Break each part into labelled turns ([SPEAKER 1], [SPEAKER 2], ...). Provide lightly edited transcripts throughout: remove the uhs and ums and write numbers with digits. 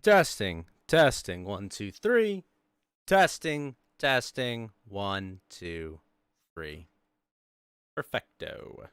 [SPEAKER 1] Testing, testing, 1, 2, 3. Testing, testing, 1, 2, 3. Perfecto.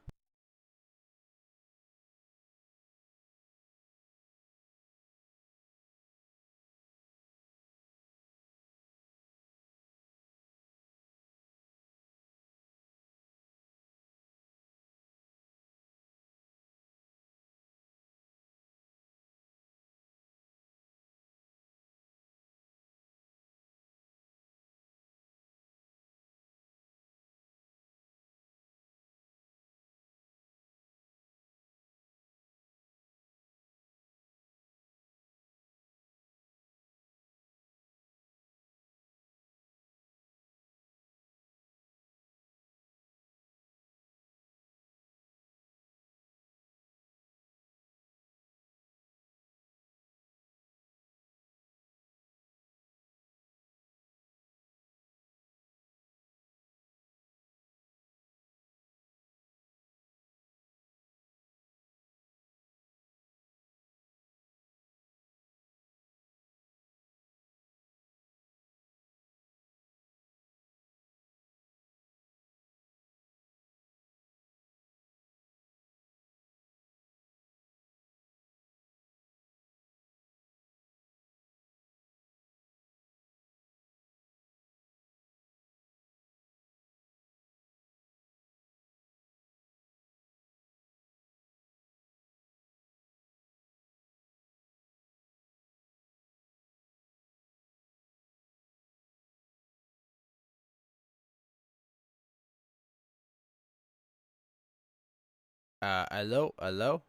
[SPEAKER 1] Hello, hello.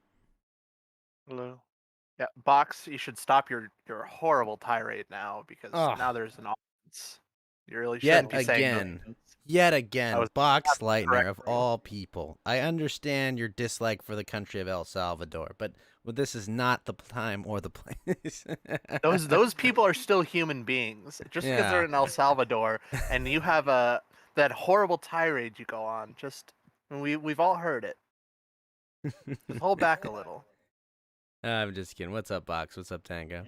[SPEAKER 2] Hello. Yeah, Box, you should stop your horrible tirade now because
[SPEAKER 1] Oh,
[SPEAKER 2] now there's an audience. You really
[SPEAKER 1] yet
[SPEAKER 2] shouldn't be saying those
[SPEAKER 1] again.
[SPEAKER 2] things.
[SPEAKER 1] Yet
[SPEAKER 2] That
[SPEAKER 1] again,
[SPEAKER 2] was not
[SPEAKER 1] Box
[SPEAKER 2] the
[SPEAKER 1] Lightner
[SPEAKER 2] correct
[SPEAKER 1] of
[SPEAKER 2] move.
[SPEAKER 1] all people. I understand your dislike for the country of El Salvador, but this is not the time or the place.
[SPEAKER 2] Those people are still human beings. Just because they're
[SPEAKER 1] Yeah.
[SPEAKER 2] in El Salvador and you have that horrible tirade you go on, just we've all heard it. Just hold back a little.
[SPEAKER 1] I'm just kidding. What's up, Box? What's up, Tango?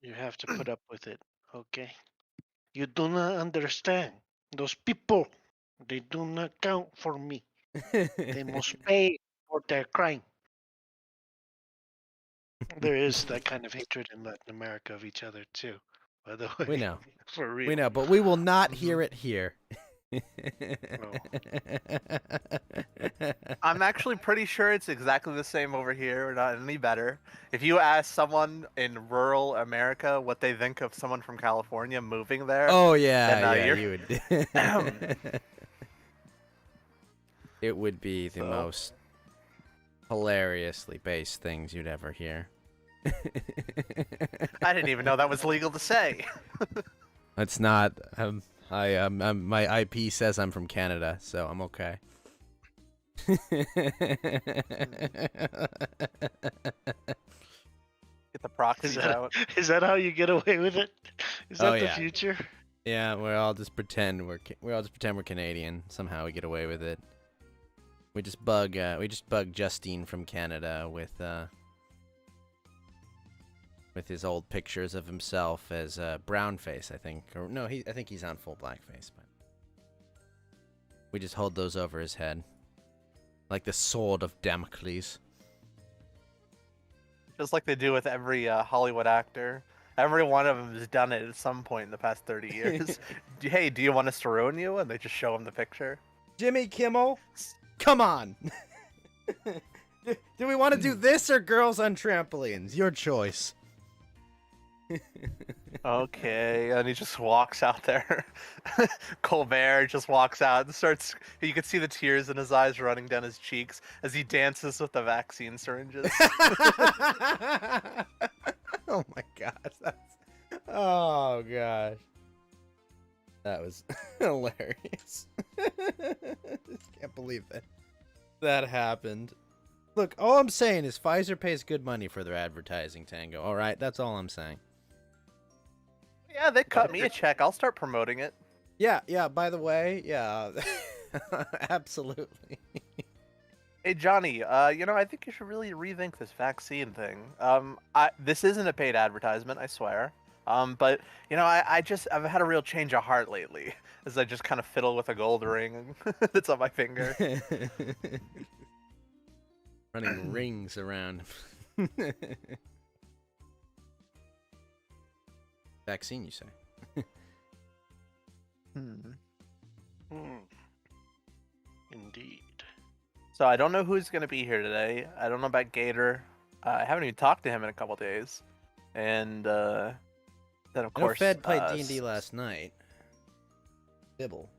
[SPEAKER 3] You have to put up with it, okay? You do not understand. Those people, they do not count for me. They must pay for their crime. There is that kind of hatred in Latin America of each other too, by the way.
[SPEAKER 1] We know.
[SPEAKER 3] For real.
[SPEAKER 1] We know, but we will not
[SPEAKER 3] Mhm.
[SPEAKER 1] hear it here.
[SPEAKER 3] No.
[SPEAKER 2] I'm actually pretty sure it's exactly the same over here, or not any better. If you ask someone in rural America what they think of someone from California moving there,
[SPEAKER 1] Oh yeah,
[SPEAKER 2] then
[SPEAKER 1] yeah,
[SPEAKER 2] you're
[SPEAKER 1] you would. It would be the
[SPEAKER 2] so.
[SPEAKER 1] most hilariously based things you'd ever hear.
[SPEAKER 2] I didn't even know that was legal to say.
[SPEAKER 1] It's not. My IP says I'm from Canada, so I'm okay.
[SPEAKER 2] Get the proxies out.
[SPEAKER 3] Is that how you get away with it? Is
[SPEAKER 1] Oh
[SPEAKER 3] that the
[SPEAKER 1] yeah,
[SPEAKER 3] future?
[SPEAKER 1] yeah. We all just pretend we're Canadian. Somehow we get away with it. We just bug Justine from Canada with his old pictures of himself as brown face, I think. Or no, I think he's on full blackface, but we just hold those over his head. Like the sword of Damocles.
[SPEAKER 2] Just like they do with every Hollywood actor. Every one of them has done it at some point in the past 30 years. Hey, do you want us to ruin you? And they just show him the picture.
[SPEAKER 1] Jimmy Kimmel, come on. Do we want to do this or girls on trampolines? Your choice.
[SPEAKER 2] Okay, and he just walks out there. Colbert just walks out and starts. You can see the tears in his eyes running down his cheeks as he dances with the vaccine syringes.
[SPEAKER 1] Oh my gosh. Oh gosh. That was hilarious. Just can't believe that happened. Look, all I'm saying is Pfizer pays good money for their advertising, Tango. All right, that's all I'm saying.
[SPEAKER 2] Yeah, they cut me a check. I'll start promoting it.
[SPEAKER 1] Yeah. By the way, yeah, absolutely.
[SPEAKER 2] Hey Johnny, I think you should really rethink this vaccine thing. This isn't a paid advertisement, I swear. But I've had a real change of heart lately, as I just kind of fiddle with a gold ring that's on my finger.
[SPEAKER 1] Running rings around. Vaccine, you say?
[SPEAKER 3] Indeed.
[SPEAKER 2] So I don't know who's gonna be here today. I don't know about Gator. I haven't even talked to him in a couple days, and then of
[SPEAKER 1] I know
[SPEAKER 2] course
[SPEAKER 1] Fed played D&D last night. Dibble.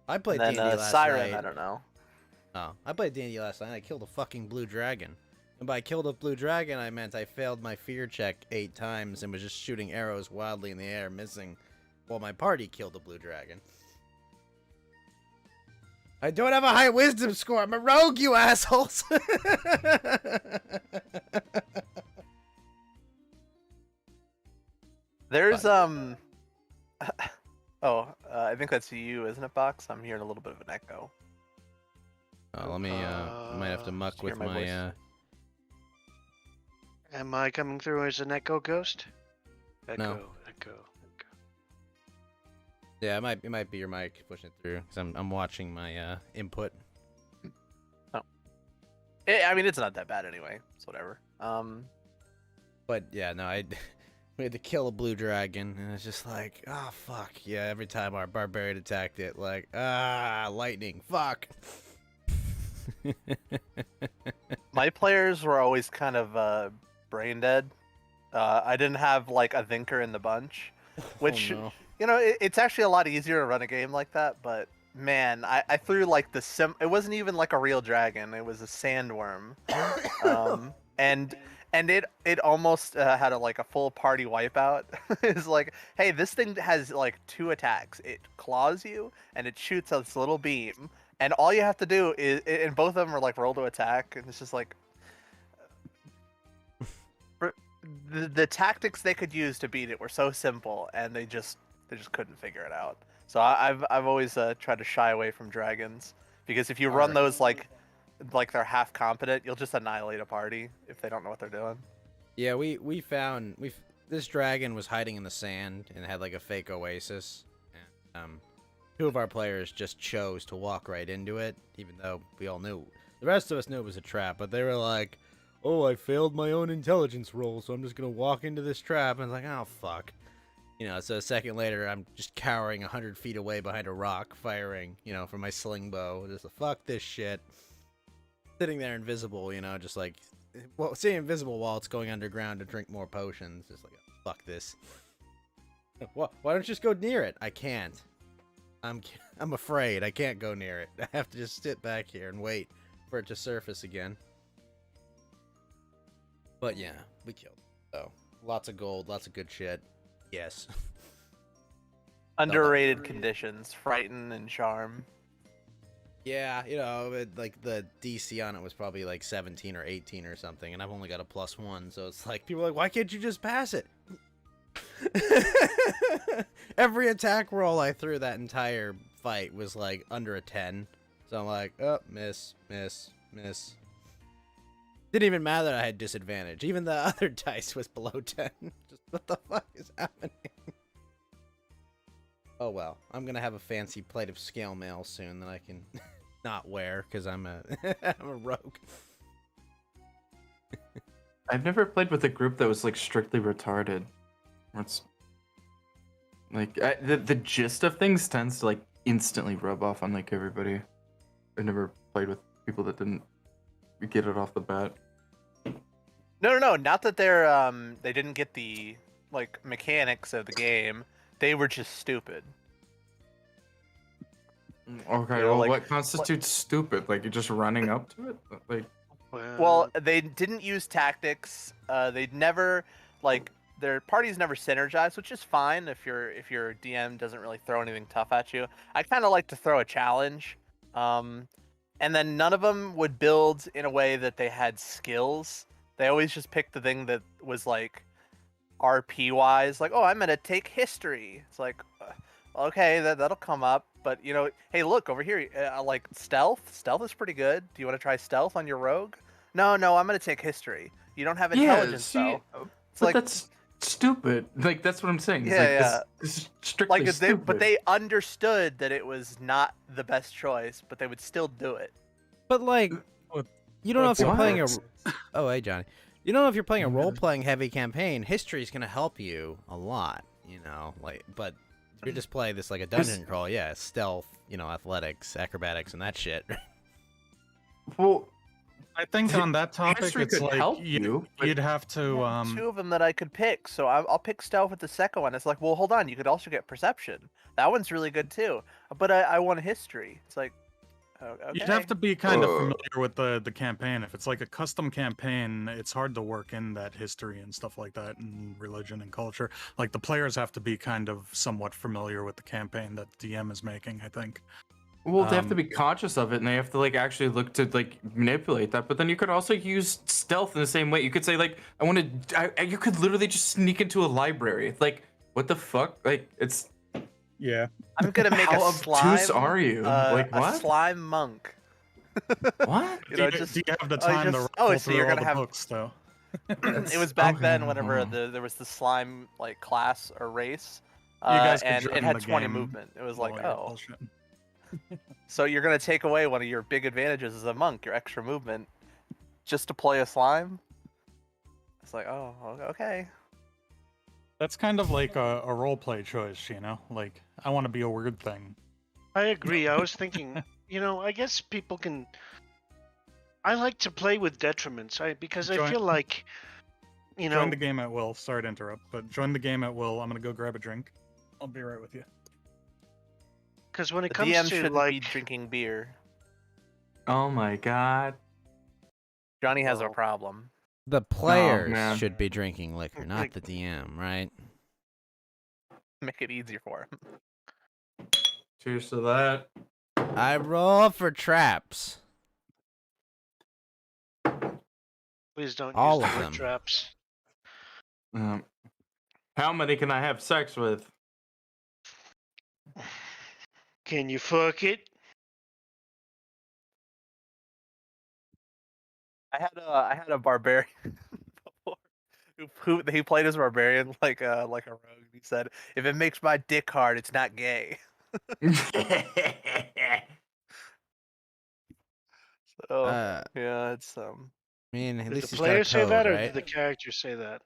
[SPEAKER 1] I played
[SPEAKER 2] And
[SPEAKER 1] D&D
[SPEAKER 2] then
[SPEAKER 1] last
[SPEAKER 2] Siren,
[SPEAKER 1] night.
[SPEAKER 2] I don't know.
[SPEAKER 1] Oh, I played D&D last night. I killed a fucking blue dragon. And by killed a blue dragon, I meant I failed my fear check 8 times and was just shooting arrows wildly in the air, missing, while my party killed a blue dragon. I don't have a high wisdom score. I'm a rogue, you assholes.
[SPEAKER 2] There's I think that's you, isn't it, Box? I'm hearing a little bit of an echo.
[SPEAKER 1] Let me. I might have to muck
[SPEAKER 2] hear
[SPEAKER 1] with
[SPEAKER 2] my voice.
[SPEAKER 1] my.
[SPEAKER 3] Am I coming through as an echo ghost? Echo,
[SPEAKER 1] No.
[SPEAKER 3] echo, echo.
[SPEAKER 1] Yeah, it might be your mic pushing it through because I'm watching my input.
[SPEAKER 2] I mean, it's not that bad anyway. It's whatever.
[SPEAKER 1] But yeah, no, we had to kill a blue dragon, and it's just like, oh fuck, yeah. Every time our barbarian attacked it, like, lightning, fuck.
[SPEAKER 2] My players were always kind of brain dead. I didn't have like a thinker in the bunch, which
[SPEAKER 1] Oh, no.
[SPEAKER 2] it's actually a lot easier to run a game like that. But man, I threw like it wasn't even like a real dragon. It was a sandworm, and it almost had like a full party wipeout. It's like, hey, this thing has like 2 attacks. It claws you and it shoots this little beam, and all you have to do is, and both of them are like roll to attack, and it's just like the tactics they could use to beat it were so simple, and they just couldn't figure it out. So I've always tried to shy away from dragons, because if you run those like they're half competent, you'll just annihilate a party if they don't know what they're doing.
[SPEAKER 1] Yeah, we found this dragon was hiding in the sand and had like a fake oasis, and 2 of our players just chose to walk right into it, even though we all knew. The rest of us knew it was a trap, but they were like, "Oh, I failed my own intelligence roll, so I'm just gonna walk into this trap." And it's like, "Oh fuck." So a second later, I'm just cowering 100 feet away behind a rock, firing, from my sling bow. Just like, fuck this shit. Sitting there invisible, just like, well, staying invisible while it's going underground to drink more potions. Just like, fuck this. Why don't you just go near it? I can't. I'm afraid. I can't go near it. I have to just sit back here and wait for it to surface again. But yeah, we killed it. So, lots of gold, lots of good shit. Yes.
[SPEAKER 2] Underrated conditions, frighten and charm.
[SPEAKER 1] Yeah, like the DC on it was probably like 17 or 18 or something, and I've only got a +1, so it's like, people are like, why can't you just pass it? Every attack roll I threw that entire fight was like under a 10, so I'm like, oh, miss. Didn't even matter that I had disadvantage. Even the other dice was below 10. Just, what the fuck is happening? Oh well, I'm gonna have a fancy plate of scale mail soon that I can not wear because I'm a I'm a rogue.
[SPEAKER 4] I've never played with a group that was like strictly retarded. It's like the gist of things tends to like instantly rub off on like everybody. I've never played with people that didn't get it off the bat.
[SPEAKER 2] No, not that they didn't get the like mechanics of the game. They were just stupid.
[SPEAKER 4] Okay, well, what constitutes stupid? Like, you're just running up to it? Like,
[SPEAKER 2] well, they didn't use tactics. They'd never, their parties never synergized, which is fine if your DM doesn't really throw anything tough at you. I kind of like to throw a challenge. And then none of them would build in a way that they had skills. They always just picked the thing that was like RP wise, like, oh, I'm gonna take history. It's like, okay, that'll come up. But hey, look over here. Like stealth. Stealth is pretty good. Do you want to try stealth on your rogue? No, I'm gonna take history. You don't have
[SPEAKER 4] Yeah,
[SPEAKER 2] intelligence
[SPEAKER 4] see,
[SPEAKER 2] though. It's
[SPEAKER 4] but
[SPEAKER 2] like,
[SPEAKER 4] that's stupid. Like that's what I'm saying. It's
[SPEAKER 2] yeah,
[SPEAKER 4] like
[SPEAKER 2] yeah.
[SPEAKER 4] this is strictly
[SPEAKER 2] Like
[SPEAKER 4] stupid.
[SPEAKER 2] but they understood that it was not the best choice, but they would still do it.
[SPEAKER 1] But like,
[SPEAKER 5] What-
[SPEAKER 1] you don't know if you're
[SPEAKER 4] what?
[SPEAKER 1] playing a. Oh, hey, Johnny. You don't know if you're playing a role-playing heavy campaign. History's gonna help you a lot, But if you just play this like a dungeon crawl, yeah, stealth, athletics, acrobatics, and that shit.
[SPEAKER 4] Well,
[SPEAKER 5] I think on that topic,
[SPEAKER 4] history
[SPEAKER 5] it's
[SPEAKER 4] could
[SPEAKER 5] like
[SPEAKER 4] help you, but-
[SPEAKER 5] you'd have to
[SPEAKER 2] I have two of them that I could pick, so I'll pick stealth with the second one. It's like, well, hold on, you could also get perception. That one's really good too. But I want history. It's like, okay.
[SPEAKER 5] You'd have to be kind of familiar with the campaign. If it's like a custom campaign, it's hard to work in that history and stuff like that, and religion and culture. Like the players have to be kind of somewhat familiar with the campaign that DM is making, I think.
[SPEAKER 4] Well, they have to be conscious of it, and they have to like actually look to like manipulate that. But then you could also use stealth in the same way. You could say like, you could literally just sneak into a library. Like, what the fuck? Like, it's
[SPEAKER 5] Yeah.
[SPEAKER 2] I'm gonna make
[SPEAKER 4] how
[SPEAKER 2] a slime.
[SPEAKER 4] obtuse are you? Like
[SPEAKER 2] A
[SPEAKER 4] what?
[SPEAKER 2] slime monk.
[SPEAKER 4] What?
[SPEAKER 2] You know,
[SPEAKER 5] do
[SPEAKER 2] just
[SPEAKER 5] you have the
[SPEAKER 2] oh,
[SPEAKER 5] time to
[SPEAKER 2] just-
[SPEAKER 5] roll
[SPEAKER 2] oh, so
[SPEAKER 5] through
[SPEAKER 2] you're
[SPEAKER 5] all
[SPEAKER 2] gonna
[SPEAKER 5] the
[SPEAKER 2] have-
[SPEAKER 5] books, though?
[SPEAKER 2] it was back
[SPEAKER 4] Okay,
[SPEAKER 2] then whenever
[SPEAKER 4] hold on.
[SPEAKER 2] there was the slime like class or race.
[SPEAKER 5] You guys could
[SPEAKER 2] and
[SPEAKER 5] join
[SPEAKER 2] it had
[SPEAKER 5] the
[SPEAKER 2] 20
[SPEAKER 5] game
[SPEAKER 2] movement. It was
[SPEAKER 5] while
[SPEAKER 2] like,
[SPEAKER 5] you're
[SPEAKER 2] oh,
[SPEAKER 5] bullshitting.
[SPEAKER 2] so you're gonna take away one of your big advantages as a monk, your extra movement, just to play a slime? It's like, oh, okay.
[SPEAKER 5] That's kind of like a roleplay choice, Like, I want to be a weird thing.
[SPEAKER 3] I agree. I was thinking, I guess people can. I like to play with detriments, because I
[SPEAKER 5] Join-
[SPEAKER 3] feel like,
[SPEAKER 5] Join the game at will. Sorry to interrupt, but join the game at will. I'm gonna go grab a drink. I'll be right with you.
[SPEAKER 3] because when it
[SPEAKER 2] The
[SPEAKER 3] comes
[SPEAKER 2] DM
[SPEAKER 3] to
[SPEAKER 2] shouldn't
[SPEAKER 3] like,
[SPEAKER 2] be drinking beer.
[SPEAKER 4] Oh my god.
[SPEAKER 2] Johnny has a
[SPEAKER 3] Oh.
[SPEAKER 2] problem.
[SPEAKER 1] The players
[SPEAKER 4] man.
[SPEAKER 1] should be drinking liquor, not the DM, right?
[SPEAKER 2] Make it easier for him.
[SPEAKER 4] Cheers to that.
[SPEAKER 1] I roll for traps.
[SPEAKER 3] please don't
[SPEAKER 1] all
[SPEAKER 3] use
[SPEAKER 1] of
[SPEAKER 3] the word
[SPEAKER 1] them.
[SPEAKER 3] traps.
[SPEAKER 4] How many can I have sex with?
[SPEAKER 3] Can you fuck it?
[SPEAKER 2] I had a barbarian before who he played as barbarian like a rogue. He said, "If it makes my dick hard, it's not gay." So yeah, it's
[SPEAKER 1] I mean, at
[SPEAKER 3] Did
[SPEAKER 1] least
[SPEAKER 3] the
[SPEAKER 1] he's got a
[SPEAKER 3] player say
[SPEAKER 1] code,
[SPEAKER 3] that, or
[SPEAKER 1] right?
[SPEAKER 3] did the character say that?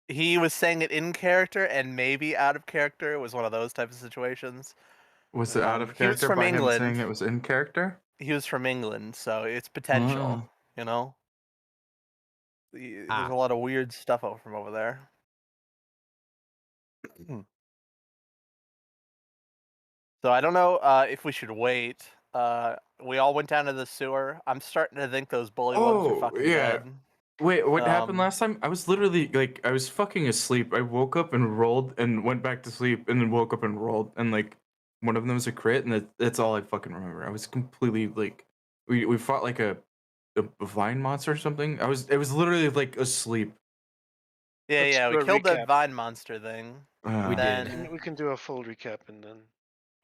[SPEAKER 2] he was saying it in character and maybe out of character. It was one of those types of situations.
[SPEAKER 4] Was it out of
[SPEAKER 2] He was
[SPEAKER 4] character
[SPEAKER 2] from
[SPEAKER 4] by
[SPEAKER 2] England.
[SPEAKER 4] him saying it was in character?
[SPEAKER 2] He was from England, so it's potential. You know, there's a lot of weird stuff from over there. So I don't know if we should wait. We all went down to the sewer. I'm starting to think those bully ones are
[SPEAKER 4] Oh,
[SPEAKER 2] fucking
[SPEAKER 4] yeah.
[SPEAKER 2] dead.
[SPEAKER 4] Wait, what happened
[SPEAKER 2] Um,
[SPEAKER 4] last time? I was literally like, I was fucking asleep. I woke up and rolled and went back to sleep and then woke up and rolled and like one of them was a crit and that's all I fucking remember. I was completely like, we fought like a vine monster or something. It was literally like asleep.
[SPEAKER 2] Yeah,
[SPEAKER 3] Let's
[SPEAKER 2] yeah,
[SPEAKER 3] do
[SPEAKER 2] we
[SPEAKER 3] a
[SPEAKER 2] killed that
[SPEAKER 3] recap.
[SPEAKER 2] vine monster thing.
[SPEAKER 1] We
[SPEAKER 2] then,
[SPEAKER 1] did.
[SPEAKER 3] We can do a full recap and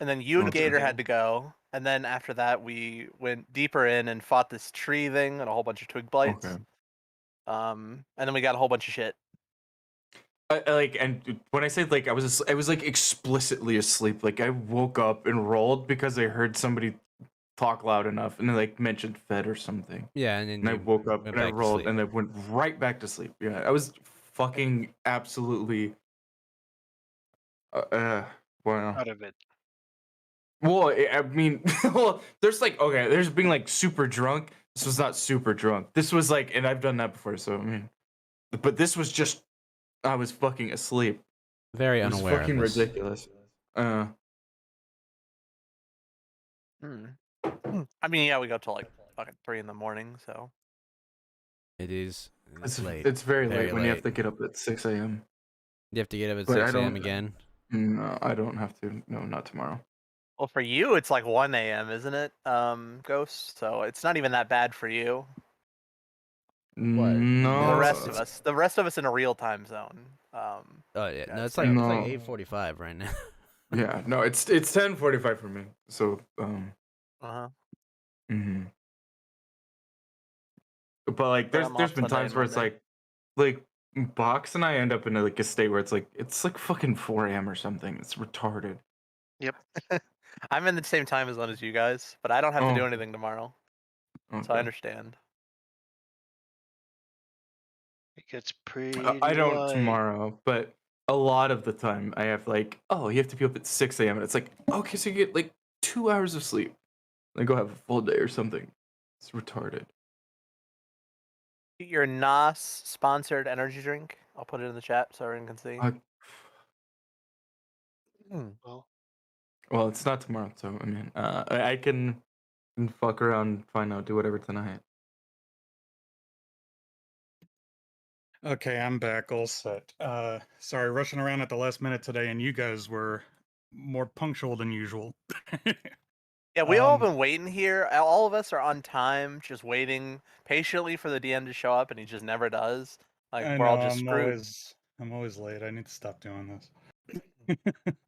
[SPEAKER 3] then.
[SPEAKER 2] you and
[SPEAKER 4] Okay.
[SPEAKER 2] Gator had to go, and then after that we went deeper in and fought this tree thing and a whole bunch of twig blights.
[SPEAKER 4] Okay.
[SPEAKER 2] And then we got a whole bunch of shit.
[SPEAKER 4] And when I say like I was like explicitly asleep. Like I woke up and rolled because I heard somebody talk loud enough and they like mentioned Fed or something.
[SPEAKER 1] Yeah, and then
[SPEAKER 4] And I
[SPEAKER 1] you
[SPEAKER 4] woke up
[SPEAKER 1] went
[SPEAKER 4] and I
[SPEAKER 1] back to
[SPEAKER 4] rolled
[SPEAKER 1] sleep.
[SPEAKER 4] and I went right back to sleep. Yeah, I was fucking absolutely. Wow.
[SPEAKER 3] Out of it.
[SPEAKER 4] Well, I mean, well, there's being like super drunk. This was not super drunk. This was like, and I've done that before, so I mean, but this was just, I was fucking asleep.
[SPEAKER 1] Very
[SPEAKER 4] It was
[SPEAKER 1] unaware
[SPEAKER 4] fucking
[SPEAKER 1] of this.
[SPEAKER 4] ridiculous.
[SPEAKER 2] I mean, yeah, we go till like fucking 3 in the morning, so.
[SPEAKER 1] It is. It's
[SPEAKER 4] It's
[SPEAKER 1] late.
[SPEAKER 4] It's very
[SPEAKER 1] Very
[SPEAKER 4] late when you have
[SPEAKER 1] late.
[SPEAKER 4] to get up at 6 a.m.
[SPEAKER 1] You have to get up at
[SPEAKER 4] But I
[SPEAKER 1] 6 a.m.
[SPEAKER 4] don't-
[SPEAKER 1] again.
[SPEAKER 4] No, I don't have to. No, not tomorrow.
[SPEAKER 2] Well, for you, it's like 1 a.m., isn't it, Ghost? So it's not even that bad for you.
[SPEAKER 4] No.
[SPEAKER 2] The rest of us in a real time zone.
[SPEAKER 1] Oh yeah, no,
[SPEAKER 2] Yeah,
[SPEAKER 1] it's like
[SPEAKER 4] no.
[SPEAKER 1] 8:45 right now.
[SPEAKER 4] Yeah, no, it's 10:45 for me. So
[SPEAKER 2] Uh-huh.
[SPEAKER 4] mhm. But like
[SPEAKER 2] But I'm
[SPEAKER 4] there's
[SPEAKER 2] off
[SPEAKER 4] been
[SPEAKER 2] Sunday
[SPEAKER 4] times
[SPEAKER 2] and
[SPEAKER 4] where it's
[SPEAKER 2] Monday.
[SPEAKER 4] like Box and I end up in like a state where it's like fucking 4 a.m. or something. It's retarded.
[SPEAKER 2] I'm in the same time zone as you guys, but I don't have to
[SPEAKER 4] Oh,
[SPEAKER 2] do anything tomorrow, so I
[SPEAKER 4] okay.
[SPEAKER 2] understand.
[SPEAKER 3] It gets pretty
[SPEAKER 4] I don't
[SPEAKER 3] light.
[SPEAKER 4] tomorrow, but a lot of the time I have like, oh, you have to be up at 6 a.m. and it's like, okay, so you get like 2 hours of sleep. Then go have a full day or something. It's retarded.
[SPEAKER 2] Get your NOS sponsored energy drink. I'll put it in the chat so everyone can see.
[SPEAKER 4] Uh,
[SPEAKER 3] Well,
[SPEAKER 4] well, it's not tomorrow, so I mean, I can fuck around, find out, do whatever tonight.
[SPEAKER 5] Okay, I'm back, all set. Sorry, rushing around at the last minute today, and you guys were more punctual than usual.
[SPEAKER 2] Yeah, we all
[SPEAKER 5] Um,
[SPEAKER 2] been waiting here. All of us are on time, just waiting patiently for the DM to show up, and he just never does. Like
[SPEAKER 5] I
[SPEAKER 2] we're all
[SPEAKER 5] know
[SPEAKER 2] just screwed.
[SPEAKER 5] I'm always late. I need to stop doing this.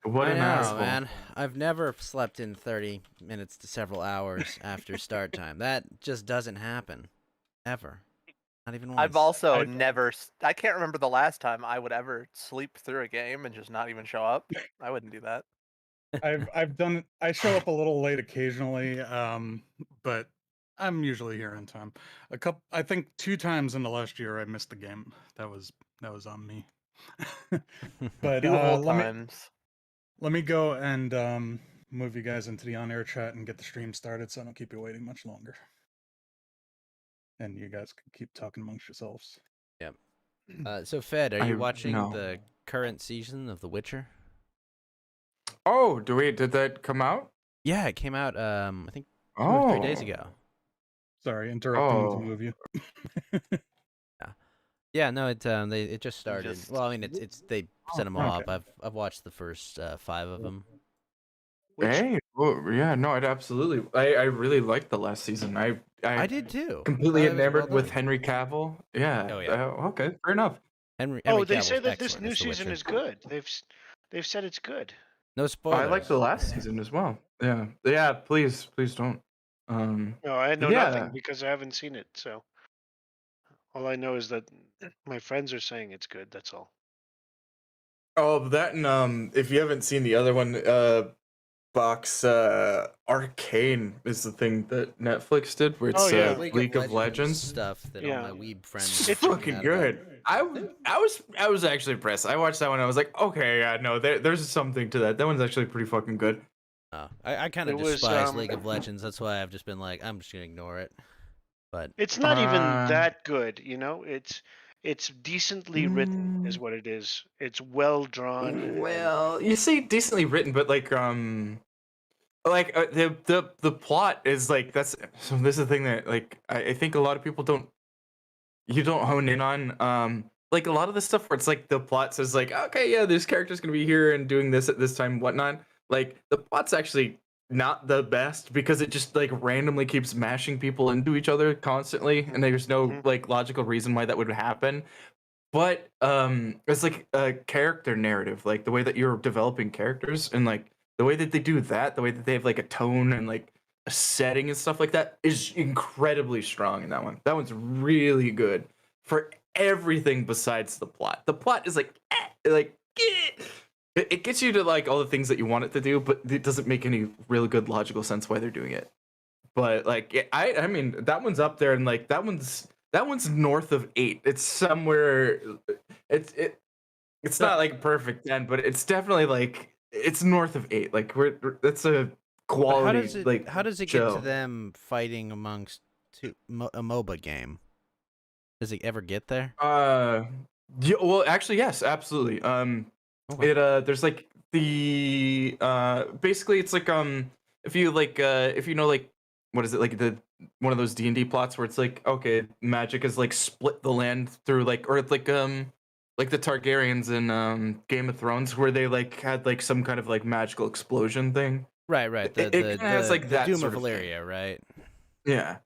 [SPEAKER 4] What
[SPEAKER 1] I
[SPEAKER 4] an
[SPEAKER 1] know,
[SPEAKER 4] asshole.
[SPEAKER 1] man. I've never slept in 30 minutes to several hours after start time. That just doesn't happen. Ever. Not even once.
[SPEAKER 2] I've also
[SPEAKER 5] I've
[SPEAKER 2] never. I can't remember the last time I would ever sleep through a game and just not even show up. I wouldn't do that.
[SPEAKER 5] I've done. I show up a little late occasionally, but I'm usually here in time. I think 2 times in the last year I missed the game. That was on me. But
[SPEAKER 2] 2 whole times.
[SPEAKER 5] let me go and move you guys into the on-air chat and get the stream started, so I don't keep you waiting much longer. And you guys can keep talking amongst yourselves.
[SPEAKER 1] Yep. So, Fed, are
[SPEAKER 4] I
[SPEAKER 1] you watching
[SPEAKER 4] no.
[SPEAKER 1] the current season of The Witcher?
[SPEAKER 4] Oh, did that come out?
[SPEAKER 1] Yeah, it came out, I think 2 or 3 days
[SPEAKER 4] Oh.
[SPEAKER 1] ago.
[SPEAKER 5] Sorry, interrupting to
[SPEAKER 4] Oh.
[SPEAKER 5] move you.
[SPEAKER 1] Yeah, no, it just started.
[SPEAKER 2] Just-
[SPEAKER 1] Well, I mean, it's they set them all
[SPEAKER 5] okay.
[SPEAKER 1] up. I've watched the first 5 of them.
[SPEAKER 3] which
[SPEAKER 4] Hey. Oh, yeah, no, I'd absolutely. I really liked the last season.
[SPEAKER 1] I
[SPEAKER 4] I
[SPEAKER 1] did too.
[SPEAKER 4] completely
[SPEAKER 1] It was well
[SPEAKER 4] enamored with
[SPEAKER 1] done.
[SPEAKER 4] Henry Cavill. Yeah.
[SPEAKER 1] Oh yeah.
[SPEAKER 4] Okay, fair enough.
[SPEAKER 1] Henry
[SPEAKER 3] they say
[SPEAKER 1] Cavill's
[SPEAKER 3] that this
[SPEAKER 1] excellent
[SPEAKER 3] new
[SPEAKER 1] as The
[SPEAKER 3] season
[SPEAKER 1] Witcher.
[SPEAKER 3] is good. They've said it's good.
[SPEAKER 1] No
[SPEAKER 4] I liked the
[SPEAKER 1] spoilers.
[SPEAKER 4] last season as well. Yeah. Yeah, please don't.
[SPEAKER 3] No, I know nothing
[SPEAKER 4] Yeah.
[SPEAKER 3] because I haven't seen it. So all I know is that my friends are saying it's good. That's all.
[SPEAKER 4] Oh, that and if you haven't seen the other one, Box Arcane is the thing that Netflix did where it's
[SPEAKER 3] yeah.
[SPEAKER 4] League of Legends.
[SPEAKER 1] stuff that all
[SPEAKER 3] Yeah.
[SPEAKER 1] my weeb friends.
[SPEAKER 4] It's
[SPEAKER 1] are talking
[SPEAKER 4] fucking
[SPEAKER 1] out
[SPEAKER 4] good.
[SPEAKER 1] about.
[SPEAKER 4] I was actually impressed. I watched that one. I was like, okay, yeah, no, there's something to that. That one's actually pretty fucking good.
[SPEAKER 1] I kind
[SPEAKER 3] It
[SPEAKER 1] of
[SPEAKER 3] was,
[SPEAKER 1] despise League of Legends. That's why I've just been like, I'm just gonna ignore it. But
[SPEAKER 3] It's not even
[SPEAKER 4] Uh,
[SPEAKER 3] that good, you know. It's decently written, is what it is. It's well drawn. And
[SPEAKER 4] well, you say decently written, but like the plot is like that's so. This is the thing that like I think a lot of people don't hone in on. Like a lot of the stuff where it's like the plot says like, okay, yeah, this character's gonna be here and doing this at this time, whatnot. Like the plot's actually not the best because it just like randomly keeps mashing people into each other constantly, and there's no
[SPEAKER 3] Mhm.
[SPEAKER 4] like logical reason why that would happen. But it's like a character narrative, like the way that you're developing characters and like the way that they do that, the way that they have like a tone and like a setting and stuff like that is incredibly strong in that one. That one's really good for everything besides the plot. The plot is like it gets you to like all the things that you want it to do, but it doesn't make any really good logical sense why they're doing it. But like I mean that one's up there and like that one's north of 8. It's somewhere it's it's not like perfect 10, but it's definitely like it's north of 8. Like that's a
[SPEAKER 1] but
[SPEAKER 4] quality like
[SPEAKER 1] how does it get to
[SPEAKER 4] show.
[SPEAKER 1] them fighting amongst a MOBA game? Does it ever get there?
[SPEAKER 4] Yeah, well actually yes, absolutely.
[SPEAKER 1] Okay.
[SPEAKER 4] There's like the basically it's like if you know like what is it like the one of those D&D plots where it's like okay magic has like split the land through like or it's like the Targaryens in Game of Thrones where they like had like some kind of like magical explosion thing.
[SPEAKER 1] Right.
[SPEAKER 4] It kind of has like
[SPEAKER 1] The
[SPEAKER 4] that
[SPEAKER 1] Doom
[SPEAKER 4] sort
[SPEAKER 1] of
[SPEAKER 4] of thing.
[SPEAKER 1] Valyria, right?
[SPEAKER 4] Yeah,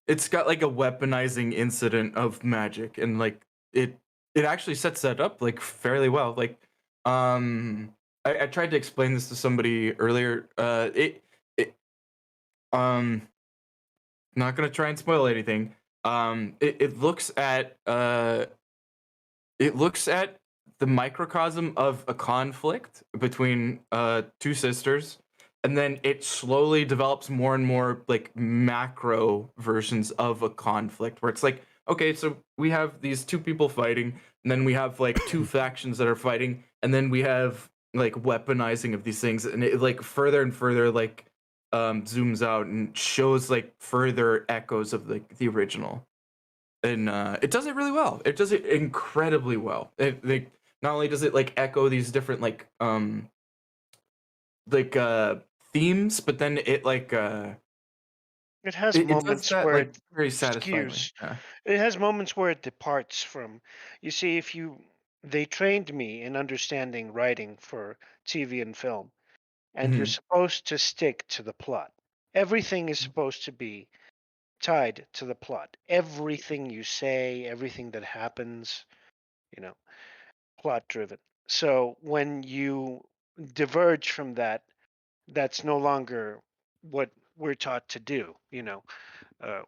[SPEAKER 4] it's got like a weaponizing incident of magic and like it actually sets that up like fairly well like um I tried to explain this to somebody earlier. Um, not gonna try and spoil anything. It looks at the microcosm of a conflict between two sisters, and then it slowly develops more and more like macro versions of a conflict where it's like, okay, so we have these two people fighting, and then we have like two factions that are fighting, and then we have like weaponizing of these things, and it like further and further like zooms out and shows like further echoes of like the original. And it does it really well. It does it incredibly well. It like not only does it like echo these different like themes, but then it like
[SPEAKER 3] It has
[SPEAKER 4] it does
[SPEAKER 3] moments
[SPEAKER 4] that
[SPEAKER 3] where
[SPEAKER 4] like
[SPEAKER 3] it
[SPEAKER 4] very satisfyingly.
[SPEAKER 3] skews.
[SPEAKER 4] Yeah.
[SPEAKER 3] It has moments where it departs from. You see, they trained me in understanding writing for TV and film, and you're
[SPEAKER 4] Mhm.
[SPEAKER 3] supposed to stick to the plot. Everything is supposed to be tied to the plot. Everything you say, everything that happens, you know, plot driven. So when you diverge from that, that's no longer what we're taught to do,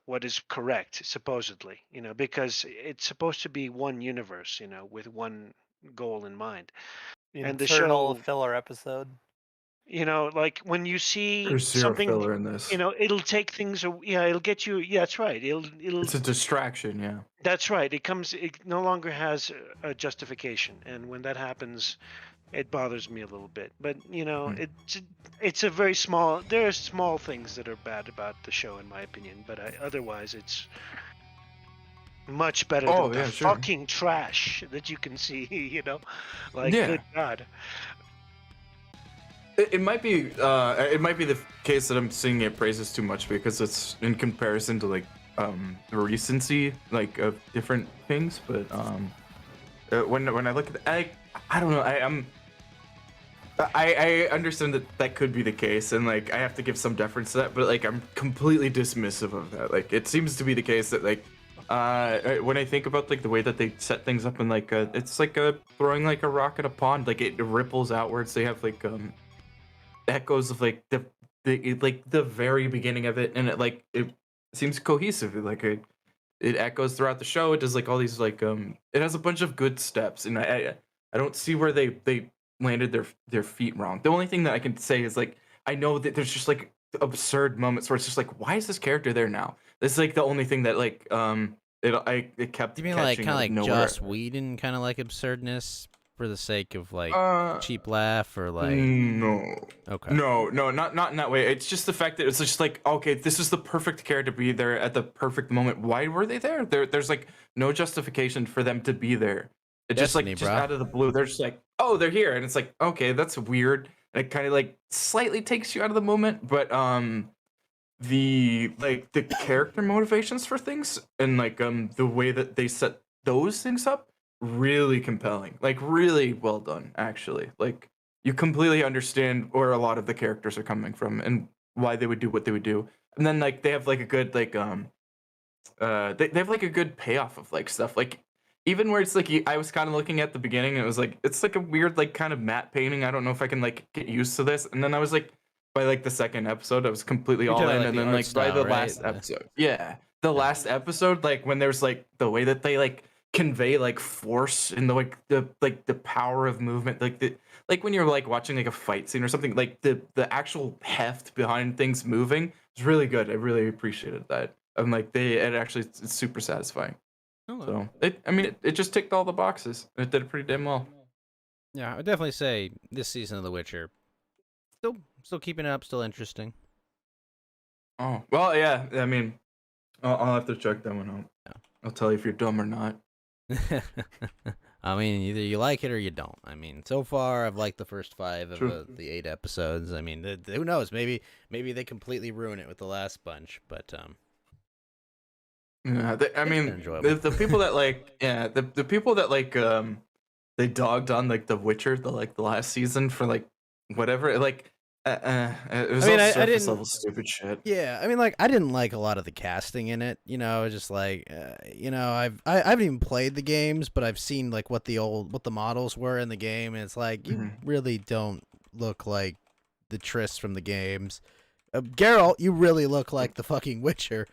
[SPEAKER 3] what is correct, supposedly, because it's supposed to be one universe, with one goal in mind. And the
[SPEAKER 2] Internal
[SPEAKER 3] show,
[SPEAKER 2] filler episode.
[SPEAKER 3] like when you see
[SPEAKER 4] There's zero
[SPEAKER 3] something,
[SPEAKER 4] filler in this.
[SPEAKER 3] it'll take things, yeah, it'll get you, yeah, that's right.
[SPEAKER 4] It's a distraction, yeah.
[SPEAKER 3] That's right. It no longer has a justification. And when that happens, it bothers me a little bit. But,
[SPEAKER 4] Mm.
[SPEAKER 3] it's a very small, there are small things that are bad about the show, in my opinion. But otherwise, it's much better than
[SPEAKER 4] Oh
[SPEAKER 3] the
[SPEAKER 4] yeah, sure.
[SPEAKER 3] fucking trash that you can see, Like,
[SPEAKER 4] Yeah.
[SPEAKER 3] good God.
[SPEAKER 4] It might be the case that I'm singing it praises too much because it's in comparison to like the recency like of different things, but when I look at I don't know, I understand that could be the case, and like I have to give some deference to that, but like I'm completely dismissive of that. Like it seems to be the case that like when I think about like the way that they set things up and like it's like throwing like a rock at a pond, like it ripples outwards. They have like echoes of like the very beginning of it, and it seems cohesive. Like it echoes throughout the show. It does like all these like it has a bunch of good steps, and I don't see where they landed their feet wrong. The only thing that I can say is like I know that there's just like absurd moments where it's just like, why is this character there now? This is like the only thing that like it kept
[SPEAKER 1] You mean like
[SPEAKER 4] catching
[SPEAKER 1] kind of
[SPEAKER 4] out
[SPEAKER 1] like
[SPEAKER 4] of nowhere.
[SPEAKER 1] Joss Whedon, kind of like absurdness for the sake of like
[SPEAKER 4] Uh,
[SPEAKER 1] cheap laugh or like?
[SPEAKER 4] No.
[SPEAKER 1] Okay.
[SPEAKER 4] No, not in that way. It's just the fact that it's just like, okay, this is the perfect character to be there at the perfect moment. Why were they there? There's like no justification for them to be there. It just
[SPEAKER 1] Destiny,
[SPEAKER 4] like just
[SPEAKER 1] bro.
[SPEAKER 4] out of the blue, they're just like, oh, they're here, and it's like, okay, that's weird. And it kind of like slightly takes you out of the moment, but the character motivations for things and like the way that they set those things up really compelling, like really well done actually. Like you completely understand where a lot of the characters are coming from and why they would do what they would do, and then like they have like a good like they have like a good payoff of like stuff, like even where it's like I was kind of looking at the beginning and it was like it's like a weird like kind of matte painting. I don't know if I can like get used to this, and then I was like by like the second episode I was completely
[SPEAKER 1] You're
[SPEAKER 4] all
[SPEAKER 1] talking
[SPEAKER 4] in,
[SPEAKER 1] like
[SPEAKER 4] and
[SPEAKER 1] the
[SPEAKER 4] then
[SPEAKER 1] art
[SPEAKER 4] like by
[SPEAKER 1] style,
[SPEAKER 4] the
[SPEAKER 1] right?
[SPEAKER 4] last episode, yeah, the last episode, like when there's like the way that they like convey like force and the power of movement, like the like when you're like watching like a fight scene or something, like the actual heft behind things moving is really good. I really appreciated that. I'm like it actually it's super satisfying.
[SPEAKER 1] Okay.
[SPEAKER 4] So it just ticked all the boxes. It did pretty damn well.
[SPEAKER 1] Yeah, I would definitely say this season of The Witcher still keeping it up, still interesting.
[SPEAKER 4] Oh well, yeah. I mean, I'll have to check that one out.
[SPEAKER 1] Yeah.
[SPEAKER 4] I'll tell you if you're dumb or not.
[SPEAKER 1] I mean, either you like it or you don't. I mean, so far I've liked the first 5 of
[SPEAKER 4] True.
[SPEAKER 1] the 8 episodes. I mean, who knows? Maybe they completely ruin it with the last bunch. But
[SPEAKER 4] Yeah, I
[SPEAKER 1] been
[SPEAKER 4] mean,
[SPEAKER 1] enjoyable.
[SPEAKER 4] the people that like, yeah, the people that like, they dogged on like The Witcher, the last season for like whatever, like, it was
[SPEAKER 1] I mean,
[SPEAKER 4] all
[SPEAKER 1] I
[SPEAKER 4] surface
[SPEAKER 1] didn't-
[SPEAKER 4] level stupid shit.
[SPEAKER 1] yeah, I mean, like I didn't like a lot of the casting in it. Just like I haven't even played the games, but I've seen like what the models were in the game, and it's like you
[SPEAKER 4] Mhm.
[SPEAKER 1] really don't look like the Triss from the games. Geralt, you really look like the fucking Witcher.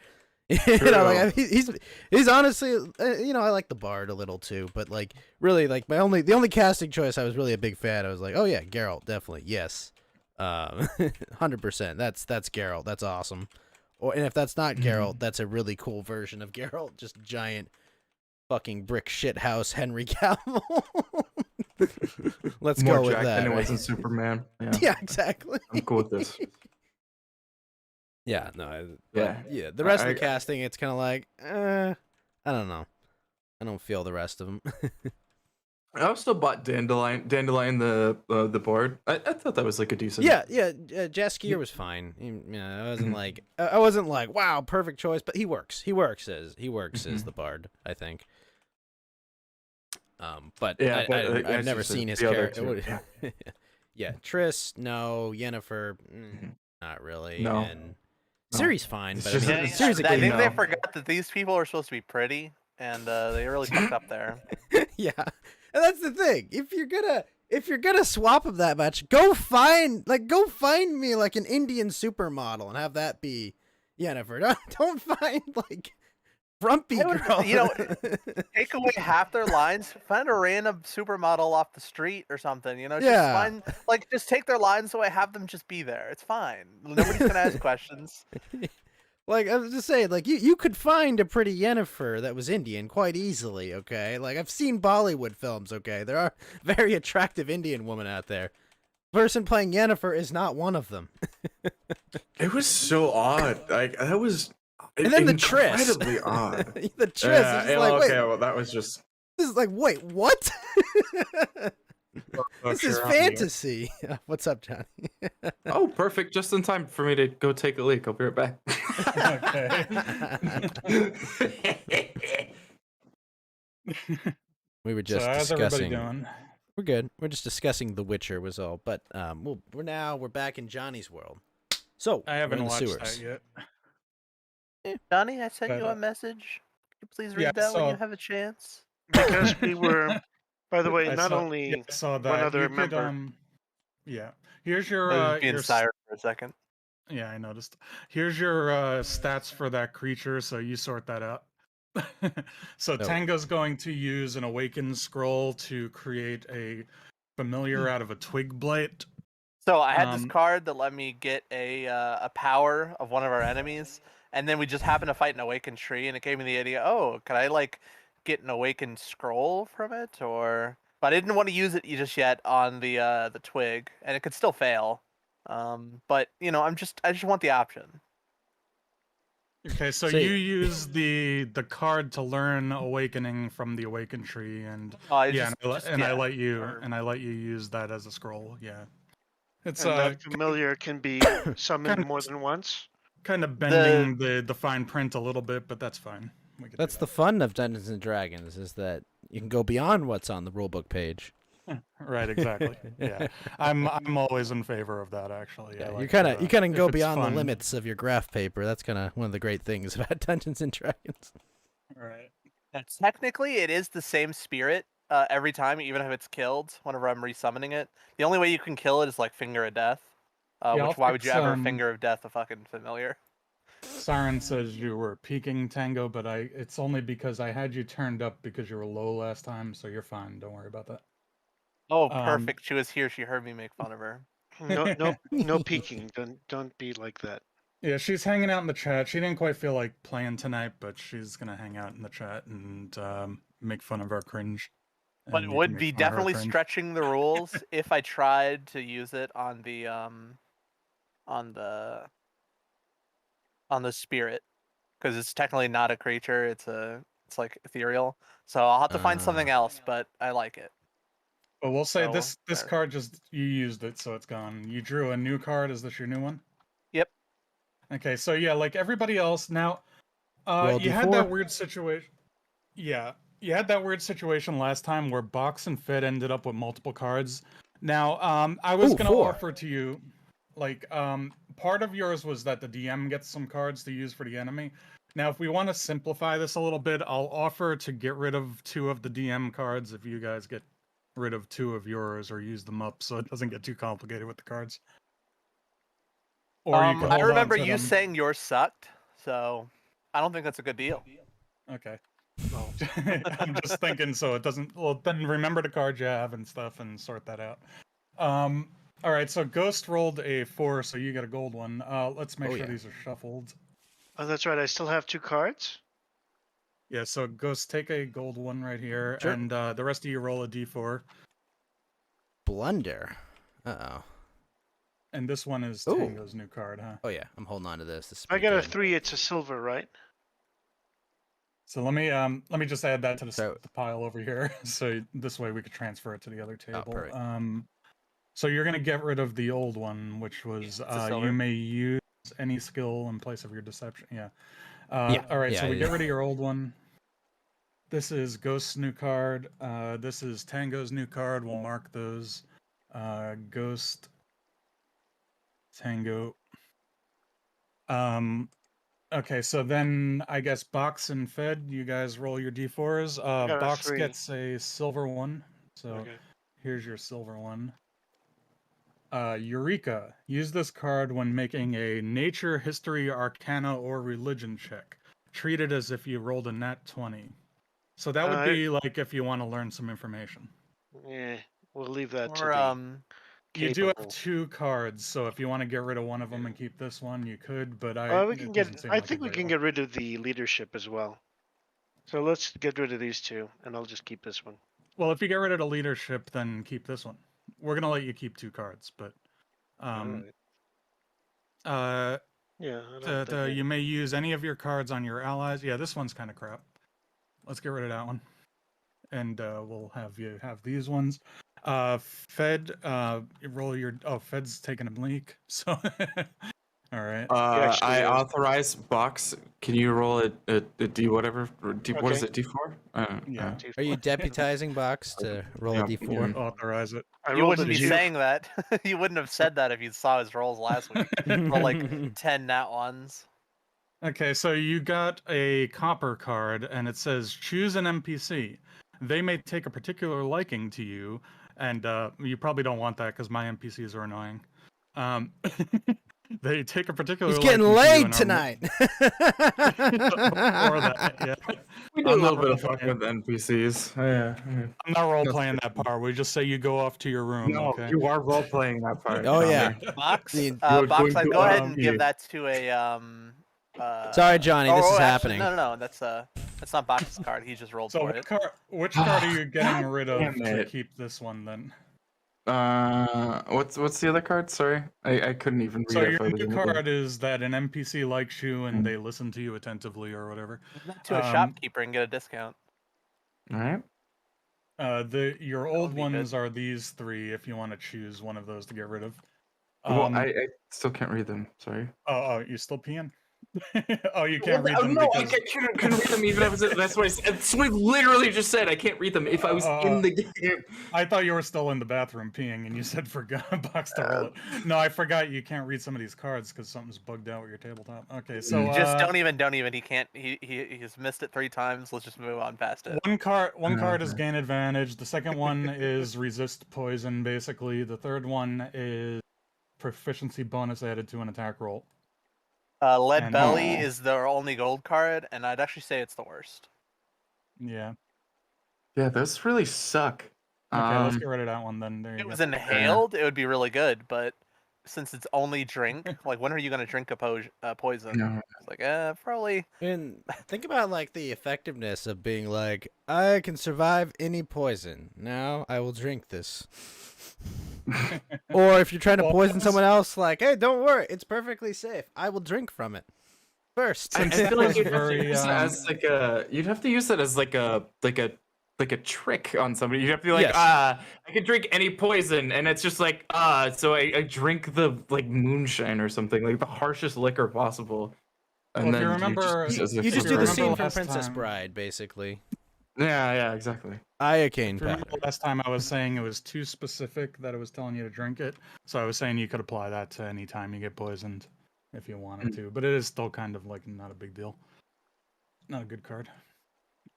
[SPEAKER 1] You know, like I mean, he's honestly, you know, I like the Bard a little too, but like really, like the only casting choice I was really a big fan. I was like, oh yeah, Geralt, definitely, yes, 100%. That's Geralt. That's awesome. And if that's not Geralt, that's a really cool version of Geralt, just giant fucking brick shit house Henry Cavill. Let's
[SPEAKER 4] More
[SPEAKER 1] go with
[SPEAKER 4] Jack
[SPEAKER 1] that.
[SPEAKER 4] than it
[SPEAKER 1] Right?
[SPEAKER 4] was in Superman. Yeah,
[SPEAKER 1] Yeah, exactly.
[SPEAKER 4] I'm cool with this.
[SPEAKER 1] Yeah, no,
[SPEAKER 4] Yeah.
[SPEAKER 1] yeah. The rest of the casting, it's kind of like, I don't know. I don't feel the rest of them.
[SPEAKER 4] I also bought Dandelion the board. I thought that was like a decent.
[SPEAKER 1] Yeah. Jaskier was fine. You know, I wasn't like, wow, perfect choice, but he works. He works as the Bard, I think. But
[SPEAKER 4] Yeah,
[SPEAKER 1] I've never seen his character.
[SPEAKER 4] Yeah.
[SPEAKER 1] Yeah, Triss, no. Yennefer, not really.
[SPEAKER 4] No.
[SPEAKER 1] And Ciri's fine, but
[SPEAKER 4] It's
[SPEAKER 1] I mean,
[SPEAKER 4] just-
[SPEAKER 1] Ciri's a
[SPEAKER 2] I
[SPEAKER 1] good
[SPEAKER 2] think they
[SPEAKER 1] no.
[SPEAKER 2] forgot that these people are supposed to be pretty, and they really fucked up there.
[SPEAKER 1] Yeah, and that's the thing. If you're gonna swap them that much, go find me like an Indian supermodel and have that be Yennefer. Don't find like frumpy
[SPEAKER 2] I would-
[SPEAKER 1] girl.
[SPEAKER 2] you know, Take away half their lines. Find a random supermodel off the street or something. You know, just
[SPEAKER 1] Yeah.
[SPEAKER 2] find just take their lines away. Have them just be there. It's fine. Nobody's gonna ask questions.
[SPEAKER 1] Like I was just saying, like you could find a pretty Yennefer that was Indian quite easily. Okay, like I've seen Bollywood films. Okay, there are very attractive Indian women out there. Person playing Yennefer is not one of them.
[SPEAKER 4] It was so odd. Like that was.
[SPEAKER 1] And then the Triss.
[SPEAKER 4] Incredibly odd.
[SPEAKER 1] The Triss
[SPEAKER 4] Yeah,
[SPEAKER 1] is just like,
[SPEAKER 4] okay,
[SPEAKER 1] wait,
[SPEAKER 4] well, that was just.
[SPEAKER 1] this is like, wait, what?
[SPEAKER 4] Oh,
[SPEAKER 1] This is
[SPEAKER 4] sure, I'm here.
[SPEAKER 1] fantasy. What's up, Johnny?
[SPEAKER 4] Oh, perfect! Just in time for me to go take a leak. I'll be right back.
[SPEAKER 1] We were just
[SPEAKER 5] So how's everybody
[SPEAKER 1] discussing.
[SPEAKER 5] doing?
[SPEAKER 1] We're good. We're just discussing The Witcher was all, but we're back in Johnny's world. So
[SPEAKER 5] I
[SPEAKER 1] we're
[SPEAKER 5] haven't
[SPEAKER 1] in the
[SPEAKER 5] watched
[SPEAKER 1] sewers.
[SPEAKER 5] that yet.
[SPEAKER 2] Johnny, I sent
[SPEAKER 5] But,
[SPEAKER 2] you a message. Can you please
[SPEAKER 5] yeah,
[SPEAKER 2] read that when
[SPEAKER 5] so-
[SPEAKER 2] you have a chance?
[SPEAKER 3] Because we were, by the way,
[SPEAKER 5] I
[SPEAKER 3] not
[SPEAKER 5] saw,
[SPEAKER 3] only
[SPEAKER 5] yeah, I saw that.
[SPEAKER 3] one other
[SPEAKER 5] You could,
[SPEAKER 3] member.
[SPEAKER 5] yeah. Here's your
[SPEAKER 2] I was being
[SPEAKER 5] your
[SPEAKER 2] siren for a second.
[SPEAKER 5] yeah, I noticed. Here's your stats for that creature, so you sort that out. So
[SPEAKER 1] No.
[SPEAKER 5] Tango's going to use an awakened scroll to create a familiar out of a twig blight.
[SPEAKER 2] So I had this
[SPEAKER 5] Um,
[SPEAKER 2] card that let me get a power of one of our enemies, and then we just happened to fight an awakened tree, and it gave me the idea. Oh, could I get an awakened scroll from it, or? But I didn't want to use it just yet on the twig, and it could still fail. But you know, I just want the option.
[SPEAKER 5] Okay, so
[SPEAKER 1] See-
[SPEAKER 5] you use the card to learn awakening from the awakened tree, and
[SPEAKER 2] I
[SPEAKER 5] yeah,
[SPEAKER 2] just-
[SPEAKER 5] and I
[SPEAKER 2] yeah,
[SPEAKER 5] let you
[SPEAKER 2] or-
[SPEAKER 5] use that as a scroll. Yeah, it's
[SPEAKER 3] And that familiar can be summoned
[SPEAKER 5] kind of-
[SPEAKER 3] more than once.
[SPEAKER 5] kind of bending the fine print a little bit, but that's fine. We can do
[SPEAKER 1] That's the fun of Dungeons and Dragons is that you can go beyond what's on the rulebook page.
[SPEAKER 5] that. Right, exactly. Yeah, I'm always in favor of that. Actually,
[SPEAKER 1] Yeah,
[SPEAKER 5] I
[SPEAKER 1] you kind of
[SPEAKER 5] if
[SPEAKER 1] go
[SPEAKER 5] it's
[SPEAKER 1] beyond
[SPEAKER 5] fun.
[SPEAKER 1] the limits of your graph paper. That's kind of one of the great things about Dungeons and Dragons.
[SPEAKER 5] Right.
[SPEAKER 2] Technically, it is the same spirit every time, even if it's killed. Whenever I'm resummoning it, the only way you can kill it is like Finger of Death.
[SPEAKER 5] Yeah, I'll
[SPEAKER 2] Why would you
[SPEAKER 5] fix,
[SPEAKER 2] ever Finger of Death a fucking familiar?
[SPEAKER 5] Siren says you were peeking Tango, but it's only because I had you turned up because you were low last time, so you're fine. Don't worry about that.
[SPEAKER 2] Oh,
[SPEAKER 5] Um,
[SPEAKER 2] perfect. She was here. She heard me make fun of her.
[SPEAKER 3] No peeking. Don't be like that.
[SPEAKER 5] Yeah, she's hanging out in the chat. She didn't quite feel like playing tonight, but she's gonna hang out in the chat and make fun of our cringe.
[SPEAKER 2] But
[SPEAKER 5] And
[SPEAKER 2] it
[SPEAKER 5] you
[SPEAKER 2] would
[SPEAKER 5] can
[SPEAKER 2] be
[SPEAKER 5] make fun of her
[SPEAKER 2] definitely
[SPEAKER 5] cringe.
[SPEAKER 2] stretching the rules if I tried to use it on the spirit, because it's technically not a creature. It's like ethereal. So I'll have to find something else, but I like it.
[SPEAKER 5] But we'll say
[SPEAKER 2] So,
[SPEAKER 5] this
[SPEAKER 2] there.
[SPEAKER 5] card just you used it, so it's gone. You drew a new card. Is this your new one?
[SPEAKER 2] Yep.
[SPEAKER 5] Okay, so yeah, like everybody else now,
[SPEAKER 1] Roll
[SPEAKER 5] you had that
[SPEAKER 1] D4.
[SPEAKER 5] weird situation. Yeah, you had that weird situation last time where Box and Fit ended up with multiple cards. Now, I was
[SPEAKER 1] Ooh,
[SPEAKER 5] gonna
[SPEAKER 1] 4.
[SPEAKER 5] offer to you, like, part of yours was that the DM gets some cards to use for the enemy. Now, if we want to simplify this a little bit, I'll offer to get rid of 2 of the DM cards if you guys get rid of 2 of yours or use them up, so it doesn't get too complicated with the cards. Or you can
[SPEAKER 2] I
[SPEAKER 5] hold
[SPEAKER 2] remember
[SPEAKER 5] on to
[SPEAKER 2] you
[SPEAKER 5] them.
[SPEAKER 2] saying yours sucked, so I don't think that's a good deal.
[SPEAKER 5] Okay.
[SPEAKER 3] Well,
[SPEAKER 5] I'm just thinking, so it doesn't. Well, then remember the cards you have and stuff, and sort that out. All right. So Ghost rolled a 4, so you get a gold one. Let's make
[SPEAKER 1] Oh,
[SPEAKER 5] sure
[SPEAKER 1] yeah.
[SPEAKER 5] these are shuffled.
[SPEAKER 3] oh, that's right. I still have 2 cards.
[SPEAKER 5] Yeah. So Ghost, take a gold one right here,
[SPEAKER 1] Sure.
[SPEAKER 5] and the rest of you roll a d4.
[SPEAKER 1] Blunder. Uh-oh.
[SPEAKER 5] And this one is
[SPEAKER 1] Ooh.
[SPEAKER 5] Tango's new card, huh?
[SPEAKER 1] Oh, yeah. I'm holding on to this. This is
[SPEAKER 3] If I
[SPEAKER 1] pretty
[SPEAKER 3] got a
[SPEAKER 1] good.
[SPEAKER 3] 3, it's a silver, right?
[SPEAKER 5] So let me just add that to the,
[SPEAKER 1] So-
[SPEAKER 5] the pile over here, so this way we could transfer it to the other table.
[SPEAKER 1] perfect.
[SPEAKER 5] So you're gonna get rid of the old one, which was
[SPEAKER 2] It's a silver.
[SPEAKER 5] you may use any skill in place of your deception. Yeah.
[SPEAKER 1] Yeah,
[SPEAKER 5] All right.
[SPEAKER 1] yeah,
[SPEAKER 5] So we
[SPEAKER 1] I
[SPEAKER 5] get
[SPEAKER 1] did.
[SPEAKER 5] rid of your old one. This is Ghost's new card. This is Tango's new card. We'll mark those. Ghost, Tango. Okay, so then I guess Box and Fed, you guys roll your d4s.
[SPEAKER 3] got a
[SPEAKER 5] Box
[SPEAKER 3] 3.
[SPEAKER 5] gets a silver one. So
[SPEAKER 3] Okay.
[SPEAKER 5] here's your silver one. Eureka. Use this card when making a nature, history, arcana, or religion check. Treat it as if you rolled a nat 20. So that would be like if you want to learn some information.
[SPEAKER 3] Yeah, we'll leave that to
[SPEAKER 2] Or
[SPEAKER 3] the
[SPEAKER 5] You do have
[SPEAKER 3] capable.
[SPEAKER 5] 2 cards, so if you want to get rid of one of them and keep this one, you could. But
[SPEAKER 3] We can
[SPEAKER 5] it
[SPEAKER 3] get.
[SPEAKER 5] doesn't seem
[SPEAKER 3] I
[SPEAKER 5] like a
[SPEAKER 3] think we
[SPEAKER 5] great
[SPEAKER 3] can
[SPEAKER 5] one.
[SPEAKER 3] get rid of the leadership as well. So let's get rid of these 2, and I'll just keep this one.
[SPEAKER 5] Well, if you get rid of the leadership, then keep this one. We're gonna let you keep 2 cards, but
[SPEAKER 3] Alright.
[SPEAKER 5] uh,
[SPEAKER 3] Yeah, I don't think
[SPEAKER 5] you may use any of your cards on your allies. Yeah, this one's kind of crap. Let's get rid of that one, and we'll have you have these ones. Fed, roll your. Oh, Fed's taking a leak. So, all right.
[SPEAKER 3] actually
[SPEAKER 4] I
[SPEAKER 3] is.
[SPEAKER 4] authorize Box. Can you roll a D whatever? Or D, What is
[SPEAKER 3] Okay.
[SPEAKER 4] it? D4?
[SPEAKER 5] Yeah.
[SPEAKER 1] Are you deputizing Box to roll
[SPEAKER 4] Yeah,
[SPEAKER 1] a d4?
[SPEAKER 5] Authorize it.
[SPEAKER 3] I
[SPEAKER 2] You
[SPEAKER 3] rolled
[SPEAKER 2] wouldn't
[SPEAKER 3] a
[SPEAKER 2] be
[SPEAKER 3] 2.
[SPEAKER 2] saying that. You wouldn't have said that if you saw his rolls last week. For like 10 nat ones.
[SPEAKER 5] Okay, so you got a copper card, and it says choose an NPC. They may take a particular liking to you, and you probably don't want that because my NPCs are annoying. They take a particular
[SPEAKER 1] He's
[SPEAKER 5] liking
[SPEAKER 1] getting
[SPEAKER 5] to you
[SPEAKER 1] laid
[SPEAKER 5] and are
[SPEAKER 1] tonight.
[SPEAKER 5] or that, yeah.
[SPEAKER 4] We do
[SPEAKER 5] I'm
[SPEAKER 4] a
[SPEAKER 5] not
[SPEAKER 4] little bit of
[SPEAKER 5] role-playing.
[SPEAKER 4] fucking with NPCs. Yeah.
[SPEAKER 5] I'm not role playing
[SPEAKER 4] That's
[SPEAKER 5] that part. We just say you go off to your room.
[SPEAKER 4] No,
[SPEAKER 5] Okay.
[SPEAKER 4] you are role playing that part.
[SPEAKER 1] Oh, yeah.
[SPEAKER 2] Box,
[SPEAKER 1] The-
[SPEAKER 4] You are
[SPEAKER 2] Box,
[SPEAKER 4] going
[SPEAKER 2] I'd
[SPEAKER 4] to
[SPEAKER 2] go ahead
[SPEAKER 5] RP.
[SPEAKER 2] and give that to a
[SPEAKER 1] Sorry, Johnny, this is
[SPEAKER 2] actually,
[SPEAKER 1] happening.
[SPEAKER 2] No, that's not Box's card. He just rolled
[SPEAKER 5] So
[SPEAKER 2] for it.
[SPEAKER 5] which card are you getting rid of
[SPEAKER 4] Damn
[SPEAKER 5] to
[SPEAKER 4] it.
[SPEAKER 5] keep this one then?
[SPEAKER 4] What's the other card? Sorry, I couldn't even read
[SPEAKER 5] So
[SPEAKER 4] it.
[SPEAKER 5] your
[SPEAKER 4] if I was
[SPEAKER 5] new
[SPEAKER 4] in the game.
[SPEAKER 5] card is that an NPC likes you and they listen to you attentively or whatever.
[SPEAKER 2] Give that to a shopkeeper and get a discount.
[SPEAKER 4] All right.
[SPEAKER 5] Your
[SPEAKER 2] would
[SPEAKER 5] old
[SPEAKER 2] be
[SPEAKER 5] ones
[SPEAKER 2] good.
[SPEAKER 5] are these 3 if you want to choose one of those to get rid of.
[SPEAKER 4] Well, I still can't read them. Sorry.
[SPEAKER 5] Oh, you still peeing? Oh, you can't read them
[SPEAKER 4] No, I
[SPEAKER 5] because
[SPEAKER 4] couldn't read them even if I was. That's what that's what I literally just said. I can't read them if I was in the game.
[SPEAKER 5] I thought you were still in the bathroom peeing and you said forgot Box to roll it. No, I forgot you can't read some of these cards because something's bugged out with your tabletop. Okay, so
[SPEAKER 2] Just don't even. He can't. He's missed it 3 times. Let's just move on past it.
[SPEAKER 5] one card is gain advantage. The second one is resist poison, basically. The third one is proficiency bonus added to an attack roll.
[SPEAKER 2] Lead
[SPEAKER 5] And-
[SPEAKER 2] Belly is the only gold card, and I'd actually say it's the worst.
[SPEAKER 5] Yeah.
[SPEAKER 4] Yeah, those really suck.
[SPEAKER 5] Okay, let's get rid of that one then. There
[SPEAKER 2] If
[SPEAKER 5] you
[SPEAKER 2] it
[SPEAKER 5] go.
[SPEAKER 2] was inhaled, it would be really good, but since it's only drink, like when are you gonna drink a poison?
[SPEAKER 4] No.
[SPEAKER 2] It's like, probably.
[SPEAKER 1] And think about like the effectiveness of being like, I can survive any poison. Now I will drink this. Or if you're trying to
[SPEAKER 5] Well,
[SPEAKER 1] poison
[SPEAKER 5] that's-
[SPEAKER 1] someone else, like, hey, don't worry, it's perfectly safe. I will drink from it first.
[SPEAKER 4] I feel like you'd have to
[SPEAKER 5] Very,
[SPEAKER 4] use it as like a. You'd have to use it as like a trick on somebody. You'd have to be like,
[SPEAKER 1] Yes.
[SPEAKER 4] I can drink any poison, and it's just like, so I drink the like moonshine or something, like the harshest liquor possible. And
[SPEAKER 5] Well, if
[SPEAKER 4] then
[SPEAKER 5] you remember-
[SPEAKER 4] use it as a
[SPEAKER 1] You just do
[SPEAKER 5] If
[SPEAKER 1] the
[SPEAKER 5] you
[SPEAKER 1] scene
[SPEAKER 5] remember
[SPEAKER 1] from
[SPEAKER 5] last
[SPEAKER 1] Princess
[SPEAKER 5] time-
[SPEAKER 1] Bride, basically.
[SPEAKER 4] Yeah, exactly.
[SPEAKER 1] Iocane
[SPEAKER 5] If you remember
[SPEAKER 1] powder.
[SPEAKER 5] last time I was saying it was too specific that it was telling you to drink it. So I was saying you could apply that to any time you get poisoned if you wanted to. But it is still kind of like not a big deal. Not a good card.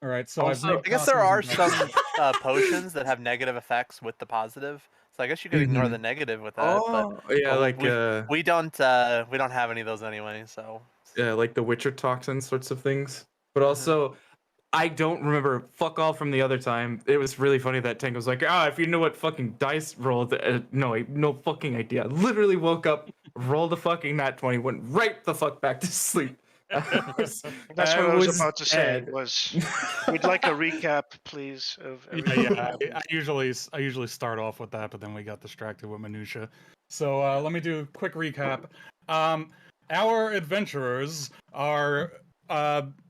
[SPEAKER 5] All right, so I've
[SPEAKER 2] Also,
[SPEAKER 5] made
[SPEAKER 2] I guess there
[SPEAKER 5] copies
[SPEAKER 2] are
[SPEAKER 5] and
[SPEAKER 2] some potions that have negative effects with the positive. So I guess you could ignore the negative with that.
[SPEAKER 4] Oh, yeah,
[SPEAKER 2] But
[SPEAKER 4] like
[SPEAKER 2] we don't have any of those anyway. So
[SPEAKER 4] yeah, like the Witcher toxin sorts of things. But
[SPEAKER 2] Mhm.
[SPEAKER 4] also, I don't remember fuck all from the other time. It was really funny that Tank was like, if you know what fucking dice rolled, no, no fucking idea. Literally woke up, rolled a fucking nat 20, went right the fuck back to sleep.
[SPEAKER 3] That's
[SPEAKER 4] I
[SPEAKER 3] what I was
[SPEAKER 4] was
[SPEAKER 3] about to say.
[SPEAKER 4] dead.
[SPEAKER 3] We'd like a recap, please, of everything that
[SPEAKER 5] yeah,
[SPEAKER 3] happened.
[SPEAKER 5] I usually start off with that, but then we got distracted with minutia. So let me do a quick recap. Our adventurers are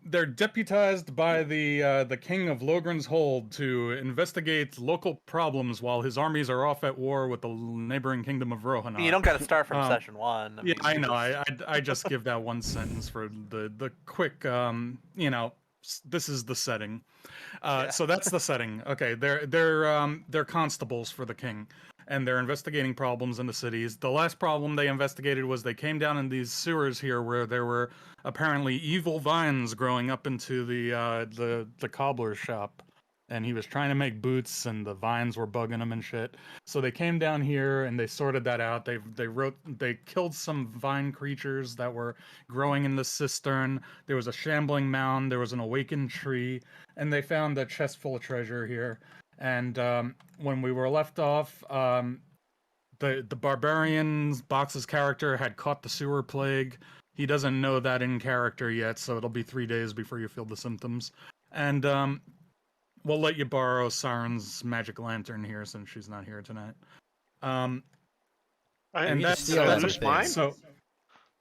[SPEAKER 5] they're deputized by the king of Logren's Hold to investigate local problems while his armies are off at war with the neighboring kingdom of Rohanar.
[SPEAKER 2] You don't got to start from
[SPEAKER 5] Um,
[SPEAKER 2] session 1.
[SPEAKER 5] Yeah, I
[SPEAKER 2] you
[SPEAKER 5] know.
[SPEAKER 2] just-
[SPEAKER 5] I just give that one sentence for the quick this is the setting.
[SPEAKER 2] Yeah.
[SPEAKER 5] So that's the setting. Okay, they're constables for the king, and they're investigating problems in the cities. The last problem they investigated was they came down in these sewers here where there were apparently evil vines growing up into the cobbler's shop, and he was trying to make boots, and the vines were bugging him and shit. So they came down here and they sorted that out. They killed some vine creatures that were growing in the cistern. There was a shambling mound. There was an awakened tree, and they found a chest full of treasure here. And when we were left off, the barbarian's Box's character had caught the sewer plague. He doesn't know that in character yet, so it'll be 3 days before you feel the symptoms. And we'll let you borrow Siren's magic lantern here since she's not here tonight. And
[SPEAKER 1] You
[SPEAKER 5] that's,
[SPEAKER 1] just steal
[SPEAKER 5] that's
[SPEAKER 1] everything.
[SPEAKER 3] mine?
[SPEAKER 5] so.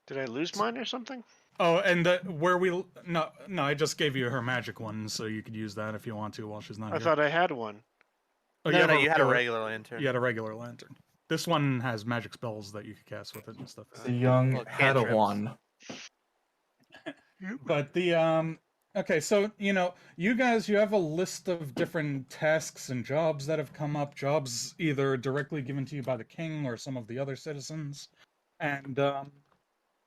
[SPEAKER 3] Did I lose mine or something?
[SPEAKER 5] Oh, and where we no, I just gave you her magic one, so you could use that if you want to while she's not
[SPEAKER 3] I
[SPEAKER 5] here.
[SPEAKER 3] thought I had one.
[SPEAKER 5] Oh,
[SPEAKER 2] No, you had a regular lantern.
[SPEAKER 5] You had a regular lantern. This one has magic spells that you could cast with it and stuff.
[SPEAKER 4] The young
[SPEAKER 2] Look, cantrips.
[SPEAKER 4] Padawan.
[SPEAKER 5] But the okay, so you guys, you have a list of different tasks and jobs that have come up, jobs either directly given to you by the king or some of the other citizens. And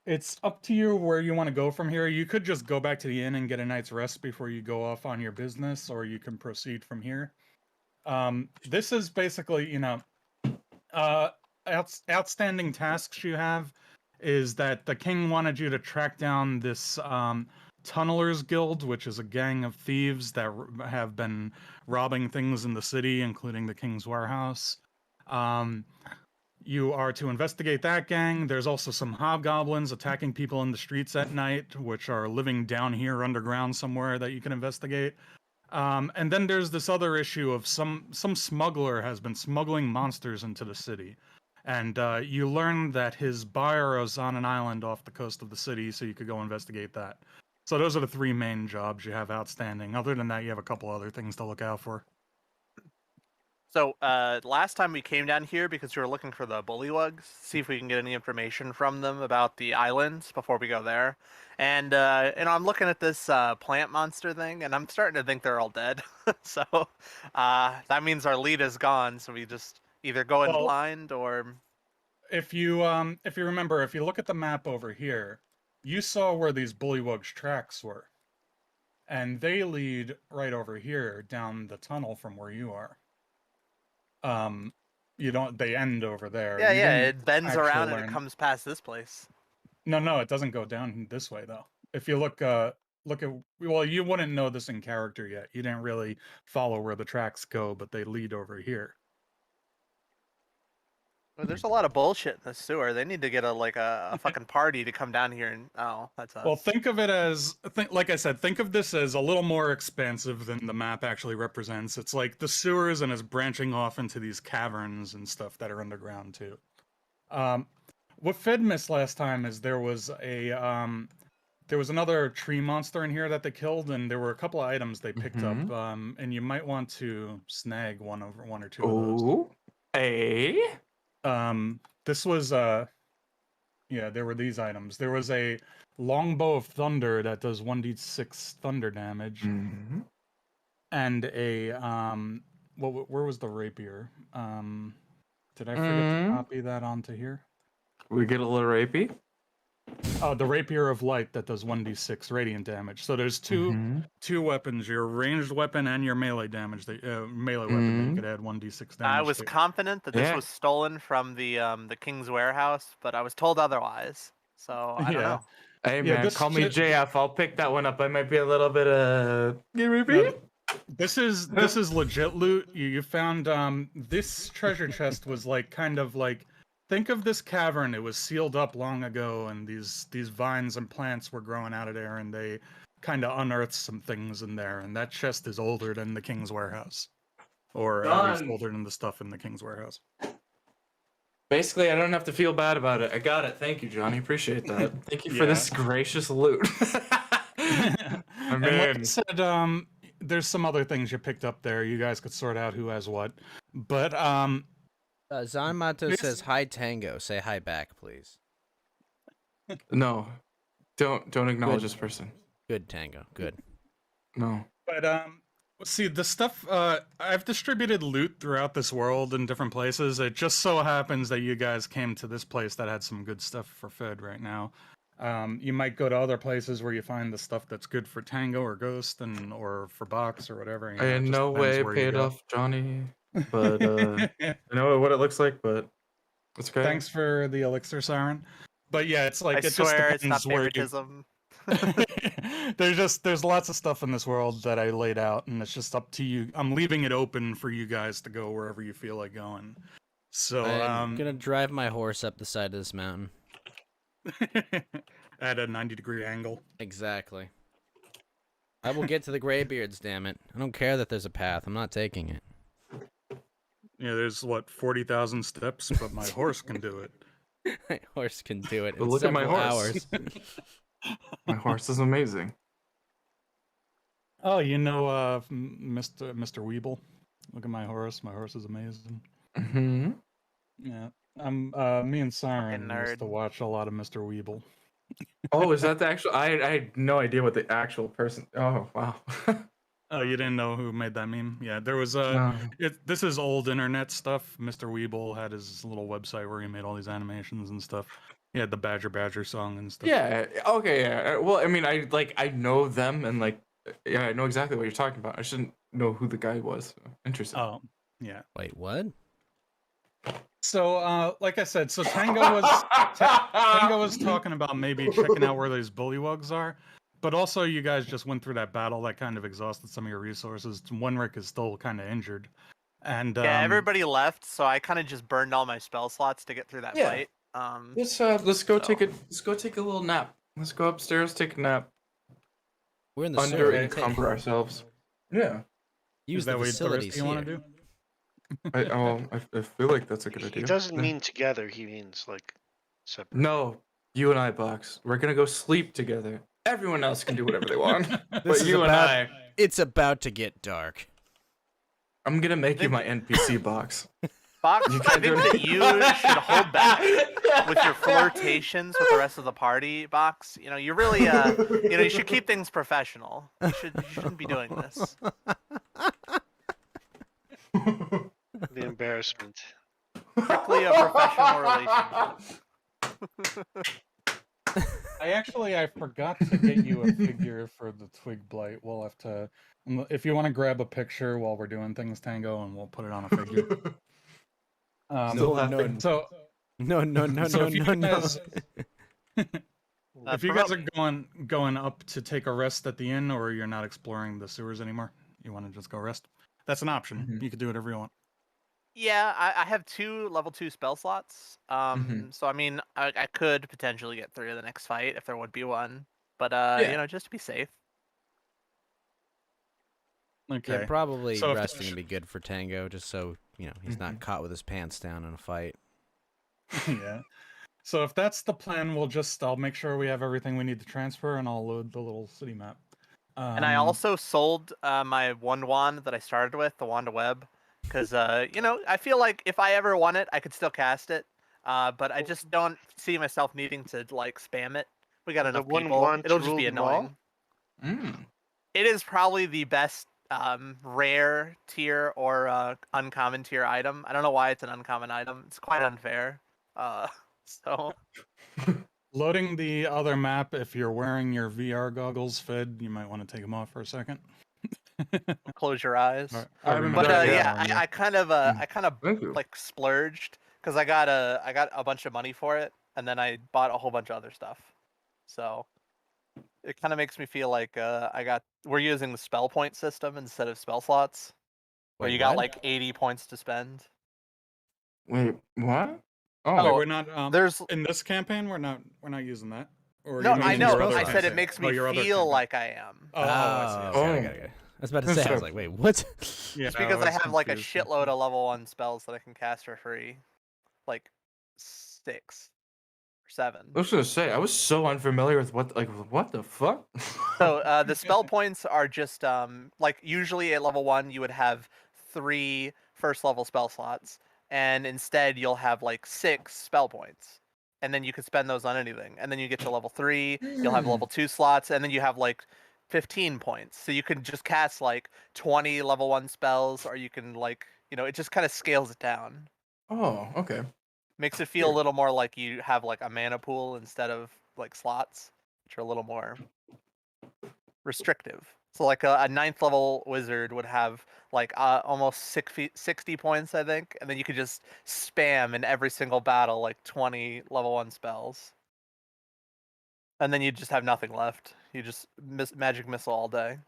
[SPEAKER 5] it's up to you where you want to go from here. You could just go back to the inn and get a night's rest before you go off on your business, or you can proceed from here. This is basically, outstanding tasks you have is that the king wanted you to track down this Tunnelers Guild, which is a gang of thieves that have been robbing things in the city, including the king's warehouse. You are to investigate that gang. There's also some hobgoblins attacking people in the streets at night, which are living down here underground somewhere that you can investigate. And then there's this other issue of some smuggler has been smuggling monsters into the city. And you learn that his buyer is on an island off the coast of the city, so you could go investigate that. So those are the 3 main jobs you have outstanding. Other than that, you have a couple other things to look out for.
[SPEAKER 2] So last time we came down here because we were looking for the bullywugs, see if we can get any information from them about the islands before we go there. And I'm looking at this plant monster thing, and I'm starting to think they're all dead. So that means our lead is gone. So we just either go in blind or.
[SPEAKER 5] If you remember, if you look at the map over here, you saw where these bullywugs tracks were, and they lead right over here down the tunnel from where you are. They end over there.
[SPEAKER 2] Yeah, it bends around and it comes past this place.
[SPEAKER 5] No, it doesn't go down this way though. If you look at, well, you wouldn't know this in character yet. You didn't really follow where the tracks go, but they lead over here.
[SPEAKER 2] Well, there's a lot of bullshit in the sewer. They need to get a fucking party to come down here and that's us.
[SPEAKER 5] Well, think of it as like I said, think of this as a little more expansive than the map actually represents. It's like the sewers and it's branching off into these caverns and stuff that are underground too. What Fed missed last time is there was another tree monster in here that they killed, and there were a couple of items they picked up. And you might want to snag one or two of those.
[SPEAKER 4] Oh, hey.
[SPEAKER 5] This was there were these items. There was a longbow of thunder that does 1d6 thunder damage, and a where was the rapier? Did I forget to copy that onto here?
[SPEAKER 4] We get a little rapey.
[SPEAKER 5] The Rapier of Light that does 1d6 radiant damage. So there's two weapons: your ranged weapon and your melee damage. Melee weapon that you could add 1d6 damage.
[SPEAKER 2] I was
[SPEAKER 5] to.
[SPEAKER 2] confident that this was stolen from the King's Warehouse, but I was told otherwise. So I don't know.
[SPEAKER 4] Hey man, call me JF. I'll pick that one up. I might be a little bit
[SPEAKER 5] This is legit loot. You found this treasure chest was like kind of like, think of this cavern. It was sealed up long ago, and these vines and plants were growing out of there, and they kind of unearthed some things in there. And that chest is older than the King's Warehouse, or at least older than the stuff in the King's Warehouse.
[SPEAKER 4] Basically, I don't have to feel bad about it. I got it. Thank you, Johnny. Appreciate that. Thank you for this gracious loot.
[SPEAKER 5] And like I said, there's some other things you picked up there. You guys could sort out who has what. But
[SPEAKER 1] Zanmato says hi Tango. Say hi back, please.
[SPEAKER 4] No. Don't acknowledge this person.
[SPEAKER 1] Good Tango. Good.
[SPEAKER 4] No.
[SPEAKER 5] But see, the stuff I've distributed loot throughout this world in different places. It just so happens that you guys came to this place that had some good stuff for Fed right now. You might go to other places where you find the stuff that's good for Tango or Ghost or for Box or whatever. You know,
[SPEAKER 4] I in no way paid off Johnny, but I know what it looks like, but it's okay.
[SPEAKER 5] Thanks for the elixir, Siren. But yeah, it's like
[SPEAKER 2] I swear it's not
[SPEAKER 5] where
[SPEAKER 2] favoritism.
[SPEAKER 5] there's lots of stuff in this world that I laid out, and it's just up to you. I'm leaving it open for you guys to go wherever you feel like going. So
[SPEAKER 1] I'm gonna drive my horse up the side of this mountain.
[SPEAKER 5] At a 90-degree angle.
[SPEAKER 1] Exactly. I will get to the Greybeards, damn it. I don't care that there's a path. I'm not taking it.
[SPEAKER 5] Yeah, there's 40,000 steps, but my horse can do it.
[SPEAKER 1] My horse can do it.
[SPEAKER 4] But look at my horse. My horse is amazing.
[SPEAKER 5] Oh, you know, Mr. Weeble. Look at my horse. My horse is amazing.
[SPEAKER 4] Mm-hmm.
[SPEAKER 5] Yeah. Me and Siren used to watch a lot of Mr. Weeble.
[SPEAKER 4] Oh, is that the actual? I had no idea what the actual person. Oh, wow.
[SPEAKER 5] Oh, you didn't know who made that meme? Yeah, there was this is old internet stuff. Mr. Weeble had his little website where he made all these animations and stuff. He had the Badger song and stuff.
[SPEAKER 4] Yeah. Okay. Yeah. Well, I mean, I know them, and I know exactly what you're talking about. I shouldn't know who the guy was. Interesting.
[SPEAKER 5] Oh, yeah.
[SPEAKER 1] Wait, what?
[SPEAKER 5] So, like I said, Tango was talking about maybe checking out where these bullywugs are, but also you guys just went through that battle that kind of exhausted some of your resources. Wenrick is still kind of injured, and
[SPEAKER 2] yeah, everybody left, so I kind of just burned all my spell slots to get through that fight.
[SPEAKER 4] Let's go take a little nap. Let's go upstairs, take a nap.
[SPEAKER 1] We're in the
[SPEAKER 4] under encumber ourselves. Yeah.
[SPEAKER 1] Use the facilities
[SPEAKER 5] you want to do?
[SPEAKER 4] I feel like that's a good idea.
[SPEAKER 3] He doesn't mean together. He means like separate.
[SPEAKER 4] No, you and I, Box. We're gonna go sleep together. Everyone else can do whatever they want, but you and I.
[SPEAKER 1] It's about to get dark.
[SPEAKER 4] I'm gonna make you my NPC, Box.
[SPEAKER 2] Box, I think that you should hold back with your flirtations with the rest of the party, Box. You know, you really, you should keep things professional. You shouldn't be doing this.
[SPEAKER 3] The embarrassment.
[SPEAKER 2] Strictly a professional relationship.
[SPEAKER 5] I forgot to get you a figure for the Twig Blight. We'll have to, if you want to grab a picture while we're doing things, Tango, and we'll put it on a figure. If you guys are going up to take a rest at the inn, or you're not exploring the sewers anymore, you want to just go rest. That's an option.
[SPEAKER 4] Mm-hmm.
[SPEAKER 5] You can do whatever you want.
[SPEAKER 2] Yeah, I have 2 level 2 spell slots. So I mean, I could potentially get through the next fight if there would be one. But just to be safe.
[SPEAKER 5] Okay.
[SPEAKER 1] Yeah, probably resting would be good for Tango, just so he's not caught with his pants down in a fight.
[SPEAKER 5] Yeah. So if that's the plan, I'll make sure we have everything we need to transfer, and I'll load the little city map.
[SPEAKER 2] And I also sold my one wand that I started with, the Wand of Web, because I feel like if I ever want it, I could still cast it. But I just don't see myself needing to spam it. We got enough people. It'll just be annoying. It is probably the best rare tier or uncommon tier item. I don't know why it's an uncommon item. It's quite unfair. So
[SPEAKER 5] Loading the other map, if you're wearing your VR goggles, Fed, you might want to take them off for a second.
[SPEAKER 2] Close your eyes.
[SPEAKER 4] I haven't
[SPEAKER 2] But
[SPEAKER 4] done it yet.
[SPEAKER 2] yeah, I kind of
[SPEAKER 4] Thank you.
[SPEAKER 2] like splurged because I got a bunch of money for it, and then I bought a whole bunch of other stuff. So it kind of makes me feel like we're using the spell point system instead of spell slots, where
[SPEAKER 1] Wait,
[SPEAKER 2] you got
[SPEAKER 1] what?
[SPEAKER 2] like 80 points to spend.
[SPEAKER 4] Wait, what?
[SPEAKER 5] Wait,
[SPEAKER 2] Oh,
[SPEAKER 5] we're not.
[SPEAKER 2] there's
[SPEAKER 5] In this campaign, we're not using that. Or
[SPEAKER 2] no,
[SPEAKER 5] you mean
[SPEAKER 2] I
[SPEAKER 5] in
[SPEAKER 2] know.
[SPEAKER 5] your other
[SPEAKER 2] I said it
[SPEAKER 5] campaign?
[SPEAKER 2] makes
[SPEAKER 5] Oh,
[SPEAKER 2] me
[SPEAKER 5] your other
[SPEAKER 2] feel
[SPEAKER 5] campaign.
[SPEAKER 2] like I am.
[SPEAKER 5] Oh, I see. I see.
[SPEAKER 1] okay. I was about to say, I was like, wait, what?
[SPEAKER 5] Yeah,
[SPEAKER 2] It's because I
[SPEAKER 5] was
[SPEAKER 2] have like a
[SPEAKER 5] confused.
[SPEAKER 2] shitload of level 1 spells that I can cast for free, like 6 or 7.
[SPEAKER 4] I was gonna say I was so unfamiliar with what the fuck.
[SPEAKER 2] So the spell points are just like usually at level 1 you would have 3 first level spell slots, and instead you'll have like 6 spell points, and then you can spend those on anything. And then you get to level 3, you'll have level 2 slots, and then you have like 15 points. So you can just cast like 20 level 1 spells, or you can like it just kind of scales it down.
[SPEAKER 4] Oh, okay.
[SPEAKER 2] Makes it feel a little more like you have like a mana pool instead of like slots, which are a little more restrictive. So like a ninth level wizard would have like almost 60 points, I think, and then you could just spam in every single battle like 20 level 1 spells. And then you just have nothing left. You just magic missile all day.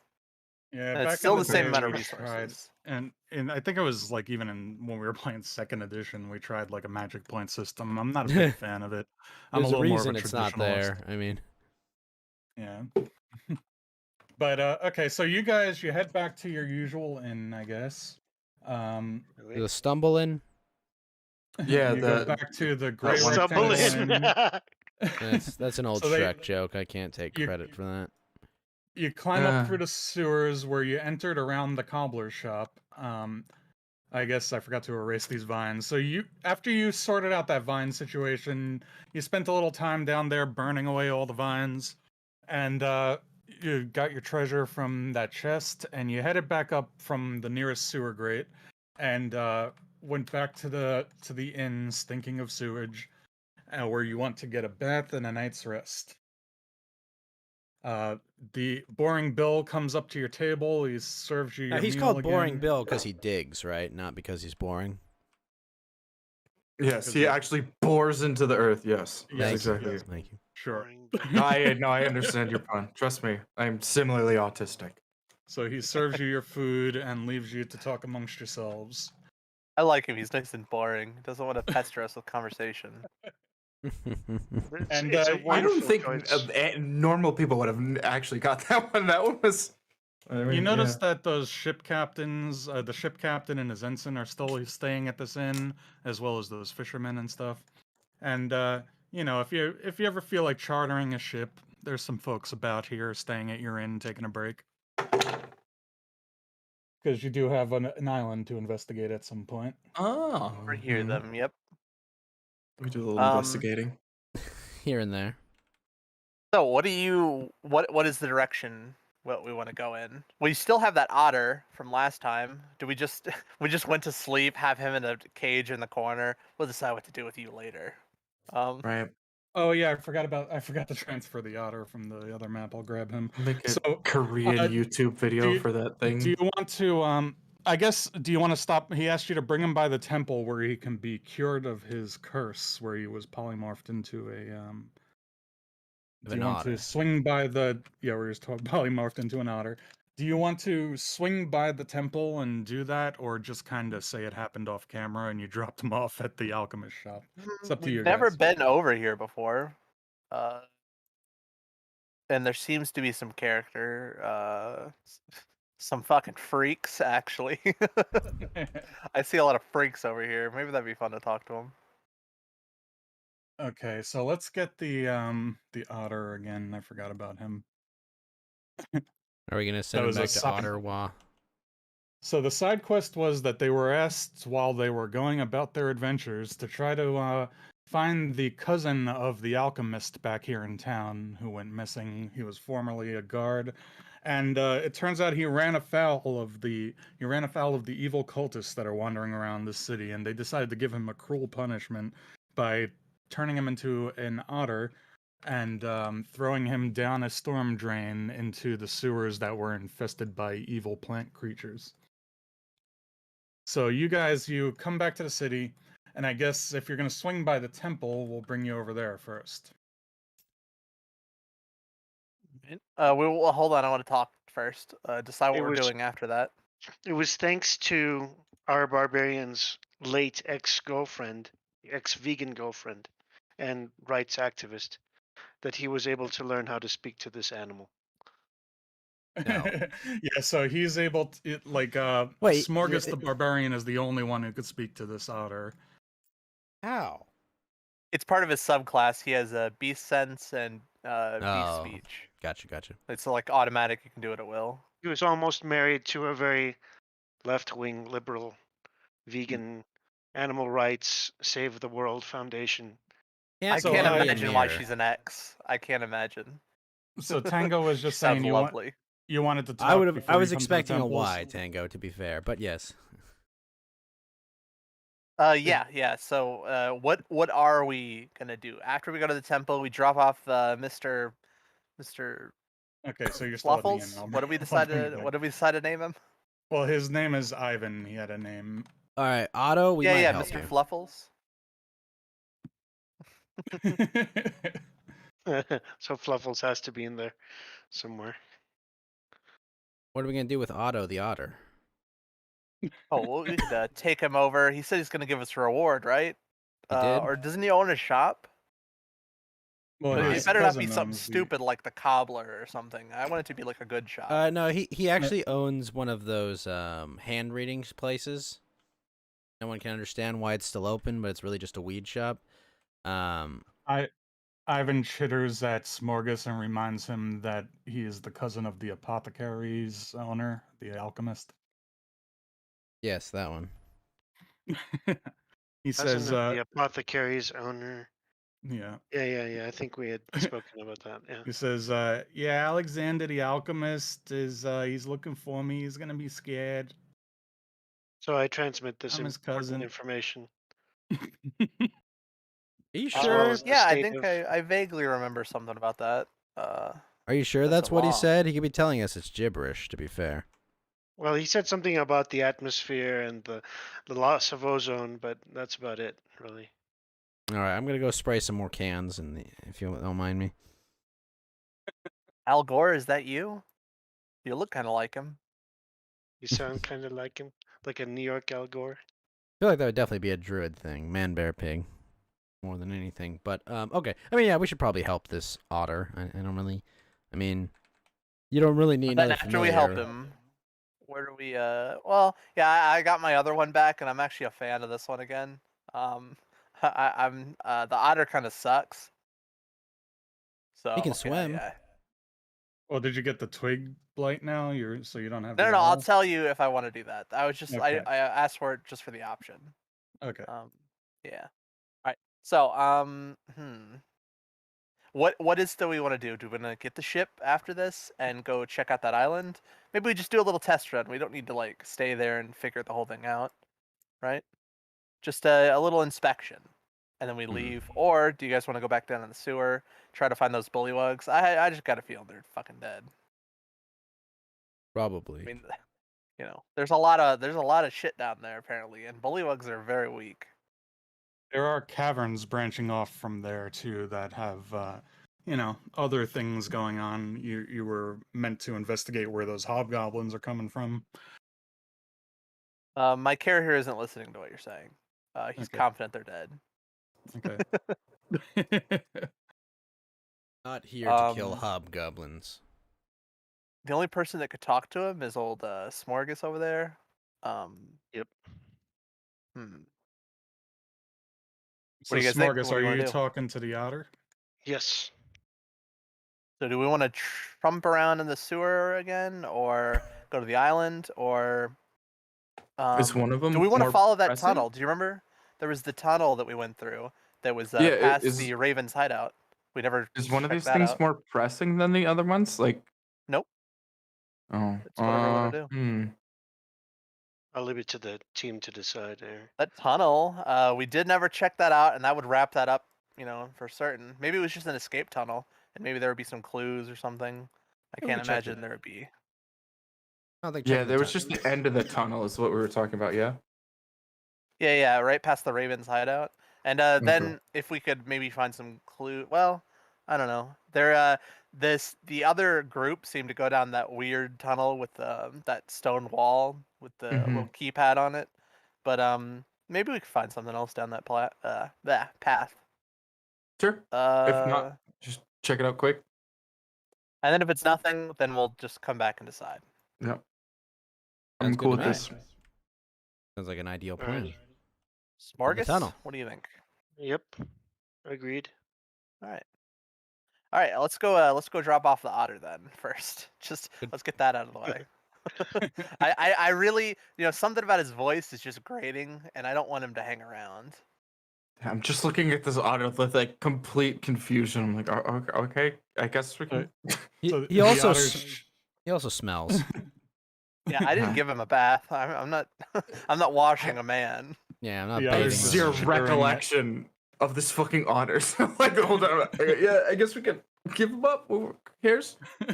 [SPEAKER 5] Yeah,
[SPEAKER 2] And it's
[SPEAKER 5] back
[SPEAKER 2] still
[SPEAKER 5] in
[SPEAKER 2] the
[SPEAKER 5] the
[SPEAKER 2] same
[SPEAKER 5] day
[SPEAKER 2] amount of
[SPEAKER 5] we tried,
[SPEAKER 2] resources.
[SPEAKER 5] and I think it was like even when we were playing second edition, we tried like a magic point system. I'm not a big fan of it. I'm
[SPEAKER 1] There's
[SPEAKER 5] a
[SPEAKER 1] a
[SPEAKER 5] little more of a
[SPEAKER 1] reason it's not
[SPEAKER 5] traditionalist.
[SPEAKER 1] there. I mean,
[SPEAKER 5] Yeah. But okay, so you guys, you head back to your usual inn, I guess.
[SPEAKER 1] there's a stumble in.
[SPEAKER 4] Yeah,
[SPEAKER 5] you go
[SPEAKER 4] the-
[SPEAKER 5] back to the
[SPEAKER 3] I
[SPEAKER 5] Great
[SPEAKER 3] stumble
[SPEAKER 5] Rectangle
[SPEAKER 3] in.
[SPEAKER 5] Inn.
[SPEAKER 1] That's an old
[SPEAKER 5] So they-
[SPEAKER 1] Shrek joke. I can't take
[SPEAKER 5] you-
[SPEAKER 1] credit for that.
[SPEAKER 5] You climb up through the sewers where you entered around the cobbler's shop. I guess I forgot to erase these vines. So after you sorted out that vine situation, you spent a little time down there burning away all the vines, and you got your treasure from that chest, and you headed back up from the nearest sewer grate, and went back to the inn, stinking of sewage, where you want to get a bath and a night's rest. The boring Bill comes up to your table. He serves you your
[SPEAKER 1] He's
[SPEAKER 5] meal
[SPEAKER 1] called Boring
[SPEAKER 5] again.
[SPEAKER 1] Bill because he digs, right? Not because he's boring.
[SPEAKER 4] Yes, he actually bores into the earth. Yes,
[SPEAKER 5] Yes,
[SPEAKER 4] that's exactly.
[SPEAKER 5] yes.
[SPEAKER 1] Thank you.
[SPEAKER 5] Sure.
[SPEAKER 4] I understand your pun. Trust me, I'm similarly autistic.
[SPEAKER 5] So he serves you your food and leaves you to talk amongst yourselves.
[SPEAKER 2] I like him. He's nice and boring. Doesn't want to pester us with conversation.
[SPEAKER 5] And
[SPEAKER 3] It's a
[SPEAKER 5] you-
[SPEAKER 4] I don't
[SPEAKER 3] wonderful
[SPEAKER 4] think
[SPEAKER 3] choice.
[SPEAKER 4] normal people would have actually got that one. That one was. I mean,
[SPEAKER 5] You notice that those ship captains, the ship captain and his ensign, are still staying at this inn, as well as those fishermen and stuff. And if you ever feel like chartering a ship, there's some folks about here staying at your inn, taking a break. Because you do have an island to investigate at some point.
[SPEAKER 4] Oh,
[SPEAKER 2] Or hear them. Yep.
[SPEAKER 4] We do a little
[SPEAKER 2] Um,
[SPEAKER 4] investigating.
[SPEAKER 1] Here and there.
[SPEAKER 2] So what is the direction what we want to go in? We still have that otter from last time. Do we just we just went to sleep, have him in a cage in the corner? We'll decide what to do with you later.
[SPEAKER 4] Right.
[SPEAKER 5] Oh yeah, I forgot to transfer the otter from the other map. I'll grab him.
[SPEAKER 4] Make a
[SPEAKER 5] So,
[SPEAKER 4] Korean YouTube video
[SPEAKER 5] you-
[SPEAKER 4] for that thing.
[SPEAKER 5] Do you want to do you want to stop? He asked you to bring him by the temple where he can be cured of his curse, where he was polymorphed into a
[SPEAKER 1] Of
[SPEAKER 5] Do
[SPEAKER 1] an
[SPEAKER 5] you want
[SPEAKER 1] otter.
[SPEAKER 5] to swing by the where he was polymorphed into an otter? Do you want to swing by the temple and do that, or just kind of say it happened off camera and you dropped him off at the alchemist shop? It's up to you
[SPEAKER 2] We've never
[SPEAKER 5] guys.
[SPEAKER 2] been over here before. And there seems to be some character, some fucking freaks actually. I see a lot of freaks over here. Maybe that'd be fun to talk to them.
[SPEAKER 5] Okay, so let's get the otter again. I forgot about him.
[SPEAKER 1] Are we gonna send him
[SPEAKER 5] was a
[SPEAKER 1] back to
[SPEAKER 5] sign.
[SPEAKER 1] Ottawa?
[SPEAKER 5] So the side quest was that they were asked while they were going about their adventures to try to find the cousin of the alchemist back here in town who went missing. He was formerly a guard, and it turns out he ran afoul of the evil cultists that are wandering around the city, and they decided to give him a cruel punishment by turning him into an otter and throwing him down a storm drain into the sewers that were infested by evil plant creatures. So you guys, you come back to the city, and I guess if you're going to swing by the temple, we'll bring you over there first.
[SPEAKER 2] Well, hold on. I want to talk first. Decide what
[SPEAKER 3] It
[SPEAKER 2] we're
[SPEAKER 3] was
[SPEAKER 2] doing after that.
[SPEAKER 3] it was thanks to our barbarian's late ex-girlfriend, ex-vegan girlfriend, and rights activist that he was able to learn how to speak to this animal.
[SPEAKER 1] No.
[SPEAKER 5] Yeah, so he's able to,
[SPEAKER 1] Wait,
[SPEAKER 5] Smorgas
[SPEAKER 1] yeah,
[SPEAKER 5] the Barbarian is the only one who could speak to this otter.
[SPEAKER 1] How?
[SPEAKER 2] It's part of his subclass. He has a beast sense and beast
[SPEAKER 1] Oh,
[SPEAKER 2] speech.
[SPEAKER 1] gotcha.
[SPEAKER 2] It's like automatic. You can do it at will.
[SPEAKER 3] He was almost married to a very left-wing liberal vegan animal rights save the world foundation.
[SPEAKER 2] I
[SPEAKER 1] So
[SPEAKER 2] can't
[SPEAKER 5] I-
[SPEAKER 2] imagine why she's an ex. I can't imagine.
[SPEAKER 5] So Tango was
[SPEAKER 2] She
[SPEAKER 5] just
[SPEAKER 2] sounds
[SPEAKER 5] saying
[SPEAKER 2] lovely.
[SPEAKER 5] you wanted to talk
[SPEAKER 1] I
[SPEAKER 5] before
[SPEAKER 1] was
[SPEAKER 5] you come to the
[SPEAKER 1] expecting a
[SPEAKER 5] temples.
[SPEAKER 1] Y, Tango, to be fair, but yes.
[SPEAKER 2] Yeah. So, what are we gonna do after we go to the temple? We drop off Mr.
[SPEAKER 5] Okay, so you're still at the inn.
[SPEAKER 2] Fluffles. What did we decide to? What did we decide to name him?
[SPEAKER 5] Well, his name is Ivan. He had a name.
[SPEAKER 1] All right, Otto, we might
[SPEAKER 2] Yeah,
[SPEAKER 1] help
[SPEAKER 2] Mr.
[SPEAKER 1] you.
[SPEAKER 2] Fluffles.
[SPEAKER 3] So Fluffles has to be in there somewhere.
[SPEAKER 1] What are we gonna do with Otto the otter?
[SPEAKER 2] Oh, well, we could take him over. He said he's gonna give us a reward, right?
[SPEAKER 1] He did?
[SPEAKER 2] Or doesn't he own a shop?
[SPEAKER 5] Well,
[SPEAKER 2] But it
[SPEAKER 1] his
[SPEAKER 2] better not be
[SPEAKER 5] cousin
[SPEAKER 2] something
[SPEAKER 5] owns the-
[SPEAKER 2] stupid like the cobbler or something. I want it to be like a good shop.
[SPEAKER 1] No, he actually owns one of those hand reading places. No one can understand why it's still open, but it's really just a weed shop.
[SPEAKER 5] Ivan chitters at Smorgas and reminds him that he is the cousin of the apothecary's owner, the alchemist.
[SPEAKER 1] Yes, that one.
[SPEAKER 5] He
[SPEAKER 3] Cousin
[SPEAKER 5] says,
[SPEAKER 3] of the apothecary's owner.
[SPEAKER 5] yeah.
[SPEAKER 3] Yeah. I think we had spoken about that. Yeah.
[SPEAKER 5] He says, yeah, Alexander the alchemist is, he's looking for me. He's gonna be scared.
[SPEAKER 3] So I transmit this
[SPEAKER 5] I'm his
[SPEAKER 3] important
[SPEAKER 5] cousin.
[SPEAKER 3] information.
[SPEAKER 1] Are you
[SPEAKER 3] As well
[SPEAKER 1] sure?
[SPEAKER 3] as the
[SPEAKER 2] Yeah, I
[SPEAKER 3] state
[SPEAKER 2] think
[SPEAKER 3] of-
[SPEAKER 2] I vaguely remember something about that.
[SPEAKER 1] Are you sure
[SPEAKER 2] that's
[SPEAKER 1] that's
[SPEAKER 2] a
[SPEAKER 1] what he
[SPEAKER 2] law.
[SPEAKER 1] said? He could be telling us it's gibberish, to be fair.
[SPEAKER 3] Well, he said something about the atmosphere and the loss of ozone, but that's about it, really.
[SPEAKER 1] All right, I'm gonna go spray some more cans, if you don't mind me.
[SPEAKER 2] Al Gore, is that you? You look kind of like him.
[SPEAKER 3] You sound kind of like him, like a New York Al Gore.
[SPEAKER 1] I feel like that would definitely be a druid thing, man, bear, pig, more than anything. But okay. I mean, yeah, we should probably help this otter. I don't really. I mean, you don't really need
[SPEAKER 2] Then
[SPEAKER 1] another
[SPEAKER 2] after we help
[SPEAKER 1] familiar.
[SPEAKER 2] him, where do we? Well, yeah, I got my other one back, and I'm actually a fan of this one again. I'm the otter kind of sucks. So
[SPEAKER 1] He can
[SPEAKER 2] yeah,
[SPEAKER 1] swim.
[SPEAKER 2] Yeah.
[SPEAKER 5] Well, did you get the twig blight now? So you don't have.
[SPEAKER 2] No,
[SPEAKER 5] the
[SPEAKER 2] no, I'll
[SPEAKER 5] owl?
[SPEAKER 2] tell you if I want to do that. I was just
[SPEAKER 5] Okay.
[SPEAKER 2] I asked for it just for the option.
[SPEAKER 5] Okay.
[SPEAKER 2] Yeah. All right. So what is do we want to do? Do we want to get the ship after this and go check out that island? Maybe we just do a little test run. We don't need to like stay there and figure the whole thing out, right? Just a little inspection, and then we leave. Or do you guys want to go back down in the sewer, try to find those bullywugs? I just got a feeling they're fucking dead.
[SPEAKER 1] Probably.
[SPEAKER 2] I mean, there's a lot of shit down there apparently, and bullywugs are very weak.
[SPEAKER 5] There are caverns branching off from there too that have, other things going on. You were meant to investigate where those hobgoblins are coming from.
[SPEAKER 2] My character isn't listening to what you're saying. He's
[SPEAKER 5] Okay.
[SPEAKER 2] confident they're dead.
[SPEAKER 5] Okay.
[SPEAKER 1] Not here to kill hobgoblins.
[SPEAKER 2] The only person that could talk to him is old Smorgas over there.
[SPEAKER 3] Yep.
[SPEAKER 5] So
[SPEAKER 2] What do you guys think?
[SPEAKER 5] Smorgas,
[SPEAKER 2] What do
[SPEAKER 5] are
[SPEAKER 2] you wanna
[SPEAKER 5] you
[SPEAKER 2] do?
[SPEAKER 5] talking to the otter?
[SPEAKER 3] Yes.
[SPEAKER 2] So do we want to trump around in the sewer again, or go to the island, or
[SPEAKER 4] Is one of them
[SPEAKER 2] do we want to
[SPEAKER 4] more
[SPEAKER 2] follow that
[SPEAKER 4] pressing?
[SPEAKER 2] tunnel? Do you remember there was the tunnel that we went through that was
[SPEAKER 4] Yeah,
[SPEAKER 2] past
[SPEAKER 4] is-
[SPEAKER 2] the Raven's hideout? We never
[SPEAKER 4] Is one of
[SPEAKER 2] checked
[SPEAKER 4] these
[SPEAKER 2] that
[SPEAKER 4] things
[SPEAKER 2] out.
[SPEAKER 4] more pressing than the other ones? Like,
[SPEAKER 2] Nope.
[SPEAKER 4] oh,
[SPEAKER 2] It's whatever we wanna do.
[SPEAKER 3] I'll leave it to the team to decide there.
[SPEAKER 2] That tunnel, we did never check that out, and that would wrap that up for certain. Maybe it was just an escape tunnel, and maybe there would be some clues or something. I
[SPEAKER 3] Yeah, we
[SPEAKER 2] can't
[SPEAKER 3] checked
[SPEAKER 2] imagine
[SPEAKER 3] it.
[SPEAKER 2] there would be.
[SPEAKER 1] Oh, they
[SPEAKER 4] Yeah,
[SPEAKER 1] checked
[SPEAKER 4] there
[SPEAKER 1] the
[SPEAKER 4] was just the end of the tunnel is what we were talking about. Yeah.
[SPEAKER 2] Yeah, right past the Ravens hideout. And then if we could maybe find some clue. Well, I don't know. The other group seemed to go down that weird tunnel with that stone wall with the little keypad on it. But maybe we could find something else down that path.
[SPEAKER 4] Sure. If not, just check it out quick.
[SPEAKER 2] And then if it's nothing, then we'll just come back and decide.
[SPEAKER 4] Yeah. I'm
[SPEAKER 1] Sounds
[SPEAKER 4] cool
[SPEAKER 1] good
[SPEAKER 4] with
[SPEAKER 1] to me.
[SPEAKER 4] this.
[SPEAKER 1] Sounds like an ideal
[SPEAKER 3] All right.
[SPEAKER 1] plan.
[SPEAKER 2] Smorgas?
[SPEAKER 1] tunnel.
[SPEAKER 2] What do you think?
[SPEAKER 3] Yep. Agreed.
[SPEAKER 2] All right. Let's go drop off the otter then first. Just let's get that out of the way. I really, something about his voice is just grating, and I don't want him to hang around.
[SPEAKER 4] I'm just looking at this audio with like complete confusion. I'm like, okay, I guess we can.
[SPEAKER 1] He,
[SPEAKER 5] So
[SPEAKER 1] he
[SPEAKER 5] the
[SPEAKER 1] also
[SPEAKER 5] otters-
[SPEAKER 1] he also smells.
[SPEAKER 2] Yeah, I didn't give him a bath. I'm not I'm not washing a man.
[SPEAKER 1] Yeah, I'm not
[SPEAKER 5] The
[SPEAKER 1] bathing.
[SPEAKER 5] others
[SPEAKER 4] It's
[SPEAKER 1] him.
[SPEAKER 4] your
[SPEAKER 5] Sharing it.
[SPEAKER 4] recollection of this fucking otter. So like, hold on. Yeah, I guess we can give him up. Who cares?
[SPEAKER 2] The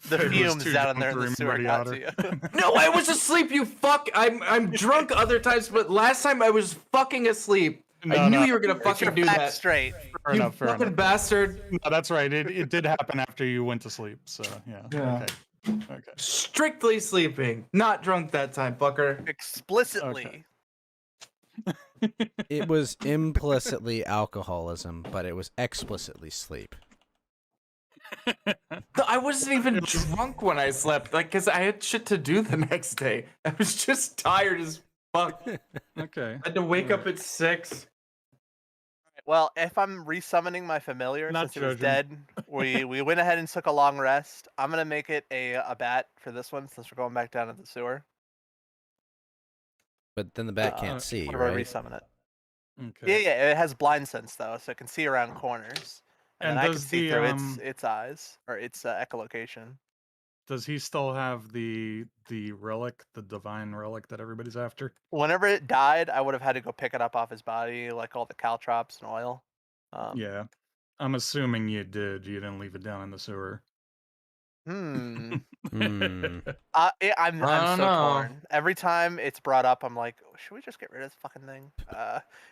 [SPEAKER 5] Fade was
[SPEAKER 2] fumes
[SPEAKER 5] too
[SPEAKER 2] down
[SPEAKER 5] drunk
[SPEAKER 2] there in
[SPEAKER 5] to
[SPEAKER 2] the sewer
[SPEAKER 5] remember the
[SPEAKER 2] got to
[SPEAKER 5] otter.
[SPEAKER 2] you.
[SPEAKER 4] No, I was asleep. You fuck. I'm drunk other times, but last time I was fucking asleep. I knew you were gonna
[SPEAKER 2] Get
[SPEAKER 4] fucking
[SPEAKER 2] your
[SPEAKER 4] do
[SPEAKER 2] facts
[SPEAKER 4] that.
[SPEAKER 2] straight.
[SPEAKER 5] Fair
[SPEAKER 4] You
[SPEAKER 5] enough, fair
[SPEAKER 4] fucking
[SPEAKER 5] enough.
[SPEAKER 4] bastard.
[SPEAKER 5] No, that's right. It did happen after you went to sleep. So yeah.
[SPEAKER 4] Yeah.
[SPEAKER 5] Okay.
[SPEAKER 4] Strictly sleeping, not drunk that time, fucker.
[SPEAKER 2] Explicitly.
[SPEAKER 1] It was implicitly alcoholism, but it was explicitly sleep.
[SPEAKER 4] I wasn't even drunk when I slept, like, cause I had shit to do the next day. I was just tired as fuck.
[SPEAKER 5] Okay.
[SPEAKER 4] I had to wake up at 6.
[SPEAKER 2] Well, if I'm resummoning my familiar
[SPEAKER 5] Not
[SPEAKER 2] since it was
[SPEAKER 5] judging.
[SPEAKER 2] dead, we went ahead and took a long rest. I'm gonna make it a bat for this one since we're going back down to the sewer.
[SPEAKER 1] But then the bat can't see,
[SPEAKER 2] Whenever I
[SPEAKER 1] right?
[SPEAKER 2] resummon it.
[SPEAKER 5] Okay.
[SPEAKER 2] Yeah, it has blind sense though, so it can see around corners, and
[SPEAKER 5] And
[SPEAKER 2] then I can
[SPEAKER 5] does
[SPEAKER 2] see
[SPEAKER 5] the,
[SPEAKER 2] through its eyes or its echolocation.
[SPEAKER 5] Does he still have the relic, the divine relic that everybody's after?
[SPEAKER 2] Whenever it died, I would have had to go pick it up off his body, like all the caltrops and oil.
[SPEAKER 5] Yeah. I'm assuming you did. You didn't leave it down in the sewer.
[SPEAKER 1] Hmm.
[SPEAKER 2] I'm
[SPEAKER 4] I
[SPEAKER 2] I'm
[SPEAKER 4] don't
[SPEAKER 2] so
[SPEAKER 4] know.
[SPEAKER 2] torn. Every time it's brought up, I'm like, should we just get rid of this fucking thing?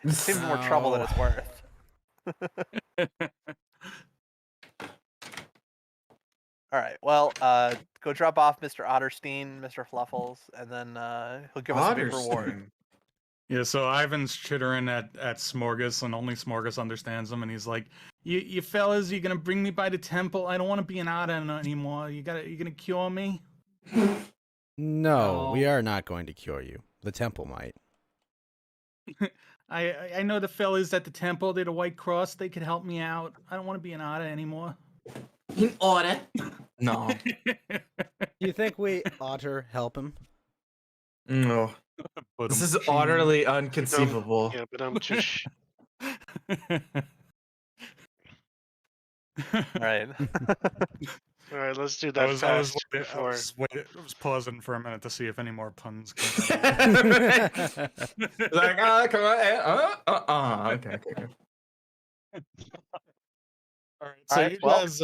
[SPEAKER 2] It seems more trouble than
[SPEAKER 1] No.
[SPEAKER 2] it's worth. All right, well, go drop off Mr. Otterstein, Mr. Fluffles, and then he'll give us a big reward.
[SPEAKER 4] Otterstein.
[SPEAKER 5] Yeah, so Ivan's chittering at Smorgas, and only Smorgas understands him, and he's like, "You fellas, you gonna bring me by the temple? I don't want to be an otter anymore. You gonna cure me?"
[SPEAKER 1] No, we
[SPEAKER 4] No.
[SPEAKER 1] are not going to cure you. The temple might.
[SPEAKER 5] I know the fellas at the temple. They're the White Cross. They could help me out. I don't want to be an otter anymore.
[SPEAKER 4] In order. No.
[SPEAKER 1] You think we otter help him?
[SPEAKER 4] No.
[SPEAKER 5] But
[SPEAKER 4] This is utterly unconceivable.
[SPEAKER 3] Yeah, but I'm just.
[SPEAKER 2] All right.
[SPEAKER 3] All right, let's do
[SPEAKER 5] I
[SPEAKER 3] that
[SPEAKER 5] was
[SPEAKER 3] fast
[SPEAKER 5] waiting-
[SPEAKER 3] before.
[SPEAKER 5] I was pausing for a minute to see if any more puns came.
[SPEAKER 4] Like, come on. Okay.
[SPEAKER 5] All right, so
[SPEAKER 2] Alright,
[SPEAKER 5] you
[SPEAKER 2] well,
[SPEAKER 5] guys,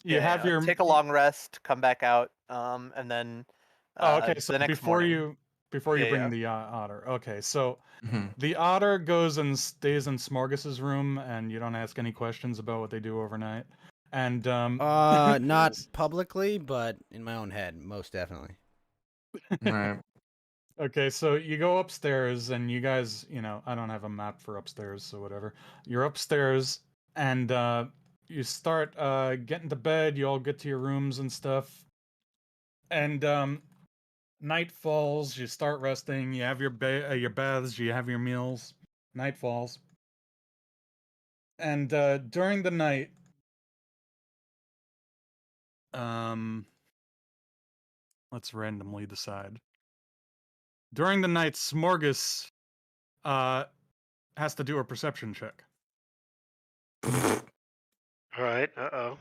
[SPEAKER 5] you have your.
[SPEAKER 2] take a long rest, come back out, and then.
[SPEAKER 5] Oh, okay. So
[SPEAKER 2] the next
[SPEAKER 5] before
[SPEAKER 2] morning.
[SPEAKER 5] you
[SPEAKER 2] Yeah,
[SPEAKER 5] bring
[SPEAKER 2] yeah.
[SPEAKER 5] the otter. Okay, so
[SPEAKER 4] Mhm.
[SPEAKER 5] the otter goes and stays in Smorgas's room, and you don't ask any questions about what they do overnight. And
[SPEAKER 1] Not publicly, but in my own head, most definitely.
[SPEAKER 4] Right.
[SPEAKER 5] okay, so you go upstairs, and you guys, I don't have a map for upstairs, so whatever. You're upstairs, and you start getting to bed. You all get to your rooms and stuff, and night falls. You start resting. You have your baths. You have your meals. Night falls, and during the night, let's randomly decide. During the night, Smorgas has to do a perception check.
[SPEAKER 3] All right. Uh-oh.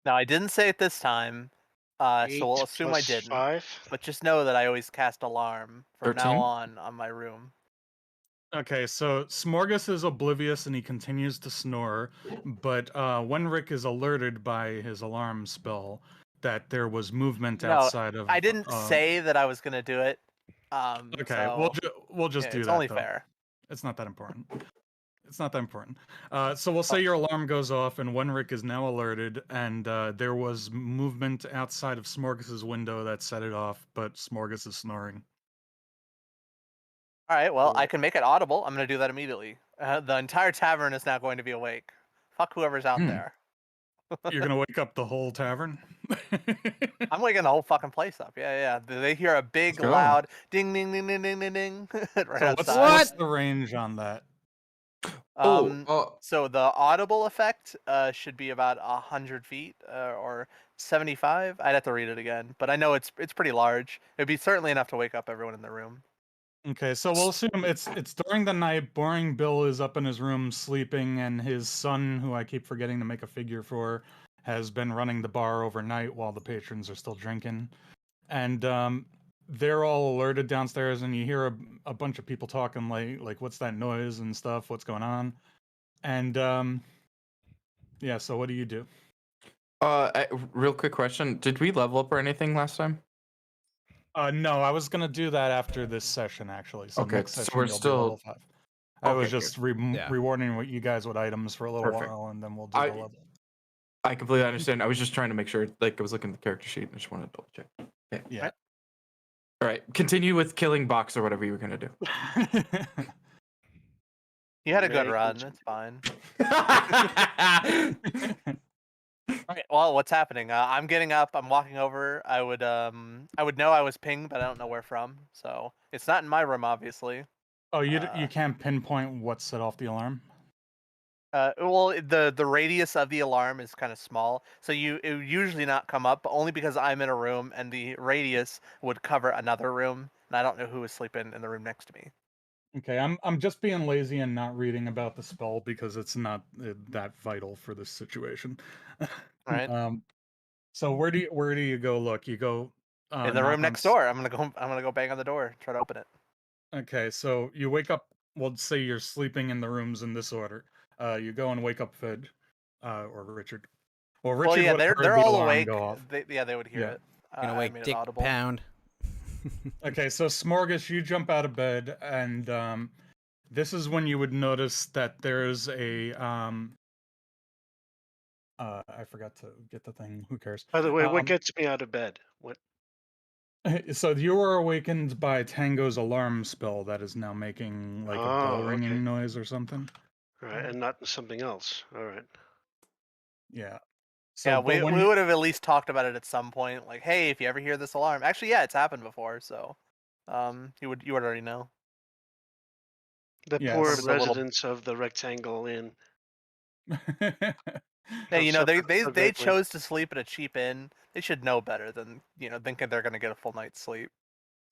[SPEAKER 2] Now, I didn't say it this time, so we'll
[SPEAKER 3] 8
[SPEAKER 2] assume I
[SPEAKER 3] plus
[SPEAKER 2] didn't.
[SPEAKER 3] 5.
[SPEAKER 2] But just know that I always cast alarm from
[SPEAKER 4] 13?
[SPEAKER 2] now on my room.
[SPEAKER 5] Okay, so Smorgas is oblivious and he continues to snore, but Wenrick is alerted by his alarm spell that there was movement
[SPEAKER 2] No,
[SPEAKER 5] outside of.
[SPEAKER 2] I didn't say that I was gonna do it.
[SPEAKER 5] Okay,
[SPEAKER 2] So
[SPEAKER 5] we'll just
[SPEAKER 2] yeah,
[SPEAKER 5] do
[SPEAKER 2] it's
[SPEAKER 5] that
[SPEAKER 2] only
[SPEAKER 5] though.
[SPEAKER 2] fair.
[SPEAKER 5] It's not that important. It's not that important. So we'll
[SPEAKER 2] Oh.
[SPEAKER 5] say your alarm goes off and Wenrick is now alerted, and there was movement outside of Smorgas's window that set it off, but Smorgas is snoring.
[SPEAKER 2] All right, well, I
[SPEAKER 3] Alright.
[SPEAKER 2] can make it audible. I'm gonna do that immediately. The entire tavern is now going to be awake. Fuck whoever's out there.
[SPEAKER 5] You're gonna wake up the whole tavern.
[SPEAKER 2] I'm waking the whole fucking place up. Yeah. They hear a big,
[SPEAKER 4] go.
[SPEAKER 2] loud ding, ding, ding, ding, ding, ding, ding right
[SPEAKER 5] So
[SPEAKER 2] outside.
[SPEAKER 5] what's the range on that?
[SPEAKER 2] So the audible effect should be about 100 feet or 75. I'd have to read it again, but I know it's pretty large. It'd be certainly enough to wake up everyone in the room.
[SPEAKER 5] Okay, so we'll assume it's during the night. Boring Bill is up in his room sleeping, and his son, who I keep forgetting to make a figure for, has been running the bar overnight while the patrons are still drinking. And they're all alerted downstairs, and you hear a bunch of people talking like what's that noise and stuff, what's going on? And yeah, so what do you do?
[SPEAKER 4] Real quick question: did we level up or anything last time?
[SPEAKER 5] No, I was gonna do that after this session actually. So
[SPEAKER 4] Okay,
[SPEAKER 5] next
[SPEAKER 4] so
[SPEAKER 5] session
[SPEAKER 4] we're
[SPEAKER 5] you'll
[SPEAKER 4] still-
[SPEAKER 5] be level 5. I was
[SPEAKER 4] Okay,
[SPEAKER 5] just
[SPEAKER 1] Yeah.
[SPEAKER 5] rewarding you guys with items for a little
[SPEAKER 4] Perfect.
[SPEAKER 5] while, and then we'll do
[SPEAKER 4] I-
[SPEAKER 5] the level.
[SPEAKER 4] I completely understand. I was just trying to make sure. Like I was looking at the character sheet and I just wanted to double check. Okay.
[SPEAKER 5] Yeah.
[SPEAKER 4] All right. Continue with killing Box or whatever you were gonna do.
[SPEAKER 2] You had a good
[SPEAKER 3] Very
[SPEAKER 2] run.
[SPEAKER 3] good.
[SPEAKER 2] It's fine. All right. Well, what's happening? I'm getting up. I'm walking over. I would know I was pinged, but I don't know where from. So it's not in my room, obviously.
[SPEAKER 5] Oh, you can't pinpoint what set off the alarm?
[SPEAKER 2] Well, the radius of the alarm is kind of small, so it would usually not come up, but only because I'm in a room and the radius would cover another room, and I don't know who is sleeping in the room next to me.
[SPEAKER 5] Okay, I'm just being lazy and not reading about the spell because it's not that vital for this situation.
[SPEAKER 2] Right.
[SPEAKER 5] So where do you go look? You go
[SPEAKER 2] In the
[SPEAKER 5] knock
[SPEAKER 2] room
[SPEAKER 5] on
[SPEAKER 2] next door. I'm gonna go bang on the door, try to open it.
[SPEAKER 5] Okay, so you wake up. Well, say you're sleeping in the rooms in this order. You go and wake up Fed, or Richard. Well, Richard
[SPEAKER 2] Well, yeah,
[SPEAKER 5] would have heard
[SPEAKER 2] they're
[SPEAKER 5] the
[SPEAKER 2] all
[SPEAKER 5] alarm
[SPEAKER 2] awake.
[SPEAKER 5] go off.
[SPEAKER 2] They would hear
[SPEAKER 5] Yeah.
[SPEAKER 2] it.
[SPEAKER 1] Gonna
[SPEAKER 2] I
[SPEAKER 1] wake
[SPEAKER 2] made it
[SPEAKER 1] Dick
[SPEAKER 2] audible.
[SPEAKER 1] Pound.
[SPEAKER 5] Okay, so Smorgas, you jump out of bed, and this is when you would notice that there's a I forgot to get the thing. Who cares?
[SPEAKER 3] By the way, what gets me out of bed? What?
[SPEAKER 5] So you are awakened by Tango's alarm spell that is now making like a bell
[SPEAKER 3] Oh,
[SPEAKER 5] ringing
[SPEAKER 3] okay.
[SPEAKER 5] noise or something.
[SPEAKER 3] All right, and not something else. All right.
[SPEAKER 5] Yeah. So,
[SPEAKER 2] Yeah,
[SPEAKER 5] but
[SPEAKER 2] we
[SPEAKER 5] when you,
[SPEAKER 2] would have at least talked about it at some point. Like, hey, if you ever hear this alarm, actually, yeah, it's happened before. So, you would already know.
[SPEAKER 3] The
[SPEAKER 5] Yeah,
[SPEAKER 3] poor
[SPEAKER 2] It was a little-
[SPEAKER 3] residents of the Rectangle Inn.
[SPEAKER 2] Yeah,
[SPEAKER 3] have
[SPEAKER 2] you know, they
[SPEAKER 3] suffered so
[SPEAKER 2] they
[SPEAKER 3] greatly.
[SPEAKER 2] chose to sleep at a cheap inn. They should know better than thinking they're gonna get a full night's sleep.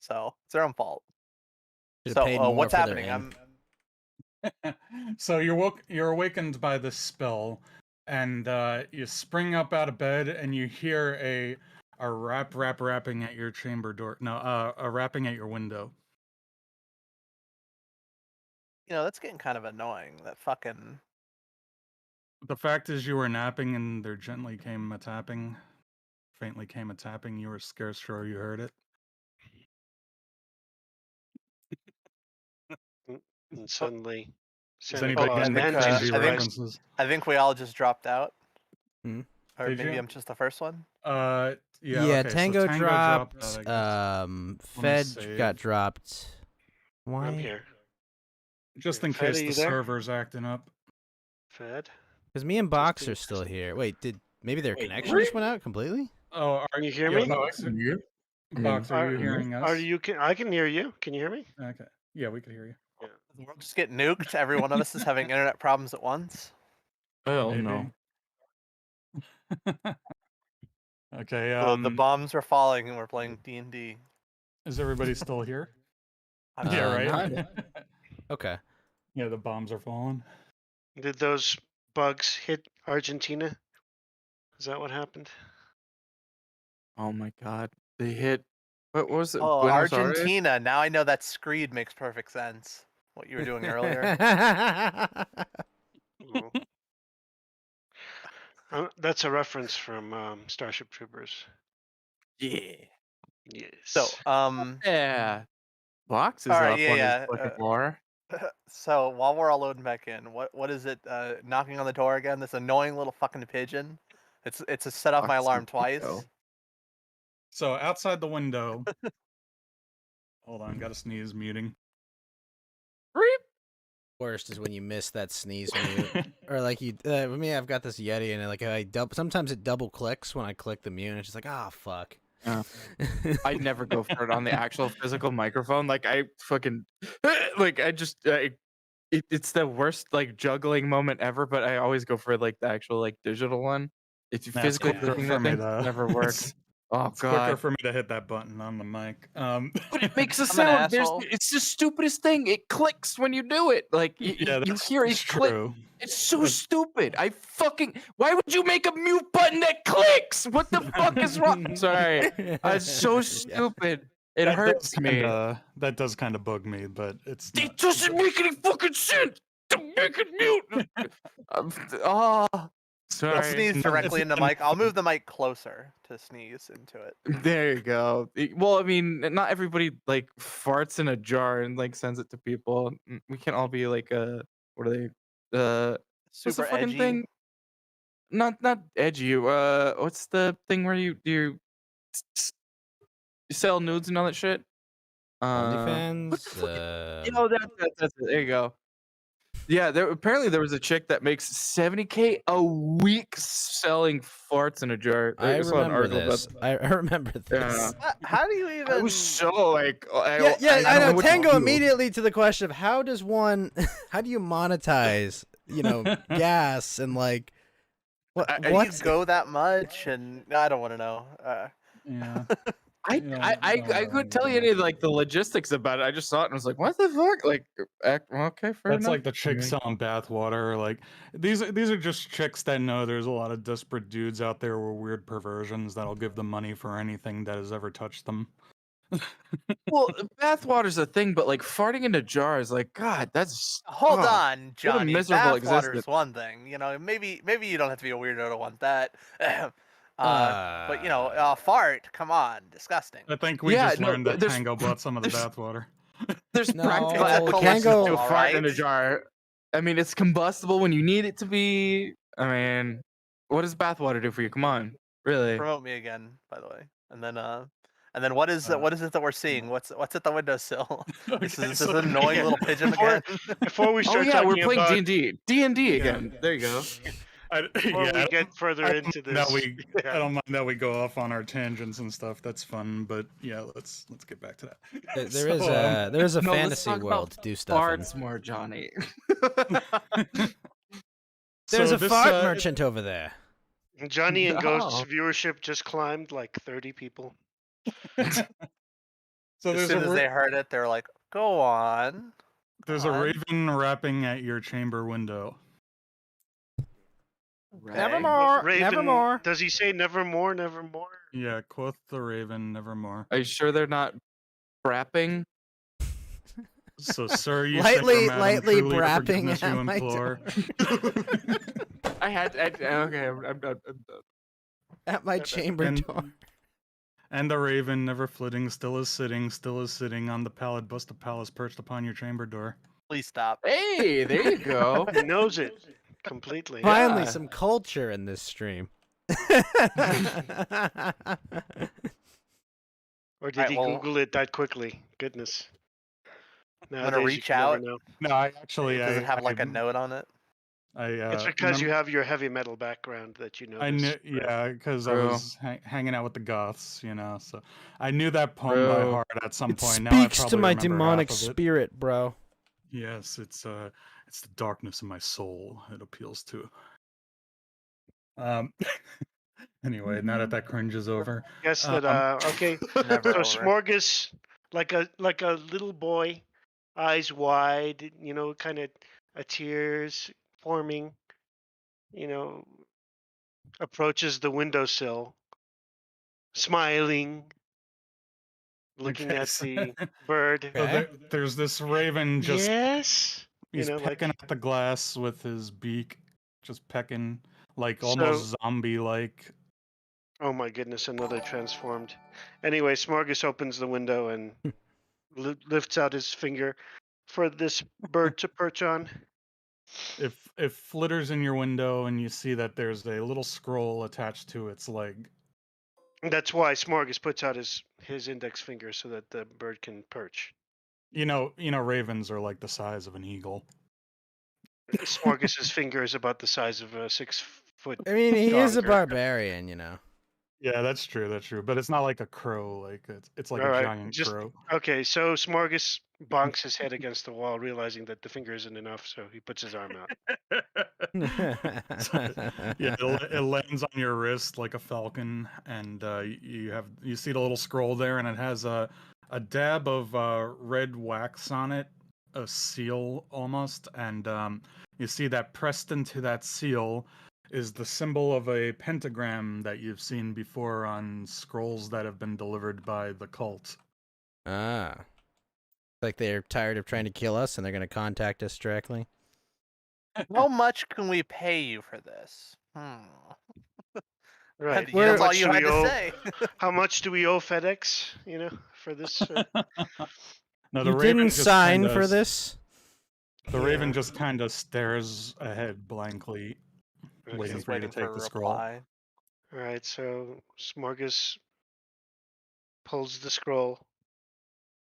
[SPEAKER 2] So it's their own fault.
[SPEAKER 1] Should've paid
[SPEAKER 2] So
[SPEAKER 1] more
[SPEAKER 2] what's
[SPEAKER 1] for their
[SPEAKER 2] happening?
[SPEAKER 1] inn.
[SPEAKER 5] So you're awakened by this spell, and you spring up out of bed, and you hear a rapping at your chamber door. No, a rapping at your window.
[SPEAKER 2] That's getting kind of annoying. That fucking.
[SPEAKER 5] The fact is, you were napping, and there gently came a tapping, faintly came a tapping. You were scarce sure you heard it.
[SPEAKER 3] And suddenly,
[SPEAKER 5] Does
[SPEAKER 3] Santa
[SPEAKER 5] anybody
[SPEAKER 3] Claus
[SPEAKER 5] get
[SPEAKER 3] and
[SPEAKER 5] any
[SPEAKER 3] Jesus
[SPEAKER 5] G
[SPEAKER 2] I think-
[SPEAKER 3] Christ.
[SPEAKER 5] references?
[SPEAKER 2] I think we all just dropped out.
[SPEAKER 1] Hmm?
[SPEAKER 2] Or
[SPEAKER 5] Did
[SPEAKER 2] maybe
[SPEAKER 5] you?
[SPEAKER 2] I'm just the first one.
[SPEAKER 5] Yeah.
[SPEAKER 1] Yeah,
[SPEAKER 5] Okay, so
[SPEAKER 1] Tango dropped.
[SPEAKER 5] I guess.
[SPEAKER 1] Fed
[SPEAKER 5] save.
[SPEAKER 1] got dropped. Why?
[SPEAKER 3] I'm here.
[SPEAKER 5] Just in
[SPEAKER 3] Fed,
[SPEAKER 5] case
[SPEAKER 3] are
[SPEAKER 5] the
[SPEAKER 3] you there?
[SPEAKER 5] server's acting up.
[SPEAKER 3] Fed.
[SPEAKER 1] Because me and Box
[SPEAKER 3] in
[SPEAKER 1] are still here. Wait, maybe their
[SPEAKER 3] Wait,
[SPEAKER 1] connection just went out completely?
[SPEAKER 5] Oh, are
[SPEAKER 3] Can you hear
[SPEAKER 5] yeah,
[SPEAKER 3] me?
[SPEAKER 4] No, I can hear.
[SPEAKER 5] Box, are you
[SPEAKER 3] Are-
[SPEAKER 5] hearing us?
[SPEAKER 3] Are you? I can hear you. Can you hear me?
[SPEAKER 5] Okay. Yeah, we could hear you.
[SPEAKER 2] Did the world just get nuked? Every one of us is having internet problems at once.
[SPEAKER 4] Oh
[SPEAKER 5] Maybe.
[SPEAKER 4] no.
[SPEAKER 5] Okay.
[SPEAKER 2] So the bombs are falling, and we're playing D&D.
[SPEAKER 5] Is everybody still here?
[SPEAKER 2] I'm
[SPEAKER 5] Yeah,
[SPEAKER 1] Uh,
[SPEAKER 5] right.
[SPEAKER 1] no. Okay.
[SPEAKER 5] Yeah, the bombs are falling.
[SPEAKER 3] Did those bugs hit Argentina? Is that what happened?
[SPEAKER 4] Oh my God. They hit. What was it?
[SPEAKER 2] Oh,
[SPEAKER 4] Buenos Aires?
[SPEAKER 2] Argentina. Now I know that screed makes perfect sense. what you were doing earlier.
[SPEAKER 3] Well, that's a reference from Starship Troopers.
[SPEAKER 4] Yeah.
[SPEAKER 3] Yes.
[SPEAKER 2] So,
[SPEAKER 4] Yeah. Box is
[SPEAKER 2] all right,
[SPEAKER 4] up on his
[SPEAKER 2] yeah,
[SPEAKER 4] fucking
[SPEAKER 2] yeah.
[SPEAKER 4] bar.
[SPEAKER 2] So while we're all loading back in, what is it? Knocking on the door again? This annoying little fucking pigeon. It's a set off my
[SPEAKER 4] Box
[SPEAKER 2] alarm
[SPEAKER 4] is
[SPEAKER 2] twice.
[SPEAKER 4] go.
[SPEAKER 5] So outside the window. Hold on, gotta sneeze. Muting.
[SPEAKER 1] Worst is when you miss that sneeze mute, or like you. For me, I've got this Yeti, and sometimes it double clicks when I click the mute, and it's just like, ah, fuck.
[SPEAKER 4] I'd never go for it on the actual physical microphone. Like I fucking, like I just, it's the worst like juggling moment ever. But I always go for like the actual like digital one. If you
[SPEAKER 5] That's
[SPEAKER 4] physically
[SPEAKER 5] quicker
[SPEAKER 4] clicking
[SPEAKER 5] for
[SPEAKER 4] that
[SPEAKER 5] me
[SPEAKER 4] thing,
[SPEAKER 5] to.
[SPEAKER 4] never works. Oh
[SPEAKER 5] It's quicker
[SPEAKER 4] god.
[SPEAKER 5] for me to hit that button on the mic.
[SPEAKER 4] But it makes a
[SPEAKER 2] I'm an
[SPEAKER 4] sound.
[SPEAKER 2] asshole.
[SPEAKER 4] It's the stupidest thing. It clicks when you do it. Like
[SPEAKER 5] yeah,
[SPEAKER 4] you
[SPEAKER 5] that's
[SPEAKER 4] hear it click.
[SPEAKER 5] true.
[SPEAKER 4] It's so
[SPEAKER 5] That's-
[SPEAKER 4] stupid. Why would you make a mute button that clicks? What the fuck is wrong? Sorry. It's so stupid. It hurts me.
[SPEAKER 5] That does kind of bug me, but it's
[SPEAKER 4] It
[SPEAKER 5] not.
[SPEAKER 4] doesn't make any fucking sense to make it mute. Oh,
[SPEAKER 2] I'll
[SPEAKER 4] sorry.
[SPEAKER 2] sneeze directly into the mic. I'll move the mic closer to sneeze into it.
[SPEAKER 4] There you go. Well, I mean, not everybody like farts in a jar and like sends it to people. We can't all be like what are they? What's the
[SPEAKER 2] Super
[SPEAKER 4] fucking
[SPEAKER 2] edgy.
[SPEAKER 4] thing? Not edgy. What's the thing where you sell nudes and all that shit?
[SPEAKER 1] OnlyFans.
[SPEAKER 4] That's it. There you go. Yeah, apparently there was a chick that makes $70K a week selling farts in a jar.
[SPEAKER 1] I
[SPEAKER 4] saw an
[SPEAKER 1] remember
[SPEAKER 4] article about
[SPEAKER 1] this. I remember this.
[SPEAKER 2] How do you even?
[SPEAKER 4] I was so like,
[SPEAKER 1] I
[SPEAKER 4] don't
[SPEAKER 1] know.
[SPEAKER 4] what to
[SPEAKER 1] Tango
[SPEAKER 4] do.
[SPEAKER 1] immediately to the question of how do you monetize, gas and like what?
[SPEAKER 2] Do you go that much? And I don't want to know.
[SPEAKER 5] Yeah.
[SPEAKER 4] I couldn't tell you any of like the logistics about it. I just saw it and was like, what the fuck? Like, okay, fair
[SPEAKER 5] That's
[SPEAKER 4] enough.
[SPEAKER 5] like the chicks selling bathwater. Like these are just chicks that know there's a lot of desperate dudes out there with weird perversions that'll give them money for anything that has ever touched them.
[SPEAKER 4] Well, bathwater's a thing, but like farting into jars, like God, that's
[SPEAKER 2] Hold on, Johnny.
[SPEAKER 4] miserable
[SPEAKER 2] Bathwater
[SPEAKER 4] existence.
[SPEAKER 2] is one thing. Maybe you don't have to be a weirdo to want that. But fart. Come on, disgusting.
[SPEAKER 5] I think we just learned that Tango bought some of the bathwater.
[SPEAKER 4] There's
[SPEAKER 1] No,
[SPEAKER 4] practical
[SPEAKER 2] It's
[SPEAKER 4] applications
[SPEAKER 1] Tango-
[SPEAKER 4] to a fart in a
[SPEAKER 2] alright?
[SPEAKER 4] jar. I mean, it's combustible when you need it to be. I mean, what does bathwater do for you? Come on, really?
[SPEAKER 2] Promote me again, by the way. And then what is it that we're seeing? What's at the windowsill? This is an annoying little pigeon again.
[SPEAKER 3] Before we
[SPEAKER 4] Oh
[SPEAKER 3] start
[SPEAKER 4] yeah,
[SPEAKER 3] talking
[SPEAKER 4] we're playing
[SPEAKER 3] about
[SPEAKER 4] D&D again. There you go.
[SPEAKER 3] before we get further
[SPEAKER 5] I don't
[SPEAKER 3] into
[SPEAKER 5] mind that
[SPEAKER 3] this,
[SPEAKER 5] I don't mind that we go off on our tangents and stuff. That's fun, but yeah, let's get back to that.
[SPEAKER 1] There is a
[SPEAKER 4] No, let's
[SPEAKER 1] fantasy
[SPEAKER 4] talk about
[SPEAKER 1] world to do stuff in.
[SPEAKER 4] Farts more, Johnny.
[SPEAKER 1] There's
[SPEAKER 5] So
[SPEAKER 1] a
[SPEAKER 5] this,
[SPEAKER 1] fart merchant over there.
[SPEAKER 3] Johnny and Ghost's
[SPEAKER 4] No.
[SPEAKER 3] viewership just climbed like 30 people.
[SPEAKER 5] So
[SPEAKER 2] As
[SPEAKER 5] there's
[SPEAKER 2] soon as they heard it, they're like, "Go on."
[SPEAKER 5] there's a raven rapping at your chamber window.
[SPEAKER 1] Nevermore.
[SPEAKER 3] Raven,
[SPEAKER 1] Nevermore.
[SPEAKER 3] Does he say nevermore, nevermore?
[SPEAKER 5] Yeah, quoth the raven, nevermore.
[SPEAKER 4] Are you sure they're not brapping?
[SPEAKER 5] So, sir, you
[SPEAKER 1] Lightly-
[SPEAKER 5] say, madam,
[SPEAKER 1] lightly
[SPEAKER 5] truly your
[SPEAKER 1] brapping
[SPEAKER 5] forgiveness you
[SPEAKER 1] at my
[SPEAKER 5] implore.
[SPEAKER 4] Okay, I'm done.
[SPEAKER 1] At my chamber
[SPEAKER 5] And-
[SPEAKER 1] door.
[SPEAKER 5] And the raven, never flitting, still is sitting on the pallid bust of palace perched upon your chamber door.
[SPEAKER 2] Please stop.
[SPEAKER 4] Hey, there you go.
[SPEAKER 3] He knows it completely.
[SPEAKER 1] Finally,
[SPEAKER 4] Yeah.
[SPEAKER 1] some culture in this stream.
[SPEAKER 3] Or did
[SPEAKER 2] Alright,
[SPEAKER 3] he
[SPEAKER 2] well-
[SPEAKER 3] Google it that quickly? Goodness.
[SPEAKER 2] gonna
[SPEAKER 3] Nowadays, you
[SPEAKER 2] reach
[SPEAKER 3] can never
[SPEAKER 2] out.
[SPEAKER 3] know.
[SPEAKER 5] No, I actually,
[SPEAKER 2] Does it have like a
[SPEAKER 5] I,
[SPEAKER 2] note on it?
[SPEAKER 3] It's because you have your heavy metal background that you know.
[SPEAKER 5] I knew,
[SPEAKER 3] this.
[SPEAKER 5] yeah, because I
[SPEAKER 4] True.
[SPEAKER 5] was hanging out with the goths, so I knew that poem by
[SPEAKER 4] True.
[SPEAKER 5] heart at some
[SPEAKER 1] It
[SPEAKER 5] point. Now I
[SPEAKER 1] speaks to
[SPEAKER 5] probably
[SPEAKER 1] my
[SPEAKER 5] remember
[SPEAKER 1] demonic
[SPEAKER 5] half of it.
[SPEAKER 1] spirit, bro.
[SPEAKER 5] Yes, it's the darkness of my soul it appeals to. Anyway, now that cringe is over.
[SPEAKER 3] Guess that. Okay.
[SPEAKER 2] Never
[SPEAKER 3] So
[SPEAKER 2] over.
[SPEAKER 3] Smorgas, like a little boy, eyes wide, kind of tears forming, approaches the windowsill, smiling, looking
[SPEAKER 5] Okay,
[SPEAKER 3] at
[SPEAKER 5] so,
[SPEAKER 3] the bird.
[SPEAKER 5] so
[SPEAKER 1] Okay.
[SPEAKER 5] there's this raven just
[SPEAKER 3] Yes,
[SPEAKER 5] he's
[SPEAKER 3] like
[SPEAKER 5] pecking at the glass with his beak, just pecking like
[SPEAKER 3] so.
[SPEAKER 5] almost zombie-like.
[SPEAKER 3] Oh my goodness, another transformed. Anyway, Smorgus opens the window and lifts out his finger for this bird to perch on.
[SPEAKER 5] If flitters in your window and you see that there's a little scroll attached to its leg.
[SPEAKER 3] And that's why Smorgus puts out his index finger so that the bird can perch.
[SPEAKER 5] You know, ravens are like the size of an eagle.
[SPEAKER 3] Smorgas's finger is about the size of a 6-foot.
[SPEAKER 1] I mean, he is a
[SPEAKER 3] Donger.
[SPEAKER 1] barbarian, you know.
[SPEAKER 5] Yeah, that's true. That's true. But it's not like a crow. Like it's like
[SPEAKER 3] All
[SPEAKER 5] a
[SPEAKER 3] right,
[SPEAKER 5] giant
[SPEAKER 3] just
[SPEAKER 5] crow.
[SPEAKER 3] okay. So Smorgas bonks his head against the wall, realizing that the finger isn't enough, so he puts his arm out.
[SPEAKER 5] Yeah, it lands on your wrist like a falcon, and you see the little scroll there, and it has a dab of red wax on it, a seal almost, and you see that pressed into that seal is the symbol of a pentagram that you've seen before on scrolls that have been delivered by the cult.
[SPEAKER 1] Ah. Like they're tired of trying to kill us and they're going to contact us directly.
[SPEAKER 2] How much can we pay you for this?
[SPEAKER 3] Right.
[SPEAKER 2] That's
[SPEAKER 3] How
[SPEAKER 2] all
[SPEAKER 3] much
[SPEAKER 2] you
[SPEAKER 3] do
[SPEAKER 2] had
[SPEAKER 3] we
[SPEAKER 2] to
[SPEAKER 3] owe?
[SPEAKER 2] say.
[SPEAKER 3] How much do we owe FedEx? For this?
[SPEAKER 5] No, the
[SPEAKER 1] You
[SPEAKER 5] raven
[SPEAKER 1] didn't
[SPEAKER 5] just
[SPEAKER 1] sign
[SPEAKER 5] kinda
[SPEAKER 1] for this?
[SPEAKER 5] The raven
[SPEAKER 3] Yeah.
[SPEAKER 5] just kind of stares ahead blankly, waiting
[SPEAKER 2] Just
[SPEAKER 5] for you to
[SPEAKER 2] waiting for
[SPEAKER 5] take
[SPEAKER 2] a
[SPEAKER 5] the scroll.
[SPEAKER 2] reply.
[SPEAKER 3] All right. So Smorgas pulls the scroll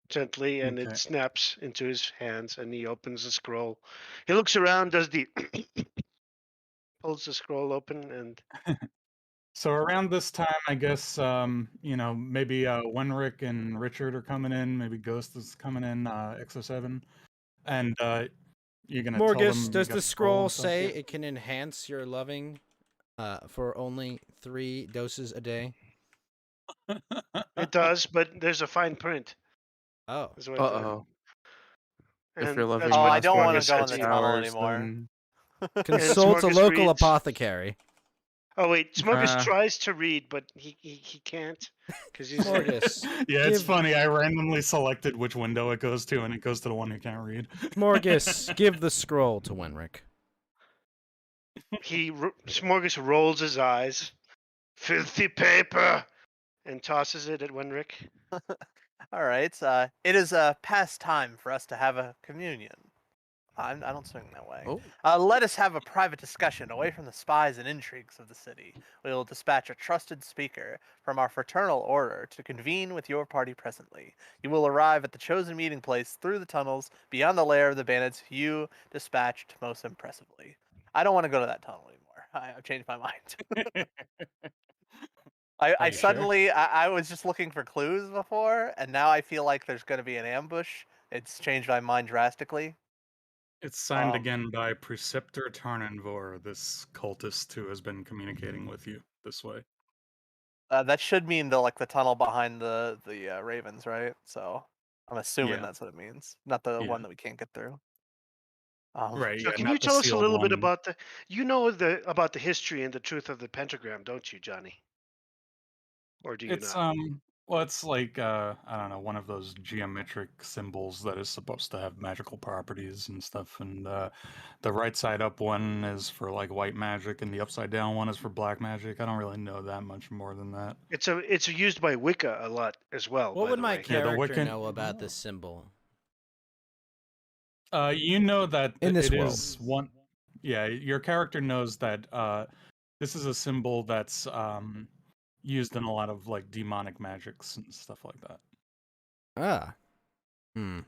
[SPEAKER 3] gently, and it
[SPEAKER 5] Okay.
[SPEAKER 3] snaps into his hands, and he opens the scroll. He looks around, does the pulls the scroll open, and
[SPEAKER 5] So around this time, I guess, maybe Wenrick and Richard are coming in. Maybe Ghost is coming in, XO7. And you're going to tell
[SPEAKER 1] Morgus,
[SPEAKER 5] them you
[SPEAKER 1] does
[SPEAKER 5] got
[SPEAKER 1] the
[SPEAKER 5] the scroll
[SPEAKER 1] scroll
[SPEAKER 5] and stuff?
[SPEAKER 1] say it can enhance your loving for only 3 doses a day?
[SPEAKER 3] it does. But there's a fine print.
[SPEAKER 1] Oh.
[SPEAKER 3] Is what
[SPEAKER 4] Uh-oh. If your
[SPEAKER 3] and
[SPEAKER 4] loving
[SPEAKER 3] that's
[SPEAKER 2] Oh,
[SPEAKER 3] what
[SPEAKER 2] I
[SPEAKER 4] lasts
[SPEAKER 2] don't
[SPEAKER 4] more
[SPEAKER 2] want to
[SPEAKER 4] than
[SPEAKER 3] Smorgas
[SPEAKER 2] go
[SPEAKER 3] said
[SPEAKER 2] in
[SPEAKER 3] to
[SPEAKER 2] the
[SPEAKER 4] 6
[SPEAKER 3] you.
[SPEAKER 2] tunnel
[SPEAKER 4] hours,
[SPEAKER 2] anymore.
[SPEAKER 4] then
[SPEAKER 3] And
[SPEAKER 1] Consult a
[SPEAKER 3] Smorgas
[SPEAKER 1] local
[SPEAKER 3] reads.
[SPEAKER 1] apothecary.
[SPEAKER 3] Oh wait, Smorgas
[SPEAKER 4] Uh,
[SPEAKER 3] tries to read, but he can't because he's
[SPEAKER 1] Morgus,
[SPEAKER 5] Yeah, it's
[SPEAKER 1] give
[SPEAKER 5] funny. I randomly selected which window it goes to, and it goes to the one who can't read.
[SPEAKER 1] Morgus, give the scroll to Wenrick.
[SPEAKER 3] Smorgas rolls his eyes, filthy paper, and tosses it at Wenrick.
[SPEAKER 2] All right. It is past time for us to have a communion. I don't swing that way.
[SPEAKER 4] oh.
[SPEAKER 2] Let us have a private discussion away from the spies and intrigues of the city. We will dispatch a trusted speaker from our fraternal order to convene with your party presently. You will arrive at the chosen meeting place through the tunnels beyond the lair of the bandits you dispatched most impressively. I don't want to go to that tunnel anymore. I've changed my mind. I
[SPEAKER 5] Are you sure?
[SPEAKER 2] suddenly I was just looking for clues before, and now I feel like there's going to be an ambush. It's changed my mind drastically.
[SPEAKER 5] It's signed
[SPEAKER 2] Um,
[SPEAKER 5] again by Preceptor Tarnanvor, this cultist who has been communicating with you this way.
[SPEAKER 2] that should mean the tunnel behind the ravens, right? So I'm assuming
[SPEAKER 5] Yeah.
[SPEAKER 2] that's what it means, not the
[SPEAKER 5] Yeah.
[SPEAKER 2] one that we can't get through.
[SPEAKER 5] Right,
[SPEAKER 3] So
[SPEAKER 5] yeah,
[SPEAKER 3] can
[SPEAKER 5] not
[SPEAKER 3] you
[SPEAKER 5] the
[SPEAKER 3] tell us a
[SPEAKER 5] sealed
[SPEAKER 3] little bit
[SPEAKER 5] one.
[SPEAKER 3] about about the history and the truth of the pentagram, don't you, Johnny? Or do you
[SPEAKER 5] It's
[SPEAKER 3] not?
[SPEAKER 5] well, it's like I don't know, one of those geometric symbols that is supposed to have magical properties and stuff. And the right side up one is for like white magic, and the upside down one is for black magic. I don't really know that much more than that.
[SPEAKER 3] It's used by Wicca a lot as well.
[SPEAKER 1] What
[SPEAKER 3] by
[SPEAKER 1] would
[SPEAKER 3] the
[SPEAKER 1] my
[SPEAKER 3] way.
[SPEAKER 5] Yeah, the
[SPEAKER 1] character
[SPEAKER 5] Wiccan.
[SPEAKER 1] know about this symbol?
[SPEAKER 5] You know that
[SPEAKER 1] In this
[SPEAKER 5] it
[SPEAKER 1] world.
[SPEAKER 5] is one. Yeah, your character knows that this is a symbol that's used in a lot of like demonic magics and stuff like that.
[SPEAKER 1] Ah.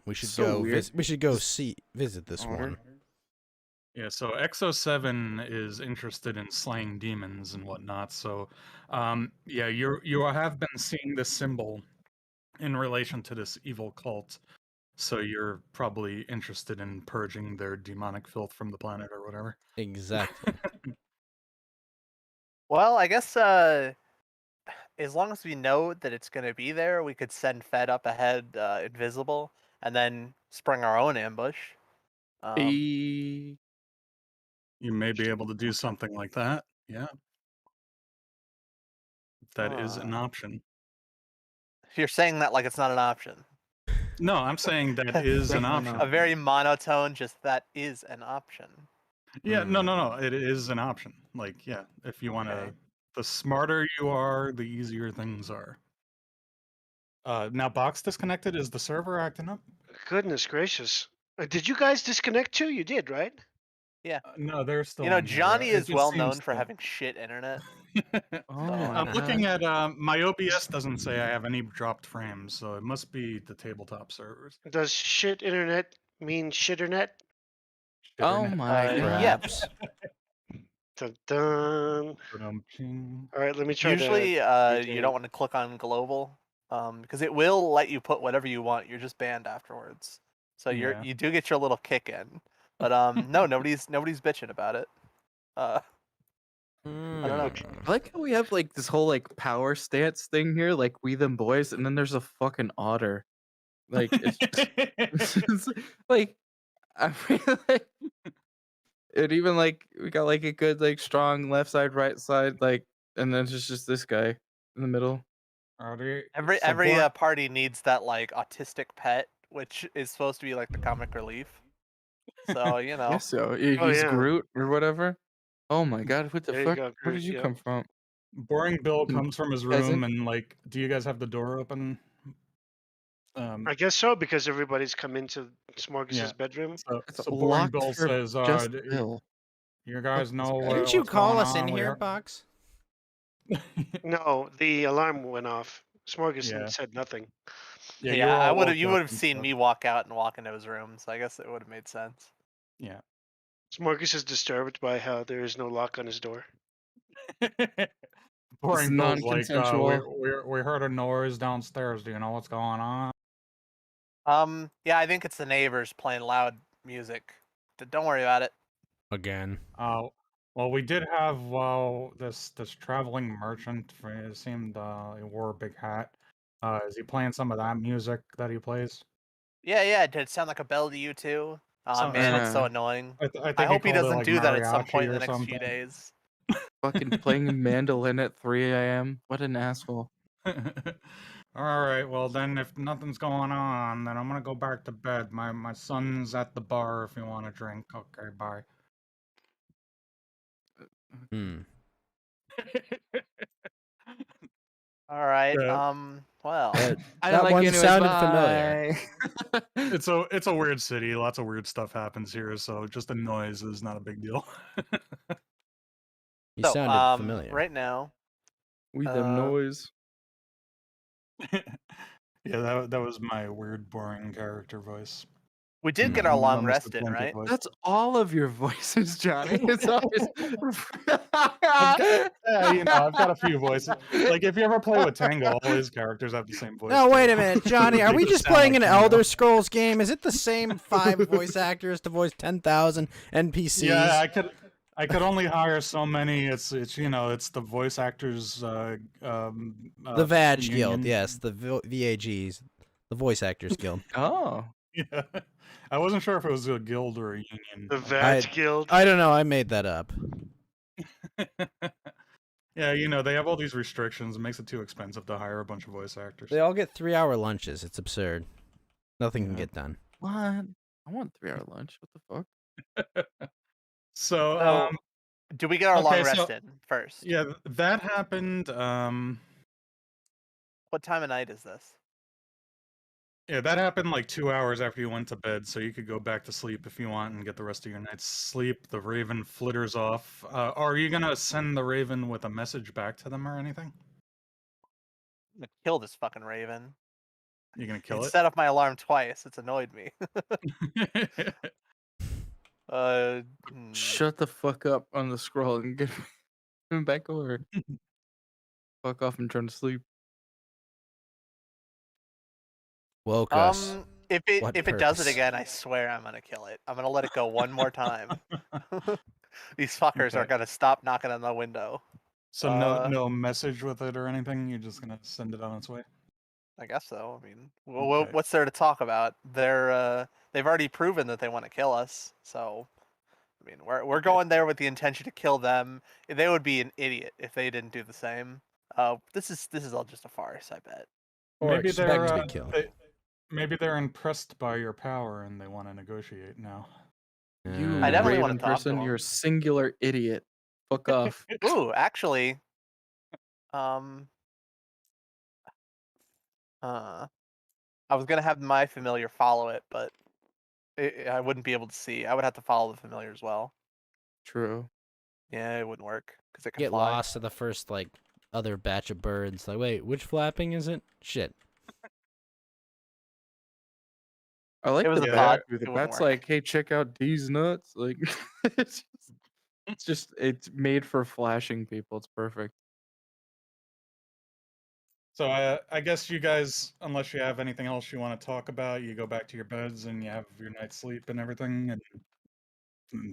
[SPEAKER 1] We should
[SPEAKER 4] So
[SPEAKER 1] go
[SPEAKER 4] weird.
[SPEAKER 1] we should go visit this
[SPEAKER 4] Order.
[SPEAKER 1] one.
[SPEAKER 5] Yeah, so XO7 is interested in slaying demons and whatnot. So, yeah, you have been seeing this symbol in relation to this evil cult. So you're probably interested in purging their demonic filth from the planet or whatever.
[SPEAKER 1] Exactly.
[SPEAKER 2] Well, I guess as long as we know that it's going to be there, we could send Fed up ahead, invisible, and then spring our own ambush.
[SPEAKER 4] E-
[SPEAKER 5] You may be able to do something like that. Yeah, that is an
[SPEAKER 2] uh,
[SPEAKER 5] option.
[SPEAKER 2] You're saying that like it's not an option.
[SPEAKER 5] No, I'm saying that is an
[SPEAKER 4] Definitely
[SPEAKER 5] option.
[SPEAKER 4] not.
[SPEAKER 2] A very monotone, just that is an option.
[SPEAKER 5] Yeah, no. It is an option. Like, yeah, if you want to,
[SPEAKER 2] Okay.
[SPEAKER 5] the smarter you are, the easier things are. Now box disconnected. Is the server acting up?
[SPEAKER 3] Goodness gracious. Did you guys disconnect too? You did, right?
[SPEAKER 2] Yeah.
[SPEAKER 5] No, they're still.
[SPEAKER 2] You know,
[SPEAKER 5] in here.
[SPEAKER 2] Johnny
[SPEAKER 5] It
[SPEAKER 2] is
[SPEAKER 5] just
[SPEAKER 2] well
[SPEAKER 5] seems
[SPEAKER 2] known for
[SPEAKER 5] to-
[SPEAKER 2] having shit internet.
[SPEAKER 4] Oh
[SPEAKER 2] So,
[SPEAKER 4] my
[SPEAKER 5] I'm looking
[SPEAKER 4] god.
[SPEAKER 5] at my OBS doesn't say I have any dropped frames, so it must be the tabletop servers.
[SPEAKER 3] Does shit internet mean shitternet?
[SPEAKER 4] Oh
[SPEAKER 5] Shitternet.
[SPEAKER 4] my god.
[SPEAKER 2] yeah.
[SPEAKER 1] Perhaps.
[SPEAKER 3] Dun, dun.
[SPEAKER 5] Ba-dum-ching.
[SPEAKER 3] All right, let me try
[SPEAKER 2] Usually,
[SPEAKER 3] to.
[SPEAKER 2] you don't want to click on global, because it will let you put whatever you want. You're just banned afterwards. So
[SPEAKER 5] Yeah.
[SPEAKER 2] you do get your little kick in, but no, nobody's bitching about it. I don't know.
[SPEAKER 4] I like how we have like this whole like power stance thing here, like we them boys, and then there's a fucking otter. Like it's, it's like I feel like it even like we got like a good like strong left side, right side, like and then it's just this guy in the middle.
[SPEAKER 2] Every party needs that like autistic pet, which is supposed to be like the comic relief. So you know.
[SPEAKER 4] Yes, so
[SPEAKER 3] Oh,
[SPEAKER 4] he's
[SPEAKER 3] yeah.
[SPEAKER 4] Groot or whatever. Oh my god, what the
[SPEAKER 3] There you
[SPEAKER 4] fuck?
[SPEAKER 3] go,
[SPEAKER 4] Where
[SPEAKER 3] Groot,
[SPEAKER 4] did you
[SPEAKER 3] yep.
[SPEAKER 4] come from?
[SPEAKER 5] Boring Bill
[SPEAKER 4] Mm,
[SPEAKER 5] comes from his
[SPEAKER 4] peasant?
[SPEAKER 5] room and like, do you guys have the door open?
[SPEAKER 3] I guess so because everybody's come into Smorgas's
[SPEAKER 5] Yeah.
[SPEAKER 3] bedroom.
[SPEAKER 4] It's
[SPEAKER 5] So Boring
[SPEAKER 4] locked
[SPEAKER 5] Bill
[SPEAKER 4] for
[SPEAKER 5] says,
[SPEAKER 4] just Bill.
[SPEAKER 5] you guys know
[SPEAKER 1] Didn't you
[SPEAKER 5] what's
[SPEAKER 1] call
[SPEAKER 5] going
[SPEAKER 1] us in
[SPEAKER 5] on?
[SPEAKER 1] here, Box?
[SPEAKER 3] No, the alarm went off. Smorgas
[SPEAKER 5] Yeah.
[SPEAKER 3] said nothing.
[SPEAKER 5] Yeah, you
[SPEAKER 2] Yeah,
[SPEAKER 5] were
[SPEAKER 2] I
[SPEAKER 5] all
[SPEAKER 2] would have.
[SPEAKER 5] woke
[SPEAKER 2] You
[SPEAKER 5] up
[SPEAKER 2] would have
[SPEAKER 5] and
[SPEAKER 2] seen
[SPEAKER 5] stuff.
[SPEAKER 2] me walk out and walk into his room, so I guess it would have made sense.
[SPEAKER 5] Yeah.
[SPEAKER 3] Smorgas is disturbed by how there is no lock on his door.
[SPEAKER 5] Boring Bill's like,
[SPEAKER 4] non-consensual.
[SPEAKER 5] we heard a noise downstairs. Do you know what's going on?
[SPEAKER 2] Yeah, I think it's the neighbors playing loud music. Don't worry about it.
[SPEAKER 1] Again.
[SPEAKER 5] Well, we did have this traveling merchant. It seemed he wore a big hat. Is he playing some of that music that he plays?
[SPEAKER 2] Yeah. Did it sound like a bell to you too? Oh
[SPEAKER 5] So-
[SPEAKER 2] man, it's so
[SPEAKER 4] Yeah.
[SPEAKER 2] annoying.
[SPEAKER 5] I think
[SPEAKER 2] I hope he
[SPEAKER 5] called it,
[SPEAKER 2] doesn't
[SPEAKER 5] like,
[SPEAKER 2] do that at some point in
[SPEAKER 5] mariachi
[SPEAKER 2] the
[SPEAKER 5] or
[SPEAKER 2] next few
[SPEAKER 5] something.
[SPEAKER 2] days.
[SPEAKER 4] Fucking playing mandolin at 3 a.m. What an asshole.
[SPEAKER 5] All right, well then, if nothing's going on, then I'm gonna go back to bed. My son's at the bar if you want a drink. Okay, bye.
[SPEAKER 1] Hmm.
[SPEAKER 2] All right.
[SPEAKER 5] Yeah.
[SPEAKER 2] Well,
[SPEAKER 1] That,
[SPEAKER 4] I
[SPEAKER 1] that
[SPEAKER 4] don't like
[SPEAKER 1] one
[SPEAKER 4] you anyways,
[SPEAKER 1] sounded familiar.
[SPEAKER 4] bye.
[SPEAKER 5] It's a weird city. Lots of weird stuff happens here, so just the noise is not a big deal.
[SPEAKER 1] You
[SPEAKER 2] so
[SPEAKER 1] sounded familiar.
[SPEAKER 2] right now,
[SPEAKER 4] We them noise.
[SPEAKER 5] Yeah, that was my weird, boring character voice.
[SPEAKER 2] we did
[SPEAKER 1] Hmm.
[SPEAKER 2] get our long
[SPEAKER 5] Mr.
[SPEAKER 2] rest in,
[SPEAKER 5] Blinker
[SPEAKER 2] right?
[SPEAKER 5] voice.
[SPEAKER 4] That's all of your voices, Johnny. It's always.
[SPEAKER 5] I've got a few voices. Like if you ever play with Tango, all his characters have the same voice.
[SPEAKER 1] No,
[SPEAKER 5] too.
[SPEAKER 1] wait a minute, Johnny. Are
[SPEAKER 5] They
[SPEAKER 1] we
[SPEAKER 5] just
[SPEAKER 1] just
[SPEAKER 5] sound
[SPEAKER 1] playing
[SPEAKER 5] like
[SPEAKER 1] an
[SPEAKER 5] Tango.
[SPEAKER 1] Elder Scrolls game? Is it the same 5 voice actors to voice 10,000 NPCs?
[SPEAKER 5] Yeah, I could only hire so many. It's the voice actors.
[SPEAKER 1] The VAG
[SPEAKER 5] union.
[SPEAKER 1] Guild, yes, the VAGs, the Voice Actors Guild.
[SPEAKER 4] Oh.
[SPEAKER 5] Yeah, I wasn't sure if it was a guild or a union.
[SPEAKER 3] The VAG Guild.
[SPEAKER 1] I don't know. I made that up.
[SPEAKER 5] Yeah, they have all these restrictions. It makes it too expensive to hire a bunch of voice actors.
[SPEAKER 1] They all get 3-hour lunches. It's absurd. Nothing can
[SPEAKER 5] Yeah.
[SPEAKER 1] get done.
[SPEAKER 4] What? I want 3-hour lunch. What the fuck?
[SPEAKER 5] So,
[SPEAKER 2] do we get our long
[SPEAKER 5] okay,
[SPEAKER 2] rest
[SPEAKER 5] so-
[SPEAKER 2] in first?
[SPEAKER 5] yeah, that happened.
[SPEAKER 2] What time of night is this?
[SPEAKER 5] Yeah, that happened like 2 hours after you went to bed, so you could go back to sleep if you want and get the rest of your night's sleep. The Raven flitters off. Are you gonna send the Raven with a message back to them or anything?
[SPEAKER 2] I'm gonna kill this fucking raven.
[SPEAKER 5] You gonna kill
[SPEAKER 2] It
[SPEAKER 5] it?
[SPEAKER 2] set off my alarm twice. It's annoyed me.
[SPEAKER 4] Shut the fuck up on the scroll and get him back over. Fuck off and trying to sleep.
[SPEAKER 1] Woke us.
[SPEAKER 2] If
[SPEAKER 1] What
[SPEAKER 2] it does it
[SPEAKER 1] purpose?
[SPEAKER 2] again, I swear I'm gonna kill it. I'm gonna let it go one more time. These fuckers are
[SPEAKER 5] Okay.
[SPEAKER 2] gonna stop knocking on the window.
[SPEAKER 5] So no message with it or anything. You're just gonna send it on its way.
[SPEAKER 2] I guess so. I mean,
[SPEAKER 5] Okay.
[SPEAKER 2] what's there to talk about? They've already proven that they want to kill us. So, I mean, we're going there with the intention to kill them. They would be an idiot if they didn't do the same. This is all just a farce, I bet.
[SPEAKER 5] Maybe
[SPEAKER 1] expect
[SPEAKER 5] they're
[SPEAKER 1] to kill.
[SPEAKER 5] maybe they're impressed by your power and they want to negotiate now.
[SPEAKER 4] You
[SPEAKER 2] I definitely wanna
[SPEAKER 4] Raven
[SPEAKER 2] talk to
[SPEAKER 4] person,
[SPEAKER 2] him.
[SPEAKER 4] you're a singular idiot. Fuck off.
[SPEAKER 2] Ooh, actually, um, I was gonna have my familiar follow it, but I wouldn't be able to see. I would have to follow the familiar as well.
[SPEAKER 4] True.
[SPEAKER 2] Yeah, it wouldn't work because it can
[SPEAKER 1] Get
[SPEAKER 2] fly.
[SPEAKER 1] lost to the first other batch of birds. Like, wait, which flapping is it? Shit.
[SPEAKER 4] I like
[SPEAKER 2] It was
[SPEAKER 4] the
[SPEAKER 2] a
[SPEAKER 4] bat.
[SPEAKER 2] thought.
[SPEAKER 4] The
[SPEAKER 2] It wouldn't
[SPEAKER 4] bat's
[SPEAKER 2] work.
[SPEAKER 4] like, hey, check out these nuts. Like, it's made for flashing people. It's perfect.
[SPEAKER 5] So I guess you guys, unless you have anything else you want to talk about, you go back to your beds and you have your night's sleep and everything. And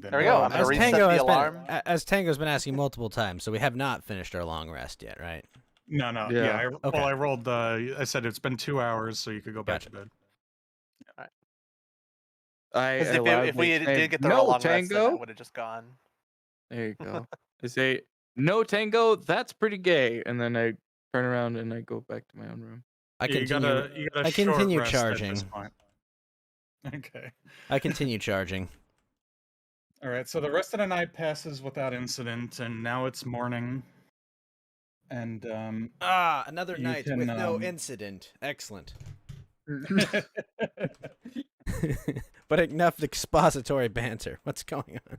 [SPEAKER 5] then
[SPEAKER 2] There we go.
[SPEAKER 1] Well,
[SPEAKER 2] I'm gonna
[SPEAKER 1] as
[SPEAKER 2] reset
[SPEAKER 1] Tango
[SPEAKER 2] the
[SPEAKER 1] has
[SPEAKER 2] alarm.
[SPEAKER 1] as Tango's been asking multiple times, so we have not finished our long rest yet, right?
[SPEAKER 5] No, no,
[SPEAKER 4] Yeah.
[SPEAKER 5] yeah.
[SPEAKER 1] Okay.
[SPEAKER 5] Well, I rolled. I said it's been 2 hours, so you could go back
[SPEAKER 1] Gotcha.
[SPEAKER 5] to bed.
[SPEAKER 4] I
[SPEAKER 2] Because if
[SPEAKER 4] loudly
[SPEAKER 2] we
[SPEAKER 4] say,
[SPEAKER 2] did get the
[SPEAKER 4] no,
[SPEAKER 2] long rest, then I
[SPEAKER 4] Tango.
[SPEAKER 2] would have just gone.
[SPEAKER 4] There you go. I say, no, Tango. That's pretty gay. And then I turn around and I go back to my own room.
[SPEAKER 1] I
[SPEAKER 5] You
[SPEAKER 1] continue.
[SPEAKER 5] got a
[SPEAKER 1] I
[SPEAKER 5] short
[SPEAKER 1] continue
[SPEAKER 5] rest at
[SPEAKER 1] charging.
[SPEAKER 5] this point. Okay.
[SPEAKER 1] I continue charging.
[SPEAKER 5] All right. So the rest of the night passes without incident, and now it's morning. And
[SPEAKER 1] Another
[SPEAKER 5] You
[SPEAKER 1] night
[SPEAKER 5] can,
[SPEAKER 1] with no incident. Excellent. But enough expository banter. What's going on?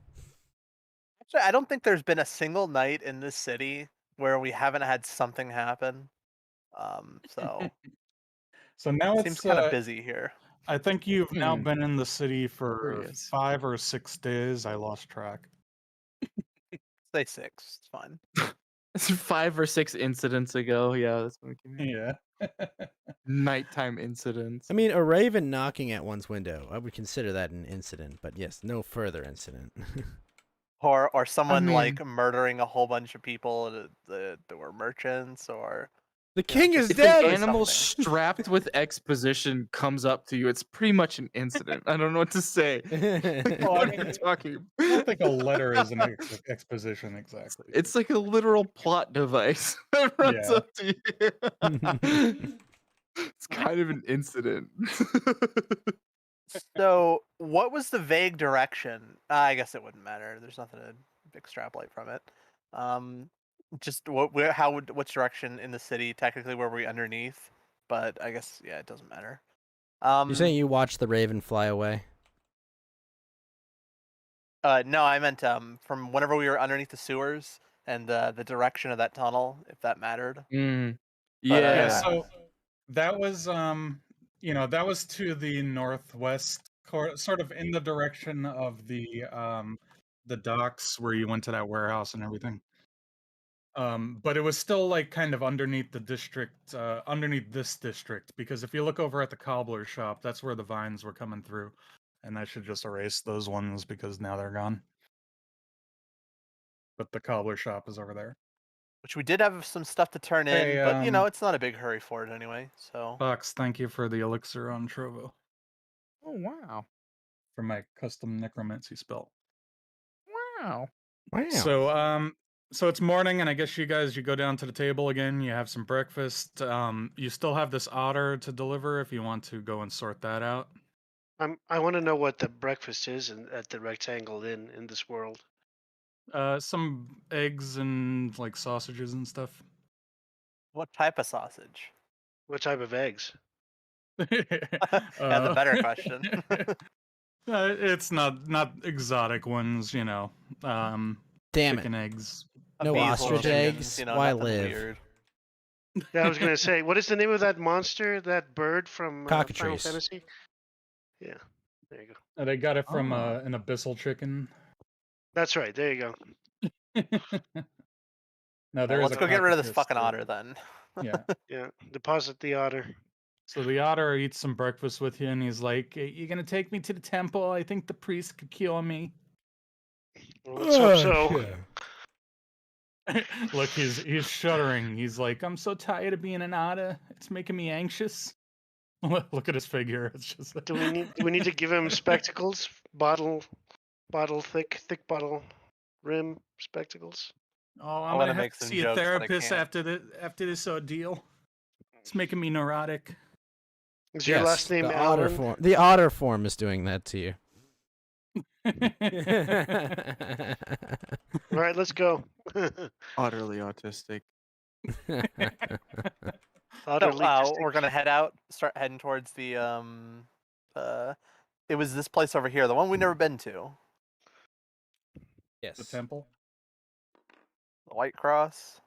[SPEAKER 2] Actually, I don't think there's been a single night in this city where we haven't had something happen. So
[SPEAKER 5] So now
[SPEAKER 2] it seems
[SPEAKER 5] it's
[SPEAKER 2] kind of busy here.
[SPEAKER 5] I think you've now
[SPEAKER 4] Hmm.
[SPEAKER 5] been in the city for
[SPEAKER 4] Curious.
[SPEAKER 5] 5 or 6 days. I lost track.
[SPEAKER 2] Say 6. It's fine.
[SPEAKER 4] 5 or 6 incidents ago. Yeah, that's what I mean.
[SPEAKER 5] Yeah.
[SPEAKER 4] Nighttime incidents.
[SPEAKER 1] I mean, a raven knocking at one's window. I would consider that an incident, but yes, no further incident.
[SPEAKER 2] Or someone
[SPEAKER 4] mean-
[SPEAKER 2] like murdering a whole bunch of people that were merchants, or
[SPEAKER 1] The king is
[SPEAKER 4] If
[SPEAKER 1] dead.
[SPEAKER 4] an animal
[SPEAKER 2] something.
[SPEAKER 4] strapped with exposition comes up to you, it's pretty much an incident. I don't know what to say.
[SPEAKER 5] Well, I
[SPEAKER 4] What
[SPEAKER 5] mean,
[SPEAKER 4] are you talking?
[SPEAKER 5] I don't think a letter is an exposition exactly.
[SPEAKER 4] It's like a literal plot device that runs
[SPEAKER 5] Yeah.
[SPEAKER 4] up to you. It's kind of an incident.
[SPEAKER 2] So, what was the vague direction? I guess it wouldn't matter. There's nothing to extrapolate from it. Just which direction in the city? Technically, were we underneath? But I guess it doesn't matter.
[SPEAKER 1] You're saying you watched the raven fly away?
[SPEAKER 2] No, I meant from whenever we were underneath the sewers and the direction of that tunnel, if that mattered.
[SPEAKER 4] Mm.
[SPEAKER 2] But,
[SPEAKER 5] Yeah.
[SPEAKER 4] Yeah.
[SPEAKER 5] So that was that was to the northwest, sort of in the direction of the docks where you went to that warehouse and everything. But it was still like kind of underneath the district, underneath this district, because if you look over at the cobbler shop, that's where the vines were coming through, and I should just erase those ones because now they're gone. But the cobbler shop is over there.
[SPEAKER 2] which we did have some stuff to turn
[SPEAKER 5] Hey,
[SPEAKER 2] in, but it's not a big hurry for it anyway. So
[SPEAKER 5] Fox, thank you for the elixir on Trovo
[SPEAKER 4] Oh wow.
[SPEAKER 5] for my custom necromancy spell.
[SPEAKER 4] Wow.
[SPEAKER 1] Wow.
[SPEAKER 5] So it's morning, and I guess you go down to the table again. You have some breakfast. You still have this otter to deliver if you want to go and sort that out.
[SPEAKER 3] I want to know what the breakfast is at the Rectangle Inn in this world.
[SPEAKER 5] Some eggs and like sausages and stuff.
[SPEAKER 2] what type of sausage?
[SPEAKER 3] What type of eggs?
[SPEAKER 2] The better question.
[SPEAKER 5] It's not exotic ones,
[SPEAKER 1] Damn
[SPEAKER 5] chicken
[SPEAKER 1] it.
[SPEAKER 5] eggs.
[SPEAKER 1] No
[SPEAKER 2] Basil
[SPEAKER 1] ostrich
[SPEAKER 2] chickens,
[SPEAKER 1] eggs? Why
[SPEAKER 2] nothing
[SPEAKER 1] live?
[SPEAKER 2] weird.
[SPEAKER 3] Yeah, I was gonna say, what is the name of that monster, that bird from Final
[SPEAKER 1] Cockatrice.
[SPEAKER 3] Fantasy? Yeah, there you go.
[SPEAKER 5] They got it from
[SPEAKER 4] Oh.
[SPEAKER 5] an abyssal chicken.
[SPEAKER 3] That's right. There you go.
[SPEAKER 5] No, there is
[SPEAKER 2] Let's
[SPEAKER 5] a
[SPEAKER 2] go get rid of this
[SPEAKER 5] cockatrice
[SPEAKER 2] fucking
[SPEAKER 5] too.
[SPEAKER 2] otter then.
[SPEAKER 5] Yeah.
[SPEAKER 3] Yeah, deposit the otter.
[SPEAKER 5] So the otter eats some breakfast with you, and he's like, "You gonna take me to the temple? I think the priest could cure me."
[SPEAKER 3] Well, let's hope so.
[SPEAKER 5] Look, he's shuddering. He's like, "I'm so tired of being an otter. It's making me anxious." Look at his figure. It's just.
[SPEAKER 3] Do we need to give him spectacles? Bottle thick bottle rim spectacles.
[SPEAKER 5] Oh, I'm
[SPEAKER 2] wanna
[SPEAKER 5] gonna have
[SPEAKER 2] make
[SPEAKER 5] to
[SPEAKER 2] some
[SPEAKER 5] see a
[SPEAKER 2] jokes, but I
[SPEAKER 5] therapist
[SPEAKER 2] can't.
[SPEAKER 5] after this ordeal. It's making me neurotic.
[SPEAKER 3] Is your last name
[SPEAKER 1] the otter
[SPEAKER 3] Alan?
[SPEAKER 1] form. The otter form is doing that to you.
[SPEAKER 3] All right, let's go.
[SPEAKER 4] Utterly autistic.
[SPEAKER 2] So
[SPEAKER 3] Utterly
[SPEAKER 2] we're gonna head out, start heading towards the it was this place over here, the one we've never been to,
[SPEAKER 1] Yes.
[SPEAKER 5] The temple.
[SPEAKER 2] the White Cross.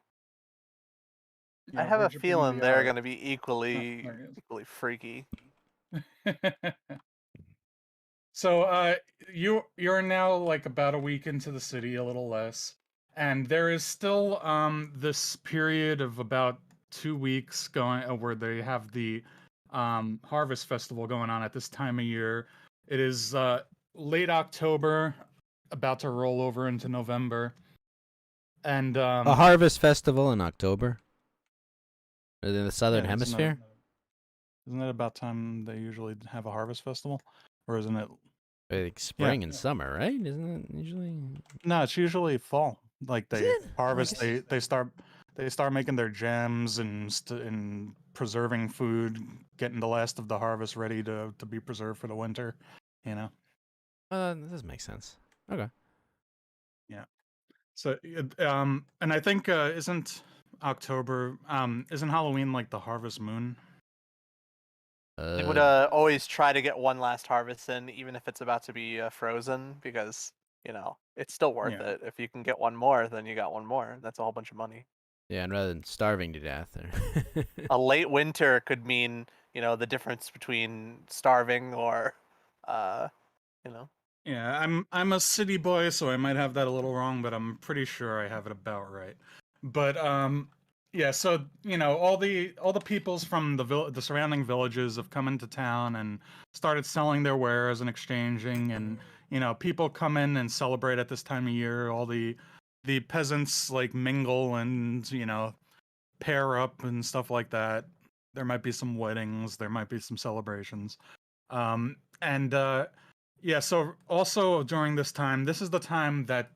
[SPEAKER 2] I
[SPEAKER 5] Yeah,
[SPEAKER 2] have a
[SPEAKER 5] where'd you bring
[SPEAKER 2] feeling
[SPEAKER 5] the
[SPEAKER 2] they're
[SPEAKER 5] otter?
[SPEAKER 2] gonna be equally
[SPEAKER 5] there it is.
[SPEAKER 2] equally freaky.
[SPEAKER 5] So you're now like about a week into the city, a little less, and there is still this period of about 2 weeks going where they have the harvest festival going on at this time of year. It is late October, about to roll over into November, and
[SPEAKER 1] A harvest festival in October. In the southern
[SPEAKER 5] yeah,
[SPEAKER 1] hemisphere.
[SPEAKER 5] Isn't it about time they usually have a harvest festival, or isn't it?
[SPEAKER 1] Like spring and summer, right? Isn't it usually?
[SPEAKER 5] No, it's usually fall. Like
[SPEAKER 1] Is
[SPEAKER 5] they
[SPEAKER 1] it?
[SPEAKER 5] harvest,
[SPEAKER 1] I guess-
[SPEAKER 5] they start making their jams and preserving food, getting the last of the harvest ready to be preserved for the winter. You know.
[SPEAKER 1] That does make sense. Okay.
[SPEAKER 5] So and I think isn't October isn't Halloween like the harvest moon?
[SPEAKER 2] They would always try to get one last harvest in, even if it's about to be frozen, because it's still worth
[SPEAKER 5] Yeah.
[SPEAKER 2] it. If you can get one more, then you got one more. That's a whole bunch of money.
[SPEAKER 1] yeah, and rather than starving to death.
[SPEAKER 2] A late winter could mean the difference between starving or, uh, you know.
[SPEAKER 5] Yeah, I'm a city boy, so I might have that a little wrong, but I'm pretty sure I have it about right. But yeah, so all the peoples from the surrounding villages have come into town and started selling their wares and exchanging, and people come in and celebrate at this time of year. All the peasants like mingle and pair up and stuff like that. There might be some weddings, there might be some celebrations. And yeah, so also during this time, this is the time that,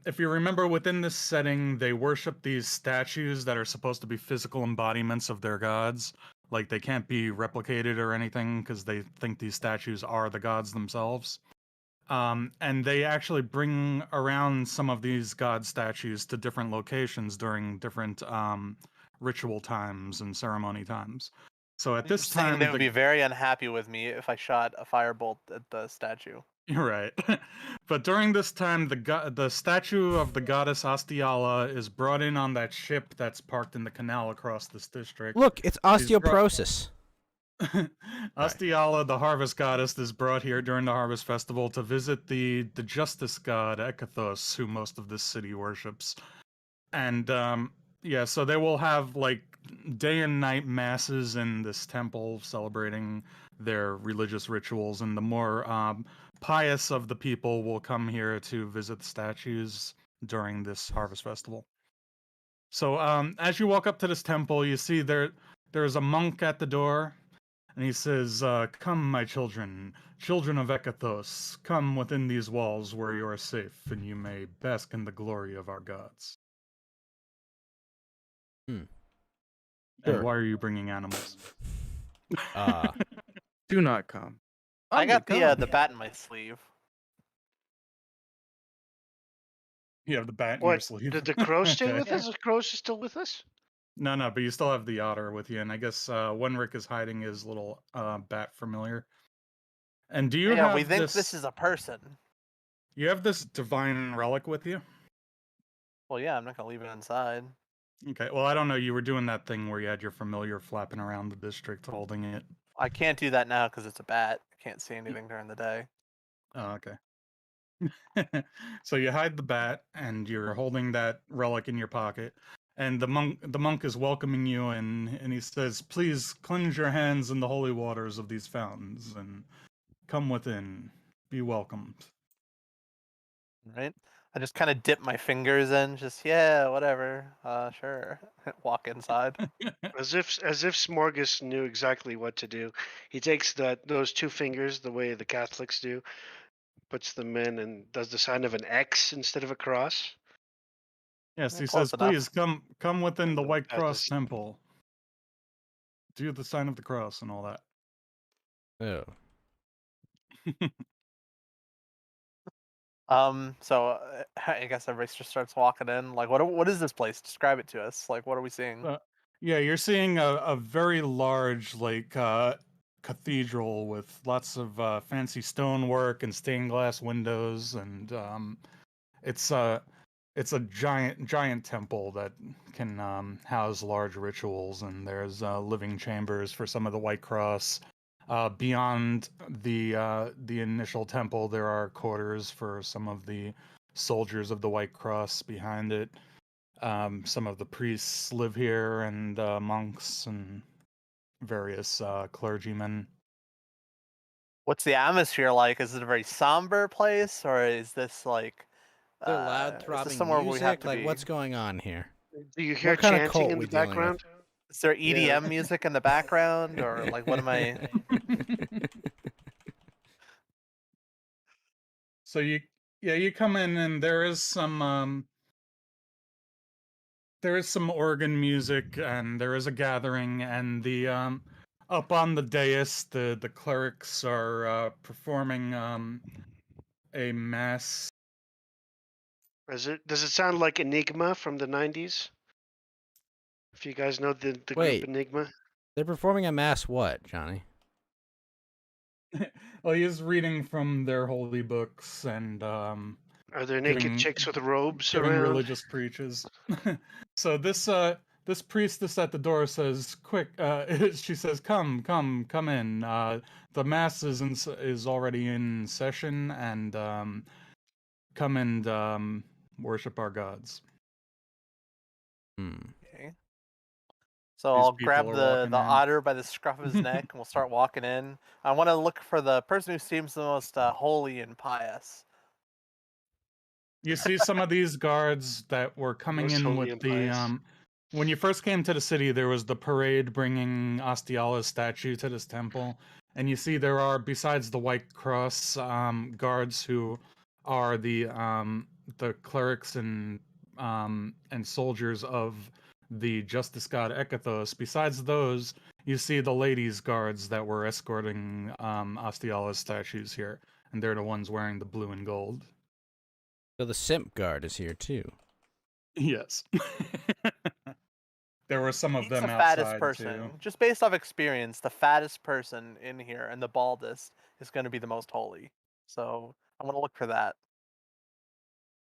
[SPEAKER 5] if you remember, within this setting, they worship these statues that are supposed to be physical embodiments of their gods. Like they can't be replicated or anything because they think these statues are the gods themselves. And they actually bring around some of these god statues to different locations during different ritual times and ceremony times. So at this
[SPEAKER 2] Saying
[SPEAKER 5] time,
[SPEAKER 2] they would be very unhappy with me if I shot a firebolt at the statue.
[SPEAKER 5] You're right. But during this time, the statue of the goddess Astiala is brought in on that ship that's parked in the canal across this district.
[SPEAKER 1] Look, it's
[SPEAKER 5] She's brought-
[SPEAKER 1] osteoporosis.
[SPEAKER 5] Astiala, the harvest goddess, is brought here during the harvest festival to visit the justice god Ekathos, who most of this city worships. And yeah, so they will have like day and night masses in this temple celebrating their religious rituals, and the more pious of the people will come here to visit the statues during this harvest festival. So as you walk up to this temple, you see there's a monk at the door, and he says, "Come, my children, children of Ekathos, come within these walls where you are safe, and you may bask in the glory of our gods." And
[SPEAKER 1] Sure.
[SPEAKER 5] why are you bringing animals?
[SPEAKER 4] Do not come.
[SPEAKER 2] I got
[SPEAKER 4] Come.
[SPEAKER 2] the bat in my sleeve.
[SPEAKER 5] You have the bat in your
[SPEAKER 3] What?
[SPEAKER 5] sleeve.
[SPEAKER 3] Did the crow stay
[SPEAKER 5] Okay.
[SPEAKER 3] with us? The crow's still with us?
[SPEAKER 5] No, but you still have the otter with you, and I guess Wenrick is hiding his little bat familiar. And do you
[SPEAKER 2] Yeah,
[SPEAKER 5] have
[SPEAKER 2] we think this is a person.
[SPEAKER 5] You have this divine relic with you?
[SPEAKER 2] Well, yeah, I'm not gonna leave it inside.
[SPEAKER 5] Okay, well, I don't know. You were doing that thing where you had your familiar flapping around the district holding it.
[SPEAKER 2] I can't do that now because it's a bat. I can't see anything during the day.
[SPEAKER 5] Oh, okay. So you hide the bat, and you're holding that relic in your pocket. And the monk is welcoming you, and he says, "Please cleanse your hands in the holy waters of these fountains, and come within. Be welcomed."
[SPEAKER 2] Right? I just kind of dip my fingers in, just whatever. Sure. Walk inside.
[SPEAKER 3] As if Smorgas knew exactly what to do. He takes those two fingers, the way the Catholics do, puts them in, and does the sign of an X instead of a cross.
[SPEAKER 5] Yes,
[SPEAKER 2] Yeah,
[SPEAKER 5] he
[SPEAKER 2] close
[SPEAKER 5] says,
[SPEAKER 2] enough.
[SPEAKER 5] "Please come within the
[SPEAKER 3] And
[SPEAKER 5] White
[SPEAKER 3] as
[SPEAKER 5] Cross
[SPEAKER 3] is-
[SPEAKER 5] Temple." do the sign of the cross and all that.
[SPEAKER 1] Oh.
[SPEAKER 2] So I guess everybody just starts walking in. Like, what is this place? Describe it to us. Like, what are we seeing?
[SPEAKER 5] Yeah, you're seeing a very large cathedral with lots of fancy stonework and stained glass windows, and it's a giant temple that can house large rituals, and there's living chambers for some of the White Cross. Beyond the initial temple, there are quarters for some of the soldiers of the White Cross behind it. Some of the priests live here, and monks and various clergymen.
[SPEAKER 2] What's the atmosphere like? Is it a very somber place, or is this like
[SPEAKER 1] Is there loud
[SPEAKER 2] is this
[SPEAKER 1] throbbing
[SPEAKER 2] somewhere where we have
[SPEAKER 1] music?
[SPEAKER 2] to
[SPEAKER 1] Like,
[SPEAKER 2] be?
[SPEAKER 1] what's going on here?
[SPEAKER 3] Do you hear
[SPEAKER 1] What kind of
[SPEAKER 3] chanting
[SPEAKER 1] cult
[SPEAKER 3] in
[SPEAKER 1] we
[SPEAKER 3] the
[SPEAKER 1] dealing with?
[SPEAKER 3] background?
[SPEAKER 2] Is there EDM music in the background, or like what am I?
[SPEAKER 5] So you come in, and there is some organ music, and there is a gathering, and the up on the dais, the clerics are performing a mass.
[SPEAKER 3] Does it sound like Enigma from the 90s? If you guys know the group
[SPEAKER 1] Wait.
[SPEAKER 3] Enigma.
[SPEAKER 1] They're performing a mass what, Johnny?
[SPEAKER 5] Well, he is reading from their holy books, and
[SPEAKER 3] Are there naked
[SPEAKER 5] giving
[SPEAKER 3] chicks with robes
[SPEAKER 5] giving
[SPEAKER 3] around?
[SPEAKER 5] religious preaches. So this priestess at the door says, "Quick!" She says, "Come in. The mass is already in session, and come and worship our gods."
[SPEAKER 2] Okay. So
[SPEAKER 5] These
[SPEAKER 2] I'll
[SPEAKER 5] people
[SPEAKER 2] grab
[SPEAKER 5] are
[SPEAKER 2] the
[SPEAKER 5] walking in.
[SPEAKER 2] otter by the scruff of his neck, and we'll start walking in. I want to look for the person who seems the most holy and pious.
[SPEAKER 5] You see some of these guards that were coming
[SPEAKER 3] Most
[SPEAKER 5] in
[SPEAKER 3] holy
[SPEAKER 5] with
[SPEAKER 3] and
[SPEAKER 5] the
[SPEAKER 3] pious.
[SPEAKER 5] when you first came to the city, there was the parade bringing Astiala's statue to this temple, and you see there are, besides the White Cross guards, who are the clerics and soldiers of the justice god Ekathos. Besides those, you see the ladies' guards that were escorting Astiala's statues here, and they're the ones wearing the blue and gold.
[SPEAKER 1] So the simp guard is here too.
[SPEAKER 5] Yes. There were some of
[SPEAKER 2] He's
[SPEAKER 5] them
[SPEAKER 2] the fattest
[SPEAKER 5] outside
[SPEAKER 2] person.
[SPEAKER 5] too.
[SPEAKER 2] Just based off experience, the fattest person in here and the baldest is going to be the most holy. So I'm going to look for that.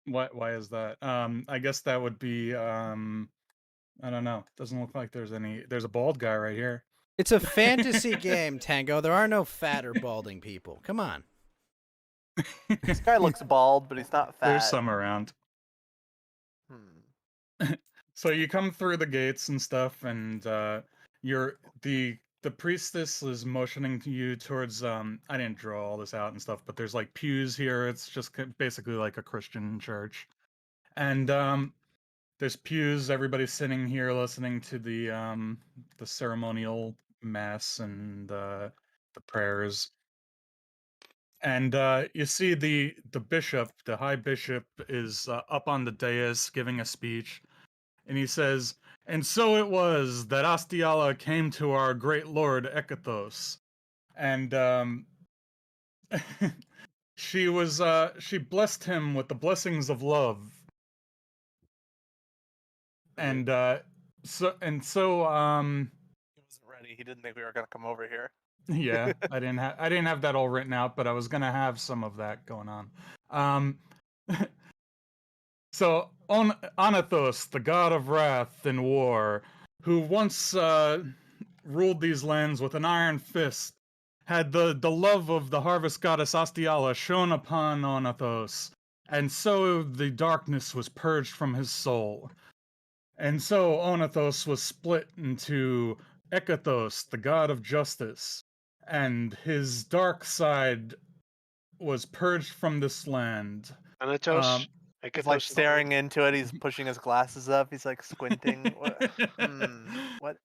[SPEAKER 5] Why is that? I guess that would be I don't know. Doesn't look like there's a bald guy right here.
[SPEAKER 1] It's a fantasy game, Tango. There are no fat or balding people. Come on.
[SPEAKER 2] This guy looks bald, but he's not fat.
[SPEAKER 5] There's some around.
[SPEAKER 2] Hmm.
[SPEAKER 5] So you come through the gates and stuff, and you're the priestess is motioning to you towards I didn't draw all this out and stuff, but there's like pews here. It's just basically like a Christian church. And there's pews, everybody's sitting here listening to the ceremonial mass and the prayers. And you see the bishop, the high bishop, is up on the dais giving a speech, and he says, "And so it was that Astiala came to our great lord Ekathos, and she blessed him with the blessings of love, and so
[SPEAKER 2] He wasn't ready. He didn't think we were going to come over here.
[SPEAKER 5] yeah, I didn't have that all written out, but I was gonna have some of that going on. So Onathos, the god of wrath and war, who once ruled these lands with an iron fist, had the love of the harvest goddess Astiala shone upon Onathos, and so the darkness was purged from his soul. And so Onathos was split into Ekathos, the god of justice, and his dark side was purged from this land.
[SPEAKER 3] Anatos.
[SPEAKER 2] He's like staring into it. He's pushing his glasses up. He's like squinting. What is...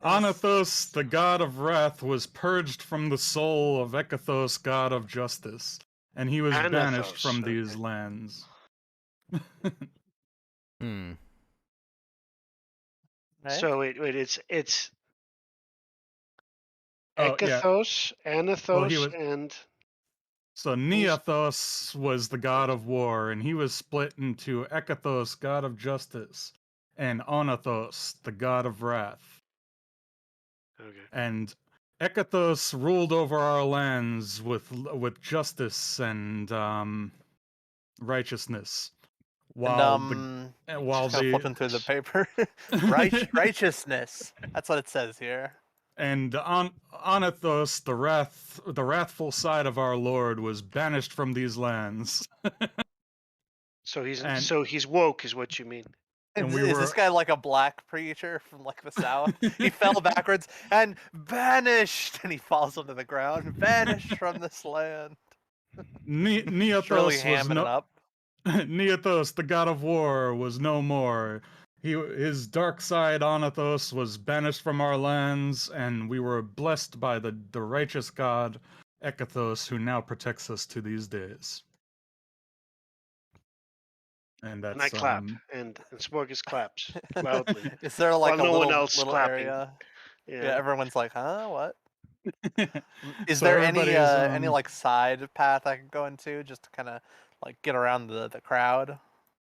[SPEAKER 5] Onathos, the god of wrath, was purged from the soul of Ekathos, god of justice, and he was banished from these lands.
[SPEAKER 3] So it's
[SPEAKER 5] Oh yeah.
[SPEAKER 3] Ekathos,
[SPEAKER 5] Well,
[SPEAKER 3] Anathos,
[SPEAKER 5] he was.
[SPEAKER 3] and
[SPEAKER 5] So Neothos was the god of war, and he was split into Ekathos, god of justice, and Onathos, the god of wrath.
[SPEAKER 3] okay.
[SPEAKER 5] And Ekathos ruled over our lands with justice and righteousness,
[SPEAKER 2] And
[SPEAKER 5] while the while
[SPEAKER 2] just kind of
[SPEAKER 5] the
[SPEAKER 2] flipping through the paper. Righteousness. That's what it says here.
[SPEAKER 5] and Onathos, the wrathful side of our Lord, was banished from these lands,
[SPEAKER 3] So
[SPEAKER 5] and
[SPEAKER 3] he's woke, is what you mean.
[SPEAKER 5] and we
[SPEAKER 2] Is this
[SPEAKER 5] were
[SPEAKER 2] guy like a black preacher from like the south? He fell backwards and vanished, and he falls onto the ground, vanished from this land. Surely
[SPEAKER 5] Neothos was
[SPEAKER 2] hamming it
[SPEAKER 5] no
[SPEAKER 2] up.
[SPEAKER 5] Neothos, the god of war, was no more. His dark side, Onathos, was banished from our lands, and we were blessed by the righteous god, Ekathos, who now protects us to these days. And
[SPEAKER 3] And I
[SPEAKER 5] that's
[SPEAKER 3] clap, and Smorgas claps loudly,
[SPEAKER 2] Is there
[SPEAKER 3] while
[SPEAKER 2] like a
[SPEAKER 3] no one
[SPEAKER 2] little
[SPEAKER 3] else
[SPEAKER 2] little
[SPEAKER 3] clapping.
[SPEAKER 2] area?
[SPEAKER 3] Yeah.
[SPEAKER 2] Yeah, everyone's like, huh, what? Is
[SPEAKER 5] So
[SPEAKER 2] there
[SPEAKER 5] everybody's
[SPEAKER 2] any like side path I can go into just to kind of like get around the crowd?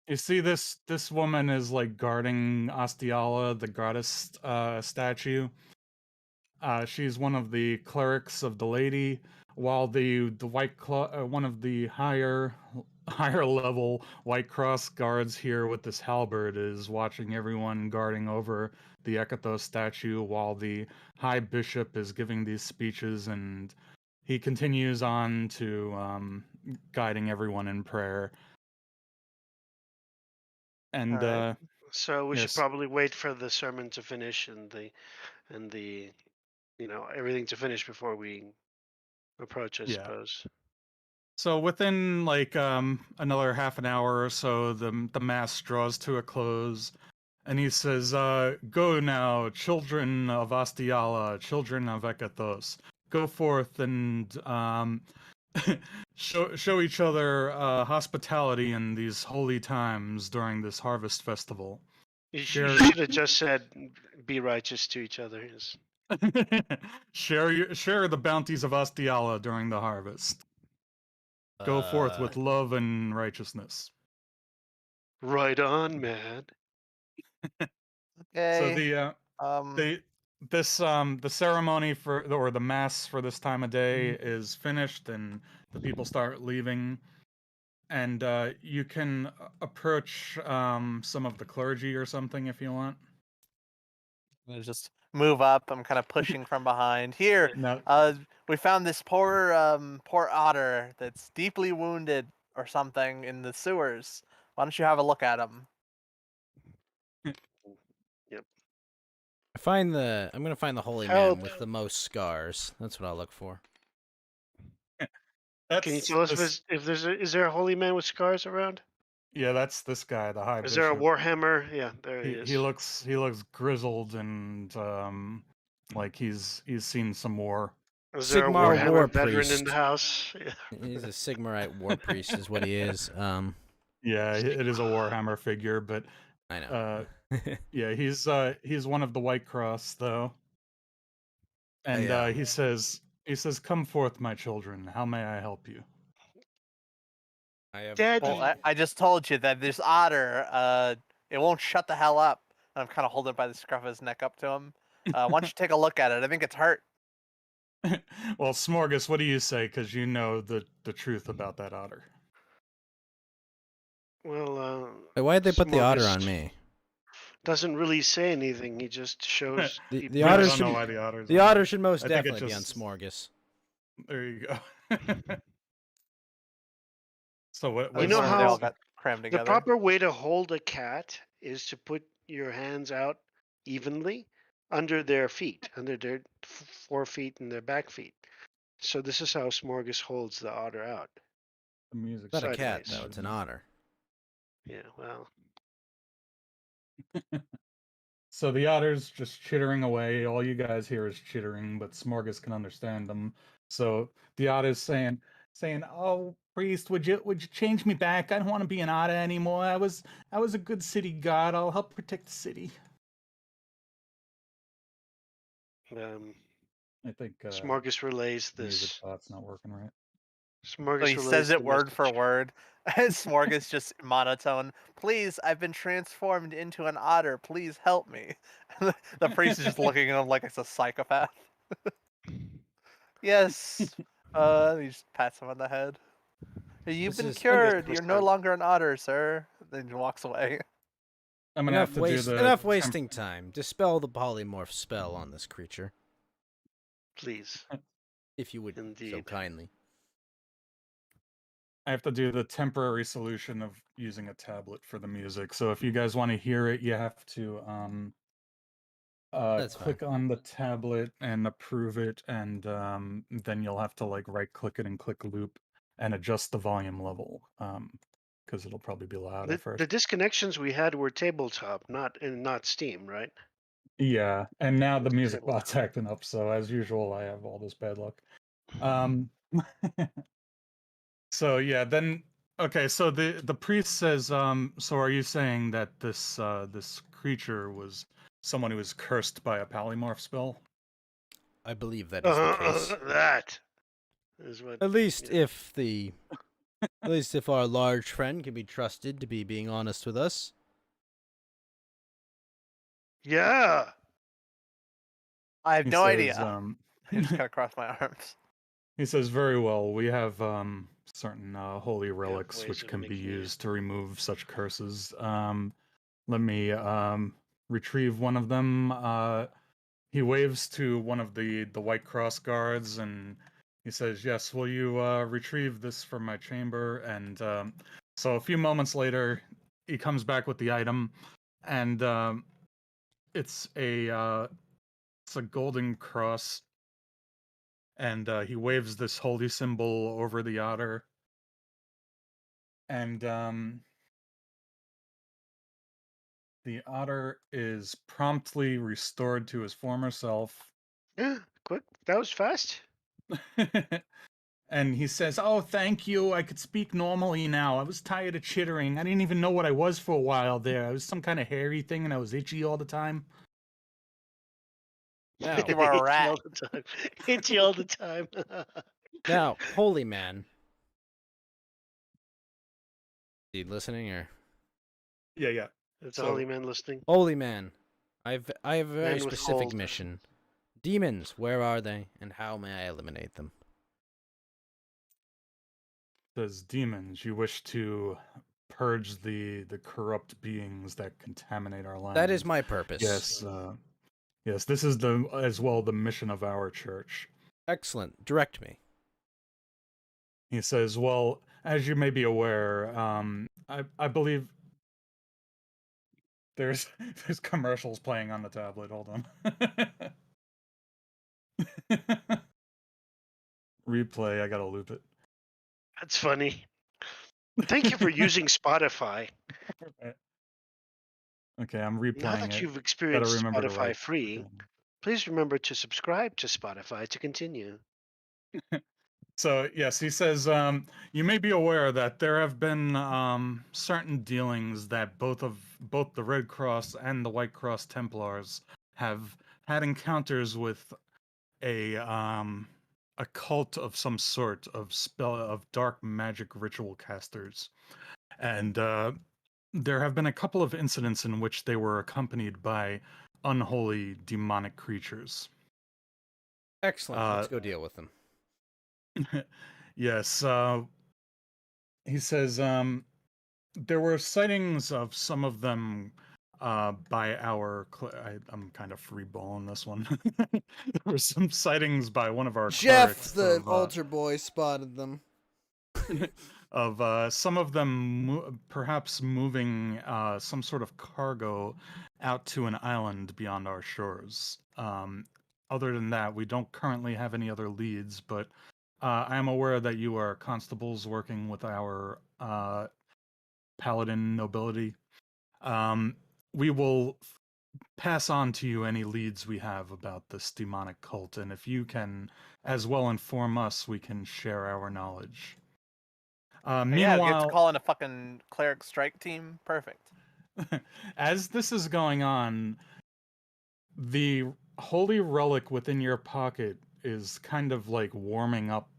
[SPEAKER 5] you see this woman is like guarding Astiala, the goddess statue. She's one of the clerics of the lady, while the one of the higher level White Cross guards here with this halberd is watching everyone guarding over the Ekathos statue, while the High Bishop is giving these speeches, and he continues on to guiding everyone in prayer. And
[SPEAKER 2] Alright.
[SPEAKER 3] So we should
[SPEAKER 5] yes,
[SPEAKER 3] probably wait for the sermon to finish and the everything to finish before we approach, I
[SPEAKER 5] yeah.
[SPEAKER 3] suppose.
[SPEAKER 5] So within like another half an hour or so, the mass draws to a close, and he says, "Go now, children of Astiala, children of Ekathos, go forth and show each other hospitality in these holy times during this harvest festival.
[SPEAKER 3] You
[SPEAKER 5] Share
[SPEAKER 3] should have just said, "Be righteous to each other."
[SPEAKER 5] share the bounties of Astiala during the harvest. Go forth with love and righteousness."
[SPEAKER 3] Right on, man.
[SPEAKER 5] So
[SPEAKER 2] Okay.
[SPEAKER 5] the the ceremony or the mass for this time of day is finished, and the people start leaving, and you can approach some of the clergy or something if you want.
[SPEAKER 2] I'm gonna just move up. I'm kind of pushing from behind. Here,
[SPEAKER 5] Now,
[SPEAKER 2] we found this poor otter that's deeply wounded or something in the sewers. Why don't you have a look at him?
[SPEAKER 3] Yep.
[SPEAKER 1] I'm gonna find the holy
[SPEAKER 3] Help.
[SPEAKER 1] man with the most scars. That's what I'll look for.
[SPEAKER 5] that's
[SPEAKER 3] Can you tell us
[SPEAKER 5] this,
[SPEAKER 3] if is there a holy man with scars around?
[SPEAKER 5] yeah, that's this guy, the High
[SPEAKER 3] Is there a
[SPEAKER 5] Bishop.
[SPEAKER 3] warhammer? Yeah, there he is.
[SPEAKER 5] He looks grizzled and like he's seen some war.
[SPEAKER 3] Is there a
[SPEAKER 1] Sigmar
[SPEAKER 3] warhammer
[SPEAKER 1] war
[SPEAKER 3] veteran in the
[SPEAKER 1] priest.
[SPEAKER 3] house? Yeah.
[SPEAKER 1] He's a Sigmarite war priest, is what he is.
[SPEAKER 5] Yeah, it is a Warhammer figure, but
[SPEAKER 1] I know.
[SPEAKER 5] yeah, he's one of the White Cross though. And
[SPEAKER 1] Yeah.
[SPEAKER 5] he says, "Come forth, my children. How may I help you?"
[SPEAKER 1] I have.
[SPEAKER 3] Daddy.
[SPEAKER 2] Well, I just told you that this otter, it won't shut the hell up. And I'm kind of holding it by the scruff of his neck up to him. Why don't you take a look at it? I think it's hurt.
[SPEAKER 5] Well, Smorgas, what do you say? Because you know the truth about that otter.
[SPEAKER 3] Well,
[SPEAKER 1] Why'd they put the otter
[SPEAKER 3] Smorgas
[SPEAKER 1] on me?
[SPEAKER 3] doesn't really say anything. He just shows.
[SPEAKER 1] The
[SPEAKER 3] people-
[SPEAKER 1] the
[SPEAKER 5] I
[SPEAKER 1] otter
[SPEAKER 5] don't know
[SPEAKER 1] should
[SPEAKER 5] why the otter's
[SPEAKER 1] the
[SPEAKER 5] on
[SPEAKER 1] otter
[SPEAKER 5] there.
[SPEAKER 1] should most
[SPEAKER 5] I think it
[SPEAKER 1] definitely be on
[SPEAKER 5] just-
[SPEAKER 1] Smorgas.
[SPEAKER 5] There you go. So what?
[SPEAKER 3] You know
[SPEAKER 2] They
[SPEAKER 3] how-
[SPEAKER 2] all got crammed
[SPEAKER 3] The
[SPEAKER 2] together.
[SPEAKER 3] proper way to hold a cat is to put your hands out evenly under their feet, under their forefeet and their back feet. So this is how Smorgas holds the otter out.
[SPEAKER 5] The music.
[SPEAKER 1] It's not a cat
[SPEAKER 3] Sideways.
[SPEAKER 1] though; it's an otter.
[SPEAKER 3] Yeah, well,
[SPEAKER 5] So the otter's just chittering away. All you guys hear is chittering, but Smorgas can understand them. So the otter's saying, "Oh, priest, would you change me back? I don't want to be an otter anymore. I was a good city god. I'll help protect the city."
[SPEAKER 3] um,
[SPEAKER 5] I think
[SPEAKER 3] Smorgas relays
[SPEAKER 5] music
[SPEAKER 3] this.
[SPEAKER 5] bot's not working right.
[SPEAKER 2] So
[SPEAKER 3] Smorgas
[SPEAKER 2] he
[SPEAKER 3] relays
[SPEAKER 2] says
[SPEAKER 3] the
[SPEAKER 2] it word for
[SPEAKER 3] message.
[SPEAKER 2] word. Smorg is just monotone. Please, I've been transformed into an otter. Please help me. The priest is just looking at him like it's a psychopath. Yes. He just pats him on the head. You've
[SPEAKER 1] This
[SPEAKER 2] been
[SPEAKER 1] is
[SPEAKER 2] cured. You're no
[SPEAKER 3] 100%.
[SPEAKER 2] longer an otter, sir. Then he walks away.
[SPEAKER 5] I'm gonna have to do the
[SPEAKER 1] enough wasting time. Dispel the polymorph spell on this creature,
[SPEAKER 3] Please.
[SPEAKER 1] if you would so
[SPEAKER 3] Indeed.
[SPEAKER 1] kindly.
[SPEAKER 5] I have to do the temporary solution of using a tablet for the music. So if you guys want to hear it, you have to
[SPEAKER 1] That's
[SPEAKER 5] click on the tablet and approve it, and then you'll have to like right click it and click loop and adjust the volume level, because it'll probably be loud at
[SPEAKER 3] The
[SPEAKER 5] first.
[SPEAKER 3] disconnections we had were tabletop, not Steam, right?
[SPEAKER 5] Yeah, and now the music
[SPEAKER 3] Tabletop.
[SPEAKER 5] bot's acting up, so as usual, I have all this bad luck. Um, so yeah, then okay, so the priest says, so are you saying that this this creature was someone who was cursed by a polymorph spell?
[SPEAKER 1] I believe that is the case.
[SPEAKER 3] That is what.
[SPEAKER 1] At least
[SPEAKER 3] Yeah.
[SPEAKER 1] at least if our large friend can be trusted to be being honest with us.
[SPEAKER 3] Yeah.
[SPEAKER 2] I have
[SPEAKER 5] He
[SPEAKER 2] no
[SPEAKER 5] says,
[SPEAKER 2] idea. I just kind of cross my arms.
[SPEAKER 5] he says, very well, we have certain holy
[SPEAKER 3] We have
[SPEAKER 5] relics
[SPEAKER 3] ways
[SPEAKER 5] which
[SPEAKER 3] of
[SPEAKER 5] can be
[SPEAKER 3] making it.
[SPEAKER 5] used to remove such curses. Let me retrieve one of them. He waves to one of the White Cross guards, and he says, yes, will you retrieve this from my chamber? And so a few moments later, he comes back with the item, and it's a golden cross, and he waves this holy symbol over the otter, and the otter is promptly restored to his former self.
[SPEAKER 3] Yeah. Quick. That was fast.
[SPEAKER 5] And he says, oh, thank you. I could speak normally now. I was tired of chittering. I didn't even know what I was for a while there. I was some kind of hairy thing and I was itchy all the time.
[SPEAKER 1] Now,
[SPEAKER 2] You are a
[SPEAKER 3] Itchy
[SPEAKER 2] rat.
[SPEAKER 3] all the time. Itchy all the time.
[SPEAKER 1] now, holy man. You listening or
[SPEAKER 5] Yeah.
[SPEAKER 3] It's a
[SPEAKER 5] So-
[SPEAKER 3] holy man listening.
[SPEAKER 1] holy man? I have a very
[SPEAKER 3] Man with
[SPEAKER 1] specific
[SPEAKER 3] holes.
[SPEAKER 1] mission. Demons, where are they, and how may I eliminate them?
[SPEAKER 5] Says, demons, you wish to purge the corrupt beings that contaminate our land.
[SPEAKER 1] That is my purpose.
[SPEAKER 5] Yes, yes, this is as well the mission of our church.
[SPEAKER 1] Excellent. Direct me.
[SPEAKER 5] He says, well, as you may be aware, I believe there's commercials playing on the tablet. Hold on. Replay, I gotta loop it.
[SPEAKER 3] That's funny. Thank you for using Spotify.
[SPEAKER 5] Okay, I'm
[SPEAKER 3] Now
[SPEAKER 5] replaying
[SPEAKER 3] that
[SPEAKER 5] it.
[SPEAKER 3] you've
[SPEAKER 5] Gotta
[SPEAKER 3] experienced
[SPEAKER 5] remember to
[SPEAKER 3] Spotify
[SPEAKER 5] write.
[SPEAKER 3] free, please remember to subscribe to Spotify to continue.
[SPEAKER 5] So yes, he says, you may be aware that there have been certain dealings that both the Red Cross and the White Cross Templars have had encounters with a cult of some sort of dark magic ritual casters, and there have been a couple of incidents in which they were accompanied by unholy demonic creatures.
[SPEAKER 1] Excellent. Let's go deal with them.
[SPEAKER 5] Yes, he says there were sightings of some of them by our. I'm kind of freeballing this one. There were some sightings by one of our
[SPEAKER 1] Jeff,
[SPEAKER 5] clerics
[SPEAKER 1] the
[SPEAKER 5] of,
[SPEAKER 1] altar boy, spotted them.
[SPEAKER 5] of some of them perhaps moving some sort of cargo out to an island beyond our shores. Other than that, we don't currently have any other leads, but I am aware that you are constables working with our paladin nobility. We will pass on to you any leads we have about this demonic cult, and if you can as well inform us, we can share our knowledge.
[SPEAKER 2] Yeah, we
[SPEAKER 5] Meanwhile,
[SPEAKER 2] have to call in a fucking cleric strike team. Perfect.
[SPEAKER 5] as this is going on, the holy relic within your pocket is kind of like warming up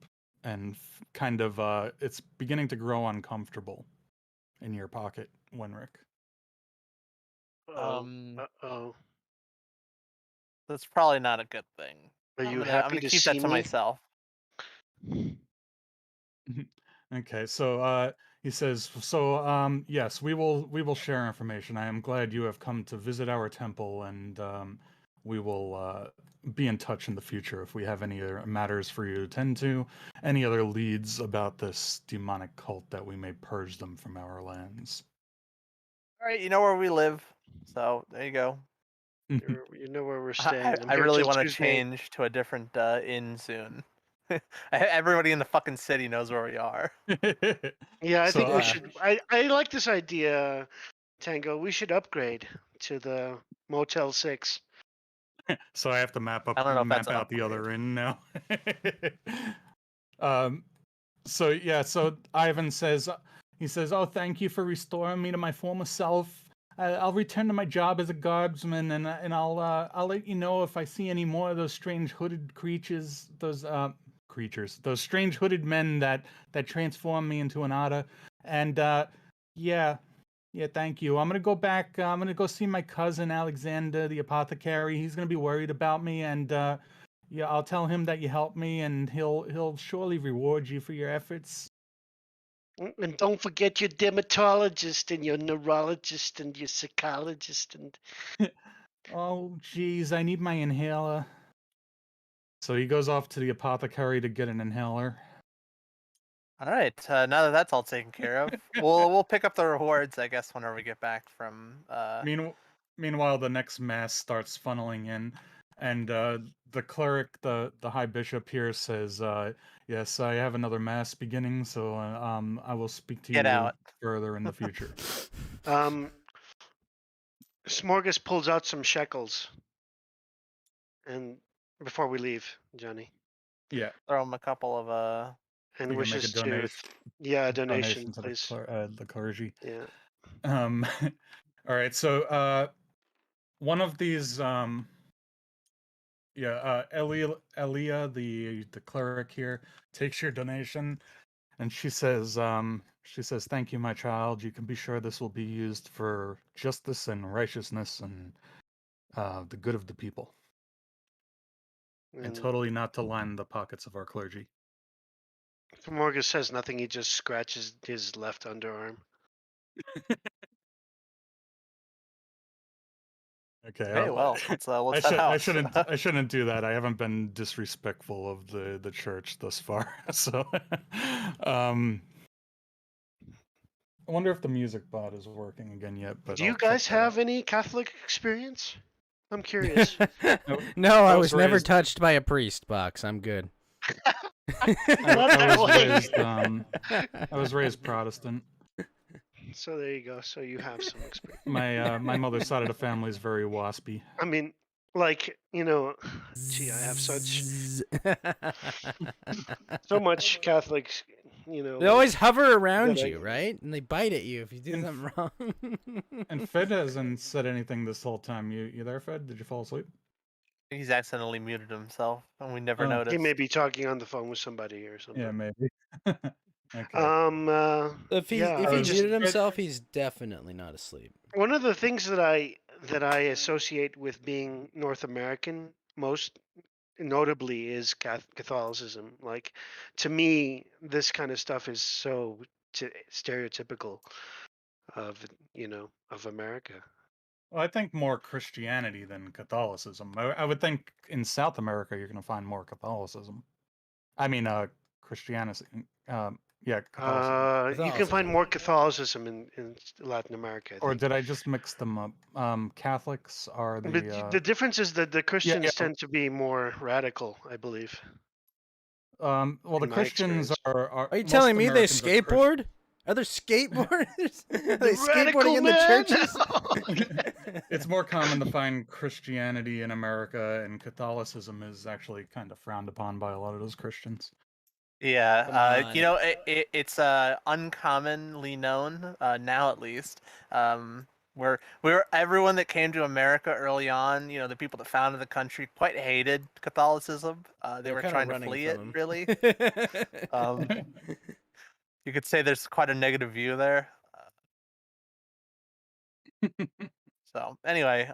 [SPEAKER 5] and kind of it's beginning to grow uncomfortable in your pocket, Winrick.
[SPEAKER 3] Oh,
[SPEAKER 2] Um,
[SPEAKER 3] uh-oh.
[SPEAKER 2] that's probably not a good thing.
[SPEAKER 3] Are
[SPEAKER 2] I'm
[SPEAKER 3] you
[SPEAKER 2] gonna
[SPEAKER 3] happy to
[SPEAKER 2] keep that
[SPEAKER 3] see
[SPEAKER 2] to
[SPEAKER 3] me?
[SPEAKER 2] myself.
[SPEAKER 5] Okay, so he says, so yes, we will share information. I am glad you have come to visit our temple, and we will be in touch in the future if we have any other matters for you to tend to, any other leads about this demonic cult that we may purge them from our lands.
[SPEAKER 2] All right, you know where we live, so there you go.
[SPEAKER 3] You know where we're staying. I'm
[SPEAKER 2] I
[SPEAKER 3] here
[SPEAKER 2] really
[SPEAKER 3] till
[SPEAKER 2] want to
[SPEAKER 3] Tuesday.
[SPEAKER 2] change to a different inn soon. Everybody in the fucking city knows where we are.
[SPEAKER 3] Yeah, I
[SPEAKER 5] So
[SPEAKER 3] think we
[SPEAKER 1] Yeah.
[SPEAKER 3] should. I like this idea, Tango. We should upgrade to the Motel 6.
[SPEAKER 5] so I have to
[SPEAKER 2] I don't know if that's
[SPEAKER 5] map
[SPEAKER 2] an
[SPEAKER 5] out the
[SPEAKER 2] upgrade.
[SPEAKER 5] other end now. um, so yeah, so Ivan says, he says, "Oh, thank you for restoring me to my former self. I'll return to my job as a guardsman, and I'll let you know if I see any more of those strange hooded creatures, those strange hooded men that transform me into an otter. And yeah, yeah, thank you. I'm gonna go back. I'm gonna go see my cousin Alexander, the apothecary. He's gonna be worried about me, and yeah, I'll tell him that you helped me, and he'll surely reward you for your efforts."
[SPEAKER 3] And don't forget your dermatologist and your neurologist and your psychologist and
[SPEAKER 5] Oh, geez, I need my inhaler. So he goes off to the apothecary to get an inhaler.
[SPEAKER 2] All right, now that that's all taken care of, we'll pick up the rewards, I guess, whenever we get back from.
[SPEAKER 5] Meanwhile, the next mass starts funneling in, and the cleric, the high bishop here says, "Yes, I have another mass beginning, so I will speak to
[SPEAKER 2] Get
[SPEAKER 5] you
[SPEAKER 2] out.
[SPEAKER 5] further in the future."
[SPEAKER 3] Smorgas pulls out some shekels and before we leave, Johnny,
[SPEAKER 5] Yeah,
[SPEAKER 2] Throw him a couple of
[SPEAKER 3] and
[SPEAKER 5] you can make a
[SPEAKER 3] wishes to donation,
[SPEAKER 5] to
[SPEAKER 3] please.
[SPEAKER 5] the clergy.
[SPEAKER 3] Yeah.
[SPEAKER 5] Um, all right, so one of these Elia, the cleric here, takes your donation, and she says, "Thank you, my child. You can be sure this will be used for justice and righteousness and the good of the people, and
[SPEAKER 3] And
[SPEAKER 5] totally not to line the pockets of our clergy."
[SPEAKER 3] Smorgas says nothing. He just scratches his left underarm.
[SPEAKER 5] Okay,
[SPEAKER 2] hey, well, let's head
[SPEAKER 5] I
[SPEAKER 2] out.
[SPEAKER 5] shouldn't do that. I haven't been disrespectful of the church thus far. So, um, I wonder if the music bot is working again yet. But
[SPEAKER 3] Do you
[SPEAKER 5] I'll check
[SPEAKER 3] guys
[SPEAKER 5] that
[SPEAKER 3] have
[SPEAKER 5] out.
[SPEAKER 3] any Catholic experience? I'm curious.
[SPEAKER 1] No, I
[SPEAKER 5] I
[SPEAKER 1] was
[SPEAKER 5] was
[SPEAKER 1] never
[SPEAKER 5] raised-
[SPEAKER 1] touched by a priest, Box. I'm good.
[SPEAKER 3] Not that way.
[SPEAKER 5] I was raised Protestant.
[SPEAKER 3] So there you go. So you have some experience.
[SPEAKER 5] My mother's side of the family is very waspy.
[SPEAKER 3] I mean, gee, I have so much Catholics,
[SPEAKER 1] They always hover around
[SPEAKER 3] that I-
[SPEAKER 1] you, right? And they bite at you if you do
[SPEAKER 5] And-
[SPEAKER 1] something wrong.
[SPEAKER 5] And Fed hasn't said anything this whole time. You there, Fed? Did you fall asleep?
[SPEAKER 2] He's accidentally muted himself, and we never
[SPEAKER 5] Oh.
[SPEAKER 3] He
[SPEAKER 2] noticed.
[SPEAKER 3] may be talking on the phone with somebody or something.
[SPEAKER 5] Yeah, maybe. Okay.
[SPEAKER 1] If he
[SPEAKER 3] Yeah,
[SPEAKER 1] if
[SPEAKER 3] I
[SPEAKER 1] he
[SPEAKER 3] just-
[SPEAKER 1] muted himself, he's definitely not asleep.
[SPEAKER 3] one of the things that I associate with being North American most notably is Catholicism. Like, to me, this kind of stuff is so stereotypical of of America.
[SPEAKER 5] Well, I think more Christianity than Catholicism. I would think in South America you're going to find more Catholicism. I mean, Christianity. Yeah, Catholicism.
[SPEAKER 3] You can find more Catholicism in Latin America, I
[SPEAKER 5] Or
[SPEAKER 3] think.
[SPEAKER 5] did I just mix them up? Catholics are
[SPEAKER 3] But the difference is that the Christians
[SPEAKER 5] yeah.
[SPEAKER 3] tend to be more radical, I believe.
[SPEAKER 5] well, the
[SPEAKER 3] in my
[SPEAKER 5] Christians
[SPEAKER 3] experience.
[SPEAKER 5] are.
[SPEAKER 1] Are you
[SPEAKER 5] most
[SPEAKER 1] telling me they
[SPEAKER 5] Americans are Christ-
[SPEAKER 1] skateboard? Are there skateboarders? Are they
[SPEAKER 3] radical
[SPEAKER 1] skateboarding in the
[SPEAKER 3] man!
[SPEAKER 1] churches?
[SPEAKER 5] It's more common to find Christianity in America, and Catholicism is actually kind of frowned upon by a lot of those Christians.
[SPEAKER 2] Yeah,
[SPEAKER 1] Come on.
[SPEAKER 2] it's uncommonly known now, at least, we're everyone that came to America early on. You know, the people that founded the country quite hated Catholicism. They
[SPEAKER 1] They're
[SPEAKER 2] were
[SPEAKER 1] kinda
[SPEAKER 2] trying to
[SPEAKER 1] running
[SPEAKER 2] flee
[SPEAKER 1] from
[SPEAKER 2] it.
[SPEAKER 1] him.
[SPEAKER 2] Really, um, you could say there's quite a negative view there. So anyway,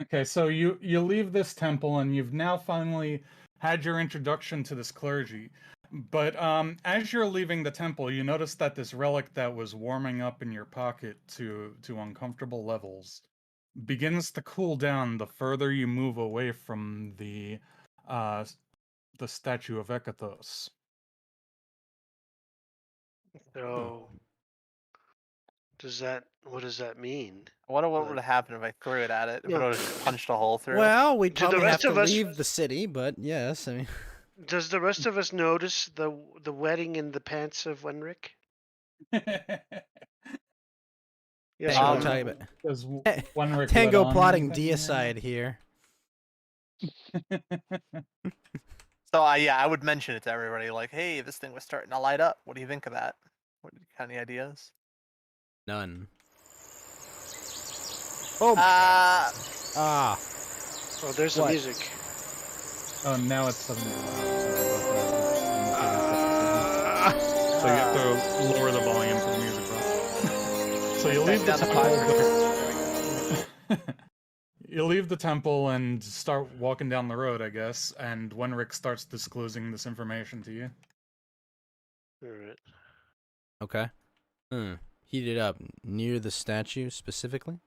[SPEAKER 5] Okay, so you leave this temple and you've now finally had your introduction to this clergy. But as you're leaving the temple, you notice that this relic that was warming up in your pocket to uncomfortable levels begins to cool down the further you move away from the statue of Ekathos.
[SPEAKER 3] So, what does that mean?
[SPEAKER 2] I wonder what
[SPEAKER 3] Like-
[SPEAKER 2] would have happened if I threw it at it. If it
[SPEAKER 3] No.
[SPEAKER 2] would have punched a hole through.
[SPEAKER 1] Well, we'd
[SPEAKER 3] Do the
[SPEAKER 1] probably have
[SPEAKER 3] rest
[SPEAKER 1] to
[SPEAKER 3] of us-
[SPEAKER 1] leave the city, but yes, I mean,
[SPEAKER 3] Does the rest of us notice the wedding in the pants of Wenrick? Yes
[SPEAKER 1] Tango
[SPEAKER 3] or no?
[SPEAKER 1] talking about
[SPEAKER 5] Does
[SPEAKER 1] Eh,
[SPEAKER 5] Wenrick
[SPEAKER 1] Tango
[SPEAKER 5] let on
[SPEAKER 1] plotting
[SPEAKER 5] anything there?
[SPEAKER 1] deicide here.
[SPEAKER 2] So yeah, I would mention it to everybody. Like, hey, this thing was starting to light up. What do you think of that? What any ideas?
[SPEAKER 1] None. Oh,
[SPEAKER 2] Ah,
[SPEAKER 1] ah.
[SPEAKER 3] Oh, there's the
[SPEAKER 1] What?
[SPEAKER 3] music.
[SPEAKER 5] Oh, now it's 75. So you have to lower the volume for the music. Bro. So you leave the
[SPEAKER 2] down to 5%.
[SPEAKER 5] temple. You leave the temple and start walking down the road, I guess. And Wenrick starts disclosing this information to you.
[SPEAKER 3] All right.
[SPEAKER 1] Okay. Heated up near the statue specifically.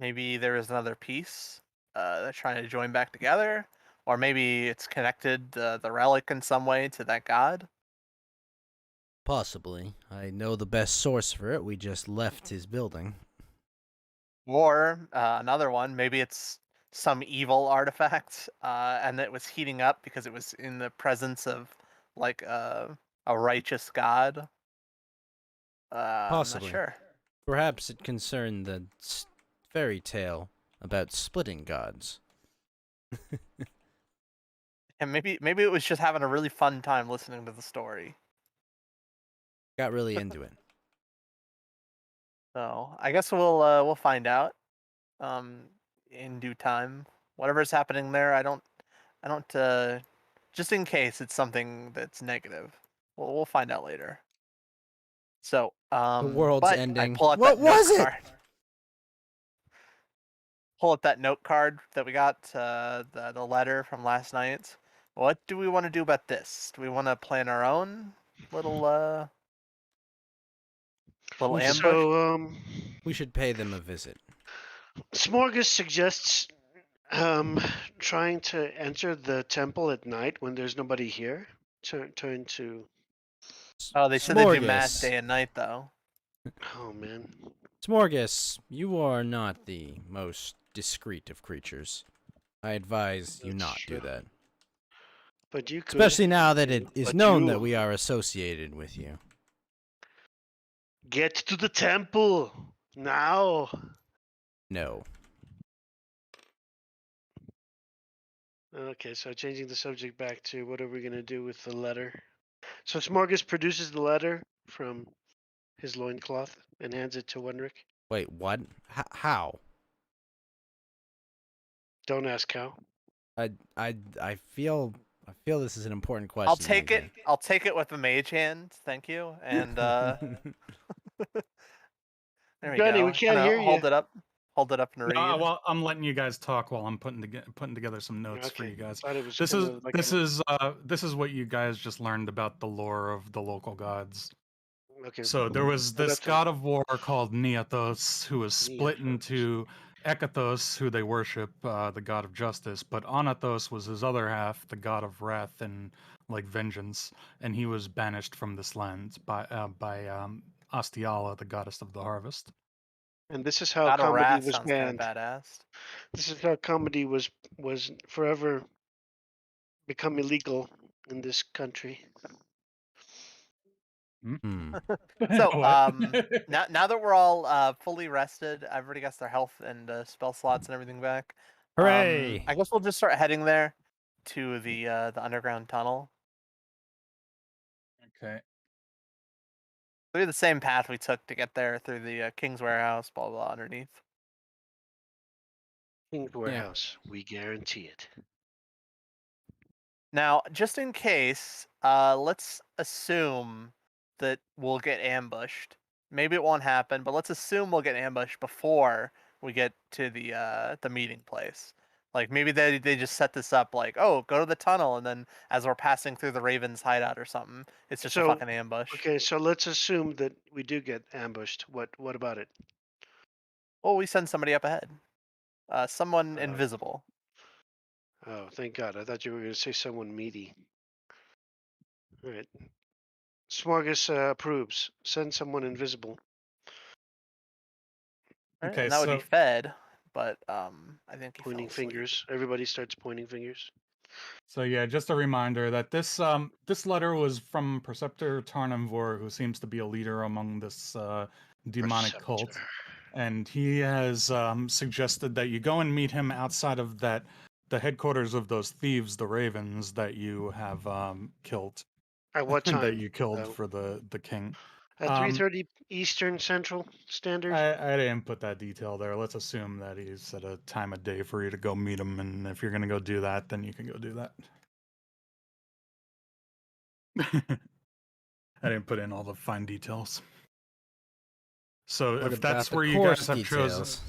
[SPEAKER 2] maybe there is another piece they're trying to join back together, or maybe it's connected the relic in some way to that god.
[SPEAKER 1] Possibly. I know the best source for it. We just left his building.
[SPEAKER 2] Or another one, maybe it's some evil artifact, and it was heating up because it was in the presence of like a righteous god. I'm
[SPEAKER 1] Possibly.
[SPEAKER 2] not sure.
[SPEAKER 1] Perhaps it concerned the fairy tale about splitting gods.
[SPEAKER 2] And maybe it was just having a really fun time listening to the story.
[SPEAKER 1] Got really into it.
[SPEAKER 2] So I guess we'll find out in due time. Whatever's happening there, I don't just in case it's something that's negative. We'll find out later. So
[SPEAKER 1] The world's
[SPEAKER 2] but
[SPEAKER 1] ending.
[SPEAKER 2] I pull out
[SPEAKER 1] What
[SPEAKER 2] that note
[SPEAKER 1] was it?
[SPEAKER 2] card. Pull up that note card that we got, the letter from last night. What do we want to do about this? Do we want to plan our own little ambush?
[SPEAKER 3] So,
[SPEAKER 1] We should pay them a visit.
[SPEAKER 3] Smorgas suggests trying to enter the temple at night when there's nobody here. Turn to.
[SPEAKER 2] Oh, they said they do mass
[SPEAKER 1] Smorgas.
[SPEAKER 2] day and night though.
[SPEAKER 3] Oh man.
[SPEAKER 1] Smorgas, you are not the most discreet of creatures. I advise you
[SPEAKER 3] That's
[SPEAKER 1] not
[SPEAKER 3] true.
[SPEAKER 1] do that.
[SPEAKER 3] But you could.
[SPEAKER 1] Especially now that it is
[SPEAKER 3] But
[SPEAKER 1] known
[SPEAKER 3] you-
[SPEAKER 1] that we are associated with you.
[SPEAKER 3] Get to the temple now.
[SPEAKER 1] No.
[SPEAKER 3] Okay, so changing the subject back to what are we gonna do with the letter? So Smorgas produces the letter from his loincloth and hands it to Wenrick.
[SPEAKER 1] Wait, what? How?
[SPEAKER 3] Don't ask how.
[SPEAKER 1] I feel this is an important question.
[SPEAKER 2] I'll take it.
[SPEAKER 1] Anthony.
[SPEAKER 2] I'll take it with a mage hand. Thank you. And there we
[SPEAKER 3] Johnny,
[SPEAKER 2] go.
[SPEAKER 3] we can't
[SPEAKER 2] Kinda
[SPEAKER 3] hear
[SPEAKER 2] hold
[SPEAKER 3] you.
[SPEAKER 2] it up. Hold it up and read.
[SPEAKER 5] Well, I'm letting you guys talk while I'm putting together some notes for
[SPEAKER 3] Okay.
[SPEAKER 5] you guys.
[SPEAKER 3] Thought it was
[SPEAKER 5] This
[SPEAKER 3] kinda like
[SPEAKER 5] this is what you guys just learned about the lore of the local gods.
[SPEAKER 3] okay.
[SPEAKER 5] So there was
[SPEAKER 3] Well,
[SPEAKER 5] this
[SPEAKER 3] that's
[SPEAKER 5] god of war called Neathos, who was split
[SPEAKER 3] Neathos.
[SPEAKER 5] into Ekathos, who they worship, the god of justice, but Anathos was his other half, the god of wrath and like vengeance, and he was banished from this land by Astiala, the goddess of the harvest.
[SPEAKER 3] And this is how
[SPEAKER 2] God of
[SPEAKER 3] comedy
[SPEAKER 2] Wrath
[SPEAKER 3] was
[SPEAKER 2] sounds kind of
[SPEAKER 3] banned.
[SPEAKER 2] badass.
[SPEAKER 3] This is how comedy was forever become illegal in this country.
[SPEAKER 1] Hmm.
[SPEAKER 2] So
[SPEAKER 5] What?
[SPEAKER 2] now that we're all fully rested, everybody gets their health and spell slots and everything back.
[SPEAKER 1] Hooray!
[SPEAKER 2] I guess we'll just start heading there to the underground tunnel.
[SPEAKER 5] Okay.
[SPEAKER 2] Through the same path we took to get there through the King's Warehouse, blah blah underneath.
[SPEAKER 3] King's Warehouse. We guarantee it.
[SPEAKER 2] Now, just in case, let's assume that we'll get ambushed. Maybe it won't happen, but let's assume we'll get ambushed before we get to the meeting place. Like maybe they just set this up like, oh, go to the tunnel, and then as we're passing through the Ravens' hideout or something, it's just a
[SPEAKER 3] So,
[SPEAKER 2] fucking ambush.
[SPEAKER 3] Okay, so let's assume that we do get ambushed. What about it?
[SPEAKER 2] Well, we send somebody up ahead. Someone
[SPEAKER 3] Uh,
[SPEAKER 2] invisible.
[SPEAKER 3] Oh, thank God. I thought you were going to say someone meaty. All right. Smorgas approves. Send someone invisible.
[SPEAKER 2] Right?
[SPEAKER 5] Okay,
[SPEAKER 2] And that would be
[SPEAKER 5] so
[SPEAKER 2] Fed, but I think he
[SPEAKER 3] Pointing
[SPEAKER 2] fell asleep.
[SPEAKER 3] fingers. Everybody starts pointing fingers.
[SPEAKER 5] yeah, just a reminder that this letter was from Preceptor Tarnamvor, who seems to be a leader among this demonic cult,
[SPEAKER 3] Preceptor.
[SPEAKER 5] and he has suggested that you go and meet him outside of the headquarters of those thieves, the Ravens, that you have killed,
[SPEAKER 3] At what time?
[SPEAKER 5] that you killed
[SPEAKER 3] though?
[SPEAKER 5] for the king.
[SPEAKER 3] At 3:30 Eastern Central Standard.
[SPEAKER 5] I didn't put that detail there. Let's assume that he's set a time of day for you to go meet him, and if you're gonna go do that, then you can go do that. I didn't put in all the fine details. So
[SPEAKER 1] What
[SPEAKER 5] if
[SPEAKER 1] about
[SPEAKER 5] that's
[SPEAKER 1] the
[SPEAKER 5] where you
[SPEAKER 1] course
[SPEAKER 5] guys have chosen,
[SPEAKER 1] details?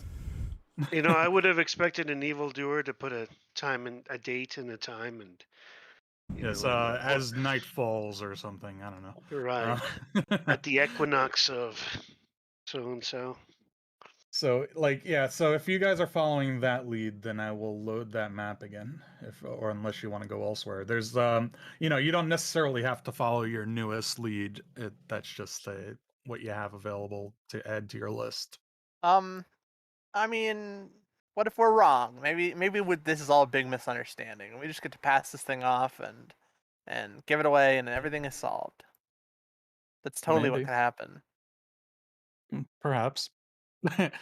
[SPEAKER 3] You know, I would have expected an evildoer to put a time and a date and a time and.
[SPEAKER 5] yes,
[SPEAKER 3] Or-
[SPEAKER 5] as night falls or something. I don't know.
[SPEAKER 3] right. At the equinox of so and so.
[SPEAKER 5] So like yeah, so if you guys are following that lead, then I will load that map again. Or unless you want to go elsewhere. There's you know, you don't necessarily have to follow your newest lead. That's just what you have available to add to your list.
[SPEAKER 2] I mean, what if we're wrong? Maybe this is all a big misunderstanding. We just get to pass this thing off and give it away, and everything is solved. That's totally what
[SPEAKER 5] Maybe.
[SPEAKER 2] could happen.
[SPEAKER 5] Perhaps.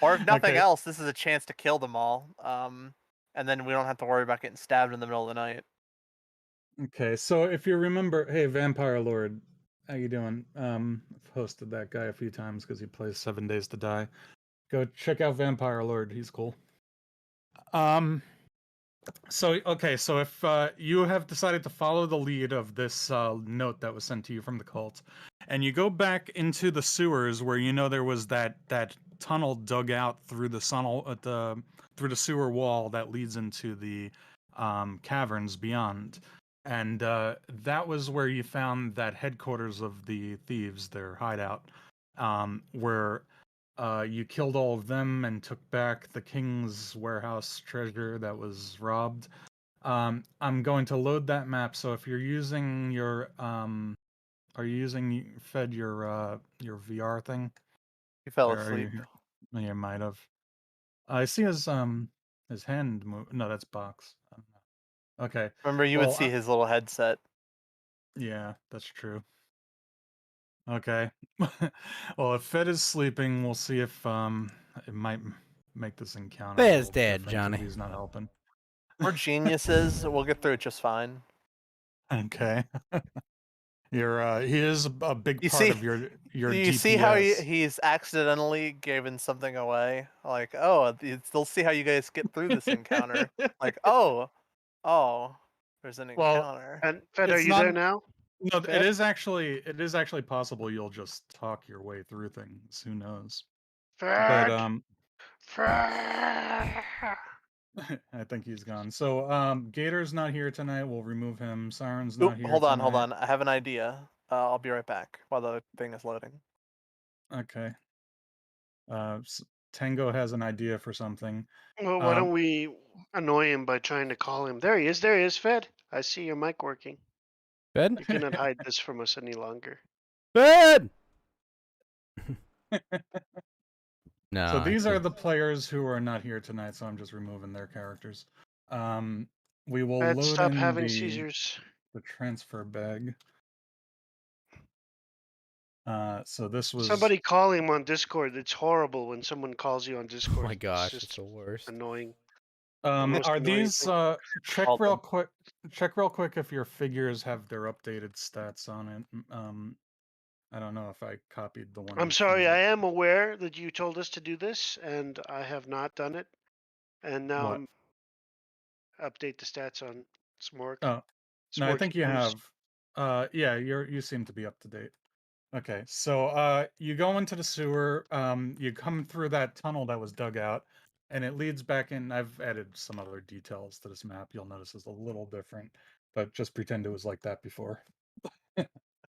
[SPEAKER 2] Or if nothing
[SPEAKER 5] Okay.
[SPEAKER 2] else, this is a chance to kill them all. And then we don't have to worry about getting stabbed in the middle of the night.
[SPEAKER 5] Okay, so if you remember, hey, Vampire Lord, how you doing? I've hosted that guy a few times because he plays 7 Days to Die. Go check out Vampire Lord. He's cool. So okay, so if you have decided to follow the lead of this note that was sent to you from the cult, and you go back into the sewers where you know there was that tunnel dug out through the through the sewer wall that leads into the caverns beyond, and that was where you found that headquarters of the thieves, their hideout, where you killed all of them and took back the king's warehouse treasure that was robbed. I'm going to load that map. So if you're using your, are you using Fed your VR thing?
[SPEAKER 2] You fell
[SPEAKER 5] Or are you?
[SPEAKER 2] asleep.
[SPEAKER 5] You might have. I see his hand move. No, that's box. I don't know. Okay.
[SPEAKER 2] Remember, you would
[SPEAKER 5] Well,
[SPEAKER 2] see his little headset.
[SPEAKER 5] yeah, that's true. Okay. Well, if Fed is sleeping, we'll see if it might make this encounter a
[SPEAKER 1] Fed's
[SPEAKER 5] little
[SPEAKER 1] dead,
[SPEAKER 5] different if
[SPEAKER 1] Johnny.
[SPEAKER 5] he's not helping.
[SPEAKER 2] We're geniuses. We'll get through it just fine.
[SPEAKER 5] Okay. You're he is a big
[SPEAKER 2] You
[SPEAKER 5] part
[SPEAKER 2] see,
[SPEAKER 5] of your
[SPEAKER 2] you
[SPEAKER 5] DPS.
[SPEAKER 2] see how he's accidentally given something away. Like, oh, they'll see how you guys get through this encounter. Like, oh, there's an
[SPEAKER 5] Well,
[SPEAKER 2] encounter.
[SPEAKER 3] And Fed, are
[SPEAKER 5] it's
[SPEAKER 3] you
[SPEAKER 5] not
[SPEAKER 3] there now?
[SPEAKER 5] no,
[SPEAKER 3] Fed?
[SPEAKER 5] it is actually possible you'll just talk your way through things. Who knows? But
[SPEAKER 3] Fed. Fed.
[SPEAKER 5] I think he's gone. So Gator's not here tonight. We'll remove him. Siren's
[SPEAKER 2] Oop,
[SPEAKER 5] not here
[SPEAKER 2] hold on.
[SPEAKER 5] tonight.
[SPEAKER 2] I have an idea. I'll be right back while the thing is loading.
[SPEAKER 5] Okay. Tango has an idea for something.
[SPEAKER 3] Well, why don't we annoy him by trying to call him? There he is. There he is, Fed. I see your mic working.
[SPEAKER 1] Fed?
[SPEAKER 3] You cannot hide this from us any longer.
[SPEAKER 1] Fed! No.
[SPEAKER 5] So
[SPEAKER 1] I
[SPEAKER 5] these are
[SPEAKER 1] can't.
[SPEAKER 5] the players who are not here tonight, so I'm just removing their characters. We will
[SPEAKER 3] Fed,
[SPEAKER 5] load
[SPEAKER 3] stop
[SPEAKER 5] in
[SPEAKER 3] having seizures.
[SPEAKER 5] the transfer bag. So this was
[SPEAKER 3] Somebody call him on Discord. It's horrible when someone calls you on
[SPEAKER 1] Oh
[SPEAKER 3] Discord.
[SPEAKER 1] my gosh,
[SPEAKER 3] It's
[SPEAKER 1] it's
[SPEAKER 3] just
[SPEAKER 1] the worst.
[SPEAKER 3] annoying.
[SPEAKER 5] are
[SPEAKER 3] annoying
[SPEAKER 5] these
[SPEAKER 3] thing.
[SPEAKER 5] check
[SPEAKER 2] Hold
[SPEAKER 5] real
[SPEAKER 2] on.
[SPEAKER 5] quick if your figures have their updated stats on it. I don't know if I copied the one.
[SPEAKER 3] I'm sorry, I am aware that you told us to do this, and I have not done it. And now
[SPEAKER 5] What?
[SPEAKER 3] I'm update the stats on Smorg.
[SPEAKER 5] Oh, no, I
[SPEAKER 3] Smorg
[SPEAKER 5] think you
[SPEAKER 3] use.
[SPEAKER 5] have. Yeah, you seem to be up to date. Okay, so you go into the sewer. You come through that tunnel that was dug out, and it leads back in. I've added some other details to this map. You'll notice it's a little different, but just pretend it was like that before.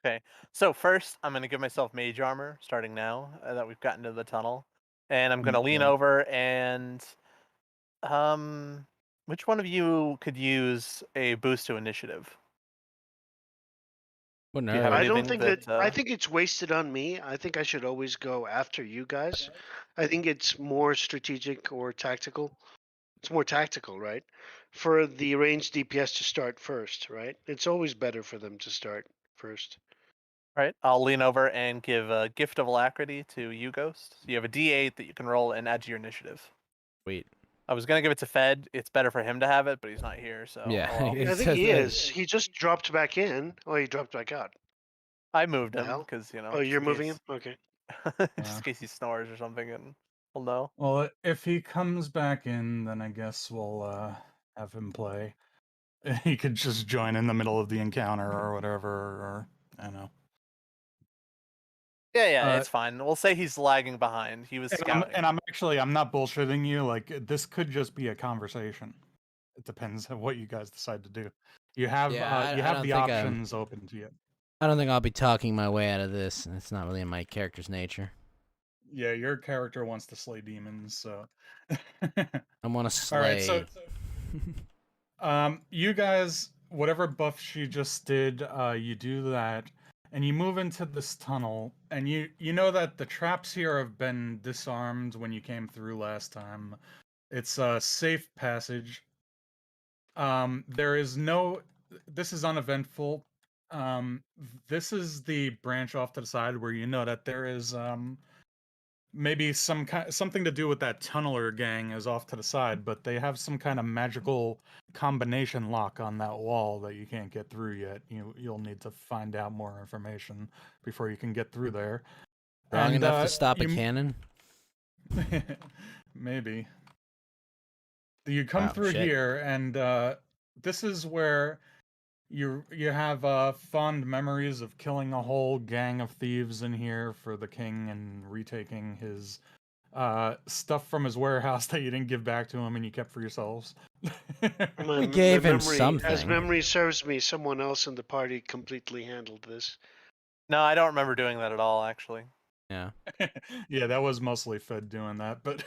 [SPEAKER 2] Okay, so first I'm gonna give myself mage armor starting now that we've gotten to the tunnel, and I'm gonna lean
[SPEAKER 5] Okay.
[SPEAKER 2] over and which one of you could use a boost to initiative?
[SPEAKER 1] What
[SPEAKER 2] Do you have
[SPEAKER 3] I
[SPEAKER 1] nerd?
[SPEAKER 3] don't
[SPEAKER 2] anything
[SPEAKER 3] think that.
[SPEAKER 2] that?
[SPEAKER 3] I think it's wasted on me. I think I should always go after you guys. I think it's more strategic or tactical. It's more tactical, right? For the ranged DPS to start first, right? It's always better for them to start first.
[SPEAKER 2] All right, I'll lean over and give a gift of alacrity to you, Ghost. So you have a D8 that you can roll and add to your initiative.
[SPEAKER 1] Wait.
[SPEAKER 2] I was gonna give it to Fed. It's better for him to have it, but he's not here, so
[SPEAKER 1] Yeah.
[SPEAKER 2] oh well.
[SPEAKER 3] I
[SPEAKER 1] It
[SPEAKER 3] think
[SPEAKER 1] says
[SPEAKER 3] he
[SPEAKER 1] that.
[SPEAKER 3] is. He just dropped back in. Oh, he dropped back out.
[SPEAKER 2] I moved
[SPEAKER 3] The
[SPEAKER 2] him
[SPEAKER 3] hell?
[SPEAKER 2] because
[SPEAKER 3] Oh,
[SPEAKER 2] just
[SPEAKER 3] you're
[SPEAKER 2] in
[SPEAKER 3] moving him?
[SPEAKER 2] case,
[SPEAKER 3] Okay.
[SPEAKER 2] just in case he snores or something, and we'll know.
[SPEAKER 5] Well, if he comes back in, then I guess we'll have him play. He could just join in the middle of the encounter or whatever, or I don't know.
[SPEAKER 2] Yeah,
[SPEAKER 5] Uh,
[SPEAKER 2] it's fine. We'll say he's lagging behind. He was scouting.
[SPEAKER 5] I'm not bullshitting you. Like this could just be a conversation. It depends on what you guys decide to do. You have
[SPEAKER 1] Yeah,
[SPEAKER 5] you
[SPEAKER 1] I
[SPEAKER 5] have
[SPEAKER 1] don't
[SPEAKER 5] the
[SPEAKER 1] think
[SPEAKER 5] options open to you.
[SPEAKER 1] I don't think I'll be talking my way out of this. It's not really in my character's nature.
[SPEAKER 5] Yeah, your character wants to slay demons, so.
[SPEAKER 1] I want to
[SPEAKER 5] All
[SPEAKER 1] slay.
[SPEAKER 5] right, so you guys, whatever buff she just did, you do that, and you move into this tunnel, and you know that the traps here have been disarmed when you came through last time. It's a safe passage. There is no. This is uneventful. This is the branch off to the side where you know that there is maybe something to do with that tunneler gang is off to the side, but they have some kind of magical combination lock on that wall that you can't get through yet. You'll need to find out more information before you can get through there.
[SPEAKER 1] Strong
[SPEAKER 5] And
[SPEAKER 1] enough to stop a
[SPEAKER 5] you
[SPEAKER 1] cannon?
[SPEAKER 5] maybe you come
[SPEAKER 1] Wow,
[SPEAKER 5] through
[SPEAKER 1] shit.
[SPEAKER 5] here, and this is where you have fond memories of killing a whole gang of thieves in here for the king and retaking his stuff from his warehouse that you didn't give back to him and you kept for yourselves.
[SPEAKER 3] My,
[SPEAKER 1] We
[SPEAKER 3] my
[SPEAKER 1] gave him
[SPEAKER 3] memory, as
[SPEAKER 1] something.
[SPEAKER 3] memory serves me, someone else in the party completely handled this.
[SPEAKER 2] No, I don't remember doing that at all, actually.
[SPEAKER 1] Yeah.
[SPEAKER 5] Yeah, that was mostly Fed doing that, but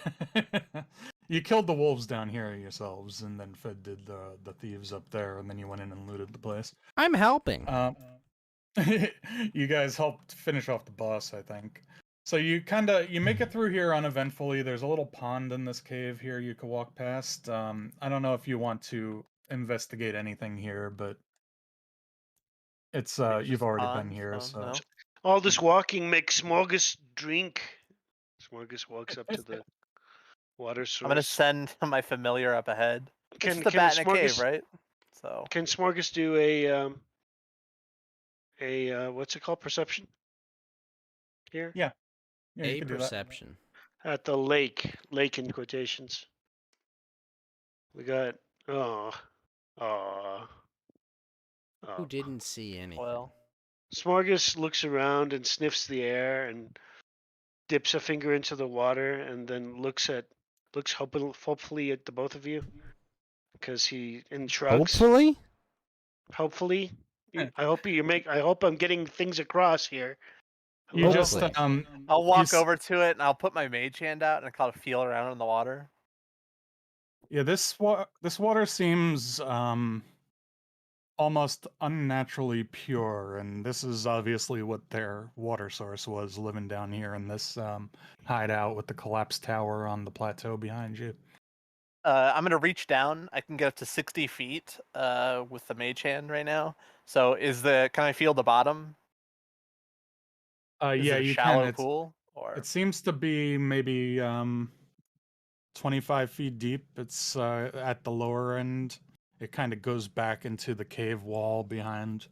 [SPEAKER 5] you killed the wolves down here yourselves, and then Fed did the thieves up there, and then you went in and looted the place.
[SPEAKER 1] I'm helping.
[SPEAKER 5] You guys helped finish off the boss, I think. So you make it through here uneventfully. There's a little pond in this cave here you could walk past. I don't know if you want to investigate anything here, but it's
[SPEAKER 2] It's
[SPEAKER 5] you've
[SPEAKER 2] just a
[SPEAKER 5] already been
[SPEAKER 2] pond,
[SPEAKER 5] here,
[SPEAKER 2] so
[SPEAKER 5] so
[SPEAKER 2] no.
[SPEAKER 3] All this walking makes Smorgus drink. Smorgus walks up to the water
[SPEAKER 2] I'm gonna
[SPEAKER 3] source.
[SPEAKER 2] send my familiar up ahead. It's
[SPEAKER 3] Can
[SPEAKER 2] just a
[SPEAKER 3] can
[SPEAKER 2] bat in a cave,
[SPEAKER 3] Smorgus
[SPEAKER 2] right? So
[SPEAKER 3] can Smorgus do a what's it called, perception here
[SPEAKER 5] yeah, you
[SPEAKER 1] A
[SPEAKER 5] can do that.
[SPEAKER 1] perception.
[SPEAKER 3] at the lake in quotations? We got oh oh
[SPEAKER 1] Who
[SPEAKER 3] oh.
[SPEAKER 1] didn't see anything?
[SPEAKER 2] well,
[SPEAKER 3] Smorgus looks around and sniffs the air and dips a finger into the water and then looks hopefully at the both of you because he shrugs.
[SPEAKER 1] Hopefully?
[SPEAKER 3] Hopefully, I hope you make. I hope I'm getting things across here.
[SPEAKER 5] You
[SPEAKER 3] Hello?
[SPEAKER 5] just
[SPEAKER 1] Hopefully.
[SPEAKER 2] I'll
[SPEAKER 5] you
[SPEAKER 2] walk
[SPEAKER 5] s-
[SPEAKER 2] over to it and I'll put my mage hand out and I kind of feel around in the water.
[SPEAKER 5] yeah, this water seems almost unnaturally pure, and this is obviously what their water source was, living down here in this hideout with the collapsed tower on the plateau behind you.
[SPEAKER 2] I'm gonna reach down. I can get up to 60 feet with the mage hand right now. So can I feel the bottom? Is
[SPEAKER 5] Yeah,
[SPEAKER 2] it a
[SPEAKER 5] you can.
[SPEAKER 2] shallow pool or?
[SPEAKER 5] It seems to be maybe 25 feet deep. It's at the lower end. It kind of goes back into the cave wall behind.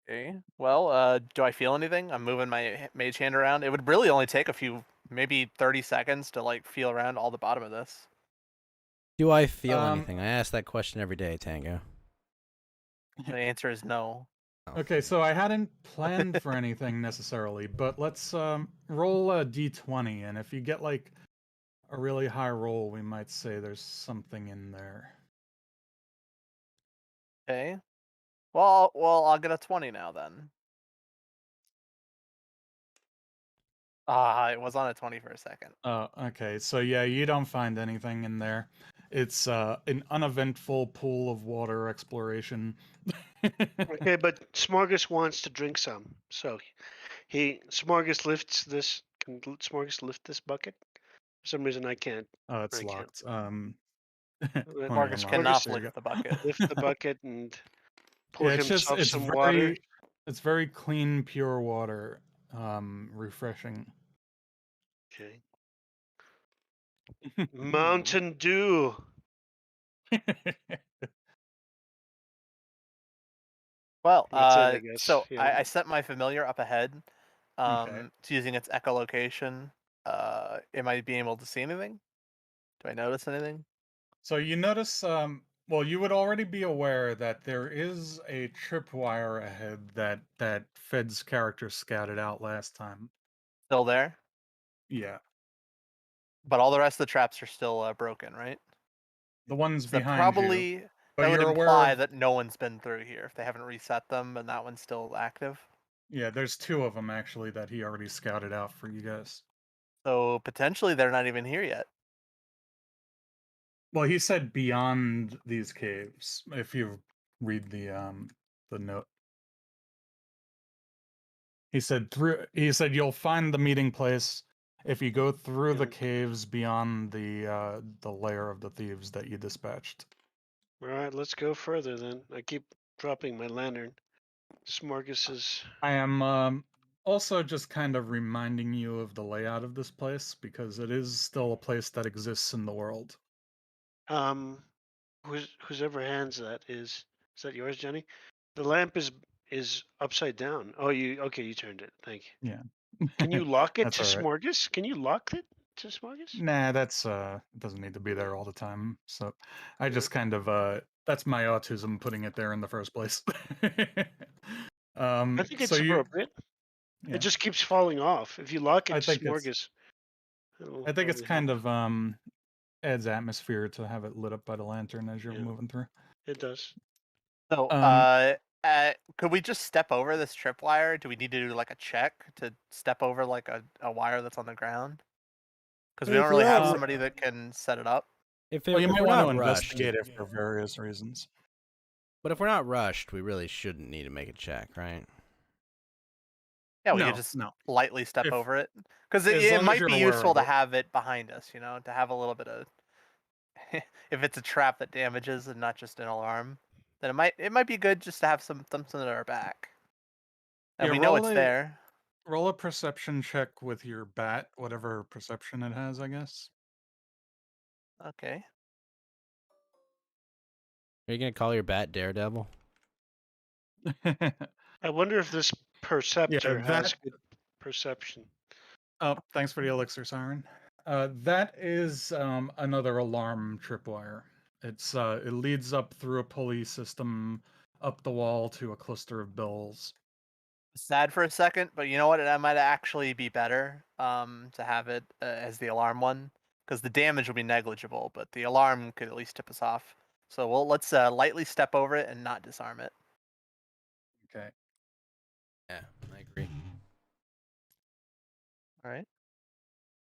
[SPEAKER 2] Okay. Well, do I feel anything? I'm moving my mage hand around. It would really only take a few, maybe 30 seconds to like feel around all the bottom of this.
[SPEAKER 1] Do I feel
[SPEAKER 4] Um,
[SPEAKER 1] anything? I ask that question every day, Tango.
[SPEAKER 2] The answer is no.
[SPEAKER 1] Oh.
[SPEAKER 5] Okay, so I hadn't planned for anything necessarily, but let's roll a d20, and if you get like a really high roll, we might say there's something in there.
[SPEAKER 2] Okay. Well, I'll get a 20 now then. Ah, it was on a 20 for a second.
[SPEAKER 5] Okay, so yeah, you don't find anything in there. It's an uneventful pool of water exploration.
[SPEAKER 3] Okay, but Smorgas wants to drink some, so Smorgas lifts this. Can Smorgas lift this bucket? For some reason, I can't.
[SPEAKER 5] Oh, it's
[SPEAKER 3] I can't.
[SPEAKER 5] locked.
[SPEAKER 3] Let
[SPEAKER 5] Let me
[SPEAKER 2] Marcus
[SPEAKER 5] unlock it.
[SPEAKER 2] cannot
[SPEAKER 3] Smorgas
[SPEAKER 5] There you go.
[SPEAKER 2] lift the bucket.
[SPEAKER 3] lift the bucket and pour
[SPEAKER 5] Yeah, it's just
[SPEAKER 3] himself some water.
[SPEAKER 5] it's very clean, pure water. Refreshing.
[SPEAKER 3] Okay. Mountain Dew.
[SPEAKER 2] Well,
[SPEAKER 3] That's it, I guess.
[SPEAKER 2] so
[SPEAKER 3] Yeah.
[SPEAKER 2] I sent my familiar up ahead.
[SPEAKER 5] Okay.
[SPEAKER 2] It's using its echolocation. Am I being able to see anything? Do I notice anything?
[SPEAKER 5] So you notice, well, you would already be aware that there is a tripwire ahead that Fed's character scouted out last time.
[SPEAKER 2] Still there?
[SPEAKER 5] Yeah,
[SPEAKER 2] But all the rest of the traps are still broken, right?
[SPEAKER 5] the ones
[SPEAKER 2] So that
[SPEAKER 5] behind you.
[SPEAKER 2] probably
[SPEAKER 5] But
[SPEAKER 2] that would
[SPEAKER 5] you're aware
[SPEAKER 2] imply
[SPEAKER 5] of,
[SPEAKER 2] that no one's been through here if they haven't reset them and that one's still active.
[SPEAKER 5] yeah, there's two of them actually that he already scouted out for you guys.
[SPEAKER 2] So potentially they're not even here yet.
[SPEAKER 5] Well, he said beyond these caves. If you read the note, he said you'll find the meeting place if you go through the
[SPEAKER 3] Yeah.
[SPEAKER 5] caves beyond the lair of the thieves that you dispatched.
[SPEAKER 3] All right, let's go further then. I keep dropping my lantern. Smorgas is.
[SPEAKER 5] I am also just kind of reminding you of the layout of this place because it is still a place that exists in the world.
[SPEAKER 3] Um, whoever hands that is that yours, Jenny? The lamp is upside down. Oh, you turned it. Thank you.
[SPEAKER 5] Yeah.
[SPEAKER 3] Can you lock it
[SPEAKER 5] That's
[SPEAKER 3] to
[SPEAKER 5] all right.
[SPEAKER 3] Smorgas? Can you lock it to Smorgas?
[SPEAKER 5] Nah, that's it doesn't need to be there all the time. So I
[SPEAKER 3] Yeah.
[SPEAKER 5] just kind of that's my autism putting it there in the first place.
[SPEAKER 3] I think
[SPEAKER 5] So
[SPEAKER 3] it's
[SPEAKER 5] you
[SPEAKER 3] appropriate.
[SPEAKER 5] yeah,
[SPEAKER 3] It just keeps falling off. If you lock
[SPEAKER 5] I
[SPEAKER 3] it to
[SPEAKER 5] think it's
[SPEAKER 3] Smorgas, it'll
[SPEAKER 5] I think it's
[SPEAKER 3] probably help.
[SPEAKER 5] kind of adds atmosphere to have it lit up by the lantern as you're
[SPEAKER 3] Yeah,
[SPEAKER 5] moving through.
[SPEAKER 3] it does.
[SPEAKER 2] So,
[SPEAKER 5] Um
[SPEAKER 2] could we just step over this tripwire? Do we need to do like a check to step over like a wire that's on the ground? Because we
[SPEAKER 1] If
[SPEAKER 2] don't
[SPEAKER 1] we're
[SPEAKER 2] really have
[SPEAKER 1] not,
[SPEAKER 5] uh,
[SPEAKER 2] somebody that can set it up.
[SPEAKER 5] well, you
[SPEAKER 1] if
[SPEAKER 5] might
[SPEAKER 1] we're
[SPEAKER 5] want to
[SPEAKER 1] not rushed,
[SPEAKER 5] investigate it for various reasons.
[SPEAKER 1] but if we're not rushed, we really shouldn't need to make a check, right?
[SPEAKER 2] Yeah, we could
[SPEAKER 5] No,
[SPEAKER 2] just
[SPEAKER 5] no.
[SPEAKER 2] lightly step
[SPEAKER 5] If
[SPEAKER 2] over it. Because
[SPEAKER 5] as
[SPEAKER 2] it
[SPEAKER 5] long as
[SPEAKER 2] might
[SPEAKER 5] you're
[SPEAKER 2] be
[SPEAKER 5] aware
[SPEAKER 2] useful
[SPEAKER 5] of
[SPEAKER 2] to
[SPEAKER 5] it.
[SPEAKER 2] have it behind us, to have a little bit of. If it's a trap that damages and not just an alarm, then it might be good just to have something at our back. And
[SPEAKER 5] Yeah,
[SPEAKER 2] we know it's there.
[SPEAKER 5] roll a perception check with your bat, whatever perception it has, I guess.
[SPEAKER 2] Okay.
[SPEAKER 1] Are you gonna call your bat Daredevil?
[SPEAKER 3] I wonder if this
[SPEAKER 5] Yeah,
[SPEAKER 3] perceptor has
[SPEAKER 5] that
[SPEAKER 3] good perception.
[SPEAKER 5] oh, thanks for the elixir siren. That is another alarm tripwire. It leads up through a pulley system up the wall to a cluster of bells.
[SPEAKER 2] Sad for a second, but you know what? That might actually be better to have it as the alarm one, because the damage will be negligible, but the alarm could at least tip us off. So let's lightly step over it and not disarm it.
[SPEAKER 5] Okay.
[SPEAKER 1] Yeah, I agree.
[SPEAKER 2] All right.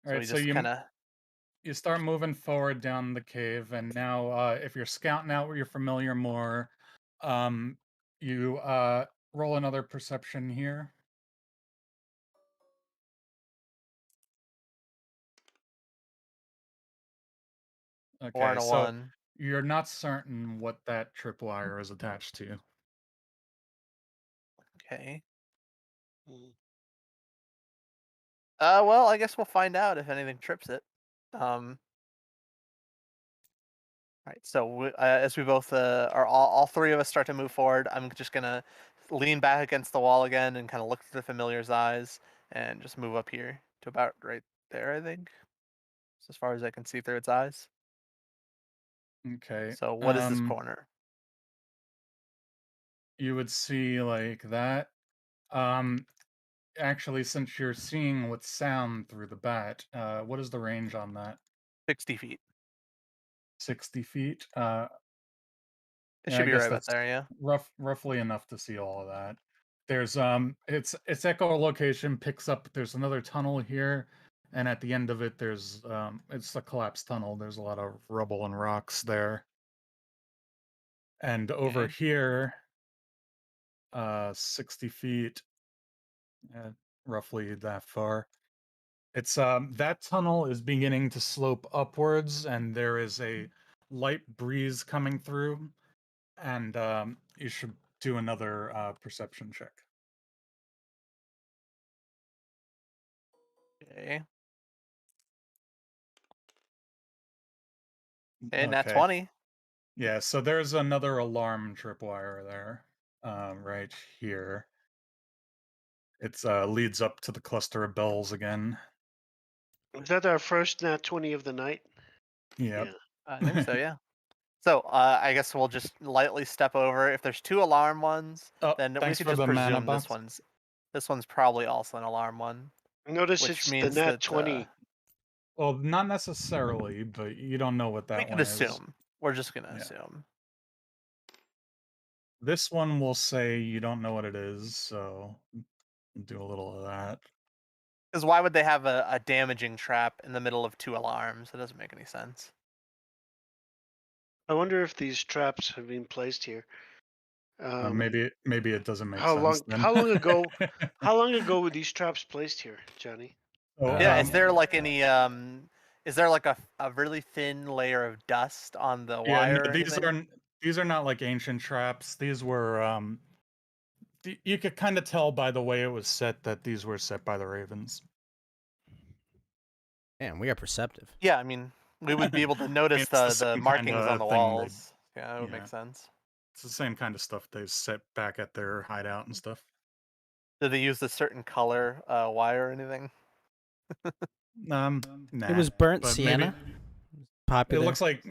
[SPEAKER 5] All
[SPEAKER 2] So
[SPEAKER 5] right,
[SPEAKER 2] we
[SPEAKER 5] so
[SPEAKER 2] just kind of.
[SPEAKER 5] you start moving forward down the cave, and now if you're scouting out where you're familiar more, you roll another perception here.
[SPEAKER 2] Four
[SPEAKER 5] Okay,
[SPEAKER 2] and a
[SPEAKER 5] so
[SPEAKER 2] one.
[SPEAKER 5] you're not certain what that tripwire is attached to.
[SPEAKER 2] Okay.
[SPEAKER 3] Mm.
[SPEAKER 2] Well, I guess we'll find out if anything trips it. Right. So as we both are all three of us start to move forward, I'm just gonna lean back against the wall again and kind of look through the familiar's eyes and just move up here to about right there, I think. As far as I can see through its eyes.
[SPEAKER 5] Okay.
[SPEAKER 2] So what is this corner?
[SPEAKER 5] You would see like that. Actually, since you're seeing with sound through the bat, what is the range on that?
[SPEAKER 2] 60 feet.
[SPEAKER 5] 60 feet.
[SPEAKER 2] It
[SPEAKER 5] Yeah,
[SPEAKER 2] should
[SPEAKER 5] I
[SPEAKER 2] be
[SPEAKER 5] guess
[SPEAKER 2] right about
[SPEAKER 5] that's
[SPEAKER 2] there, yeah.
[SPEAKER 5] roughly enough to see all of that. There's its echolocation picks up. There's another tunnel here, and at the end of it, there's it's a collapsed tunnel. There's a lot of rubble and rocks there. And over
[SPEAKER 2] Okay.
[SPEAKER 5] here, 60 feet, roughly that far. It's that tunnel is beginning to slope upwards, and there is a light breeze coming through, and you should do another perception check.
[SPEAKER 2] Okay. And nat
[SPEAKER 5] Okay.
[SPEAKER 2] 20.
[SPEAKER 5] Yeah, so there's another alarm tripwire there, right here. It's leads up to the cluster of bells again.
[SPEAKER 3] Is that our first nat 20 of the night?
[SPEAKER 5] Yep.
[SPEAKER 3] Yeah.
[SPEAKER 2] I think so, yeah. So I guess we'll just lightly step over. If there's 2 alarm ones,
[SPEAKER 5] Oh,
[SPEAKER 2] then we
[SPEAKER 5] thanks
[SPEAKER 2] could
[SPEAKER 5] for
[SPEAKER 2] just
[SPEAKER 5] the mana
[SPEAKER 2] presume
[SPEAKER 5] box.
[SPEAKER 2] this one's probably also an alarm one.
[SPEAKER 3] Notice
[SPEAKER 2] Which
[SPEAKER 3] it's the
[SPEAKER 2] means
[SPEAKER 3] nat
[SPEAKER 2] that
[SPEAKER 3] 20.
[SPEAKER 5] Well, not necessarily, but you don't know what
[SPEAKER 2] we
[SPEAKER 5] that
[SPEAKER 2] can
[SPEAKER 5] one is.
[SPEAKER 2] assume. We're just gonna
[SPEAKER 5] Yeah.
[SPEAKER 2] assume.
[SPEAKER 5] This one will say you don't know what it is, so do a little of that.
[SPEAKER 2] Because why would they have a damaging trap in the middle of 2 alarms? It doesn't make any sense.
[SPEAKER 3] I wonder if these traps have been placed here.
[SPEAKER 5] Maybe it doesn't make
[SPEAKER 3] How
[SPEAKER 5] sense
[SPEAKER 3] long?
[SPEAKER 5] then.
[SPEAKER 3] How long ago? How long ago were these traps placed here, Johnny?
[SPEAKER 5] Oh,
[SPEAKER 2] Yeah, is there like any is there like a really thin layer of dust on the
[SPEAKER 5] yeah,
[SPEAKER 2] wire
[SPEAKER 5] no,
[SPEAKER 2] or anything?
[SPEAKER 5] these are not like ancient traps. These were you could kind of tell by the way it was set that these were set by the Ravens.
[SPEAKER 1] Damn, we are perceptive.
[SPEAKER 2] Yeah, I mean, we would be able to notice
[SPEAKER 5] It's the
[SPEAKER 2] the
[SPEAKER 5] same
[SPEAKER 2] markings
[SPEAKER 5] kinda
[SPEAKER 2] on the
[SPEAKER 5] thing
[SPEAKER 2] walls. Yeah, that would make
[SPEAKER 5] yeah.
[SPEAKER 2] sense.
[SPEAKER 5] It's the same kind of stuff they set back at their hideout and stuff.
[SPEAKER 2] Did they use a certain color wire or anything?
[SPEAKER 5] Nah,
[SPEAKER 1] It was burnt
[SPEAKER 5] but
[SPEAKER 1] sienna.
[SPEAKER 5] maybe it
[SPEAKER 1] Popular.
[SPEAKER 5] looks like.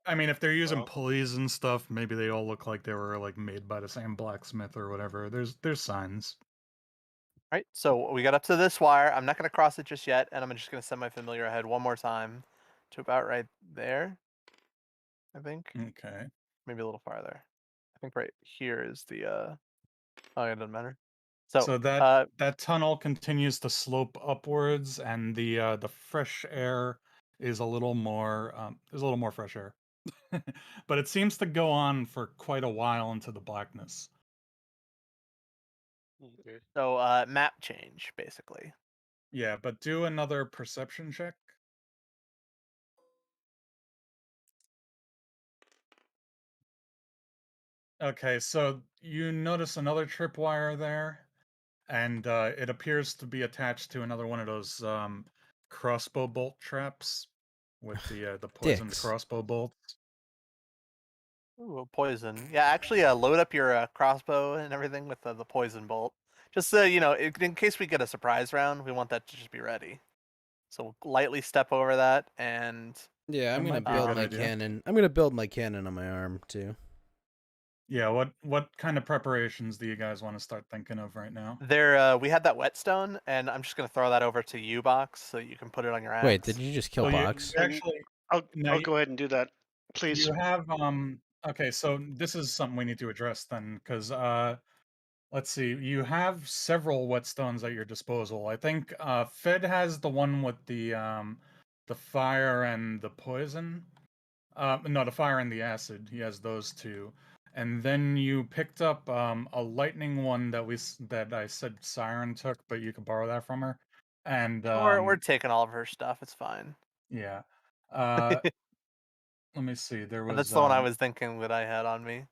[SPEAKER 5] I mean, if they're using
[SPEAKER 3] Well-
[SPEAKER 5] pulleys and stuff, maybe they all look like they were like made by the same blacksmith or whatever. There's signs.
[SPEAKER 2] Right, so we got up to this wire. I'm not going to cross it just yet, and I'm just going to send my familiar ahead one more time to about right there, I think.
[SPEAKER 5] Okay.
[SPEAKER 2] Maybe a little farther. I think right here is the, oh, it doesn't matter.
[SPEAKER 5] So
[SPEAKER 2] So,
[SPEAKER 5] that tunnel continues to slope upwards, and the fresh air is a little more there's a little more fresh air, but it seems to go on for quite a while into the blackness.
[SPEAKER 3] Okay.
[SPEAKER 2] so map change, basically.
[SPEAKER 5] Yeah, but do another perception check. Okay, so you notice another tripwire there, and it appears to be attached to another one of those crossbow bolt traps with the poisoned
[SPEAKER 1] Dicks.
[SPEAKER 5] crossbow bolts.
[SPEAKER 2] Ooh, poison. Yeah, actually, load up your crossbow and everything with the poison bolt. Just so, you know, in case we get a surprise round, we want that to just be ready. So we'll lightly step over that, and
[SPEAKER 1] Yeah, I'm
[SPEAKER 5] That
[SPEAKER 1] gonna
[SPEAKER 5] might be a
[SPEAKER 1] build
[SPEAKER 5] good
[SPEAKER 1] my
[SPEAKER 5] idea.
[SPEAKER 1] cannon. I'm gonna build my cannon on my arm too.
[SPEAKER 5] Yeah, what kind of preparations do you guys want to start thinking of right now?
[SPEAKER 2] there we had that whetstone, and I'm just gonna throw that over to you, Box, so you can put it on your axe.
[SPEAKER 1] Wait, did you just kill
[SPEAKER 5] Well,
[SPEAKER 1] Box?
[SPEAKER 5] you actually no,
[SPEAKER 3] I'll go ahead and do that, please.
[SPEAKER 5] you have okay, so this is something we need to address then, because let's see, you have several whetstones at your disposal. I think Fed has the one with the fire and the poison. No, the fire and the acid. He has those two. And then you picked up a lightning one that I said Siren took, but you could borrow that from her. And
[SPEAKER 2] We're taking all of her stuff. It's fine.
[SPEAKER 5] yeah. Let me see. There
[SPEAKER 2] But
[SPEAKER 5] was
[SPEAKER 2] that's the one I was thinking that I had on me.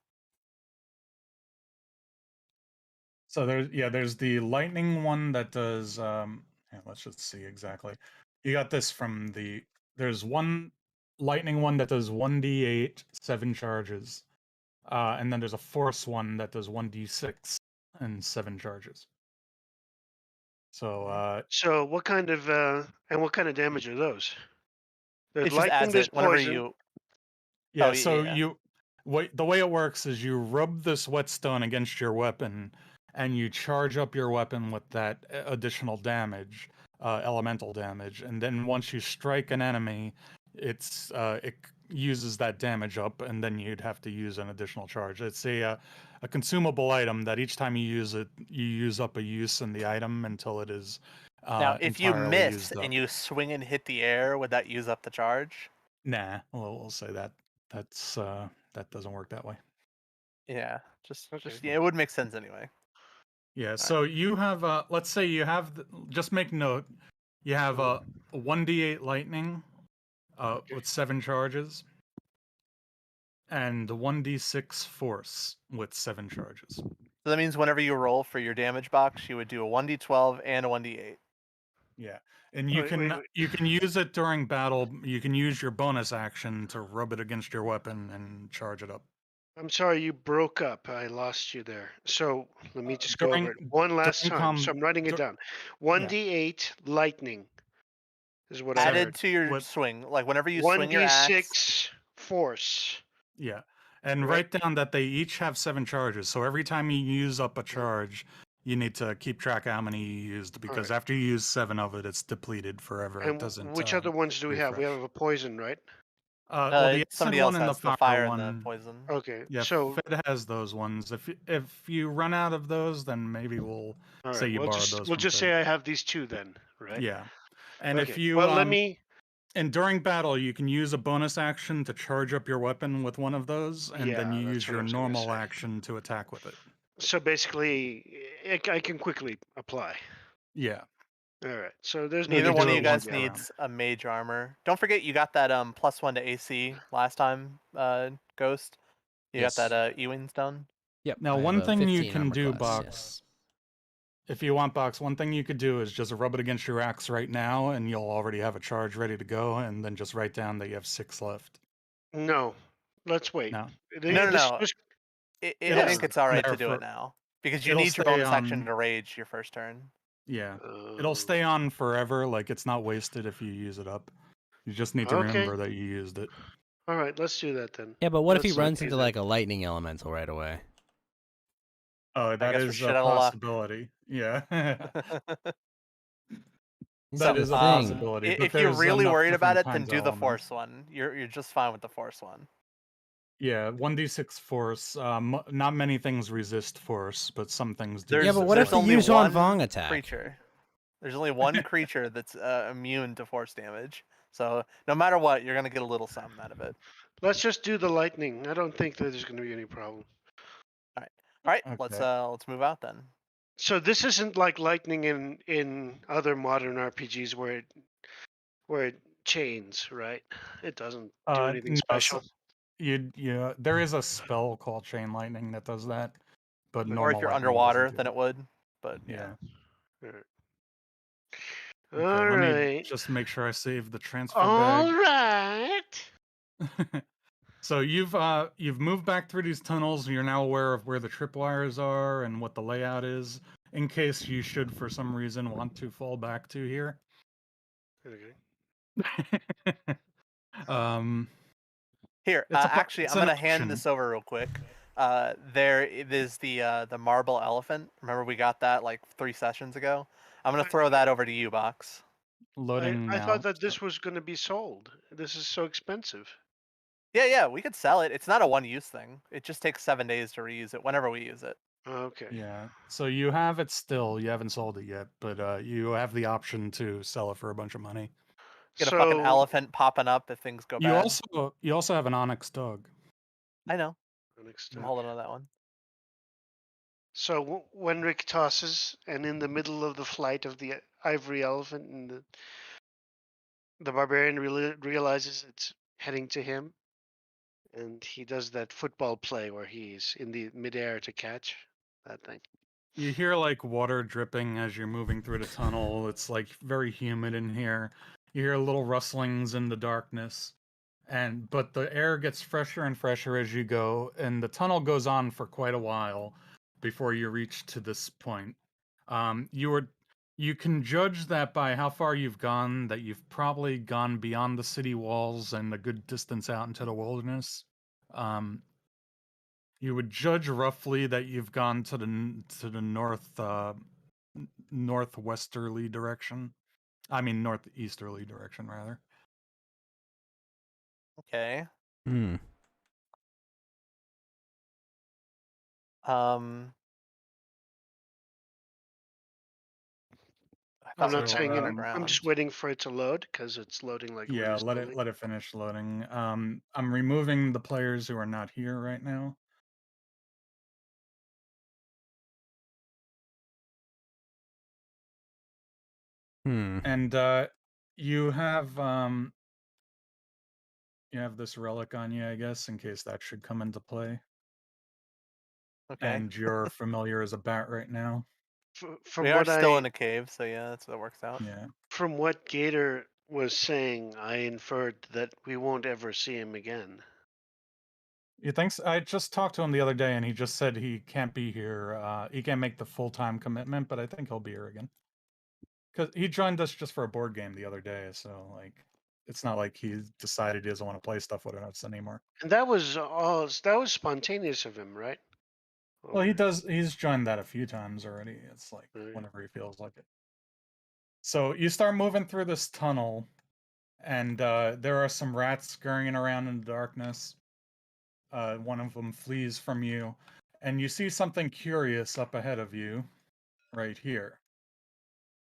[SPEAKER 5] so there's the lightning one that does yeah, let's just see exactly. You got this from there's one lightning one that does 1d8 7 charges. And then there's a force one that does 1d6 and 7 charges. So
[SPEAKER 3] So what kind of damage are those? There's
[SPEAKER 2] It just
[SPEAKER 3] lightning,
[SPEAKER 2] adds
[SPEAKER 3] there's
[SPEAKER 2] it whenever
[SPEAKER 3] poison.
[SPEAKER 2] you.
[SPEAKER 5] yeah,
[SPEAKER 2] Oh,
[SPEAKER 5] so
[SPEAKER 2] yeah.
[SPEAKER 5] the way it works is you rub this whetstone against your weapon, and you charge up your weapon with that additional damage, elemental damage, and then once you strike an enemy, it uses that damage up, and then you'd have to use an additional charge. It's a consumable item that each time you use it, you use up a use in the item until it is
[SPEAKER 2] Now, if you
[SPEAKER 5] entirely
[SPEAKER 2] miss
[SPEAKER 5] used up.
[SPEAKER 2] and you swing and hit the air, would that use up the charge?
[SPEAKER 5] Nah, we'll say that's that doesn't work that way.
[SPEAKER 2] Yeah,
[SPEAKER 3] Okay.
[SPEAKER 2] yeah, it would make sense anyway.
[SPEAKER 5] Yeah, so you have let's say you have just make note, you have a 1d8 lightning with 7 charges and 1d6 force with 7 charges.
[SPEAKER 2] So that means whenever you roll for your damage box, you would do a 1d12 and a 1d8.
[SPEAKER 5] Yeah. And you you can use it during battle. You can use your bonus action to rub it against your weapon and charge it up.
[SPEAKER 3] I'm sorry, you broke up. I lost you there. So let me just go
[SPEAKER 5] during-
[SPEAKER 3] over it one last
[SPEAKER 5] during
[SPEAKER 3] time. So I'm writing it
[SPEAKER 5] dur-
[SPEAKER 3] down. 1d8 lightning is what I
[SPEAKER 2] Added
[SPEAKER 3] heard.
[SPEAKER 2] to your
[SPEAKER 5] What-
[SPEAKER 2] swing, like whenever you swing your axe.
[SPEAKER 3] 1d6 force.
[SPEAKER 5] Yeah. And
[SPEAKER 3] Right.
[SPEAKER 5] write down that they each have 7 charges. So every time you use up a charge, you need to keep track of how many you used, because
[SPEAKER 3] right.
[SPEAKER 5] after you use 7 of it, it's depleted forever. It
[SPEAKER 3] And
[SPEAKER 5] doesn't.
[SPEAKER 3] which other ones do we have? We
[SPEAKER 5] refresh.
[SPEAKER 3] have a poison, right?
[SPEAKER 5] Well, the
[SPEAKER 2] Somebody
[SPEAKER 5] acid
[SPEAKER 2] else
[SPEAKER 5] one and
[SPEAKER 2] has
[SPEAKER 5] the
[SPEAKER 2] the fire
[SPEAKER 5] one.
[SPEAKER 2] and the poison.
[SPEAKER 3] Okay.
[SPEAKER 5] Yeah,
[SPEAKER 3] So
[SPEAKER 5] Fed has those ones. If you run out of those, then maybe we'll
[SPEAKER 3] all
[SPEAKER 5] say
[SPEAKER 3] right,
[SPEAKER 5] you
[SPEAKER 3] we'll
[SPEAKER 5] borrowed
[SPEAKER 3] just
[SPEAKER 5] those.
[SPEAKER 3] we'll
[SPEAKER 5] from
[SPEAKER 3] just
[SPEAKER 5] Fed.
[SPEAKER 3] say I have these 2 then, right?
[SPEAKER 5] Yeah, and
[SPEAKER 3] Okay.
[SPEAKER 5] if you
[SPEAKER 3] well, let me.
[SPEAKER 5] and during battle, you can use a bonus action to charge up your weapon with one of those, and then
[SPEAKER 3] Yeah,
[SPEAKER 5] you
[SPEAKER 3] that's
[SPEAKER 5] use
[SPEAKER 3] what I
[SPEAKER 5] your
[SPEAKER 3] was gonna
[SPEAKER 5] normal
[SPEAKER 3] say.
[SPEAKER 5] action to attack with it.
[SPEAKER 3] So basically, I can quickly apply.
[SPEAKER 5] Yeah.
[SPEAKER 3] All right. So there's no
[SPEAKER 2] Neither
[SPEAKER 3] need
[SPEAKER 2] one
[SPEAKER 3] to
[SPEAKER 2] of
[SPEAKER 5] do
[SPEAKER 2] you
[SPEAKER 5] it
[SPEAKER 3] use
[SPEAKER 2] guys
[SPEAKER 5] once
[SPEAKER 3] them
[SPEAKER 5] per
[SPEAKER 3] yet.
[SPEAKER 5] round.
[SPEAKER 2] needs a mage armor. Don't forget you got that +1 to AC last time, Ghost. You
[SPEAKER 1] Yes.
[SPEAKER 2] got that Ewing stone.
[SPEAKER 1] Yep.
[SPEAKER 5] Now,
[SPEAKER 1] I have
[SPEAKER 5] one
[SPEAKER 1] a
[SPEAKER 5] thing you
[SPEAKER 1] 15
[SPEAKER 5] can
[SPEAKER 1] armor
[SPEAKER 5] do,
[SPEAKER 1] class,
[SPEAKER 5] Box,
[SPEAKER 1] yes.
[SPEAKER 5] if you want, Box, one thing you could do is just rub it against your axe right now, and you'll already have a charge ready to go, and then just write down that you have 6 left.
[SPEAKER 3] No, let's wait.
[SPEAKER 5] No.
[SPEAKER 2] No. I
[SPEAKER 5] It'll
[SPEAKER 2] think it's all right
[SPEAKER 5] there
[SPEAKER 2] to do
[SPEAKER 5] for-
[SPEAKER 2] it now because you
[SPEAKER 5] it'll
[SPEAKER 2] need your
[SPEAKER 5] stay
[SPEAKER 2] bonus action
[SPEAKER 5] on-
[SPEAKER 2] to rage your first turn.
[SPEAKER 5] Yeah. It'll stay on forever, like it's not wasted if you use it up. You just need to
[SPEAKER 3] Okay.
[SPEAKER 5] remember that you used it.
[SPEAKER 3] All right, let's do that then.
[SPEAKER 1] Yeah, but what if he
[SPEAKER 3] Let's
[SPEAKER 1] runs
[SPEAKER 3] do
[SPEAKER 1] into
[SPEAKER 3] that.
[SPEAKER 1] like a lightning elemental right away?
[SPEAKER 5] Oh, that
[SPEAKER 2] guess we're
[SPEAKER 5] is
[SPEAKER 2] shit
[SPEAKER 5] a
[SPEAKER 2] out of luck.
[SPEAKER 5] possibility. Yeah.
[SPEAKER 1] He's
[SPEAKER 5] That
[SPEAKER 1] the
[SPEAKER 5] is a
[SPEAKER 1] thing.
[SPEAKER 5] possibility. But
[SPEAKER 2] If you're
[SPEAKER 5] there's
[SPEAKER 2] really
[SPEAKER 5] enough
[SPEAKER 2] worried about
[SPEAKER 5] different
[SPEAKER 2] it, then
[SPEAKER 5] kinds
[SPEAKER 2] do
[SPEAKER 5] of
[SPEAKER 2] the
[SPEAKER 5] elements.
[SPEAKER 2] force one. You're just fine with the force one.
[SPEAKER 5] Yeah, 1d6 force. Not many things resist force, but some things do.
[SPEAKER 2] There's,
[SPEAKER 1] Yeah, but what if
[SPEAKER 2] there's
[SPEAKER 1] they
[SPEAKER 2] only
[SPEAKER 1] use
[SPEAKER 2] one
[SPEAKER 1] on Vong attack?
[SPEAKER 2] creature. There's only one creature that's immune to force damage. So no matter what, you're gonna get a little something out of it.
[SPEAKER 3] Let's just do the lightning. I don't think that there's going to be any problem.
[SPEAKER 2] All right,
[SPEAKER 5] Okay.
[SPEAKER 2] let's move out then.
[SPEAKER 3] So this isn't like lightning in other modern RPGs where it chains, right? It doesn't do anything
[SPEAKER 5] no,
[SPEAKER 3] special.
[SPEAKER 5] there is a spell called Chain Lightning that does that, but
[SPEAKER 2] Or
[SPEAKER 5] normal
[SPEAKER 2] if you're
[SPEAKER 5] lightning
[SPEAKER 2] underwater,
[SPEAKER 5] doesn't do
[SPEAKER 2] then it would. But
[SPEAKER 5] Yeah.
[SPEAKER 3] All right.
[SPEAKER 5] Okay,
[SPEAKER 3] All
[SPEAKER 5] let me
[SPEAKER 3] right.
[SPEAKER 5] just make sure I save the transfer
[SPEAKER 3] All
[SPEAKER 5] bag.
[SPEAKER 3] right.
[SPEAKER 5] So you've moved back through these tunnels. You're now aware of where the tripwires are and what the layout is, in case you should, for some reason, want to fall back to here.
[SPEAKER 3] Okay.
[SPEAKER 2] here,
[SPEAKER 5] It's a
[SPEAKER 2] actually,
[SPEAKER 5] it's
[SPEAKER 2] I'm
[SPEAKER 5] an
[SPEAKER 2] gonna hand
[SPEAKER 5] option.
[SPEAKER 2] this over real quick. There it is the marble elephant. Remember we got that like 3 sessions ago. I'm gonna throw that over to you, Box.
[SPEAKER 5] Loading
[SPEAKER 3] I
[SPEAKER 5] now.
[SPEAKER 3] thought that this was going to be sold. This is so expensive.
[SPEAKER 2] Yeah, we could sell it. It's not a one-use thing. It just takes 7 days to reuse it whenever we use it.
[SPEAKER 3] Okay.
[SPEAKER 5] Yeah. So you have it still. You haven't sold it yet, but you have the option to sell it for a bunch of money.
[SPEAKER 2] Get a fucking elephant popping up if things go bad.
[SPEAKER 5] You also have an onyx dog.
[SPEAKER 2] I know.
[SPEAKER 3] Next
[SPEAKER 2] I'm
[SPEAKER 3] up.
[SPEAKER 2] holding on to that one.
[SPEAKER 3] So when Rick tosses, and in the middle of the flight of the ivory elephant, and the barbarian realizes it's heading to him, and he does that football play where he's in the midair to catch that thing.
[SPEAKER 5] You hear like water dripping as you're moving through the tunnel. It's like very humid in here. You hear little rustlings in the darkness. But the air gets fresher and fresher as you go, and the tunnel goes on for quite a while. before you reach to this point. You can judge that by how far you've gone, that you've probably gone beyond the city walls and a good distance out into the wilderness. You would judge roughly that you've gone to the northwesterly direction. I mean northeasterly direction rather.
[SPEAKER 2] Okay.
[SPEAKER 1] Hmm.
[SPEAKER 2] I
[SPEAKER 3] I'm
[SPEAKER 2] thought we
[SPEAKER 3] not
[SPEAKER 2] were
[SPEAKER 5] So,
[SPEAKER 3] saying
[SPEAKER 2] going
[SPEAKER 3] any, I'm just
[SPEAKER 2] underground.
[SPEAKER 3] waiting for it to load because it's loading like
[SPEAKER 5] Yeah,
[SPEAKER 3] really slowly.
[SPEAKER 5] let it finish loading. I'm removing the players who are not here right now.
[SPEAKER 1] Hmm.
[SPEAKER 5] And you have this relic on you, I guess, in case that should come into play.
[SPEAKER 2] Okay.
[SPEAKER 5] And you're familiar as a bat right now.
[SPEAKER 3] From
[SPEAKER 2] We are
[SPEAKER 3] what
[SPEAKER 2] still
[SPEAKER 3] I
[SPEAKER 2] in a cave, so yeah, that works out.
[SPEAKER 5] Yeah.
[SPEAKER 3] from what Gator was saying, I inferred that we won't ever see him again.
[SPEAKER 5] You think so? I just talked to him the other day, and he just said he can't be here. He can't make the full-time commitment, but I think he'll be here again. Because he joined us just for a board game the other day, so like, it's not like he decided he doesn't want to play stuff with us anymore.
[SPEAKER 3] And that was spontaneous of him, right?
[SPEAKER 5] Well, he
[SPEAKER 3] Or-
[SPEAKER 5] does. He's joined that a few times already. It's like
[SPEAKER 3] Right.
[SPEAKER 5] whenever he feels like it. So you start moving through this tunnel, and there are some rats scurrying around in the darkness. One of them flees from you, and you see something curious up ahead of you, right here.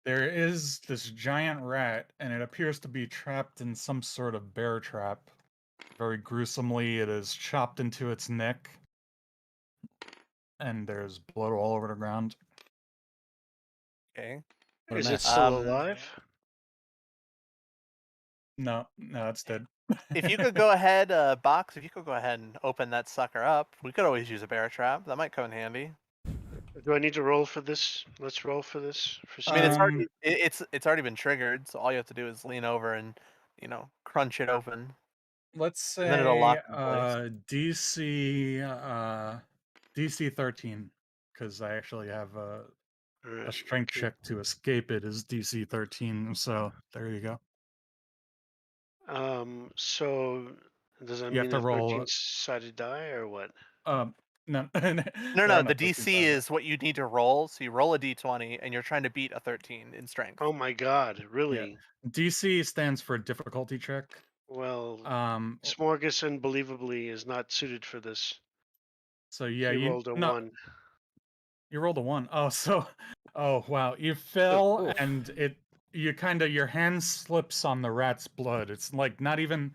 [SPEAKER 5] There is this giant rat, and it appears to be trapped in some sort of bear trap. Very gruesomely, it is chopped into its neck, and there's blood all over the ground.
[SPEAKER 2] Okay.
[SPEAKER 1] What a
[SPEAKER 3] Is it
[SPEAKER 1] mess.
[SPEAKER 3] still alive?
[SPEAKER 5] No, it's dead.
[SPEAKER 2] If you could go ahead, Box, if you could go ahead and open that sucker up, we could always use a bear trap. That might come in handy.
[SPEAKER 3] Do I need to roll for this? Let's roll for this. For
[SPEAKER 2] I mean, it's
[SPEAKER 3] speed.
[SPEAKER 2] already it's already been triggered, so all you have to do is lean over and crunch it open,
[SPEAKER 5] Let's
[SPEAKER 2] and then it'll
[SPEAKER 5] say
[SPEAKER 2] lock in place.
[SPEAKER 5] DC 13, because I actually have a
[SPEAKER 3] Alright,
[SPEAKER 5] strength
[SPEAKER 3] okay.
[SPEAKER 5] check to escape it is DC 13. So there you go.
[SPEAKER 3] So does that
[SPEAKER 5] You have
[SPEAKER 3] mean
[SPEAKER 5] to
[SPEAKER 3] a
[SPEAKER 5] roll.
[SPEAKER 3] 13-sided die or what?
[SPEAKER 5] No,
[SPEAKER 2] No,
[SPEAKER 5] there are
[SPEAKER 2] no,
[SPEAKER 5] no
[SPEAKER 2] the
[SPEAKER 5] 13
[SPEAKER 2] DC
[SPEAKER 5] sides.
[SPEAKER 2] is what you need to roll. So you roll a d20, and you're trying to beat a 13 in strength.
[SPEAKER 3] Oh my God! Really?
[SPEAKER 5] DC stands for difficulty check.
[SPEAKER 3] Well,
[SPEAKER 5] Um,
[SPEAKER 3] Smorgas unbelievably is not suited for this.
[SPEAKER 5] so yeah,
[SPEAKER 3] He rolled a 1.
[SPEAKER 5] you rolled a 1. Oh, so oh wow, you fell
[SPEAKER 1] Oof.
[SPEAKER 5] and your hand slips on the rat's blood. It's like not even.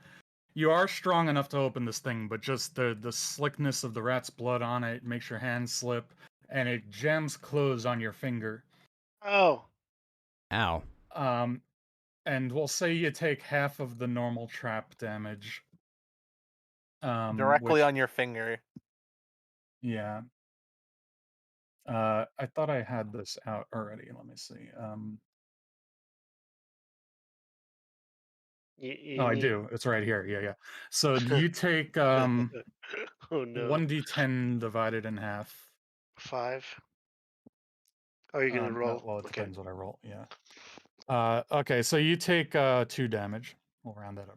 [SPEAKER 5] You are strong enough to open this thing, but just the slickness of the rat's blood on it makes your hand slip, and it jams closed on your finger.
[SPEAKER 3] Oh,
[SPEAKER 1] Ow.
[SPEAKER 5] And we'll say you take half of the normal trap damage.
[SPEAKER 2] Directly
[SPEAKER 5] Which
[SPEAKER 2] on your finger.
[SPEAKER 5] yeah. I thought I had this out already. Let me see.
[SPEAKER 3] you
[SPEAKER 5] Oh, I
[SPEAKER 3] need.
[SPEAKER 5] do. It's right here. Yeah. So you take
[SPEAKER 3] Oh no,
[SPEAKER 5] 1d10 divided in half.
[SPEAKER 3] 5. Oh, you're gonna
[SPEAKER 5] No,
[SPEAKER 3] roll.
[SPEAKER 5] well, it
[SPEAKER 3] Okay.
[SPEAKER 5] depends what I roll. Yeah. Okay, so you take 2 damage. We'll round that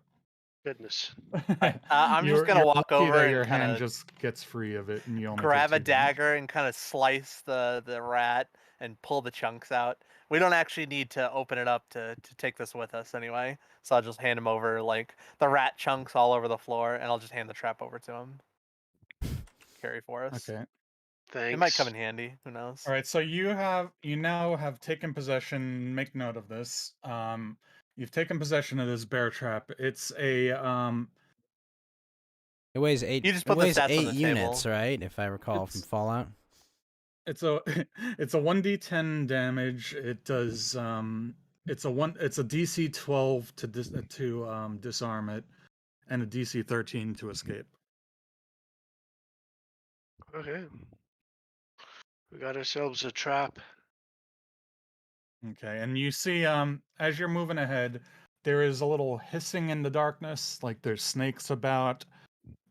[SPEAKER 3] Goodness.
[SPEAKER 5] up.
[SPEAKER 2] I'm just gonna
[SPEAKER 5] You're
[SPEAKER 2] walk
[SPEAKER 5] lucky
[SPEAKER 2] over
[SPEAKER 5] that
[SPEAKER 2] and
[SPEAKER 5] your
[SPEAKER 2] kind
[SPEAKER 5] hand
[SPEAKER 2] of
[SPEAKER 5] just gets free of it, and you only take
[SPEAKER 2] grab a
[SPEAKER 5] 2 damage.
[SPEAKER 2] dagger and kind of slice the rat and pull the chunks out. We don't actually need to open it up to take this with us anyway. So I'll just hand him over like the rat chunks all over the floor, and I'll just hand the trap over to him. Carry for us.
[SPEAKER 5] Okay.
[SPEAKER 3] Thanks.
[SPEAKER 2] It might come in handy. Who knows?
[SPEAKER 5] All right. So you now have taken possession. Make note of this. You've taken possession of this bear trap. It's a
[SPEAKER 1] It weighs 8.
[SPEAKER 2] You just
[SPEAKER 1] It
[SPEAKER 2] put the
[SPEAKER 1] weighs
[SPEAKER 2] stats on
[SPEAKER 1] 8
[SPEAKER 2] the
[SPEAKER 1] units,
[SPEAKER 2] table.
[SPEAKER 1] right? If I recall from
[SPEAKER 5] It's-
[SPEAKER 1] Fallout.
[SPEAKER 5] it's a it's a 1d10 damage. It does it's a DC 12 to disarm it, and a DC 13 to escape.
[SPEAKER 3] Okay. We got ourselves a trap.
[SPEAKER 5] Okay, and you see as you're moving ahead, there is a little hissing in the darkness, like there's snakes about.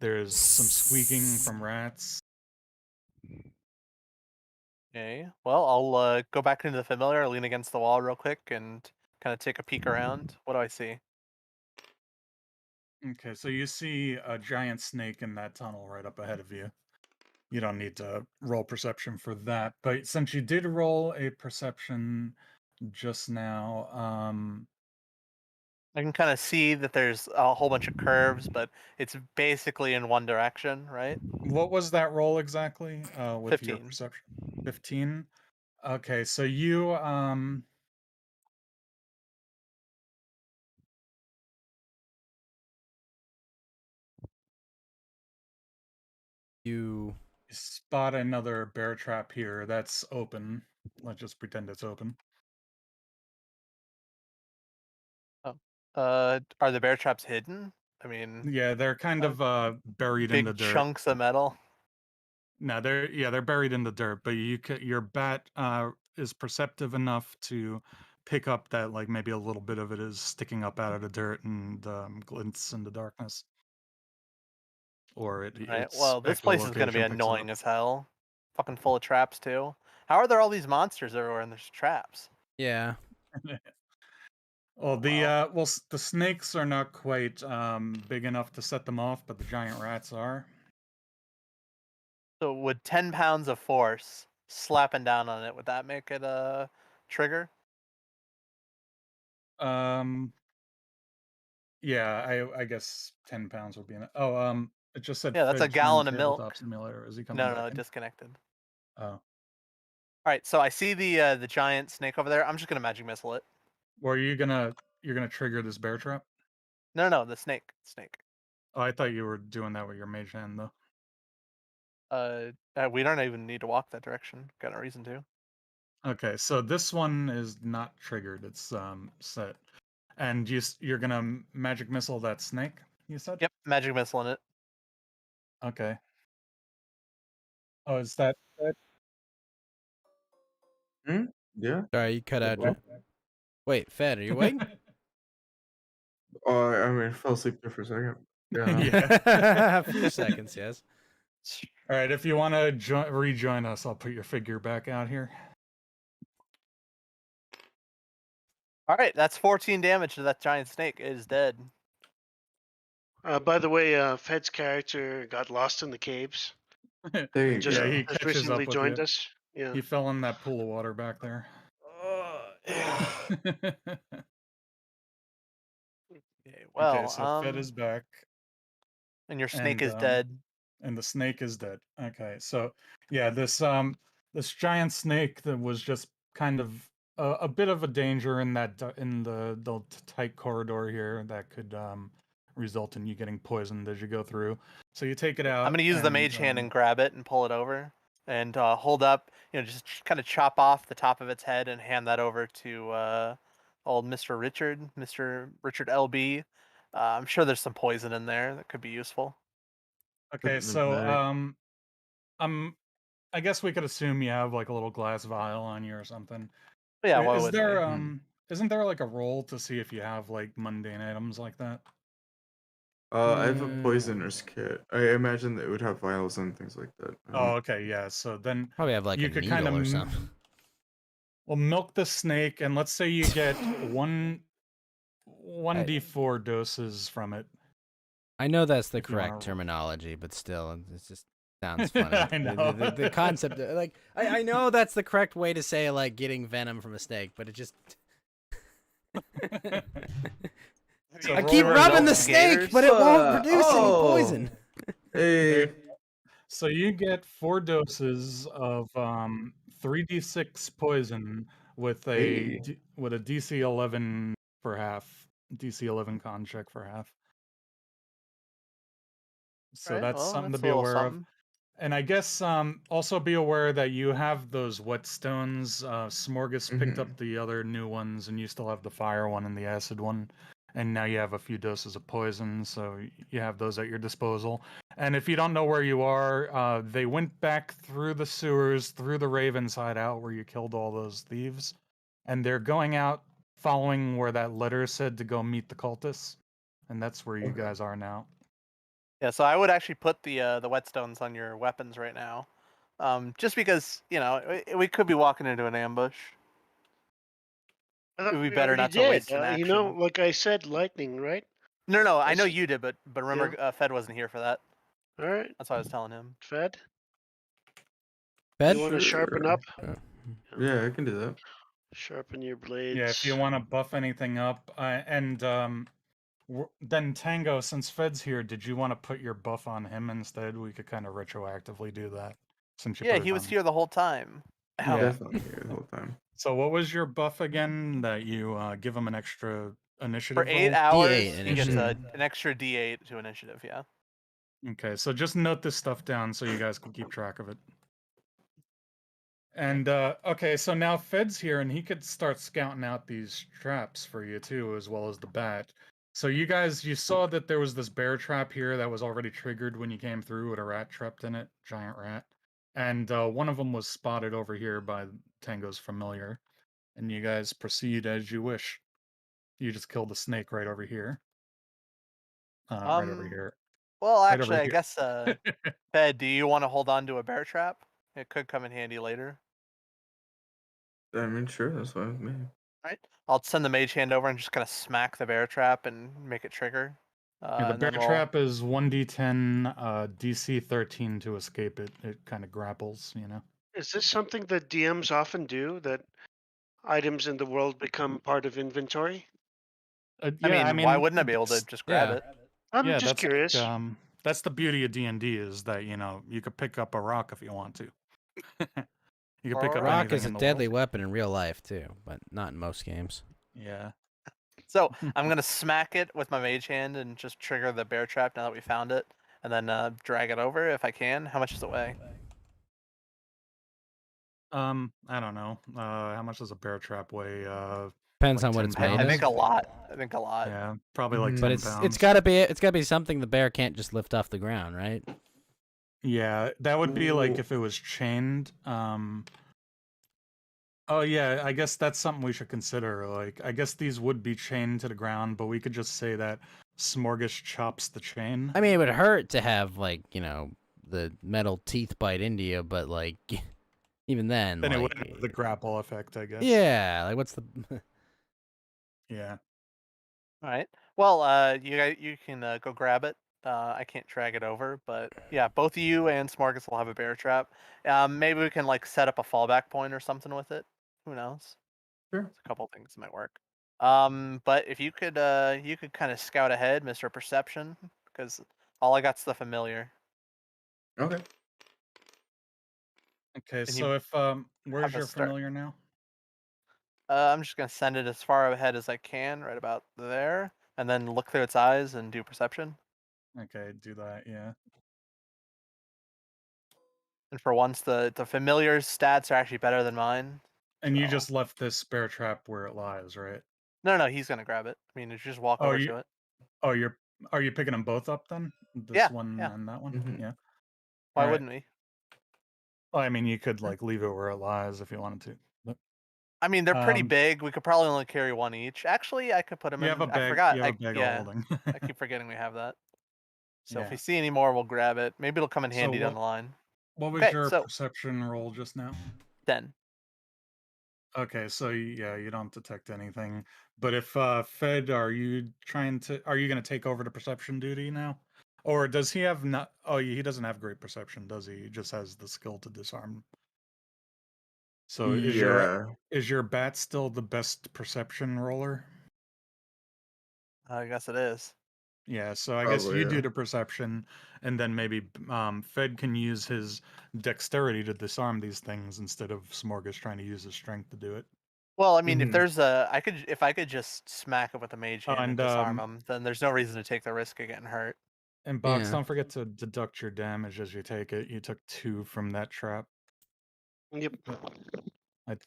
[SPEAKER 5] There's some squeaking from rats.
[SPEAKER 2] Okay. Well, I'll go back into the familiar, lean against the wall real quick, and kind of take a peek around. What do I see?
[SPEAKER 5] Okay, so you see a giant snake in that tunnel right up ahead of you. You don't need to roll perception for that, but since you did roll a perception just now,
[SPEAKER 2] I can kind of see that there's a whole bunch of curves, but it's basically in one direction, right?
[SPEAKER 5] what was that roll exactly with your
[SPEAKER 2] 15.
[SPEAKER 5] perception? 15? Okay, so you
[SPEAKER 1] You
[SPEAKER 5] spot another bear trap here that's open. Let's just pretend it's open.
[SPEAKER 2] Oh. Are the bear traps hidden? I mean,
[SPEAKER 5] Yeah, they're kind of buried in the
[SPEAKER 2] big
[SPEAKER 5] dirt.
[SPEAKER 2] chunks of metal.
[SPEAKER 5] No, they're buried in the dirt, but your bat is perceptive enough to pick up that like maybe a little bit of it is sticking up out of the dirt and glints in the darkness, or
[SPEAKER 2] Right.
[SPEAKER 5] its
[SPEAKER 2] Well, this place is gonna be
[SPEAKER 5] echolocation picks it up.
[SPEAKER 2] annoying as hell. Fucking full of traps too. How are there all these monsters everywhere and there's traps?
[SPEAKER 1] yeah.
[SPEAKER 5] Well,
[SPEAKER 2] Wow.
[SPEAKER 5] the snakes are not quite big enough to set them off, but the giant rats are.
[SPEAKER 2] So would 10 pounds of force slapping down on it, would that make it a trigger?
[SPEAKER 5] Um, yeah, I guess 10 pounds would be enough. Oh, it just said
[SPEAKER 2] Yeah, that's a
[SPEAKER 5] Fed joined
[SPEAKER 2] gallon of
[SPEAKER 5] tabletop
[SPEAKER 2] milk.
[SPEAKER 5] simulator. Is he coming
[SPEAKER 2] No,
[SPEAKER 5] back
[SPEAKER 2] no,
[SPEAKER 5] in?
[SPEAKER 2] disconnected.
[SPEAKER 5] Oh.
[SPEAKER 2] Alright, so I see the giant snake over there. I'm just gonna magic missile it.
[SPEAKER 5] Or you're gonna trigger this bear trap?
[SPEAKER 2] No, no, the snake. Snake.
[SPEAKER 5] Oh, I thought you were doing that with your mage hand though.
[SPEAKER 2] We don't even need to walk that direction. Got no reason to.
[SPEAKER 5] Okay, so this one is not triggered. It's set, and you're gonna magic missile that snake. You said.
[SPEAKER 2] Yep, magic missile in it.
[SPEAKER 5] Okay. Oh, is that it?
[SPEAKER 4] Hmm? Yeah.
[SPEAKER 1] Sorry, you cut out.
[SPEAKER 4] What?
[SPEAKER 1] Wait, Fed, are you awake?
[SPEAKER 4] Oh, I mean, I fell asleep there for a second. Yeah.
[SPEAKER 5] Yeah.
[SPEAKER 1] A few seconds, yes.
[SPEAKER 5] All right, if you want to rejoin us, I'll put your figure back out here.
[SPEAKER 2] Alright, that's 14 damage to that giant snake. It is dead.
[SPEAKER 3] By the way, Fed's character got lost in the caves.
[SPEAKER 4] There you
[SPEAKER 3] Just
[SPEAKER 5] Yeah,
[SPEAKER 4] go.
[SPEAKER 5] he
[SPEAKER 3] has
[SPEAKER 5] catches
[SPEAKER 3] recently
[SPEAKER 5] up with
[SPEAKER 3] joined
[SPEAKER 5] you.
[SPEAKER 3] us. Yeah.
[SPEAKER 5] He fell in that pool of water back there.
[SPEAKER 2] Yeah. Okay,
[SPEAKER 5] Okay,
[SPEAKER 2] well,
[SPEAKER 5] so Fed is back,
[SPEAKER 2] and your snake
[SPEAKER 5] and
[SPEAKER 2] is dead.
[SPEAKER 5] the snake is dead. Okay, so yeah, this giant snake that was just kind of a bit of a danger in the tight corridor here that could result in you getting poisoned as you go through. So you take it out.
[SPEAKER 2] I'm gonna use the mage hand and grab it and pull it over, and hold up. Just kind of chop off the top of its head and hand that over to old Mr. Richard LB. I'm sure there's some poison in there that could be useful.
[SPEAKER 5] Okay,
[SPEAKER 4] The
[SPEAKER 5] so
[SPEAKER 4] medic.
[SPEAKER 5] I guess we could assume you have like a little glass vial on you or something.
[SPEAKER 2] But yeah, why
[SPEAKER 5] Is
[SPEAKER 2] wouldn't
[SPEAKER 5] there
[SPEAKER 2] we?
[SPEAKER 5] isn't there like a roll to see if you have like mundane items like that?
[SPEAKER 4] I have a poisoner's kit. I imagine that it would have vials and things like that.
[SPEAKER 5] Oh, okay, yeah. So then
[SPEAKER 1] Probably have like
[SPEAKER 5] you
[SPEAKER 1] a
[SPEAKER 5] could kind
[SPEAKER 1] needle or
[SPEAKER 5] of
[SPEAKER 1] something.
[SPEAKER 5] well milk the snake, and let's say you get one d4 doses from it.
[SPEAKER 1] I know that's the
[SPEAKER 5] If you wanna
[SPEAKER 1] correct
[SPEAKER 5] roll.
[SPEAKER 1] terminology, but still, it just sounds funny.
[SPEAKER 5] I know.
[SPEAKER 1] The concept, like, I know that's the correct way to say like getting venom from a snake, but it just.
[SPEAKER 5] So
[SPEAKER 1] I
[SPEAKER 5] roll
[SPEAKER 1] keep
[SPEAKER 5] your
[SPEAKER 1] rubbing the
[SPEAKER 2] investigators.
[SPEAKER 1] snake, but it won't produce any
[SPEAKER 4] Oh.
[SPEAKER 1] poison.
[SPEAKER 4] Hey.
[SPEAKER 5] So you get 4 doses of 3d6 poison with
[SPEAKER 4] Hey.
[SPEAKER 5] with a DC 11 for half. DC 11 con check for half. So
[SPEAKER 2] Right,
[SPEAKER 5] that's
[SPEAKER 2] well,
[SPEAKER 5] something to
[SPEAKER 2] that's a
[SPEAKER 5] be
[SPEAKER 2] little
[SPEAKER 5] aware of.
[SPEAKER 2] something.
[SPEAKER 5] And I guess also be aware that you have those whetstones. Smorgas picked up the other new ones, and you still have the fire one and the acid one. And now you have a few doses of poison, so you have those at your disposal. And if you don't know where you are, they went back through the sewers, through the Raven's hideout where you killed all those thieves. And they're going out following where that letter said to go meet the cultists. And that's where you
[SPEAKER 4] Okay.
[SPEAKER 5] guys are now.
[SPEAKER 2] Yeah, so I would actually put the whetstones on your weapons right now. Just because we could be walking into an ambush.
[SPEAKER 3] I
[SPEAKER 2] It
[SPEAKER 3] thought
[SPEAKER 2] would be
[SPEAKER 3] we
[SPEAKER 2] better
[SPEAKER 3] already
[SPEAKER 2] not to
[SPEAKER 3] did.
[SPEAKER 2] waste an
[SPEAKER 3] You know,
[SPEAKER 2] action.
[SPEAKER 3] like I said, lightning, right?
[SPEAKER 2] No, I know
[SPEAKER 3] That's-
[SPEAKER 2] you did, but remember, Fed wasn't here for that.
[SPEAKER 3] All right,
[SPEAKER 2] That's what I was telling him.
[SPEAKER 3] Fed.
[SPEAKER 1] Fed?
[SPEAKER 3] You want to sharpen up?
[SPEAKER 4] Yeah, I can do that.
[SPEAKER 3] Sharpen your blades.
[SPEAKER 5] Yeah, if you want to buff anything up, then Tango, since Fed's here, did you want to put your buff on him instead? We could kind of retroactively do that since you
[SPEAKER 2] Yeah,
[SPEAKER 5] put
[SPEAKER 2] he
[SPEAKER 5] it
[SPEAKER 2] was
[SPEAKER 5] on.
[SPEAKER 2] here the whole time.
[SPEAKER 5] Yeah.
[SPEAKER 4] Definitely here the whole time.
[SPEAKER 5] So what was your buff again? That you give him an extra initiative
[SPEAKER 2] For 8
[SPEAKER 5] roll?
[SPEAKER 2] hours,
[SPEAKER 1] D8
[SPEAKER 2] he gets
[SPEAKER 1] initiative.
[SPEAKER 2] an extra D8 to initiative. Yeah.
[SPEAKER 5] Okay, so just note this stuff down so you guys can keep track of it. And okay, so now Fed's here, and he could start scouting out these traps for you too, as well as the bat. So you saw that there was this bear trap here that was already triggered when you came through with a rat trapped in it, giant rat. And one of them was spotted over here by Tango's familiar. And you guys proceed as you wish. You just killed the snake right over here. Right over here.
[SPEAKER 2] Well,
[SPEAKER 5] Right
[SPEAKER 2] actually,
[SPEAKER 5] over
[SPEAKER 2] I
[SPEAKER 5] here.
[SPEAKER 2] guess Fed, do you want to hold on to a bear trap? It could come in handy later.
[SPEAKER 4] I mean, sure, that's fine with me.
[SPEAKER 2] Right. I'll send the mage hand over and just kind of smack the bear trap and make it trigger.
[SPEAKER 5] Yeah, the
[SPEAKER 2] And
[SPEAKER 5] bear
[SPEAKER 2] then we'll...
[SPEAKER 5] trap is 1d10, DC 13 to escape it. It kind of grapples, you know.
[SPEAKER 3] Is this something that DMs often do? That items in the world become part of inventory?
[SPEAKER 5] Yeah,
[SPEAKER 2] I mean, why wouldn't I be able to just grab
[SPEAKER 1] yeah.
[SPEAKER 2] it?
[SPEAKER 3] I'm
[SPEAKER 5] yeah,
[SPEAKER 3] just
[SPEAKER 5] that's
[SPEAKER 3] curious.
[SPEAKER 5] Like, that's the beauty of D&D is that you could pick up a rock if you want to. You can pick up
[SPEAKER 2] Alright.
[SPEAKER 1] Rock
[SPEAKER 5] anything
[SPEAKER 1] is a
[SPEAKER 5] in the
[SPEAKER 1] deadly
[SPEAKER 5] world.
[SPEAKER 1] weapon in real life too, but not in most games.
[SPEAKER 5] Yeah.
[SPEAKER 2] So I'm gonna smack it with my mage hand and just trigger the bear trap now that we found it, and then drag it over if I can. How much does it weigh?
[SPEAKER 5] I don't know. How much does a bear trap weigh?
[SPEAKER 1] Depends
[SPEAKER 5] like
[SPEAKER 1] on what
[SPEAKER 5] 10
[SPEAKER 1] it's made
[SPEAKER 2] I
[SPEAKER 1] of.
[SPEAKER 2] think a
[SPEAKER 5] pounds?
[SPEAKER 2] lot. I think a lot.
[SPEAKER 5] Yeah, probably like
[SPEAKER 4] Mhm.
[SPEAKER 5] 10
[SPEAKER 1] But it's
[SPEAKER 5] pounds.
[SPEAKER 1] gotta be something the bear can't just lift off the ground, right?
[SPEAKER 5] Yeah, that would be like
[SPEAKER 3] Ooh.
[SPEAKER 5] if it was chained. Oh yeah, I guess that's something we should consider. Like, I guess these would be chained to the ground, but we could just say that Smorgas chops the chain.
[SPEAKER 1] I mean, it would hurt to have the metal teeth bite into you, but even then,
[SPEAKER 5] Then it wouldn't have the grapple effect, I guess.
[SPEAKER 1] yeah, what's the?
[SPEAKER 5] Yeah.
[SPEAKER 2] All right. Well, you can go grab it. I can't drag it over, but yeah, both you and Smargus will have a bear trap. Maybe we can set up a fallback point or something with it. Who knows?
[SPEAKER 4] Sure.
[SPEAKER 2] There's a couple things that might work. But if you could kind of scout ahead, Mr. Perception, because all I got's the familiar.
[SPEAKER 4] Okay.
[SPEAKER 5] Okay,
[SPEAKER 2] And
[SPEAKER 5] so
[SPEAKER 2] you
[SPEAKER 5] if where's
[SPEAKER 2] have a
[SPEAKER 5] your
[SPEAKER 2] start.
[SPEAKER 5] familiar now?
[SPEAKER 2] I'm just gonna send it as far ahead as I can, right about there, and then look through its eyes and do perception.
[SPEAKER 5] Okay, do that, yeah.
[SPEAKER 2] And for once, the familiar's stats are actually better than mine.
[SPEAKER 5] And you
[SPEAKER 2] So-
[SPEAKER 5] just left this bear trap where it lies, right?
[SPEAKER 2] No, he's gonna grab it. I mean, if you just walk
[SPEAKER 5] Oh,
[SPEAKER 2] over to it.
[SPEAKER 5] Oh, are you picking them both up then? This
[SPEAKER 2] Yeah,
[SPEAKER 5] one
[SPEAKER 2] yeah.
[SPEAKER 5] and that one?
[SPEAKER 4] Mhm.
[SPEAKER 5] Yeah.
[SPEAKER 2] Why
[SPEAKER 5] All right.
[SPEAKER 2] wouldn't we?
[SPEAKER 5] Well, I mean, you could leave it where it lies if you wanted to. But,
[SPEAKER 2] I mean, they're pretty
[SPEAKER 5] Um,
[SPEAKER 2] big. We could probably only carry one each. Actually, I could put them
[SPEAKER 5] you
[SPEAKER 2] in.
[SPEAKER 5] have a
[SPEAKER 2] I
[SPEAKER 5] bag.
[SPEAKER 2] forgot.
[SPEAKER 5] You have a bag of holding.
[SPEAKER 2] I keep forgetting we have that. So if
[SPEAKER 5] Yeah.
[SPEAKER 2] we see any more, we'll grab it. Maybe it'll come in
[SPEAKER 5] So
[SPEAKER 2] handy down the line.
[SPEAKER 5] What was
[SPEAKER 2] Okay,
[SPEAKER 5] your
[SPEAKER 2] so
[SPEAKER 5] perception roll just now?
[SPEAKER 2] 10.
[SPEAKER 5] Okay, so yeah, you don't detect anything. But if Fed, are you going to take over the perception duty now? Or does he have not? Oh, he doesn't have great perception, does he? He just has the skill to disarm. So
[SPEAKER 4] Yeah.
[SPEAKER 5] is your bat still the best perception roller?
[SPEAKER 2] I guess it is.
[SPEAKER 5] Yeah, so I guess
[SPEAKER 4] Probably,
[SPEAKER 5] you do
[SPEAKER 4] yeah.
[SPEAKER 5] the perception, and then maybe Fed can use his dexterity to disarm these things instead of Smorgas trying to use his strength to do it.
[SPEAKER 2] Well, I mean, if
[SPEAKER 4] Mhm.
[SPEAKER 2] there's if I could just smack it with a mage hand and
[SPEAKER 5] and
[SPEAKER 2] disarm him, then there's no reason to take the risk of getting hurt.
[SPEAKER 5] And Box,
[SPEAKER 1] Yeah.
[SPEAKER 5] don't forget to deduct your damage as you take it. You took 2 from that trap.
[SPEAKER 3] Yep.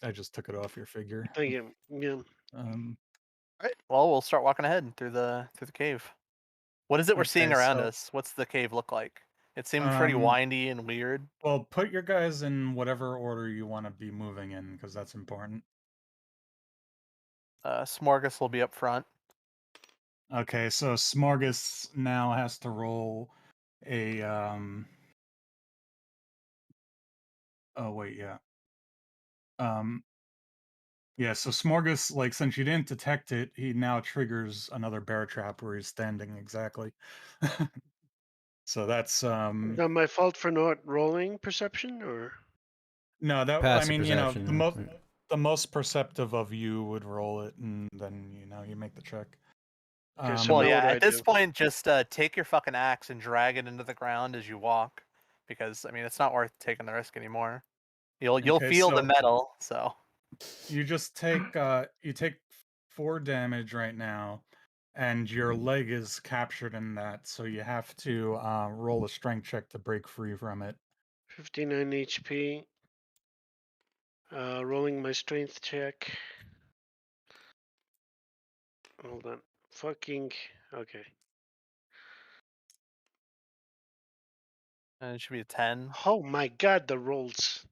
[SPEAKER 5] I just took it off your figure.
[SPEAKER 3] Thank you. Yeah.
[SPEAKER 5] Um,
[SPEAKER 2] All right. Well, we'll start walking ahead through the cave. What is it we're seeing
[SPEAKER 5] Okay,
[SPEAKER 2] around
[SPEAKER 5] so-
[SPEAKER 2] us? What's the cave look like? It seems pretty windy and weird.
[SPEAKER 5] well, put your guys in whatever order you want to be moving in, because that's important.
[SPEAKER 2] Smorgas will be up front.
[SPEAKER 5] Okay, so Smorgas now has to roll a Oh wait, yeah. Yeah, so Smorgas, like, since you didn't detect it, he now triggers another bear trap where he's standing exactly. So that's
[SPEAKER 3] Not my fault for not rolling perception, or
[SPEAKER 5] no, that I
[SPEAKER 1] Passive
[SPEAKER 5] mean,
[SPEAKER 1] perception.
[SPEAKER 5] the most perceptive of you would roll it, and then you make the check.
[SPEAKER 3] Okay, so
[SPEAKER 2] Well,
[SPEAKER 3] now
[SPEAKER 2] yeah.
[SPEAKER 3] what do I
[SPEAKER 2] At this
[SPEAKER 3] do?
[SPEAKER 2] point, just take your fucking axe and drag it into the ground as you walk, because I mean, it's not worth taking the risk anymore. You'll
[SPEAKER 5] Okay,
[SPEAKER 2] feel the
[SPEAKER 5] so
[SPEAKER 2] metal. So
[SPEAKER 5] you just take 4 damage right now, and your leg is captured in that, so you have to roll a strength check to break free from it.
[SPEAKER 3] 59 HP. Rolling my strength check. Hold on. Fucking. Okay.
[SPEAKER 2] and it should be a 10.
[SPEAKER 3] Oh my god, the rolls.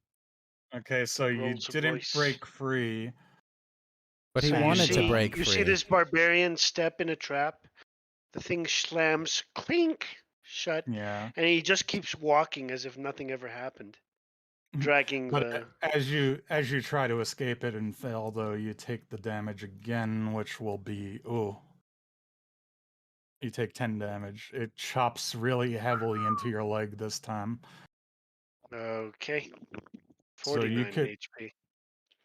[SPEAKER 5] Okay, so you
[SPEAKER 3] Rolls of
[SPEAKER 5] didn't
[SPEAKER 3] voice.
[SPEAKER 5] break free.
[SPEAKER 1] But he
[SPEAKER 3] So
[SPEAKER 1] wanted to
[SPEAKER 3] see,
[SPEAKER 1] break
[SPEAKER 3] you
[SPEAKER 1] free.
[SPEAKER 3] see this barbarian step in a trap? The thing slams clink shut,
[SPEAKER 5] Yeah.
[SPEAKER 3] and he just keeps walking as if nothing ever happened, dragging
[SPEAKER 5] But
[SPEAKER 3] the.
[SPEAKER 5] as you try to escape it and fail, though, you take the damage again, which will be you take 10 damage. It chops really heavily into your leg this time.
[SPEAKER 3] Okay.
[SPEAKER 5] So you
[SPEAKER 3] 49
[SPEAKER 5] could
[SPEAKER 3] HP.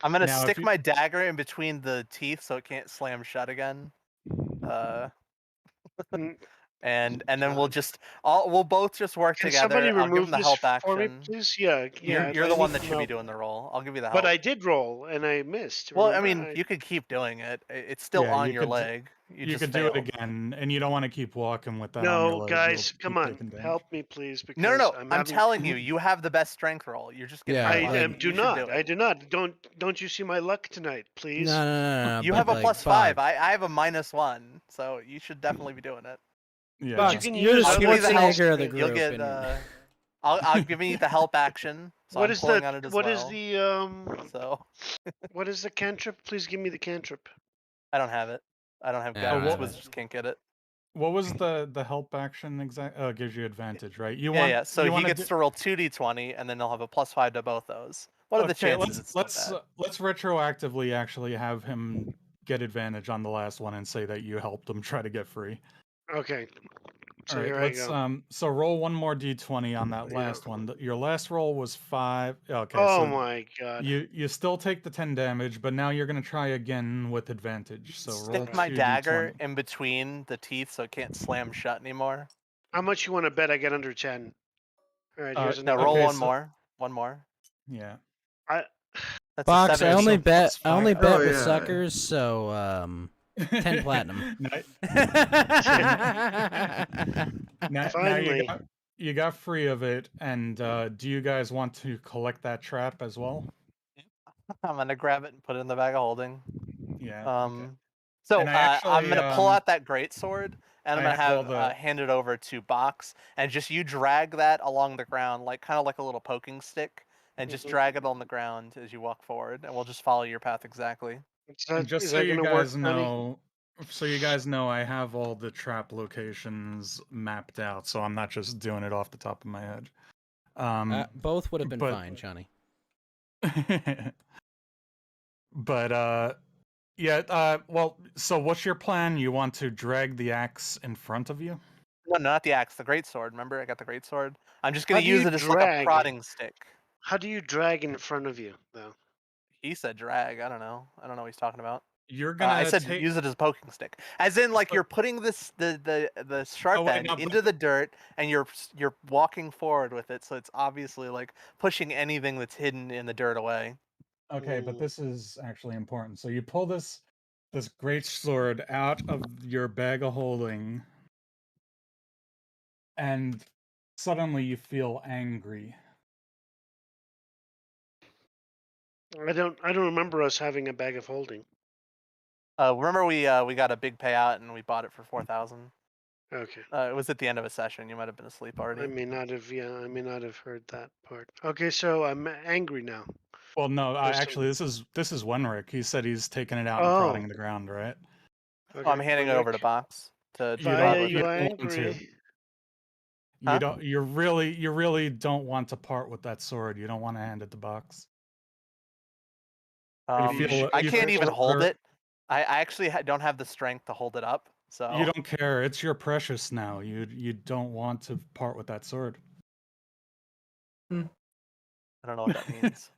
[SPEAKER 2] I'm gonna
[SPEAKER 5] now if
[SPEAKER 2] stick
[SPEAKER 5] you
[SPEAKER 2] my dagger in between the teeth so it can't slam shut again.
[SPEAKER 3] Mm,
[SPEAKER 2] And then
[SPEAKER 3] God.
[SPEAKER 2] we'll both just work
[SPEAKER 3] Can somebody
[SPEAKER 2] together. I'll give him
[SPEAKER 3] remove
[SPEAKER 2] the
[SPEAKER 3] this
[SPEAKER 2] help
[SPEAKER 3] for me,
[SPEAKER 2] action.
[SPEAKER 3] please? Yeah, yeah.
[SPEAKER 2] You're
[SPEAKER 3] I
[SPEAKER 2] the one
[SPEAKER 3] need
[SPEAKER 2] that
[SPEAKER 3] some
[SPEAKER 2] should be
[SPEAKER 3] help.
[SPEAKER 2] doing the roll. I'll give you the
[SPEAKER 3] But
[SPEAKER 2] help.
[SPEAKER 3] I did roll and I missed.
[SPEAKER 2] Well, I
[SPEAKER 3] Remember?
[SPEAKER 2] mean, you could keep doing it. It's still
[SPEAKER 5] yeah,
[SPEAKER 2] on your leg. You
[SPEAKER 5] you
[SPEAKER 2] just
[SPEAKER 5] could do it
[SPEAKER 2] failed.
[SPEAKER 5] again, and you don't want to keep walking with that on your
[SPEAKER 3] No,
[SPEAKER 5] leg. You'll
[SPEAKER 3] guys, come
[SPEAKER 5] keep
[SPEAKER 3] on,
[SPEAKER 5] taking damage.
[SPEAKER 3] help me, please,
[SPEAKER 2] No,
[SPEAKER 3] because
[SPEAKER 2] no.
[SPEAKER 3] I'm
[SPEAKER 2] I'm
[SPEAKER 3] having.
[SPEAKER 2] telling you, you have the best strength roll. You're just getting
[SPEAKER 1] Yeah,
[SPEAKER 3] I
[SPEAKER 2] lucky.
[SPEAKER 1] like-
[SPEAKER 3] do
[SPEAKER 2] You should do
[SPEAKER 3] not. I
[SPEAKER 2] it.
[SPEAKER 3] do not. Don't you see my luck tonight,
[SPEAKER 1] No,
[SPEAKER 3] please?
[SPEAKER 1] no.
[SPEAKER 2] You
[SPEAKER 1] but
[SPEAKER 2] have a
[SPEAKER 1] like,
[SPEAKER 2] +5.
[SPEAKER 1] Boggs,
[SPEAKER 2] I have a -1, so you should definitely be doing it.
[SPEAKER 5] Yeah.
[SPEAKER 3] But you
[SPEAKER 1] Boggs,
[SPEAKER 3] can
[SPEAKER 1] you're
[SPEAKER 3] use
[SPEAKER 1] the
[SPEAKER 2] I'll give you the help.
[SPEAKER 1] Schwarzenegger of the
[SPEAKER 2] You'll
[SPEAKER 1] group.
[SPEAKER 2] get.
[SPEAKER 1] and-
[SPEAKER 2] I'll give you the help action. So
[SPEAKER 3] What
[SPEAKER 2] I'm
[SPEAKER 3] is
[SPEAKER 2] pulling
[SPEAKER 3] the
[SPEAKER 2] on it as
[SPEAKER 3] what
[SPEAKER 2] well.
[SPEAKER 3] is the
[SPEAKER 2] So
[SPEAKER 3] what is the cantrip? Please give me the cantrip.
[SPEAKER 2] I don't have it. I don't have
[SPEAKER 1] Yeah, I don't
[SPEAKER 2] guns.
[SPEAKER 1] have it.
[SPEAKER 2] Wizards can't get it.
[SPEAKER 5] What was the help action exact? Oh, it gives you advantage, right?
[SPEAKER 2] Yeah. So
[SPEAKER 5] you
[SPEAKER 2] he
[SPEAKER 5] wanna
[SPEAKER 2] gets to roll 2d20, and then he'll have a +5 to both those. What are the
[SPEAKER 5] Okay,
[SPEAKER 2] chances? It's not bad.
[SPEAKER 5] let's retroactively actually have him get advantage on the last one and say that you helped him try to get free.
[SPEAKER 3] Okay. So
[SPEAKER 5] All right,
[SPEAKER 3] here I
[SPEAKER 5] let's
[SPEAKER 3] go.
[SPEAKER 5] so roll one more d20 on that
[SPEAKER 3] Yeah.
[SPEAKER 5] last one. Your last roll was 5. Okay,
[SPEAKER 3] Oh
[SPEAKER 5] so
[SPEAKER 3] my god.
[SPEAKER 5] you still take the 10 damage, but now you're gonna try again with advantage. So roll
[SPEAKER 2] Stick my
[SPEAKER 5] 2
[SPEAKER 2] dagger
[SPEAKER 5] d20.
[SPEAKER 2] in between the teeth so it can't slam shut anymore.
[SPEAKER 3] How much you want to bet I get under 10? All right, here's
[SPEAKER 2] Now
[SPEAKER 3] another.
[SPEAKER 2] roll
[SPEAKER 5] okay,
[SPEAKER 2] one
[SPEAKER 5] so-
[SPEAKER 2] more. One more.
[SPEAKER 5] Yeah.
[SPEAKER 3] I
[SPEAKER 2] That's
[SPEAKER 1] Box,
[SPEAKER 2] a
[SPEAKER 1] I
[SPEAKER 2] 17
[SPEAKER 1] only bet
[SPEAKER 2] plus 5.
[SPEAKER 1] with
[SPEAKER 4] yeah.
[SPEAKER 1] suckers, so 10 platinum.
[SPEAKER 5] Now
[SPEAKER 3] finally.
[SPEAKER 5] you got free of it, and do you guys want to collect that trap as well?
[SPEAKER 2] I'm gonna grab it and put it in the bag of holding.
[SPEAKER 5] Yeah. Okay.
[SPEAKER 2] So
[SPEAKER 5] And I
[SPEAKER 2] I'm gonna pull
[SPEAKER 5] actually,
[SPEAKER 2] out that great sword and I'm
[SPEAKER 5] I
[SPEAKER 2] gonna
[SPEAKER 5] have all
[SPEAKER 2] have
[SPEAKER 5] the
[SPEAKER 2] hand it over to Box and just you drag that along the ground, like kind of like a little poking stick, and just drag it on the ground as you walk forward, and we'll just follow your path exactly.
[SPEAKER 5] and just
[SPEAKER 3] Is
[SPEAKER 5] so
[SPEAKER 3] that
[SPEAKER 5] you
[SPEAKER 3] gonna work,
[SPEAKER 5] guys
[SPEAKER 3] Johnny?
[SPEAKER 5] know, I have all the trap locations mapped out, so I'm not just doing it off the top of my head.
[SPEAKER 1] Both would have been
[SPEAKER 5] but-
[SPEAKER 1] fine, Johnny.
[SPEAKER 5] but yeah. Well, so what's your plan? You want to drag the axe in front of you?
[SPEAKER 2] No, not the axe, the great sword. Remember, I got the great sword. I'm just gonna
[SPEAKER 3] How do
[SPEAKER 2] use
[SPEAKER 3] you
[SPEAKER 2] it as like a
[SPEAKER 3] drag?
[SPEAKER 2] prodding stick.
[SPEAKER 3] How do you drag in front of you, though?
[SPEAKER 2] He said drag. I don't know. I don't know what he's talking about.
[SPEAKER 5] You're
[SPEAKER 2] I
[SPEAKER 5] gonna
[SPEAKER 2] said
[SPEAKER 5] take.
[SPEAKER 2] use it as a poking stick, as in like
[SPEAKER 5] So-
[SPEAKER 2] you're putting this the sharp
[SPEAKER 5] wait,
[SPEAKER 2] end
[SPEAKER 5] no, but-
[SPEAKER 2] into the dirt, and you're walking forward with it. So it's obviously like pushing anything that's hidden in the dirt away.
[SPEAKER 5] Okay, but this is actually important. So you pull this great sword out of your bag of holding, and suddenly you feel angry.
[SPEAKER 3] I don't remember us having a bag of holding.
[SPEAKER 2] Remember we got a big payout and we bought it for 4,000.
[SPEAKER 3] Okay.
[SPEAKER 2] It was at the end of a session. You might have been asleep already.
[SPEAKER 3] I may not have. Yeah, I may not have heard that part. Okay, so I'm angry now.
[SPEAKER 5] Well, no,
[SPEAKER 3] There's some-
[SPEAKER 5] actually, this is Wenrick. He said he's taking it out and
[SPEAKER 3] Oh.
[SPEAKER 5] prodding the ground, right?
[SPEAKER 3] Okay,
[SPEAKER 2] Oh, I'm handing it over to
[SPEAKER 3] Rick.
[SPEAKER 2] Box to
[SPEAKER 5] You
[SPEAKER 3] Why
[SPEAKER 5] don't-
[SPEAKER 3] are
[SPEAKER 5] you
[SPEAKER 3] you
[SPEAKER 5] don't want to.
[SPEAKER 3] angry?
[SPEAKER 5] You
[SPEAKER 2] Huh?
[SPEAKER 5] don't. You really don't want to part with that sword. You don't want to hand it to Box. You
[SPEAKER 3] Maybe you
[SPEAKER 5] feel.
[SPEAKER 3] should
[SPEAKER 2] I
[SPEAKER 5] You
[SPEAKER 2] can't
[SPEAKER 5] feel
[SPEAKER 2] even hold
[SPEAKER 5] order.
[SPEAKER 2] it. I actually don't have the strength to hold it up.
[SPEAKER 5] You
[SPEAKER 2] So
[SPEAKER 5] don't care. It's your precious now. You don't want to part with that sword.
[SPEAKER 2] I don't know what that means.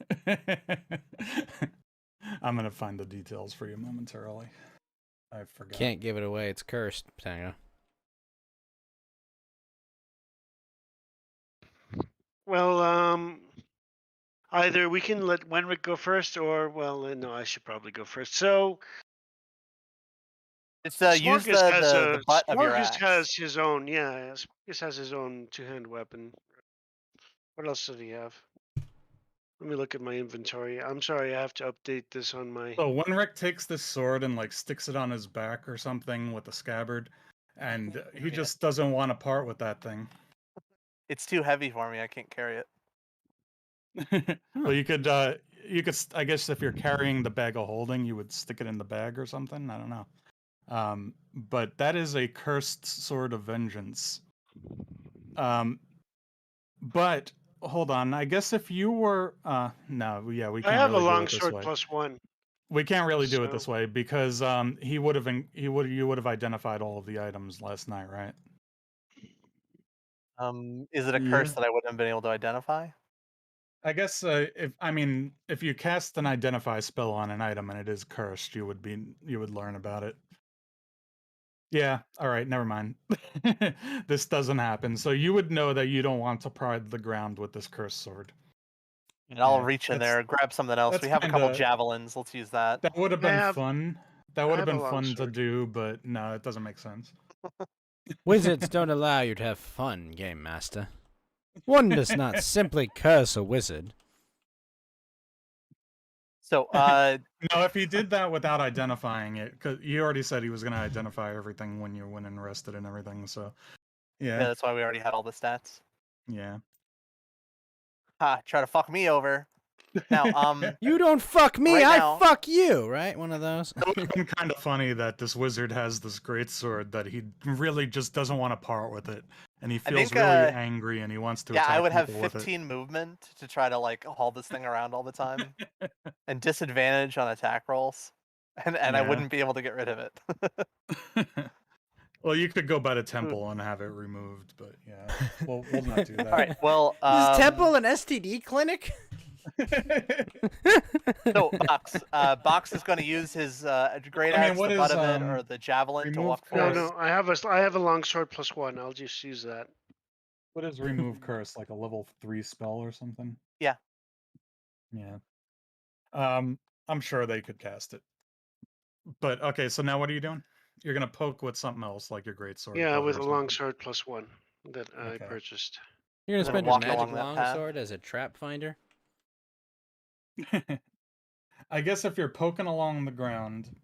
[SPEAKER 5] I'm gonna find the details for you momentarily. I forgot.
[SPEAKER 1] Can't give it away. It's cursed, Tango.
[SPEAKER 3] Well, either we can let Wenrick go first, or no, I should probably go first. So
[SPEAKER 2] It's use
[SPEAKER 3] Smarkus has
[SPEAKER 2] the butt of your
[SPEAKER 3] Smarkus
[SPEAKER 2] axe.
[SPEAKER 3] has his own. Yeah, Smarkus has his own two-hand weapon. What else did he have? Let me look at my inventory. I'm sorry, I have to update this on my.
[SPEAKER 5] So Wenrick takes this sword and like sticks it on his back or something with a scabbard, and he
[SPEAKER 2] Yeah.
[SPEAKER 5] just doesn't want to part with that thing.
[SPEAKER 2] It's too heavy for me. I can't carry it.
[SPEAKER 5] Well, you could, I guess if you're carrying the bag of holding, you would stick it in the bag or something. I don't know. But that is a cursed sword of vengeance. But hold on. I guess if you were, no, yeah, we
[SPEAKER 3] I
[SPEAKER 5] can't
[SPEAKER 3] have a
[SPEAKER 5] really do it this
[SPEAKER 3] longsword
[SPEAKER 5] way.
[SPEAKER 3] +1.
[SPEAKER 5] We can't really do it
[SPEAKER 3] So-
[SPEAKER 5] this way because you would have identified all of the items last night, right?
[SPEAKER 2] Is it a curse
[SPEAKER 5] Yeah.
[SPEAKER 2] that I wouldn't have been able to identify?
[SPEAKER 5] I guess if you cast an identify spell on an item and it is cursed, you would learn about it. Yeah, all right, never mind. This doesn't happen. So you would know that you don't want to prod the ground with this cursed sword.
[SPEAKER 2] And I'll
[SPEAKER 5] Yeah,
[SPEAKER 2] reach in
[SPEAKER 5] that's-
[SPEAKER 2] there, grab something else.
[SPEAKER 5] that's
[SPEAKER 2] We have a couple
[SPEAKER 5] kinda-
[SPEAKER 2] javelins. Let's use that.
[SPEAKER 5] That would have
[SPEAKER 3] I
[SPEAKER 5] been
[SPEAKER 3] have-
[SPEAKER 5] fun. That
[SPEAKER 3] I
[SPEAKER 5] would have
[SPEAKER 3] have a
[SPEAKER 5] been fun to
[SPEAKER 3] longsword.
[SPEAKER 5] do, but no, it doesn't make sense.
[SPEAKER 1] Wizards don't allow you to have fun, Game Master. One does not simply curse a wizard.
[SPEAKER 2] So,
[SPEAKER 5] No, if he did that without identifying it, because you already said he was going to identify everything when you went and rested and everything, so
[SPEAKER 2] yeah,
[SPEAKER 5] yeah,
[SPEAKER 2] that's why we already had all the stats.
[SPEAKER 5] yeah.
[SPEAKER 2] Ha! Try to fuck me over. Now,
[SPEAKER 1] You don't fuck me,
[SPEAKER 2] Right
[SPEAKER 1] I
[SPEAKER 2] now-
[SPEAKER 1] fuck you, right? One of those.
[SPEAKER 5] It would have been kind of funny that this wizard has this great sword that he really just doesn't want to part with it, and he
[SPEAKER 2] I
[SPEAKER 5] feels
[SPEAKER 2] think,
[SPEAKER 5] really angry and he wants to
[SPEAKER 2] yeah,
[SPEAKER 5] attack
[SPEAKER 2] I would have
[SPEAKER 5] people with it.
[SPEAKER 2] 15 movement to try to like haul this thing around all the time, and disadvantage on attack rolls, and I
[SPEAKER 5] Yeah.
[SPEAKER 2] wouldn't be able to get rid of it.
[SPEAKER 5] Well, you could go by the temple and have it removed, but yeah, we'll not do that.
[SPEAKER 2] All right. Well,
[SPEAKER 1] Is Temple an STD clinic?
[SPEAKER 2] so Box is going to use his great
[SPEAKER 5] I mean,
[SPEAKER 2] axe,
[SPEAKER 5] what
[SPEAKER 2] the butt
[SPEAKER 5] is,
[SPEAKER 2] of it, or the javelin to
[SPEAKER 5] remove
[SPEAKER 2] walk
[SPEAKER 5] curse?
[SPEAKER 2] forward.
[SPEAKER 3] No, I have a longsword +1. I'll just use that.
[SPEAKER 5] What is remove curse? Like a level 3 spell or something?
[SPEAKER 2] Yeah.
[SPEAKER 5] Yeah. I'm sure they could cast it. But okay, so now what are you doing? You're gonna poke with something else, like your great sword.
[SPEAKER 3] Yeah,
[SPEAKER 5] butt
[SPEAKER 3] with
[SPEAKER 5] or
[SPEAKER 3] a
[SPEAKER 5] something.
[SPEAKER 3] longsword +1 that I
[SPEAKER 5] Okay.
[SPEAKER 3] purchased.
[SPEAKER 1] You're gonna
[SPEAKER 2] And then
[SPEAKER 1] spend your
[SPEAKER 2] walk
[SPEAKER 1] magic
[SPEAKER 2] along that path.
[SPEAKER 1] longsword as a trap finder?
[SPEAKER 5] I guess if you're poking along the ground,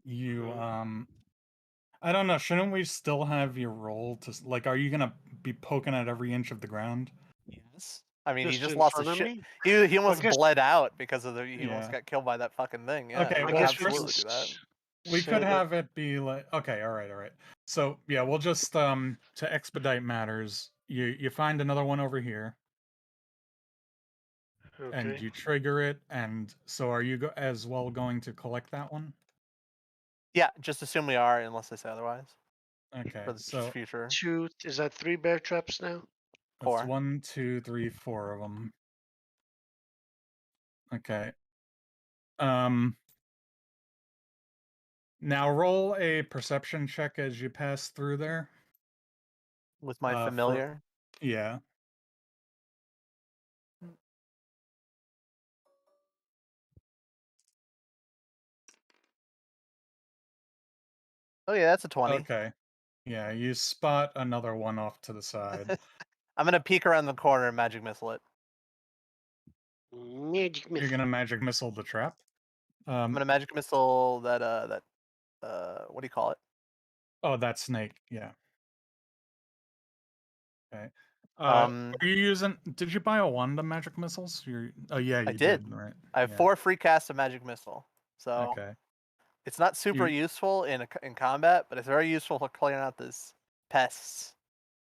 [SPEAKER 5] you I don't know. Shouldn't we still have your roll to like? Are you gonna be poking at every inch of the ground?
[SPEAKER 2] Yes. I mean, he just
[SPEAKER 3] in
[SPEAKER 2] lost
[SPEAKER 3] front
[SPEAKER 2] his
[SPEAKER 3] of
[SPEAKER 2] shit.
[SPEAKER 3] me?
[SPEAKER 2] He almost
[SPEAKER 3] guess-
[SPEAKER 2] bled out because of he almost
[SPEAKER 5] Yeah.
[SPEAKER 2] got killed by that fucking thing. Yeah.
[SPEAKER 5] Okay,
[SPEAKER 2] we
[SPEAKER 5] well,
[SPEAKER 2] would
[SPEAKER 5] first-
[SPEAKER 2] absolutely do that.
[SPEAKER 5] We
[SPEAKER 3] say
[SPEAKER 5] could
[SPEAKER 3] that-
[SPEAKER 5] have it be like okay, all right. So yeah, we'll just to expedite matters, you find another one over here, and
[SPEAKER 3] Okay.
[SPEAKER 5] you trigger it, and so are you as well going to collect that one?
[SPEAKER 2] Yeah, just assume we are, unless they say otherwise.
[SPEAKER 5] Okay,
[SPEAKER 2] For the
[SPEAKER 5] so
[SPEAKER 2] future.
[SPEAKER 3] Is that 3 bear traps now?
[SPEAKER 5] that's
[SPEAKER 2] 4.
[SPEAKER 5] 1, 2, 3, 4 of them. Okay. Now roll a perception check as you pass through there.
[SPEAKER 2] With my
[SPEAKER 5] for-
[SPEAKER 2] familiar.
[SPEAKER 5] Yeah.
[SPEAKER 2] Oh yeah, that's a 20.
[SPEAKER 5] Okay. Yeah, you spot another one off to the side.
[SPEAKER 2] I'm gonna peek around the corner and magic missile it.
[SPEAKER 3] Magic
[SPEAKER 5] You're
[SPEAKER 3] missile.
[SPEAKER 5] gonna magic missile the trap.
[SPEAKER 2] I'm gonna magic missile that what do you call it?
[SPEAKER 5] Oh, that snake. Yeah. Okay.
[SPEAKER 2] Um,
[SPEAKER 5] Are you using? Did you buy a wand of magic missiles? Oh yeah, you
[SPEAKER 2] I did.
[SPEAKER 5] right?
[SPEAKER 2] I have
[SPEAKER 5] Yeah.
[SPEAKER 2] 4 free casts of magic missile. So
[SPEAKER 5] Okay.
[SPEAKER 2] it's not super useful in combat, but it's very useful for clearing out these pests.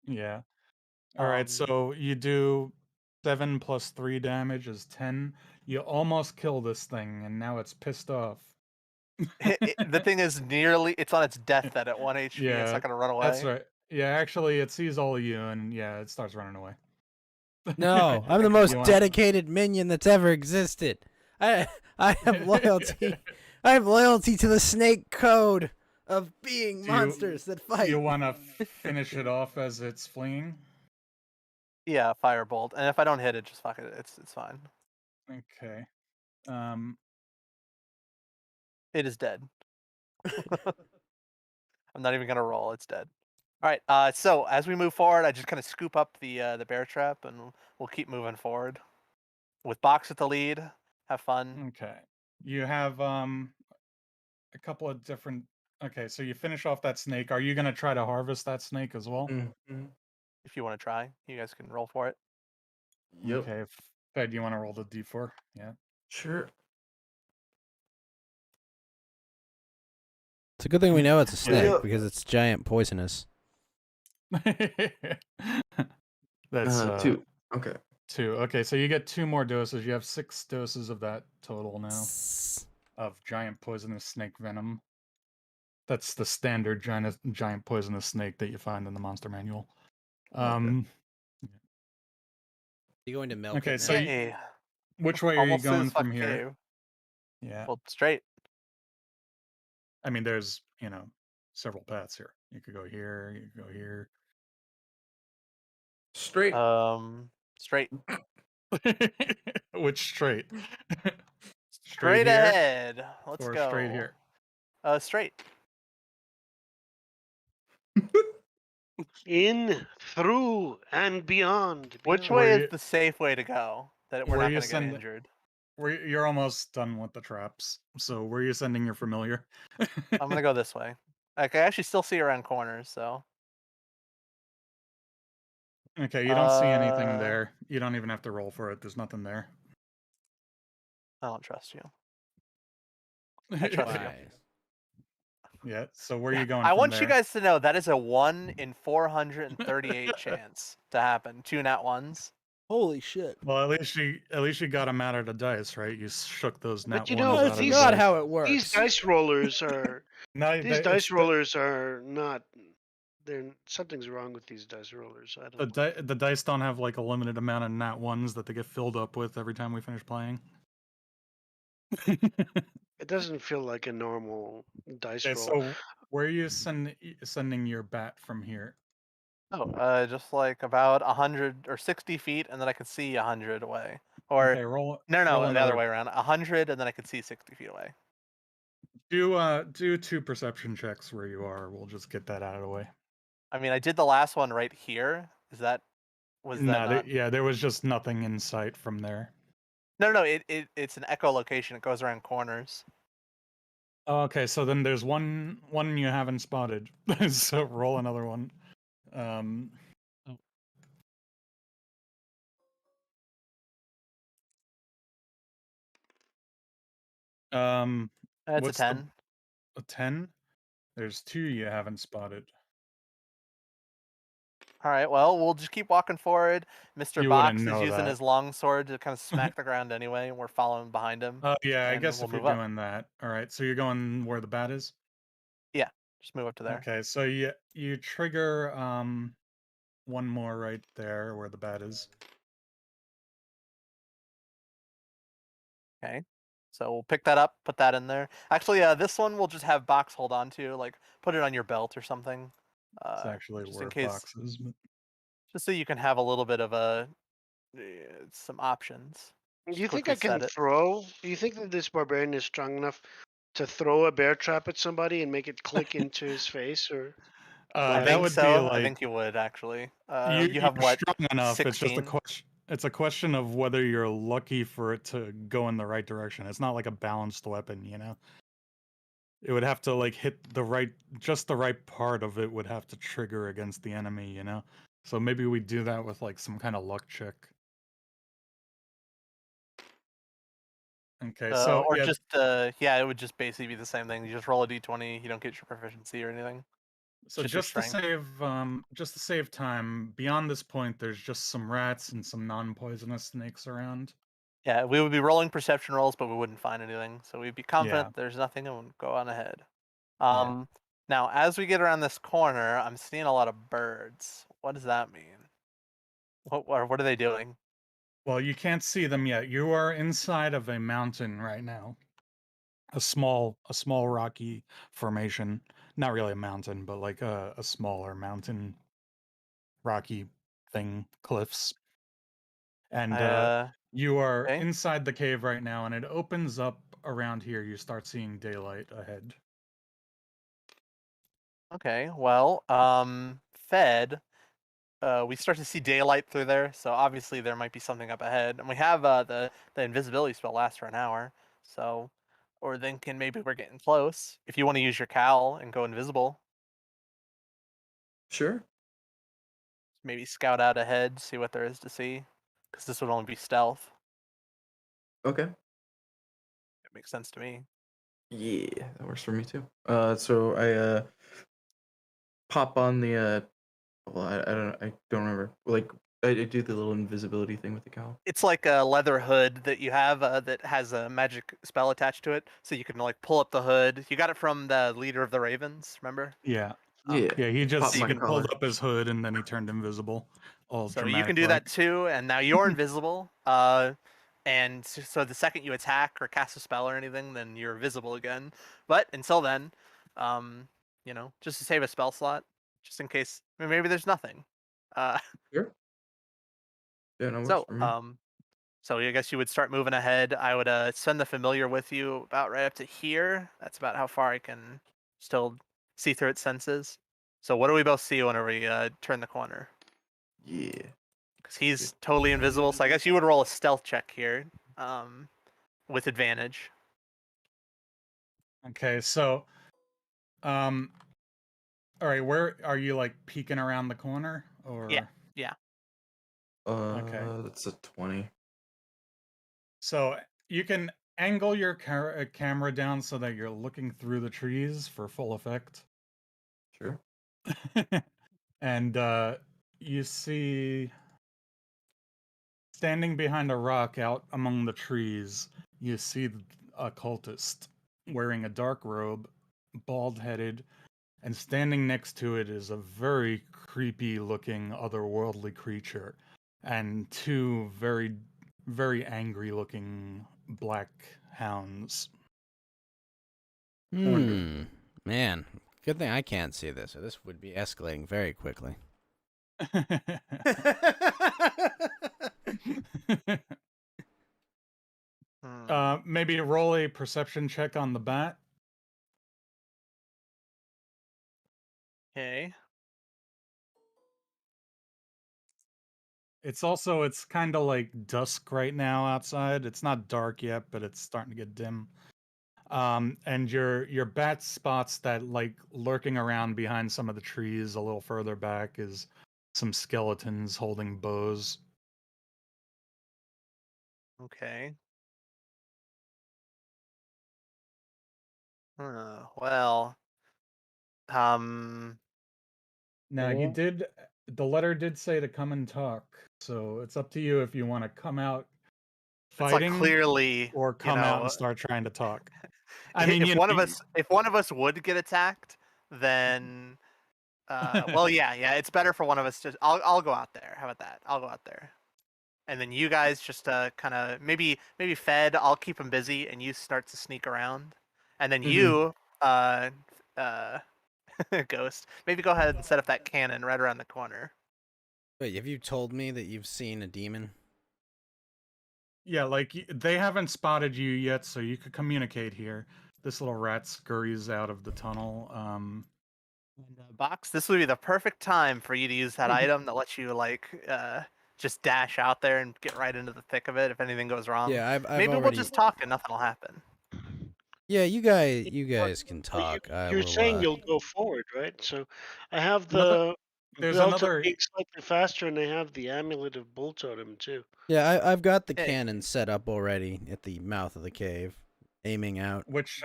[SPEAKER 5] Yeah. All right,
[SPEAKER 2] Um,
[SPEAKER 5] so you do 7 plus 3 damage is 10. You almost kill this thing, and now it's pissed off.
[SPEAKER 2] the thing is it's on its deathbed at 1 HP. It's
[SPEAKER 5] Yeah,
[SPEAKER 2] not gonna run away.
[SPEAKER 5] that's right. Yeah, actually, it sees all of you, and yeah, it starts running away.
[SPEAKER 1] No, I'm the
[SPEAKER 5] You
[SPEAKER 1] most
[SPEAKER 5] want-
[SPEAKER 1] dedicated minion that's ever existed. I have loyalty. I have loyalty to the snake code of being
[SPEAKER 5] Do you-
[SPEAKER 1] monsters that fight.
[SPEAKER 5] You want to finish it off as it's fleeing?
[SPEAKER 2] Yeah, firebolt. And if I don't hit it, just fuck it. It's fine.
[SPEAKER 5] Okay.
[SPEAKER 2] It is dead. I'm not even gonna roll. It's dead. All right. So as we move forward, I just kind of scoop up the bear trap, and we'll keep moving forward. With Box at the lead. Have fun.
[SPEAKER 5] Okay. You have a couple of different. Okay, so you finish off that snake. Are you gonna try to harvest that snake as well?
[SPEAKER 2] If you want to try, you guys can roll for it.
[SPEAKER 4] Yep.
[SPEAKER 5] Okay. Fed, you want to roll the d4? Yeah.
[SPEAKER 4] Sure.
[SPEAKER 1] It's a good thing we know it's a snake
[SPEAKER 4] Yeah.
[SPEAKER 1] because it's giant poisonous.
[SPEAKER 5] That's
[SPEAKER 4] 2. Okay.
[SPEAKER 5] 2. Okay, so you get 2 more doses. You have 6 doses of that total now of giant poisonous snake venom. That's the standard giant poisonous snake that you find in the monster manual.
[SPEAKER 1] You going to milk
[SPEAKER 5] Okay,
[SPEAKER 1] it
[SPEAKER 5] so
[SPEAKER 1] now?
[SPEAKER 2] Hey,
[SPEAKER 5] which way are you
[SPEAKER 2] almost
[SPEAKER 5] going
[SPEAKER 2] as fuck
[SPEAKER 5] from here?
[SPEAKER 2] cave.
[SPEAKER 5] Yeah.
[SPEAKER 2] Well, straight.
[SPEAKER 5] I mean, there's, several paths here. You could go here, you could go here.
[SPEAKER 4] Straight.
[SPEAKER 2] Straight.
[SPEAKER 5] Which straight?
[SPEAKER 2] Straight
[SPEAKER 5] here
[SPEAKER 2] ahead. Let's
[SPEAKER 5] or
[SPEAKER 2] go.
[SPEAKER 5] straight here?
[SPEAKER 2] Straight.
[SPEAKER 3] In, through, and beyond.
[SPEAKER 2] Which
[SPEAKER 3] beyond.
[SPEAKER 2] way
[SPEAKER 5] Were
[SPEAKER 2] is
[SPEAKER 5] you-
[SPEAKER 2] the safe way to go? That we're
[SPEAKER 5] were
[SPEAKER 2] not
[SPEAKER 5] you
[SPEAKER 2] gonna get
[SPEAKER 5] send-
[SPEAKER 2] injured.
[SPEAKER 5] You're almost done with the traps. So where are you sending your familiar?
[SPEAKER 2] I'm gonna go this way. I can actually still see around corners, so.
[SPEAKER 5] Okay, you don't see anything
[SPEAKER 2] Uh,
[SPEAKER 5] there. You don't even have to roll for it. There's nothing there.
[SPEAKER 2] I don't trust you. I trust you.
[SPEAKER 1] Why?
[SPEAKER 5] Yeah. So where are you going?
[SPEAKER 2] I
[SPEAKER 5] from
[SPEAKER 2] want
[SPEAKER 5] there?
[SPEAKER 2] you guys to know that is a 1 in 438 chance to happen. 2 nat ones.
[SPEAKER 1] Holy shit.
[SPEAKER 5] Well, at least you got them out of the dice, right? You shook those nat
[SPEAKER 3] But you
[SPEAKER 5] ones
[SPEAKER 3] know,
[SPEAKER 5] out
[SPEAKER 1] That's
[SPEAKER 5] of the
[SPEAKER 3] these-
[SPEAKER 1] not
[SPEAKER 5] dice.
[SPEAKER 1] how it works.
[SPEAKER 3] These dice rollers are.
[SPEAKER 5] No,
[SPEAKER 3] These dice rollers are not. Something's wrong with these dice rollers. I don't.
[SPEAKER 5] The dice don't have like a limited amount of nat ones that they get filled up with every time we finish playing.
[SPEAKER 3] It doesn't feel like a normal dice
[SPEAKER 5] Okay,
[SPEAKER 3] roll.
[SPEAKER 5] so where are you sending your bat from here?
[SPEAKER 2] Oh, just like about 100 or 60 feet, and then I can see 100 away. Or
[SPEAKER 5] Okay, roll.
[SPEAKER 2] no,
[SPEAKER 5] roll
[SPEAKER 2] the
[SPEAKER 5] another-
[SPEAKER 2] other way around. 100, and then I can see 60 feet away.
[SPEAKER 5] Do 2 perception checks where you are. We'll just get that out of the way.
[SPEAKER 2] I mean, I did the last one right here. Was that not?
[SPEAKER 5] There was just nothing in sight from there.
[SPEAKER 2] No. It's an echolocation. It goes around corners.
[SPEAKER 5] Oh, okay, so then there's one you haven't spotted. So roll another one.
[SPEAKER 2] That's a
[SPEAKER 5] What's the-
[SPEAKER 2] 10.
[SPEAKER 5] A 10? There's 2 you haven't spotted.
[SPEAKER 2] All right. Well, we'll just keep walking forward. Mr.
[SPEAKER 5] You
[SPEAKER 2] Box
[SPEAKER 5] wouldn't
[SPEAKER 2] is
[SPEAKER 5] know
[SPEAKER 2] using
[SPEAKER 5] that.
[SPEAKER 2] his long sword to kind of smack the ground anyway, and we're following behind him.
[SPEAKER 5] Oh yeah, I
[SPEAKER 2] and
[SPEAKER 5] guess
[SPEAKER 2] we'll
[SPEAKER 5] if you're
[SPEAKER 2] move up.
[SPEAKER 5] doing that. All right, so you're going where the bat is?
[SPEAKER 2] Just move up to there.
[SPEAKER 5] Okay, so you trigger one more right there where the bat is.
[SPEAKER 2] Okay. So we'll pick that up, put that in there. Actually, this one we'll just have Box hold on to, like put it on your belt or something.
[SPEAKER 5] It's actually
[SPEAKER 2] just
[SPEAKER 5] where
[SPEAKER 2] in case,
[SPEAKER 5] boxes. But...
[SPEAKER 2] just so you can have a little bit of some options.
[SPEAKER 3] Do
[SPEAKER 2] Just
[SPEAKER 3] you think I
[SPEAKER 2] quickly
[SPEAKER 3] can
[SPEAKER 2] set it.
[SPEAKER 3] throw? Do you think that this barbarian is strong enough to throw a bear trap at somebody and make it click into his face? Or
[SPEAKER 2] I
[SPEAKER 5] that
[SPEAKER 2] think
[SPEAKER 5] would
[SPEAKER 2] so.
[SPEAKER 5] be like
[SPEAKER 2] I think you would actually.
[SPEAKER 5] you
[SPEAKER 2] You have
[SPEAKER 5] you're
[SPEAKER 2] what?
[SPEAKER 5] strong enough. It's just a
[SPEAKER 2] 16?
[SPEAKER 5] question. It's a question of whether you're lucky for it to go in the right direction. It's not like a balanced weapon, you know. It would have to like hit just the right part of it would have to trigger against the enemy, you know. So maybe we do that with like some kind of luck check. Okay, so
[SPEAKER 2] or
[SPEAKER 5] yeah,
[SPEAKER 2] just it would just basically be the same thing. You just roll a d20. You don't get your proficiency or anything.
[SPEAKER 5] So
[SPEAKER 2] Just your
[SPEAKER 5] just to
[SPEAKER 2] strength.
[SPEAKER 5] save time, beyond this point, there's just some rats and some non-poisonous snakes around.
[SPEAKER 2] Yeah, we would be rolling perception rolls, but we wouldn't find anything. So we'd be confident
[SPEAKER 5] Yeah.
[SPEAKER 2] there's nothing and we'd go on ahead.
[SPEAKER 5] Yeah.
[SPEAKER 2] Now as we get around this corner, I'm seeing a lot of birds. What does that mean? What are they doing?
[SPEAKER 5] Well, you can't see them yet. You are inside of a mountain right now. A small rocky formation. Not really a mountain, but like a smaller mountain rocky thing, cliffs. And you are
[SPEAKER 2] Okay.
[SPEAKER 5] inside the cave right now, and it opens up around here. You start seeing daylight ahead.
[SPEAKER 2] Okay. Well, Fed. We start to see daylight through there, so obviously there might be something up ahead. And we have the invisibility spell lasts for an hour, so or thinking maybe we're getting close. If you want to use your cowl and go invisible,
[SPEAKER 4] Sure.
[SPEAKER 2] maybe scout out ahead, see what there is to see, because this would only be stealth.
[SPEAKER 4] Okay.
[SPEAKER 2] It makes sense to me.
[SPEAKER 4] Yeah, that works for me too. So I pop on the well, I don't remember. Like I do the little invisibility thing with the cowl.
[SPEAKER 2] It's like a leather hood that you have that has a magic spell attached to it, so you can like pull up the hood. You got it from the leader of the Ravens, remember?
[SPEAKER 5] Yeah.
[SPEAKER 2] Um,
[SPEAKER 4] Yeah.
[SPEAKER 5] Yeah, he
[SPEAKER 4] Pop
[SPEAKER 5] just
[SPEAKER 4] my
[SPEAKER 5] he pulled
[SPEAKER 4] collar.
[SPEAKER 5] up his hood and then he turned invisible. All
[SPEAKER 2] So you can
[SPEAKER 5] dramatic
[SPEAKER 2] do
[SPEAKER 5] like.
[SPEAKER 2] that too, and now you're invisible. And so the second you attack or cast a spell or anything, then you're visible again. But until then, um, just to save a spell slot, just in case maybe there's nothing. Uh,
[SPEAKER 4] Sure. Yeah, that works
[SPEAKER 2] so
[SPEAKER 4] for me.
[SPEAKER 2] so I guess you would start moving ahead. I would send the familiar with you about right up to here. That's about how far I can still see through its senses. So what do we both see whenever we turn the corner?
[SPEAKER 4] Yeah.
[SPEAKER 2] Because he's totally invisible. So I guess you would roll a stealth check here, with advantage.
[SPEAKER 5] Okay, so um all right, where are you, like peeking around the corner
[SPEAKER 2] Yeah,
[SPEAKER 5] or
[SPEAKER 2] yeah.
[SPEAKER 5] okay.
[SPEAKER 4] That's a 20.
[SPEAKER 5] So you can angle your camera down so that you're looking through the trees for full effect.
[SPEAKER 4] Sure.
[SPEAKER 5] And you see standing behind a rock out among the trees, you see a cultist wearing a dark robe, bald-headed, and standing next to it is a very creepy looking otherworldly creature and two very very angry looking black hounds.
[SPEAKER 4] Wonderful.
[SPEAKER 1] Man, good thing I can't see this, or this would be escalating very quickly.
[SPEAKER 5] Maybe roll a perception check on the bat.
[SPEAKER 2] Okay.
[SPEAKER 5] It's kind of like dusk right now outside. It's not dark yet, but it's starting to get dim. And your bat spots that like lurking around behind some of the trees a little further back is some skeletons holding bows.
[SPEAKER 2] Okay. Well. Um.
[SPEAKER 5] Now the letter did say to come and talk, so it's up to you if you want to come out
[SPEAKER 2] It's like
[SPEAKER 5] fighting
[SPEAKER 2] clearly,
[SPEAKER 5] or come out and start trying to talk. I mean,
[SPEAKER 2] if one of us would get attacked, then well, yeah, it's better for one of us to. I'll go out there. How about that? I'll go out there, and then you guys just kind of maybe Fed. I'll keep him busy, and you start to sneak around, and then
[SPEAKER 4] Mhm.
[SPEAKER 2] you uh Ghost, maybe go ahead and set up that cannon right around the corner.
[SPEAKER 1] Wait, have you told me that you've seen a demon?
[SPEAKER 5] Yeah, like they haven't spotted you yet, so you could communicate here. This little rat scurries out of the tunnel.
[SPEAKER 2] And, Box, this would be the perfect time for you to use that item that lets you like just dash out there and get right into the thick of it if anything goes wrong.
[SPEAKER 1] Yeah, I've
[SPEAKER 2] Maybe we'll
[SPEAKER 1] already.
[SPEAKER 2] just talk and nothing will happen.
[SPEAKER 1] Yeah, you guys can
[SPEAKER 3] Well,
[SPEAKER 1] talk. I
[SPEAKER 3] you're
[SPEAKER 1] will.
[SPEAKER 3] saying you'll go forward, right? So I have
[SPEAKER 5] Another,
[SPEAKER 3] the
[SPEAKER 5] there's
[SPEAKER 3] belt of
[SPEAKER 5] another.
[SPEAKER 3] being slightly faster, and I have the amulet of bull totem too.
[SPEAKER 1] Yeah, I've got the
[SPEAKER 2] Hey.
[SPEAKER 1] cannon set up already at the mouth of the cave, aiming out.
[SPEAKER 5] Which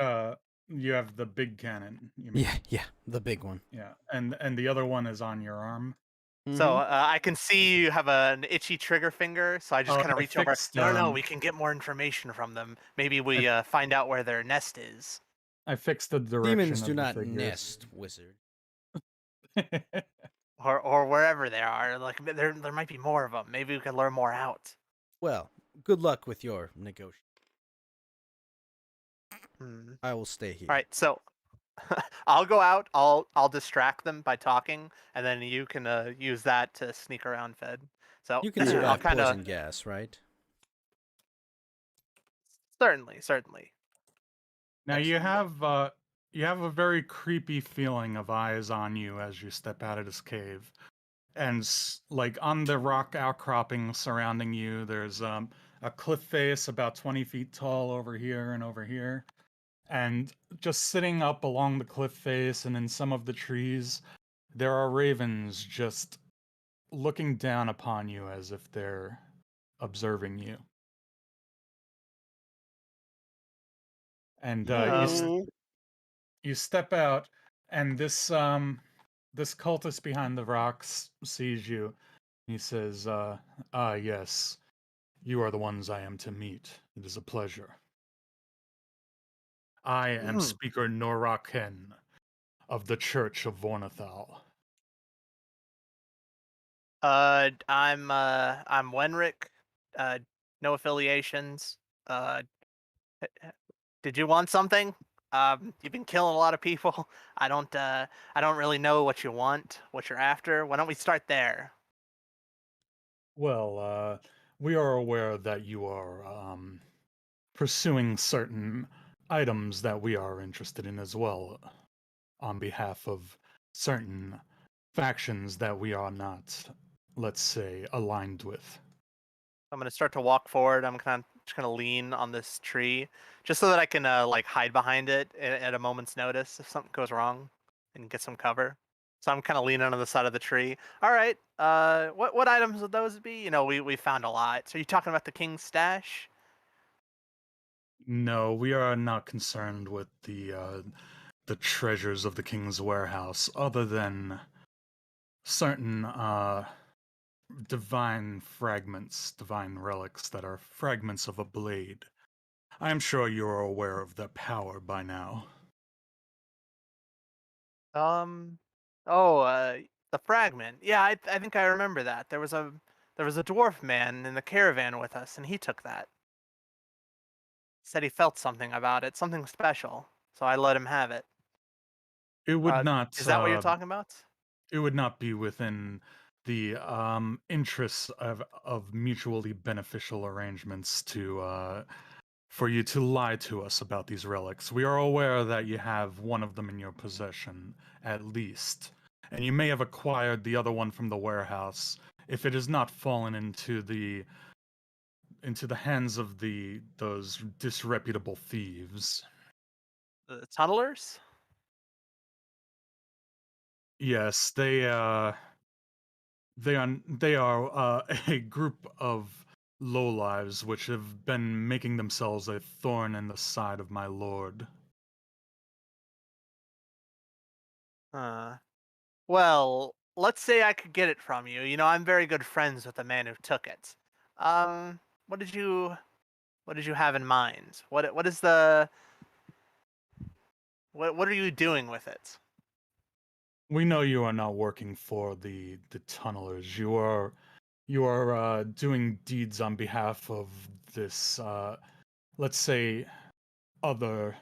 [SPEAKER 5] You have the big cannon. You mean?
[SPEAKER 1] Yeah, the big one.
[SPEAKER 5] Yeah, and the other one is on your arm.
[SPEAKER 2] So
[SPEAKER 1] Mhm.
[SPEAKER 2] I can see you have an itchy trigger finger, so I just
[SPEAKER 5] Oh,
[SPEAKER 2] kind of
[SPEAKER 5] I
[SPEAKER 2] reach over.
[SPEAKER 5] fixed
[SPEAKER 2] No, we can get more information from them. Maybe we find out where their nest is,
[SPEAKER 5] I fixed the
[SPEAKER 1] Demons
[SPEAKER 5] direction
[SPEAKER 1] do
[SPEAKER 5] of the
[SPEAKER 1] not
[SPEAKER 5] figures.
[SPEAKER 1] nest, wizard.
[SPEAKER 2] or wherever they are. Like there might be more of them. Maybe we can learn more out.
[SPEAKER 1] Well, good luck with your negotiation.
[SPEAKER 2] Hmm.
[SPEAKER 1] I will stay here.
[SPEAKER 2] All right, so I'll go out. I'll distract them by talking, and then you can use that to sneak around, Fed. So
[SPEAKER 1] You can
[SPEAKER 4] Yeah.
[SPEAKER 2] I'll
[SPEAKER 1] survive
[SPEAKER 2] kind of
[SPEAKER 1] poison gas, right?
[SPEAKER 2] certainly.
[SPEAKER 5] Now
[SPEAKER 1] Excellent.
[SPEAKER 5] you have a very creepy feeling of eyes on you as you step out of this cave, and like on the rock outcropping surrounding you, there's a cliff face about 20 feet tall over here and over here, and just sitting up along the cliff face and in some of the trees, there are ravens just looking down upon you as if they're observing you. And
[SPEAKER 2] Um,
[SPEAKER 5] you step out, and this cultist behind the rocks sees you. He says, "Ah, yes, you are the ones I am to meet. It is a pleasure. I am
[SPEAKER 2] hmm.
[SPEAKER 5] Speaker Noraken of the Church of Vornathal."
[SPEAKER 2] I'm Wenrick. No affiliations. Uh, did you want something? You've been killing a lot of people. I don't really know what you want, what you're after. Why don't we start there?
[SPEAKER 5] Well, we are aware that you are pursuing certain items that we are interested in as well, on behalf of certain factions that we are not, let's say, aligned with.
[SPEAKER 2] I'm gonna start to walk forward. I'm kind of just gonna lean on this tree, just so that I can like hide behind it at a moment's notice if something goes wrong, and get some cover. So I'm kind of leaning on the side of the tree. All right. What items would those be? You know, we found a lot. So you talking about the king's stash?
[SPEAKER 5] No, we are not concerned with the treasures of the king's warehouse, other than certain divine fragments, divine relics that are fragments of a blade. I am sure you are aware of their power by now.
[SPEAKER 2] Um. Oh, the fragment. Yeah, I think I remember that. There was a dwarf man in the caravan with us, and he took that. Said he felt something about it, something special. So I let him have it.
[SPEAKER 5] It would not
[SPEAKER 2] Is that what you're talking about?
[SPEAKER 5] it would not be within the interests of mutually beneficial arrangements to for you to lie to us about these relics. We are aware that you have one of them in your possession, at least, and you may have acquired the other one from the warehouse if it has not fallen into the hands of those disreputable thieves.
[SPEAKER 2] The tunnelers?
[SPEAKER 5] Yes, they are a group of lowlives which have been making themselves a thorn in the side of my lord.
[SPEAKER 2] Uh, well, let's say I could get it from you. You know, I'm very good friends with the man who took it. Um, what did you what did you have in mind? What is the what are you doing with it?
[SPEAKER 5] We know you are not working for the tunnelers. You are doing deeds on behalf of this let's say other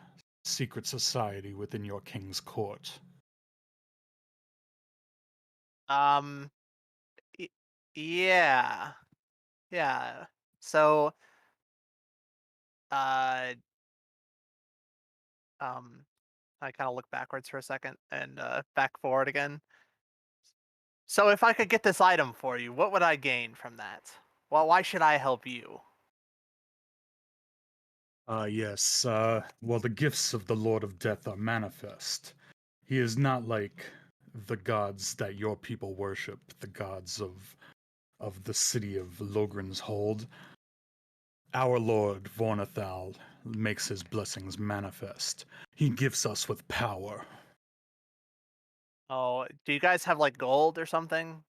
[SPEAKER 5] secret society within your king's court.
[SPEAKER 2] Um, y- yeah, yeah. So, uh, um, I kind of look backwards for a second and back forward again. So if I could get this item for you, what would I gain from that? Well, why should I help you?
[SPEAKER 5] Yes, well, the gifts of the Lord of Death are manifest. He is not like the gods that your people worship, the gods of the city of Logren's Hold. Our Lord, Vornathal, makes his blessings manifest. He gifts us with power.
[SPEAKER 2] Oh, do you guys have like gold or something?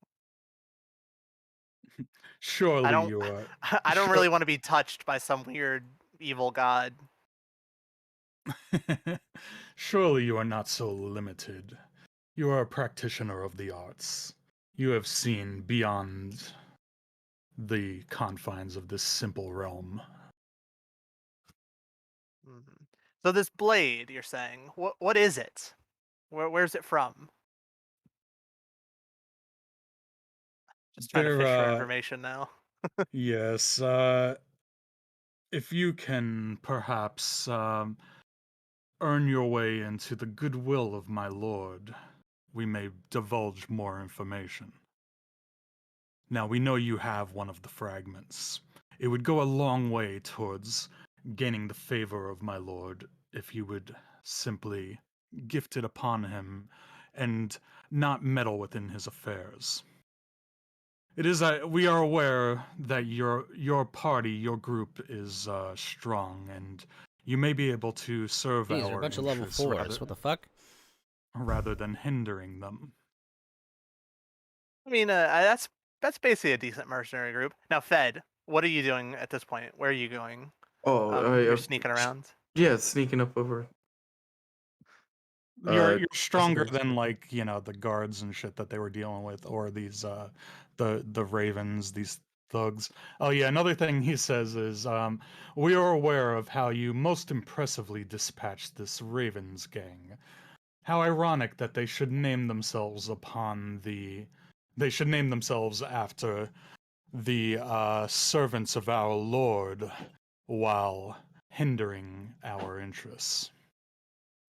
[SPEAKER 2] I
[SPEAKER 5] Surely
[SPEAKER 2] don't.
[SPEAKER 5] you are.
[SPEAKER 2] I don't
[SPEAKER 5] Sure.
[SPEAKER 2] really want to be touched by some weird evil god.
[SPEAKER 5] Surely you are not so limited. You are a practitioner of the arts. You have seen beyond the confines of this simple realm.
[SPEAKER 2] Mhm. So this blade, you're saying, what is it? Where's it from? Just trying to
[SPEAKER 5] There,
[SPEAKER 2] fish for information now.
[SPEAKER 5] yes, if you can perhaps earn your way into the goodwill of my lord, we may divulge more information. Now, we know you have one of the fragments. It would go a long way towards gaining the favor of my lord if you would simply gift it upon him and not meddle within his affairs. It is. We are aware that your party, your group is strong, and you may be able to serve
[SPEAKER 1] Jeez, they're a
[SPEAKER 5] our
[SPEAKER 1] bunch of level
[SPEAKER 5] interests
[SPEAKER 1] 4s. What the fuck?
[SPEAKER 5] rather than hindering them.
[SPEAKER 2] I mean, that's basically a decent mercenary group. Now, Fed, what are you doing at this point? Where are you going?
[SPEAKER 4] Oh,
[SPEAKER 2] You're sneaking around.
[SPEAKER 4] yeah, sneaking up over.
[SPEAKER 5] You're stronger
[SPEAKER 4] Precedence.
[SPEAKER 5] than like the guards and shit that they were dealing with, or these the ravens, these thugs. Oh yeah, another thing he says is we are aware of how you most impressively dispatched this ravens gang. How ironic that they should name themselves after the servants of our Lord while hindering our interests.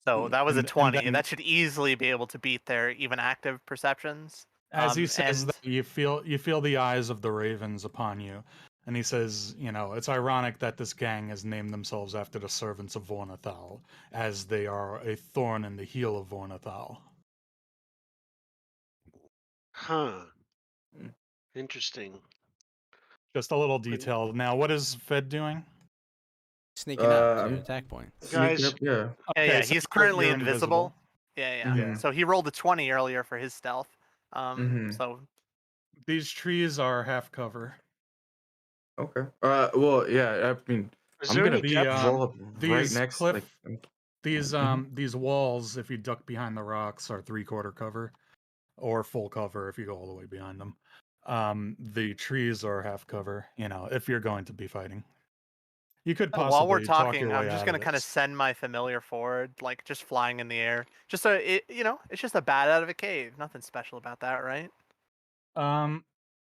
[SPEAKER 2] So that was a
[SPEAKER 5] And
[SPEAKER 2] 20.
[SPEAKER 5] then
[SPEAKER 2] That should easily be able to beat their even active perceptions.
[SPEAKER 5] as he says
[SPEAKER 2] And
[SPEAKER 5] that, you feel the eyes of the ravens upon you, and he says, it's ironic that this gang has named themselves after the servants of Vornathal, as they are a thorn in the heel of Vornathal.
[SPEAKER 3] Huh.
[SPEAKER 4] Mm.
[SPEAKER 3] Interesting.
[SPEAKER 5] Just a little
[SPEAKER 3] Couldn't-
[SPEAKER 5] detail. Now, what is Fed doing?
[SPEAKER 1] Sneaking up to
[SPEAKER 4] I'm
[SPEAKER 1] attack point.
[SPEAKER 4] sneaking
[SPEAKER 3] Guys,
[SPEAKER 4] up. Yeah.
[SPEAKER 5] Okay,
[SPEAKER 2] yeah,
[SPEAKER 5] so
[SPEAKER 2] he's
[SPEAKER 5] you're,
[SPEAKER 2] currently
[SPEAKER 5] you're
[SPEAKER 2] invisible.
[SPEAKER 5] invisible.
[SPEAKER 2] Yeah.
[SPEAKER 4] Mm-hmm.
[SPEAKER 2] So he rolled a 20 earlier for his stealth.
[SPEAKER 4] Mm-hmm.
[SPEAKER 2] So
[SPEAKER 5] These trees are half cover.
[SPEAKER 4] Okay. Well, yeah. I mean,
[SPEAKER 3] is
[SPEAKER 4] I'm
[SPEAKER 3] there
[SPEAKER 4] gonna
[SPEAKER 3] any
[SPEAKER 5] The
[SPEAKER 3] depth?
[SPEAKER 4] roll up right
[SPEAKER 5] these
[SPEAKER 4] next. Like.
[SPEAKER 5] cliff these walls, if you duck behind the rocks, are 3/4 cover, or full cover if you go all the way behind them. The trees are half cover. If you're going to be fighting, you could
[SPEAKER 2] while we're
[SPEAKER 5] possibly talk your
[SPEAKER 2] talking,
[SPEAKER 5] way
[SPEAKER 2] I'm just
[SPEAKER 5] out of
[SPEAKER 2] gonna kind of
[SPEAKER 5] this.
[SPEAKER 2] send my familiar forward, like just flying in the air. Just so it's just a bat out of a cave. Nothing special about that, right?
[SPEAKER 5] Um,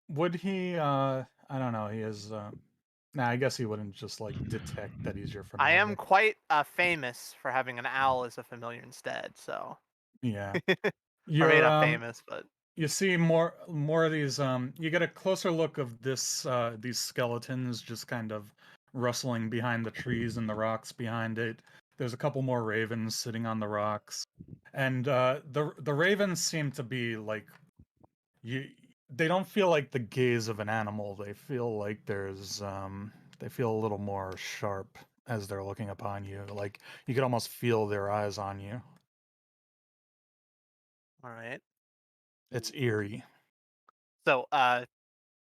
[SPEAKER 5] would he? I don't know. He is. Nah, I guess he wouldn't just like detect that he's your
[SPEAKER 2] I am
[SPEAKER 5] familiar.
[SPEAKER 2] quite famous for having an owl as a familiar instead. So,
[SPEAKER 5] Yeah,
[SPEAKER 2] or maybe
[SPEAKER 5] you're
[SPEAKER 2] not famous, but
[SPEAKER 5] you see more of these you get a closer look of these skeletons just kind of rustling behind the trees and the rocks behind it. There's a couple more ravens sitting on the rocks, and the ravens seem to be like you they don't feel like the gaze of an animal. They feel like they feel a little more sharp as they're looking upon you. Like you could almost feel their eyes on you.
[SPEAKER 2] all right.
[SPEAKER 5] It's eerie.
[SPEAKER 2] So,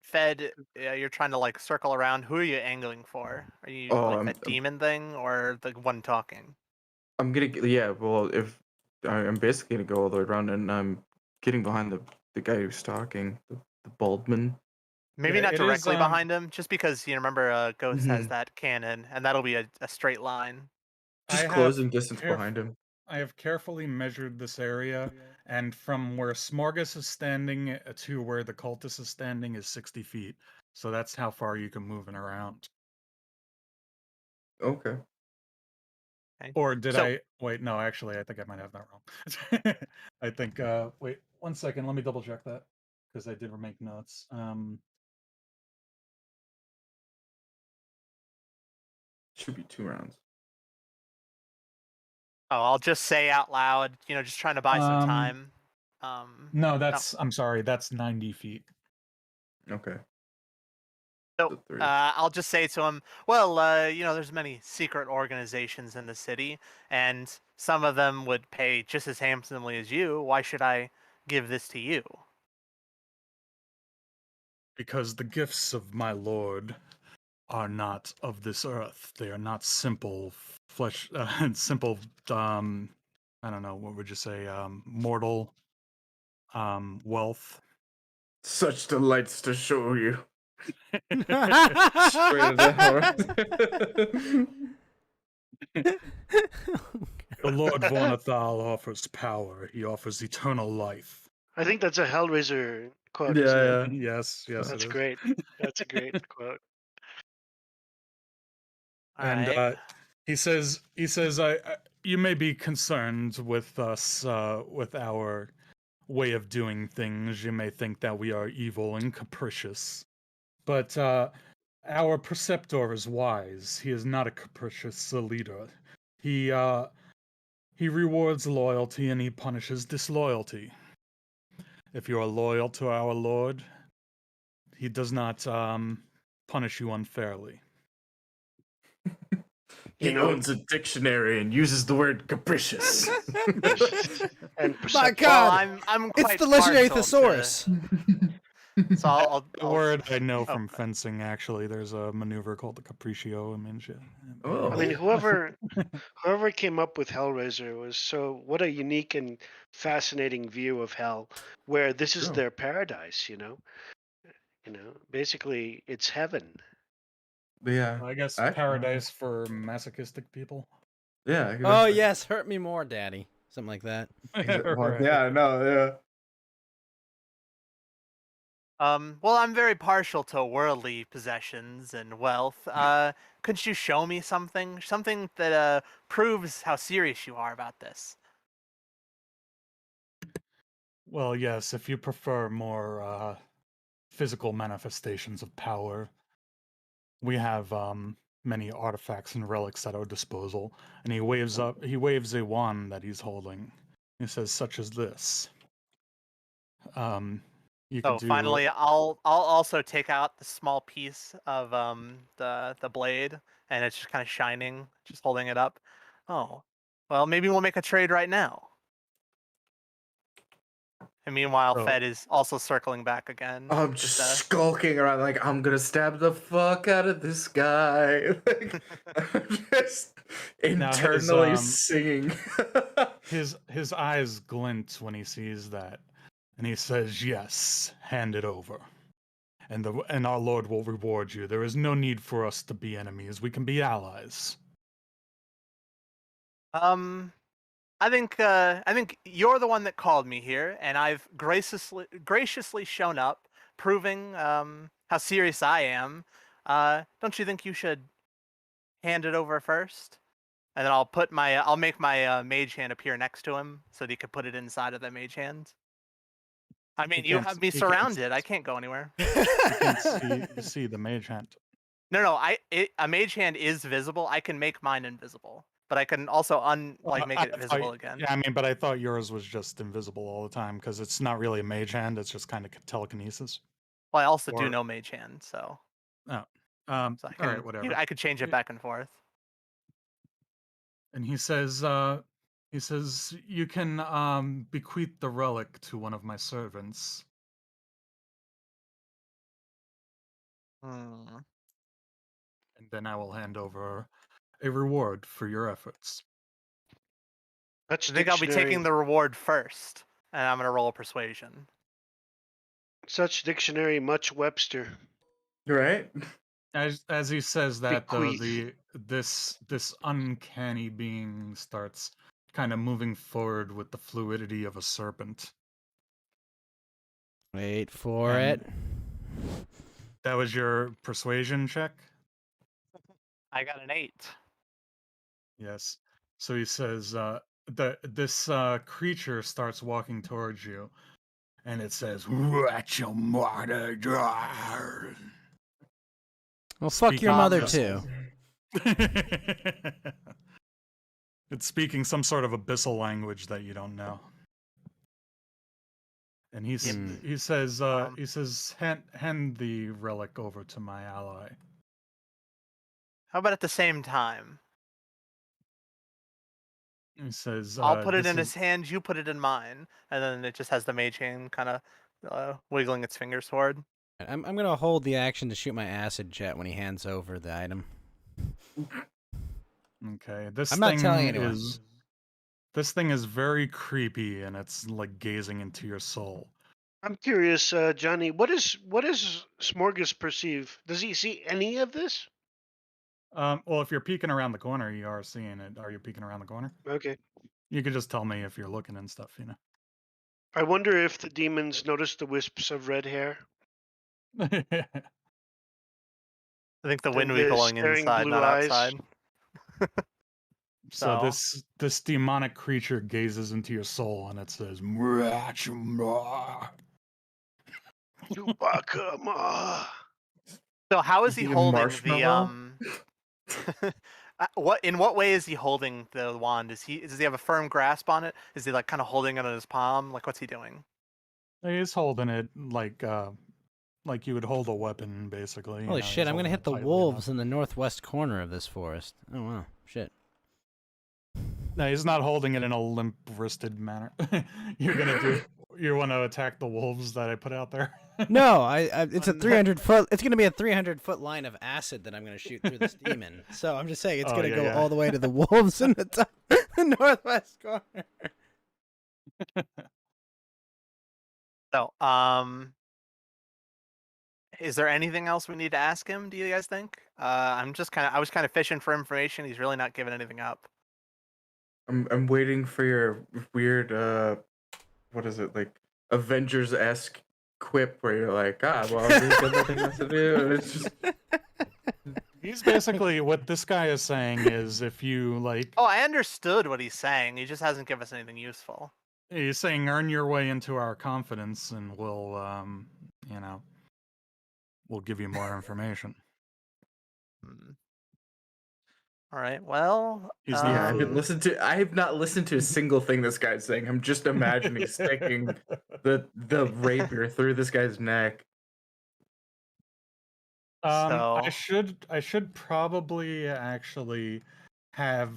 [SPEAKER 2] Fed, you're trying to like circle around. Who are you angling for? Are you
[SPEAKER 4] Oh,
[SPEAKER 2] like that demon thing or the one talking?
[SPEAKER 4] I'm gonna. Yeah. Well, if I'm basically gonna go all the way around, and I'm getting behind the guy who's talking, the Baldman.
[SPEAKER 2] Maybe
[SPEAKER 5] Yeah,
[SPEAKER 2] not
[SPEAKER 5] it is
[SPEAKER 2] directly behind him, just because remember, Ghost has
[SPEAKER 4] Mm-hmm.
[SPEAKER 2] that cannon, and that'll be a straight line.
[SPEAKER 5] I
[SPEAKER 4] Just
[SPEAKER 5] have
[SPEAKER 4] closing distance
[SPEAKER 5] caref-
[SPEAKER 4] behind him.
[SPEAKER 5] I have carefully measured this area, and from where Smorgas is standing to where the cultist is standing is 60 feet. So that's how far you can move and around.
[SPEAKER 4] Okay.
[SPEAKER 2] Okay.
[SPEAKER 5] Or did
[SPEAKER 2] So,
[SPEAKER 5] I wait? No, actually, I think I might have that wrong. I think. Wait, 1 second. Let me double check that because I did make notes.
[SPEAKER 4] Should be 2 rounds.
[SPEAKER 2] I'll just say out loud, just trying to buy some time.
[SPEAKER 5] No,
[SPEAKER 2] Oh,
[SPEAKER 5] I'm sorry. That's 90 feet.
[SPEAKER 4] Okay.
[SPEAKER 2] So
[SPEAKER 4] The three.
[SPEAKER 2] I'll just say to him, well, there's many secret organizations in the city, and some of them would pay just as handsomely as you. Why should I give this to you?
[SPEAKER 5] Because the gifts of my lord are not of this earth. They are not simple flesh, simple. I don't know. What would you say? Mortal wealth.
[SPEAKER 4] Such delights to show you. Straight
[SPEAKER 1] the
[SPEAKER 4] to the heart.
[SPEAKER 5] The Lord Vornathal offers power. He offers eternal life.
[SPEAKER 3] I think that's a Hellraiser quote.
[SPEAKER 4] Yeah,
[SPEAKER 3] Isn't it?
[SPEAKER 4] yeah.
[SPEAKER 5] Yes, yes,
[SPEAKER 3] That's
[SPEAKER 5] it is.
[SPEAKER 3] great. That's a great quote.
[SPEAKER 2] All
[SPEAKER 5] And
[SPEAKER 2] right.
[SPEAKER 5] he says, you may be concerned with us, with our way of doing things. You may think that we are evil and capricious, but our preceptor is wise. He is not a capricious leader. He rewards loyalty and he punishes disloyalty. If you are loyal to our Lord, he does not punish you unfairly.
[SPEAKER 4] He owns a dictionary and uses the word capricious.
[SPEAKER 3] And
[SPEAKER 1] My
[SPEAKER 3] perceptive.
[SPEAKER 1] God,
[SPEAKER 2] I'm
[SPEAKER 1] it's
[SPEAKER 2] quite
[SPEAKER 1] the legendary
[SPEAKER 2] partial
[SPEAKER 1] thesaurus.
[SPEAKER 2] So I'll
[SPEAKER 5] The word I know
[SPEAKER 2] oh,
[SPEAKER 5] from fencing, actually, there's a maneuver called the capriccio. I mean, shit.
[SPEAKER 4] Oh.
[SPEAKER 3] I mean, whoever came up with Hellraiser was so what a unique and fascinating view of hell, where this is
[SPEAKER 4] True.
[SPEAKER 3] their paradise. Basically it's heaven.
[SPEAKER 4] But yeah,
[SPEAKER 5] I guess
[SPEAKER 4] I-
[SPEAKER 5] paradise for masochistic people.
[SPEAKER 4] yeah.
[SPEAKER 1] Oh
[SPEAKER 4] exactly.
[SPEAKER 1] yes, hurt me more, daddy. Something like that.
[SPEAKER 4] Well,
[SPEAKER 5] Right.
[SPEAKER 4] yeah, no, yeah.
[SPEAKER 2] well, I'm very partial to worldly possessions and wealth. Couldn't you show me something that proves how serious you are about this?
[SPEAKER 5] Well, yes, if you prefer more physical manifestations of power, we have many artifacts and relics at our disposal. And he waves a wand that he's holding. He says, such as this. You could
[SPEAKER 2] So
[SPEAKER 5] do.
[SPEAKER 2] finally, I'll also take out the small piece of the blade, and it's just kind of shining, just holding it up. Oh, well, maybe we'll make a trade right now. And meanwhile,
[SPEAKER 5] Oh.
[SPEAKER 2] Fed is also circling back again.
[SPEAKER 4] I'm just skulking around like I'm gonna stab the fuck out of this guy. Like, I'm just
[SPEAKER 5] Now his,
[SPEAKER 4] internally singing.
[SPEAKER 5] his eyes glint when he sees that, and he says, "Yes, hand it over, and our Lord will reward you. There is no need for us to be enemies. We can be allies."
[SPEAKER 2] I think you're the one that called me here, and I've graciously shown up, proving how serious I am. Don't you think you should hand it over first? And then I'll make my mage hand appear next to him so that he could put it inside of the mage hand. I mean, you have me surrounded. I can't go anywhere.
[SPEAKER 5] You can't see the mage hand.
[SPEAKER 2] No, a mage hand is visible. I can make mine invisible, but I can also make it visible again.
[SPEAKER 5] Yeah, I mean, but I thought yours was just invisible all the time because it's not really a mage hand. It's just kind of telekinesis.
[SPEAKER 2] Well, I also do know mage hand, so.
[SPEAKER 5] Oh,
[SPEAKER 2] So I
[SPEAKER 5] all
[SPEAKER 2] can,
[SPEAKER 5] right, whatever.
[SPEAKER 2] I could change it back and forth.
[SPEAKER 5] And he says, you can bequeath the relic to one of my servants.
[SPEAKER 2] Hmm.
[SPEAKER 5] And then I will hand over a reward for your efforts.
[SPEAKER 3] Such
[SPEAKER 2] I think I'll be taking the reward first, and I'm gonna roll a persuasion.
[SPEAKER 3] Such dictionary, much Webster.
[SPEAKER 4] Right?
[SPEAKER 5] As he says that, though,
[SPEAKER 3] Bequeath.
[SPEAKER 5] this uncanny being starts kind of moving forward with the fluidity of a serpent.
[SPEAKER 1] Wait for
[SPEAKER 5] And
[SPEAKER 1] it.
[SPEAKER 5] That was your persuasion check?
[SPEAKER 2] I got an 8.
[SPEAKER 5] Yes. So he says, this creature starts walking towards you, and it says, "Wretched mother."
[SPEAKER 1] Well, fuck your
[SPEAKER 5] Speaking
[SPEAKER 1] mother
[SPEAKER 5] of-
[SPEAKER 1] too.
[SPEAKER 5] It's speaking some sort of abyssal language that you don't know. And
[SPEAKER 1] Hmm.
[SPEAKER 5] he says hand the relic over to my ally.
[SPEAKER 2] How about at the same time?
[SPEAKER 5] He says
[SPEAKER 2] I'll put it
[SPEAKER 5] this
[SPEAKER 2] in
[SPEAKER 5] is
[SPEAKER 2] his hand, you put it in mine, and then it just has the mage hand kind of wiggling its fingers toward.
[SPEAKER 1] I'm gonna hold the action to shoot my acid jet when he hands over the item.
[SPEAKER 5] okay. This
[SPEAKER 1] I'm not
[SPEAKER 5] thing
[SPEAKER 1] telling anyone.
[SPEAKER 5] is very creepy, and it's like gazing into your soul.
[SPEAKER 3] I'm curious, Johnny. What is Smorgas perceive? Does he see any of this?
[SPEAKER 5] Well, if you're peeking around the corner, you are seeing it. Are you peeking around the corner?
[SPEAKER 3] Okay.
[SPEAKER 5] You could just tell me if you're looking and stuff, you
[SPEAKER 3] I wonder if the demons notice the wisps of red hair
[SPEAKER 5] know.
[SPEAKER 2] I think the wind
[SPEAKER 3] and
[SPEAKER 2] would be
[SPEAKER 3] the
[SPEAKER 2] blowing
[SPEAKER 3] staring
[SPEAKER 2] inside,
[SPEAKER 3] blue
[SPEAKER 2] not
[SPEAKER 3] eyes.
[SPEAKER 2] outside.
[SPEAKER 5] So
[SPEAKER 2] No.
[SPEAKER 5] this demonic creature gazes into your soul, and it says, "Mwah, chumah."
[SPEAKER 3] Chewbacca, ma.
[SPEAKER 2] So how is he
[SPEAKER 4] Eating
[SPEAKER 2] holding the
[SPEAKER 4] marshmallow?
[SPEAKER 2] in what way is he holding the wand? Does he have a firm grasp on it? Is he like kind of holding it in his palm? Like what's he doing?
[SPEAKER 5] He's holding it like you would hold a weapon, basically.
[SPEAKER 1] Holy shit!
[SPEAKER 5] He's
[SPEAKER 1] I'm gonna
[SPEAKER 5] holding
[SPEAKER 1] hit
[SPEAKER 5] it
[SPEAKER 1] the
[SPEAKER 5] tightly
[SPEAKER 1] wolves
[SPEAKER 5] enough.
[SPEAKER 1] in the northwest corner of this forest. Oh wow, shit.
[SPEAKER 5] No, he's not holding it in a limp-wristed manner. You're gonna do. You want to attack the wolves that I put out there?
[SPEAKER 1] No, it's a 300 foot. It's gonna be a 300-foot line of acid that I'm gonna shoot through this demon. So I'm just saying it's
[SPEAKER 5] Oh,
[SPEAKER 1] gonna
[SPEAKER 5] yeah,
[SPEAKER 1] go
[SPEAKER 5] yeah.
[SPEAKER 1] all the way to the wolves in the the northwest corner.
[SPEAKER 2] So, is there anything else we need to ask him? Do you guys think? I was kind of fishing for information. He's really not giving anything up.
[SPEAKER 4] I'm waiting for your weird what is it, like Avengers-esque quip where you're like, well, he's got nothing else to do. And it's just
[SPEAKER 5] He's basically what this guy is saying is if you like.
[SPEAKER 2] Oh, I understood what he's saying. He just hasn't given us anything useful.
[SPEAKER 5] He's saying earn your way into our confidence, and we'll give you more information.
[SPEAKER 2] Hmm. All right. Well,
[SPEAKER 5] He's
[SPEAKER 4] yeah, I have not listened to a single thing this guy's saying. I'm just imagining sticking the rapier through this guy's neck.
[SPEAKER 2] So
[SPEAKER 5] I should probably actually have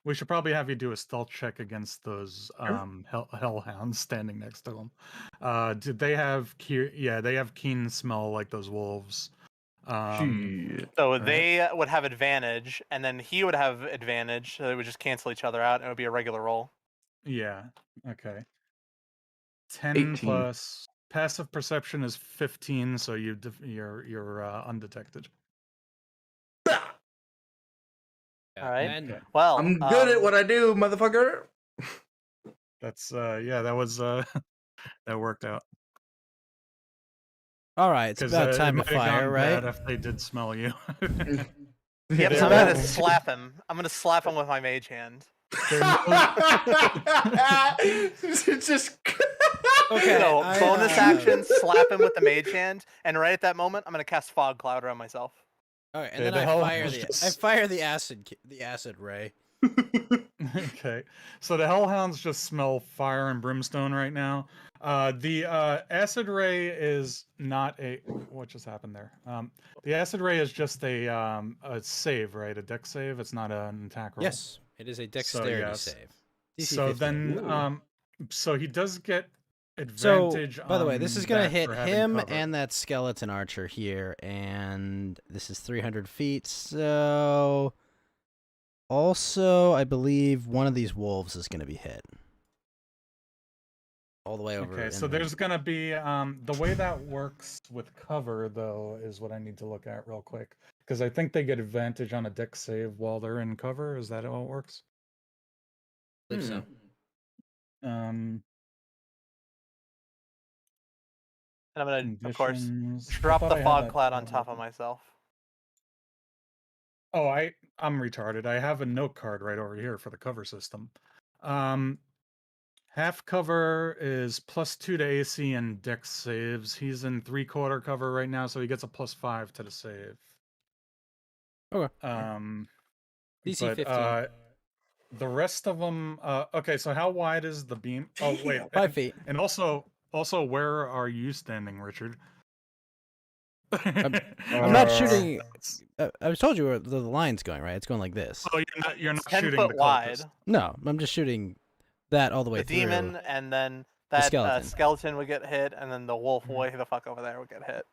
[SPEAKER 5] we should probably have you do a stealth check against those hellhounds standing next to him. Did they have they have keen smell like those wolves.
[SPEAKER 4] Shit.
[SPEAKER 2] so
[SPEAKER 5] right.
[SPEAKER 2] they would have advantage, and then he would have advantage. So they would just cancel each other out, and it would be a regular roll.
[SPEAKER 5] Yeah. Okay. 10
[SPEAKER 4] 18.
[SPEAKER 5] plus passive perception is 15, so you're undetected.
[SPEAKER 2] All right.
[SPEAKER 1] And
[SPEAKER 2] Well,
[SPEAKER 4] I'm good at what I do, motherfucker.
[SPEAKER 5] That's that was that worked out.
[SPEAKER 1] all right, it's about
[SPEAKER 5] It
[SPEAKER 1] time to
[SPEAKER 5] might have
[SPEAKER 1] fire,
[SPEAKER 5] gone
[SPEAKER 1] right?
[SPEAKER 5] bad if they did smell you.
[SPEAKER 2] Yep,
[SPEAKER 5] There
[SPEAKER 2] I'm
[SPEAKER 5] was-
[SPEAKER 2] gonna slap him. I'm gonna slap him with my mage hand.
[SPEAKER 4] It's just
[SPEAKER 1] Okay,
[SPEAKER 2] So
[SPEAKER 1] I,
[SPEAKER 2] bonus action, slap him with the mage hand, and right at that moment, I'm gonna cast fog cloud around myself.
[SPEAKER 1] Okay, and
[SPEAKER 5] Okay,
[SPEAKER 1] then
[SPEAKER 5] the
[SPEAKER 1] I
[SPEAKER 5] hell
[SPEAKER 1] fire
[SPEAKER 5] was
[SPEAKER 1] the
[SPEAKER 5] just-
[SPEAKER 1] acid ray.
[SPEAKER 5] Okay, so the hellhounds just smell fire and brimstone right now. The acid ray is not a what just happened there. The acid ray is just a save, right? A dex save. It's not an attack roll.
[SPEAKER 1] Yes, it is a dexterity
[SPEAKER 5] yes.
[SPEAKER 1] save. DC
[SPEAKER 5] So
[SPEAKER 1] 15.
[SPEAKER 5] then, so he does get
[SPEAKER 1] So,
[SPEAKER 5] advantage.
[SPEAKER 1] by the way, this is going to
[SPEAKER 5] that
[SPEAKER 1] hit
[SPEAKER 5] for having
[SPEAKER 1] him
[SPEAKER 5] cover.
[SPEAKER 1] and that skeleton archer here, and this is 300 feet, so... Also, I believe one of these wolves is going to be hit. All the way over.
[SPEAKER 5] Okay,
[SPEAKER 1] in
[SPEAKER 5] so
[SPEAKER 1] the-
[SPEAKER 5] there's gonna be the way that works with cover though is what I need to look at real quick because I think they get advantage on a dex save while they're in cover. Is that how it works?
[SPEAKER 1] I believe so.
[SPEAKER 2] And I'm gonna, of course,
[SPEAKER 5] Conditions. I
[SPEAKER 2] drop
[SPEAKER 5] thought
[SPEAKER 2] the
[SPEAKER 5] I had
[SPEAKER 2] fog
[SPEAKER 5] that
[SPEAKER 2] cloud on
[SPEAKER 5] tab
[SPEAKER 2] top of
[SPEAKER 5] open.
[SPEAKER 2] myself.
[SPEAKER 5] Oh, I'm retarded. I have a note card right over here for the cover system. Half cover is +2 to AC and dex saves. He's in 3/4 cover right now, so he gets a +5 to the save.
[SPEAKER 1] Okay.
[SPEAKER 5] Um,
[SPEAKER 1] DC
[SPEAKER 5] but
[SPEAKER 1] 15.
[SPEAKER 5] The rest of them. Okay, so how wide is the beam? Oh wait,
[SPEAKER 1] 5 feet.
[SPEAKER 5] and also where are you standing, Richard?
[SPEAKER 1] I'm not
[SPEAKER 4] Uh,
[SPEAKER 1] shooting. I told you where the line's going, right? It's going like this.
[SPEAKER 5] Oh, you're
[SPEAKER 2] It's
[SPEAKER 5] not
[SPEAKER 2] 10
[SPEAKER 5] shooting
[SPEAKER 2] foot
[SPEAKER 5] the
[SPEAKER 2] wide.
[SPEAKER 5] cultist.
[SPEAKER 1] No, I'm just shooting that all the way
[SPEAKER 2] The
[SPEAKER 1] through.
[SPEAKER 2] demon, and then
[SPEAKER 1] The
[SPEAKER 2] that
[SPEAKER 1] skeleton.
[SPEAKER 2] skeleton would get hit, and then the wolf way the fuck over there would get hit.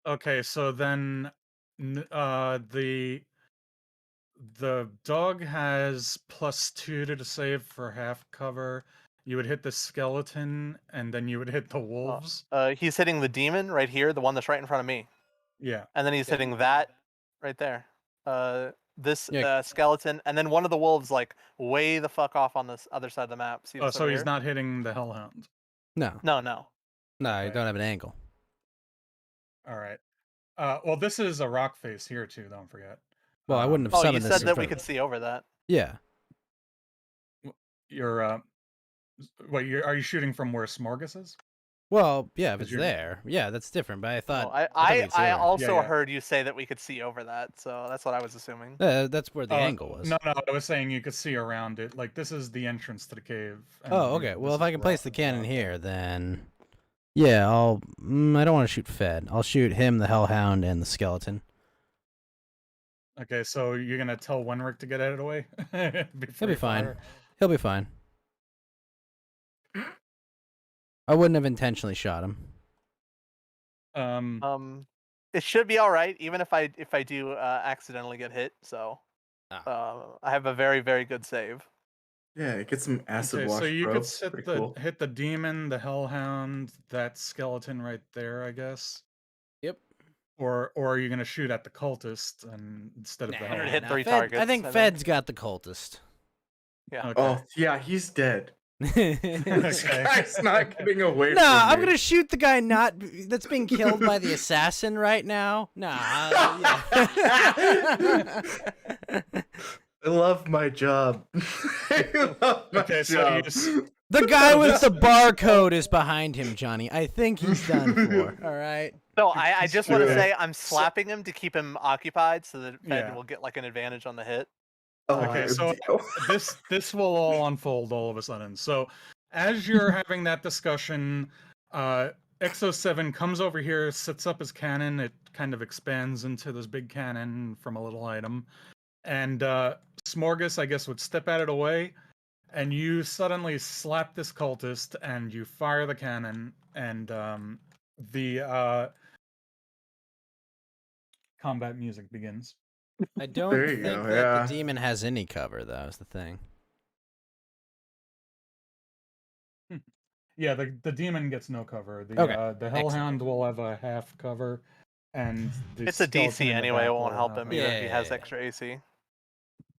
[SPEAKER 5] Okay, so then, the dog has +2 to save for half cover. You would hit the skeleton, and then you would hit the wolves.
[SPEAKER 2] He's hitting the demon right here, the one that's right in front of me,
[SPEAKER 5] Yeah.
[SPEAKER 2] and then he's hitting that right there. This
[SPEAKER 1] Yeah.
[SPEAKER 2] skeleton, and then one of the wolves like way the fuck off on this other side of the map. See
[SPEAKER 5] Oh,
[SPEAKER 2] this
[SPEAKER 5] so
[SPEAKER 2] over
[SPEAKER 5] he's
[SPEAKER 2] here?
[SPEAKER 5] not hitting the hellhound.
[SPEAKER 1] No,
[SPEAKER 2] No.
[SPEAKER 1] I
[SPEAKER 5] Okay.
[SPEAKER 1] don't have an angle.
[SPEAKER 5] All right. Well, this is a rock face here too. Don't forget.
[SPEAKER 1] Well, I wouldn't have
[SPEAKER 2] Oh, you
[SPEAKER 1] summoned this.
[SPEAKER 2] said
[SPEAKER 1] in
[SPEAKER 2] that we
[SPEAKER 1] front
[SPEAKER 2] could
[SPEAKER 1] of-
[SPEAKER 2] see over that.
[SPEAKER 1] Yeah.
[SPEAKER 5] You're wait. Are you shooting from where Smorgas is?
[SPEAKER 1] Well, yeah, if
[SPEAKER 5] 'Cause
[SPEAKER 1] it's
[SPEAKER 5] you're-
[SPEAKER 1] there, yeah, that's different. But I thought
[SPEAKER 2] No,
[SPEAKER 1] thought we could see
[SPEAKER 2] I
[SPEAKER 1] over it.
[SPEAKER 2] also
[SPEAKER 5] Yeah.
[SPEAKER 2] heard you say that we could see over that, so that's what I was assuming.
[SPEAKER 1] That's where the angle was.
[SPEAKER 5] No, I was saying you could see around it. Like this is the entrance to the cave. and,
[SPEAKER 1] Oh,
[SPEAKER 5] you
[SPEAKER 1] okay.
[SPEAKER 5] know,
[SPEAKER 1] Well,
[SPEAKER 5] this
[SPEAKER 1] if I
[SPEAKER 5] is
[SPEAKER 1] can
[SPEAKER 5] rock-
[SPEAKER 1] place the cannon
[SPEAKER 5] rock.
[SPEAKER 1] here, then yeah, I'll. I don't want to shoot Fed. I'll shoot him, the Hellhound, and the skeleton.
[SPEAKER 5] Okay, so you're gonna tell Wenrick to get out of the way?
[SPEAKER 1] He'll be fine. He'll be fine. I wouldn't have intentionally shot him.
[SPEAKER 2] It should be all right, even if I do accidentally get hit. So, I have a very very good save.
[SPEAKER 4] Yeah, get some acid
[SPEAKER 5] Okay,
[SPEAKER 4] wash,
[SPEAKER 5] so you
[SPEAKER 4] bro.
[SPEAKER 5] could hit
[SPEAKER 4] Pretty cool.
[SPEAKER 5] hit the demon, the hellhound, that skeleton right there, I guess.
[SPEAKER 1] Yep.
[SPEAKER 5] Or are you gonna shoot at the cultist and instead of the
[SPEAKER 2] nah,
[SPEAKER 5] hellhound?
[SPEAKER 2] hit three
[SPEAKER 1] Fed, I
[SPEAKER 2] targets,
[SPEAKER 1] think
[SPEAKER 2] I think.
[SPEAKER 1] Fed's got the cultist.
[SPEAKER 2] Yeah.
[SPEAKER 5] Okay.
[SPEAKER 4] Oh yeah, he's dead. This
[SPEAKER 5] Okay.
[SPEAKER 4] guy's not getting away.
[SPEAKER 1] Nah,
[SPEAKER 4] from
[SPEAKER 1] I'm
[SPEAKER 4] me.
[SPEAKER 1] gonna shoot the guy that's being killed by the assassin right now. Nah. Yeah.
[SPEAKER 4] I love my job. I love my
[SPEAKER 5] Okay, so you
[SPEAKER 4] job.
[SPEAKER 5] just-
[SPEAKER 1] The guy with the barcode is behind him, Johnny. I think he's done for. All right.
[SPEAKER 2] So I just want to
[SPEAKER 4] Sure.
[SPEAKER 2] say I'm slapping him to keep him occupied, so that Fed
[SPEAKER 5] Yeah.
[SPEAKER 2] will get like an advantage on the hit.
[SPEAKER 4] Oh,
[SPEAKER 5] Okay, so this will all unfold all of a sudden. So as you're having that discussion, Exo7 comes over here, sets up his cannon. It kind of expands into this big cannon from a little item. And Smorgas, I guess, would step out of the way. And you suddenly slap this cultist and you fire the cannon. And the combat music begins.
[SPEAKER 1] I don't
[SPEAKER 4] There
[SPEAKER 1] think
[SPEAKER 4] you go,
[SPEAKER 1] that
[SPEAKER 4] yeah.
[SPEAKER 1] the demon has any cover, though, is the thing.
[SPEAKER 5] Yeah, the demon gets no cover. The
[SPEAKER 1] Okay,
[SPEAKER 5] the hellhound will have a half cover, and the
[SPEAKER 2] It's a
[SPEAKER 5] skeleton
[SPEAKER 2] DC
[SPEAKER 5] in the
[SPEAKER 2] anyway.
[SPEAKER 5] back
[SPEAKER 2] It won't
[SPEAKER 5] will
[SPEAKER 2] help
[SPEAKER 5] have
[SPEAKER 2] him
[SPEAKER 5] a-
[SPEAKER 2] even if he has
[SPEAKER 1] Yeah.
[SPEAKER 2] extra AC.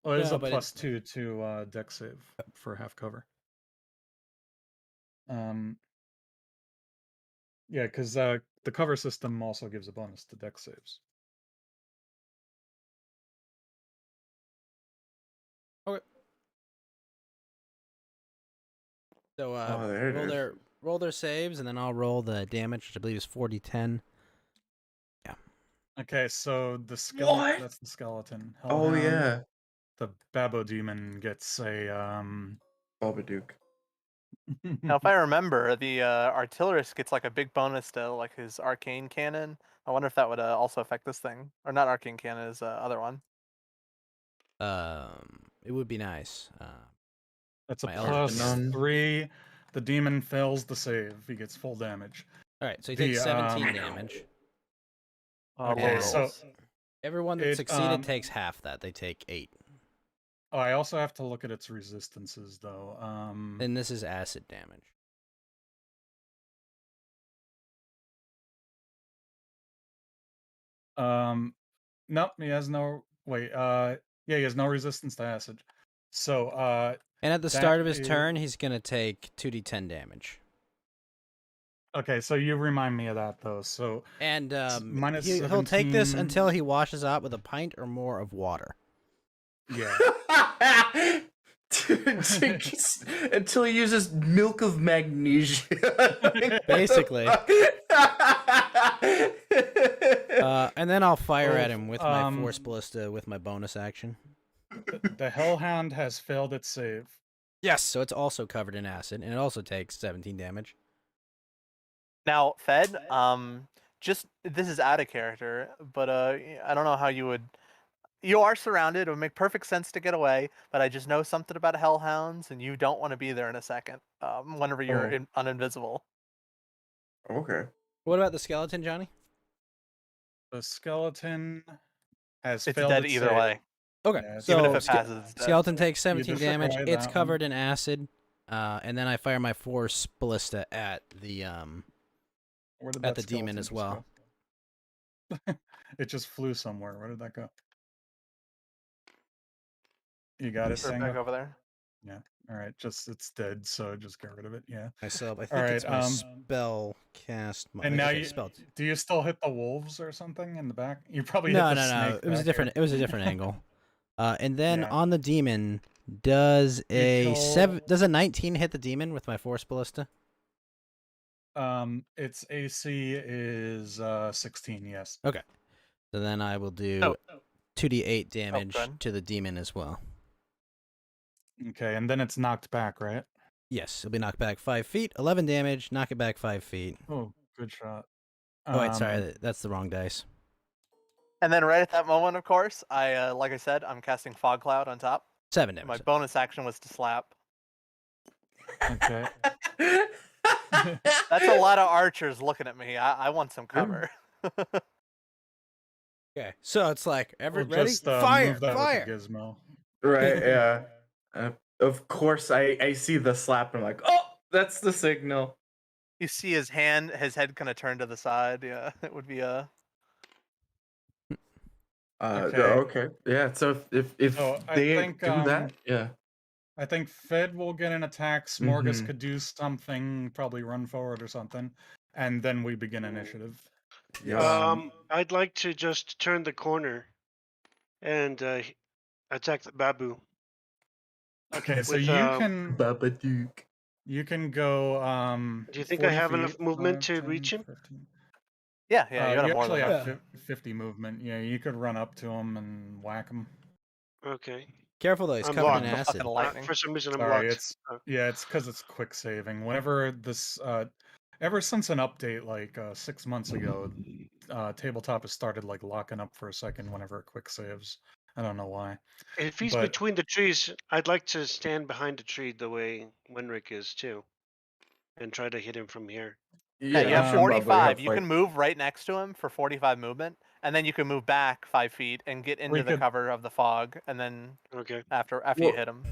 [SPEAKER 5] Well, there's
[SPEAKER 1] No,
[SPEAKER 5] a
[SPEAKER 1] but
[SPEAKER 5] +2 to deck save for half cover. Yeah, because the cover system also gives a bonus to deck saves.
[SPEAKER 1] So
[SPEAKER 4] Oh, there it is.
[SPEAKER 1] roll their saves, and then I'll roll the damage, which I believe is 4d10.
[SPEAKER 5] Okay, so the skeleton.
[SPEAKER 4] What?
[SPEAKER 5] That's the skeleton.
[SPEAKER 4] Oh
[SPEAKER 5] Hellhound,
[SPEAKER 4] yeah,
[SPEAKER 5] The Babo demon gets a
[SPEAKER 4] Babadook.
[SPEAKER 2] Now, if I remember, the artillerist gets like a big bonus to like his arcane cannon. I wonder if that would also affect this thing, or not arcane cannon, is other one.
[SPEAKER 1] It would be nice.
[SPEAKER 5] That's a
[SPEAKER 1] My elder
[SPEAKER 4] none.
[SPEAKER 5] +3. The demon fails the save. He gets full damage.
[SPEAKER 1] All right, so he
[SPEAKER 5] The,
[SPEAKER 1] takes 17 damage.
[SPEAKER 2] Low
[SPEAKER 5] so-
[SPEAKER 2] rolls.
[SPEAKER 1] Everyone that
[SPEAKER 5] It,
[SPEAKER 1] succeeded takes half that. They take 8.
[SPEAKER 5] Oh, I also have to look at its resistances though.
[SPEAKER 1] And this is acid damage.
[SPEAKER 5] Nope, he has no wait, yeah, he has no resistance to acid. So
[SPEAKER 1] And at the
[SPEAKER 5] That
[SPEAKER 1] start of his
[SPEAKER 5] is-
[SPEAKER 1] turn, he's going to take 2d10 damage.
[SPEAKER 5] okay, so you remind me of that though. So
[SPEAKER 1] And
[SPEAKER 5] minus
[SPEAKER 1] he'll take this
[SPEAKER 5] 17.
[SPEAKER 1] until he washes out with a pint or more of water.
[SPEAKER 5] yeah.
[SPEAKER 4] Until he uses milk of magnesia.
[SPEAKER 1] Basically. And then I'll fire
[SPEAKER 5] Oh,
[SPEAKER 1] at him with my force ballista with my bonus action.
[SPEAKER 5] The Hellhound has failed its save.
[SPEAKER 1] Yes, so it's also covered in acid, and it also takes 17 damage.
[SPEAKER 2] Now, Fed, just this is out of character, but I don't know how you would. You are surrounded. It would make perfect sense to get away, but I just know something about hellhounds, and you don't want to be there in a second. Whenever you're
[SPEAKER 5] Oh.
[SPEAKER 2] uninvisible.
[SPEAKER 4] Okay.
[SPEAKER 1] What about the skeleton, Johnny?
[SPEAKER 5] The skeleton has
[SPEAKER 2] It's
[SPEAKER 5] failed
[SPEAKER 2] dead
[SPEAKER 5] its
[SPEAKER 2] either
[SPEAKER 5] save.
[SPEAKER 2] way.
[SPEAKER 1] Okay,
[SPEAKER 5] Yeah, it's
[SPEAKER 2] Even if
[SPEAKER 1] so
[SPEAKER 2] it passes, it's dead.
[SPEAKER 1] skeleton takes 17
[SPEAKER 5] destroy
[SPEAKER 1] damage. It's
[SPEAKER 5] that
[SPEAKER 1] covered
[SPEAKER 5] one.
[SPEAKER 1] in acid, and then I fire my force ballista at the
[SPEAKER 5] Where did
[SPEAKER 1] at
[SPEAKER 5] that
[SPEAKER 1] the demon
[SPEAKER 5] skeleton
[SPEAKER 1] as
[SPEAKER 5] just
[SPEAKER 1] well.
[SPEAKER 5] go? It just flew somewhere. Where did that go? You got it,
[SPEAKER 2] Put it back
[SPEAKER 5] Tango?
[SPEAKER 2] over there.
[SPEAKER 5] Yeah. All right. It's dead, so just get rid of it. Yeah.
[SPEAKER 1] Myself, I
[SPEAKER 5] All
[SPEAKER 1] think
[SPEAKER 5] right.
[SPEAKER 1] it's my spell cast.
[SPEAKER 5] And now
[SPEAKER 1] Okay,
[SPEAKER 5] you
[SPEAKER 1] spell.
[SPEAKER 5] do you still hit the wolves or something in the back? You probably hit
[SPEAKER 1] No,
[SPEAKER 5] the
[SPEAKER 1] no, no.
[SPEAKER 5] snake.
[SPEAKER 1] It was a
[SPEAKER 5] back
[SPEAKER 1] different.
[SPEAKER 5] here.
[SPEAKER 1] It was a different angle. And then
[SPEAKER 5] Yeah.
[SPEAKER 1] on the demon, does
[SPEAKER 5] You
[SPEAKER 1] a
[SPEAKER 5] kill-
[SPEAKER 1] Does a 19 hit the demon with my force ballista?
[SPEAKER 5] Its AC is 16. Yes.
[SPEAKER 1] Okay. So then I will do
[SPEAKER 2] Oh.
[SPEAKER 1] 2d8 damage
[SPEAKER 2] good.
[SPEAKER 1] to the demon as well.
[SPEAKER 5] Okay, and then it's knocked back, right?
[SPEAKER 1] Yes, it'll be knocked back 5 feet. 11 damage. Knock it back 5 feet.
[SPEAKER 5] Oh, good shot.
[SPEAKER 1] Oh wait, sorry, that's the wrong dice.
[SPEAKER 2] And then right at that moment, of course, like I said, I'm casting Fog Cloud on top.
[SPEAKER 1] 7
[SPEAKER 2] My
[SPEAKER 1] damage.
[SPEAKER 2] bonus action was to slap.
[SPEAKER 5] Okay.
[SPEAKER 2] That's a lot of archers looking at me. I want some cover.
[SPEAKER 1] Okay, so it's like
[SPEAKER 5] We'll
[SPEAKER 1] ready,
[SPEAKER 5] just
[SPEAKER 1] fire,
[SPEAKER 5] move that
[SPEAKER 1] fire.
[SPEAKER 5] with the gizmo.
[SPEAKER 4] Right, yeah. Of course, I see the slap and I'm like, oh, that's the signal.
[SPEAKER 2] You see his head kind of turn to the side. Yeah, it would be a.
[SPEAKER 4] Okay. Yeah, so if
[SPEAKER 5] So I
[SPEAKER 4] they
[SPEAKER 5] think,
[SPEAKER 4] do that, yeah.
[SPEAKER 5] I think Fed will get an attack. Smorgas
[SPEAKER 4] Mhm.
[SPEAKER 5] could do something, probably run forward or something, and then we begin initiative.
[SPEAKER 4] Yeah.
[SPEAKER 3] I'd like to just turn the corner and attack the babu.
[SPEAKER 5] Okay, so
[SPEAKER 3] With,
[SPEAKER 5] you can
[SPEAKER 4] Babadook.
[SPEAKER 5] go
[SPEAKER 3] Do you think
[SPEAKER 5] 40
[SPEAKER 3] I have
[SPEAKER 5] feet,
[SPEAKER 3] enough movement
[SPEAKER 5] 5,
[SPEAKER 3] to
[SPEAKER 5] 10,
[SPEAKER 3] reach him?
[SPEAKER 5] 15.
[SPEAKER 2] Yeah, you got
[SPEAKER 5] you
[SPEAKER 2] more
[SPEAKER 5] actually
[SPEAKER 2] than
[SPEAKER 5] have
[SPEAKER 2] enough.
[SPEAKER 5] 50 movement. Yeah, you could run up to him and whack him.
[SPEAKER 3] Okay.
[SPEAKER 1] Careful though, he's
[SPEAKER 3] I'm
[SPEAKER 1] covered in
[SPEAKER 3] blocked.
[SPEAKER 1] acid.
[SPEAKER 2] Fucking lightning.
[SPEAKER 3] For some reason, I'm
[SPEAKER 5] Sorry,
[SPEAKER 3] blocked.
[SPEAKER 5] it's because it's quick saving. Whenever this, ever since an update like 6 months ago, tabletop has started like locking up for a second whenever it quick saves. I don't know why.
[SPEAKER 3] If he's
[SPEAKER 5] But-
[SPEAKER 3] between the trees, I'd like to stand behind the tree the way Wenrick is too, and try to hit him from here.
[SPEAKER 2] Yeah, you have
[SPEAKER 5] should
[SPEAKER 4] probably
[SPEAKER 2] 45. You
[SPEAKER 4] like-
[SPEAKER 2] can move right next to him for 45 movement, and then you can move back 5 feet and get into the
[SPEAKER 5] could-
[SPEAKER 2] cover of the fog, and then
[SPEAKER 3] Okay.
[SPEAKER 2] after
[SPEAKER 4] Well-
[SPEAKER 2] you hit him.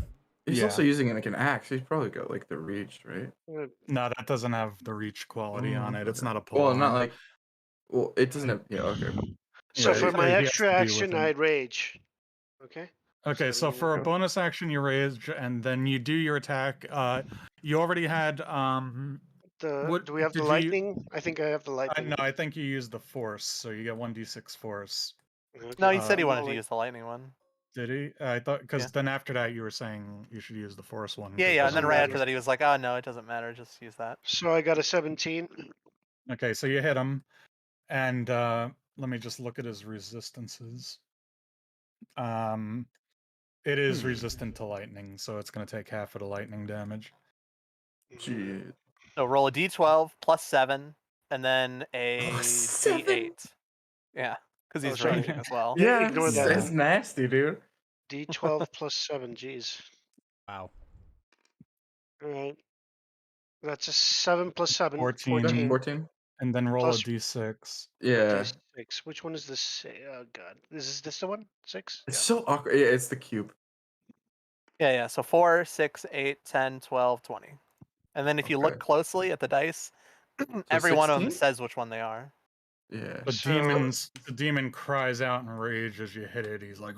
[SPEAKER 4] He's
[SPEAKER 5] Yeah.
[SPEAKER 4] also using like an axe. He's probably got like the reach, right?
[SPEAKER 5] No, that doesn't have the reach quality on it. It's not a pull.
[SPEAKER 4] Well, not like. Well, it doesn't have. Yeah. Okay.
[SPEAKER 3] So
[SPEAKER 5] Yeah,
[SPEAKER 3] for
[SPEAKER 5] he
[SPEAKER 3] my
[SPEAKER 5] has to
[SPEAKER 3] extra
[SPEAKER 5] be
[SPEAKER 3] action,
[SPEAKER 5] within-
[SPEAKER 3] I'd rage. Okay.
[SPEAKER 5] Okay, so
[SPEAKER 3] 70
[SPEAKER 5] for a
[SPEAKER 3] now.
[SPEAKER 5] bonus action, you rage, and then you do your attack. You already had what-
[SPEAKER 3] Do we have the
[SPEAKER 5] did you-
[SPEAKER 3] lightning? I think I have the lightning.
[SPEAKER 5] no, I think you used the force, so you get 1d6 force.
[SPEAKER 3] Okay.
[SPEAKER 2] No, he said he
[SPEAKER 5] Uh,
[SPEAKER 2] wanted to use the lightning one.
[SPEAKER 5] Did he? I thought because
[SPEAKER 2] Yeah.
[SPEAKER 5] then after that you were saying you should use the force one.
[SPEAKER 2] Yeah,
[SPEAKER 5] 'cause
[SPEAKER 2] yeah,
[SPEAKER 5] it
[SPEAKER 2] and then
[SPEAKER 5] doesn't
[SPEAKER 2] right
[SPEAKER 5] matter.
[SPEAKER 2] after that he was like, "Oh no, it doesn't matter. Just use that."
[SPEAKER 3] So I got a 17.
[SPEAKER 5] Okay, so you hit him, and let me just look at his resistances. It is resistant to lightning, so it's going to take half of the lightning damage.
[SPEAKER 4] Gee.
[SPEAKER 2] So roll a d12 plus 7, and then a
[SPEAKER 4] Oh, 7?
[SPEAKER 2] d8. Yeah, because he's
[SPEAKER 3] sorry.
[SPEAKER 2] raging as well.
[SPEAKER 3] Yeah, ignore that.
[SPEAKER 4] That's nasty, dude.
[SPEAKER 3] D12 plus 7. Jeez.
[SPEAKER 1] Wow.
[SPEAKER 3] All right. That's a 7 plus 7.
[SPEAKER 5] 14.
[SPEAKER 3] 14.
[SPEAKER 4] 14.
[SPEAKER 5] And then roll
[SPEAKER 3] Plus-
[SPEAKER 5] a d6.
[SPEAKER 4] Yeah.
[SPEAKER 3] D6. Which one is this? Oh god. Is this the one? 6?
[SPEAKER 4] It's so awkward. Yeah, it's the cube.
[SPEAKER 2] Yeah. So 4, 6, 8, 10, 12, 20. And then if you look
[SPEAKER 4] Okay.
[SPEAKER 2] closely at the dice, every one of them
[SPEAKER 4] 16?
[SPEAKER 2] says which one they are.
[SPEAKER 4] Yeah.
[SPEAKER 5] The demon cries out in rage as you hit it. He's like,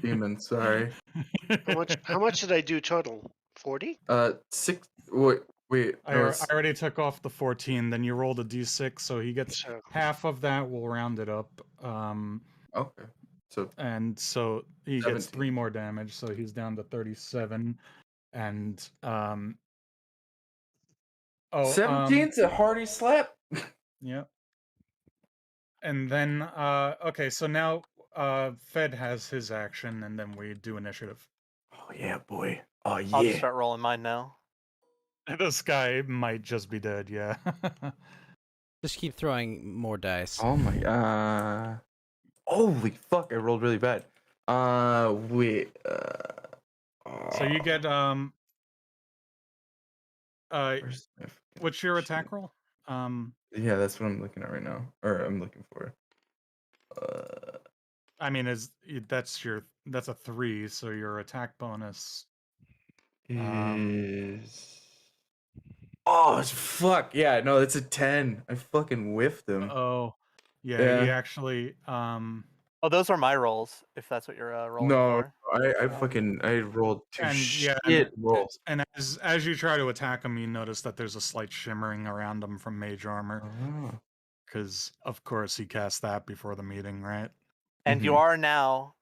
[SPEAKER 4] Demon, sorry.
[SPEAKER 3] How much did I do total? 40?
[SPEAKER 4] 6. Wait.
[SPEAKER 5] I
[SPEAKER 4] No, it's,
[SPEAKER 5] already took off the 14. Then you rolled a d6, so he gets
[SPEAKER 3] So
[SPEAKER 5] half of that. We'll round it up.
[SPEAKER 4] okay. So
[SPEAKER 5] And so he gets
[SPEAKER 4] 17.
[SPEAKER 5] 3 more damage, so he's down to 37. And
[SPEAKER 4] 17's a hearty slap.
[SPEAKER 5] yeah. And then okay, so now Fed has his action, and then we do initiative.
[SPEAKER 4] Oh yeah, boy. Oh
[SPEAKER 2] I'll just
[SPEAKER 4] yeah.
[SPEAKER 2] start rolling mine now.
[SPEAKER 5] This guy might just be dead. Yeah.
[SPEAKER 1] Just keep throwing more dice.
[SPEAKER 4] Oh my. Holy fuck! I rolled really bad. Wait.
[SPEAKER 5] So you get
[SPEAKER 4] where's my fucking
[SPEAKER 5] what's your
[SPEAKER 4] sheet?
[SPEAKER 5] attack roll?
[SPEAKER 4] Yeah, that's what I'm looking at right now. Or I'm looking for.
[SPEAKER 5] I mean, that's a 3, so your attack bonus.
[SPEAKER 4] Is oh fuck yeah, no, it's a 10. I fucking whiffed him.
[SPEAKER 5] Oh, yeah, he
[SPEAKER 4] Yeah.
[SPEAKER 5] actually
[SPEAKER 2] Oh, those are my rolls. If that's what you're rolling
[SPEAKER 4] No,
[SPEAKER 2] for.
[SPEAKER 4] I rolled two
[SPEAKER 5] and yeah,
[SPEAKER 4] shit rolls.
[SPEAKER 5] and as you try to attack him, you notice that there's a slight shimmering around him from mage armor,
[SPEAKER 4] Oh.
[SPEAKER 5] because of course he cast that before the meeting, right?
[SPEAKER 2] And you
[SPEAKER 4] Mhm.
[SPEAKER 2] are now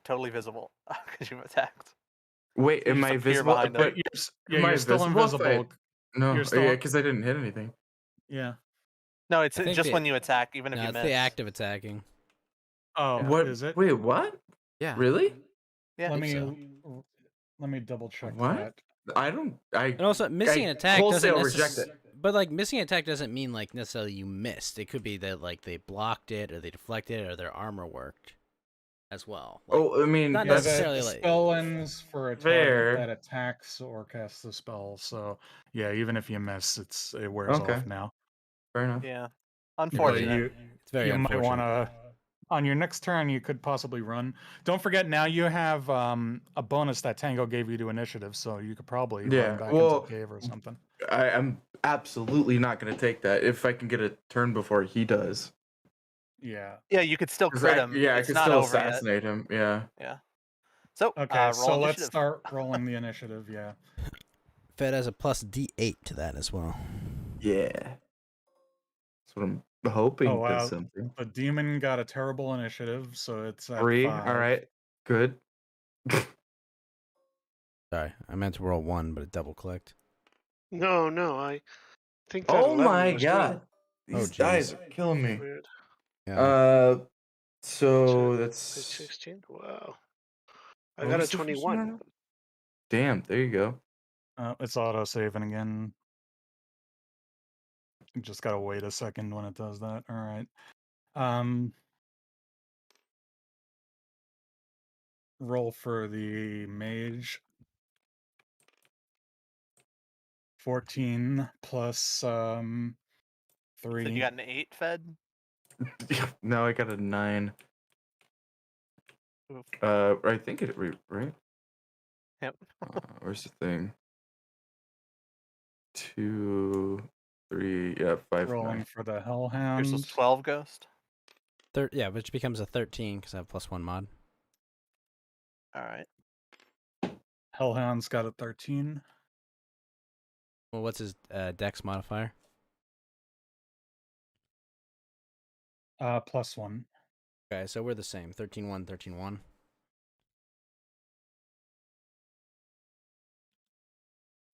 [SPEAKER 2] totally visible because you've attacked.
[SPEAKER 4] Wait,
[SPEAKER 2] You
[SPEAKER 4] am
[SPEAKER 2] just
[SPEAKER 4] I
[SPEAKER 2] appear
[SPEAKER 4] visible?
[SPEAKER 2] behind
[SPEAKER 5] But
[SPEAKER 2] him.
[SPEAKER 4] Am I
[SPEAKER 5] you're still
[SPEAKER 4] visible if
[SPEAKER 5] invisible.
[SPEAKER 4] No,
[SPEAKER 5] You're still
[SPEAKER 4] yeah, because I didn't hit anything.
[SPEAKER 5] yeah.
[SPEAKER 2] No, it's
[SPEAKER 1] I think
[SPEAKER 2] just when you attack, even if
[SPEAKER 1] No,
[SPEAKER 2] you
[SPEAKER 1] it's
[SPEAKER 2] miss.
[SPEAKER 1] the act of attacking.
[SPEAKER 5] Oh,
[SPEAKER 2] Yeah.
[SPEAKER 4] What?
[SPEAKER 5] is it?
[SPEAKER 4] Wait, what?
[SPEAKER 1] Yeah.
[SPEAKER 4] Really?
[SPEAKER 2] Yeah.
[SPEAKER 5] Let
[SPEAKER 1] think
[SPEAKER 5] me
[SPEAKER 1] so.
[SPEAKER 5] let me double check
[SPEAKER 4] What?
[SPEAKER 5] that.
[SPEAKER 4] I don't. I
[SPEAKER 1] And also, missing
[SPEAKER 4] I
[SPEAKER 1] an attack doesn't
[SPEAKER 4] wholesale reject
[SPEAKER 1] necessarily.
[SPEAKER 4] it.
[SPEAKER 1] But like missing an attack doesn't mean like necessarily you missed. It could be that like they blocked it, or they deflected it, or their armor worked, as well. Like,
[SPEAKER 4] Oh, I mean,
[SPEAKER 1] not
[SPEAKER 5] Yeah,
[SPEAKER 4] that's
[SPEAKER 1] necessarily
[SPEAKER 5] the
[SPEAKER 1] like.
[SPEAKER 5] spell ends for a target
[SPEAKER 4] fair.
[SPEAKER 5] that attacks or casts the spell. So yeah, even if you miss, it wears
[SPEAKER 4] Okay,
[SPEAKER 5] off now.
[SPEAKER 4] fair enough.
[SPEAKER 2] Yeah.
[SPEAKER 5] But
[SPEAKER 2] Unfortunate.
[SPEAKER 1] It's very
[SPEAKER 5] you might
[SPEAKER 1] unfortunate.
[SPEAKER 5] want to on your next turn. You could possibly run. Don't forget now you have a bonus that Tango gave you to initiative, so you could probably
[SPEAKER 4] Yeah,
[SPEAKER 5] run back
[SPEAKER 4] well,
[SPEAKER 5] into the cave or something.
[SPEAKER 4] I'm absolutely not going to take that if I can get a turn before he does.
[SPEAKER 5] Yeah.
[SPEAKER 2] Yeah, you could still
[SPEAKER 4] 'Cause
[SPEAKER 2] crit him.
[SPEAKER 4] I
[SPEAKER 2] It's
[SPEAKER 4] could
[SPEAKER 2] not
[SPEAKER 4] still
[SPEAKER 2] over yet.
[SPEAKER 4] assassinate him. Yeah.
[SPEAKER 2] Yeah. So
[SPEAKER 5] Okay,
[SPEAKER 2] roll
[SPEAKER 5] so let's
[SPEAKER 2] initiative.
[SPEAKER 5] start rolling the initiative. Yeah.
[SPEAKER 1] Fed has a plus D8 to that as well.
[SPEAKER 4] Yeah. That's what I'm hoping
[SPEAKER 5] Oh
[SPEAKER 4] does
[SPEAKER 5] wow,
[SPEAKER 4] something.
[SPEAKER 5] the demon got a terrible initiative, so it's at
[SPEAKER 4] 3.
[SPEAKER 5] 5.
[SPEAKER 4] All right. Good.
[SPEAKER 1] Sorry, I meant to roll 1, but it double clicked.
[SPEAKER 3] No, I think that
[SPEAKER 4] Oh
[SPEAKER 3] 11
[SPEAKER 4] my
[SPEAKER 3] was
[SPEAKER 4] god.
[SPEAKER 1] Oh,
[SPEAKER 4] These dice
[SPEAKER 1] jeez.
[SPEAKER 4] are killing me.
[SPEAKER 3] weird.
[SPEAKER 1] Yeah.
[SPEAKER 4] So
[SPEAKER 3] Page
[SPEAKER 4] that's
[SPEAKER 3] 16. Wow. I
[SPEAKER 4] what
[SPEAKER 3] got a
[SPEAKER 4] was the first
[SPEAKER 3] 21.
[SPEAKER 4] one? Damn, there you go.
[SPEAKER 5] It's auto saving again. You just gotta wait a second when it does that. All right. Roll for the mage. 14 plus 3.
[SPEAKER 2] So you got an 8 Fed.
[SPEAKER 4] No, I got a 9.
[SPEAKER 2] Oof.
[SPEAKER 4] I think right.
[SPEAKER 2] Yep.
[SPEAKER 4] Where's the thing? 2, 3, yeah, 5,
[SPEAKER 5] Rolling
[SPEAKER 4] 9.
[SPEAKER 5] for the
[SPEAKER 2] Yours was
[SPEAKER 5] hellhound.
[SPEAKER 2] 12 ghost.
[SPEAKER 1] Yeah, which becomes a 13 because I have +1 mod.
[SPEAKER 2] All right.
[SPEAKER 5] Hellhound's got a 13.
[SPEAKER 1] Well, what's his dex modifier?
[SPEAKER 5] +1.
[SPEAKER 1] Okay, so we're the same. 13-1, 13-1.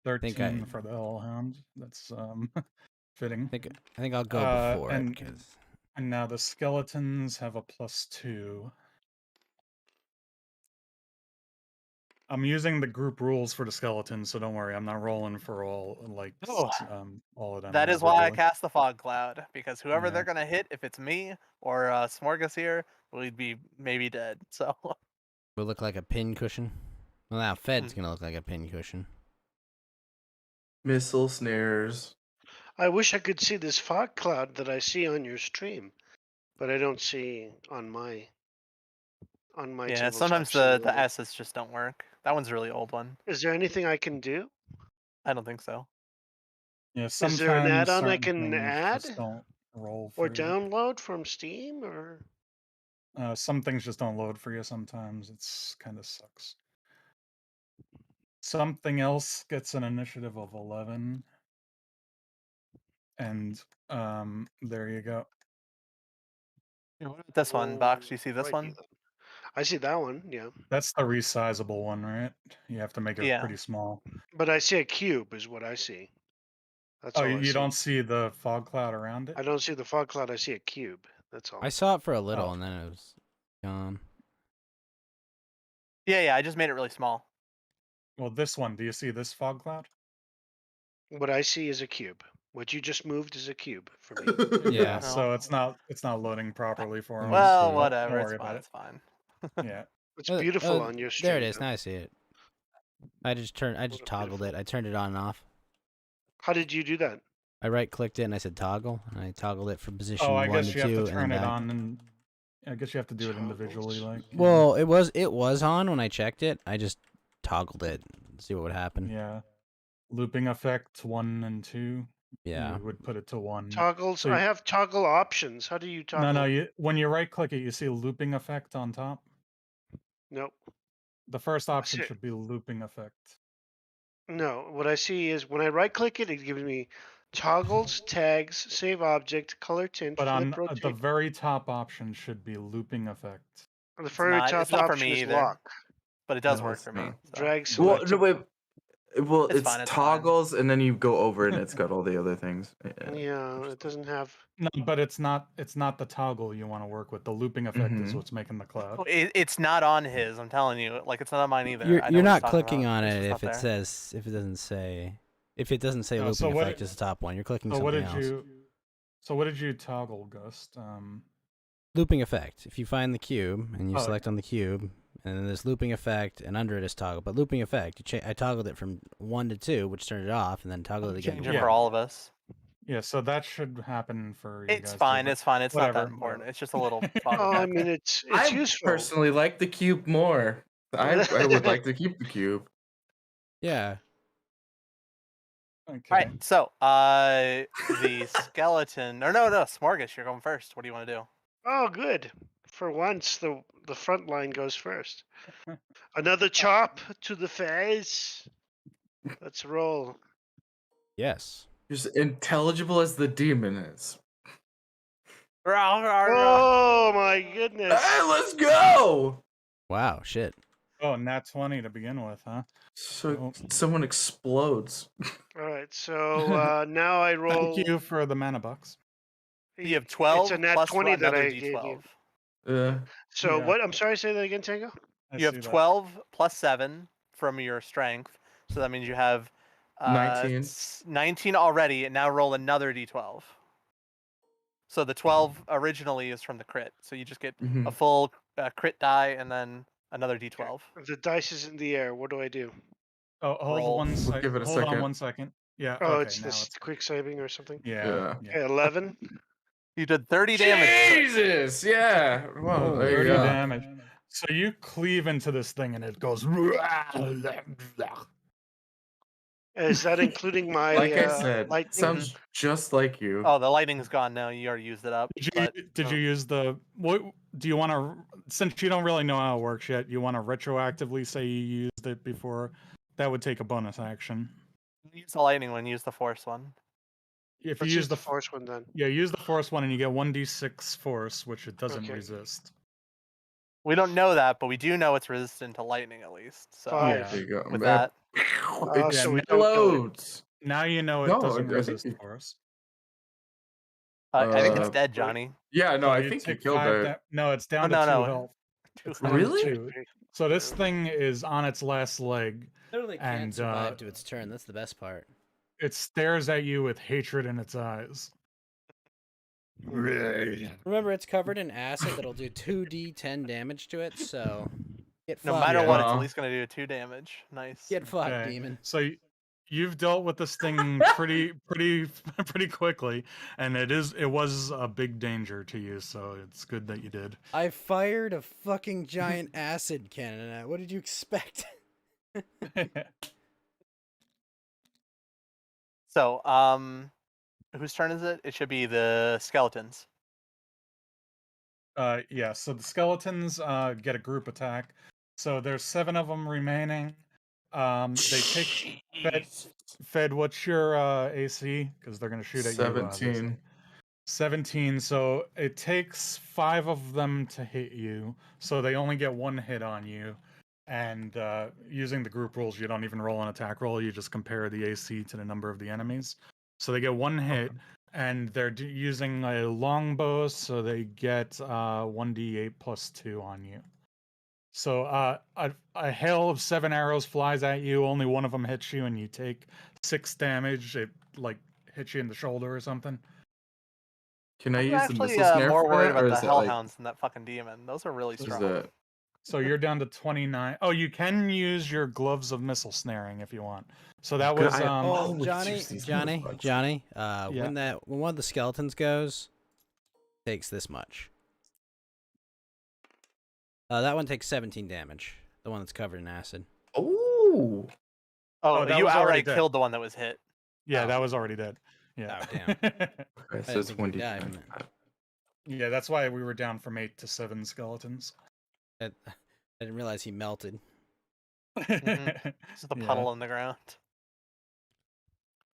[SPEAKER 5] 13 for the hellhound. That's fitting.
[SPEAKER 1] I think I'll go before it because
[SPEAKER 5] And now the skeletons have a +2. I'm using the group rules for the skeletons, so don't worry. I'm not rolling for all
[SPEAKER 2] Oh.
[SPEAKER 5] all of them.
[SPEAKER 2] That is why I
[SPEAKER 5] individually.
[SPEAKER 2] cast the fog cloud, because whoever
[SPEAKER 5] Yeah.
[SPEAKER 2] they're gonna hit, if it's me or Smorgas here, we'd be maybe dead. So
[SPEAKER 1] we'll look like a pin cushion. Well, now Fed's gonna look like a pin cushion.
[SPEAKER 4] Missile snares.
[SPEAKER 3] I wish I could see this fog cloud that I see on your stream, but I don't see on my
[SPEAKER 2] yeah,
[SPEAKER 3] tabletop
[SPEAKER 2] sometimes the
[SPEAKER 3] simulator.
[SPEAKER 2] S's just don't work. That one's a really old one.
[SPEAKER 3] Is there anything I can do?
[SPEAKER 2] I don't think so.
[SPEAKER 5] Yeah,
[SPEAKER 3] Is there an
[SPEAKER 5] sometimes
[SPEAKER 3] add-on I
[SPEAKER 5] certain
[SPEAKER 3] can
[SPEAKER 5] things
[SPEAKER 3] add
[SPEAKER 5] just don't roll
[SPEAKER 3] or
[SPEAKER 5] for you.
[SPEAKER 3] download from Steam or?
[SPEAKER 5] Some things just don't load for you sometimes. It's kind of sucks. Something else gets an initiative of 11. And there you go.
[SPEAKER 2] What about this one, Box? You see this
[SPEAKER 3] Righty
[SPEAKER 2] one?
[SPEAKER 3] then. I see that one, yeah.
[SPEAKER 5] That's the resizable one, right? You have to make it
[SPEAKER 2] Yeah.
[SPEAKER 5] pretty small.
[SPEAKER 3] But I see a cube is what I see. That's
[SPEAKER 5] Oh,
[SPEAKER 3] all I
[SPEAKER 5] you
[SPEAKER 3] see.
[SPEAKER 5] don't see the fog cloud around it?
[SPEAKER 3] I don't see the fog cloud. I see a cube. That's all.
[SPEAKER 1] I saw it for a little
[SPEAKER 5] Oh.
[SPEAKER 1] and then it was gone.
[SPEAKER 2] Yeah, I just made it really small.
[SPEAKER 5] Well, this one. Do you see this fog cloud?
[SPEAKER 3] What I see is a cube. What you just moved is a cube for me.
[SPEAKER 1] Yeah.
[SPEAKER 5] So it's not loading properly for
[SPEAKER 1] Let
[SPEAKER 5] him.
[SPEAKER 1] me
[SPEAKER 2] Well,
[SPEAKER 1] see.
[SPEAKER 2] whatever.
[SPEAKER 5] Don't
[SPEAKER 2] It's
[SPEAKER 5] worry about
[SPEAKER 2] fine.
[SPEAKER 5] it.
[SPEAKER 2] It's fine.
[SPEAKER 5] Yeah.
[SPEAKER 3] It's beautiful on your stream.
[SPEAKER 1] There it is.
[SPEAKER 3] though.
[SPEAKER 1] Now I see it. I just toggled it. I turned it on and off.
[SPEAKER 3] How did you do that?
[SPEAKER 1] I right clicked it and I said toggle, and I toggled it from position
[SPEAKER 5] Oh, I
[SPEAKER 1] 1
[SPEAKER 5] guess
[SPEAKER 1] to
[SPEAKER 5] you have
[SPEAKER 1] 2
[SPEAKER 5] to
[SPEAKER 1] and then
[SPEAKER 5] turn it
[SPEAKER 1] back.
[SPEAKER 5] on, and I guess you have to do it individually.
[SPEAKER 3] Toggles.
[SPEAKER 5] Like.
[SPEAKER 1] Well, it was on when I checked it. I just toggled it to see what would happen.
[SPEAKER 5] Yeah. Looping effect 1 and 2.
[SPEAKER 1] Yeah.
[SPEAKER 5] You would put it to 1.
[SPEAKER 3] Toggles.
[SPEAKER 5] So
[SPEAKER 3] I
[SPEAKER 5] you-
[SPEAKER 3] have toggle options. How do you toggle?
[SPEAKER 5] No. When you right click it, you see a looping effect on top.
[SPEAKER 3] Nope.
[SPEAKER 5] The first option
[SPEAKER 3] see it.
[SPEAKER 5] should be looping effect.
[SPEAKER 3] No. What I see is when I right click it, it gives me toggles, tags, save object, color tint,
[SPEAKER 5] But
[SPEAKER 3] flip,
[SPEAKER 5] on the
[SPEAKER 3] rotate.
[SPEAKER 5] very top option should be looping effect.
[SPEAKER 3] On the
[SPEAKER 2] It's
[SPEAKER 3] very
[SPEAKER 2] not.
[SPEAKER 3] top
[SPEAKER 2] It's not for
[SPEAKER 3] option
[SPEAKER 2] me
[SPEAKER 3] is
[SPEAKER 2] either.
[SPEAKER 3] lock.
[SPEAKER 2] But it does
[SPEAKER 4] No,
[SPEAKER 2] work
[SPEAKER 4] it's
[SPEAKER 2] for me.
[SPEAKER 4] not.
[SPEAKER 2] So.
[SPEAKER 3] Drag
[SPEAKER 4] Well,
[SPEAKER 3] select.
[SPEAKER 4] no, wait. Well,
[SPEAKER 2] It's
[SPEAKER 4] it's
[SPEAKER 2] fine, it's
[SPEAKER 4] toggles, and then you go over, and it's got all the other things.
[SPEAKER 3] Yeah, it doesn't have.
[SPEAKER 5] No, but it's not the toggle you want to work with. The looping effect is
[SPEAKER 4] Mhm.
[SPEAKER 5] what's making the cloud.
[SPEAKER 2] It's not on his. I'm telling you. Like it's not on mine either. I know
[SPEAKER 1] You're
[SPEAKER 2] what he's
[SPEAKER 1] not
[SPEAKER 2] talking
[SPEAKER 1] clicking
[SPEAKER 2] about.
[SPEAKER 1] on
[SPEAKER 2] It's
[SPEAKER 1] it
[SPEAKER 2] just
[SPEAKER 1] if
[SPEAKER 2] not
[SPEAKER 1] it
[SPEAKER 2] there.
[SPEAKER 1] says if it doesn't say
[SPEAKER 5] No,
[SPEAKER 1] looping
[SPEAKER 5] so what-
[SPEAKER 1] effect is the top one. You're clicking
[SPEAKER 5] So what
[SPEAKER 1] something
[SPEAKER 5] did
[SPEAKER 1] else.
[SPEAKER 5] what did you toggle, Gust?
[SPEAKER 1] Looping effect. If you find the cube and you
[SPEAKER 5] Oh,
[SPEAKER 1] select on the cube, and then there's looping effect, and under it is toggle. But looping effect, I toggled it from 1 to 2, which turned it off, and then toggled it again.
[SPEAKER 2] Change
[SPEAKER 1] to
[SPEAKER 2] it
[SPEAKER 5] Yeah.
[SPEAKER 2] for all of us.
[SPEAKER 5] Yeah, so that should happen for you
[SPEAKER 2] It's
[SPEAKER 5] guys.
[SPEAKER 2] fine.
[SPEAKER 5] Too,
[SPEAKER 2] It's fine. It's not that
[SPEAKER 5] whatever,
[SPEAKER 2] important.
[SPEAKER 5] whatever.
[SPEAKER 2] It's just a little fog
[SPEAKER 3] Oh, I
[SPEAKER 2] effect.
[SPEAKER 3] mean, it's
[SPEAKER 4] I
[SPEAKER 3] useful.
[SPEAKER 4] personally like the cube more. I would like to keep the cube.
[SPEAKER 1] Yeah.
[SPEAKER 5] Okay.
[SPEAKER 2] All right. So, the skeleton. Or no, Smorgas. You're going first. What do you want to do?
[SPEAKER 3] Oh, good. For once, the front line goes first. Another chop to the face. Let's roll.
[SPEAKER 1] Yes.
[SPEAKER 4] You're as intelligible as the demon is.
[SPEAKER 3] Oh my goodness!
[SPEAKER 4] Hey, let's go!
[SPEAKER 1] Wow. Shit.
[SPEAKER 5] Oh, nat 20 to begin with, huh?
[SPEAKER 4] So someone explodes.
[SPEAKER 3] All right, so now I roll.
[SPEAKER 5] Thank you for the mana bucks.
[SPEAKER 2] You have 12
[SPEAKER 3] It's a nat
[SPEAKER 2] plus
[SPEAKER 3] 20 that
[SPEAKER 2] another
[SPEAKER 3] I gave you.
[SPEAKER 2] D12.
[SPEAKER 3] So
[SPEAKER 5] Yeah.
[SPEAKER 3] what? I'm sorry. Say that again, Tango.
[SPEAKER 5] I
[SPEAKER 2] You have
[SPEAKER 5] see that.
[SPEAKER 2] 12 plus 7 from your strength. So that means you have
[SPEAKER 4] 19.
[SPEAKER 2] 19 already, and now roll another D12. So the 12 originally is from the crit. So you just get
[SPEAKER 4] Mhm.
[SPEAKER 2] a full crit die and then another D12.
[SPEAKER 3] If the dice is in the air, what do I do?
[SPEAKER 5] Oh, hold
[SPEAKER 2] Roll.
[SPEAKER 5] one
[SPEAKER 4] We'll
[SPEAKER 5] second.
[SPEAKER 4] give it a
[SPEAKER 5] Hold
[SPEAKER 4] second.
[SPEAKER 5] on 1 second. Yeah.
[SPEAKER 3] Oh,
[SPEAKER 5] okay,
[SPEAKER 3] it's
[SPEAKER 5] now
[SPEAKER 3] this
[SPEAKER 5] it's
[SPEAKER 3] quick saving or something.
[SPEAKER 5] yeah.
[SPEAKER 3] Okay, 11.
[SPEAKER 2] You did 30 damage.
[SPEAKER 4] Jesus! Yeah. Well, there you
[SPEAKER 5] 30
[SPEAKER 4] go.
[SPEAKER 5] damage. So you cleave into this thing and it goes.
[SPEAKER 3] Is that including my
[SPEAKER 4] Like I said,
[SPEAKER 3] lightning?
[SPEAKER 4] sounds just like you.
[SPEAKER 2] Oh, the lightning's gone now. You already used it up.
[SPEAKER 5] Did you use the what? Do you want to, since you don't really know how it works yet, you want to retroactively say you used it before? That would take a bonus action.
[SPEAKER 2] Use the lightning one. Use the force one.
[SPEAKER 5] If
[SPEAKER 3] Let's
[SPEAKER 5] you
[SPEAKER 3] use
[SPEAKER 5] use
[SPEAKER 3] the force one then.
[SPEAKER 5] yeah, use the force one and you get 1d6 force, which it doesn't
[SPEAKER 3] Okay.
[SPEAKER 5] resist.
[SPEAKER 2] We don't know that, but we do know it's resistant to lightning at least. So
[SPEAKER 3] 5.
[SPEAKER 5] Yeah.
[SPEAKER 4] There you go.
[SPEAKER 2] with that,
[SPEAKER 4] It
[SPEAKER 3] so we don't kill it.
[SPEAKER 4] explodes.
[SPEAKER 5] Now you know it
[SPEAKER 4] No,
[SPEAKER 5] doesn't
[SPEAKER 4] I think
[SPEAKER 5] resist
[SPEAKER 4] you-
[SPEAKER 5] force.
[SPEAKER 2] I think it's
[SPEAKER 4] Uh,
[SPEAKER 2] dead, Johnny.
[SPEAKER 4] Yeah, no,
[SPEAKER 5] So
[SPEAKER 4] I
[SPEAKER 5] you
[SPEAKER 4] think you
[SPEAKER 5] take
[SPEAKER 4] killed
[SPEAKER 5] 5
[SPEAKER 4] it.
[SPEAKER 5] no, it's down
[SPEAKER 2] Oh,
[SPEAKER 5] to
[SPEAKER 2] no,
[SPEAKER 5] 2 health.
[SPEAKER 2] Two
[SPEAKER 5] It's down to
[SPEAKER 4] Really?
[SPEAKER 5] 2. So this thing is on its last leg.
[SPEAKER 1] Literally
[SPEAKER 5] can't And, survive
[SPEAKER 1] to its turn. That's the best part.
[SPEAKER 5] It stares at you with hatred in its eyes.
[SPEAKER 1] Remember, it's covered in acid that'll do 2d10 damage to it. So get
[SPEAKER 2] No
[SPEAKER 1] fucked.
[SPEAKER 2] matter
[SPEAKER 5] Yeah.
[SPEAKER 2] what, it's
[SPEAKER 4] Wow.
[SPEAKER 2] at least gonna do 2 damage. Nice.
[SPEAKER 1] Get fucked,
[SPEAKER 5] Okay.
[SPEAKER 1] demon.
[SPEAKER 5] So you've dealt with this thing pretty quickly, and it was a big danger to you. So it's good that you did.
[SPEAKER 1] I fired a fucking giant acid cannon at it. What did you expect?
[SPEAKER 2] So, whose turn is it? It should be the skeletons.
[SPEAKER 5] Yeah. So the skeletons get a group attack. So there's 7 of them remaining. They take Fed. What's your AC? Because they're gonna shoot at you.
[SPEAKER 4] 17.
[SPEAKER 5] 17. So it takes 5 of them to hit you. So they only get 1 hit on you. And using the group rules, you don't even roll an attack roll. You just compare the AC to the number of the enemies. So they get 1 hit, and they're using a longbow, so they get 1d8 plus 2 on you. So a hail of 7 arrows flies at you. Only one of them hits you, and you take 6 damage. It like hits you in the shoulder or something.
[SPEAKER 4] Can I
[SPEAKER 2] I'm
[SPEAKER 4] use the
[SPEAKER 2] actually
[SPEAKER 4] missile snare
[SPEAKER 2] more
[SPEAKER 4] for
[SPEAKER 2] worried
[SPEAKER 4] that, or
[SPEAKER 2] about the
[SPEAKER 4] is that like
[SPEAKER 2] hellhounds than that fucking demon. Those are really
[SPEAKER 4] is
[SPEAKER 2] strong.
[SPEAKER 4] that
[SPEAKER 5] So you're down to 29. Oh, you can use your gloves of missile snaring if you want. So that was
[SPEAKER 1] Oh,
[SPEAKER 4] let's
[SPEAKER 1] Johnny,
[SPEAKER 4] use these
[SPEAKER 1] Johnny,
[SPEAKER 4] motherfuckers.
[SPEAKER 1] Johnny.
[SPEAKER 5] Yeah.
[SPEAKER 1] When one of the skeletons goes, takes this much. That one takes 17 damage. The one that's covered in acid.
[SPEAKER 4] Oh,
[SPEAKER 2] Oh,
[SPEAKER 5] that
[SPEAKER 2] you
[SPEAKER 5] was already
[SPEAKER 2] outright
[SPEAKER 5] dead.
[SPEAKER 2] killed the one that was hit.
[SPEAKER 5] Yeah,
[SPEAKER 1] Oh.
[SPEAKER 5] that was already dead. Yeah.
[SPEAKER 1] Oh, damn.
[SPEAKER 4] okay, so it's
[SPEAKER 1] think you'd die
[SPEAKER 4] 1d10.
[SPEAKER 1] from that.
[SPEAKER 5] Yeah, that's why we were down from 8 to 7 skeletons.
[SPEAKER 1] I didn't realize he melted.
[SPEAKER 2] This is the puddle on the ground.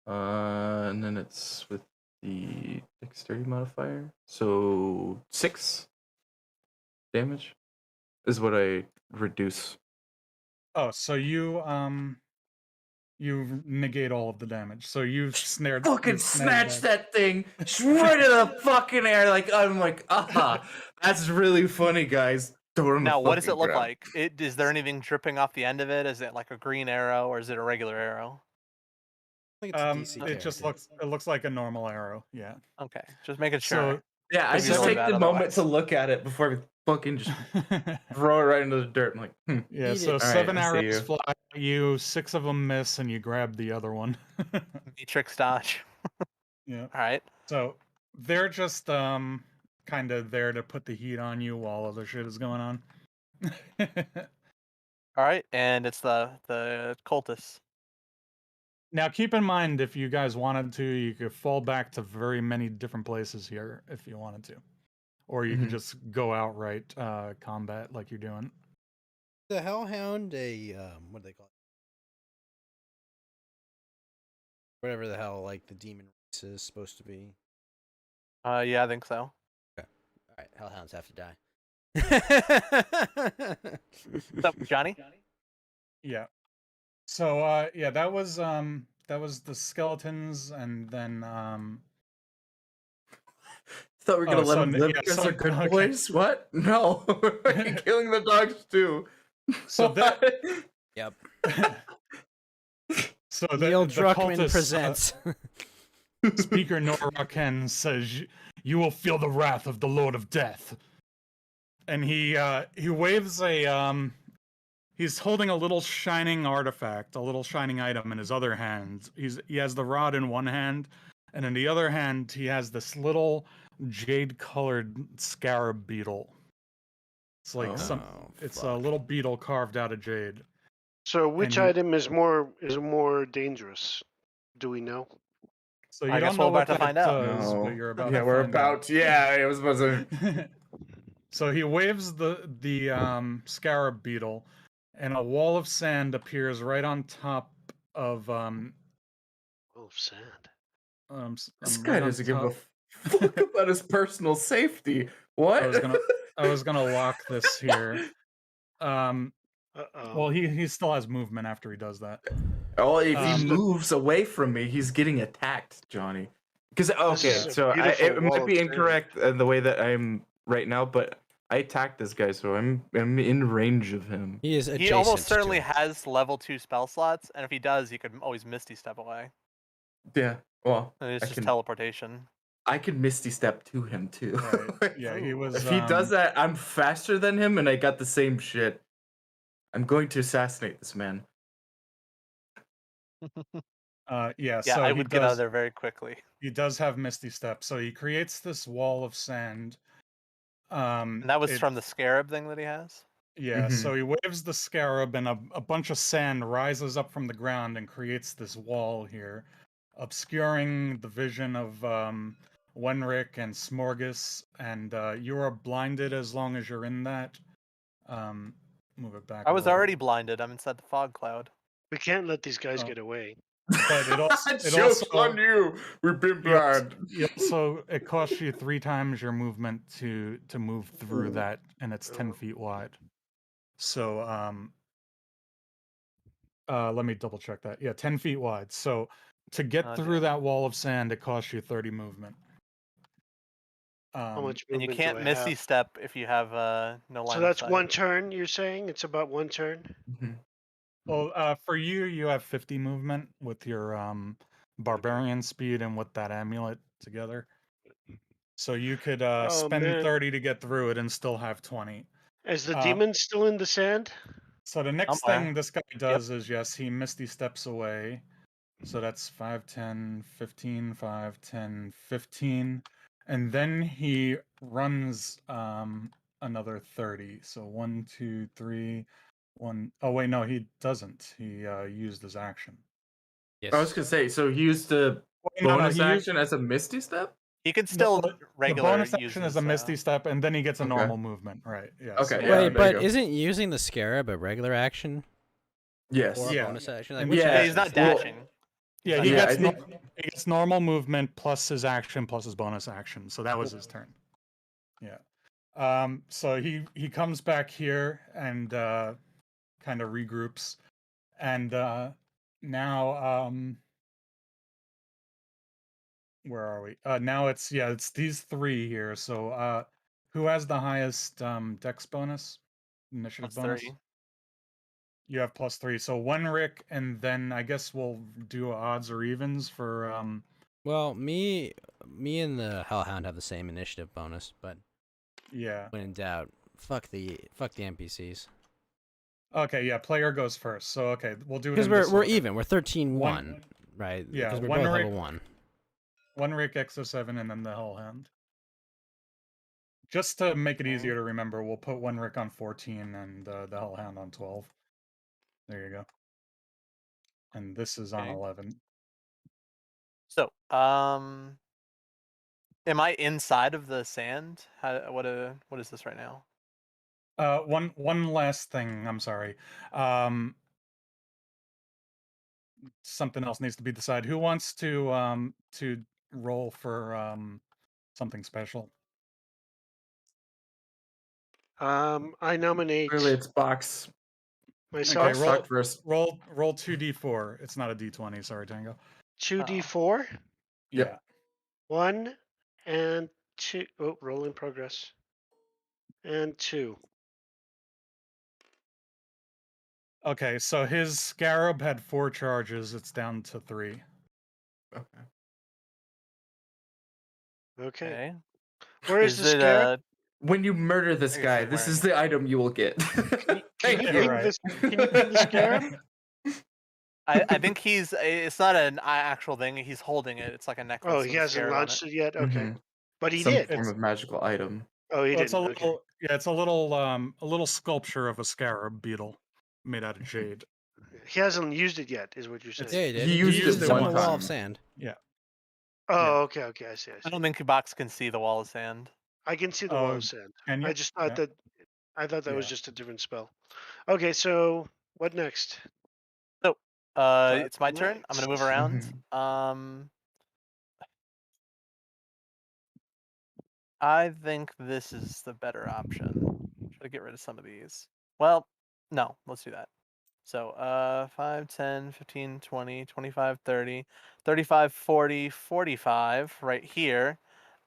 [SPEAKER 4] And then it's with the dexterity modifier. So 6 damage is what I reduce.
[SPEAKER 5] Oh, so you negate all of the damage. So you've snared.
[SPEAKER 4] Fucking
[SPEAKER 5] you've snared
[SPEAKER 4] snatch that thing right in the fucking air. Like I'm like, that's really funny, guys. Throw it on the
[SPEAKER 2] Now, what does it
[SPEAKER 4] fucking
[SPEAKER 2] look
[SPEAKER 4] ground.
[SPEAKER 2] like? Is there anything dripping off the end of it? Is it like a green arrow or is it a regular arrow?
[SPEAKER 1] I think it's a DC
[SPEAKER 5] It just
[SPEAKER 1] character.
[SPEAKER 5] looks like a normal arrow. Yeah.
[SPEAKER 2] Okay, just making
[SPEAKER 5] So
[SPEAKER 2] sure.
[SPEAKER 4] Yeah, I
[SPEAKER 2] Could be
[SPEAKER 4] just
[SPEAKER 2] really
[SPEAKER 4] take
[SPEAKER 2] bad
[SPEAKER 4] the moment
[SPEAKER 2] otherwise.
[SPEAKER 4] to look at it before I fucking just throw it right into the dirt. I'm like,
[SPEAKER 5] yeah.
[SPEAKER 1] Eat
[SPEAKER 5] So
[SPEAKER 1] it.
[SPEAKER 5] 7
[SPEAKER 4] I see
[SPEAKER 5] arrows
[SPEAKER 4] you.
[SPEAKER 5] fly at you. 6 of them miss, and you grab the other one.
[SPEAKER 2] Matrix dodge.
[SPEAKER 5] Yeah.
[SPEAKER 2] All right.
[SPEAKER 5] So they're just kind of there to put the heat on you while other shit is going on.
[SPEAKER 2] All right, and it's the cultists.
[SPEAKER 5] Now, keep in mind, if you guys wanted to, you could fall back to very many different places here if you wanted to, or you could
[SPEAKER 4] Mhm.
[SPEAKER 5] just go outright combat like you're doing.
[SPEAKER 1] The Hellhound, what do they call it? Whatever the hell, like the demon race is supposed to be.
[SPEAKER 2] Yeah, I think so.
[SPEAKER 1] Okay. All right, Hellhounds have to die.
[SPEAKER 2] What's up, Johnny?
[SPEAKER 5] Yeah. So yeah, that was the skeletons, and then
[SPEAKER 4] Thought we were gonna let
[SPEAKER 5] so
[SPEAKER 4] them live
[SPEAKER 5] yeah,
[SPEAKER 4] because
[SPEAKER 5] so
[SPEAKER 4] they're good
[SPEAKER 5] okay.
[SPEAKER 4] boys. What? No, we're killing the dogs too.
[SPEAKER 5] So that
[SPEAKER 4] What?
[SPEAKER 1] Yep.
[SPEAKER 5] so
[SPEAKER 1] Neil
[SPEAKER 5] the
[SPEAKER 1] Druckmann
[SPEAKER 5] cultists,
[SPEAKER 1] presents.
[SPEAKER 5] Speaker Noraken says, "You will feel the wrath of the Lord of Death." And he waves a he's holding a little shining artifact, a little shining item in his other hand. He has the rod in one hand, and in the other hand he has this little jade-colored scarab beetle. It's like it's a little beetle carved out of jade.
[SPEAKER 3] So which
[SPEAKER 5] And you-
[SPEAKER 3] item is more dangerous? Do we know?
[SPEAKER 5] So you
[SPEAKER 2] I
[SPEAKER 5] don't
[SPEAKER 2] guess
[SPEAKER 5] know
[SPEAKER 2] we're
[SPEAKER 5] what
[SPEAKER 2] about to
[SPEAKER 5] that
[SPEAKER 2] find out.
[SPEAKER 5] does,
[SPEAKER 4] No.
[SPEAKER 5] but you're about
[SPEAKER 4] Yeah,
[SPEAKER 5] to
[SPEAKER 4] we're
[SPEAKER 5] find
[SPEAKER 4] about. Yeah, it was about to.
[SPEAKER 5] So he waves the scarab beetle, and a wall of sand appears right on top of
[SPEAKER 3] Wall of sand.
[SPEAKER 4] This
[SPEAKER 5] right
[SPEAKER 4] guy
[SPEAKER 5] on
[SPEAKER 4] doesn't give a
[SPEAKER 5] top.
[SPEAKER 4] fuck about his personal safety. What?
[SPEAKER 5] I was gonna lock this here.
[SPEAKER 3] Uh-oh.
[SPEAKER 5] Well, he still has movement after he does that.
[SPEAKER 4] Oh, if he
[SPEAKER 5] Um,
[SPEAKER 4] moves away from me, he's getting attacked, Johnny. Because okay,
[SPEAKER 3] is a
[SPEAKER 4] so
[SPEAKER 3] beautiful
[SPEAKER 4] it
[SPEAKER 3] wall
[SPEAKER 4] might
[SPEAKER 3] of
[SPEAKER 4] be
[SPEAKER 3] sand.
[SPEAKER 4] incorrect in the way that I'm right now, but I attacked this guy, so I'm in range of him.
[SPEAKER 1] He is adjacent.
[SPEAKER 2] He almost
[SPEAKER 1] to
[SPEAKER 2] certainly
[SPEAKER 1] it.
[SPEAKER 2] has level 2 spell slots, and if he does, he could always Misty Step away.
[SPEAKER 4] Yeah, well,
[SPEAKER 2] And it's
[SPEAKER 4] I
[SPEAKER 2] just
[SPEAKER 4] can
[SPEAKER 2] teleportation.
[SPEAKER 4] I can Misty Step to him too.
[SPEAKER 5] Right. Yeah, he was.
[SPEAKER 4] If he does that, I'm faster than him, and I got the same shit. I'm going to assassinate this man.
[SPEAKER 5] Yeah.
[SPEAKER 2] Yeah,
[SPEAKER 5] So
[SPEAKER 2] I
[SPEAKER 5] he
[SPEAKER 2] would get out of
[SPEAKER 5] does.
[SPEAKER 2] there very quickly.
[SPEAKER 5] He does have Misty Step, so he creates this wall of sand.
[SPEAKER 2] And that was
[SPEAKER 5] it-
[SPEAKER 2] from the scarab thing that he has.
[SPEAKER 5] Yeah,
[SPEAKER 4] Mhm.
[SPEAKER 5] so he waves the scarab, and a bunch of sand rises up from the ground and creates this wall here, obscuring the vision of Wenrick and Smorgas, and you are blinded as long as you're in that. Move it back.
[SPEAKER 2] I
[SPEAKER 5] a
[SPEAKER 2] was
[SPEAKER 5] little.
[SPEAKER 2] already blinded. I'm inside the fog cloud.
[SPEAKER 3] We can't let these guys
[SPEAKER 5] Oh.
[SPEAKER 3] get away.
[SPEAKER 5] But it also
[SPEAKER 4] Joke's on you. We've been blind.
[SPEAKER 5] it costs you 3 times your movement to move through that, and it's 10 feet wide. So let me double check that. Yeah, 10 feet wide. So To get
[SPEAKER 2] Oh,
[SPEAKER 5] through
[SPEAKER 2] damn.
[SPEAKER 5] that wall of sand, it costs you 30 movement.
[SPEAKER 3] How much
[SPEAKER 2] And you
[SPEAKER 3] movement
[SPEAKER 2] can't
[SPEAKER 3] do I
[SPEAKER 2] misty
[SPEAKER 3] have?
[SPEAKER 2] step if you have no line
[SPEAKER 3] So
[SPEAKER 2] of
[SPEAKER 3] that's
[SPEAKER 2] sight.
[SPEAKER 3] one turn. You're saying it's about one turn.
[SPEAKER 4] Mhm.
[SPEAKER 5] Well, for you have 50 movement with your barbarian speed and with that amulet together. So you could
[SPEAKER 3] Oh
[SPEAKER 5] spend
[SPEAKER 3] man,
[SPEAKER 5] 30 to get through it and still have 20.
[SPEAKER 3] is the
[SPEAKER 5] Uh,
[SPEAKER 3] demon still in the sand?
[SPEAKER 5] so the next
[SPEAKER 2] Somewhere.
[SPEAKER 5] thing this guy does is, yes, he misty steps away. So that's 5, 10, 15, 5, 10, 15. And then he runs another 30. So 1, 2, 3, 1. Oh, wait, no, he doesn't. He used his action.
[SPEAKER 1] Yes.
[SPEAKER 4] I was gonna say, so he used the
[SPEAKER 5] No,
[SPEAKER 4] bonus
[SPEAKER 5] he used
[SPEAKER 4] action as a Misty Step?
[SPEAKER 2] He can
[SPEAKER 5] the,
[SPEAKER 2] still
[SPEAKER 5] the
[SPEAKER 2] regular
[SPEAKER 5] bonus
[SPEAKER 2] use
[SPEAKER 5] action is
[SPEAKER 2] his,
[SPEAKER 5] a misty step, and then he gets a
[SPEAKER 4] Okay.
[SPEAKER 5] normal movement, right? Yeah.
[SPEAKER 4] Okay,
[SPEAKER 5] so-
[SPEAKER 4] yeah,
[SPEAKER 1] Wait,
[SPEAKER 4] there you
[SPEAKER 1] but
[SPEAKER 4] go.
[SPEAKER 1] isn't using the scarab a regular action
[SPEAKER 4] Yes.
[SPEAKER 1] or a
[SPEAKER 5] Yeah.
[SPEAKER 1] bonus action? Like
[SPEAKER 5] And
[SPEAKER 1] which
[SPEAKER 4] yeah,
[SPEAKER 2] Yeah,
[SPEAKER 1] action
[SPEAKER 2] he's not
[SPEAKER 1] is that?
[SPEAKER 4] Well,
[SPEAKER 2] dashing.
[SPEAKER 5] Yeah,
[SPEAKER 2] not
[SPEAKER 5] he
[SPEAKER 4] Yeah, I
[SPEAKER 5] gets
[SPEAKER 4] think
[SPEAKER 5] he gets normal movement plus his action plus his bonus action. So that was his turn. Yeah. So he comes back here and kind of regroups, and now where are we? Now it's these three here. So who has the highest dex bonus? Initiative bonus?
[SPEAKER 2] +3.
[SPEAKER 5] You have +3. So one Rick, and then I guess we'll do odds or evens for
[SPEAKER 1] Well, me and the Hellhound have the same initiative bonus, but
[SPEAKER 5] yeah.
[SPEAKER 1] when in doubt, fuck the NPCs.
[SPEAKER 5] Okay, yeah, player goes first. So okay, we'll do it
[SPEAKER 1] Because
[SPEAKER 5] in
[SPEAKER 1] we're
[SPEAKER 5] this order.
[SPEAKER 1] even. We're 13-1,
[SPEAKER 5] One-
[SPEAKER 1] right?
[SPEAKER 5] yeah,
[SPEAKER 1] Because we're
[SPEAKER 5] one
[SPEAKER 1] both
[SPEAKER 5] Rick-
[SPEAKER 1] level 1.
[SPEAKER 5] One Rick Exo7 and then the Hellhound. Just to make it
[SPEAKER 2] Okay.
[SPEAKER 5] easier to remember, we'll put one Rick on 14 and the Hellhound on 12. There you go. And this is on
[SPEAKER 2] Okay.
[SPEAKER 5] 11.
[SPEAKER 2] So, am I inside of the sand? What is this right now?
[SPEAKER 5] One last thing. I'm sorry. Something else needs to be decided. Who wants to roll for something special?
[SPEAKER 3] I nominate
[SPEAKER 4] clearly it's box.
[SPEAKER 3] myself.
[SPEAKER 5] Okay,
[SPEAKER 4] Box
[SPEAKER 5] roll
[SPEAKER 4] talk first.
[SPEAKER 5] roll 2d4. It's not a d20. Sorry, Tango.
[SPEAKER 3] 2d4.
[SPEAKER 4] Yep.
[SPEAKER 5] Yeah.
[SPEAKER 3] 1 and 2. Oh, roll in progress. And 2.
[SPEAKER 5] Okay, so his scarab had 4 charges. It's down to 3.
[SPEAKER 4] Okay.
[SPEAKER 3] Okay.
[SPEAKER 2] Okay.
[SPEAKER 3] Where is the
[SPEAKER 2] it
[SPEAKER 3] scarab?
[SPEAKER 4] When you murder this
[SPEAKER 2] I guess
[SPEAKER 4] guy,
[SPEAKER 2] he's
[SPEAKER 4] this
[SPEAKER 2] wearing
[SPEAKER 4] is the item you will get.
[SPEAKER 3] Can you
[SPEAKER 5] Yeah,
[SPEAKER 3] ping
[SPEAKER 5] right.
[SPEAKER 3] this? Can you ping the scarab?
[SPEAKER 2] I think it's not an actual thing. He's holding it. It's like a necklace.
[SPEAKER 3] Oh,
[SPEAKER 2] with
[SPEAKER 3] he
[SPEAKER 2] a
[SPEAKER 3] hasn't
[SPEAKER 2] scarab on
[SPEAKER 3] launched it yet. Okay,
[SPEAKER 4] Mhm.
[SPEAKER 3] but he
[SPEAKER 4] Some
[SPEAKER 3] did.
[SPEAKER 4] form of magical item.
[SPEAKER 3] Oh, he
[SPEAKER 5] Well, it's a
[SPEAKER 3] didn't. Okay.
[SPEAKER 5] little it's a little sculpture of a scarab beetle made out of jade.
[SPEAKER 3] He hasn't used it yet, is what you're saying.
[SPEAKER 1] Yeah, he did.
[SPEAKER 4] He used
[SPEAKER 5] it
[SPEAKER 1] it on
[SPEAKER 5] one
[SPEAKER 1] the wall
[SPEAKER 4] time.
[SPEAKER 1] of sand.
[SPEAKER 3] Oh, okay, okay. I see. I
[SPEAKER 2] I
[SPEAKER 3] see.
[SPEAKER 2] don't think Box can see the wall of sand.
[SPEAKER 3] I can see the wall of sand.
[SPEAKER 5] Can you?
[SPEAKER 3] I just thought
[SPEAKER 5] Yeah.
[SPEAKER 3] that. I thought that was
[SPEAKER 5] Yeah.
[SPEAKER 3] just a different spell. Okay, so what next?
[SPEAKER 2] So,
[SPEAKER 3] What
[SPEAKER 2] it's my turn. I'm gonna move
[SPEAKER 3] next?
[SPEAKER 2] around. I think this is the better option. Try to get rid of some of these. Well, no, let's do that. So, 5, 10, 15, 20, 25, 30, 35, 40, 45 right here.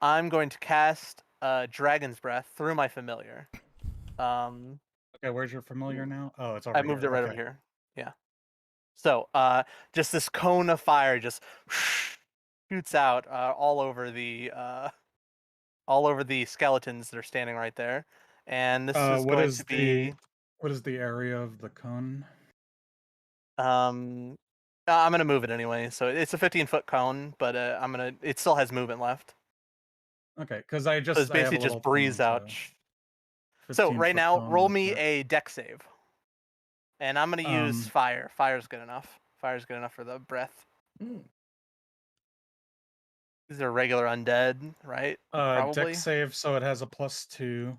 [SPEAKER 2] I'm going to cast Dragon's Breath through my familiar.
[SPEAKER 5] Okay, where's your familiar now? Oh, it's over
[SPEAKER 2] I
[SPEAKER 5] here.
[SPEAKER 2] moved it right over
[SPEAKER 5] Okay.
[SPEAKER 2] here. Yeah. So, just this cone of fire just shoots out all over the skeletons that are standing right there, and this is
[SPEAKER 5] What
[SPEAKER 2] going
[SPEAKER 5] is
[SPEAKER 2] to be
[SPEAKER 5] what is the area of the cone?
[SPEAKER 2] I'm gonna move it anyway. So it's a 15-foot cone, but it still has movement left.
[SPEAKER 5] Okay, because
[SPEAKER 2] So it's
[SPEAKER 5] I have
[SPEAKER 2] basically
[SPEAKER 5] a little
[SPEAKER 2] just breeze
[SPEAKER 5] cone,
[SPEAKER 2] out. So
[SPEAKER 5] 15
[SPEAKER 2] right
[SPEAKER 5] foot
[SPEAKER 2] now,
[SPEAKER 5] cone
[SPEAKER 2] roll
[SPEAKER 5] with
[SPEAKER 2] me
[SPEAKER 5] that.
[SPEAKER 2] a deck save, and I'm gonna use fire. Fire's good enough. Fire's good enough for the breath.
[SPEAKER 4] Mm.
[SPEAKER 2] These are regular undead, right? Probably.
[SPEAKER 5] Deck save, so it has a +2.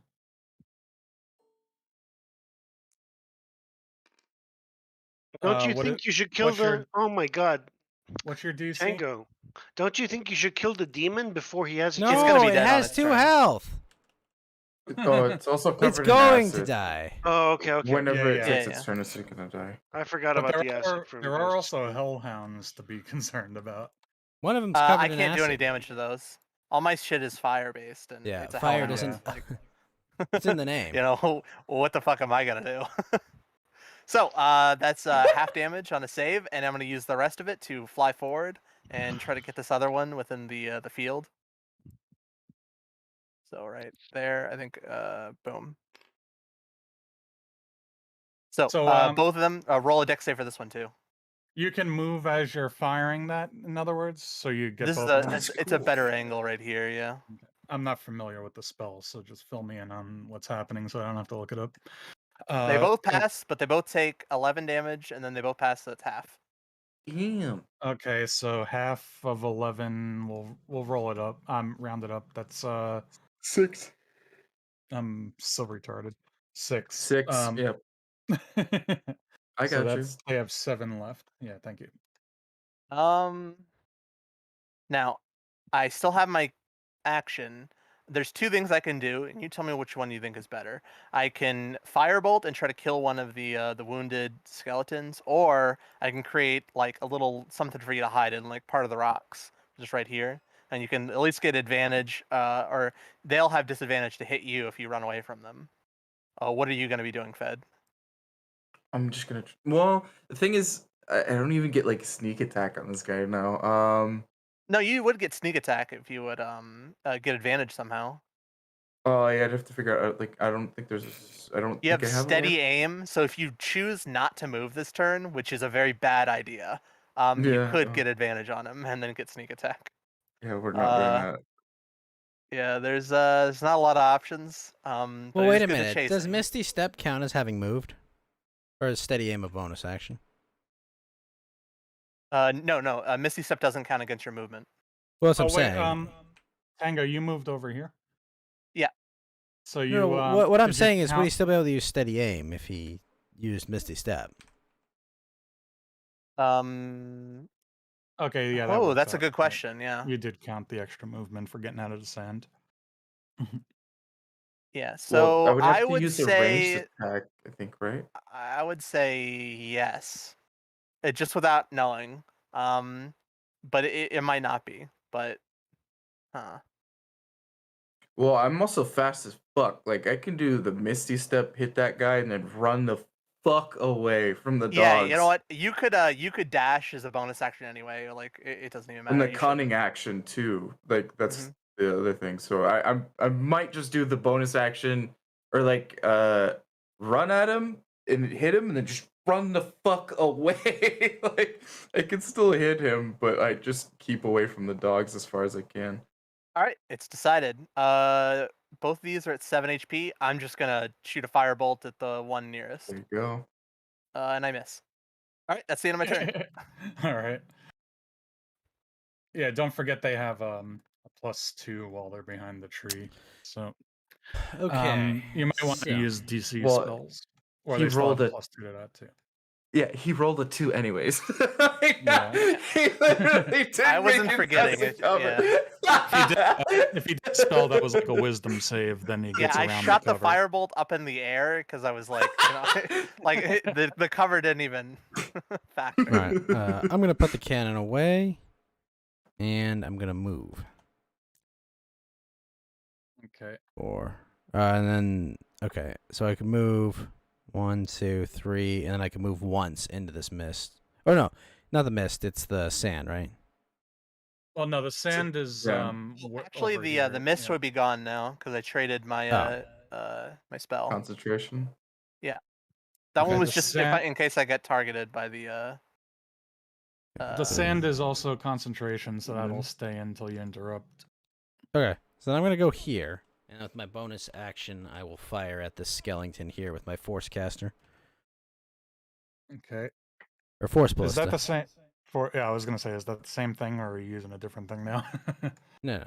[SPEAKER 3] Don't you
[SPEAKER 5] what
[SPEAKER 3] think
[SPEAKER 5] it-
[SPEAKER 3] you should kill
[SPEAKER 5] what's your-
[SPEAKER 3] the? Oh my God,
[SPEAKER 5] What's your DC?
[SPEAKER 3] Tango! Don't you think you should kill the demon before he has a
[SPEAKER 1] No,
[SPEAKER 3] chance?
[SPEAKER 2] gonna be
[SPEAKER 1] it
[SPEAKER 2] dead on
[SPEAKER 1] has
[SPEAKER 2] its
[SPEAKER 1] 2
[SPEAKER 2] turn.
[SPEAKER 1] health.
[SPEAKER 4] Oh, it's also covered
[SPEAKER 1] It's
[SPEAKER 4] in
[SPEAKER 1] going to
[SPEAKER 4] acid.
[SPEAKER 1] die.
[SPEAKER 3] Oh, okay.
[SPEAKER 4] Whenever it
[SPEAKER 5] Yeah.
[SPEAKER 4] takes
[SPEAKER 2] Yeah,
[SPEAKER 4] its turn, it's gonna die.
[SPEAKER 3] I forgot
[SPEAKER 5] But
[SPEAKER 3] about the acid from
[SPEAKER 5] there are also
[SPEAKER 3] yesterday.
[SPEAKER 5] hellhounds to be concerned about.
[SPEAKER 1] One of them's covered
[SPEAKER 2] I
[SPEAKER 1] in
[SPEAKER 2] can't
[SPEAKER 1] acid.
[SPEAKER 2] do any damage to those. All my shit is fire based, and
[SPEAKER 1] Yeah,
[SPEAKER 2] it's a
[SPEAKER 1] fire
[SPEAKER 2] hellhound.
[SPEAKER 1] doesn't.
[SPEAKER 2] Like,
[SPEAKER 1] It's in the name.
[SPEAKER 2] you know, what the fuck am I gonna do? So that's half damage on a save, and I'm gonna use the rest of it to fly forward and try to get this other one within the field. So right there, I think. Boom. So
[SPEAKER 5] So
[SPEAKER 2] both of them roll a dex save for this one too.
[SPEAKER 5] you can move as you're firing that. In other words, so you get
[SPEAKER 2] This is
[SPEAKER 5] both of them.
[SPEAKER 2] it's a better angle right here. Yeah.
[SPEAKER 5] Okay. I'm not familiar with the spell, so just fill me in on what's happening, so I don't have to look it up.
[SPEAKER 2] They both
[SPEAKER 5] and-
[SPEAKER 2] pass, but they both take 11 damage, and then they both pass, so it's half.
[SPEAKER 4] Damn.
[SPEAKER 5] Okay, so half of 11. We'll roll it up. Round it up. That's
[SPEAKER 4] 6.
[SPEAKER 5] I'm so retarded. 6.
[SPEAKER 4] 6. Yep. I
[SPEAKER 5] So
[SPEAKER 4] got you.
[SPEAKER 5] they have 7 left. Yeah, thank you.
[SPEAKER 2] Now, I still have my action. There's 2 things I can do, and you tell me which one you think is better. I can firebolt and try to kill one of the wounded skeletons, or I can create like a little something for you to hide in, like part of the rocks, just right here, and you can at least get advantage, or they'll have disadvantage to hit you if you run away from them. What are you going to be doing, Fed?
[SPEAKER 4] I'm just gonna. Well, the thing is, I don't even get like sneak attack on this guy now.
[SPEAKER 2] No, you would get sneak attack if you would get advantage somehow.
[SPEAKER 4] Oh, yeah, I'd have to figure out. Like, I don't think there's. I don't
[SPEAKER 2] You
[SPEAKER 4] think
[SPEAKER 2] have
[SPEAKER 4] I have
[SPEAKER 2] steady
[SPEAKER 4] one.
[SPEAKER 2] aim, so if you choose not to move this turn, which is a very bad idea, you
[SPEAKER 4] Yeah.
[SPEAKER 2] could get advantage on him and then get sneak attack.
[SPEAKER 4] Yeah, we're not doing
[SPEAKER 2] Uh,
[SPEAKER 4] that.
[SPEAKER 2] yeah, there's not a lot of options. But
[SPEAKER 1] Well,
[SPEAKER 2] it
[SPEAKER 1] wait
[SPEAKER 2] is
[SPEAKER 1] a
[SPEAKER 2] good to
[SPEAKER 1] minute.
[SPEAKER 2] chase
[SPEAKER 1] Does
[SPEAKER 2] him.
[SPEAKER 1] Misty Step count as having moved, or is steady aim a bonus action?
[SPEAKER 2] No. Misty Step doesn't count against your movement.
[SPEAKER 1] Well, that's what
[SPEAKER 5] Oh
[SPEAKER 1] I'm
[SPEAKER 5] wait,
[SPEAKER 1] saying.
[SPEAKER 5] Tango, you moved over here.
[SPEAKER 2] Yeah.
[SPEAKER 5] So you.
[SPEAKER 1] No, what I'm
[SPEAKER 5] did you
[SPEAKER 1] saying is, would he
[SPEAKER 5] count-
[SPEAKER 1] still be able to use steady aim if he used Misty Step?
[SPEAKER 5] Okay, yeah. That
[SPEAKER 2] Oh,
[SPEAKER 5] works
[SPEAKER 2] that's a
[SPEAKER 5] out.
[SPEAKER 2] good
[SPEAKER 5] Yeah.
[SPEAKER 2] question. Yeah.
[SPEAKER 5] You did count the extra movement for getting out of the sand.
[SPEAKER 2] Yeah.
[SPEAKER 4] Well,
[SPEAKER 2] So
[SPEAKER 4] I would have
[SPEAKER 2] I
[SPEAKER 4] to
[SPEAKER 2] would
[SPEAKER 4] use the ranged
[SPEAKER 2] say
[SPEAKER 4] attack. I think, right?
[SPEAKER 2] yes. Just without knowing. But it might not be. But
[SPEAKER 4] Well, I'm also fast as fuck. Like, I can do the Misty Step, hit that guy, and then run the fuck away from the
[SPEAKER 2] yeah,
[SPEAKER 4] dogs.
[SPEAKER 2] you know what? You could dash as a bonus action anyway. Like it doesn't even matter.
[SPEAKER 4] And the
[SPEAKER 2] You
[SPEAKER 4] cunning
[SPEAKER 2] shouldn't.
[SPEAKER 4] action too. Like that's
[SPEAKER 2] Mhm.
[SPEAKER 4] the other thing. So I might just do the bonus action or like run at him and hit him and then just run the fuck away. Like I can still hit him, but I just keep away from the dogs as far as I can.
[SPEAKER 2] All right, it's decided. Both of these are at 7 HP. I'm just gonna shoot a firebolt at the one nearest.
[SPEAKER 4] There you go.
[SPEAKER 2] And I miss. All right, that's the end of my turn.
[SPEAKER 5] All right. Yeah, don't forget they have a +2 while they're behind the tree. So
[SPEAKER 1] Okay.
[SPEAKER 5] you might want
[SPEAKER 1] so-
[SPEAKER 5] to use DC
[SPEAKER 4] Well,
[SPEAKER 5] spells, or
[SPEAKER 4] he
[SPEAKER 5] they still have
[SPEAKER 4] rolled a-
[SPEAKER 5] +2 to that too.
[SPEAKER 4] Yeah, he rolled a 2 anyways.
[SPEAKER 5] Yeah.
[SPEAKER 4] He literally did
[SPEAKER 2] I wasn't
[SPEAKER 4] make
[SPEAKER 2] forgetting
[SPEAKER 4] impressive
[SPEAKER 2] it,
[SPEAKER 4] cover.
[SPEAKER 5] If he did spell that was like a wisdom save, then he
[SPEAKER 2] Yeah,
[SPEAKER 5] gets
[SPEAKER 2] I
[SPEAKER 5] around
[SPEAKER 2] shot
[SPEAKER 5] the
[SPEAKER 2] the
[SPEAKER 5] cover.
[SPEAKER 2] firebolt up in the air because I was like, like the cover didn't even factor.
[SPEAKER 1] All right. I'm gonna put the cannon away, and I'm gonna move.
[SPEAKER 5] Okay.
[SPEAKER 1] And then okay, so I can move 1, 2, 3, and then I can move once into this mist. Oh no, not the mist. It's the sand, right?
[SPEAKER 5] Well, no, the sand is
[SPEAKER 4] yeah.
[SPEAKER 2] Actually,
[SPEAKER 5] over
[SPEAKER 2] the
[SPEAKER 5] here,
[SPEAKER 2] mist
[SPEAKER 5] yeah.
[SPEAKER 2] would be gone now because I traded my my spell.
[SPEAKER 4] Concentration.
[SPEAKER 2] That
[SPEAKER 5] Okay,
[SPEAKER 2] one was
[SPEAKER 5] the
[SPEAKER 2] just
[SPEAKER 5] sand-
[SPEAKER 2] in case I get targeted by the.
[SPEAKER 5] The sand is also concentration, so that'll
[SPEAKER 4] Mhm.
[SPEAKER 5] stay until you interrupt.
[SPEAKER 1] Okay, so then I'm gonna go here, and with my bonus action, I will fire at this skeleton here with my force caster
[SPEAKER 5] Okay.
[SPEAKER 1] or force
[SPEAKER 5] Is
[SPEAKER 1] ballista.
[SPEAKER 5] that the same? Yeah, I was gonna say, is that the same thing, or are you using a different thing now?
[SPEAKER 1] No.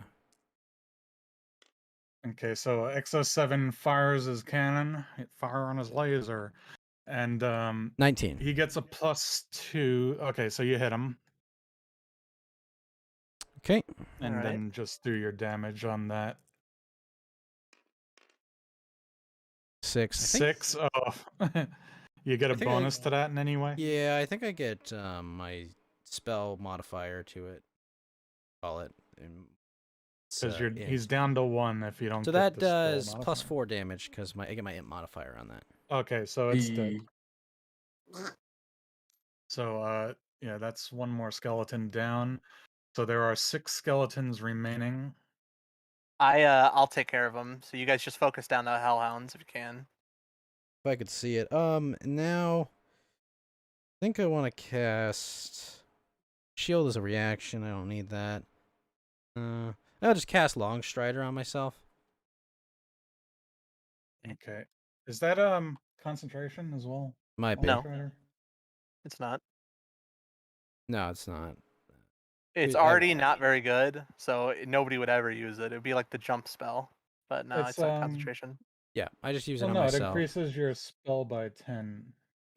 [SPEAKER 5] Okay, so Exo7 fires his cannon, fire on his laser, and
[SPEAKER 1] 19.
[SPEAKER 5] he gets a +2. Okay, so you hit him,
[SPEAKER 1] Okay.
[SPEAKER 5] and
[SPEAKER 2] Alright.
[SPEAKER 5] then just do your damage on that.
[SPEAKER 1] 6. I think,
[SPEAKER 5] 6. Oh, you get a
[SPEAKER 1] I think
[SPEAKER 5] bonus to that in any way?
[SPEAKER 1] yeah, I think I get my spell modifier to it. Call it.
[SPEAKER 5] Because
[SPEAKER 1] Int.
[SPEAKER 5] he's down to 1 if you don't
[SPEAKER 1] So
[SPEAKER 5] get
[SPEAKER 1] that
[SPEAKER 5] the spell
[SPEAKER 1] does
[SPEAKER 5] modifier.
[SPEAKER 1] plus 4 damage because I get my int modifier on that.
[SPEAKER 5] Okay, so it's dead.
[SPEAKER 4] E-
[SPEAKER 5] So yeah, that's 1 more skeleton down. So there are 6 skeletons remaining.
[SPEAKER 2] I'll take care of them. So you guys just focus down the hellhounds if you can.
[SPEAKER 1] If I could see it. Now I think I want to cast shield as a reaction. I don't need that. I'll just cast Long Strider on myself.
[SPEAKER 5] Okay. Is that concentration as well?
[SPEAKER 1] Might be.
[SPEAKER 2] No.
[SPEAKER 5] Strider?
[SPEAKER 2] It's not.
[SPEAKER 1] No, it's not.
[SPEAKER 2] It's
[SPEAKER 1] Dude,
[SPEAKER 2] already not very good, so nobody would ever use it. It'd be like the jump spell, but no, it's not concentration.
[SPEAKER 1] Yeah, I just use it
[SPEAKER 5] Well,
[SPEAKER 1] on
[SPEAKER 5] no, it
[SPEAKER 1] myself.
[SPEAKER 5] increases your spell by 10.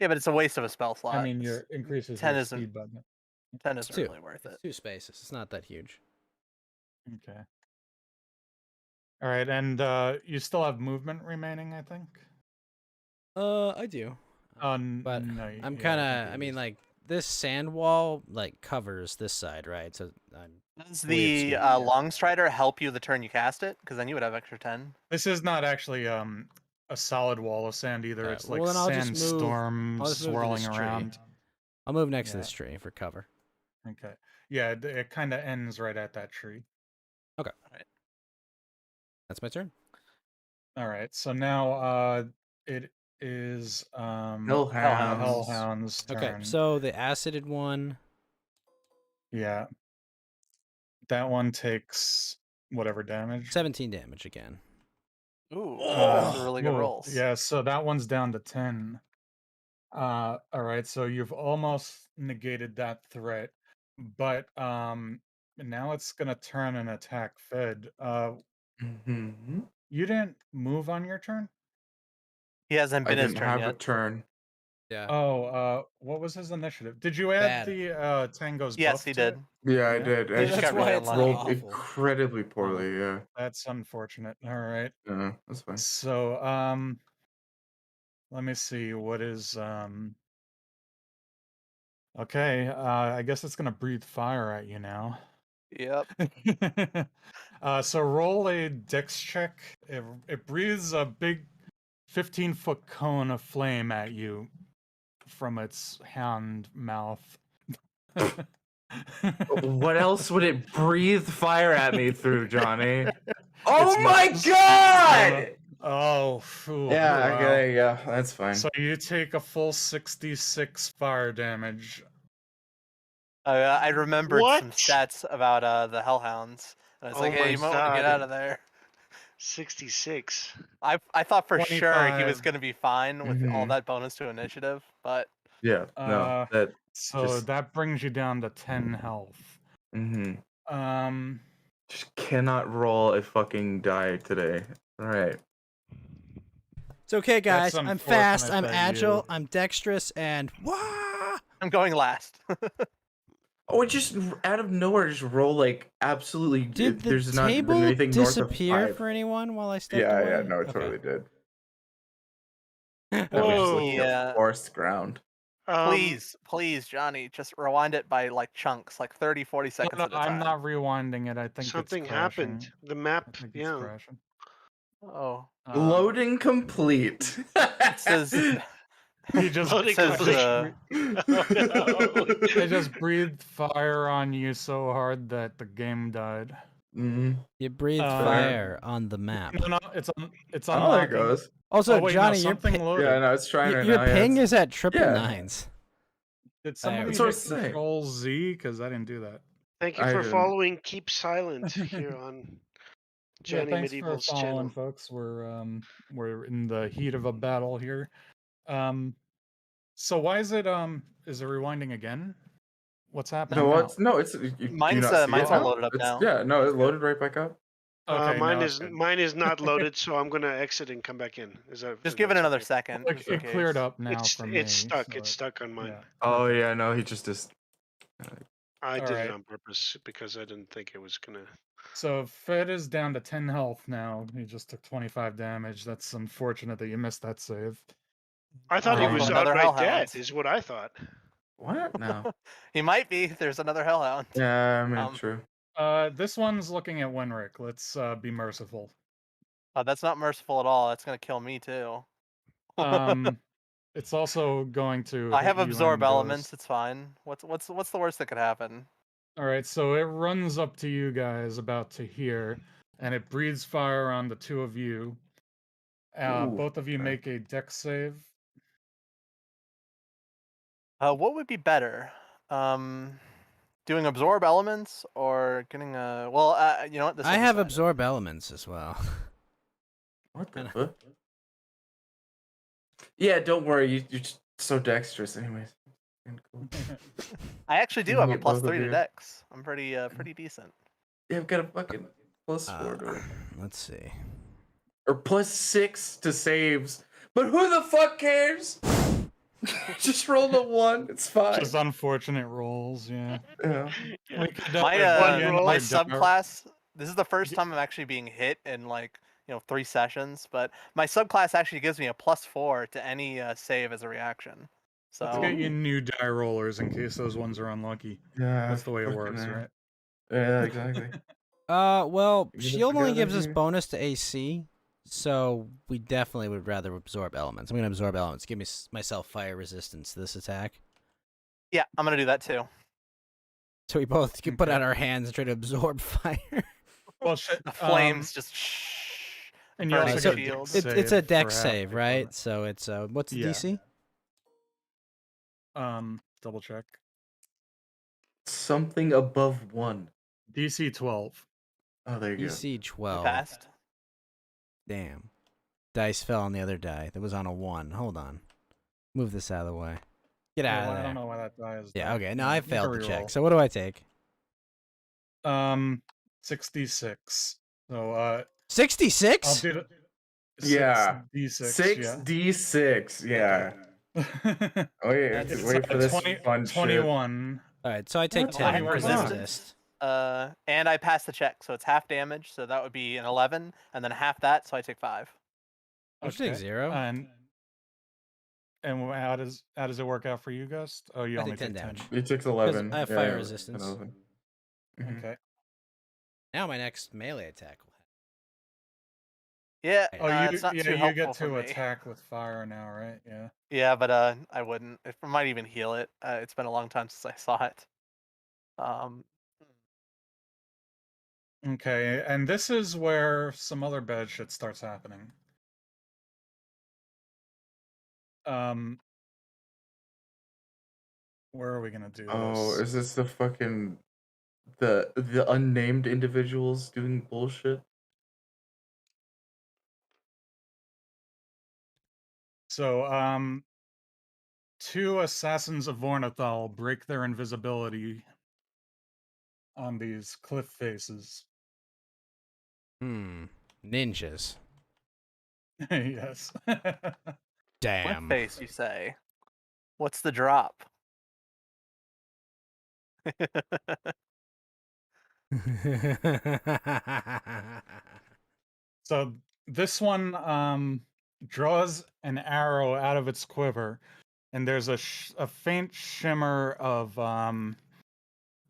[SPEAKER 2] Yeah, but it's a waste of a spell slot.
[SPEAKER 5] I mean, your increases
[SPEAKER 2] 10
[SPEAKER 5] your
[SPEAKER 2] isn't
[SPEAKER 5] speed by
[SPEAKER 2] 10
[SPEAKER 1] It's
[SPEAKER 2] isn't
[SPEAKER 1] 2.
[SPEAKER 2] really worth
[SPEAKER 1] It's
[SPEAKER 2] it.
[SPEAKER 1] 2 spaces. It's not that huge.
[SPEAKER 5] Okay. All right, and you still have movement remaining, I think.
[SPEAKER 1] I do. But
[SPEAKER 5] No,
[SPEAKER 1] I'm
[SPEAKER 5] yeah,
[SPEAKER 1] kind
[SPEAKER 5] I
[SPEAKER 1] of.
[SPEAKER 5] think
[SPEAKER 1] I
[SPEAKER 5] you
[SPEAKER 1] mean,
[SPEAKER 5] used-
[SPEAKER 1] like this sand wall like covers this side, right? So I'm.
[SPEAKER 2] Does
[SPEAKER 1] Fully
[SPEAKER 2] the
[SPEAKER 1] obscured.
[SPEAKER 2] Long Strider help you the turn you cast it? Because then you would have extra 10.
[SPEAKER 5] This is not actually a solid wall of sand either.
[SPEAKER 1] Alright,
[SPEAKER 5] It's
[SPEAKER 1] well,
[SPEAKER 5] like
[SPEAKER 1] then I'll just
[SPEAKER 5] sandstorm
[SPEAKER 1] I'll just move to
[SPEAKER 5] swirling
[SPEAKER 1] this tree.
[SPEAKER 5] around.
[SPEAKER 1] I'll move next to
[SPEAKER 5] Yeah.
[SPEAKER 1] this tree for cover.
[SPEAKER 5] Okay. Yeah, it kind of ends right at that tree.
[SPEAKER 1] Okay.
[SPEAKER 2] Alright.
[SPEAKER 1] That's my turn.
[SPEAKER 5] All right. So now it is
[SPEAKER 4] Hellhounds.
[SPEAKER 5] Hellhound's turn.
[SPEAKER 1] Okay, so the acided one.
[SPEAKER 5] Yeah. That one takes whatever damage.
[SPEAKER 1] 17 damage again.
[SPEAKER 2] Ooh, those are really good
[SPEAKER 5] Whoa,
[SPEAKER 2] rolls.
[SPEAKER 5] Yeah, so that one's down to 10. All right, so you've almost negated that threat, but now it's gonna turn and attack Fed.
[SPEAKER 4] Mhm.
[SPEAKER 5] You didn't move on your turn?
[SPEAKER 2] He hasn't
[SPEAKER 4] I
[SPEAKER 2] been his
[SPEAKER 4] didn't
[SPEAKER 2] turn
[SPEAKER 4] have a
[SPEAKER 2] yet.
[SPEAKER 4] turn.
[SPEAKER 1] Yeah.
[SPEAKER 5] Oh, what was his initiative? Did you add
[SPEAKER 1] Bad.
[SPEAKER 5] the Tango's
[SPEAKER 2] Yes,
[SPEAKER 5] buff
[SPEAKER 2] he
[SPEAKER 5] to it?
[SPEAKER 2] did.
[SPEAKER 4] Yeah, I
[SPEAKER 5] Yeah.
[SPEAKER 4] did. I
[SPEAKER 2] He just
[SPEAKER 4] just
[SPEAKER 2] got really
[SPEAKER 1] it's
[SPEAKER 2] unlucky.
[SPEAKER 4] rolled
[SPEAKER 1] awful.
[SPEAKER 4] incredibly poorly. Yeah.
[SPEAKER 5] That's unfortunate. All right.
[SPEAKER 4] That's fine.
[SPEAKER 5] So, let me see. What is okay, I guess it's gonna breathe fire at you now.
[SPEAKER 2] Yep.
[SPEAKER 5] So roll a dex check. It breathes a big 15-foot cone of flame at you from its hand mouth.
[SPEAKER 4] What else would it breathe fire at me through, Johnny?
[SPEAKER 5] It's
[SPEAKER 4] Oh my
[SPEAKER 5] not-
[SPEAKER 4] god!
[SPEAKER 5] Oh, phew,
[SPEAKER 4] Yeah,
[SPEAKER 5] wow.
[SPEAKER 4] there you go. That's fine.
[SPEAKER 5] So you take a full 66 fire damage.
[SPEAKER 2] I remembered some
[SPEAKER 3] What?
[SPEAKER 2] stats about the Hellhounds. And I was like,
[SPEAKER 3] Oh my
[SPEAKER 2] hey, you might want to get
[SPEAKER 3] God.
[SPEAKER 2] out of there.
[SPEAKER 3] 66.
[SPEAKER 2] I thought for sure he was
[SPEAKER 5] 25.
[SPEAKER 2] going to be fine with all
[SPEAKER 4] Mhm.
[SPEAKER 2] that bonus to initiative, but
[SPEAKER 4] Yeah, no, that.
[SPEAKER 5] So
[SPEAKER 4] Just-
[SPEAKER 5] that brings you down to 10 health.
[SPEAKER 4] Mm-hmm. Just cannot roll a fucking die today. All right.
[SPEAKER 1] It's okay, guys.
[SPEAKER 5] That's
[SPEAKER 1] I'm fast.
[SPEAKER 5] unfortunate
[SPEAKER 1] I'm
[SPEAKER 5] that
[SPEAKER 1] agile.
[SPEAKER 5] you-
[SPEAKER 1] I'm dexterous, and wah!
[SPEAKER 2] I'm going last.
[SPEAKER 4] Oh, it just out of nowhere, just roll like absolutely.
[SPEAKER 1] Did the
[SPEAKER 4] there's not been
[SPEAKER 1] table
[SPEAKER 4] anything north of
[SPEAKER 1] disappear
[SPEAKER 4] 5.
[SPEAKER 1] for anyone while I stepped
[SPEAKER 4] Yeah,
[SPEAKER 1] away?
[SPEAKER 4] yeah, no, it
[SPEAKER 1] Okay.
[SPEAKER 4] totally did.
[SPEAKER 1] That
[SPEAKER 4] That was just
[SPEAKER 3] Whoa.
[SPEAKER 4] like
[SPEAKER 2] Yeah.
[SPEAKER 4] a forest ground.
[SPEAKER 2] Please, Johnny, just rewind it by like chunks, like 30, 40 seconds
[SPEAKER 5] No,
[SPEAKER 2] at a time.
[SPEAKER 5] I'm not rewinding it. I think
[SPEAKER 3] Something
[SPEAKER 5] it's crashing.
[SPEAKER 3] happened. The map,
[SPEAKER 5] I think it's
[SPEAKER 3] yeah.
[SPEAKER 5] crashing.
[SPEAKER 2] Oh.
[SPEAKER 4] Loading complete.
[SPEAKER 2] It says...
[SPEAKER 5] He just
[SPEAKER 3] Loading
[SPEAKER 2] it says
[SPEAKER 3] complete. Oh, no.
[SPEAKER 5] I just breathed fire on you so hard that the game died.
[SPEAKER 4] Mhm.
[SPEAKER 1] You breathed fire on the map.
[SPEAKER 5] No, it's
[SPEAKER 4] Oh, there
[SPEAKER 5] unlocking.
[SPEAKER 4] it goes.
[SPEAKER 1] Also,
[SPEAKER 5] Oh, wait, no,
[SPEAKER 1] Johnny, your
[SPEAKER 5] something loaded.
[SPEAKER 4] Yeah, no, it's trying right
[SPEAKER 1] your
[SPEAKER 4] now. yeah,
[SPEAKER 1] ping
[SPEAKER 4] it's-
[SPEAKER 1] is at triple
[SPEAKER 4] yeah.
[SPEAKER 1] nines.
[SPEAKER 5] Did somebody
[SPEAKER 1] That's
[SPEAKER 4] what I
[SPEAKER 5] hit
[SPEAKER 4] was saying.
[SPEAKER 5] Control Z? Because I didn't do that.
[SPEAKER 3] Thank you
[SPEAKER 4] I
[SPEAKER 3] for
[SPEAKER 4] didn't.
[SPEAKER 3] following Keep Silent here on
[SPEAKER 5] Yeah,
[SPEAKER 3] Johnny
[SPEAKER 5] thanks
[SPEAKER 3] Medieval's
[SPEAKER 5] for following,
[SPEAKER 3] channel.
[SPEAKER 5] folks. We're in the heat of a battle here. So why is it rewinding again? What's happening
[SPEAKER 4] No,
[SPEAKER 5] now?
[SPEAKER 4] it's no, it's. Do you
[SPEAKER 2] Mine's,
[SPEAKER 4] not see
[SPEAKER 2] mine's
[SPEAKER 4] it
[SPEAKER 2] all
[SPEAKER 4] now?
[SPEAKER 2] loaded up
[SPEAKER 4] It's-
[SPEAKER 2] now.
[SPEAKER 4] Yeah, no, it loaded right back up.
[SPEAKER 5] Okay,
[SPEAKER 3] mine
[SPEAKER 5] now
[SPEAKER 3] is
[SPEAKER 5] it's good.
[SPEAKER 3] mine is not loaded, so I'm gonna exit and come back in. Is that
[SPEAKER 2] Just give it
[SPEAKER 3] that's
[SPEAKER 2] another
[SPEAKER 3] okay?
[SPEAKER 2] second.
[SPEAKER 5] Like,
[SPEAKER 2] just in
[SPEAKER 5] it cleared
[SPEAKER 2] case.
[SPEAKER 5] up now for me.
[SPEAKER 3] It's stuck.
[SPEAKER 5] so
[SPEAKER 3] It's stuck on mine.
[SPEAKER 5] yeah.
[SPEAKER 4] Oh
[SPEAKER 5] Okay.
[SPEAKER 4] yeah, no, he just
[SPEAKER 3] I did
[SPEAKER 5] Alright.
[SPEAKER 3] it on purpose because I didn't think it was gonna.
[SPEAKER 5] So Fed is down to 10 health now. He just took 25 damage. That's unfortunate that you missed that save.
[SPEAKER 3] I thought he
[SPEAKER 2] Also
[SPEAKER 3] was
[SPEAKER 2] another
[SPEAKER 3] outright dead,
[SPEAKER 2] hellhound.
[SPEAKER 3] is what I thought.
[SPEAKER 4] What? No.
[SPEAKER 2] He might be. There's another hellhound.
[SPEAKER 4] Yeah, I mean,
[SPEAKER 2] Um,
[SPEAKER 4] true.
[SPEAKER 5] This one's looking at Wenrick. Let's be merciful.
[SPEAKER 2] That's not merciful at all. That's gonna kill me too.
[SPEAKER 5] It's also going to
[SPEAKER 2] I
[SPEAKER 5] hit
[SPEAKER 2] have
[SPEAKER 5] you
[SPEAKER 2] absorb
[SPEAKER 5] and
[SPEAKER 2] elements.
[SPEAKER 5] Ghost.
[SPEAKER 2] It's fine. What's the worst that could happen?
[SPEAKER 5] All right, so it runs up to you guys about to here, and it breathes fire on the two of you.
[SPEAKER 4] Ooh,
[SPEAKER 5] Both of you
[SPEAKER 4] okay.
[SPEAKER 5] make a dex save.
[SPEAKER 2] What would be better? Doing absorb elements or getting a well? You know what? This
[SPEAKER 1] I
[SPEAKER 2] will
[SPEAKER 1] have
[SPEAKER 2] decide it.
[SPEAKER 1] absorb elements as well.
[SPEAKER 4] What the fuck? Yeah, don't worry. You're just so dexterous, anyways. And cool.
[SPEAKER 2] I actually do
[SPEAKER 4] You
[SPEAKER 2] have a
[SPEAKER 4] hit
[SPEAKER 2] plus
[SPEAKER 4] both of
[SPEAKER 2] 3 to
[SPEAKER 4] you.
[SPEAKER 2] dex. I'm pretty decent.
[SPEAKER 4] Yeah, I've got a fucking +4 to it.
[SPEAKER 1] Let's see.
[SPEAKER 4] Or +6 to saves. But who the fuck cares? Just roll a 1. It's fine.
[SPEAKER 5] Just unfortunate rolls, yeah.
[SPEAKER 4] Yeah.
[SPEAKER 5] We could,
[SPEAKER 3] One roll.
[SPEAKER 2] My
[SPEAKER 5] another
[SPEAKER 2] subclass. This is the first time I'm actually being hit in like 3 sessions. But my subclass actually gives me a +4 to any save as a reaction. So
[SPEAKER 5] Let's get you new die rollers in case those ones are unlucky.
[SPEAKER 4] Yeah.
[SPEAKER 5] That's the way it
[SPEAKER 4] fucking
[SPEAKER 5] works,
[SPEAKER 4] A.
[SPEAKER 5] right?
[SPEAKER 4] Yeah, exactly.
[SPEAKER 1] Well,
[SPEAKER 4] Get it
[SPEAKER 1] shield only
[SPEAKER 4] together
[SPEAKER 1] gives us
[SPEAKER 4] here.
[SPEAKER 1] bonus to AC, so we definitely would rather absorb elements. I'm gonna absorb elements. Give me myself fire resistance to this attack.
[SPEAKER 2] yeah, I'm gonna do that too.
[SPEAKER 1] So we both can put
[SPEAKER 5] Okay.
[SPEAKER 1] out our hands and try to absorb fire.
[SPEAKER 5] Well, shit.
[SPEAKER 2] The flames just
[SPEAKER 5] And you
[SPEAKER 2] burning
[SPEAKER 5] also
[SPEAKER 1] so
[SPEAKER 5] get a dex
[SPEAKER 2] shields.
[SPEAKER 1] it's a
[SPEAKER 5] save
[SPEAKER 1] dex
[SPEAKER 5] for
[SPEAKER 1] save,
[SPEAKER 5] half
[SPEAKER 1] right?
[SPEAKER 5] the
[SPEAKER 1] So it's what's the
[SPEAKER 5] Yeah.
[SPEAKER 1] DC?
[SPEAKER 5] Double check.
[SPEAKER 4] Something above 1.
[SPEAKER 5] DC 12.
[SPEAKER 4] Oh, there you
[SPEAKER 1] DC
[SPEAKER 2] I
[SPEAKER 1] 12.
[SPEAKER 2] passed.
[SPEAKER 1] Damn. Dice fell on the other die. That was on a 1. Hold on. Move this out of the way. Get
[SPEAKER 5] Yeah,
[SPEAKER 1] out
[SPEAKER 5] well,
[SPEAKER 1] of
[SPEAKER 5] I
[SPEAKER 1] there.
[SPEAKER 5] don't know why that die is.
[SPEAKER 1] Yeah,
[SPEAKER 5] there.
[SPEAKER 1] okay. No,
[SPEAKER 5] Yeah,
[SPEAKER 1] I
[SPEAKER 5] make a
[SPEAKER 1] failed the
[SPEAKER 5] reroll.
[SPEAKER 1] check. So what do I take?
[SPEAKER 5] 66. So
[SPEAKER 1] 66?
[SPEAKER 5] I'll do the
[SPEAKER 4] Yeah.
[SPEAKER 5] 6d6.
[SPEAKER 4] 6d6. Yeah.
[SPEAKER 5] Yeah.
[SPEAKER 4] Oh yeah.
[SPEAKER 1] That's-
[SPEAKER 5] It's
[SPEAKER 4] Wait for this
[SPEAKER 5] 20,
[SPEAKER 4] fun shit.
[SPEAKER 5] 21.
[SPEAKER 1] All right, so I take
[SPEAKER 4] What
[SPEAKER 1] 10
[SPEAKER 2] the
[SPEAKER 1] because I
[SPEAKER 2] fuck?
[SPEAKER 1] resist.
[SPEAKER 2] And I passed the check, so it's half damage. So that would be an 11, and then half that, so I take 5.
[SPEAKER 1] Don't you take 0?
[SPEAKER 5] And how does it work out for you, Ghost? Oh, you
[SPEAKER 1] I
[SPEAKER 5] only
[SPEAKER 1] take 10
[SPEAKER 5] take 10.
[SPEAKER 1] damage.
[SPEAKER 4] He takes 11.
[SPEAKER 1] I have
[SPEAKER 4] Yeah,
[SPEAKER 1] fire
[SPEAKER 4] yeah,
[SPEAKER 1] resistance.
[SPEAKER 4] 11. Mhm.
[SPEAKER 5] Okay.
[SPEAKER 1] Now my next melee attack will have.
[SPEAKER 2] Yeah,
[SPEAKER 1] Oh,
[SPEAKER 2] it's not too
[SPEAKER 5] you
[SPEAKER 2] helpful
[SPEAKER 5] get
[SPEAKER 2] for
[SPEAKER 5] to
[SPEAKER 2] me.
[SPEAKER 5] attack with fire now, right? Yeah.
[SPEAKER 2] Yeah, but I wouldn't. It might even heal it. It's been a long time since I saw it.
[SPEAKER 5] Okay, and this is where some other bad shit starts happening. Where are we gonna do
[SPEAKER 4] Oh,
[SPEAKER 5] this?
[SPEAKER 4] is this the fucking the unnamed individuals doing bullshit?
[SPEAKER 5] So, two assassins of Vornathal break their invisibility on these cliff faces.
[SPEAKER 1] Ninjas.
[SPEAKER 5] Yes.
[SPEAKER 2] Flip
[SPEAKER 1] Damn.
[SPEAKER 2] face, you say? What's the drop?
[SPEAKER 5] So this one draws an arrow out of its quiver, and there's a faint shimmer of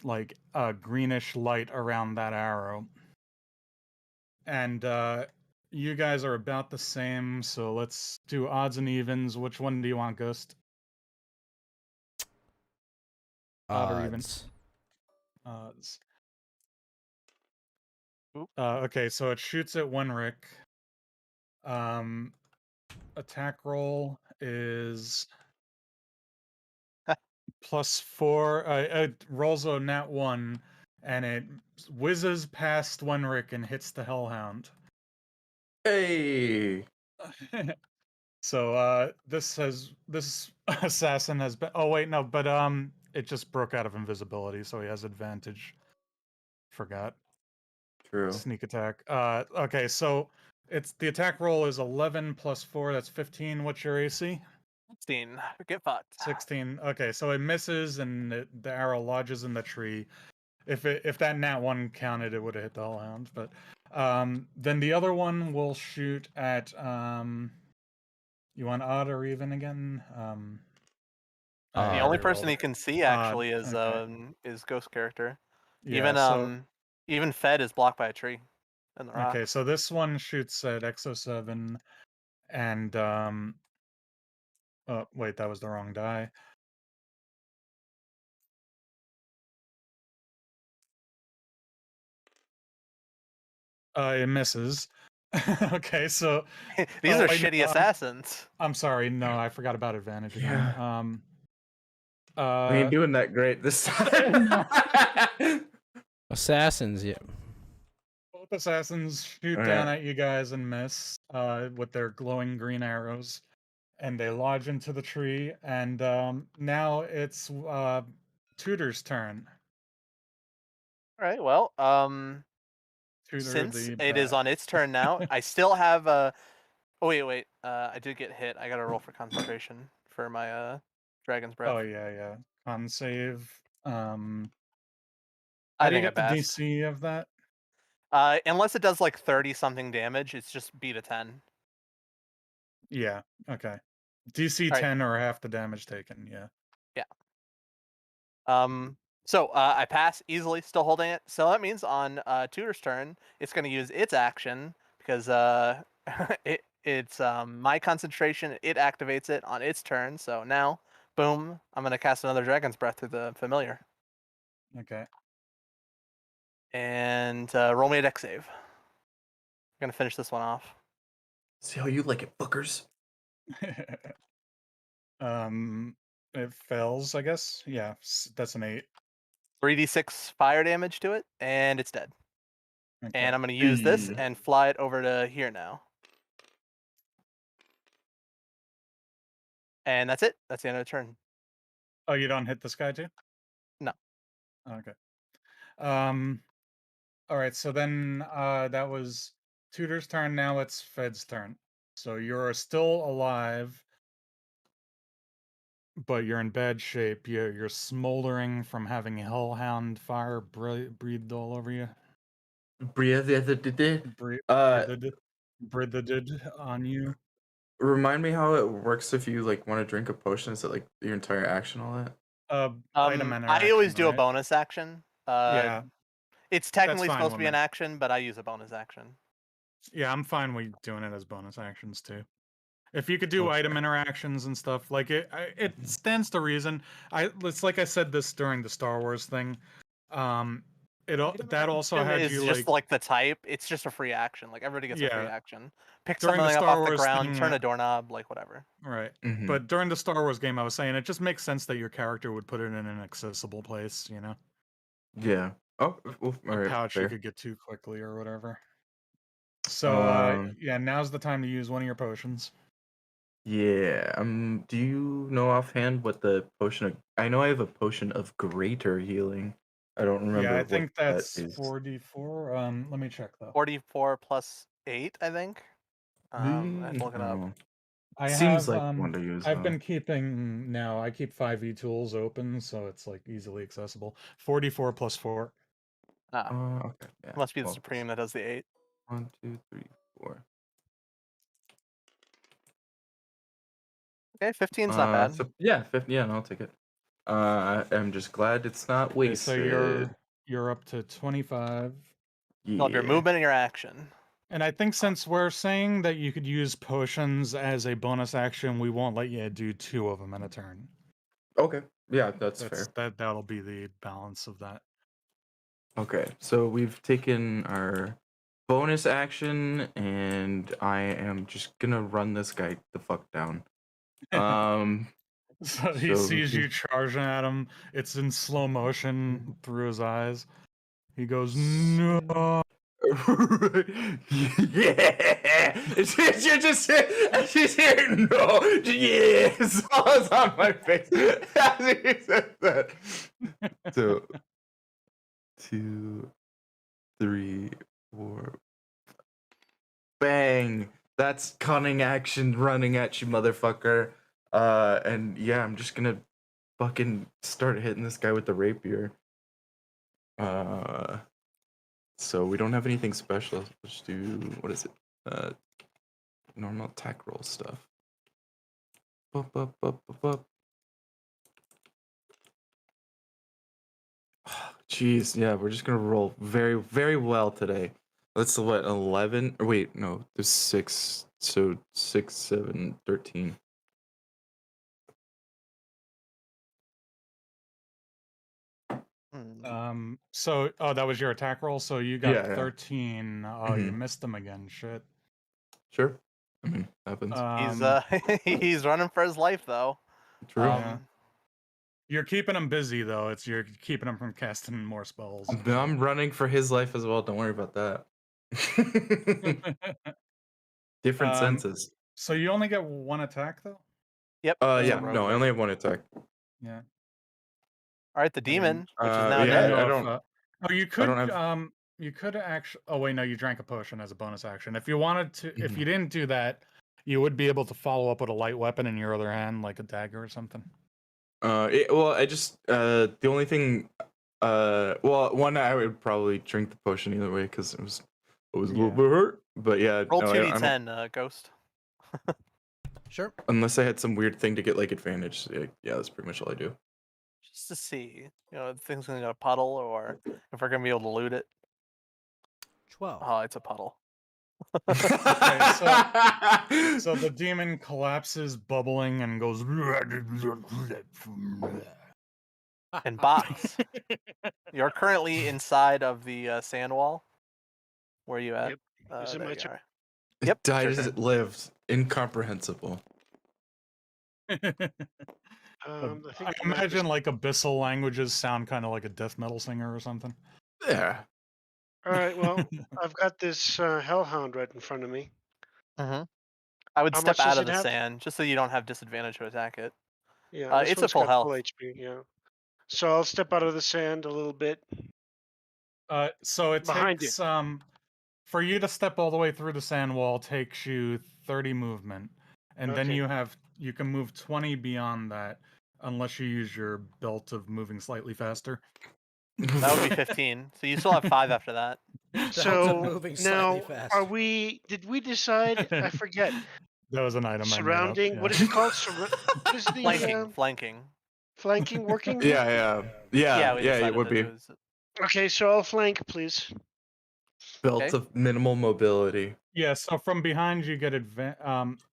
[SPEAKER 5] like a greenish light around that arrow. And you guys are about the same, so let's do odds and evens. Which one do you want, Ghost? Odd or even?
[SPEAKER 1] Odds.
[SPEAKER 5] Odds.
[SPEAKER 2] Oop.
[SPEAKER 5] Okay, so it shoots at Wenrick. Attack roll is +4. It rolls a nat 1, and it whizzes past Wenrick and hits the Hellhound.
[SPEAKER 4] Hey.
[SPEAKER 5] So this assassin has been. Oh wait, no, but it just broke out of invisibility, so he has advantage. Forgot.
[SPEAKER 4] True.
[SPEAKER 5] Sneak attack. Okay, so it's the attack roll is 11 + 4. That's 15. What's your AC?
[SPEAKER 2] 16. Get fucked.
[SPEAKER 5] 16. Okay, so it misses, and the arrow lodges in the tree. If that nat 1 counted, it would have hit the Hellhound. But then the other one will shoot at you want odd or even again?
[SPEAKER 2] The
[SPEAKER 5] I
[SPEAKER 2] only
[SPEAKER 5] already
[SPEAKER 2] person
[SPEAKER 5] rolled.
[SPEAKER 2] he can see
[SPEAKER 5] Odd.
[SPEAKER 2] actually
[SPEAKER 5] Okay.
[SPEAKER 2] is Ghost character.
[SPEAKER 5] Yeah. So
[SPEAKER 2] Even Fed is blocked by a tree in the
[SPEAKER 5] okay.
[SPEAKER 2] rocks.
[SPEAKER 5] So this one shoots at XO7, and oh wait, that was the wrong die. It misses. Okay, so
[SPEAKER 2] These
[SPEAKER 5] oh
[SPEAKER 2] are
[SPEAKER 5] wait,
[SPEAKER 2] shitty
[SPEAKER 5] no,
[SPEAKER 2] assassins.
[SPEAKER 5] I'm sorry. No, I forgot about advantage again.
[SPEAKER 4] We ain't doing that great this time.
[SPEAKER 1] Assassins, yeah.
[SPEAKER 5] Both assassins shoot
[SPEAKER 4] All
[SPEAKER 5] down
[SPEAKER 4] right.
[SPEAKER 5] at you guys and miss with their glowing green arrows, and they lodge into the tree. And now it's Tudor's turn.
[SPEAKER 2] All right. Well,
[SPEAKER 5] Tudor
[SPEAKER 2] since
[SPEAKER 5] the
[SPEAKER 2] it is
[SPEAKER 5] bat.
[SPEAKER 2] on its turn now, I still have a. Oh wait. I did get hit. I got to roll for concentration for my dragon's breath.
[SPEAKER 5] Oh yeah. Con save. How
[SPEAKER 2] I
[SPEAKER 5] do you
[SPEAKER 2] think I
[SPEAKER 5] get the
[SPEAKER 2] passed.
[SPEAKER 5] DC of that?
[SPEAKER 2] Unless it does like 30 something damage, it's just beat a 10.
[SPEAKER 5] Yeah. Okay. DC
[SPEAKER 2] All right.
[SPEAKER 5] 10 or half the damage taken. Yeah.
[SPEAKER 2] Yeah. So I pass easily, still holding it. So that means on Tudor's turn, it's going to use its action because it's my concentration. It activates it on its turn. So now, boom, I'm going to cast another Dragon's Breath through the familiar
[SPEAKER 5] Okay.
[SPEAKER 2] and roll me a dex save. I'm going to finish this one off.
[SPEAKER 4] See how you like it, fuckers.
[SPEAKER 5] It fails, I guess. Yeah, that's an 8.
[SPEAKER 2] 3d6 fire damage to it, and it's dead.
[SPEAKER 5] Okay.
[SPEAKER 2] And I'm going to use this and fly it over to here now. And that's it. That's the end of the turn.
[SPEAKER 5] Oh, you don't hit this guy too?
[SPEAKER 2] No.
[SPEAKER 5] Okay. All right. So then that was Tudor's turn. Now it's Fed's turn. So you're still alive, but you're in bad shape. You're smoldering from having hellhound fire breathed all over you.
[SPEAKER 4] Breathed.
[SPEAKER 5] Breathed on you.
[SPEAKER 4] Remind me how it works if you like want to drink a potion. Is it like your entire action, all that?
[SPEAKER 5] Item
[SPEAKER 2] I always
[SPEAKER 5] interaction,
[SPEAKER 2] do a
[SPEAKER 5] right?
[SPEAKER 2] bonus action.
[SPEAKER 5] Yeah,
[SPEAKER 2] It's
[SPEAKER 5] that's
[SPEAKER 2] technically
[SPEAKER 5] fine
[SPEAKER 2] supposed to
[SPEAKER 5] with
[SPEAKER 2] be
[SPEAKER 5] me.
[SPEAKER 2] an action, but I use a bonus action.
[SPEAKER 5] Yeah, I'm fine with doing it as bonus actions too. If you could do
[SPEAKER 4] Okay.
[SPEAKER 5] item interactions and stuff, like it stands to reason. It's like I said this during the Star Wars thing. That also
[SPEAKER 2] Action
[SPEAKER 5] had
[SPEAKER 2] is
[SPEAKER 5] you
[SPEAKER 2] just
[SPEAKER 5] like
[SPEAKER 2] the type. It's just a free action. Like everybody gets a free
[SPEAKER 5] yeah
[SPEAKER 2] action. Pick
[SPEAKER 5] during the
[SPEAKER 2] something up
[SPEAKER 5] Star
[SPEAKER 2] off the
[SPEAKER 5] Wars
[SPEAKER 2] ground,
[SPEAKER 5] thing,
[SPEAKER 2] turn a doorknob, like whatever.
[SPEAKER 5] right?
[SPEAKER 4] Mm-hmm.
[SPEAKER 5] But during the Star Wars game, I was saying it just makes sense that your character would put it in an accessible place, you know,
[SPEAKER 4] Yeah. Oh, all
[SPEAKER 5] a
[SPEAKER 4] right.
[SPEAKER 5] pouch you
[SPEAKER 4] Fair.
[SPEAKER 5] could get to quickly or whatever. So yeah, now's the time to use one of your potions.
[SPEAKER 4] Yeah. Do you know offhand what the potion of? I know I have a potion of greater healing. I don't remember
[SPEAKER 5] Yeah, I
[SPEAKER 4] what
[SPEAKER 5] think
[SPEAKER 4] that
[SPEAKER 5] that's
[SPEAKER 4] is.
[SPEAKER 5] 44. Let me check though.
[SPEAKER 2] 44 plus 8, I think. I have to look it up.
[SPEAKER 4] No.
[SPEAKER 5] I
[SPEAKER 4] Seems
[SPEAKER 5] have
[SPEAKER 4] like one to use.
[SPEAKER 5] I've been keeping now. I keep 5e tools open, so it's like easily accessible. 44 plus 4.
[SPEAKER 4] Okay. Yeah.
[SPEAKER 2] Must be the
[SPEAKER 4] 12
[SPEAKER 2] Supreme that does the 8.
[SPEAKER 4] 1, 2, 3, 4.
[SPEAKER 2] Okay, 15's not bad.
[SPEAKER 4] So yeah, 50. Yeah, no, I'll take it. I'm just glad it's not
[SPEAKER 5] Okay, so
[SPEAKER 4] wasted.
[SPEAKER 5] you're up to 25.
[SPEAKER 2] You'll have your
[SPEAKER 4] Yeah.
[SPEAKER 2] movement and your action.
[SPEAKER 5] And I think since we're saying that you could use potions as a bonus action, we won't let you do 2 of them in a turn.
[SPEAKER 4] Okay. Yeah, that's fair.
[SPEAKER 5] That'll be the balance of that.
[SPEAKER 4] Okay, so we've taken our bonus action, and I am just gonna run this guy the fuck down.
[SPEAKER 5] So he sees you charging at him. It's in slow motion through his eyes. He goes, no.
[SPEAKER 4] Yeah, you're just here. No, yeah, saw's on my face as he said that. So 2, 3, 4. Bang! That's cunning action running at you, motherfucker. And yeah, I'm just gonna fucking start hitting this guy with the rapier. So we don't have anything special. Let's do, what is it? Normal attack roll stuff. Bup, bup, bup, bup, bup. Jeez, yeah, we're just gonna roll very, very well today. Let's what 11? Or wait, no, there's 6. So 6, 7, 13.
[SPEAKER 5] So, that was your attack roll. So you got
[SPEAKER 4] Yeah, yeah.
[SPEAKER 5] 13. Oh, you
[SPEAKER 4] Mhm.
[SPEAKER 5] missed them again. Shit.
[SPEAKER 4] Sure. I mean, happens.
[SPEAKER 2] He's running for his life though.
[SPEAKER 4] True.
[SPEAKER 5] Yeah. You're keeping him busy though. You're keeping him from casting more spells.
[SPEAKER 4] I'm running for his life as well. Don't worry about that. Different senses.
[SPEAKER 5] So you only get one attack though?
[SPEAKER 2] Yep.
[SPEAKER 4] Yeah.
[SPEAKER 2] rogue
[SPEAKER 4] No, I
[SPEAKER 2] one.
[SPEAKER 4] only have one attack.
[SPEAKER 5] Yeah.
[SPEAKER 2] All right, the demon, which is now
[SPEAKER 4] yeah,
[SPEAKER 2] dead.
[SPEAKER 4] I don't.
[SPEAKER 5] Oh, you
[SPEAKER 4] I
[SPEAKER 5] could
[SPEAKER 4] don't have.
[SPEAKER 5] you could actually. Oh wait, no, you drank a potion as a bonus action. If you wanted to, if
[SPEAKER 4] Mhm.
[SPEAKER 5] you didn't do that, you would be able to follow up with a light weapon in your other hand, like a dagger or something.
[SPEAKER 4] Well, I just the only thing. Well, one I would probably drink the potion either way because it was a little bit hurt. But yeah,
[SPEAKER 2] Roll
[SPEAKER 4] no, I don't.
[SPEAKER 2] 2d10, Ghost.
[SPEAKER 1] Sure.
[SPEAKER 4] Unless I had some weird thing to get like advantage. Yeah, that's pretty much all I do.
[SPEAKER 2] Just to see, if the thing's gonna go puddle or if we're gonna be able to loot it.
[SPEAKER 1] 12.
[SPEAKER 2] Oh, it's a puddle.
[SPEAKER 5] Okay, so the demon collapses, bubbling, and goes.
[SPEAKER 2] And Box, you're currently inside of the sand wall. Where are you at?
[SPEAKER 3] Yep. Is it
[SPEAKER 2] There
[SPEAKER 3] my
[SPEAKER 2] you
[SPEAKER 3] turn?
[SPEAKER 2] are.
[SPEAKER 4] It
[SPEAKER 2] Yep,
[SPEAKER 4] died
[SPEAKER 2] sure.
[SPEAKER 4] as it lived. Incomprehensible.
[SPEAKER 3] I
[SPEAKER 5] I
[SPEAKER 3] think
[SPEAKER 5] imagine like abyssal languages sound kind of like a death metal singer or something.
[SPEAKER 4] Yeah.
[SPEAKER 3] All right. Well, I've got this hellhound right in front of me.
[SPEAKER 2] I would
[SPEAKER 3] How
[SPEAKER 2] step
[SPEAKER 3] much
[SPEAKER 2] out
[SPEAKER 3] does
[SPEAKER 2] of
[SPEAKER 3] it
[SPEAKER 2] the
[SPEAKER 3] have?
[SPEAKER 2] sand just so you don't have disadvantage to attack it.
[SPEAKER 3] Yeah, this
[SPEAKER 2] It's a
[SPEAKER 3] one's
[SPEAKER 2] full
[SPEAKER 3] got
[SPEAKER 2] health.
[SPEAKER 3] full HP. Yeah. So I'll step out of the sand a little bit.
[SPEAKER 5] So it
[SPEAKER 3] Behind
[SPEAKER 5] takes for you to step all the way through the sand wall takes you 30 movement, and then
[SPEAKER 3] Okay.
[SPEAKER 5] you can move 20 beyond that, unless you use your belt of moving slightly faster.
[SPEAKER 2] That would be 15. So you still have 5 after that.
[SPEAKER 3] So
[SPEAKER 1] moving
[SPEAKER 3] now,
[SPEAKER 1] slightly faster.
[SPEAKER 3] did we decide? I forget.
[SPEAKER 5] That was an item I made
[SPEAKER 3] Surrounding.
[SPEAKER 5] up.
[SPEAKER 3] What is it called? What is the
[SPEAKER 2] Flanking.
[SPEAKER 3] flanking working? Here?
[SPEAKER 4] Yeah,
[SPEAKER 2] We
[SPEAKER 4] it
[SPEAKER 2] decided
[SPEAKER 4] would
[SPEAKER 2] to
[SPEAKER 4] be.
[SPEAKER 2] do is-
[SPEAKER 3] Okay, so I'll flank, please.
[SPEAKER 4] Belt
[SPEAKER 2] Okay.
[SPEAKER 4] of minimal mobility.
[SPEAKER 5] Yeah, so from behind you get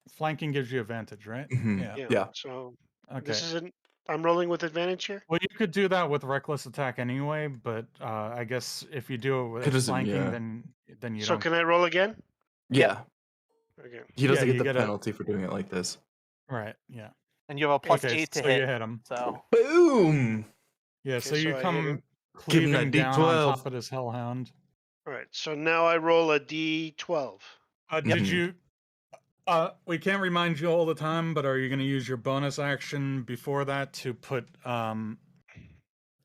[SPEAKER 5] flanking gives you advantage, right?
[SPEAKER 4] Mhm.
[SPEAKER 5] Yeah.
[SPEAKER 4] Yeah.
[SPEAKER 3] So
[SPEAKER 5] Okay.
[SPEAKER 3] this isn't. I'm rolling with advantage here.
[SPEAKER 5] Well, you could do that with reckless attack anyway, but I guess if you do it with
[SPEAKER 4] doesn't-
[SPEAKER 5] flanking,
[SPEAKER 4] yeah.
[SPEAKER 5] then you
[SPEAKER 3] So
[SPEAKER 5] don't.
[SPEAKER 3] can I roll again?
[SPEAKER 4] Yeah.
[SPEAKER 3] Okay.
[SPEAKER 4] He doesn't
[SPEAKER 5] Yeah,
[SPEAKER 4] get
[SPEAKER 5] you
[SPEAKER 4] the
[SPEAKER 5] get a-
[SPEAKER 4] penalty for doing it like this.
[SPEAKER 5] Right. Yeah.
[SPEAKER 2] And you have a plus
[SPEAKER 5] Okay,
[SPEAKER 2] 8 to
[SPEAKER 5] so
[SPEAKER 2] hit.
[SPEAKER 5] you hit him.
[SPEAKER 2] So
[SPEAKER 4] Boom!
[SPEAKER 5] Yeah,
[SPEAKER 3] Okay,
[SPEAKER 5] so you
[SPEAKER 3] so I hit
[SPEAKER 5] come
[SPEAKER 3] him.
[SPEAKER 4] Give him
[SPEAKER 5] cleaving
[SPEAKER 4] that
[SPEAKER 5] down on
[SPEAKER 4] D12.
[SPEAKER 5] top of this hellhound.
[SPEAKER 3] All right. So now I roll a D12.
[SPEAKER 5] Did
[SPEAKER 4] Mhm.
[SPEAKER 5] you? We can't remind you all the time, but are you going to use your bonus action before that to put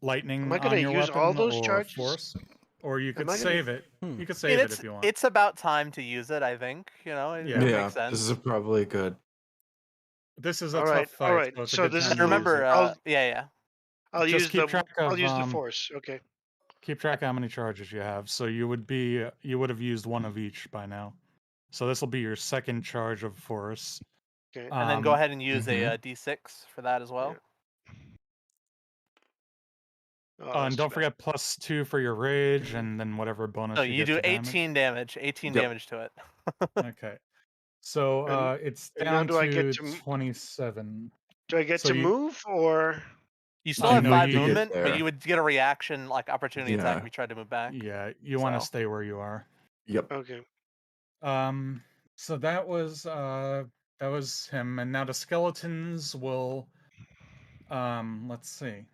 [SPEAKER 5] lightning
[SPEAKER 3] Am I gonna
[SPEAKER 5] on your
[SPEAKER 3] use all
[SPEAKER 5] weapon
[SPEAKER 3] those
[SPEAKER 5] or
[SPEAKER 3] charges?
[SPEAKER 5] force? Or you could
[SPEAKER 3] I gonna-
[SPEAKER 5] save it.
[SPEAKER 1] Hmm.
[SPEAKER 5] You could
[SPEAKER 2] I
[SPEAKER 5] save
[SPEAKER 2] mean,
[SPEAKER 5] it if you want.
[SPEAKER 2] it's about time to use it. I think it
[SPEAKER 5] Yeah.
[SPEAKER 2] makes
[SPEAKER 4] Yeah,
[SPEAKER 2] sense.
[SPEAKER 4] this is probably good.
[SPEAKER 5] This is a
[SPEAKER 3] All
[SPEAKER 5] tough
[SPEAKER 3] right,
[SPEAKER 5] fight,
[SPEAKER 3] all right.
[SPEAKER 5] so it's
[SPEAKER 3] So
[SPEAKER 5] a good
[SPEAKER 3] this
[SPEAKER 5] time
[SPEAKER 3] is
[SPEAKER 5] to
[SPEAKER 3] the-
[SPEAKER 5] use
[SPEAKER 2] Remember,
[SPEAKER 5] it.
[SPEAKER 2] yeah.
[SPEAKER 3] I'll
[SPEAKER 5] Just
[SPEAKER 3] use
[SPEAKER 5] keep
[SPEAKER 3] the.
[SPEAKER 5] track
[SPEAKER 3] I'll
[SPEAKER 5] of,
[SPEAKER 3] use the force. Okay.
[SPEAKER 5] Keep track of how many charges you have. So you would have used one of each by now. So this will be your second charge of force.
[SPEAKER 3] Okay.
[SPEAKER 2] And then go ahead and use
[SPEAKER 4] mhm.
[SPEAKER 2] a D6 for that as well.
[SPEAKER 3] Oh, that's
[SPEAKER 5] And don't
[SPEAKER 3] too
[SPEAKER 5] forget +2 for your rage, and then whatever bonus
[SPEAKER 2] So
[SPEAKER 5] you
[SPEAKER 2] you
[SPEAKER 5] get
[SPEAKER 2] do
[SPEAKER 5] to damage.
[SPEAKER 2] 18 damage. 18
[SPEAKER 4] Yep.
[SPEAKER 2] damage to it.
[SPEAKER 5] Okay. So
[SPEAKER 3] And-
[SPEAKER 5] it's
[SPEAKER 3] and now
[SPEAKER 5] down
[SPEAKER 3] do I get
[SPEAKER 5] to
[SPEAKER 3] to
[SPEAKER 5] 27.
[SPEAKER 3] Do I get
[SPEAKER 5] So
[SPEAKER 3] to
[SPEAKER 5] you-
[SPEAKER 3] move or?
[SPEAKER 2] You still
[SPEAKER 5] I
[SPEAKER 2] have
[SPEAKER 5] know
[SPEAKER 2] 5
[SPEAKER 5] you get
[SPEAKER 2] movement, but
[SPEAKER 4] there.
[SPEAKER 2] you would get a reaction like opportunity attack
[SPEAKER 4] Yeah.
[SPEAKER 2] if you tried to move back.
[SPEAKER 5] Yeah, you want to
[SPEAKER 2] So-
[SPEAKER 5] stay where you are.
[SPEAKER 4] Yep.
[SPEAKER 3] Okay.
[SPEAKER 5] So that was him, and now the skeletons will. Let's see.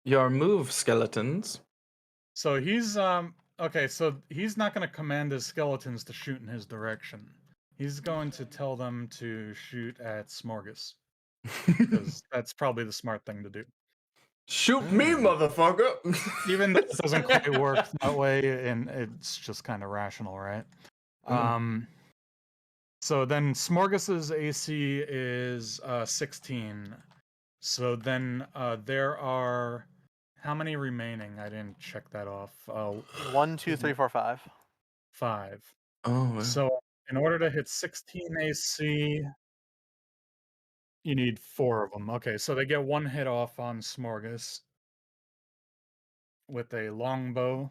[SPEAKER 4] Your move, skeletons.
[SPEAKER 5] So he's okay. So he's not going to command his skeletons to shoot in his direction. He's going to tell them to shoot at Smorgas because that's probably the smart thing to do.
[SPEAKER 4] Shoot me, motherfucker!
[SPEAKER 5] Even though it doesn't quite work that way, and it's just kind of rational, right? So then Smorgas's AC is 16. So then there are How many remaining? I didn't check that off.
[SPEAKER 2] 1, 2, 3, 4, 5.
[SPEAKER 5] 5.
[SPEAKER 4] Oh, wow.
[SPEAKER 5] So in order to hit 16 AC, you need 4 of them. Okay, so they get 1 hit off on Smorgas with a longbow.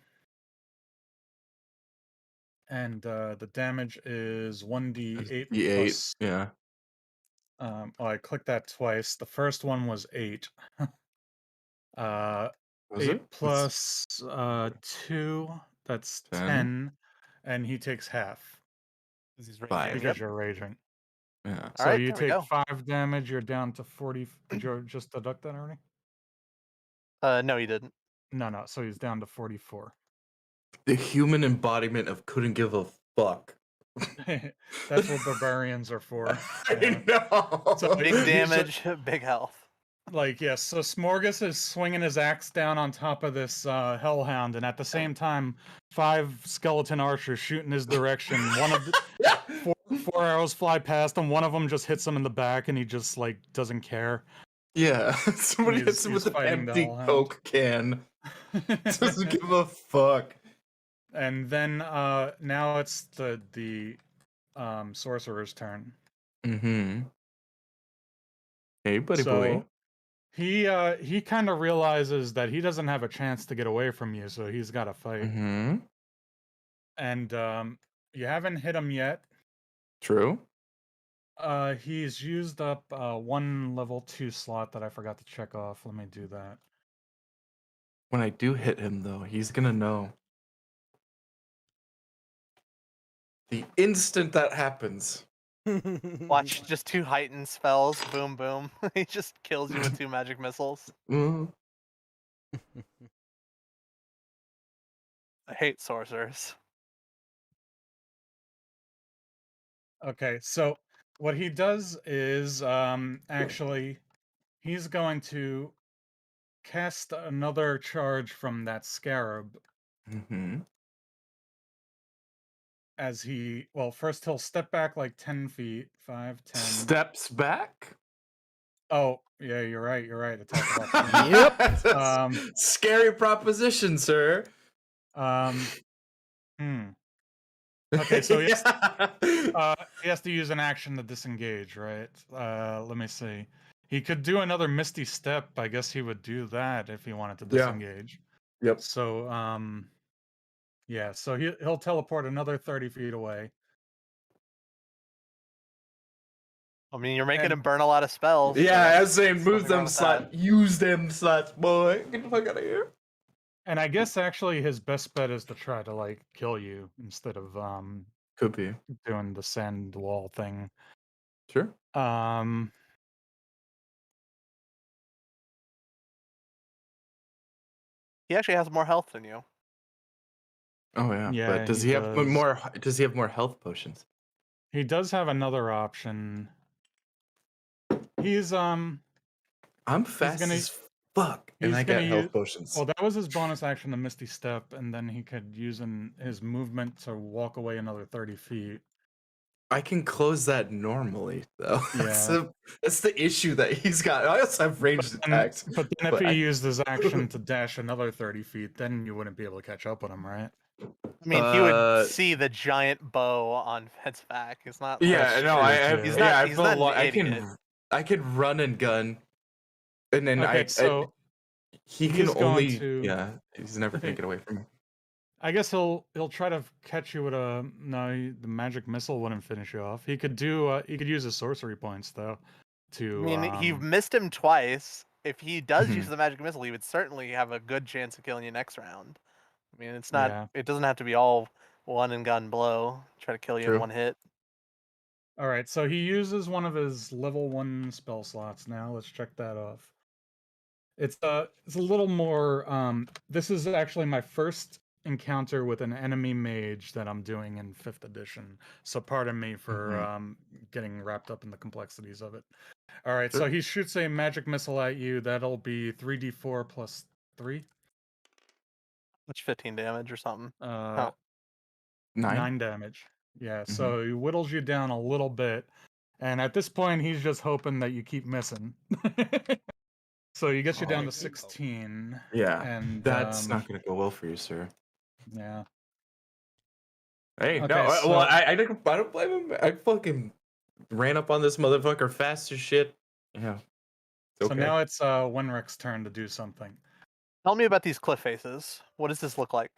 [SPEAKER 5] And the damage is 1d8
[SPEAKER 4] The 8.
[SPEAKER 5] plus.
[SPEAKER 4] Yeah.
[SPEAKER 5] Oh, I clicked that twice. The first one was 8.
[SPEAKER 4] Was
[SPEAKER 5] 8
[SPEAKER 4] it?
[SPEAKER 5] plus 2, that's 10. And he takes half
[SPEAKER 2] He's
[SPEAKER 4] Five.
[SPEAKER 2] raging.
[SPEAKER 5] because
[SPEAKER 2] Yep.
[SPEAKER 5] you're raging.
[SPEAKER 4] Yeah.
[SPEAKER 5] So
[SPEAKER 2] Alright,
[SPEAKER 5] you
[SPEAKER 2] there we
[SPEAKER 5] take
[SPEAKER 2] go.
[SPEAKER 5] 5 damage, you're down to 40. Did you just deduct that already?
[SPEAKER 2] No, you didn't.
[SPEAKER 5] No, so he's down to 44.
[SPEAKER 4] The human embodiment of couldn't give a fuck.
[SPEAKER 5] That's what barbarians are for. Yeah.
[SPEAKER 4] I know.
[SPEAKER 5] So
[SPEAKER 2] Big
[SPEAKER 5] he's
[SPEAKER 2] damage, big health.
[SPEAKER 5] Like, yes, so Smorgas is swinging his axe down on top of this hellhound, and at the same time, 5 skeleton archers shoot in his direction. One of the four arrows fly past him. One of them just hits him in the back, and he just like doesn't care.
[SPEAKER 4] Yeah, somebody
[SPEAKER 5] He's-
[SPEAKER 4] hits him
[SPEAKER 5] he's
[SPEAKER 4] with an
[SPEAKER 5] fighting the
[SPEAKER 4] empty
[SPEAKER 5] hellhound.
[SPEAKER 4] Coke can. Doesn't give a fuck.
[SPEAKER 5] And then now it's the sorcerer's turn.
[SPEAKER 4] Mm-hmm. Hey, buddy
[SPEAKER 5] So
[SPEAKER 4] boy.
[SPEAKER 5] he kind of realizes that he doesn't have a chance to get away from you, so he's got to fight.
[SPEAKER 4] Mm-hmm.
[SPEAKER 5] And you haven't hit him yet.
[SPEAKER 4] True.
[SPEAKER 5] He's used up 1 level 2 slot that I forgot to check off. Let me do that.
[SPEAKER 4] When I do hit him, though, he's gonna know. The instant that happens.
[SPEAKER 2] Watch just 2 heightened spells. Boom, boom. He just kills you with 2 magic missiles.
[SPEAKER 4] Mm.
[SPEAKER 2] I hate sorcerers.
[SPEAKER 5] Okay, so what he does is actually he's going to cast another charge from that scarab
[SPEAKER 4] Mm-hmm.
[SPEAKER 5] as he, well, first he'll step back like 10 feet, 5, 10.
[SPEAKER 4] Steps back.
[SPEAKER 5] Oh, yeah, you're right. Attack of opportunity.
[SPEAKER 1] Yep.
[SPEAKER 4] That's scary proposition, sir.
[SPEAKER 5] Okay, so he has to use an action to disengage, right? Let me see. He could do another Misty Step. I guess he would do that if he wanted to
[SPEAKER 4] Yeah.
[SPEAKER 5] disengage.
[SPEAKER 4] Yep.
[SPEAKER 5] So, yeah, so he'll teleport another 30 feet away.
[SPEAKER 2] I mean, you're making
[SPEAKER 5] And-
[SPEAKER 2] him burn a lot of spells.
[SPEAKER 4] Yeah,
[SPEAKER 2] so
[SPEAKER 4] I was saying, move
[SPEAKER 2] nothing wrong
[SPEAKER 4] them
[SPEAKER 2] with
[SPEAKER 4] slots. Use them slots, boy. Get the fuck out of here.
[SPEAKER 5] And I guess actually his best bet is to try to like kill you instead of
[SPEAKER 4] Could be.
[SPEAKER 5] doing the sand wall thing.
[SPEAKER 4] Sure.
[SPEAKER 2] He actually has more health than you.
[SPEAKER 4] Oh yeah.
[SPEAKER 5] Yeah,
[SPEAKER 4] But does
[SPEAKER 5] he
[SPEAKER 4] he have
[SPEAKER 5] does.
[SPEAKER 4] more? Does he have more health potions?
[SPEAKER 5] He does have another option. He's
[SPEAKER 4] I'm fast
[SPEAKER 5] gonna-
[SPEAKER 4] as fuck, and
[SPEAKER 5] he's
[SPEAKER 4] I
[SPEAKER 5] gonna
[SPEAKER 4] get health
[SPEAKER 5] use-
[SPEAKER 4] potions.
[SPEAKER 5] Well, that was his bonus action, the Misty Step, and then he could use his movement to walk away another 30 feet.
[SPEAKER 4] I can close that normally, though.
[SPEAKER 5] Yeah.
[SPEAKER 4] That's the issue that he's got. I also have ranged attacks.
[SPEAKER 5] But then if
[SPEAKER 4] but
[SPEAKER 5] he
[SPEAKER 4] I-
[SPEAKER 5] used his action to dash another 30 feet, then you wouldn't be able to catch up with him, right?
[SPEAKER 2] I mean, he would see the giant bow on Fed's back. It's not. Like,
[SPEAKER 4] Yeah, no,
[SPEAKER 5] true,
[SPEAKER 4] I have.
[SPEAKER 5] too.
[SPEAKER 2] He's
[SPEAKER 4] Yeah,
[SPEAKER 2] not-
[SPEAKER 4] I
[SPEAKER 2] he's
[SPEAKER 4] feel
[SPEAKER 2] not an
[SPEAKER 4] I
[SPEAKER 2] idiot.
[SPEAKER 4] can run and gun, and then
[SPEAKER 5] Okay, so
[SPEAKER 4] he
[SPEAKER 5] he's
[SPEAKER 4] can
[SPEAKER 5] going
[SPEAKER 4] only
[SPEAKER 5] to-
[SPEAKER 4] he's never gonna get away from me.
[SPEAKER 5] I guess he'll try to catch you with a the magic missile wouldn't finish you off. He could do he could use his sorcery points though. To
[SPEAKER 2] I mean, he missed him twice. If he does
[SPEAKER 4] Mhm.
[SPEAKER 2] use the magic missile, he would certainly have a good chance of killing you next round. I mean, it's not.
[SPEAKER 5] Yeah.
[SPEAKER 2] It doesn't have to be all one and gun blow. Try to kill you
[SPEAKER 4] True.
[SPEAKER 2] in one hit.
[SPEAKER 5] All right, so he uses one of his level 1 spell slots now. Let's check that off. It's a little more this is actually my first encounter with an enemy mage that I'm doing in 5th edition. So pardon me for getting wrapped up in the complexities of it. All right, so
[SPEAKER 4] Sure.
[SPEAKER 5] he shoots a magic missile at you. That'll be 3d4 plus 3.
[SPEAKER 2] Which 15 damage or something.
[SPEAKER 5] 9 damage. Yeah, so he whittles you down a little bit. And at this point, he's just hoping that you keep missing. So he gets you down
[SPEAKER 1] Oh,
[SPEAKER 5] to 16.
[SPEAKER 4] Yeah,
[SPEAKER 5] And
[SPEAKER 4] that's not gonna go well for you, sir.
[SPEAKER 5] yeah.
[SPEAKER 4] Hey,
[SPEAKER 5] Okay,
[SPEAKER 4] no,
[SPEAKER 5] so-
[SPEAKER 4] well, I don't blame him. I fucking ran up on this motherfucker fast as shit. Yeah. It's
[SPEAKER 5] So
[SPEAKER 4] okay.
[SPEAKER 5] now it's Winrick's turn to do something.
[SPEAKER 2] Tell me about these cliff faces. What does this look like?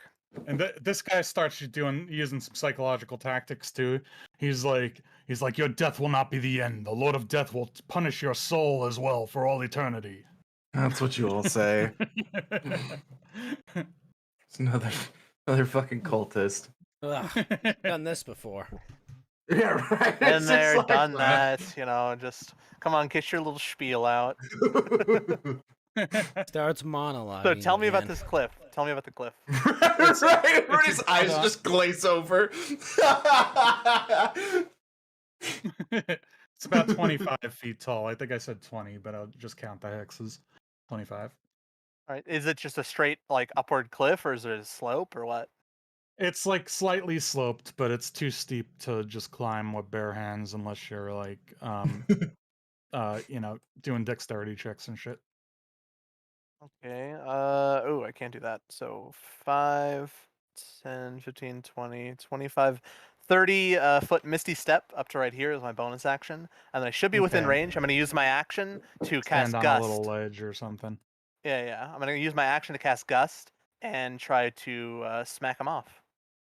[SPEAKER 5] And this guy starts using some psychological tactics too. He's like, your death will not be the end. The Lord of Death will punish your soul as well for all eternity.
[SPEAKER 4] That's what you all say. It's another fucking cultist.
[SPEAKER 1] Ugh, done this before.
[SPEAKER 4] Yeah, right.
[SPEAKER 2] Been
[SPEAKER 4] It's just
[SPEAKER 2] there,
[SPEAKER 4] like
[SPEAKER 2] done
[SPEAKER 4] that.
[SPEAKER 2] that. Just come on, get your little spiel out.
[SPEAKER 1] Starts monologuing.
[SPEAKER 2] So tell me about
[SPEAKER 1] again.
[SPEAKER 2] this cliff. Tell me about the cliff.
[SPEAKER 4] Right? Everybody's eyes just glaze over.
[SPEAKER 5] It's about 25 feet tall. I think I said 20, but I'll just count the hexes. 25.
[SPEAKER 2] All right. Is it just a straight like upward cliff, or is it a slope, or what?
[SPEAKER 5] It's like slightly sloped, but it's too steep to just climb with bare hands unless you're like doing dexterity checks and shit.
[SPEAKER 2] Okay. Oh, I can't do that. So 5, 10, 15, 20, 25, 30 foot misty step up to right here is my bonus action, and then I should be within
[SPEAKER 5] Okay.
[SPEAKER 2] range. I'm going to use my action to cast
[SPEAKER 5] Stand on
[SPEAKER 2] gust.
[SPEAKER 5] a little ledge or something.
[SPEAKER 2] Yeah. I'm going to use my action to cast gust and try to smack him off.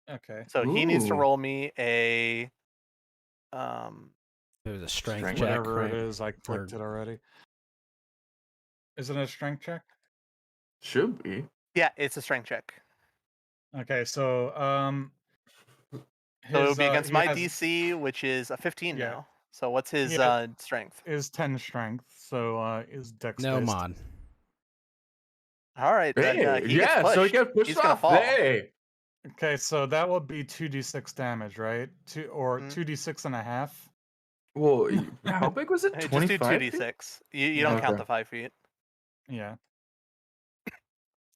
[SPEAKER 5] Okay.
[SPEAKER 2] So he needs to
[SPEAKER 4] Ooh.
[SPEAKER 2] roll me a
[SPEAKER 1] It was a strength
[SPEAKER 4] Strength.
[SPEAKER 1] check.
[SPEAKER 5] Whatever
[SPEAKER 1] right?
[SPEAKER 5] it is, I clicked it already. Is it a strength check?
[SPEAKER 4] Should be.
[SPEAKER 2] yeah, it's a strength check.
[SPEAKER 5] Okay, so
[SPEAKER 2] So it would be against
[SPEAKER 5] he
[SPEAKER 2] my
[SPEAKER 5] has-
[SPEAKER 2] DC, which is a 15
[SPEAKER 5] Yeah.
[SPEAKER 2] now. So what's his
[SPEAKER 5] Yeah.
[SPEAKER 2] strength?
[SPEAKER 5] is 10 strength, so is dex
[SPEAKER 1] No
[SPEAKER 5] based.
[SPEAKER 1] mod.
[SPEAKER 2] All right, then
[SPEAKER 4] Hey,
[SPEAKER 2] he gets
[SPEAKER 4] yeah,
[SPEAKER 2] pushed.
[SPEAKER 4] so he got pushed
[SPEAKER 2] He's gonna
[SPEAKER 4] off.
[SPEAKER 2] fall.
[SPEAKER 4] Hey.
[SPEAKER 5] Okay, so that would be 2d6 damage, right?
[SPEAKER 2] Mhm.
[SPEAKER 5] 2d6 and a half.
[SPEAKER 4] Well, how big was it?
[SPEAKER 2] Hey, just
[SPEAKER 4] 25
[SPEAKER 2] do
[SPEAKER 4] feet?
[SPEAKER 2] 2d6. You don't count
[SPEAKER 4] Okay.
[SPEAKER 2] the 5 feet.
[SPEAKER 5] Yeah.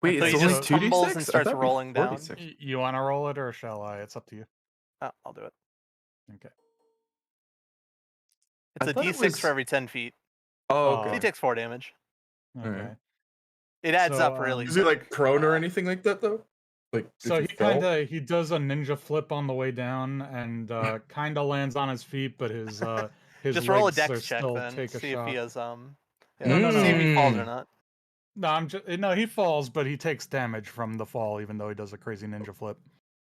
[SPEAKER 4] Wait,
[SPEAKER 2] So
[SPEAKER 4] it's
[SPEAKER 2] he
[SPEAKER 4] only
[SPEAKER 2] just
[SPEAKER 4] 2d6?
[SPEAKER 2] tumbles and
[SPEAKER 4] I
[SPEAKER 2] starts
[SPEAKER 4] thought it'd be
[SPEAKER 2] rolling down.
[SPEAKER 4] 4d6.
[SPEAKER 5] You want to roll it or shall I? It's up to you.
[SPEAKER 2] Oh, I'll do it.
[SPEAKER 5] Okay.
[SPEAKER 2] It's
[SPEAKER 4] I
[SPEAKER 2] a
[SPEAKER 4] thought it
[SPEAKER 2] d6
[SPEAKER 4] was-
[SPEAKER 2] for every 10 feet.
[SPEAKER 4] Oh,
[SPEAKER 5] Oh,
[SPEAKER 2] So he
[SPEAKER 4] okay.
[SPEAKER 2] takes 4 damage.
[SPEAKER 5] Okay.
[SPEAKER 4] Alright.
[SPEAKER 2] It adds
[SPEAKER 5] So,
[SPEAKER 2] up really
[SPEAKER 4] Is he like
[SPEAKER 2] quick.
[SPEAKER 4] prone or anything like that though? Like,
[SPEAKER 5] So
[SPEAKER 4] if
[SPEAKER 5] he
[SPEAKER 4] fell?
[SPEAKER 5] he does a ninja flip on the way down and kind of lands on his feet, but his
[SPEAKER 2] Just roll a
[SPEAKER 5] legs are
[SPEAKER 2] dex check
[SPEAKER 5] still
[SPEAKER 2] then.
[SPEAKER 5] take a
[SPEAKER 2] See if
[SPEAKER 5] shot.
[SPEAKER 2] he has
[SPEAKER 5] No,
[SPEAKER 2] see if he falls or
[SPEAKER 4] Mm.
[SPEAKER 2] not.
[SPEAKER 5] No, he falls, but he takes damage from the fall, even though he does a crazy ninja flip.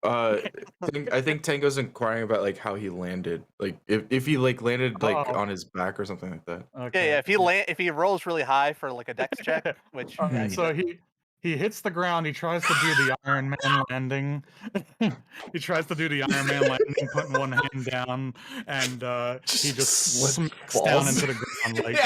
[SPEAKER 4] I think Tango's inquiring about like how he landed. Like if he like landed like
[SPEAKER 5] Oh.
[SPEAKER 4] on his back or something like that.
[SPEAKER 5] Okay.
[SPEAKER 2] Yeah. If he rolls really high for like a dex check, which yeah, he
[SPEAKER 5] So
[SPEAKER 2] did.
[SPEAKER 5] he hits the ground. He tries to do the Iron Man landing. He tries to do the Iron Man landing, putting one hand down, and he just smacks down into the ground. Like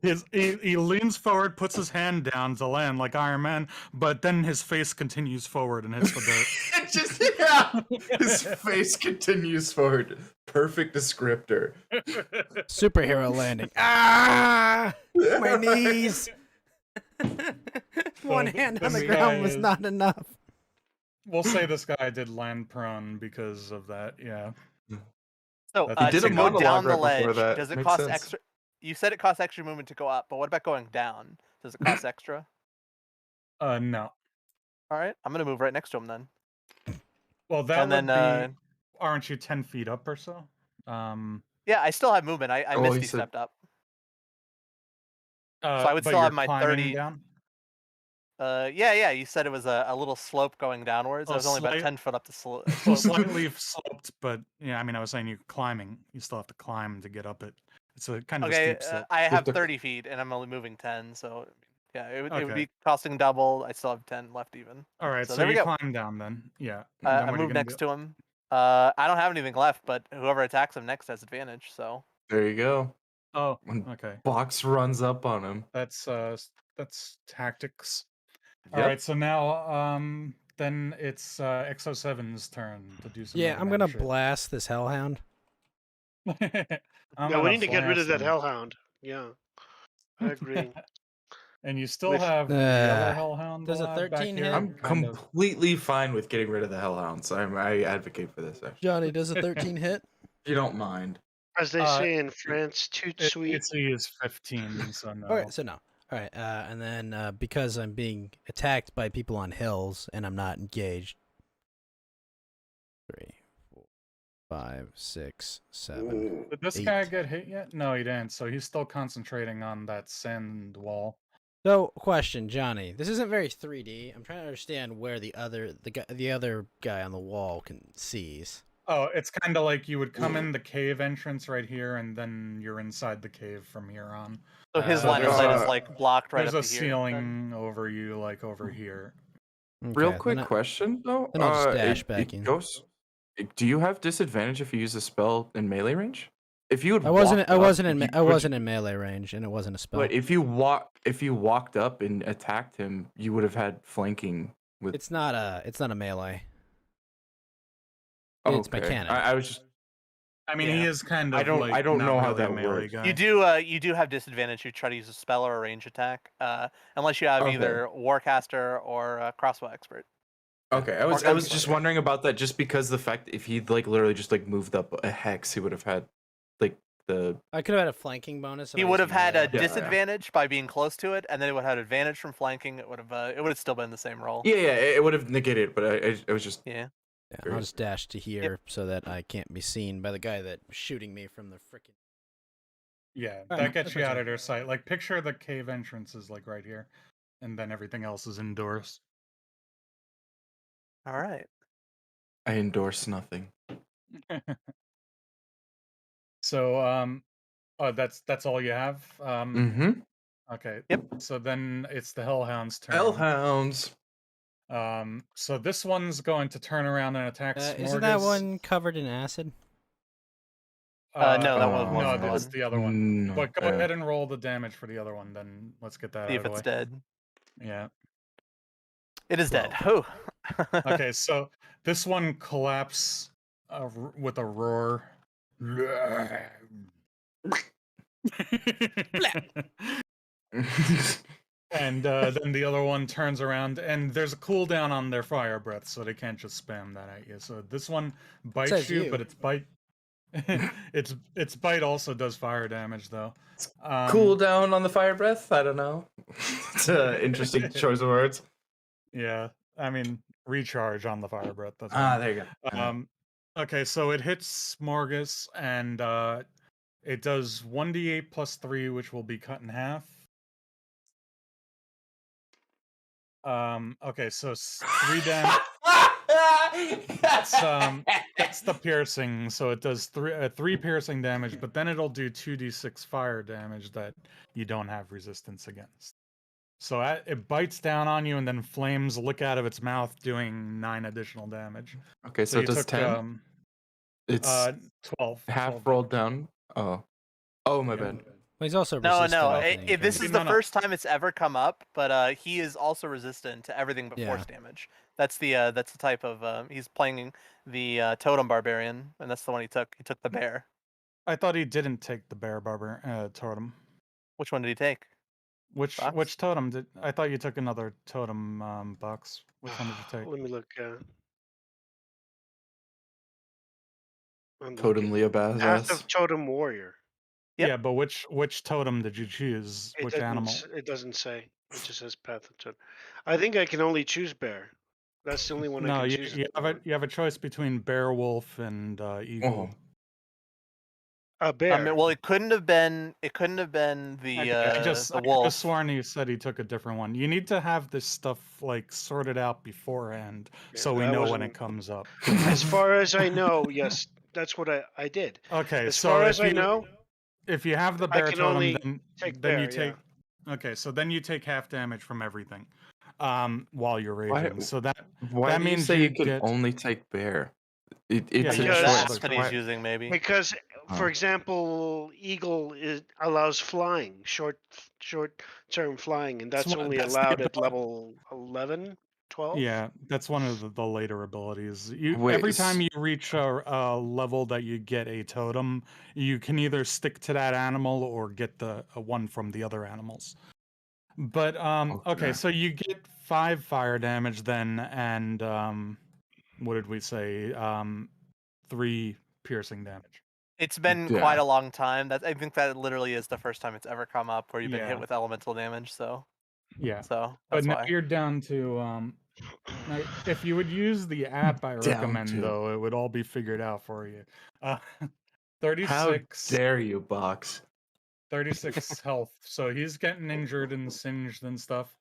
[SPEAKER 4] Yeah.
[SPEAKER 5] he leans forward, puts his hand down to land like Iron Man, but then his face continues forward and hits the dirt.
[SPEAKER 4] It just yeah. His face continues forward. Perfect descriptor.
[SPEAKER 1] Superhero landing. Ah! My knees. One hand on
[SPEAKER 5] this
[SPEAKER 1] the
[SPEAKER 5] guy
[SPEAKER 1] ground was
[SPEAKER 5] is-
[SPEAKER 1] not enough.
[SPEAKER 5] We'll say this guy did land prone because of that. Yeah.
[SPEAKER 2] So
[SPEAKER 5] He
[SPEAKER 4] did
[SPEAKER 2] to
[SPEAKER 4] a
[SPEAKER 2] go
[SPEAKER 4] monologue
[SPEAKER 2] down the
[SPEAKER 4] right before
[SPEAKER 2] ledge,
[SPEAKER 4] that.
[SPEAKER 2] does it
[SPEAKER 4] Makes
[SPEAKER 2] cost
[SPEAKER 4] sense.
[SPEAKER 2] extra? You said it costs extra movement to go up, but what about going down? Does it cost extra?
[SPEAKER 5] No.
[SPEAKER 2] All right, I'm gonna move right next to him then.
[SPEAKER 5] Well, that
[SPEAKER 2] And
[SPEAKER 5] would
[SPEAKER 2] then,
[SPEAKER 5] be. Aren't you 10 feet up or so?
[SPEAKER 2] Yeah, I still have movement. I
[SPEAKER 4] Oh, he
[SPEAKER 2] misty
[SPEAKER 4] said-
[SPEAKER 2] stepped up. I would
[SPEAKER 5] but
[SPEAKER 2] still have
[SPEAKER 5] you're
[SPEAKER 2] my
[SPEAKER 5] climbing
[SPEAKER 2] 30
[SPEAKER 5] down.
[SPEAKER 2] Yeah. You said it was a little slope going downwards. I
[SPEAKER 5] Oh,
[SPEAKER 2] was only about
[SPEAKER 5] slight-
[SPEAKER 2] 10 foot up the slope.
[SPEAKER 5] So slightly sloped, but yeah, I mean, I was saying you're climbing. You still have to climb to get up it. It's a kind of a
[SPEAKER 2] Okay,
[SPEAKER 5] steep slope.
[SPEAKER 2] I have
[SPEAKER 4] to-
[SPEAKER 2] 30 feet and I'm only moving 10, so yeah, it would
[SPEAKER 5] Okay.
[SPEAKER 2] be costing double. I still have 10 left even.
[SPEAKER 5] All right,
[SPEAKER 2] so
[SPEAKER 5] so
[SPEAKER 2] there we
[SPEAKER 5] you
[SPEAKER 2] go.
[SPEAKER 5] climb down then. Yeah.
[SPEAKER 2] I moved next to him. I don't have anything left, but whoever attacks him next has advantage. So
[SPEAKER 4] There you go.
[SPEAKER 5] Oh,
[SPEAKER 4] When
[SPEAKER 5] okay.
[SPEAKER 4] Box runs up on him.
[SPEAKER 5] That's tactics. All
[SPEAKER 4] Yep.
[SPEAKER 5] right, so now then it's X07's turn to do some.
[SPEAKER 1] Yeah,
[SPEAKER 5] Mega
[SPEAKER 1] I'm
[SPEAKER 5] Man
[SPEAKER 1] gonna
[SPEAKER 5] shit.
[SPEAKER 1] blast this hellhound.
[SPEAKER 5] I'm
[SPEAKER 3] Yeah, we
[SPEAKER 5] gonna
[SPEAKER 3] need to get rid of that
[SPEAKER 5] blast him.
[SPEAKER 3] hellhound. Yeah, I agree.
[SPEAKER 5] And you still
[SPEAKER 3] With-
[SPEAKER 5] have the other hellhound.
[SPEAKER 1] does a
[SPEAKER 5] alive back
[SPEAKER 1] 13
[SPEAKER 5] here,
[SPEAKER 1] hit?
[SPEAKER 4] I'm
[SPEAKER 5] kind of-
[SPEAKER 4] completely fine with getting rid of the hellhounds. I advocate for this actually.
[SPEAKER 1] Johnny, does a 13 hit?
[SPEAKER 4] If you don't mind.
[SPEAKER 3] As they
[SPEAKER 5] Uh,
[SPEAKER 3] say in France, tout de suite.
[SPEAKER 5] AC is 15, so no.
[SPEAKER 1] Okay, so no. All right, and then because I'm being attacked by people on hills and I'm not engaged. 3, 4, 5, 6, 7.
[SPEAKER 5] Did this
[SPEAKER 1] 8.
[SPEAKER 5] guy get hit yet? No, he didn't. So he's still concentrating on that sand wall.
[SPEAKER 1] So, question, Johnny. This isn't very 3D. I'm trying to understand where the other guy on the wall sees.
[SPEAKER 5] Oh, it's kind of like you would come in the cave entrance right here, and then you're inside the cave from here on.
[SPEAKER 2] So his
[SPEAKER 1] So
[SPEAKER 2] line of
[SPEAKER 4] there's
[SPEAKER 2] sight is
[SPEAKER 4] a-
[SPEAKER 2] like blocked right
[SPEAKER 5] There's
[SPEAKER 2] up
[SPEAKER 5] a
[SPEAKER 2] to here.
[SPEAKER 5] ceiling over you, like over here.
[SPEAKER 4] Real
[SPEAKER 1] Okay,
[SPEAKER 4] quick
[SPEAKER 1] then
[SPEAKER 4] question though.
[SPEAKER 1] then I'll just dash back in.
[SPEAKER 4] Do you have disadvantage if you use a spell in melee range? If you had
[SPEAKER 1] I wasn't
[SPEAKER 4] walked up,
[SPEAKER 1] I wasn't in melee range, and it wasn't a spell.
[SPEAKER 4] But if you walked up and attacked him, you would have had flanking with.
[SPEAKER 1] It's not a melee.
[SPEAKER 4] Oh,
[SPEAKER 1] It's
[SPEAKER 4] okay.
[SPEAKER 1] mechanic.
[SPEAKER 4] I was just.
[SPEAKER 5] I mean,
[SPEAKER 2] Yeah.
[SPEAKER 5] he is kind of.
[SPEAKER 4] I don't-
[SPEAKER 5] Like,
[SPEAKER 4] I don't
[SPEAKER 5] not
[SPEAKER 4] know how
[SPEAKER 5] really a
[SPEAKER 4] that
[SPEAKER 5] melee
[SPEAKER 4] works.
[SPEAKER 5] guy.
[SPEAKER 2] You do have disadvantage if you try to use a spell or a range attack, unless you have
[SPEAKER 4] Okay.
[SPEAKER 2] either Warcaster or crossbow expert.
[SPEAKER 4] Okay, I was
[SPEAKER 2] Or
[SPEAKER 4] just
[SPEAKER 2] gunslinger.
[SPEAKER 4] wondering about that, just because the fact if he'd like literally just like moved up a hex, he would have had like the.
[SPEAKER 1] I could have had a flanking bonus. if
[SPEAKER 2] He
[SPEAKER 1] I
[SPEAKER 2] would
[SPEAKER 1] used
[SPEAKER 2] have had
[SPEAKER 1] melee
[SPEAKER 2] a
[SPEAKER 1] weapon.
[SPEAKER 2] disadvantage by being close to it, and then it would have had advantage from flanking. It would have still been the same roll.
[SPEAKER 4] Yeah, it would have negated, but I was just.
[SPEAKER 2] Yeah.
[SPEAKER 1] Yeah, I'll just dash to here so that I can't be seen by the guy that was shooting me from the frickin'.
[SPEAKER 5] Yeah,
[SPEAKER 1] Alright,
[SPEAKER 5] that gets
[SPEAKER 1] that's
[SPEAKER 5] you
[SPEAKER 1] my
[SPEAKER 5] out
[SPEAKER 1] turn.
[SPEAKER 5] of their sight. Like, picture the cave entrance is like right here, and then everything else is indoors.
[SPEAKER 2] All right.
[SPEAKER 4] I endorse nothing.
[SPEAKER 5] So, oh, that's all you have.
[SPEAKER 4] Mm-hmm.
[SPEAKER 5] Okay.
[SPEAKER 2] Yep.
[SPEAKER 5] So then it's the Hellhound's turn.
[SPEAKER 4] Hellhounds.
[SPEAKER 5] So this one's going to turn around and attack Smorgas.
[SPEAKER 1] Isn't that one covered in acid?
[SPEAKER 2] No, that was
[SPEAKER 5] no,
[SPEAKER 2] one.
[SPEAKER 5] that's the other one.
[SPEAKER 4] No.
[SPEAKER 5] But go ahead and roll the damage for the other one. Then let's get that
[SPEAKER 2] See
[SPEAKER 5] out
[SPEAKER 2] if
[SPEAKER 5] of the
[SPEAKER 2] it's
[SPEAKER 5] way.
[SPEAKER 2] dead.
[SPEAKER 5] Yeah.
[SPEAKER 2] It is dead.
[SPEAKER 1] 12.
[SPEAKER 2] Oh.
[SPEAKER 5] Okay, so this one collapses with a roar. And then the other one turns around, and there's a cooldown on their fire breath, so they can't just spam that at you. So this one bites
[SPEAKER 1] Says
[SPEAKER 5] you,
[SPEAKER 1] you.
[SPEAKER 5] but its bite, its bite also does fire damage, though.
[SPEAKER 4] Cool down on the fire breath. I don't know. It's an interesting choice of words.
[SPEAKER 5] Yeah, I mean recharge on the fire breath. That's
[SPEAKER 4] There you go.
[SPEAKER 5] Okay, so it hits Smorgas, and it does 1d8 plus 3, which will be cut in half. Okay, so 3 damage. That's the piercing, so it does 3 piercing damage, but then it'll do 2d6 fire damage that you don't have resistance against. So it bites down on you, and then flames lick out of its mouth, doing 9 additional damage.
[SPEAKER 4] Okay, so it
[SPEAKER 5] you
[SPEAKER 4] does
[SPEAKER 5] took
[SPEAKER 4] 10. It's
[SPEAKER 5] 12.
[SPEAKER 4] half
[SPEAKER 5] 12
[SPEAKER 4] rolled
[SPEAKER 5] damage.
[SPEAKER 4] down. Oh, my
[SPEAKER 5] Yeah.
[SPEAKER 4] bad.
[SPEAKER 1] Well, he's also
[SPEAKER 2] No,
[SPEAKER 1] resistant.
[SPEAKER 2] no.
[SPEAKER 1] I think,
[SPEAKER 2] This
[SPEAKER 1] right?
[SPEAKER 2] is
[SPEAKER 5] No,
[SPEAKER 2] the
[SPEAKER 5] no.
[SPEAKER 2] first time it's ever come up, but he is also resistant to everything but force damage. That's the type of he's playing the totem barbarian, and that's the one he took. He took the bear.
[SPEAKER 5] I thought he didn't take the bear barber totem.
[SPEAKER 2] Which one did he take?
[SPEAKER 5] Which
[SPEAKER 2] Box?
[SPEAKER 5] totem did I thought you took another totem box? Which one did you take?
[SPEAKER 3] Let me look. I'm
[SPEAKER 4] Totem
[SPEAKER 3] looking.
[SPEAKER 4] Leobaz
[SPEAKER 3] Path
[SPEAKER 4] ass.
[SPEAKER 3] of Totem Warrior.
[SPEAKER 2] Yep.
[SPEAKER 5] Yeah, but which totem did you choose?
[SPEAKER 3] It
[SPEAKER 5] Which
[SPEAKER 3] doesn't.
[SPEAKER 5] animal?
[SPEAKER 3] It doesn't say. It just says Path of Totem. I think I can only choose bear. That's the only one I
[SPEAKER 5] No,
[SPEAKER 3] can
[SPEAKER 5] you,
[SPEAKER 3] choose. at
[SPEAKER 5] you
[SPEAKER 3] the
[SPEAKER 5] have a
[SPEAKER 3] moment.
[SPEAKER 5] you have a choice between bear, wolf, and eagle.
[SPEAKER 3] A bear.
[SPEAKER 2] Well, it couldn't have been. It couldn't have been the
[SPEAKER 5] I
[SPEAKER 2] the
[SPEAKER 5] could
[SPEAKER 2] wolf.
[SPEAKER 5] have sworn you said he took a different one. You need to have this stuff like sorted out beforehand,
[SPEAKER 3] Yeah,
[SPEAKER 5] so we
[SPEAKER 3] that
[SPEAKER 5] know when
[SPEAKER 3] wasn't-
[SPEAKER 5] it comes up.
[SPEAKER 3] As far as I know, yes, that's what I did.
[SPEAKER 5] Okay,
[SPEAKER 3] As
[SPEAKER 5] so
[SPEAKER 3] far
[SPEAKER 5] if
[SPEAKER 3] as I know,
[SPEAKER 5] if you have the
[SPEAKER 3] I
[SPEAKER 5] bear
[SPEAKER 3] can
[SPEAKER 5] totem,
[SPEAKER 3] only
[SPEAKER 5] then
[SPEAKER 3] take
[SPEAKER 5] then you
[SPEAKER 3] bear,
[SPEAKER 5] take. Okay, so then you take half damage from everything, while you're
[SPEAKER 4] Why-
[SPEAKER 5] raging. So that
[SPEAKER 4] Why
[SPEAKER 5] that
[SPEAKER 4] do you
[SPEAKER 5] means
[SPEAKER 4] say
[SPEAKER 5] you
[SPEAKER 4] you can
[SPEAKER 5] get-
[SPEAKER 4] only take bear? It's
[SPEAKER 5] Yeah,
[SPEAKER 4] a
[SPEAKER 5] you
[SPEAKER 2] Because
[SPEAKER 5] have
[SPEAKER 3] Because-
[SPEAKER 2] that's
[SPEAKER 5] other
[SPEAKER 2] what he's
[SPEAKER 4] Why-
[SPEAKER 2] using, maybe.
[SPEAKER 3] because, for
[SPEAKER 4] Oh.
[SPEAKER 3] example, eagle allows flying, short term flying, and that's
[SPEAKER 5] That's
[SPEAKER 3] only
[SPEAKER 5] the
[SPEAKER 3] allowed at
[SPEAKER 5] ability.
[SPEAKER 3] level 11, 12.
[SPEAKER 5] Yeah, that's one of the later abilities. You
[SPEAKER 4] Wait,
[SPEAKER 5] every time you reach a level that you get a totem, you can either stick to that animal or get the one from the other animals. But okay,
[SPEAKER 4] Okay.
[SPEAKER 5] so you get 5 fire damage then, and what did we say? 3 piercing damage.
[SPEAKER 2] It's been
[SPEAKER 4] Yeah.
[SPEAKER 2] quite a long time. I think that literally is the first time it's ever come up where you've been
[SPEAKER 5] Yeah.
[SPEAKER 2] hit with elemental damage. So
[SPEAKER 5] Yeah.
[SPEAKER 2] So
[SPEAKER 5] But
[SPEAKER 2] that's
[SPEAKER 5] now
[SPEAKER 2] why.
[SPEAKER 5] you're down to now if you would use the app I
[SPEAKER 4] Down
[SPEAKER 5] recommend
[SPEAKER 4] to.
[SPEAKER 5] though, it would all be figured out for you.
[SPEAKER 4] How
[SPEAKER 5] 36
[SPEAKER 4] dare you, Box?
[SPEAKER 5] 36 health. So he's getting injured and singed and stuff.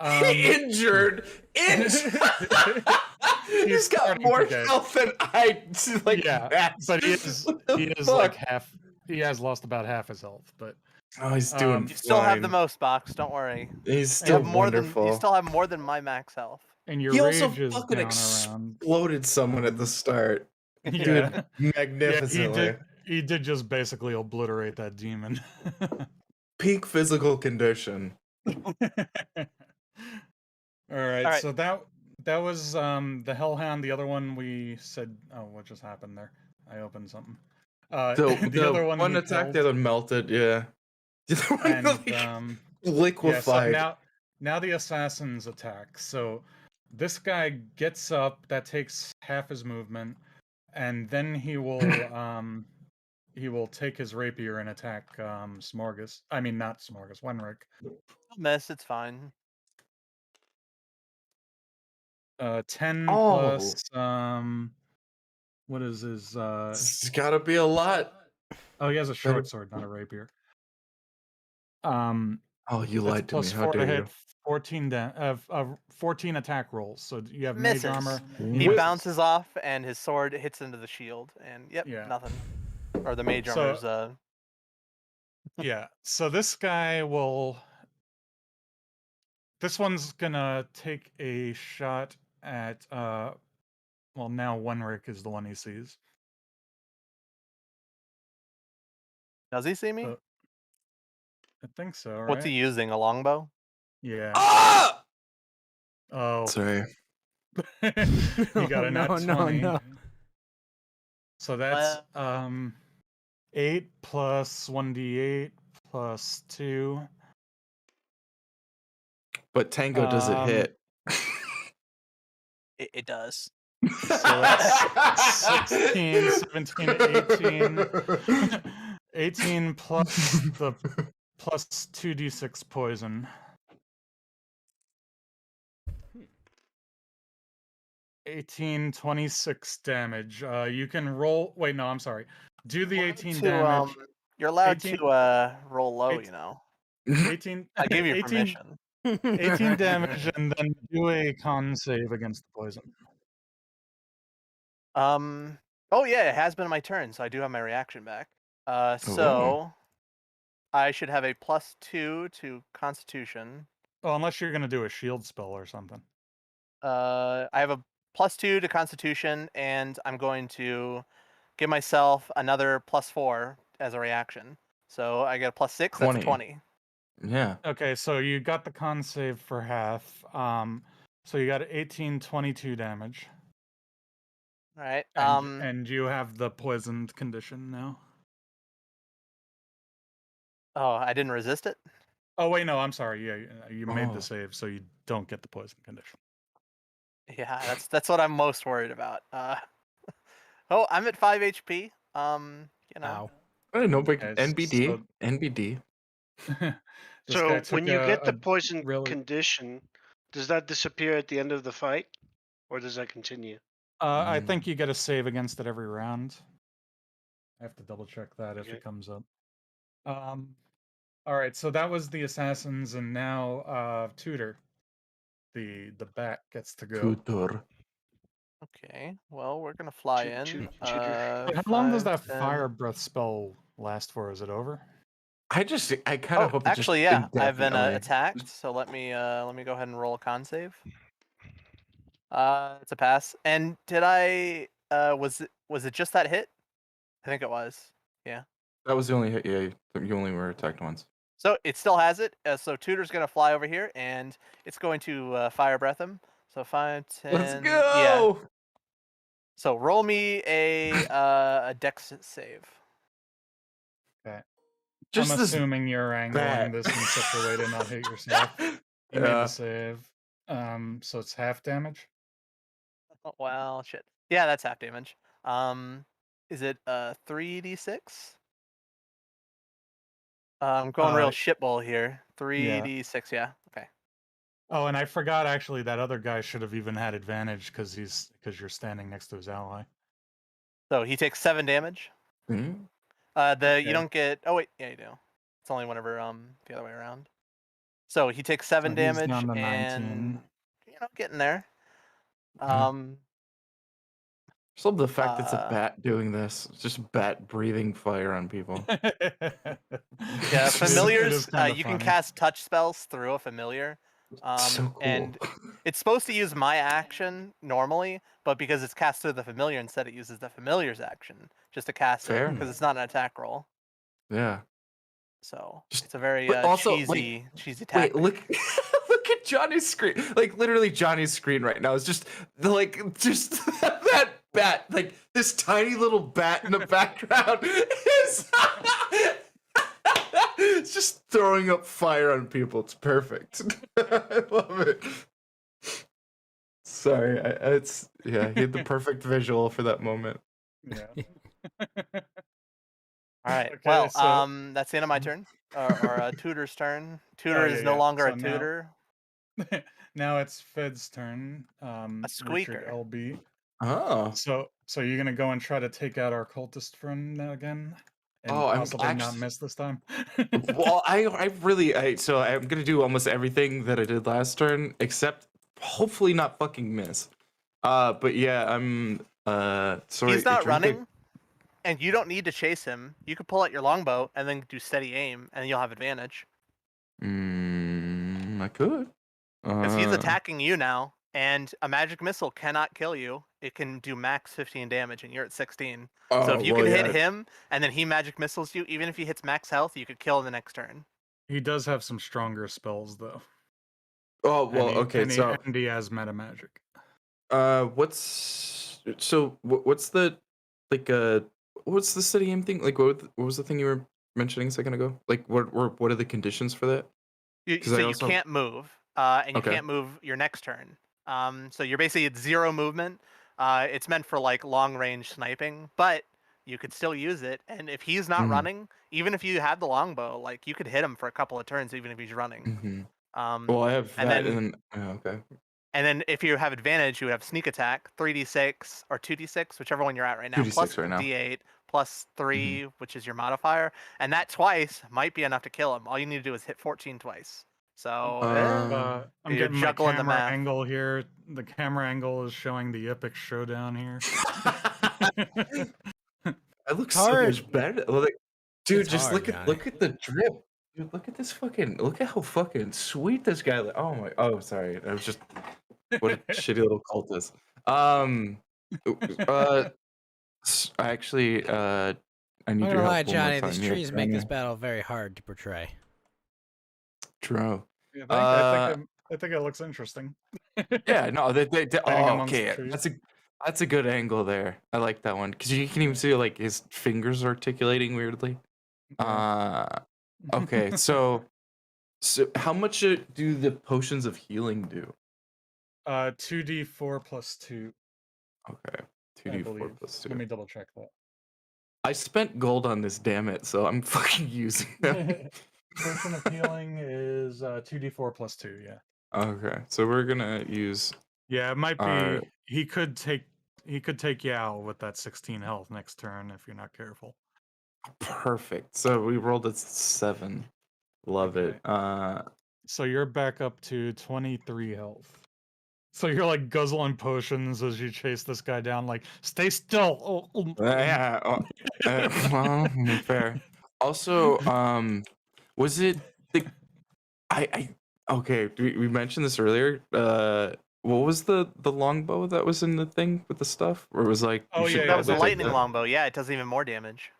[SPEAKER 4] Injured.
[SPEAKER 5] He's
[SPEAKER 4] He's got
[SPEAKER 5] starting
[SPEAKER 4] more
[SPEAKER 5] to get-
[SPEAKER 4] health than I like.
[SPEAKER 5] Yeah,
[SPEAKER 4] Max.
[SPEAKER 5] but he
[SPEAKER 4] What
[SPEAKER 5] is
[SPEAKER 4] the
[SPEAKER 5] like
[SPEAKER 4] fuck?
[SPEAKER 5] half. He has lost about half his health, but
[SPEAKER 4] Oh, he's doing
[SPEAKER 2] You still have the
[SPEAKER 4] fine.
[SPEAKER 2] most, Box. Don't worry.
[SPEAKER 4] He's
[SPEAKER 2] You
[SPEAKER 4] still
[SPEAKER 2] have more
[SPEAKER 4] wonderful.
[SPEAKER 2] than. You still have more than my max health.
[SPEAKER 5] and your
[SPEAKER 4] He also
[SPEAKER 5] rage is
[SPEAKER 4] fucking
[SPEAKER 5] down around.
[SPEAKER 4] exploded someone at the start. He did
[SPEAKER 5] Yeah,
[SPEAKER 4] magnificently.
[SPEAKER 5] he did just basically obliterate that demon.
[SPEAKER 4] Peak physical condition.
[SPEAKER 5] All right, so that was the Hellhound. The other one we said, oh, what just happened there? I opened something. The other one we
[SPEAKER 4] attack
[SPEAKER 5] killed,
[SPEAKER 4] the other melted, yeah. The other one
[SPEAKER 5] and
[SPEAKER 4] liquefied.
[SPEAKER 5] yeah, so now the assassins attack. So this guy gets up, that takes half his movement, and then he will take his rapier and attack Smorgas. I mean, not Smorgas, Wenrick.
[SPEAKER 2] Miss. It's fine.
[SPEAKER 5] 10
[SPEAKER 4] Oh.
[SPEAKER 5] plus what is his
[SPEAKER 4] It's gotta be a lot.
[SPEAKER 5] oh, he has a short sword, not a rapier.
[SPEAKER 4] Oh, you
[SPEAKER 5] That's
[SPEAKER 4] lied to me.
[SPEAKER 5] plus
[SPEAKER 4] How
[SPEAKER 5] 4 to
[SPEAKER 4] dare
[SPEAKER 5] hit,
[SPEAKER 4] you?
[SPEAKER 5] 14 attack rolls. So you have
[SPEAKER 2] Misses.
[SPEAKER 5] mage armor.
[SPEAKER 2] He
[SPEAKER 4] Whip-
[SPEAKER 2] bounces off, and his sword hits into the shield, and yep,
[SPEAKER 5] Yeah.
[SPEAKER 2] nothing. Or the mage
[SPEAKER 5] So-
[SPEAKER 2] armor's.
[SPEAKER 5] Yeah. So this guy will. This one's gonna take a shot at well, now Wenrick is the one he sees.
[SPEAKER 2] Does he see me?
[SPEAKER 5] I think so, right?
[SPEAKER 2] What's he using? A longbow?
[SPEAKER 5] Yeah.
[SPEAKER 4] Ah!
[SPEAKER 5] Oh.
[SPEAKER 4] Sorry.
[SPEAKER 5] He got a nat 20.
[SPEAKER 1] No.
[SPEAKER 5] So that's 8 plus 1d8 plus 2.
[SPEAKER 4] But Tango doesn't hit.
[SPEAKER 2] It does.
[SPEAKER 5] So that's 16, 17, 18. 18 plus the plus 2d6 poison. 18, 26 damage. You can roll. Wait, no, I'm sorry. Do the 18 damage.
[SPEAKER 2] You're allowed
[SPEAKER 5] 18
[SPEAKER 2] to roll low,
[SPEAKER 5] 18
[SPEAKER 2] you know.
[SPEAKER 5] 18.
[SPEAKER 2] I give you
[SPEAKER 5] 18
[SPEAKER 2] permission.
[SPEAKER 5] 18 damage, and then do a con save against the poison.
[SPEAKER 2] Oh yeah, it has been my turn, so I do have my reaction back. So I should have a +2 to Constitution.
[SPEAKER 5] Oh, unless you're gonna do a shield spell or something.
[SPEAKER 2] I have a +2 to Constitution, and I'm going to give myself another +4 as a reaction. So I get a +6.
[SPEAKER 4] 20.
[SPEAKER 2] That's 20.
[SPEAKER 4] Yeah.
[SPEAKER 5] Okay, so you got the con save for half. So you got 18, 22 damage.
[SPEAKER 2] All right.
[SPEAKER 5] And you have the poisoned condition now.
[SPEAKER 2] Oh, I didn't resist it.
[SPEAKER 5] Oh wait, no, I'm sorry. Yeah, you made
[SPEAKER 4] Oh.
[SPEAKER 5] the save, so you don't get the poison condition.
[SPEAKER 2] Yeah, that's what I'm most worried about. Oh, I'm at 5 HP. You know.
[SPEAKER 1] Ow.
[SPEAKER 4] I don't know, but
[SPEAKER 5] Okay,
[SPEAKER 4] NBD.
[SPEAKER 5] so-
[SPEAKER 4] NBD.
[SPEAKER 5] This
[SPEAKER 3] So
[SPEAKER 5] guy took
[SPEAKER 3] when you get the
[SPEAKER 5] a
[SPEAKER 3] poison
[SPEAKER 5] really-
[SPEAKER 3] condition, does that disappear at the end of the fight, or does that continue?
[SPEAKER 5] I think you get a save against it every round. I have to double check that if
[SPEAKER 3] Okay.
[SPEAKER 5] it comes up. All right, so that was the assassins, and now Tutor, the bat, gets to go.
[SPEAKER 4] Tutor.
[SPEAKER 2] Okay. Well, we're gonna fly in.
[SPEAKER 3] Tutor.
[SPEAKER 5] Wait, how long does
[SPEAKER 2] 5,
[SPEAKER 5] that
[SPEAKER 2] 10.
[SPEAKER 5] fire breath spell last for? Is it over?
[SPEAKER 4] I kind of hope it
[SPEAKER 2] actually,
[SPEAKER 4] just
[SPEAKER 2] yeah. I've been
[SPEAKER 4] indefinitely-
[SPEAKER 2] attacked. So let me go ahead and roll a con save. It's a pass. And did I? Was it just that hit? I think it was.
[SPEAKER 4] That was the only hit. Yeah, you only were attacked once.
[SPEAKER 2] So it still has it. So Tutor's gonna fly over here, and it's going to fire breath him. So 5, 10.
[SPEAKER 4] Let's
[SPEAKER 2] Yeah.
[SPEAKER 4] go.
[SPEAKER 2] So roll me a Dex save.
[SPEAKER 4] Just
[SPEAKER 5] I'm
[SPEAKER 4] this
[SPEAKER 5] assuming you're angling
[SPEAKER 4] bat.
[SPEAKER 5] this in such a way to not hit yourself. You made
[SPEAKER 4] Yeah.
[SPEAKER 5] the save. So it's half damage.
[SPEAKER 2] Oh, well, shit. Yeah, that's half damage. Is it 3d6? I'm going real shitball here. 3d6, yeah. Okay.
[SPEAKER 5] Oh, and I forgot actually that other guy should have even had advantage because you're standing next to his ally.
[SPEAKER 2] So he takes 7 damage.
[SPEAKER 4] Mhm.
[SPEAKER 2] You don't get. Oh wait, yeah, you do. It's only whenever the other way around. So he takes 7
[SPEAKER 5] So he's
[SPEAKER 2] damage
[SPEAKER 5] down to
[SPEAKER 2] and
[SPEAKER 5] 19.
[SPEAKER 2] getting there.
[SPEAKER 4] Yeah. Just love the fact it's a
[SPEAKER 2] Uh,
[SPEAKER 4] bat doing this. It's just a bat breathing fire on people.
[SPEAKER 2] yeah,
[SPEAKER 4] It's just-
[SPEAKER 2] familiars.
[SPEAKER 5] kinda
[SPEAKER 2] You can
[SPEAKER 5] funny.
[SPEAKER 2] cast touch spells through a familiar.
[SPEAKER 4] So cool.
[SPEAKER 2] And it's supposed to use my action normally, but because it's cast through the familiar, instead it uses the familiar's action just to cast
[SPEAKER 4] Fair.
[SPEAKER 2] it because it's not an attack roll.
[SPEAKER 4] Yeah.
[SPEAKER 2] So
[SPEAKER 4] Just-
[SPEAKER 2] it's a very
[SPEAKER 4] but also,
[SPEAKER 2] cheesy tactic.
[SPEAKER 4] Wait, look look at Johnny's screen. Like literally Johnny's screen right now is just that bat, like this tiny little bat in the background is it's just throwing up fire on people. It's perfect. I love it. Sorry, he had the perfect visual for that moment.
[SPEAKER 5] Yeah.
[SPEAKER 2] All right.
[SPEAKER 5] Okay,
[SPEAKER 2] Well,
[SPEAKER 5] so-
[SPEAKER 2] that's the end of my turn, or Tutor's turn. Tutor
[SPEAKER 5] Oh,
[SPEAKER 2] is
[SPEAKER 5] yeah,
[SPEAKER 2] no
[SPEAKER 5] yeah.
[SPEAKER 2] longer
[SPEAKER 5] So
[SPEAKER 2] a
[SPEAKER 5] now-
[SPEAKER 2] tutor.
[SPEAKER 5] Now it's Fed's turn.
[SPEAKER 2] A squeaker.
[SPEAKER 5] Richard LB.
[SPEAKER 4] Oh.
[SPEAKER 5] So you're gonna go and try to take out our cultist friend again, and
[SPEAKER 4] Oh, I'm
[SPEAKER 5] possibly not
[SPEAKER 4] actually-
[SPEAKER 5] miss this time.
[SPEAKER 4] Well, so I'm gonna do almost everything that I did last turn, except hopefully not fucking miss. But yeah, I'm sorry.
[SPEAKER 2] He's not
[SPEAKER 4] trying to-
[SPEAKER 2] running, and you don't need to chase him. You could pull out your longbow and then do steady aim, and you'll have advantage.
[SPEAKER 4] I could.
[SPEAKER 2] Because he's attacking you now, and a magic missile cannot kill you. It can do max 15 damage, and you're at 16. So if you can hit him, and then he magic missiles you, even if he hits max health, you could kill in the next turn.
[SPEAKER 5] He does have some stronger spells though.
[SPEAKER 4] Oh well, okay.
[SPEAKER 5] And he has meta magic.
[SPEAKER 4] What's the what's the steady aim thing? Like, what was the thing you were mentioning a second ago? Like, what are the conditions for that?
[SPEAKER 2] You can't move, and you can't move your next turn. So you're basically at 0 movement. It's meant for like long range sniping, but you could still use it. And if he's not running, even if you had the longbow, like you could hit him for a couple of turns, even if he's running.
[SPEAKER 4] Well, I have
[SPEAKER 2] and
[SPEAKER 4] that,
[SPEAKER 2] then,
[SPEAKER 4] okay.
[SPEAKER 2] And then if you have advantage, you would have sneak attack, 3d6 or 2d6, whichever one you're at right now,
[SPEAKER 4] 2d6
[SPEAKER 2] plus
[SPEAKER 4] right now.
[SPEAKER 2] d8 plus 3, which is your modifier, and that twice might be enough to kill him. All you need to do is hit 14 twice. So
[SPEAKER 5] I'm
[SPEAKER 2] you're
[SPEAKER 5] getting my
[SPEAKER 2] juggling the
[SPEAKER 5] camera
[SPEAKER 2] math.
[SPEAKER 5] angle here. The camera angle is showing the epic showdown here.
[SPEAKER 4] It looks
[SPEAKER 1] It's
[SPEAKER 4] so
[SPEAKER 1] hard.
[SPEAKER 4] much better. Like, dude,
[SPEAKER 1] It's
[SPEAKER 4] just
[SPEAKER 1] hard,
[SPEAKER 4] look at the drip. Dude, look at how fucking sweet this guy. Oh, sorry. I was just what a shitty little cultist. Actually, I need
[SPEAKER 1] I'm
[SPEAKER 4] your
[SPEAKER 1] gonna
[SPEAKER 4] help
[SPEAKER 1] lie,
[SPEAKER 4] one more
[SPEAKER 1] Johnny.
[SPEAKER 4] time
[SPEAKER 1] These
[SPEAKER 4] here,
[SPEAKER 1] trees make this
[SPEAKER 4] Johnny.
[SPEAKER 1] battle very hard to portray.
[SPEAKER 4] True.
[SPEAKER 5] Yeah, I think it looks interesting.
[SPEAKER 4] Yeah, no, they
[SPEAKER 5] Standing amongst the
[SPEAKER 4] okay.
[SPEAKER 5] trees.
[SPEAKER 4] That's a good angle there. I like that one because you can even see like his fingers articulating weirdly. Okay, so how much do the potions of healing do?
[SPEAKER 5] 2d4 plus 2.
[SPEAKER 4] Okay,
[SPEAKER 5] I
[SPEAKER 4] 2d4
[SPEAKER 5] believe.
[SPEAKER 4] plus 2.
[SPEAKER 5] Let me double check that.
[SPEAKER 4] I spent gold on this, damn it, so I'm fucking using them.
[SPEAKER 5] Potion of healing is 2d4 plus 2, yeah.
[SPEAKER 4] Okay, so we're gonna use.
[SPEAKER 5] Yeah, it might be.
[SPEAKER 4] Alright.
[SPEAKER 5] He could take Yao with that 16 health next turn if you're not careful.
[SPEAKER 4] Perfect. So we rolled a 7. Love it.
[SPEAKER 5] So you're back up to 23 health. So you're like guzzling potions as you chase this guy down. Like, stay still.
[SPEAKER 4] Yeah. Well, fair. Also, was it the? Okay. We mentioned this earlier. What was the longbow that was in the thing with the stuff? Or it was like?
[SPEAKER 5] Oh,
[SPEAKER 4] you should
[SPEAKER 5] yeah,
[SPEAKER 2] That was a
[SPEAKER 4] probably take
[SPEAKER 2] lightning
[SPEAKER 4] that?
[SPEAKER 2] longbow. Yeah, it does even more damage.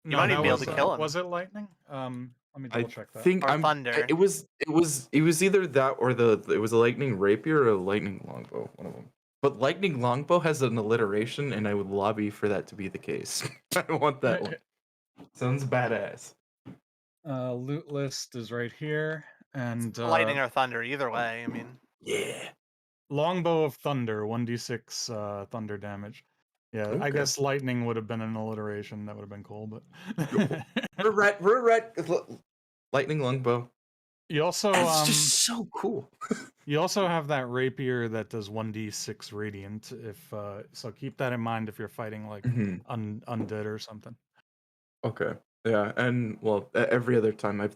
[SPEAKER 2] You might
[SPEAKER 5] that
[SPEAKER 2] even be able
[SPEAKER 5] was,
[SPEAKER 2] to kill him.
[SPEAKER 5] Was it lightning? Let me
[SPEAKER 4] I
[SPEAKER 5] double check that.
[SPEAKER 4] think
[SPEAKER 2] Or thunder.
[SPEAKER 4] It was either that or it was a lightning rapier or a lightning longbow. One of them. But lightning longbow has an alliteration, and I would lobby for that to be the case. I want that one. Sounds badass.
[SPEAKER 5] Loot list is right here, and
[SPEAKER 2] Lightning or thunder, either way. I mean,
[SPEAKER 4] Yeah.
[SPEAKER 5] longbow of thunder, 1d6 thunder damage. Yeah, I
[SPEAKER 4] Okay.
[SPEAKER 5] guess lightning would have been an alliteration. That would have been cool, but
[SPEAKER 4] Lightning longbow.
[SPEAKER 5] you also
[SPEAKER 4] That's just so cool.
[SPEAKER 5] you also have that rapier that does 1d6 radiant. If so, keep that in mind if you're fighting like
[SPEAKER 4] Mhm.
[SPEAKER 5] undead or something.
[SPEAKER 4] Okay. Yeah, and well, every other time I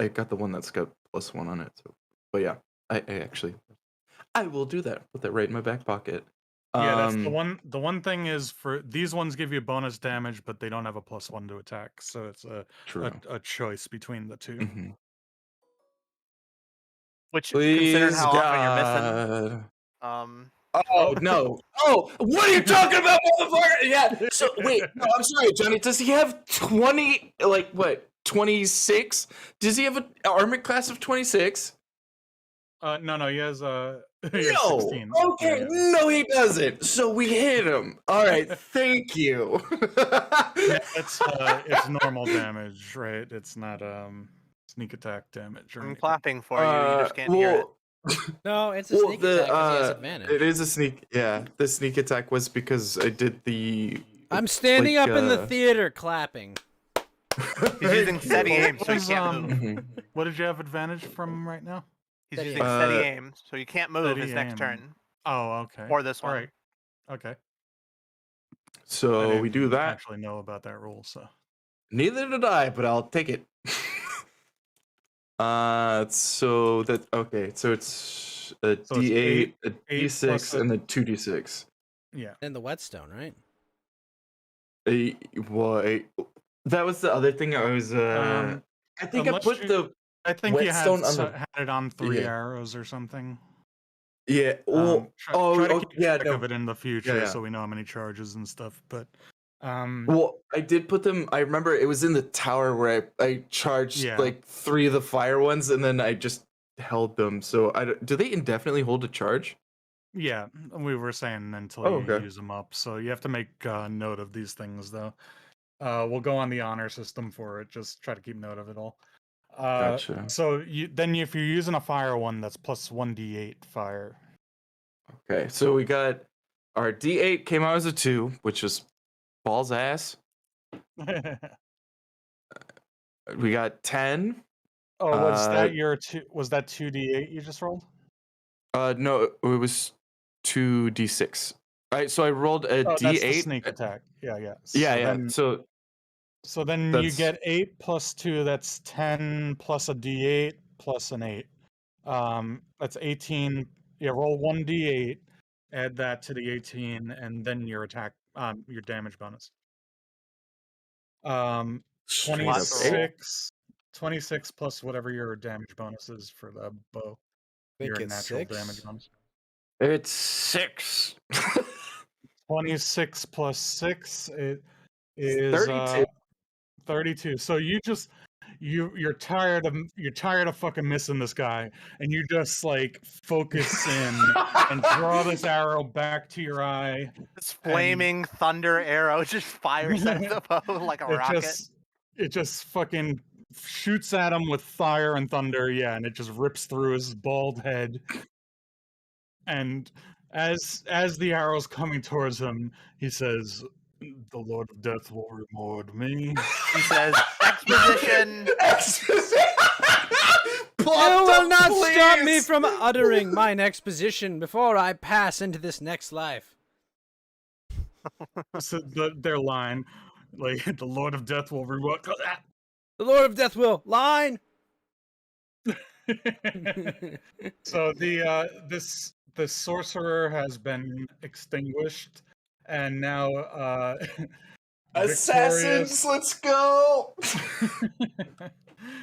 [SPEAKER 4] got the one that's got +1 on it. So, but yeah, I actually I will do that. Put that right in my back pocket.
[SPEAKER 5] Yeah, that's the one. The one thing is for these ones give you bonus damage, but they don't have a +1 to attack. So it's
[SPEAKER 4] True.
[SPEAKER 5] a choice between the two.
[SPEAKER 4] Mhm.
[SPEAKER 2] Which, considering
[SPEAKER 4] Please,
[SPEAKER 2] how often you're missing,
[SPEAKER 4] God. Oh no! Oh, what are you talking about, motherfucker? Yeah. So wait, no, I'm sorry, Johnny. Does he have 20? Like what? 26? Does he have an armor class of 26?
[SPEAKER 5] No, he has he has
[SPEAKER 4] No.
[SPEAKER 5] 16.
[SPEAKER 4] Okay,
[SPEAKER 5] Yeah.
[SPEAKER 4] no, he doesn't. So we hit him. All right, thank you.
[SPEAKER 5] Yeah, it's normal damage, right? It's not sneak attack damage or
[SPEAKER 2] I'm
[SPEAKER 5] anything.
[SPEAKER 2] clapping for you. You just can't hear it.
[SPEAKER 1] No, it's a sneak attack because he has
[SPEAKER 4] It
[SPEAKER 1] advantage.
[SPEAKER 4] is a sneak. Yeah, the sneak attack was because I did the.
[SPEAKER 1] I'm standing
[SPEAKER 4] like,
[SPEAKER 1] up in the theater clapping.
[SPEAKER 2] He's using steady aim, so he
[SPEAKER 5] Was,
[SPEAKER 2] can't move.
[SPEAKER 4] Mhm.
[SPEAKER 5] What did you have advantage from right now?
[SPEAKER 2] He's
[SPEAKER 1] Steady
[SPEAKER 2] using
[SPEAKER 1] aim.
[SPEAKER 2] steady aim, so he can't move
[SPEAKER 5] Steady
[SPEAKER 2] his next
[SPEAKER 5] aim.
[SPEAKER 2] turn.
[SPEAKER 5] Oh, okay.
[SPEAKER 2] Or this
[SPEAKER 5] All
[SPEAKER 2] one.
[SPEAKER 5] right. Okay.
[SPEAKER 4] So we do
[SPEAKER 5] didn't
[SPEAKER 4] that.
[SPEAKER 5] actually know about that rule, so.
[SPEAKER 4] Neither did I, but I'll take it. So that okay. So it's a
[SPEAKER 5] So it's
[SPEAKER 4] D8, a
[SPEAKER 5] eight
[SPEAKER 4] D6,
[SPEAKER 5] plus a-
[SPEAKER 4] and then 2D6.
[SPEAKER 5] Yeah.
[SPEAKER 1] And the whetstone, right?
[SPEAKER 4] That was the other thing I was. I think I
[SPEAKER 5] Unless
[SPEAKER 4] put
[SPEAKER 5] you-
[SPEAKER 4] the
[SPEAKER 5] I think you had,
[SPEAKER 4] whetstone on the.
[SPEAKER 5] had it on 3
[SPEAKER 4] Yeah.
[SPEAKER 5] arrows or something.
[SPEAKER 4] Yeah. Well,
[SPEAKER 5] Try to keep
[SPEAKER 4] yeah.
[SPEAKER 5] track
[SPEAKER 4] No.
[SPEAKER 5] of it in the future
[SPEAKER 4] yeah.
[SPEAKER 5] so we know how many charges and stuff. But
[SPEAKER 4] Well, I did put them. I remember it was in the tower where I charged
[SPEAKER 5] Yeah.
[SPEAKER 4] like 3 of the fire ones, and then I just held them. So do they indefinitely hold a charge?
[SPEAKER 5] yeah, we were saying until
[SPEAKER 4] Oh,
[SPEAKER 5] you
[SPEAKER 4] okay.
[SPEAKER 5] use them up. So you have to make note of these things, though. We'll go on the honor system for it. Just try to keep note of it all.
[SPEAKER 4] Gotcha.
[SPEAKER 5] So if you're using a fire one, that's plus 1d8 fire.
[SPEAKER 4] Okay, so we got our D8 came out as a 2, which is balls ass. We got 10.
[SPEAKER 5] Oh, was
[SPEAKER 4] Uh,
[SPEAKER 5] that your two? Was that 2d8 you just rolled?
[SPEAKER 4] No, it was 2D6. All right, so I rolled a
[SPEAKER 5] Oh,
[SPEAKER 4] D8.
[SPEAKER 5] that's the sneak attack. Yeah.
[SPEAKER 4] Yeah,
[SPEAKER 5] So
[SPEAKER 4] yeah.
[SPEAKER 5] Then,
[SPEAKER 4] So
[SPEAKER 5] then you
[SPEAKER 4] that's-
[SPEAKER 5] get 8 plus 2. That's 10 plus a d8 plus an 8. That's 18. Yeah, roll 1d8, add that to the 18, and then your attack, your damage bonus.
[SPEAKER 4] straight up
[SPEAKER 5] 26 plus whatever your damage bonus is for the bow.
[SPEAKER 1] I think
[SPEAKER 5] Your
[SPEAKER 1] it's
[SPEAKER 5] natural
[SPEAKER 1] 6.
[SPEAKER 5] damage bonus.
[SPEAKER 4] It's 6.
[SPEAKER 5] 26 plus 6 it is
[SPEAKER 4] 32.
[SPEAKER 5] 32. So you're tired of fucking missing this guy, and you just like focus in and draw this arrow back to your eye.
[SPEAKER 2] This flaming thunder arrow just fires at the bow like a rocket.
[SPEAKER 5] It just fucking shoots at him with fire and thunder, yeah, and it just rips through his bald head. And as the arrow's coming towards him, he says, "The Lord of Death will reward me."
[SPEAKER 2] He says, "Exposition."
[SPEAKER 1] You will not stop me from uttering mine exposition before I pass into this next life.
[SPEAKER 5] So their line, like, "The Lord of Death will reward."
[SPEAKER 1] The Lord of Death will line.
[SPEAKER 5] So this sorcerer has been extinguished, and now
[SPEAKER 4] Assassins, let's go.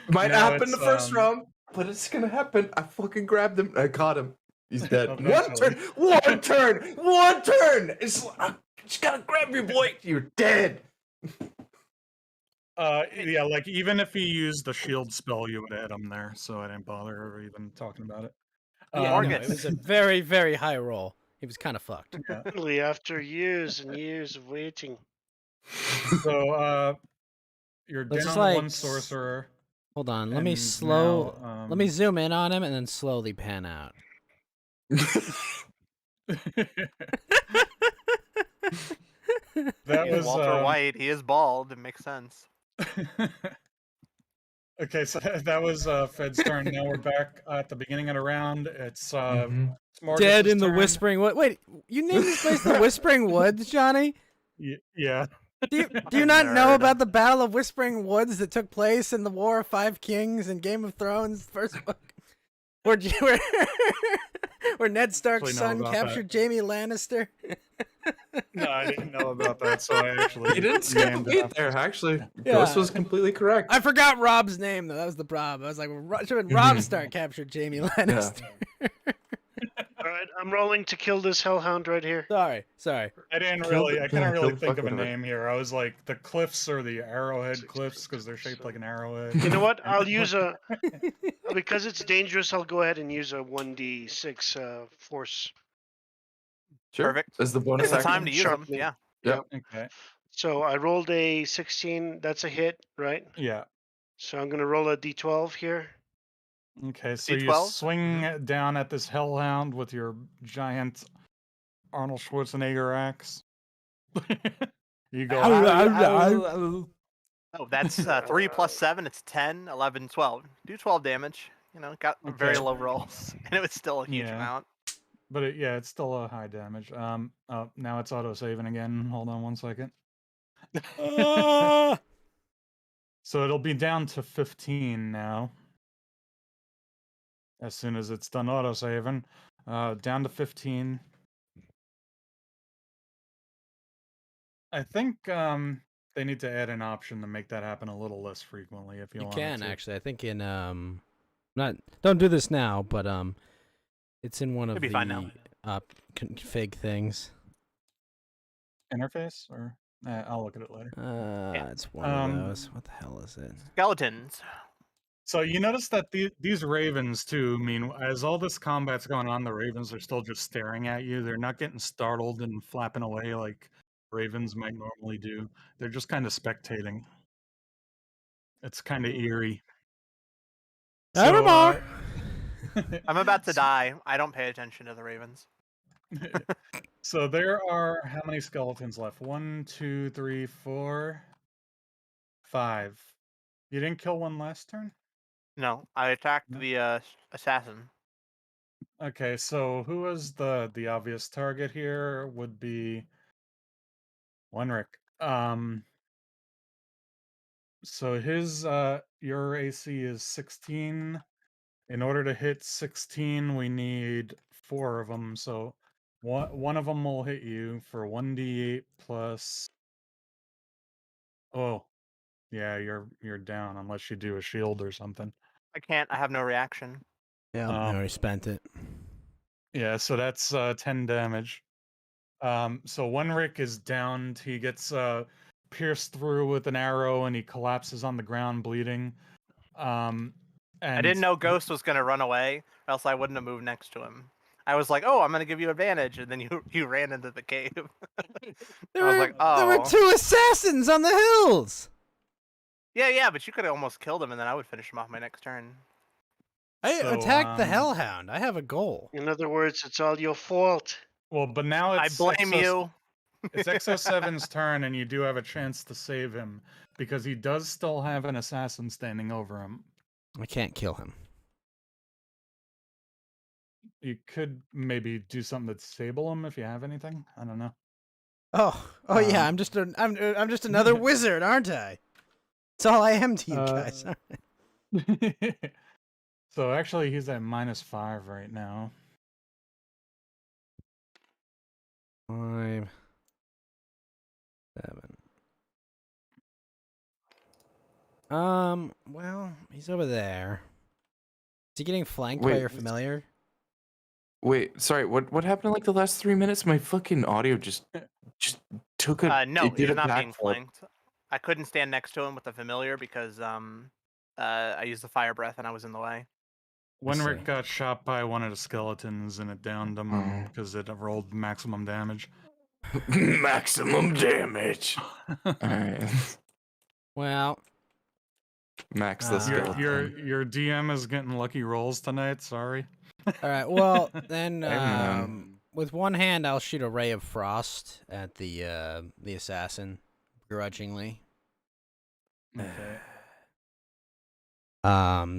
[SPEAKER 4] Might
[SPEAKER 5] Now
[SPEAKER 4] happen the
[SPEAKER 5] it's,
[SPEAKER 4] first round, but it's gonna happen. I fucking grabbed him. I caught him. He's dead.
[SPEAKER 5] Eventually.
[SPEAKER 4] One turn. It's I just gotta grab you, boy. You're dead.
[SPEAKER 5] Yeah, like even if he used the shield spell, you would have hit him there. So I didn't bother even talking about it.
[SPEAKER 1] Yeah, no,
[SPEAKER 2] Morgan.
[SPEAKER 1] it was a very, very high roll. He was kind of fucked.
[SPEAKER 5] Yeah.
[SPEAKER 3] Literally after years and years of waiting.
[SPEAKER 5] So you're
[SPEAKER 1] Let's
[SPEAKER 5] down
[SPEAKER 1] just, like,
[SPEAKER 5] one sorcerer.
[SPEAKER 1] Hold on, let me
[SPEAKER 5] and
[SPEAKER 1] let me
[SPEAKER 5] now,
[SPEAKER 1] zoom in on him and then slowly pan out.
[SPEAKER 5] That
[SPEAKER 2] He's
[SPEAKER 5] was
[SPEAKER 2] Walter White. He is bald. It makes sense.
[SPEAKER 5] Okay, so that was Fed's turn. Now we're back at the beginning of the round. It's
[SPEAKER 4] Mhm.
[SPEAKER 1] Dead
[SPEAKER 5] Smorgas's
[SPEAKER 1] in the
[SPEAKER 5] turn.
[SPEAKER 1] Whispering Wood. Wait, you named this place the Whispering Woods, Johnny?
[SPEAKER 5] Yeah.
[SPEAKER 1] Do you not know
[SPEAKER 2] Nerd.
[SPEAKER 1] about the Battle of Whispering Woods that took place in the War of Five Kings in Game of Thrones first book? Where Ned Stark's
[SPEAKER 5] Actually know
[SPEAKER 1] son
[SPEAKER 5] about
[SPEAKER 1] captured Jaime Lannister?
[SPEAKER 5] No, I didn't know about that, so I actually
[SPEAKER 4] You didn't skip a
[SPEAKER 5] named it
[SPEAKER 4] beat
[SPEAKER 5] after.
[SPEAKER 4] there. Actually,
[SPEAKER 1] Yeah.
[SPEAKER 4] Ghost was completely correct.
[SPEAKER 1] I forgot Rob's name though. That was the problem. I was like, should have been Rob Stark captured Jaime Lannister.
[SPEAKER 3] All right, I'm rolling to kill this hellhound right here.
[SPEAKER 1] Sorry.
[SPEAKER 5] I couldn't
[SPEAKER 4] Kill
[SPEAKER 5] really
[SPEAKER 4] the
[SPEAKER 5] think
[SPEAKER 4] fuck
[SPEAKER 5] of a
[SPEAKER 4] out of it.
[SPEAKER 5] name here. I was like, the cliffs or the arrowhead
[SPEAKER 3] 16,
[SPEAKER 5] cliffs because they're shaped like an
[SPEAKER 3] 17.
[SPEAKER 5] arrowhead.
[SPEAKER 3] You know what? I'll use a because it's dangerous. I'll go ahead and use a 1d6 force.
[SPEAKER 4] Sure.
[SPEAKER 2] Perfect.
[SPEAKER 4] As the bonus
[SPEAKER 2] It's the
[SPEAKER 4] action.
[SPEAKER 2] time to use them.
[SPEAKER 3] Sharpening.
[SPEAKER 2] Yeah.
[SPEAKER 4] Yep.
[SPEAKER 5] Okay.
[SPEAKER 3] So I rolled a 16. That's a hit, right?
[SPEAKER 5] Yeah.
[SPEAKER 3] So I'm gonna roll a d12 here.
[SPEAKER 5] Okay, so you
[SPEAKER 2] D12?
[SPEAKER 5] swing down at this hellhound with your giant Arnold Schwarzenegger axe. You go,
[SPEAKER 2] Oh, that's 3 plus 7. It's 10, 11, 12. Do 12 damage. You know, got very
[SPEAKER 5] Okay.
[SPEAKER 2] low rolls, and it was still a huge
[SPEAKER 5] Yeah.
[SPEAKER 2] amount.
[SPEAKER 5] but it's still a high damage. Oh, now it's auto saving again. Hold on 1 second.
[SPEAKER 1] Ah!
[SPEAKER 5] So it'll be down to 15 now. As soon as it's done auto saving, down to 15. I think they need to add an option to make that happen a little less frequently if you
[SPEAKER 1] You
[SPEAKER 5] want
[SPEAKER 1] can
[SPEAKER 5] to.
[SPEAKER 1] actually. I think in don't do this now, but it's in one of
[SPEAKER 2] It'll be fine now.
[SPEAKER 1] the config things.
[SPEAKER 5] Interface or I'll look at it later.
[SPEAKER 1] It's one of those. What the hell is it?
[SPEAKER 2] Skeletons.
[SPEAKER 5] So you notice that these ravens too. I mean, as all this combat's going on, the ravens are still just staring at you. They're not getting startled and flapping away like ravens might normally do. They're just kind of spectating. It's kind of eerie.
[SPEAKER 1] Nevermore.
[SPEAKER 2] I'm about to die. I don't pay attention to the ravens.
[SPEAKER 5] So there are how many skeletons left? 1, 2, 3, 4, 5. You didn't kill one last turn?
[SPEAKER 2] No, I attacked
[SPEAKER 5] No.
[SPEAKER 2] the assassin.
[SPEAKER 5] Okay, so who was the obvious target here? Would be Wenrick. So his your AC is 16. In order to hit 16, we need 4 of them. So one of them will hit you for 1d8 plus. Oh, yeah, you're down unless you do a shield or something.
[SPEAKER 2] I can't. I have no reaction.
[SPEAKER 1] Yeah, I already spent it.
[SPEAKER 5] Yeah, so that's 10 damage. So Wenrick is downed. He gets pierced through with an arrow and he collapses on the ground bleeding. And
[SPEAKER 2] I didn't know Ghost was gonna run away, or else I wouldn't have moved next to him. I was like, "Oh, I'm gonna give you advantage," and then you ran into the cave.
[SPEAKER 1] There
[SPEAKER 2] I was
[SPEAKER 1] were,
[SPEAKER 2] like,
[SPEAKER 1] there were
[SPEAKER 2] "Oh,
[SPEAKER 1] 2 assassins on the hills.
[SPEAKER 2] yeah, but you could have almost killed him, and then I would finish him off my next turn."
[SPEAKER 1] I
[SPEAKER 5] So,
[SPEAKER 1] attacked the hellhound. I have a goal.
[SPEAKER 3] In other words, it's all your fault.
[SPEAKER 5] Well, but now
[SPEAKER 2] I
[SPEAKER 5] it's
[SPEAKER 2] blame you.
[SPEAKER 5] It's XO7's turn, and you do have a chance to save him because he does still have an assassin standing over him.
[SPEAKER 1] I can't kill him.
[SPEAKER 5] You could maybe do something to disable him if you have anything. I don't know.
[SPEAKER 1] Oh yeah. I'm just another wizard, aren't I? That's all I am to you guys.
[SPEAKER 5] So actually, he's at -5 right now.
[SPEAKER 1] 5, 7. Well, he's over there. Is he getting flanked by
[SPEAKER 4] Wait.
[SPEAKER 1] your familiar?
[SPEAKER 4] Wait, sorry. What happened in like the last 3 minutes? My fucking audio just took a.
[SPEAKER 2] No,
[SPEAKER 4] it did
[SPEAKER 2] he's
[SPEAKER 4] a
[SPEAKER 2] not being
[SPEAKER 4] backflip.
[SPEAKER 2] flanked. I couldn't stand next to him with the familiar because I used the fire breath and I was in the way.
[SPEAKER 5] Wenrick got shot by one of the skeletons and it downed him because it rolled maximum damage.
[SPEAKER 4] Maximum damage. All right.
[SPEAKER 1] Well,
[SPEAKER 4] Max the skeleton.
[SPEAKER 5] Your DM is getting lucky rolls tonight. Sorry.
[SPEAKER 1] all right. Well, then,
[SPEAKER 4] man.
[SPEAKER 1] with one hand, I'll shoot a ray of frost at the assassin, begrudgingly.
[SPEAKER 5] Okay.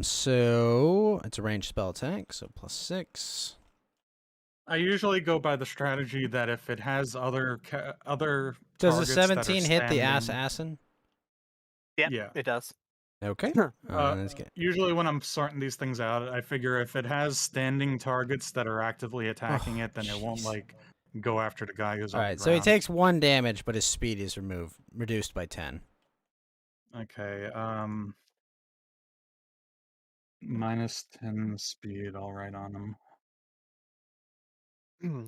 [SPEAKER 1] So it's a ranged spell attack, so +6.
[SPEAKER 5] I usually go by the strategy that if it has other
[SPEAKER 1] Does a
[SPEAKER 5] targets that are
[SPEAKER 1] 17 hit the
[SPEAKER 5] standing-
[SPEAKER 1] assassin?
[SPEAKER 5] Yeah.
[SPEAKER 2] It does.
[SPEAKER 1] Okay. Let's get.
[SPEAKER 5] Usually when I'm sorting these things out, I figure if it has standing targets that are actively attacking it, then it won't
[SPEAKER 1] jeez.
[SPEAKER 5] like go after the guy who's
[SPEAKER 1] All
[SPEAKER 5] on
[SPEAKER 1] right,
[SPEAKER 5] the
[SPEAKER 1] so he
[SPEAKER 5] ground.
[SPEAKER 1] takes 1 damage, but his speed is reduced by 10.
[SPEAKER 5] Okay. -10 speed. I'll write on him.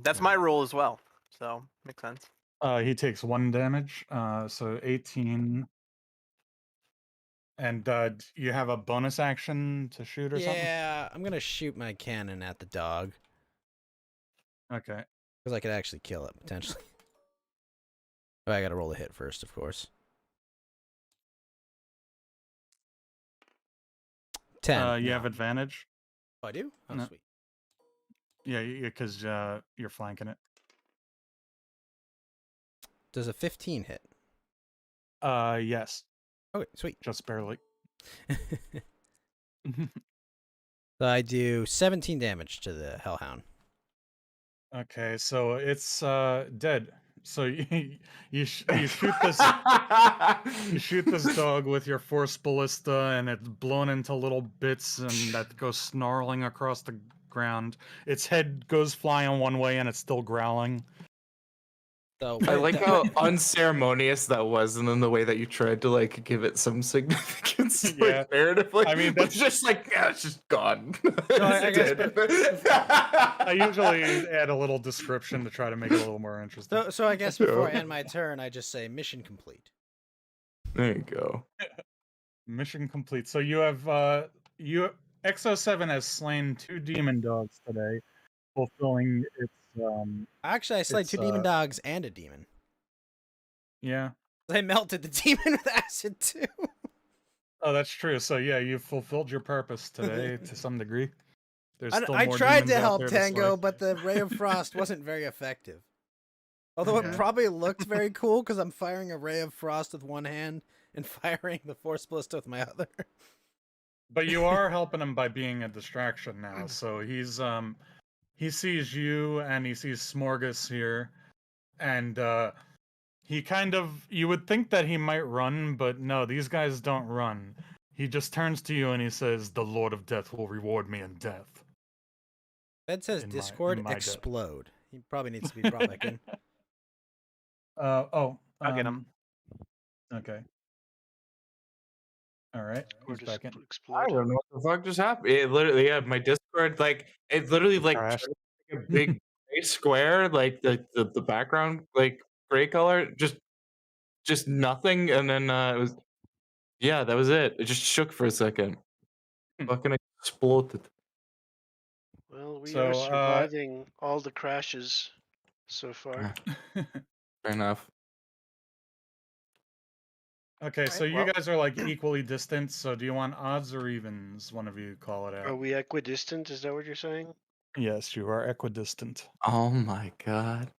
[SPEAKER 2] That's my rule as well. So makes sense.
[SPEAKER 5] He takes 1 damage. So 18. And you have a bonus action to shoot or something?
[SPEAKER 1] Yeah, I'm gonna shoot my cannon at the dog
[SPEAKER 5] Okay.
[SPEAKER 1] because I could actually kill it potentially. But I gotta roll a hit first, of course. 10.
[SPEAKER 5] You
[SPEAKER 1] no.
[SPEAKER 5] have advantage.
[SPEAKER 1] Oh, I do? Oh,
[SPEAKER 5] No.
[SPEAKER 1] sweet.
[SPEAKER 5] Yeah, because you're flanking it.
[SPEAKER 1] Does a 15 hit?
[SPEAKER 5] Yes,
[SPEAKER 1] Okay, sweet.
[SPEAKER 5] just barely.
[SPEAKER 1] So I do 17 damage to the Hellhound.
[SPEAKER 5] Okay, so it's dead. So you shoot this you shoot this dog with your force ballista, and it's blown into little bits, and that goes snarling across the ground. Its head goes flying one way, and it's still growling.
[SPEAKER 1] So
[SPEAKER 4] I
[SPEAKER 1] what
[SPEAKER 4] like
[SPEAKER 1] it
[SPEAKER 4] how unceremonious that was, and then the way that you tried to like give it some significance,
[SPEAKER 5] Yeah.
[SPEAKER 4] like narratively.
[SPEAKER 5] I mean,
[SPEAKER 4] it's
[SPEAKER 5] that's-
[SPEAKER 4] just like, yeah, it's just gone.
[SPEAKER 1] I guess,
[SPEAKER 5] I usually add a little description to try to make it a little more interesting.
[SPEAKER 1] So I guess before I end my turn, I just say mission complete.
[SPEAKER 4] There you go.
[SPEAKER 5] Mission complete. So you have XO7 has slain 2 demon dogs today, fulfilling its
[SPEAKER 1] Actually, I slayed
[SPEAKER 5] It's,
[SPEAKER 1] 2 demon dogs and a demon.
[SPEAKER 5] yeah.
[SPEAKER 1] I melted the demon with acid too.
[SPEAKER 5] Oh, that's true. So yeah, you fulfilled your purpose today to some degree. There's still
[SPEAKER 1] I
[SPEAKER 5] more
[SPEAKER 1] tried
[SPEAKER 5] demons
[SPEAKER 1] to
[SPEAKER 5] out
[SPEAKER 1] help
[SPEAKER 5] there
[SPEAKER 1] Tango,
[SPEAKER 5] slay.
[SPEAKER 1] but the ray of frost wasn't very effective. Although it
[SPEAKER 5] Okay.
[SPEAKER 1] probably looked very cool because I'm firing a ray of frost with one hand and firing the force ballista with my other.
[SPEAKER 5] But you are helping him by being a distraction now. So he sees you and he sees Smorgas here, and he kind of, you would think that he might run, but no, these guys don't run. He just turns to you and he says, "The Lord of Death will reward me in death."
[SPEAKER 1] Fed says
[SPEAKER 5] In
[SPEAKER 1] Discord
[SPEAKER 5] my death.
[SPEAKER 1] explode. He probably needs to be brought back in.
[SPEAKER 5] I'll
[SPEAKER 2] get him.
[SPEAKER 5] Okay. All right.
[SPEAKER 3] Or
[SPEAKER 5] He's
[SPEAKER 3] just
[SPEAKER 5] back in.
[SPEAKER 4] I
[SPEAKER 3] explode.
[SPEAKER 4] don't know what the fuck just happened. It literally, yeah, my Discord, like, it literally, like,
[SPEAKER 5] Crashed.
[SPEAKER 4] a big gray square, like, the background, like, gray color, just nothing, and then, it was, yeah, that was it. It just shook for a second. Fucking exploded.
[SPEAKER 3] Well, we
[SPEAKER 5] So,
[SPEAKER 3] are surviving all the crashes so far.
[SPEAKER 4] Fair enough.
[SPEAKER 5] Okay, so
[SPEAKER 2] Alright,
[SPEAKER 5] you
[SPEAKER 2] well-
[SPEAKER 5] guys are like equally distant. So do you want odds or evens? One of you call it
[SPEAKER 3] Are
[SPEAKER 5] out.
[SPEAKER 3] we equidistant? Is that what you're saying?
[SPEAKER 5] Yes, you are equidistant.
[SPEAKER 4] Oh my god.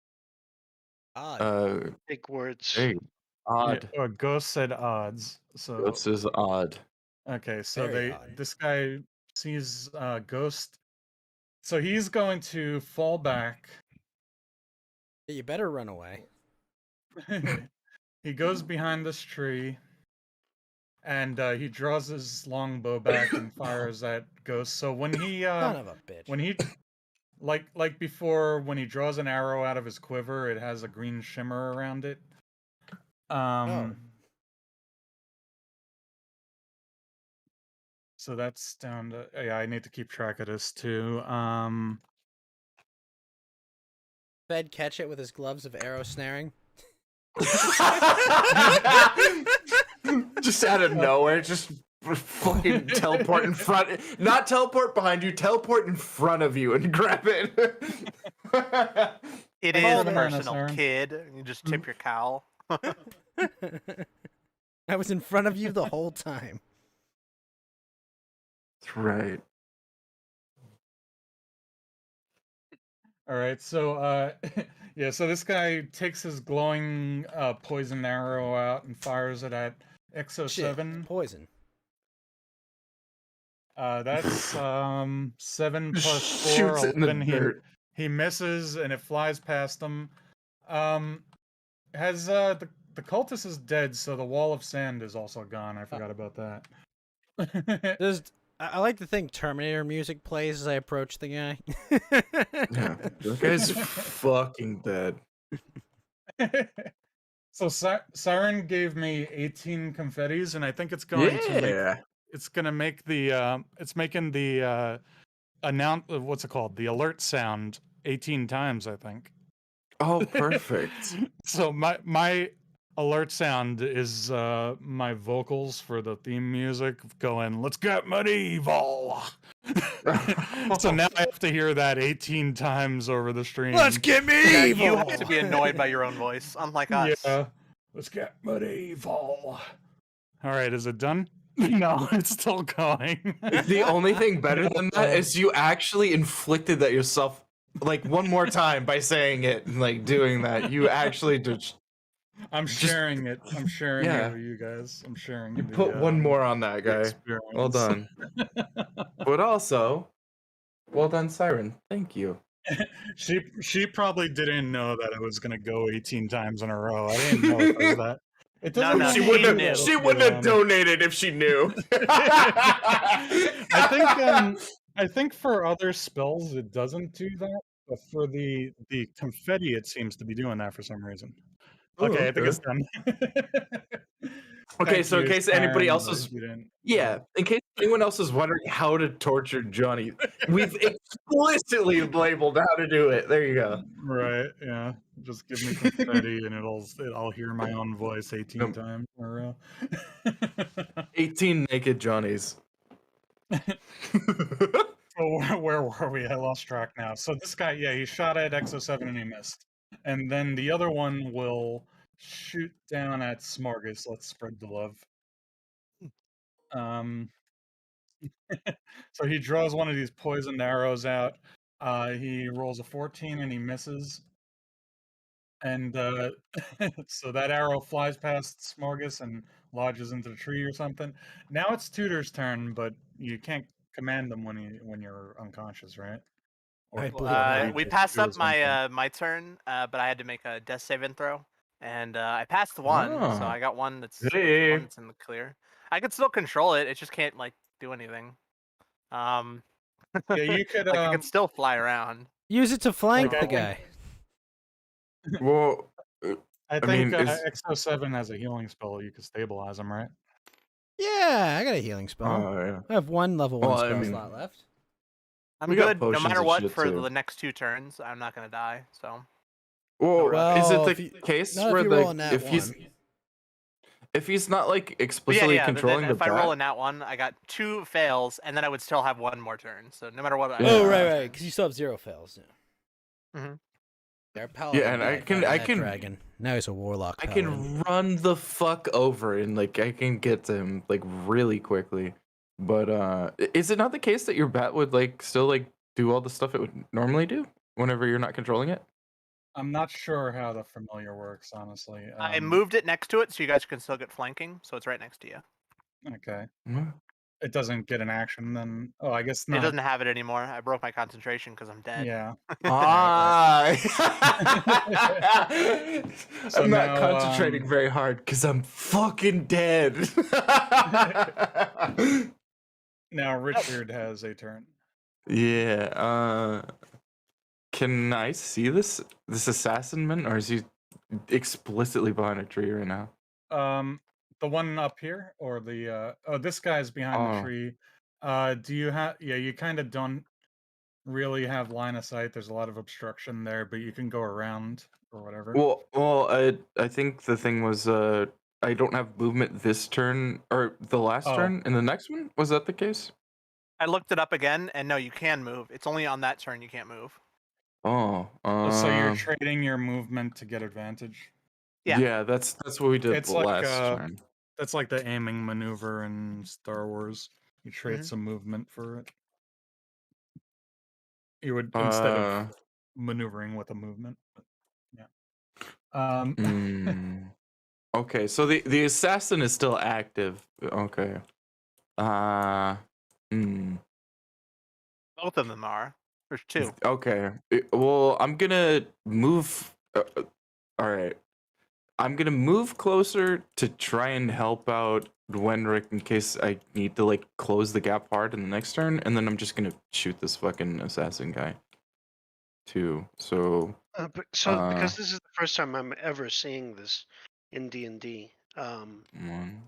[SPEAKER 1] Odd.
[SPEAKER 3] Big words.
[SPEAKER 4] Hey, odd.
[SPEAKER 5] Yeah, Ghost said odds. So
[SPEAKER 4] This is odd.
[SPEAKER 5] okay, so
[SPEAKER 1] Very odd.
[SPEAKER 5] this guy sees Ghost. So he's going to fall back.
[SPEAKER 1] You better run away.
[SPEAKER 5] He goes behind this tree, and he draws his longbow back and fires at Ghost. So when he
[SPEAKER 1] Son of a bitch.
[SPEAKER 5] when he like before, when he draws an arrow out of his quiver, it has a green shimmer around it. So that's down to, yeah, I need to keep track of this too.
[SPEAKER 1] Fed catch it with his gloves of arrow snaring.
[SPEAKER 4] Just out of nowhere, just fucking teleport in front. Not teleport behind you, teleport in front of you and grab it.
[SPEAKER 2] It
[SPEAKER 5] Hold
[SPEAKER 2] is
[SPEAKER 5] on a
[SPEAKER 2] personal,
[SPEAKER 5] second.
[SPEAKER 2] kid. You just tip your cowl.
[SPEAKER 1] I was in front of you the whole time.
[SPEAKER 4] That's right.
[SPEAKER 5] All right, so yeah, so this guy takes his glowing poison arrow out and fires it at
[SPEAKER 1] Shit,
[SPEAKER 5] Exo7.
[SPEAKER 1] poison.
[SPEAKER 5] That's 7 plus 4,
[SPEAKER 4] Shoots it in the
[SPEAKER 5] 11.
[SPEAKER 4] dirt.
[SPEAKER 5] He misses and it flies past him. Has the cultist is dead, so the wall of sand is also gone. I forgot about that.
[SPEAKER 1] I like to think Terminator music plays as I approach the guy.
[SPEAKER 4] Yeah, that guy's fucking dead.
[SPEAKER 5] So Siren gave me 18 confettis, and I think it's going to make
[SPEAKER 4] Yeah.
[SPEAKER 5] it's gonna make the it's making the what's it called, the alert sound 18 times, I think.
[SPEAKER 4] Oh, perfect.
[SPEAKER 5] So my alert sound is my vocals for the theme music going, "Let's get medieval." So now I have to hear that 18 times over the stream.
[SPEAKER 1] Let's get
[SPEAKER 2] Yeah,
[SPEAKER 1] medieval.
[SPEAKER 2] you have to be annoyed by your own voice, unlike us.
[SPEAKER 5] Yeah. Let's get medieval. All right, is it done? No, it's still going.
[SPEAKER 4] The only thing better than that is you actually inflicted that yourself, like, one more time by saying it and like doing that. You actually just
[SPEAKER 5] I'm sharing it. I'm sharing
[SPEAKER 4] Yeah.
[SPEAKER 5] it with you guys. I'm sharing
[SPEAKER 4] you
[SPEAKER 5] the,
[SPEAKER 4] put one more on that
[SPEAKER 5] the
[SPEAKER 4] guy.
[SPEAKER 5] experience.
[SPEAKER 4] Well done. But also, well done, Siren. Thank you.
[SPEAKER 5] She probably didn't know that it was gonna go 18 times in a row. I didn't know it was that. It doesn't
[SPEAKER 2] No,
[SPEAKER 4] She
[SPEAKER 2] he
[SPEAKER 4] wouldn't
[SPEAKER 2] knew.
[SPEAKER 4] have. She wouldn't have donated if she knew.
[SPEAKER 5] I think for other spells it doesn't do that, but for the confetti it seems to be doing that for some reason. Okay, I think it's done.
[SPEAKER 4] Okay,
[SPEAKER 5] Thank
[SPEAKER 4] so in
[SPEAKER 5] you,
[SPEAKER 4] case anybody
[SPEAKER 5] Siren,
[SPEAKER 4] else
[SPEAKER 5] but
[SPEAKER 4] is,
[SPEAKER 5] you didn't.
[SPEAKER 4] yeah, in case anyone else is wondering how to torture Johnny, we've explicitly labeled how to do it. There you go.
[SPEAKER 5] Right, yeah. Just give me confetti and I'll hear my own voice 18
[SPEAKER 4] Nope.
[SPEAKER 5] times in a row.
[SPEAKER 4] 18 naked Johnnies.
[SPEAKER 5] So where were we? I lost track now. So this guy, yeah, he shot at Exo7 and he missed. And then the other one will shoot down at Smorgas. Let's spread the love. So he draws one of these poisoned arrows out. He rolls a 14 and he misses. And so that arrow flies past Smorgas and lodges into the tree or something. Now it's Tutor's turn, but you can't command them when you're unconscious, right?
[SPEAKER 1] I
[SPEAKER 5] Or
[SPEAKER 1] believe not.
[SPEAKER 2] We
[SPEAKER 5] to
[SPEAKER 2] passed
[SPEAKER 5] do
[SPEAKER 2] up
[SPEAKER 5] something.
[SPEAKER 2] my turn, but I had to make a death saving throw, and I passed one, so
[SPEAKER 4] Oh.
[SPEAKER 2] I got one that's
[SPEAKER 4] Hey.
[SPEAKER 2] one that's in the clear. I could still control it; it just can't like do anything.
[SPEAKER 5] Yeah, you could
[SPEAKER 2] like it can still fly around.
[SPEAKER 1] Use it to flank
[SPEAKER 5] Like,
[SPEAKER 1] the
[SPEAKER 5] I think-
[SPEAKER 1] guy.
[SPEAKER 4] Well,
[SPEAKER 5] I
[SPEAKER 4] I
[SPEAKER 5] think
[SPEAKER 4] mean, is
[SPEAKER 5] Exo7 has a healing spell. You could stabilize him, right?
[SPEAKER 1] Yeah, I got a healing spell.
[SPEAKER 4] yeah.
[SPEAKER 1] I have one level 1
[SPEAKER 4] Well, I
[SPEAKER 1] spell
[SPEAKER 4] mean-
[SPEAKER 1] slot left.
[SPEAKER 2] I'm
[SPEAKER 4] We got
[SPEAKER 2] good no
[SPEAKER 4] potions
[SPEAKER 2] matter
[SPEAKER 4] and
[SPEAKER 2] what
[SPEAKER 4] shit,
[SPEAKER 2] for
[SPEAKER 4] too.
[SPEAKER 2] the next 2 turns. I'm not gonna die. So
[SPEAKER 4] Well, is
[SPEAKER 1] Well,
[SPEAKER 4] it
[SPEAKER 1] if
[SPEAKER 4] the
[SPEAKER 1] you-
[SPEAKER 4] case
[SPEAKER 1] not if
[SPEAKER 4] where
[SPEAKER 1] you roll a nat
[SPEAKER 4] if he's not like
[SPEAKER 2] but
[SPEAKER 4] explicitly
[SPEAKER 2] yeah.
[SPEAKER 4] controlling
[SPEAKER 2] Then
[SPEAKER 4] the
[SPEAKER 2] if I roll
[SPEAKER 4] bat?
[SPEAKER 2] a nat one, I got 2 fails, and then I would still have 1 more turn. So no matter what, I
[SPEAKER 4] Yeah.
[SPEAKER 1] Oh, right, because you still have 0 fails. Yeah.
[SPEAKER 2] Mhm.
[SPEAKER 1] Our paladin
[SPEAKER 4] and I
[SPEAKER 1] died
[SPEAKER 4] can-
[SPEAKER 1] fighting
[SPEAKER 4] I
[SPEAKER 1] that
[SPEAKER 4] can-
[SPEAKER 1] dragon. Now he's a warlock.
[SPEAKER 4] I
[SPEAKER 1] Paladin.
[SPEAKER 4] can run the fuck over and like I can get to him like really quickly. But is it not the case that your bat would like still like do all the stuff it would normally do whenever you're not controlling it?
[SPEAKER 5] I'm not sure how the familiar works, honestly.
[SPEAKER 2] I moved it next to it, so you guys can still get flanking. So it's right next to you.
[SPEAKER 5] Okay.
[SPEAKER 4] Mm.
[SPEAKER 5] It doesn't get an action then. Oh, I guess
[SPEAKER 2] It
[SPEAKER 5] not.
[SPEAKER 2] doesn't have it anymore. I broke my concentration because I'm dead.
[SPEAKER 5] Yeah.
[SPEAKER 4] Ah.
[SPEAKER 5] So
[SPEAKER 4] I'm not
[SPEAKER 5] now,
[SPEAKER 4] concentrating very hard because I'm fucking dead.
[SPEAKER 5] Now Richard has a turn.
[SPEAKER 4] Yeah. Can I see this assassin man, or is he explicitly behind a tree right now?
[SPEAKER 5] The one up here, or the oh, this guy's behind the
[SPEAKER 4] Oh.
[SPEAKER 5] tree. Do you have? Yeah, you kind of don't really have line of sight. There's a lot of obstruction there, but you can go around or whatever.
[SPEAKER 4] Well, I think the thing was I don't have movement this turn or the last
[SPEAKER 5] Oh.
[SPEAKER 4] turn. In the next one, was that the case?
[SPEAKER 2] I looked it up again, and no, you can move. It's only on that turn you can't move.
[SPEAKER 4] Oh,
[SPEAKER 5] So you're trading your movement to get advantage.
[SPEAKER 2] Yeah.
[SPEAKER 4] yeah, that's what we did
[SPEAKER 5] It's
[SPEAKER 4] the
[SPEAKER 5] like,
[SPEAKER 4] last turn.
[SPEAKER 5] That's like the aiming maneuver in Star Wars. You trade
[SPEAKER 2] Mhm.
[SPEAKER 5] some movement for it. You would instead of maneuvering with a movement. But, yeah.
[SPEAKER 4] Okay, so the assassin is still active. Okay. Hmm.
[SPEAKER 2] Both of them are. There's two.
[SPEAKER 4] Okay. Well, I'm gonna move. All right. I'm gonna move closer to try and help out Wenrick in case I need to like close the gap hard in the next turn, and then I'm just gonna shoot this fucking assassin guy too. So
[SPEAKER 3] Because this is the first time I'm ever seeing this in D&D.
[SPEAKER 4] one.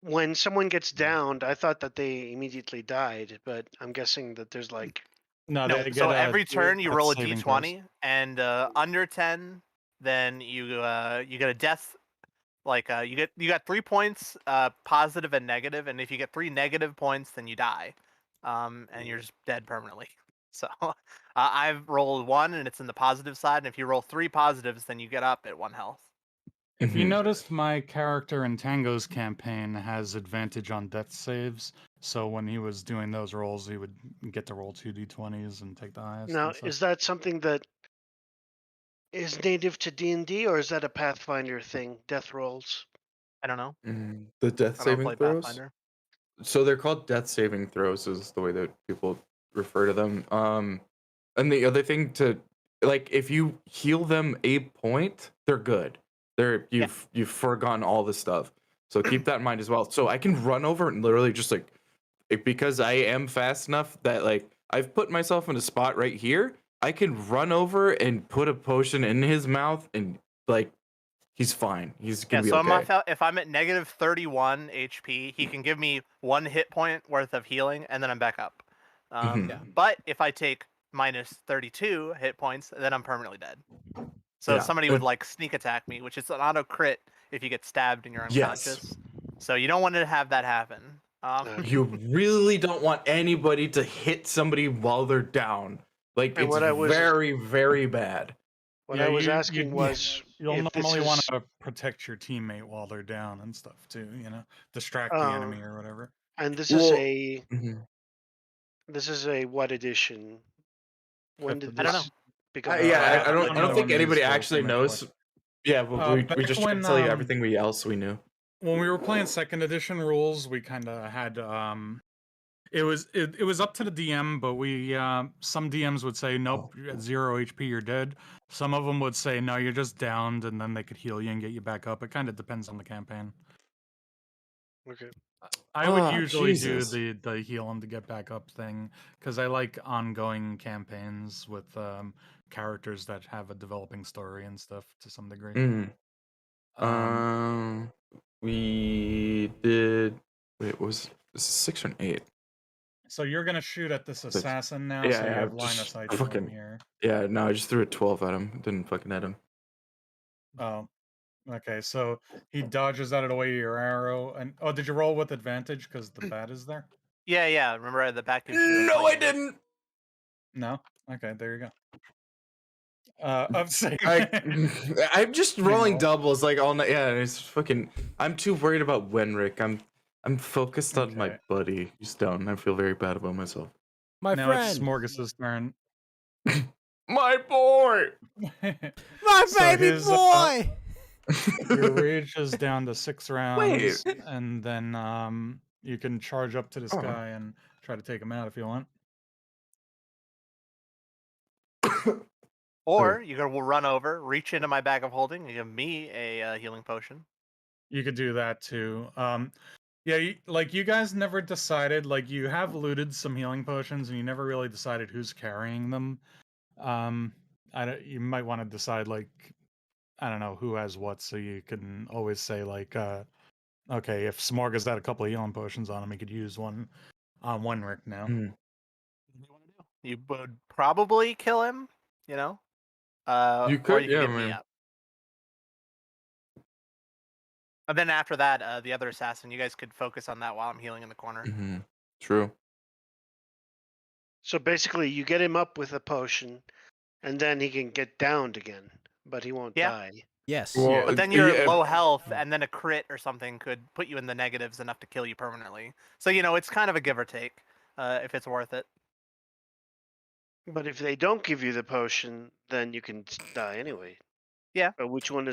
[SPEAKER 3] When someone gets downed, I thought that they immediately died, but I'm guessing that there's like
[SPEAKER 5] No,
[SPEAKER 2] No,
[SPEAKER 5] they get
[SPEAKER 2] so every turn you
[SPEAKER 5] death
[SPEAKER 2] roll a
[SPEAKER 5] saving throws.
[SPEAKER 2] d20, and under 10, then you get a death. Like you got 3 points, positive and negative, and if you get 3 negative points, then you die, and you're just dead permanently. So I've rolled 1, and it's in the positive side, and if you roll 3 positives, then you get up at 1 health.
[SPEAKER 5] If you
[SPEAKER 4] Mhm.
[SPEAKER 5] noticed, my character in Tango's campaign has advantage on death saves. So when he was doing those rolls, he would get to roll 2d20s and take the highest.
[SPEAKER 3] now
[SPEAKER 5] and stuff.
[SPEAKER 3] is that something that is native to D&D or is that a Pathfinder thing? Death rolls.
[SPEAKER 2] I don't know.
[SPEAKER 4] The death
[SPEAKER 2] I don't
[SPEAKER 4] saving
[SPEAKER 2] play
[SPEAKER 4] throws.
[SPEAKER 2] Pathfinder.
[SPEAKER 4] So they're called death saving throws is the way that people refer to them. And the other thing to like if you heal them a point, they're good. You've forgone all the stuff. So keep that in mind as well. So I can run over and literally just like because I am fast enough that like I've put myself in a spot right here. I can run over and put a potion in his mouth and like he's fine. He's
[SPEAKER 2] Yeah,
[SPEAKER 4] gonna be
[SPEAKER 2] so
[SPEAKER 4] okay.
[SPEAKER 2] if I'm at negative 31 HP, he can give me 1 hit point worth of healing, and then I'm back up.
[SPEAKER 4] Mhm.
[SPEAKER 1] Yeah.
[SPEAKER 2] But if I take minus 32 hit points, then I'm permanently dead. So
[SPEAKER 4] Yeah.
[SPEAKER 2] somebody would like sneak attack me, which is an auto crit if you get stabbed and you're
[SPEAKER 4] Yes.
[SPEAKER 2] unconscious. So you don't want to have that happen.
[SPEAKER 3] Okay.
[SPEAKER 4] You really don't want anybody to hit somebody while they're down. Like
[SPEAKER 3] And
[SPEAKER 4] it's
[SPEAKER 3] what I was
[SPEAKER 4] very, very bad.
[SPEAKER 3] what
[SPEAKER 5] Yeah,
[SPEAKER 3] I was
[SPEAKER 5] you
[SPEAKER 3] asking was
[SPEAKER 5] you'll
[SPEAKER 3] if this
[SPEAKER 5] normally want
[SPEAKER 3] is
[SPEAKER 5] to protect your teammate while they're down and stuff too. Distract the enemy or whatever.
[SPEAKER 3] and this is
[SPEAKER 4] Well,
[SPEAKER 3] a
[SPEAKER 4] mhm.
[SPEAKER 3] what edition? When
[SPEAKER 5] Fifth
[SPEAKER 3] did
[SPEAKER 2] I don't
[SPEAKER 5] edition.
[SPEAKER 2] know.
[SPEAKER 3] this become
[SPEAKER 4] Yeah,
[SPEAKER 3] part of
[SPEAKER 5] I
[SPEAKER 3] the
[SPEAKER 4] I don't
[SPEAKER 5] know
[SPEAKER 4] think
[SPEAKER 5] when these
[SPEAKER 4] anybody
[SPEAKER 5] rules
[SPEAKER 4] actually
[SPEAKER 5] came into play.
[SPEAKER 4] knows. Yeah, but we
[SPEAKER 5] Back
[SPEAKER 4] just tried
[SPEAKER 5] when
[SPEAKER 4] to tell you everything else we knew.
[SPEAKER 5] when we were playing second edition rules, we kind of had it was up to the DM, but we some DMs would say nope, you're at 0 HP, you're dead. Some of them would say no, you're just downed, and then they could heal you and get you back up. It kind of depends on the campaign.
[SPEAKER 3] Okay.
[SPEAKER 5] I would
[SPEAKER 4] Ah,
[SPEAKER 5] usually do
[SPEAKER 4] Jesus.
[SPEAKER 5] the heal them to get back up thing because I like ongoing campaigns with characters that have a developing story and stuff to some degree.
[SPEAKER 4] Mm.
[SPEAKER 5] Um,
[SPEAKER 4] We did. Wait, was this 6 or an 8?
[SPEAKER 5] so you're gonna shoot at this
[SPEAKER 4] Six.
[SPEAKER 5] assassin now,
[SPEAKER 4] Yeah,
[SPEAKER 5] so you
[SPEAKER 4] yeah.
[SPEAKER 5] have line of
[SPEAKER 4] Just
[SPEAKER 5] sight to him
[SPEAKER 4] fucking.
[SPEAKER 5] here.
[SPEAKER 4] Yeah, no, I just threw a 12 at him. Didn't fucking hit him.
[SPEAKER 5] Oh, okay. So he dodges out of the way of your arrow, and did you roll with advantage because the bat is there?
[SPEAKER 2] Yeah. Remember at the back gives you a
[SPEAKER 4] No, I
[SPEAKER 2] +8.
[SPEAKER 4] didn't.
[SPEAKER 5] No. Okay, there you go. I'm saying
[SPEAKER 4] I'm just
[SPEAKER 5] You can
[SPEAKER 4] rolling
[SPEAKER 5] roll.
[SPEAKER 4] doubles like all night. Yeah, it's fucking. I'm too worried about Wenrick. I'm focused on my
[SPEAKER 5] Okay.
[SPEAKER 4] buddy. He's down. I feel very bad about myself.
[SPEAKER 1] My
[SPEAKER 5] Now it's
[SPEAKER 1] friend.
[SPEAKER 5] Smorgas's turn.
[SPEAKER 4] My boy.
[SPEAKER 1] My
[SPEAKER 5] So
[SPEAKER 1] baby
[SPEAKER 5] his,
[SPEAKER 1] boy.
[SPEAKER 5] Your rage is down to 6 rounds,
[SPEAKER 4] Wait.
[SPEAKER 5] and then you can charge up to this
[SPEAKER 4] Oh.
[SPEAKER 5] guy and try to take him out if you want.
[SPEAKER 2] Or you can run over, reach into my bag of holding, and give me a healing potion.
[SPEAKER 5] You could do that too. Yeah, like you guys never decided. Like you have looted some healing potions, and you never really decided who's carrying them. You might want to decide like I don't know who has what, so you can always say like, okay, if Smorgas had a couple of healing potions on him, he could use one on Wenrick now.
[SPEAKER 4] Mm.
[SPEAKER 2] What do you want to do? You would probably kill him, you know,
[SPEAKER 4] You
[SPEAKER 2] or
[SPEAKER 4] could,
[SPEAKER 2] you could
[SPEAKER 4] yeah,
[SPEAKER 2] get me
[SPEAKER 4] man.
[SPEAKER 2] up. And then after that, the other assassin, you guys could focus on that while I'm healing in the corner.
[SPEAKER 4] Mm-hmm. True.
[SPEAKER 3] So basically, you get him up with a potion, and then he can get downed again, but he won't
[SPEAKER 2] Yeah.
[SPEAKER 3] die.
[SPEAKER 1] Yes.
[SPEAKER 4] Well,
[SPEAKER 2] But then you're
[SPEAKER 4] yeah,
[SPEAKER 2] low health, and then a crit or something could put you in the negatives enough to kill you permanently. So it's kind of a give or take, if it's worth it.
[SPEAKER 3] But if they don't give you the potion, then you can die anyway.
[SPEAKER 2] Yeah.
[SPEAKER 3] But what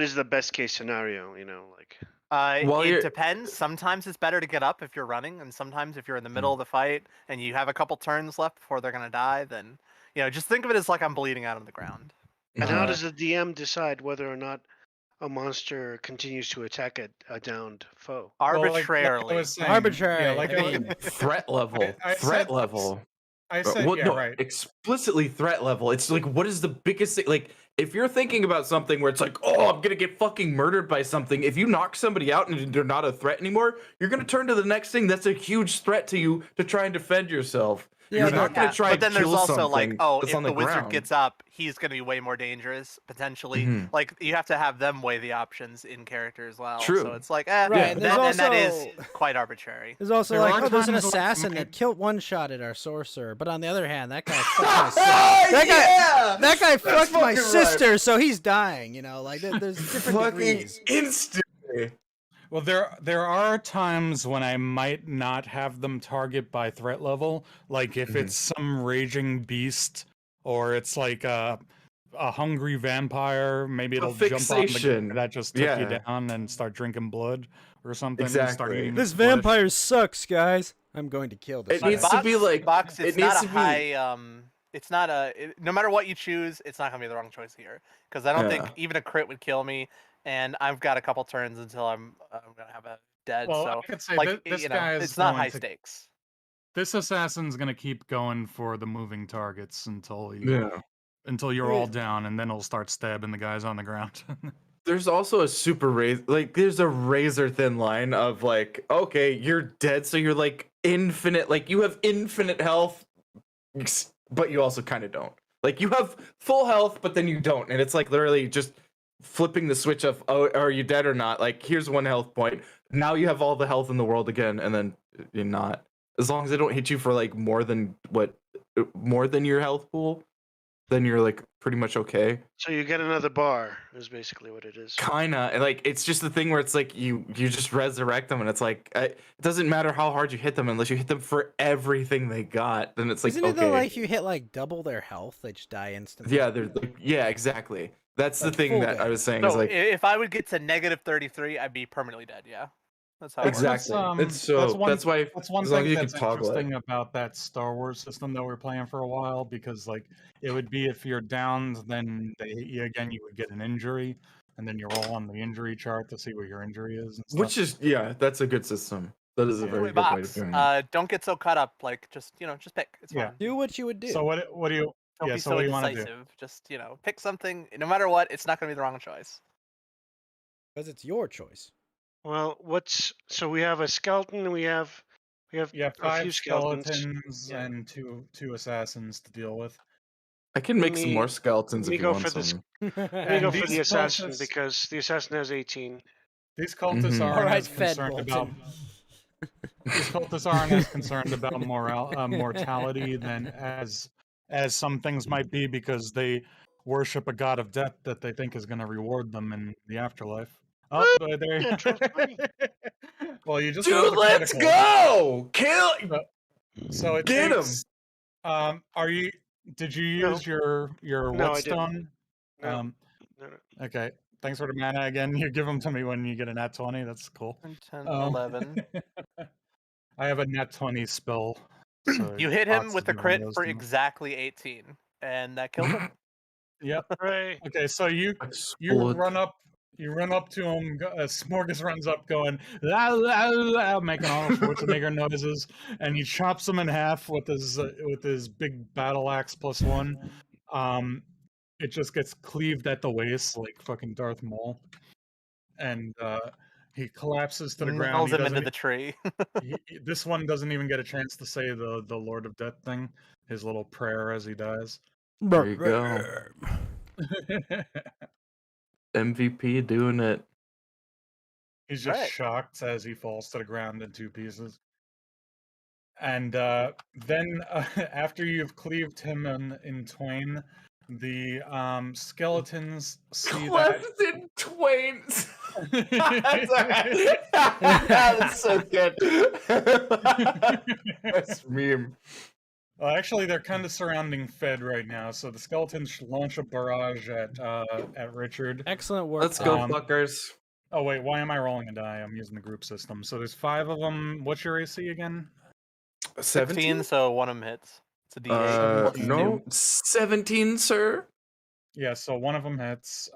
[SPEAKER 3] is the best case scenario? Like.
[SPEAKER 4] While
[SPEAKER 2] It
[SPEAKER 4] you're-
[SPEAKER 2] depends. Sometimes it's better to get up if you're running, and sometimes if you're in the middle of the fight and you have a couple turns left before they're gonna die, then just think of it as like I'm bleeding out on the ground.
[SPEAKER 3] And how
[SPEAKER 4] Uh,
[SPEAKER 3] does the DM decide whether or not a monster continues to attack a downed foe?
[SPEAKER 5] Well, like I
[SPEAKER 2] Arbitrarily.
[SPEAKER 5] was saying,
[SPEAKER 1] Arbitrary,
[SPEAKER 5] Yeah, like
[SPEAKER 1] I mean-
[SPEAKER 4] threat level.
[SPEAKER 5] I
[SPEAKER 4] Threat
[SPEAKER 5] said-
[SPEAKER 4] level.
[SPEAKER 5] I said,
[SPEAKER 4] What?
[SPEAKER 5] yeah,
[SPEAKER 4] No,
[SPEAKER 5] right.
[SPEAKER 4] explicitly threat level. It's like, what is the biggest thing? Like, if you're thinking about something where it's like, oh, I'm gonna get fucking murdered by something. If you knock somebody out and they're not a threat anymore, you're gonna turn to the next thing that's a huge threat to you to try and defend yourself.
[SPEAKER 1] Yeah,
[SPEAKER 4] You're
[SPEAKER 1] but-
[SPEAKER 4] not gonna try
[SPEAKER 2] but
[SPEAKER 4] and
[SPEAKER 2] then there's
[SPEAKER 4] kill
[SPEAKER 2] also like,
[SPEAKER 4] something
[SPEAKER 2] oh,
[SPEAKER 4] that's
[SPEAKER 2] if
[SPEAKER 4] on
[SPEAKER 2] the wizard
[SPEAKER 4] ground.
[SPEAKER 2] gets up, he's going to be way more dangerous potentially.
[SPEAKER 4] Mhm.
[SPEAKER 2] Like you have to have them weigh the options in character as well.
[SPEAKER 4] True.
[SPEAKER 2] So it's like,
[SPEAKER 1] Right, and there's
[SPEAKER 2] and that is
[SPEAKER 1] also-
[SPEAKER 2] quite arbitrary.
[SPEAKER 1] There's also
[SPEAKER 5] There
[SPEAKER 1] like,
[SPEAKER 5] are
[SPEAKER 1] oh, there's an
[SPEAKER 5] times when
[SPEAKER 1] assassin
[SPEAKER 5] my-
[SPEAKER 1] that killed one-shotted our sorcerer, but on the other hand, that guy fucked my sister. That guy fucked my
[SPEAKER 4] fucking
[SPEAKER 1] sister, so he's dying. Like there's different
[SPEAKER 4] Fucking
[SPEAKER 1] degrees.
[SPEAKER 4] instantly.
[SPEAKER 5] Well, there are times when I might not have them target by threat level, like if it's some raging beast or it's like a hungry vampire. Maybe it'll jump on the
[SPEAKER 4] fixation.
[SPEAKER 5] guy that just took you
[SPEAKER 4] Yeah.
[SPEAKER 5] down and start drinking blood or something. and start
[SPEAKER 4] Exactly.
[SPEAKER 5] eating
[SPEAKER 1] This
[SPEAKER 5] its flesh.
[SPEAKER 1] vampire sucks, guys. I'm going to kill this
[SPEAKER 4] It
[SPEAKER 1] guy.
[SPEAKER 4] needs to be like-
[SPEAKER 2] Box. It's
[SPEAKER 4] it needs
[SPEAKER 2] not
[SPEAKER 4] to
[SPEAKER 2] a
[SPEAKER 4] be-
[SPEAKER 2] high. It's not no matter what you choose, it's not gonna be the wrong choice here. Because I don't think
[SPEAKER 4] Yeah.
[SPEAKER 2] even a crit would kill me, and I've got a couple turns until I'm gonna have a dead.
[SPEAKER 5] Well,
[SPEAKER 2] so
[SPEAKER 5] I could say
[SPEAKER 2] like
[SPEAKER 5] this guy is
[SPEAKER 2] it's not
[SPEAKER 5] going
[SPEAKER 2] high
[SPEAKER 5] to-
[SPEAKER 2] stakes.
[SPEAKER 5] This assassin's gonna keep going for the moving targets until
[SPEAKER 4] Yeah.
[SPEAKER 5] you're all down, and then he'll start stabbing the guys on the ground.
[SPEAKER 4] There's also a super there's a razor thin line of like, okay, you're dead, so you're like infinite, like you have infinite health, but you also kind of don't. Like you have full health, but then you don't, and it's like literally just flipping the switch of, oh, are you dead or not? Like here's one health point. Now you have all the health in the world again, and then you're not. As long as they don't hit you for like more than your health pool, then you're like pretty much okay.
[SPEAKER 3] So you get another bar is basically what it is.
[SPEAKER 4] Kinda, and like it's just the thing where it's like you just resurrect them, and it's like it doesn't matter how hard you hit them unless you hit them for everything they got. Then it's like,
[SPEAKER 1] Isn't it
[SPEAKER 4] okay,
[SPEAKER 1] though, like if you hit like double their health, they just die instantly?
[SPEAKER 4] yeah, they're like, yeah, exactly. That's the
[SPEAKER 1] Like
[SPEAKER 4] thing
[SPEAKER 1] full
[SPEAKER 4] that I
[SPEAKER 1] death.
[SPEAKER 4] was saying is
[SPEAKER 2] So
[SPEAKER 4] like
[SPEAKER 2] if I would get to negative 33, I'd be permanently dead. Yeah, that's how. It works.
[SPEAKER 4] exactly.
[SPEAKER 5] That's
[SPEAKER 4] That's why
[SPEAKER 5] That's one
[SPEAKER 4] as long
[SPEAKER 5] thing
[SPEAKER 4] as you
[SPEAKER 5] that's
[SPEAKER 4] can toggle it.
[SPEAKER 5] interesting about that Star Wars system that we're playing for a while, because like it would be if you're downed, then they hit you again, you would get an injury, and then you roll on the injury chart to see what your injury is. And stuff.
[SPEAKER 4] Which is that's a good system. That is a very
[SPEAKER 2] Wait,
[SPEAKER 4] good way
[SPEAKER 2] Box,
[SPEAKER 4] to do it.
[SPEAKER 2] don't get so caught up. Like just pick. It's
[SPEAKER 5] Yeah.
[SPEAKER 2] fine.
[SPEAKER 1] Do what you would do.
[SPEAKER 5] So what do you?
[SPEAKER 2] Don't
[SPEAKER 5] Yeah.
[SPEAKER 2] be
[SPEAKER 5] So
[SPEAKER 2] so
[SPEAKER 5] what do you want to do?
[SPEAKER 2] indecisive. Just pick something. No matter what, it's not gonna be the wrong choice.
[SPEAKER 1] Because it's your choice.
[SPEAKER 3] Well, so we have a skeleton. We have
[SPEAKER 5] You have
[SPEAKER 3] a few
[SPEAKER 5] 5
[SPEAKER 3] skeletons.
[SPEAKER 5] skeletons
[SPEAKER 3] Yeah.
[SPEAKER 5] and two assassins to deal with.
[SPEAKER 4] I can make some
[SPEAKER 3] me-
[SPEAKER 4] more skeletons
[SPEAKER 3] let me
[SPEAKER 4] if you
[SPEAKER 3] go
[SPEAKER 4] want
[SPEAKER 3] for this-
[SPEAKER 4] some.
[SPEAKER 3] Let me
[SPEAKER 5] And
[SPEAKER 3] go for
[SPEAKER 5] these
[SPEAKER 3] the assassin
[SPEAKER 5] cultists-
[SPEAKER 3] because the assassin has 18.
[SPEAKER 5] These cultists
[SPEAKER 4] Mhm.
[SPEAKER 5] aren't
[SPEAKER 1] All right,
[SPEAKER 5] as
[SPEAKER 1] Fed
[SPEAKER 5] concerned about.
[SPEAKER 1] Bolton.
[SPEAKER 5] These cultists aren't as concerned about mortality than as some things might be, because they worship a god of death that they think is going to reward them in the afterlife. Oh, there.
[SPEAKER 3] Natural 20.
[SPEAKER 5] Well, you just
[SPEAKER 4] Dude,
[SPEAKER 5] rolled a
[SPEAKER 4] let's
[SPEAKER 5] critical.
[SPEAKER 4] go! Kill!
[SPEAKER 5] So it
[SPEAKER 4] Get 'em!
[SPEAKER 5] takes, are you? Did you
[SPEAKER 3] No.
[SPEAKER 5] use your
[SPEAKER 3] No, I didn't.
[SPEAKER 5] whetstone?
[SPEAKER 3] No, no.
[SPEAKER 5] Okay. Thanks for the mana again. You give them to me when you get a nat 20. That's cool.
[SPEAKER 2] 10,
[SPEAKER 5] Um,
[SPEAKER 2] 11.
[SPEAKER 5] I have a nat 20 spell. So
[SPEAKER 2] You hit him
[SPEAKER 5] Box
[SPEAKER 2] with
[SPEAKER 5] is
[SPEAKER 2] the
[SPEAKER 5] giving
[SPEAKER 2] crit
[SPEAKER 5] those
[SPEAKER 2] for
[SPEAKER 5] to me.
[SPEAKER 2] exactly 18, and that killed him.
[SPEAKER 5] Yep.
[SPEAKER 3] Hooray.
[SPEAKER 5] Okay, so you
[SPEAKER 4] Explode.
[SPEAKER 5] run up to him. Smorgas runs up, going la, la, la, making all Schwarzenegger noises, and he chops him in half with his big battle axe +1. It just gets cleaved at the waist like fucking Darth Maul, and he collapses to the ground.
[SPEAKER 2] Nails
[SPEAKER 5] He
[SPEAKER 2] him into
[SPEAKER 5] doesn't-
[SPEAKER 2] the tree.
[SPEAKER 5] this one doesn't even get a chance to say the Lord of Death thing, his little prayer as he dies.
[SPEAKER 4] There you go. MVP doing it.
[SPEAKER 5] He's just
[SPEAKER 2] Right.
[SPEAKER 5] shocked as he falls to the ground in 2 pieces. And then after you've cleaved him in twain, the skeletons see that.
[SPEAKER 4] Cleft in twain. That's alright. That's so good. That's meme.
[SPEAKER 5] Well, actually, they're kind of surrounding Fed right now, so the skeletons launch a barrage at Richard.
[SPEAKER 6] Excellent work.
[SPEAKER 4] Let's go,
[SPEAKER 5] Um,
[SPEAKER 4] fuckers.
[SPEAKER 5] Oh wait, why am I rolling a die? I'm using the group system. So there's 5 of them. What's your AC again?
[SPEAKER 2] 16, so one of them hits. It's a D8 plus 2.
[SPEAKER 4] No, 17, sir.
[SPEAKER 5] Yeah, so one of them hits.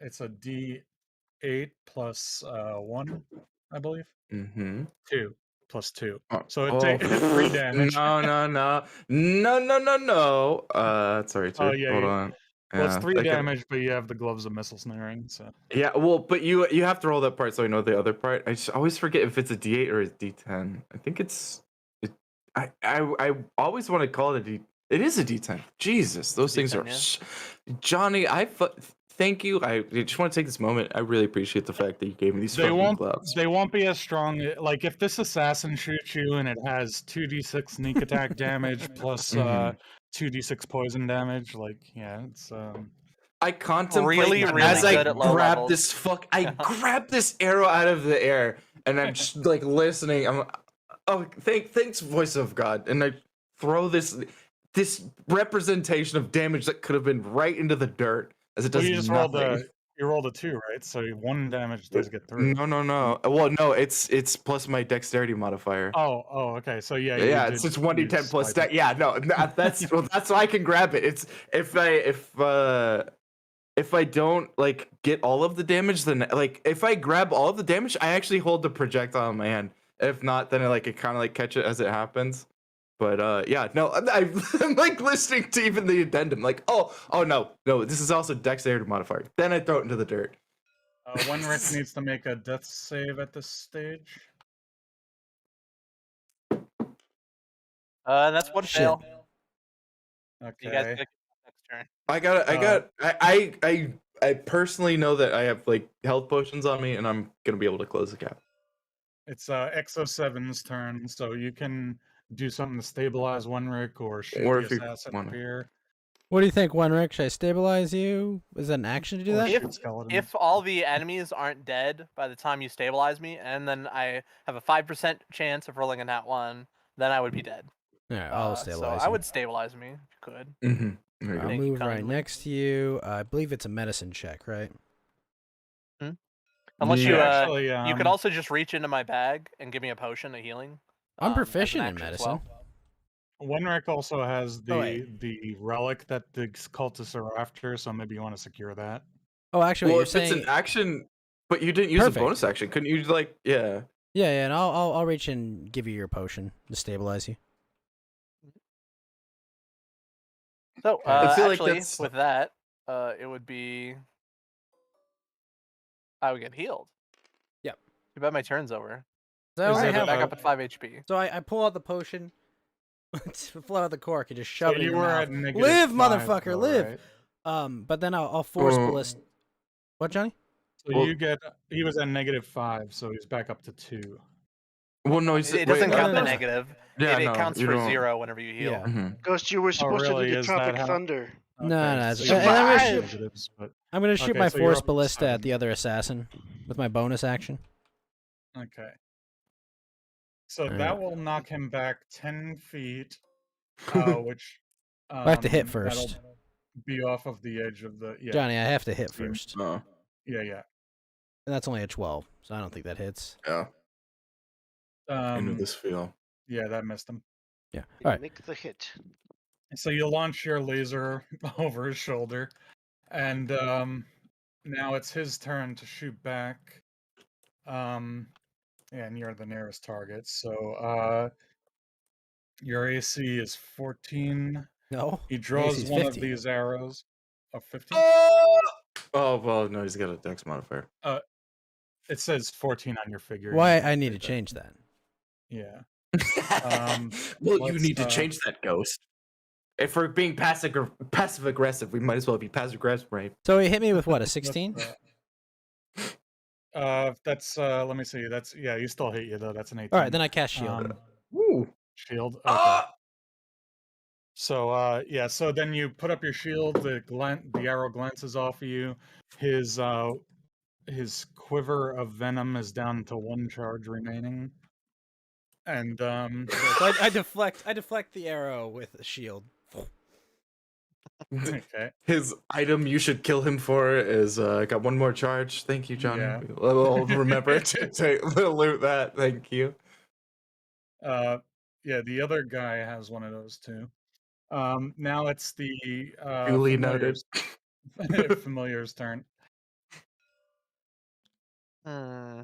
[SPEAKER 5] It's a D8 plus 1, I believe.
[SPEAKER 4] Mm-hmm.
[SPEAKER 5] 2 plus 2.
[SPEAKER 4] Oh,
[SPEAKER 5] So it takes 3 damage.
[SPEAKER 4] No. Sorry,
[SPEAKER 5] Oh
[SPEAKER 4] sir.
[SPEAKER 5] yeah,
[SPEAKER 4] Hold on.
[SPEAKER 5] well, it's 3
[SPEAKER 4] I can-
[SPEAKER 5] damage, but you have the gloves of missile snaring. So
[SPEAKER 4] Yeah, well, but you have to roll that part so I know the other part. I just always forget if it's a D8 or a D10. I think it's. I always want to call it a D. It is a D10. Jesus, those things are.
[SPEAKER 2] D10,
[SPEAKER 4] Johnny, thank you. I just want to take this moment. I really appreciate the fact that you gave me these
[SPEAKER 5] they
[SPEAKER 4] fucking
[SPEAKER 5] won't.
[SPEAKER 4] gloves.
[SPEAKER 5] They won't be as strong. Like if this assassin shoots you and it has 2d6 sneak attack damage plus
[SPEAKER 4] Mhm.
[SPEAKER 5] 2d6 poison damage. Like yeah, it's
[SPEAKER 4] I contemplate
[SPEAKER 2] Really,
[SPEAKER 4] as
[SPEAKER 2] really
[SPEAKER 4] I
[SPEAKER 2] good at low
[SPEAKER 4] grab
[SPEAKER 2] levels.
[SPEAKER 4] this I grab this arrow out of the air and I'm just like listening. Thanks, voice of God, and I throw this representation of damage that could have been right into the dirt as it
[SPEAKER 5] well,
[SPEAKER 4] does
[SPEAKER 5] you just
[SPEAKER 4] nothing.
[SPEAKER 5] rolled a 2, right? So 1 damage does get through.
[SPEAKER 4] No. Well, no, it's plus my dexterity modifier.
[SPEAKER 5] Oh, okay. So yeah, you
[SPEAKER 4] Yeah,
[SPEAKER 5] did
[SPEAKER 4] it's just 1d10
[SPEAKER 5] use
[SPEAKER 4] plus
[SPEAKER 5] swipe.
[SPEAKER 4] yeah, no, that's that's why I can grab it. It's if I don't like get all of the damage, then like if I grab all of the damage, I actually hold the projectile in my hand. If not, then I kind of like catch it as it happens. But yeah, no, I'm like listening to even the addendum, like oh no, this is also dexterity modifier. Then I throw it into the dirt.
[SPEAKER 5] Wenrick needs to make a death save at this stage.
[SPEAKER 2] That's one
[SPEAKER 6] Shit.
[SPEAKER 2] fail.
[SPEAKER 5] Okay.
[SPEAKER 2] You guys pick next turn.
[SPEAKER 4] I personally know that I have like health potions on me, and I'm gonna be able to close the gap.
[SPEAKER 5] It's Exo7's turn, so you can do something to stabilize Wenrick or shoot
[SPEAKER 4] Or
[SPEAKER 5] the
[SPEAKER 4] if you
[SPEAKER 5] assassin
[SPEAKER 4] wanna.
[SPEAKER 5] spear.
[SPEAKER 6] What do you think, Wenrick? Should I stabilize you? Is that an action to do
[SPEAKER 5] Or
[SPEAKER 6] that?
[SPEAKER 5] shoot skeletons.
[SPEAKER 2] If all the enemies aren't dead by the time you stabilize me, and then I have a 5% chance of rolling a nat 1, then I would be dead.
[SPEAKER 6] All right, I'll
[SPEAKER 2] So
[SPEAKER 6] stabilize
[SPEAKER 2] I
[SPEAKER 6] you.
[SPEAKER 2] would stabilize me if you could.
[SPEAKER 4] Mm-hmm. There you
[SPEAKER 6] I'll
[SPEAKER 4] go.
[SPEAKER 2] Thank you
[SPEAKER 6] move right
[SPEAKER 2] kindly.
[SPEAKER 6] next to you. I believe it's a medicine check, right?
[SPEAKER 2] Unless
[SPEAKER 4] Yeah,
[SPEAKER 2] you
[SPEAKER 5] actually,
[SPEAKER 2] you could also just reach into my bag and give me a potion of healing.
[SPEAKER 6] I'm
[SPEAKER 2] as an
[SPEAKER 6] proficient in
[SPEAKER 2] action as
[SPEAKER 6] medicine.
[SPEAKER 2] well.
[SPEAKER 5] Wenrick also has
[SPEAKER 6] Oh, wait.
[SPEAKER 5] the relic that the cultists are after, so maybe you want to secure that.
[SPEAKER 6] Oh, actually,
[SPEAKER 4] Well,
[SPEAKER 6] you're
[SPEAKER 4] if it's
[SPEAKER 6] saying
[SPEAKER 4] an action, but you didn't use
[SPEAKER 6] Perfect.
[SPEAKER 4] a bonus action, couldn't you? Like, yeah.
[SPEAKER 6] yeah, and I'll reach and give you your potion to stabilize you.
[SPEAKER 2] So
[SPEAKER 4] I feel like
[SPEAKER 2] actually,
[SPEAKER 4] that's-
[SPEAKER 2] with that, it would be I would get healed.
[SPEAKER 6] Yep.
[SPEAKER 2] Too bad my turn's over.
[SPEAKER 6] So I
[SPEAKER 5] Is
[SPEAKER 6] already
[SPEAKER 5] it
[SPEAKER 6] have
[SPEAKER 2] Back
[SPEAKER 5] a-
[SPEAKER 2] up at 5 HP.
[SPEAKER 6] So I pull out the potion, pull out the cork, and just shove it in
[SPEAKER 5] you
[SPEAKER 6] your
[SPEAKER 5] were
[SPEAKER 6] mouth.
[SPEAKER 5] at negative
[SPEAKER 6] Live,
[SPEAKER 5] 5,
[SPEAKER 6] motherfucker,
[SPEAKER 5] though,
[SPEAKER 6] live.
[SPEAKER 5] right?
[SPEAKER 6] But then I'll force
[SPEAKER 4] Oh.
[SPEAKER 6] ballist. What, Johnny?
[SPEAKER 5] So
[SPEAKER 4] Well-
[SPEAKER 5] you get he was at negative 5, so he's back up to 2.
[SPEAKER 4] Well, no,
[SPEAKER 2] It doesn't
[SPEAKER 6] no,
[SPEAKER 2] count
[SPEAKER 6] no,
[SPEAKER 2] the
[SPEAKER 6] no.
[SPEAKER 2] negative.
[SPEAKER 4] Yeah,
[SPEAKER 2] it
[SPEAKER 4] no,
[SPEAKER 2] counts
[SPEAKER 4] you
[SPEAKER 2] for
[SPEAKER 4] don't.
[SPEAKER 2] 0 whenever you heal.
[SPEAKER 6] Yeah.
[SPEAKER 4] Mm-hmm.
[SPEAKER 3] Ghost, you were supposed to
[SPEAKER 5] really?
[SPEAKER 3] do the
[SPEAKER 5] Is that
[SPEAKER 3] Tropic
[SPEAKER 5] how-
[SPEAKER 3] Thunder.
[SPEAKER 6] No,
[SPEAKER 5] so
[SPEAKER 6] so-
[SPEAKER 5] you
[SPEAKER 6] and I'm gonna
[SPEAKER 5] have
[SPEAKER 6] shoot-
[SPEAKER 5] negatives, but
[SPEAKER 6] I'm gonna shoot
[SPEAKER 5] Okay,
[SPEAKER 6] my
[SPEAKER 5] so you're
[SPEAKER 6] force
[SPEAKER 5] up to
[SPEAKER 6] ballista at
[SPEAKER 5] 7.
[SPEAKER 6] the other assassin with my bonus action.
[SPEAKER 5] okay. So
[SPEAKER 6] Alright.
[SPEAKER 5] that will knock him back 10 feet, which
[SPEAKER 6] I have to hit
[SPEAKER 5] that'll
[SPEAKER 6] first.
[SPEAKER 5] be off of the edge of the
[SPEAKER 6] Johnny, I have to hit
[SPEAKER 5] So you-
[SPEAKER 6] first,
[SPEAKER 4] Oh,
[SPEAKER 5] Yeah.
[SPEAKER 6] and that's only a 12, so I don't think that hits.
[SPEAKER 4] yeah. I knew this feel.
[SPEAKER 5] Yeah, that missed him.
[SPEAKER 6] Yeah. All right.
[SPEAKER 3] Make the hit.
[SPEAKER 5] So you launch your laser over his shoulder, and now it's his turn to shoot back. Yeah, and you're the nearest target. So your AC is 14.
[SPEAKER 6] No.
[SPEAKER 5] He draws
[SPEAKER 6] AC's
[SPEAKER 5] one of
[SPEAKER 6] 15.
[SPEAKER 5] these arrows. Of 15.
[SPEAKER 4] Oh well, no, he's got a dex modifier.
[SPEAKER 5] It says 14 on your figure.
[SPEAKER 6] Why
[SPEAKER 5] You
[SPEAKER 6] I need to
[SPEAKER 5] can
[SPEAKER 6] change that?
[SPEAKER 5] Yeah.
[SPEAKER 4] Well, you
[SPEAKER 5] let's,
[SPEAKER 4] need to change that, Ghost. If we're being passive aggressive, we might as well be passive aggressive, right?
[SPEAKER 6] So he hit me with what, a
[SPEAKER 5] let's,
[SPEAKER 6] 16?
[SPEAKER 5] That's let me see. That's yeah. You still hit you though. That's an 18.
[SPEAKER 6] All right, then I cast shield.
[SPEAKER 4] Woo!
[SPEAKER 5] Shield. Okay.
[SPEAKER 4] Ah!
[SPEAKER 5] So yeah, so then you put up your shield, the arrow glances off of you. His quiver of venom is down to 1 charge remaining. And
[SPEAKER 6] So I deflect the arrow with a shield.
[SPEAKER 5] okay.
[SPEAKER 4] His item you should kill him for is got one more charge. Thank you, Johnny.
[SPEAKER 5] Yeah.
[SPEAKER 4] I'll remember to loot that. Thank you.
[SPEAKER 5] Yeah, the other guy has one of those too. Now it's the
[SPEAKER 4] Duly noted.
[SPEAKER 5] familiar's turn.
[SPEAKER 2] Hmm.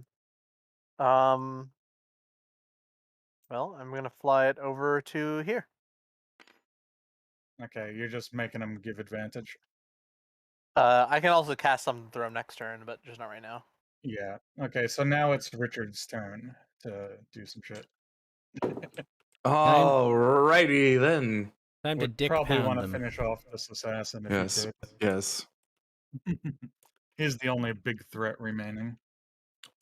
[SPEAKER 2] Well, I'm gonna fly it over to here.
[SPEAKER 5] Okay, you're just making him give advantage.
[SPEAKER 2] I can also cast something through him next turn, but just not right now.
[SPEAKER 5] Yeah. Okay, so now it's Richard's turn to do some shit.
[SPEAKER 4] Alrighty then.
[SPEAKER 6] Time to
[SPEAKER 5] Would
[SPEAKER 6] dick
[SPEAKER 5] probably want
[SPEAKER 6] pound
[SPEAKER 5] to
[SPEAKER 6] them.
[SPEAKER 5] finish off this assassin if
[SPEAKER 4] Yes.
[SPEAKER 5] he
[SPEAKER 4] Yes.
[SPEAKER 5] could. He's the only big threat remaining.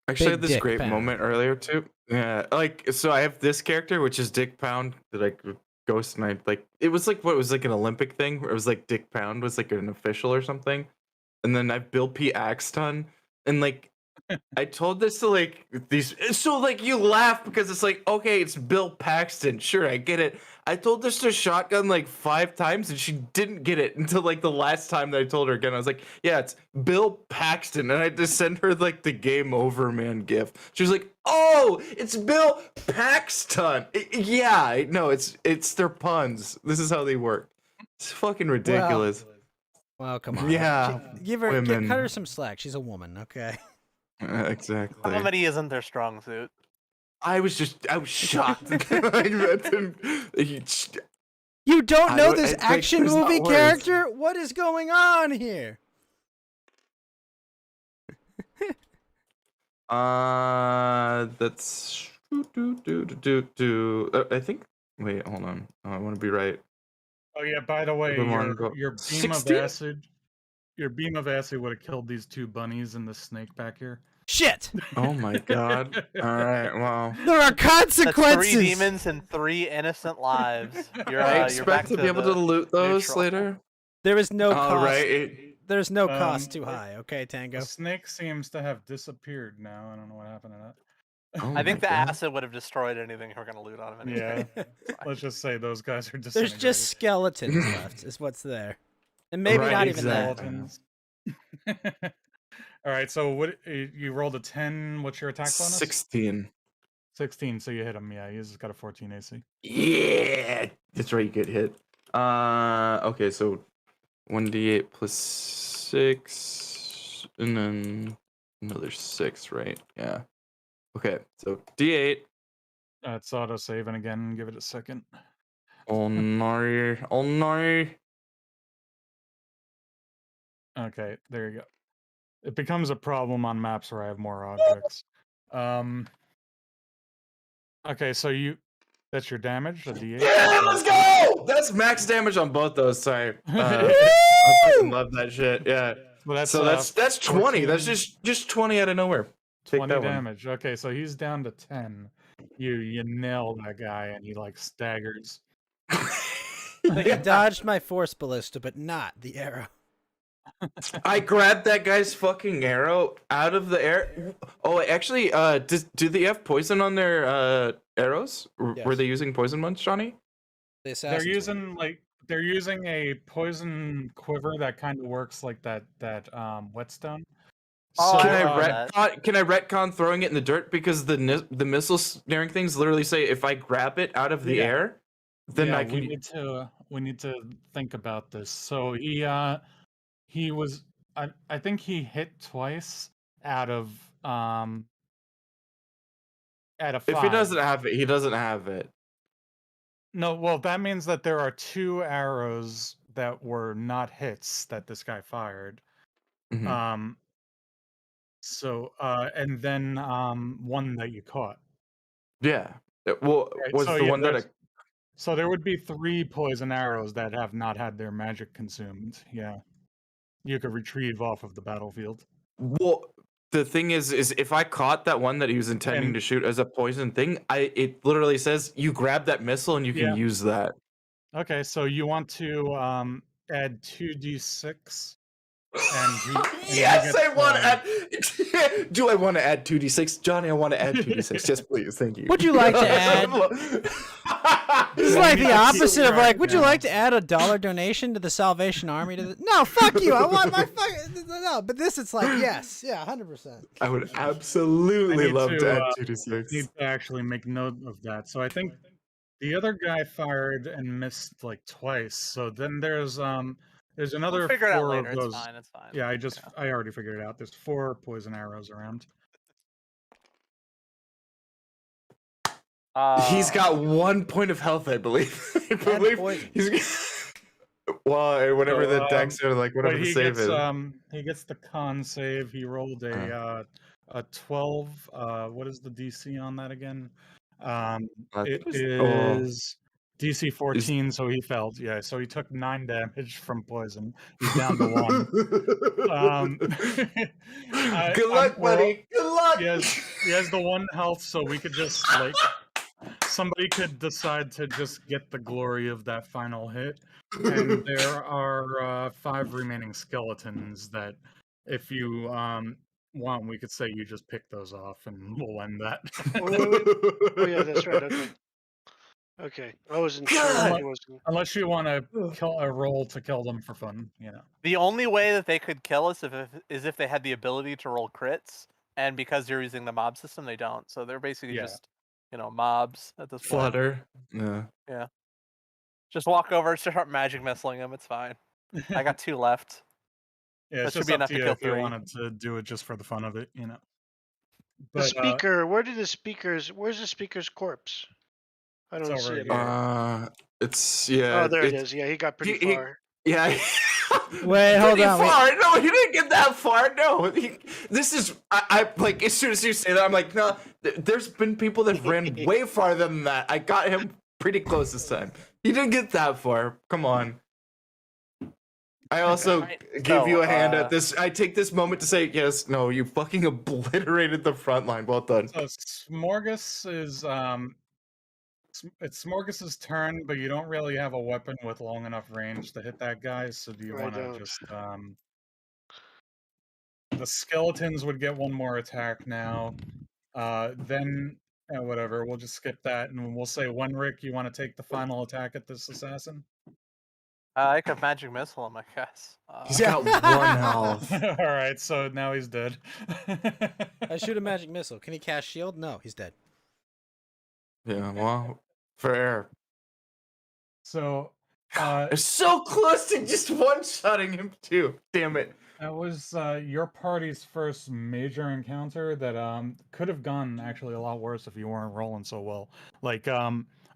[SPEAKER 4] Actually, I had
[SPEAKER 6] Big
[SPEAKER 4] this
[SPEAKER 6] dick
[SPEAKER 4] great
[SPEAKER 6] pound.
[SPEAKER 4] moment earlier too. Yeah, like so I have this character which is Dick Pound that I ghost and I like. It was like what it was like an Olympic thing where it was like Dick Pound was like an official or something, and then I have Bill P. Axton and like I told this to like these. So like you laugh because it's like okay, it's Bill Paxton. Sure, I get it. I told this to Shotgun like 5 times and she didn't get it until like the last time that I told her again. I was like, yeah, it's Bill Paxton, and I just sent her like the game over man gif. She was like, oh, it's Bill Paxton. Yeah, no, it's their puns. This is how they work. It's fucking ridiculous.
[SPEAKER 6] Well, come on.
[SPEAKER 4] Yeah,
[SPEAKER 6] Give her,
[SPEAKER 4] women.
[SPEAKER 6] cut her some slack. She's a woman, okay?
[SPEAKER 4] Exactly.
[SPEAKER 2] Comedy isn't their strong suit.
[SPEAKER 4] I was shocked.
[SPEAKER 6] You don't
[SPEAKER 4] I
[SPEAKER 6] know
[SPEAKER 4] don't-
[SPEAKER 6] this
[SPEAKER 4] it's like,
[SPEAKER 6] action
[SPEAKER 4] there's not
[SPEAKER 6] movie
[SPEAKER 4] words.
[SPEAKER 6] character? What is going on here?
[SPEAKER 4] That's I think. Wait, hold on. I want to be right.
[SPEAKER 5] Oh yeah, by the way,
[SPEAKER 4] Everyone
[SPEAKER 5] your
[SPEAKER 4] go-
[SPEAKER 5] your beam
[SPEAKER 4] 16?
[SPEAKER 5] of acid, your beam of acid would have killed these 2 bunnies and the snake back here.
[SPEAKER 6] Shit!
[SPEAKER 4] Oh my god. All right. Well,
[SPEAKER 6] There are
[SPEAKER 2] That's
[SPEAKER 6] consequences!
[SPEAKER 2] 3 demons and 3 innocent lives. You're
[SPEAKER 4] I
[SPEAKER 2] you're back
[SPEAKER 4] expect to be able to
[SPEAKER 2] the
[SPEAKER 4] loot those
[SPEAKER 2] neutral.
[SPEAKER 4] later.
[SPEAKER 6] There is no
[SPEAKER 4] All
[SPEAKER 6] cost.
[SPEAKER 4] right.
[SPEAKER 6] There's no cost too
[SPEAKER 5] the-
[SPEAKER 6] high, okay, Tango?
[SPEAKER 5] The snake seems to have disappeared now. I don't know what happened to that.
[SPEAKER 4] Oh
[SPEAKER 2] I think
[SPEAKER 4] my
[SPEAKER 2] the
[SPEAKER 4] God.
[SPEAKER 2] acid would have destroyed anything we're gonna loot on him anyway.
[SPEAKER 5] Yeah. Let's just say those guys are
[SPEAKER 6] There's
[SPEAKER 5] disintegrated.
[SPEAKER 6] just skeletons left, is what's there. And maybe
[SPEAKER 4] Right,
[SPEAKER 6] not even that.
[SPEAKER 4] exactly.
[SPEAKER 5] Skeletons. All right, so what you rolled a 10, what's your attack bonus?
[SPEAKER 4] 16.
[SPEAKER 5] 16, so you hit him. Yeah, he's got a 14 AC.
[SPEAKER 4] Yeah, that's right. You get hit. Okay, so 1d8 plus 6, and then another 6, right? Yeah. Okay, so d8.
[SPEAKER 5] It's auto saving again. Give it a second.
[SPEAKER 4] Oh no! Oh no!
[SPEAKER 5] Okay, there you go. It becomes a problem on maps where I have more objects. Okay, so that's your damage, a D8.
[SPEAKER 4] Yeah, let's go! That's max damage on both those. Sorry. I fucking love that shit. Yeah.
[SPEAKER 5] Well,
[SPEAKER 4] So that's 20.
[SPEAKER 5] 14,
[SPEAKER 4] That's just 20 out of nowhere. Take
[SPEAKER 5] 20
[SPEAKER 4] that one.
[SPEAKER 5] damage. Okay, so he's down to 10. You nail that guy and he like staggers.
[SPEAKER 6] Like he dodged my force ballista, but not the arrow.
[SPEAKER 4] I grabbed that guy's fucking arrow out of the air. Oh, actually, do they have poison on their arrows? Were
[SPEAKER 6] Yes.
[SPEAKER 4] they using poison ones, Johnny?
[SPEAKER 6] The
[SPEAKER 5] They're
[SPEAKER 6] assassins were.
[SPEAKER 5] using a poison quiver that kind of works like that whetstone.
[SPEAKER 2] Oh,
[SPEAKER 4] Can
[SPEAKER 2] I
[SPEAKER 4] I
[SPEAKER 2] love that.
[SPEAKER 4] can I retcon throwing it in the dirt because the missile snaring things literally say if I grab it out of the
[SPEAKER 5] Yeah.
[SPEAKER 4] air, then
[SPEAKER 5] yeah,
[SPEAKER 4] I can.
[SPEAKER 5] we need to think about this. So he was I think he hit twice out of 5.
[SPEAKER 4] If he doesn't have it, he doesn't have it.
[SPEAKER 5] No, well that means that there are 2 arrows that were not hits that this guy fired.
[SPEAKER 4] Mhm.
[SPEAKER 5] So and then one that you caught.
[SPEAKER 4] Yeah. Well,
[SPEAKER 5] Right,
[SPEAKER 4] was
[SPEAKER 5] so
[SPEAKER 4] the
[SPEAKER 5] yeah,
[SPEAKER 4] one that I.
[SPEAKER 5] So there would be 3 poison arrows that have not had their magic consumed. Yeah. You could retrieve off of the battlefield.
[SPEAKER 4] Well, the thing is if I caught that one that he was intending
[SPEAKER 5] And-
[SPEAKER 4] to shoot as a poison thing, it literally says you grab that missile and you can
[SPEAKER 5] Yeah.
[SPEAKER 4] use that.
[SPEAKER 5] Okay, so you want to add 2d6 And he
[SPEAKER 4] Yes,
[SPEAKER 5] gets,
[SPEAKER 4] I want to add. Do I want to add 2d6, Johnny? I want to add 2d6. Yes, please. Thank you.
[SPEAKER 6] Would you like to add? This is
[SPEAKER 5] Well,
[SPEAKER 6] like
[SPEAKER 5] we
[SPEAKER 6] the
[SPEAKER 5] need to keep
[SPEAKER 6] opposite of like,
[SPEAKER 5] track
[SPEAKER 6] would you
[SPEAKER 5] now.
[SPEAKER 6] like to add $1 donation to the Salvation Army? No, fuck you. I want my fucking no. But this, it's like yes, yeah, 100%.
[SPEAKER 4] I would
[SPEAKER 5] I
[SPEAKER 4] absolutely
[SPEAKER 5] need
[SPEAKER 4] love to add
[SPEAKER 5] need
[SPEAKER 4] 2d6.
[SPEAKER 5] to actually make note of that. So I think the other guy fired and missed like twice. So then there's
[SPEAKER 2] We'll
[SPEAKER 5] another
[SPEAKER 2] figure it out
[SPEAKER 5] 4
[SPEAKER 2] later.
[SPEAKER 5] of
[SPEAKER 2] It's
[SPEAKER 5] those.
[SPEAKER 2] fine. It's fine.
[SPEAKER 5] Yeah, I already figured it out. There's 4 poison arrows around.
[SPEAKER 4] He's got 1 point of health, I believe. I believe
[SPEAKER 6] poison.
[SPEAKER 4] he's. Well, whatever the dex or like whatever
[SPEAKER 5] But
[SPEAKER 4] the
[SPEAKER 5] he
[SPEAKER 4] save
[SPEAKER 5] gets
[SPEAKER 4] is.
[SPEAKER 5] he gets the con save. He rolled a 12. What is the DC on that again?
[SPEAKER 4] I
[SPEAKER 5] It
[SPEAKER 4] think it was-
[SPEAKER 5] is DC 14, so he failed. Yeah, so he took 9 damage from poison. He's down to 1.
[SPEAKER 4] Good luck, buddy. Good luck.
[SPEAKER 5] He has the 1 health, so we could just like somebody could decide to just get the glory of that final hit. And there are 5 remaining skeletons that, if you want, we could say you just pick those off, and we'll end that.
[SPEAKER 3] Oh yeah, that's right. Okay. Okay. I wasn't sure if it was.
[SPEAKER 5] Unless you want to kill a roll to kill them for fun, you know.
[SPEAKER 2] The only way that they could kill us is if they had the ability to roll crits, and because you're using the mob system, they don't. So they're basically just, mobs at this point.
[SPEAKER 4] Flutter. Yeah.
[SPEAKER 2] Just walk over, start magic missiling them. It's fine. I got 2 left.
[SPEAKER 5] Yeah,
[SPEAKER 2] That
[SPEAKER 5] it's
[SPEAKER 2] should
[SPEAKER 5] just
[SPEAKER 2] be
[SPEAKER 5] up
[SPEAKER 2] enough
[SPEAKER 5] to
[SPEAKER 2] to
[SPEAKER 5] you
[SPEAKER 2] kill
[SPEAKER 5] if you
[SPEAKER 2] 3.
[SPEAKER 5] wanted to do it just for the fun of it, you know.
[SPEAKER 3] The
[SPEAKER 5] But
[SPEAKER 3] speaker. Where's the speaker's corpse? I don't
[SPEAKER 5] over
[SPEAKER 3] see it.
[SPEAKER 5] here.
[SPEAKER 4] It's
[SPEAKER 3] Oh, there it is. Yeah, he got pretty far.
[SPEAKER 4] Yeah.
[SPEAKER 6] Wait, hold on. Wait.
[SPEAKER 4] Far. No, he didn't get that far. No, this is I like as soon as you say that, I'm like, no. There's been people that ran way farther than that. I got him pretty close this time. He didn't get that far. Come on. I also give you a hand at this. I take this moment to say, yes, no, you fucking obliterated the front line. Well done.
[SPEAKER 5] So Smorgas is it's Smorgas's turn, but you don't really have a weapon with long enough range to hit that guy. So do you
[SPEAKER 3] I
[SPEAKER 5] want to
[SPEAKER 3] don't.
[SPEAKER 5] just the skeletons would get 1 more attack now. Then whatever, we'll just skip that, and we'll say, Wenrick, you want to take the final attack at this assassin?
[SPEAKER 2] I could magic missile him, I guess.
[SPEAKER 4] He's got 1 health.
[SPEAKER 5] All right, so now he's dead.
[SPEAKER 6] I shoot a magic missile. Can he cast shield? No, he's dead.
[SPEAKER 4] Yeah, well, fair.
[SPEAKER 5] So
[SPEAKER 4] It's so close to just one-shotting him too. Damn it.
[SPEAKER 5] that was your party's first major encounter that could have gone actually a lot worse if you weren't rolling so well. Like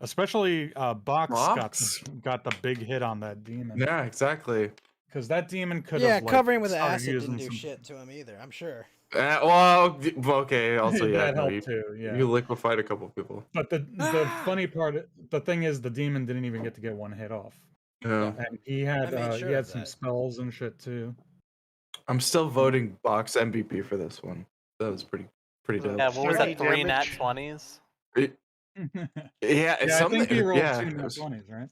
[SPEAKER 5] especially Box got the big hit on that demon.
[SPEAKER 4] Yeah, exactly.
[SPEAKER 5] Because that demon could
[SPEAKER 6] Yeah,
[SPEAKER 5] have like,
[SPEAKER 6] covering with
[SPEAKER 5] started
[SPEAKER 6] acid
[SPEAKER 5] using
[SPEAKER 6] didn't do
[SPEAKER 5] some-
[SPEAKER 6] shit to him either. I'm sure.
[SPEAKER 4] Well, okay. Also, yeah,
[SPEAKER 5] that
[SPEAKER 4] no,
[SPEAKER 5] helped too. Yeah.
[SPEAKER 4] you liquefied a couple people.
[SPEAKER 5] But the funny part, the thing is, the demon didn't even get to get 1 hit off,
[SPEAKER 4] Yeah.
[SPEAKER 5] and he had
[SPEAKER 6] I made sure of
[SPEAKER 5] some
[SPEAKER 6] that.
[SPEAKER 5] spells and shit too.
[SPEAKER 4] I'm still voting Box MVP for this one. That was pretty dope.
[SPEAKER 2] Yeah, what was
[SPEAKER 3] 30
[SPEAKER 2] that? 3 nat
[SPEAKER 3] damage.
[SPEAKER 2] 20s?
[SPEAKER 4] Yeah, it's
[SPEAKER 5] I
[SPEAKER 4] something.
[SPEAKER 5] think he rolled
[SPEAKER 4] Yeah,
[SPEAKER 5] 2
[SPEAKER 4] it
[SPEAKER 5] nat
[SPEAKER 4] was-
[SPEAKER 5] 20s, right?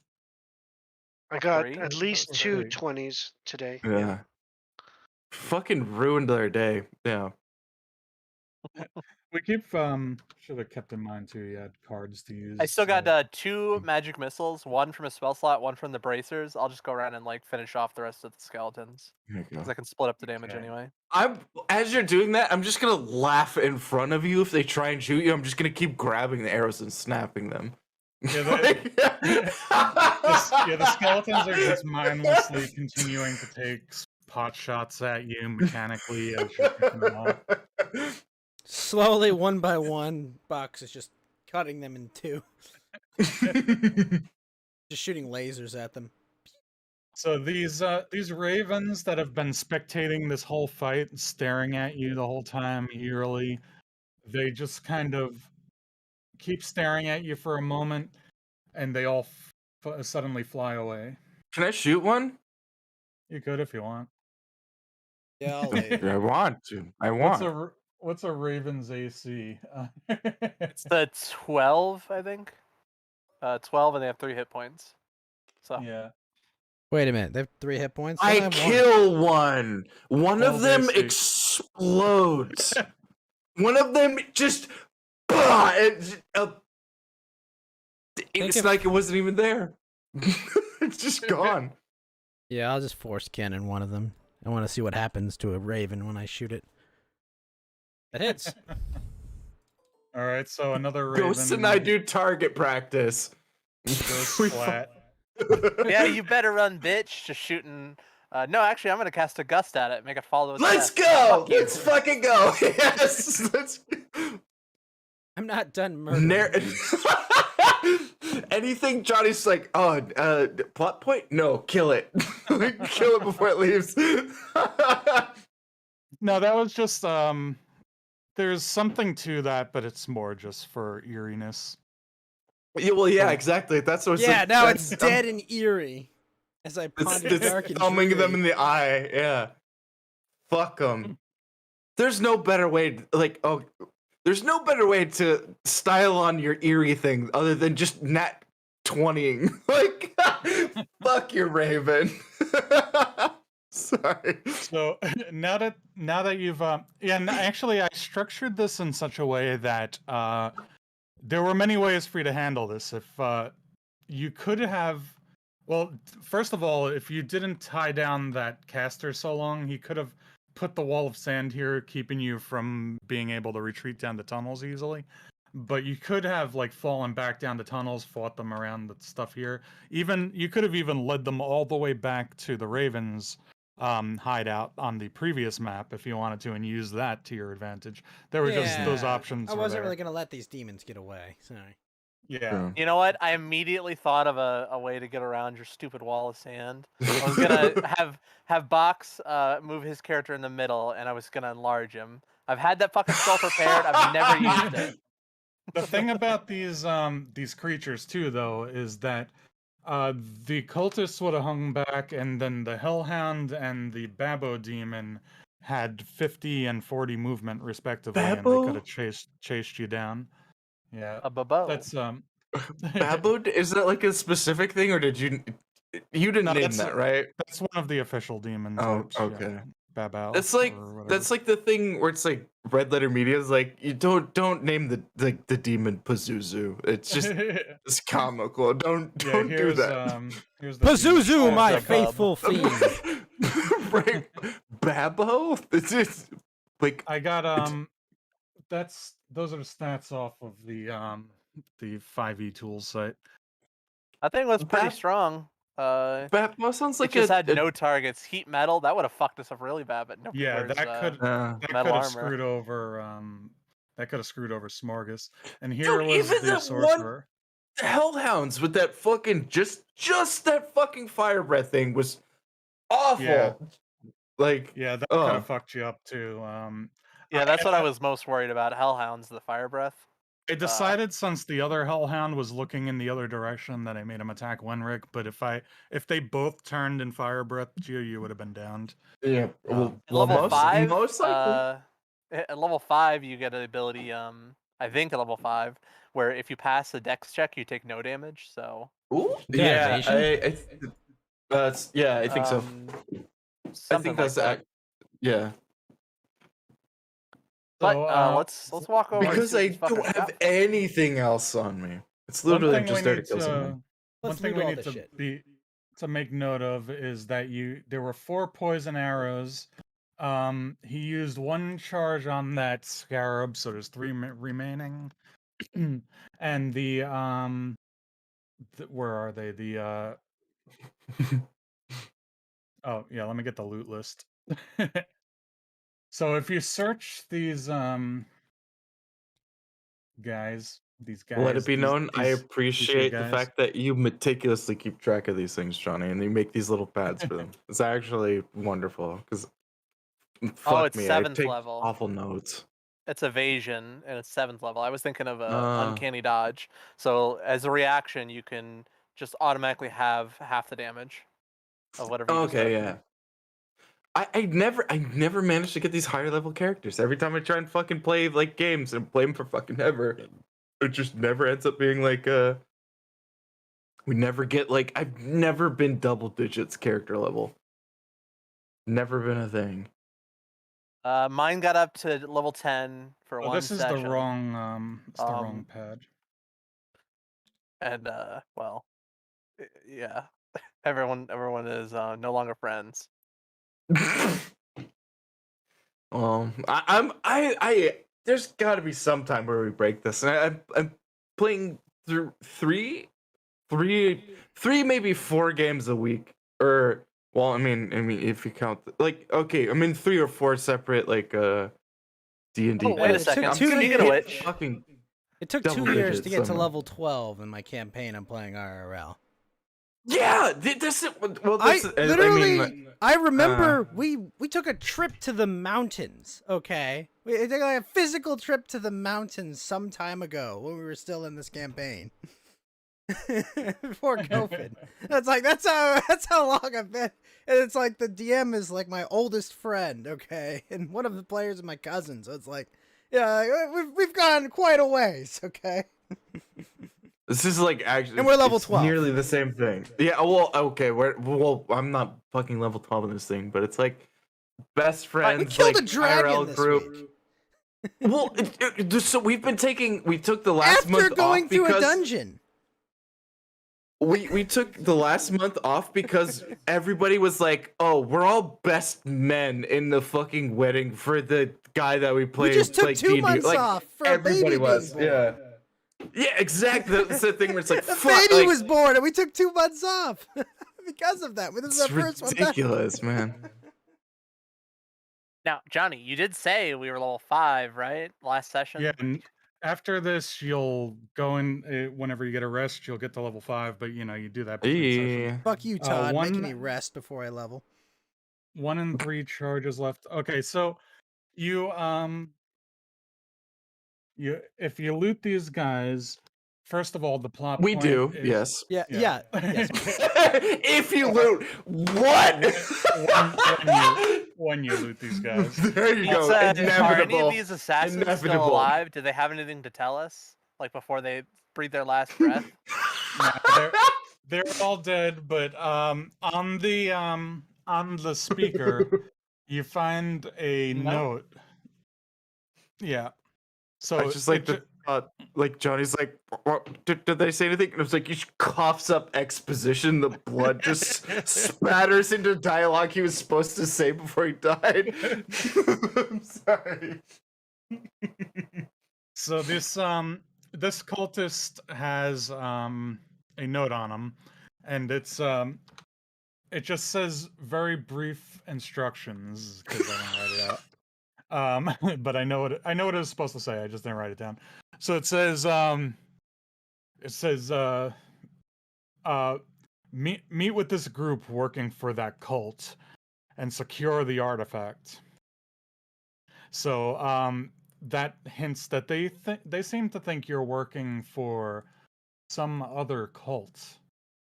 [SPEAKER 3] I got
[SPEAKER 2] 3?
[SPEAKER 3] at least
[SPEAKER 5] Or
[SPEAKER 3] 2
[SPEAKER 5] 3.
[SPEAKER 3] 20s today.
[SPEAKER 4] yeah. Fucking ruined their day. Yeah.
[SPEAKER 5] We keep should have kept in mind too. You had cards to use.
[SPEAKER 2] I still
[SPEAKER 5] so-
[SPEAKER 2] got 2 magic missiles, 1 from a spell slot, 1 from the bracers. I'll just go around and like finish off the rest of the skeletons
[SPEAKER 4] There you go.
[SPEAKER 2] because I can split up the damage
[SPEAKER 5] Okay.
[SPEAKER 2] anyway.
[SPEAKER 4] As you're doing that, I'm just gonna laugh in front of you if they try and shoot you. I'm just gonna keep grabbing the arrows and snapping them.
[SPEAKER 5] Yeah, the skeletons are just mindlessly continuing to take pot shots at you mechanically as you're picking them off.
[SPEAKER 6] Slowly, 1 by 1, Box is just cutting them in 2. Just shooting lasers at them.
[SPEAKER 5] So these ravens that have been spectating this whole fight, staring at you the whole time eerily, they just kind of keep staring at you for a moment, and they all suddenly fly away.
[SPEAKER 4] Can I shoot one?
[SPEAKER 5] You could if you want.
[SPEAKER 6] Yeah, I'll wait.
[SPEAKER 4] I want to. I
[SPEAKER 5] What's
[SPEAKER 4] want.
[SPEAKER 5] what's a raven's AC?
[SPEAKER 2] It's the 12, I think. 12, and they have 3 hit points. So
[SPEAKER 5] Yeah.
[SPEAKER 6] Wait a minute. They have 3 hit points.
[SPEAKER 4] I
[SPEAKER 6] only have one.
[SPEAKER 4] kill one. One
[SPEAKER 5] Oh,
[SPEAKER 4] of them
[SPEAKER 5] they see.
[SPEAKER 4] explodes. One of them just. It's
[SPEAKER 6] if-
[SPEAKER 4] like it wasn't even there. It's just gone.
[SPEAKER 6] Yeah, I'll just force cannon one of them. I want to see what happens to a raven when I shoot it. That hits.
[SPEAKER 5] All right, so another raven.
[SPEAKER 4] Ghosts and I do target practice.
[SPEAKER 5] goes
[SPEAKER 4] We
[SPEAKER 5] flat.
[SPEAKER 2] Yeah, you better run, bitch. Just shooting. No, actually, I'm gonna cast a gust at it. Make it follow its
[SPEAKER 4] Let's
[SPEAKER 2] death.
[SPEAKER 4] go!
[SPEAKER 2] Fuck you.
[SPEAKER 4] Let's fucking go! Yes! Let's.
[SPEAKER 6] I'm not done murdering.
[SPEAKER 4] Anything Johnny's like, oh, plot point? No, kill it. Kill it before it leaves.
[SPEAKER 5] No, that was just there's something to that, but it's more just for eeriness.
[SPEAKER 4] Yeah, well, yeah, exactly. That's what's
[SPEAKER 6] Yeah,
[SPEAKER 4] like,
[SPEAKER 6] now
[SPEAKER 4] that's-
[SPEAKER 6] it's dead and eerie. As I ponder
[SPEAKER 4] It's
[SPEAKER 6] dark and
[SPEAKER 4] thumbing them in
[SPEAKER 6] dreary.
[SPEAKER 4] the eye. Yeah. Fuck them. There's no better way. There's no better way to style on your eerie thing other than just nat 20ing. Like, fuck your Raven. Sorry.
[SPEAKER 5] So now that you've actually I structured this in such a way that there were many ways for you to handle this. If you could have, well, first of all, if you didn't tie down that caster so long, he could have put the wall of sand here, keeping you from being able to retreat down the tunnels easily. But you could have like fallen back down the tunnels, fought them around the stuff here. Even you could have even led them all the way back to the Ravens hideout on the previous map if you wanted to, and use that to your advantage. There were just those options.
[SPEAKER 6] I
[SPEAKER 5] were
[SPEAKER 6] wasn't
[SPEAKER 5] there.
[SPEAKER 6] really gonna let these demons get away. Sorry.
[SPEAKER 5] Yeah.
[SPEAKER 2] You know what? I immediately thought of a way to get around your stupid wall of sand. I was gonna have Box move his character in the middle, and I was gonna enlarge him. I've had that fucking spell prepared. I've never used it.
[SPEAKER 5] The thing about these creatures too, though, is that the cultists would have hung back, and then the Hellhound and the Babbo demon had 50 and 40 movement respectively, and they
[SPEAKER 4] Babbo?
[SPEAKER 5] could have chased you down. Yeah,
[SPEAKER 2] A babo.
[SPEAKER 5] that's
[SPEAKER 4] Babud? Is that like a specific thing, or did you didn't
[SPEAKER 5] No,
[SPEAKER 4] name
[SPEAKER 5] that's-
[SPEAKER 4] that, right?
[SPEAKER 5] that's one of the official demon
[SPEAKER 4] Oh,
[SPEAKER 5] types.
[SPEAKER 4] okay.
[SPEAKER 5] Yeah. Babao.
[SPEAKER 4] That's like
[SPEAKER 5] or whatever.
[SPEAKER 4] that's like the thing where it's like red letter media is like, you don't name the demon Pazuzu. It's just it's comical. Don't do
[SPEAKER 5] here's,
[SPEAKER 4] that.
[SPEAKER 5] Here's the
[SPEAKER 6] Pazuzu, my
[SPEAKER 2] Cub.
[SPEAKER 6] faithful fiend.
[SPEAKER 4] Right, Babbo. It's just like
[SPEAKER 5] I got those are the stats off of the 5e tools site.
[SPEAKER 2] I think it was pretty
[SPEAKER 4] Bab-
[SPEAKER 2] strong.
[SPEAKER 4] Babbo sounds like
[SPEAKER 2] It just
[SPEAKER 4] a,
[SPEAKER 2] had no targets. Heat metal, that would have fucked us up really bad, but no.
[SPEAKER 5] Yeah,
[SPEAKER 2] wears,
[SPEAKER 5] that could
[SPEAKER 4] uh,
[SPEAKER 5] that
[SPEAKER 2] metal
[SPEAKER 5] could have
[SPEAKER 2] armor.
[SPEAKER 5] screwed over Smorgas. And here
[SPEAKER 4] Dude,
[SPEAKER 5] was
[SPEAKER 4] even
[SPEAKER 5] the
[SPEAKER 4] that one-
[SPEAKER 5] sorcerer.
[SPEAKER 4] the Hellhounds with that fucking just that fucking fire breath thing was awful.
[SPEAKER 5] Yeah.
[SPEAKER 4] Like
[SPEAKER 5] Yeah, that could
[SPEAKER 4] Ugh.
[SPEAKER 5] have fucked you up too.
[SPEAKER 2] Yeah, that's what I was most worried about. Hellhounds, the fire breath.
[SPEAKER 5] I decided since the other Hellhound was looking in the other direction that I made him attack Wenric, but if they both turned and fire breath you, you would have been downed.
[SPEAKER 4] yeah,
[SPEAKER 5] Um,
[SPEAKER 2] At level 5,
[SPEAKER 4] most likely.
[SPEAKER 2] at level 5, you get an ability. I think at level 5, where if you pass a Dex check, you take no damage. So.
[SPEAKER 4] Ooh,
[SPEAKER 6] Yeah,
[SPEAKER 4] yeah,
[SPEAKER 6] evasion?
[SPEAKER 4] I think so. I
[SPEAKER 2] Something
[SPEAKER 4] think that's
[SPEAKER 2] like that.
[SPEAKER 4] yeah.
[SPEAKER 2] But
[SPEAKER 5] So,
[SPEAKER 2] let's walk over. and
[SPEAKER 4] Because
[SPEAKER 2] see
[SPEAKER 4] I
[SPEAKER 2] what this fucker's
[SPEAKER 4] don't have
[SPEAKER 2] got.
[SPEAKER 4] anything else on me. It's
[SPEAKER 5] one
[SPEAKER 4] literally
[SPEAKER 5] thing we
[SPEAKER 4] just there to
[SPEAKER 5] need
[SPEAKER 4] kill someone.
[SPEAKER 5] one
[SPEAKER 6] Let's
[SPEAKER 5] thing
[SPEAKER 6] loot
[SPEAKER 5] we
[SPEAKER 6] all
[SPEAKER 5] need
[SPEAKER 6] this
[SPEAKER 5] to
[SPEAKER 6] shit.
[SPEAKER 5] to make note of is that there were 4 poison arrows. He used 1 charge on that scarab, so there's 3 remaining. And where are they? Oh yeah, let me get the loot list. So if you search these guys,
[SPEAKER 4] Let it be
[SPEAKER 5] these-
[SPEAKER 4] known, I
[SPEAKER 5] these
[SPEAKER 4] appreciate the
[SPEAKER 5] guys.
[SPEAKER 4] fact that you meticulously keep track of these things, Johnny, and you make these little pads for them. It's actually wonderful because fuck
[SPEAKER 2] it's
[SPEAKER 4] me,
[SPEAKER 2] 7th
[SPEAKER 4] I take
[SPEAKER 2] level.
[SPEAKER 4] awful notes.
[SPEAKER 2] It's evasion, and it's 7th level. I was thinking of
[SPEAKER 4] Ah.
[SPEAKER 2] uncanny dodge. So as a reaction, you can just automatically have half the damage of whatever. You just
[SPEAKER 4] Okay,
[SPEAKER 2] did.
[SPEAKER 4] yeah. I never managed to get these higher level characters. Every time I try and fucking play like games and play them for fucking ever, it just never ends up being like We never get like I've never been double digits character level. Never been a thing.
[SPEAKER 2] Mine got up to level 10 for
[SPEAKER 5] Oh,
[SPEAKER 2] one
[SPEAKER 5] this is
[SPEAKER 2] session.
[SPEAKER 5] the wrong. It's the wrong pad.
[SPEAKER 2] And well, yeah, everyone is no longer friends.
[SPEAKER 4] I there's got to be some time where we break this, and I'm playing through three, maybe 4 games a week, or well, I mean, if you count like okay, I'm in 3 or 4 separate like D&D.
[SPEAKER 2] Oh, wait a
[SPEAKER 6] It took
[SPEAKER 2] second.
[SPEAKER 6] two
[SPEAKER 2] Speaking of
[SPEAKER 6] years-
[SPEAKER 2] which,
[SPEAKER 4] fucking
[SPEAKER 6] It took
[SPEAKER 4] Double
[SPEAKER 6] 2 years to
[SPEAKER 4] digits
[SPEAKER 6] get to
[SPEAKER 4] somehow.
[SPEAKER 6] level 12 in my campaign. I'm playing IRL.
[SPEAKER 4] yeah, this is well.
[SPEAKER 6] I
[SPEAKER 4] This is,
[SPEAKER 6] literally, I remember
[SPEAKER 4] uh,
[SPEAKER 6] we took a trip to the mountains. Okay, we took like a physical trip to the mountains some time ago when we were still in this campaign. Before COVID, that's how long I've been. And it's like the DM is like my oldest friend. Okay, and one of the players is my cousin. So it's like, yeah, we've gone quite a ways. Okay.
[SPEAKER 4] This is like actually,
[SPEAKER 6] And we're level
[SPEAKER 4] it's
[SPEAKER 6] 12.
[SPEAKER 4] nearly the same thing. Yeah, well, okay, I'm not fucking level 12 in this thing, but it's like best friends.
[SPEAKER 6] We killed
[SPEAKER 4] like,
[SPEAKER 6] a dragon
[SPEAKER 4] IRL
[SPEAKER 6] this
[SPEAKER 4] group.
[SPEAKER 6] week.
[SPEAKER 4] Well, so we took the last
[SPEAKER 6] After
[SPEAKER 4] month
[SPEAKER 6] going
[SPEAKER 4] off
[SPEAKER 6] through
[SPEAKER 4] because
[SPEAKER 6] a dungeon.
[SPEAKER 4] we took the last month off because everybody was like, "Oh, we're all best men in the fucking wedding for the guy that we played."
[SPEAKER 6] We just took
[SPEAKER 4] like,
[SPEAKER 6] 2
[SPEAKER 4] D&D.
[SPEAKER 6] months
[SPEAKER 4] Like,
[SPEAKER 6] off for a
[SPEAKER 4] everybody
[SPEAKER 6] baby
[SPEAKER 4] was,
[SPEAKER 6] being born.
[SPEAKER 4] yeah, exactly. That's the thing where it's like,
[SPEAKER 6] The
[SPEAKER 4] fuck,
[SPEAKER 6] baby
[SPEAKER 4] like,
[SPEAKER 6] was born, and we took 2 months off because of that. This is
[SPEAKER 4] it's
[SPEAKER 6] our first one back.
[SPEAKER 4] ridiculous, man.
[SPEAKER 2] now Johnny, you did say we were level 5, right? Last session.
[SPEAKER 5] Yeah, and after this, you'll go in whenever you get a rest. You'll get to level 5, but you do that between sessions.
[SPEAKER 4] Yeah.
[SPEAKER 6] Fuck you, Todd, making
[SPEAKER 5] one-
[SPEAKER 6] me rest before I level.
[SPEAKER 5] 1 and 3 charges left. Okay, so you if you loot these guys, first of all, the plot
[SPEAKER 4] We
[SPEAKER 5] point
[SPEAKER 4] do,
[SPEAKER 5] is,
[SPEAKER 4] yes.
[SPEAKER 6] Yeah. Yes.
[SPEAKER 4] If you loot, what?
[SPEAKER 5] when you loot these guys.
[SPEAKER 4] There you
[SPEAKER 2] It's,
[SPEAKER 4] go.
[SPEAKER 2] are any
[SPEAKER 4] Inevitable.
[SPEAKER 2] of these assassins
[SPEAKER 4] Inevitable.
[SPEAKER 2] still alive? Do they have anything to tell us? Like before they breathe their last breath?
[SPEAKER 5] No, they're all dead, but on the speaker, you find a note. Yeah. So
[SPEAKER 4] I just like the thought, like Johnny's like, what, did they say anything? And it was like, he coughs up exposition. The blood just spatters into dialogue he was supposed to say before he died. I'm sorry.
[SPEAKER 5] So this cultist has a note on him, and it just says very brief instructions because I didn't write it out. But I know what it was supposed to say. I just didn't write it down. So it says meet with this group working for that cult and secure the artifact. So that hints that they seem to think you're working for some other cult.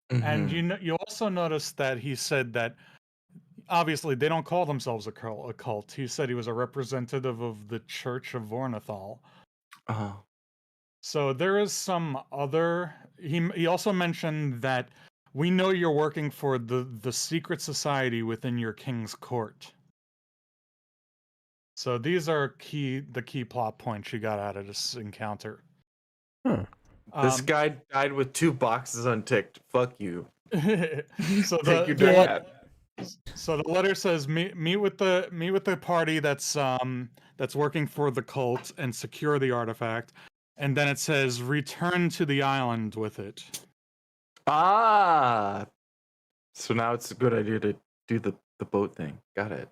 [SPEAKER 5] And you also notice that he said that obviously they don't call themselves a cult. He said he was a representative of the Church of Vornathal.
[SPEAKER 4] Oh.
[SPEAKER 5] So there is some other. He also mentioned that we know you're working for the secret society within your king's court. So these are the key plot points you got out of this encounter.
[SPEAKER 4] Huh. This guy died with 2 boxes unticked. Fuck you.
[SPEAKER 5] So
[SPEAKER 4] Take your dad.
[SPEAKER 5] So the letter says meet with the party that's working for the cult and secure the artifact, and then it says return to the island with it.
[SPEAKER 4] Ah. So now it's a good idea to do the boat thing. Got it.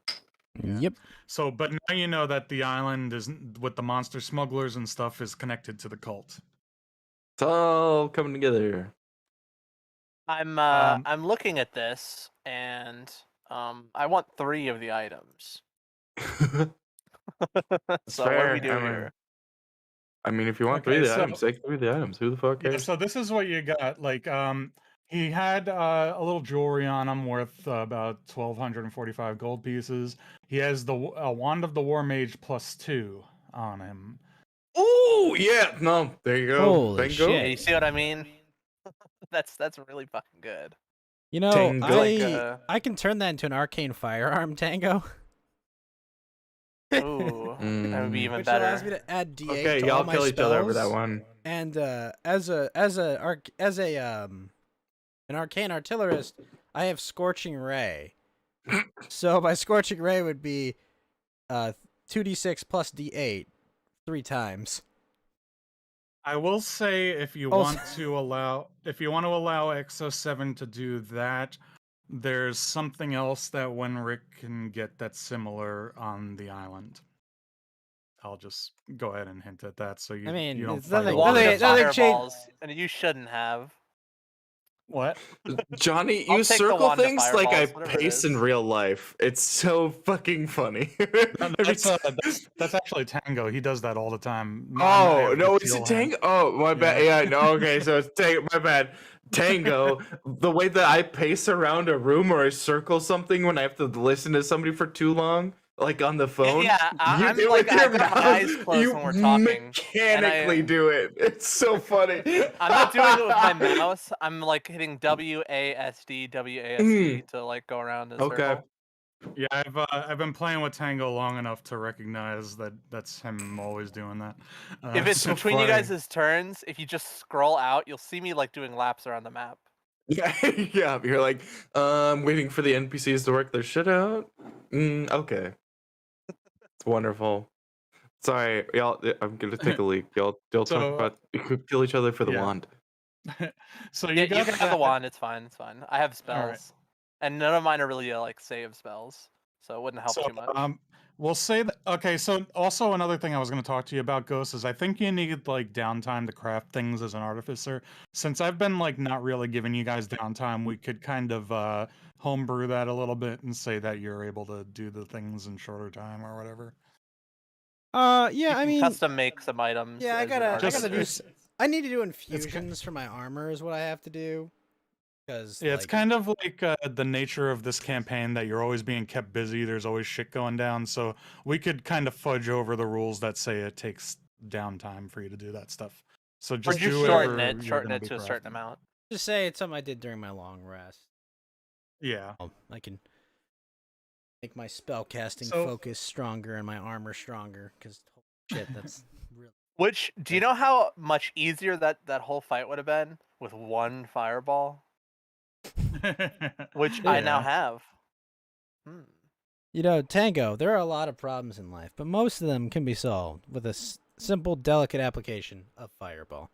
[SPEAKER 6] Yep.
[SPEAKER 5] So, but now you know that the island is with the monster smugglers and stuff is connected to the cult.
[SPEAKER 4] It's all coming together.
[SPEAKER 2] I'm looking at this and I want 3 of the items. So what do we do here?
[SPEAKER 4] I mean, if you want
[SPEAKER 5] Okay,
[SPEAKER 4] 3 of the
[SPEAKER 5] so-
[SPEAKER 4] items, take 3 of the items. Who the fuck
[SPEAKER 5] Yeah,
[SPEAKER 4] cares?
[SPEAKER 5] so this is what you got. Like, he had a little jewelry on him worth about 1,245 gold pieces. He has the wand of the War Mage +2 on him.
[SPEAKER 4] Oh yeah, no, there you go.
[SPEAKER 6] Holy
[SPEAKER 4] Bingo.
[SPEAKER 2] Yeah,
[SPEAKER 6] shit.
[SPEAKER 2] you see what I mean? That's really fucking good.
[SPEAKER 6] You know,
[SPEAKER 4] Tango.
[SPEAKER 6] I can turn that into an arcane firearm, Tango.
[SPEAKER 2] Ooh, that would be even
[SPEAKER 6] Which
[SPEAKER 2] better.
[SPEAKER 6] allows me to add D8
[SPEAKER 4] Okay,
[SPEAKER 6] to all
[SPEAKER 4] y'all
[SPEAKER 6] my
[SPEAKER 4] kill
[SPEAKER 6] spells.
[SPEAKER 4] each other over that one.
[SPEAKER 6] And an arcane artillerist, I have Scorching Ray. So my Scorching Ray would be 2d6 plus d8 3 times.
[SPEAKER 5] I will say if you
[SPEAKER 6] Also-
[SPEAKER 5] want to allow Exo7 to do that, there's something else that Wenrick can get that's similar on the island. I'll just go ahead and hint at that so you,
[SPEAKER 6] I mean,
[SPEAKER 5] you don't
[SPEAKER 6] it's
[SPEAKER 5] fight
[SPEAKER 6] nothing-
[SPEAKER 5] over
[SPEAKER 2] Wand
[SPEAKER 5] it.
[SPEAKER 2] of
[SPEAKER 6] nothing changed.
[SPEAKER 2] fireballs, and you shouldn't have.
[SPEAKER 5] What?
[SPEAKER 4] Johnny,
[SPEAKER 2] I'll
[SPEAKER 4] you
[SPEAKER 2] take the
[SPEAKER 4] circle
[SPEAKER 2] wand of
[SPEAKER 4] things like I
[SPEAKER 2] fireballs, whatever it
[SPEAKER 4] pace in
[SPEAKER 2] is.
[SPEAKER 4] real life. It's so fucking funny.
[SPEAKER 5] No,
[SPEAKER 4] Every
[SPEAKER 5] that's actually Tango. He does that all the time.
[SPEAKER 4] Oh no, it's a
[SPEAKER 5] Heal him.
[SPEAKER 4] tango. Oh my bad.
[SPEAKER 5] Yeah.
[SPEAKER 4] Yeah, no, okay, so it's my bad. Tango. The way that I pace around a room or I circle something when I have to listen to somebody for too long, like on the phone.
[SPEAKER 2] Yeah,
[SPEAKER 4] you
[SPEAKER 2] I'm
[SPEAKER 4] do it
[SPEAKER 2] like,
[SPEAKER 4] with
[SPEAKER 2] I
[SPEAKER 4] your
[SPEAKER 2] got my
[SPEAKER 4] mouth,
[SPEAKER 2] eyes closed
[SPEAKER 4] you
[SPEAKER 2] when we're talking,
[SPEAKER 4] mechanically do it. It's so funny.
[SPEAKER 2] I'm not doing it with my mouse. I'm like hitting WASD to like go around in a
[SPEAKER 4] Okay.
[SPEAKER 2] circle.
[SPEAKER 5] Yeah, I've been playing with Tango long enough to recognize that that's him always doing that.
[SPEAKER 2] If it's
[SPEAKER 4] so
[SPEAKER 2] between you
[SPEAKER 4] funny.
[SPEAKER 2] guys' turns, if you just scroll out, you'll see me like doing laps around the map.
[SPEAKER 4] Yeah, yeah. You're like, waiting for the NPCs to work their shit out. Okay. It's wonderful. Sorry, y'all. I'm gonna take a leak. Y'all
[SPEAKER 5] So,
[SPEAKER 4] talk about you could kill each other for the
[SPEAKER 5] yeah.
[SPEAKER 4] wand.
[SPEAKER 5] So
[SPEAKER 2] Yeah,
[SPEAKER 5] you got
[SPEAKER 2] you can have the
[SPEAKER 5] that-
[SPEAKER 2] wand. It's fine. It's fine. I have spells,
[SPEAKER 5] Alright.
[SPEAKER 2] and none of mine are really like save spells, so it wouldn't help
[SPEAKER 5] So,
[SPEAKER 2] too much.
[SPEAKER 5] we'll say that. Okay, so also another thing I was going to talk to you about, Ghost, is I think you need like downtime to craft things as an artificer. Since I've been like not really giving you guys downtime, we could kind of homebrew that a little bit and say that you're able to do the things in shorter time or whatever.
[SPEAKER 6] Yeah,
[SPEAKER 2] You
[SPEAKER 6] I
[SPEAKER 2] can
[SPEAKER 6] mean,
[SPEAKER 2] custom make some items.
[SPEAKER 6] yeah, I
[SPEAKER 2] as your
[SPEAKER 6] gotta
[SPEAKER 5] Just-
[SPEAKER 6] do.
[SPEAKER 2] artificer.
[SPEAKER 6] I need to do infusions for my armor is what I have to do. Because
[SPEAKER 5] Yeah, it's kind of like the nature of this campaign that you're always being kept busy. There's always shit going down. So we could kind of fudge over the rules that say it takes downtime for you to do that stuff. So
[SPEAKER 2] Or
[SPEAKER 5] just
[SPEAKER 2] just
[SPEAKER 5] do
[SPEAKER 2] shorten
[SPEAKER 5] whatever
[SPEAKER 2] it,
[SPEAKER 5] you're gonna
[SPEAKER 2] to
[SPEAKER 5] be
[SPEAKER 2] a certain
[SPEAKER 5] crafting.
[SPEAKER 2] amount.
[SPEAKER 6] just say it's something I did during my long rest.
[SPEAKER 5] Yeah.
[SPEAKER 6] I can make my spell casting
[SPEAKER 5] So-
[SPEAKER 6] focus stronger and my armor stronger. Because shit, that's really.
[SPEAKER 2] Which do you know how much easier that whole fight would have been with one fireball, which I now
[SPEAKER 5] Yeah.
[SPEAKER 2] have.
[SPEAKER 6] You know, Tango, there are a lot of problems in life, but most of them can be solved with a simple, delicate application of Fireball.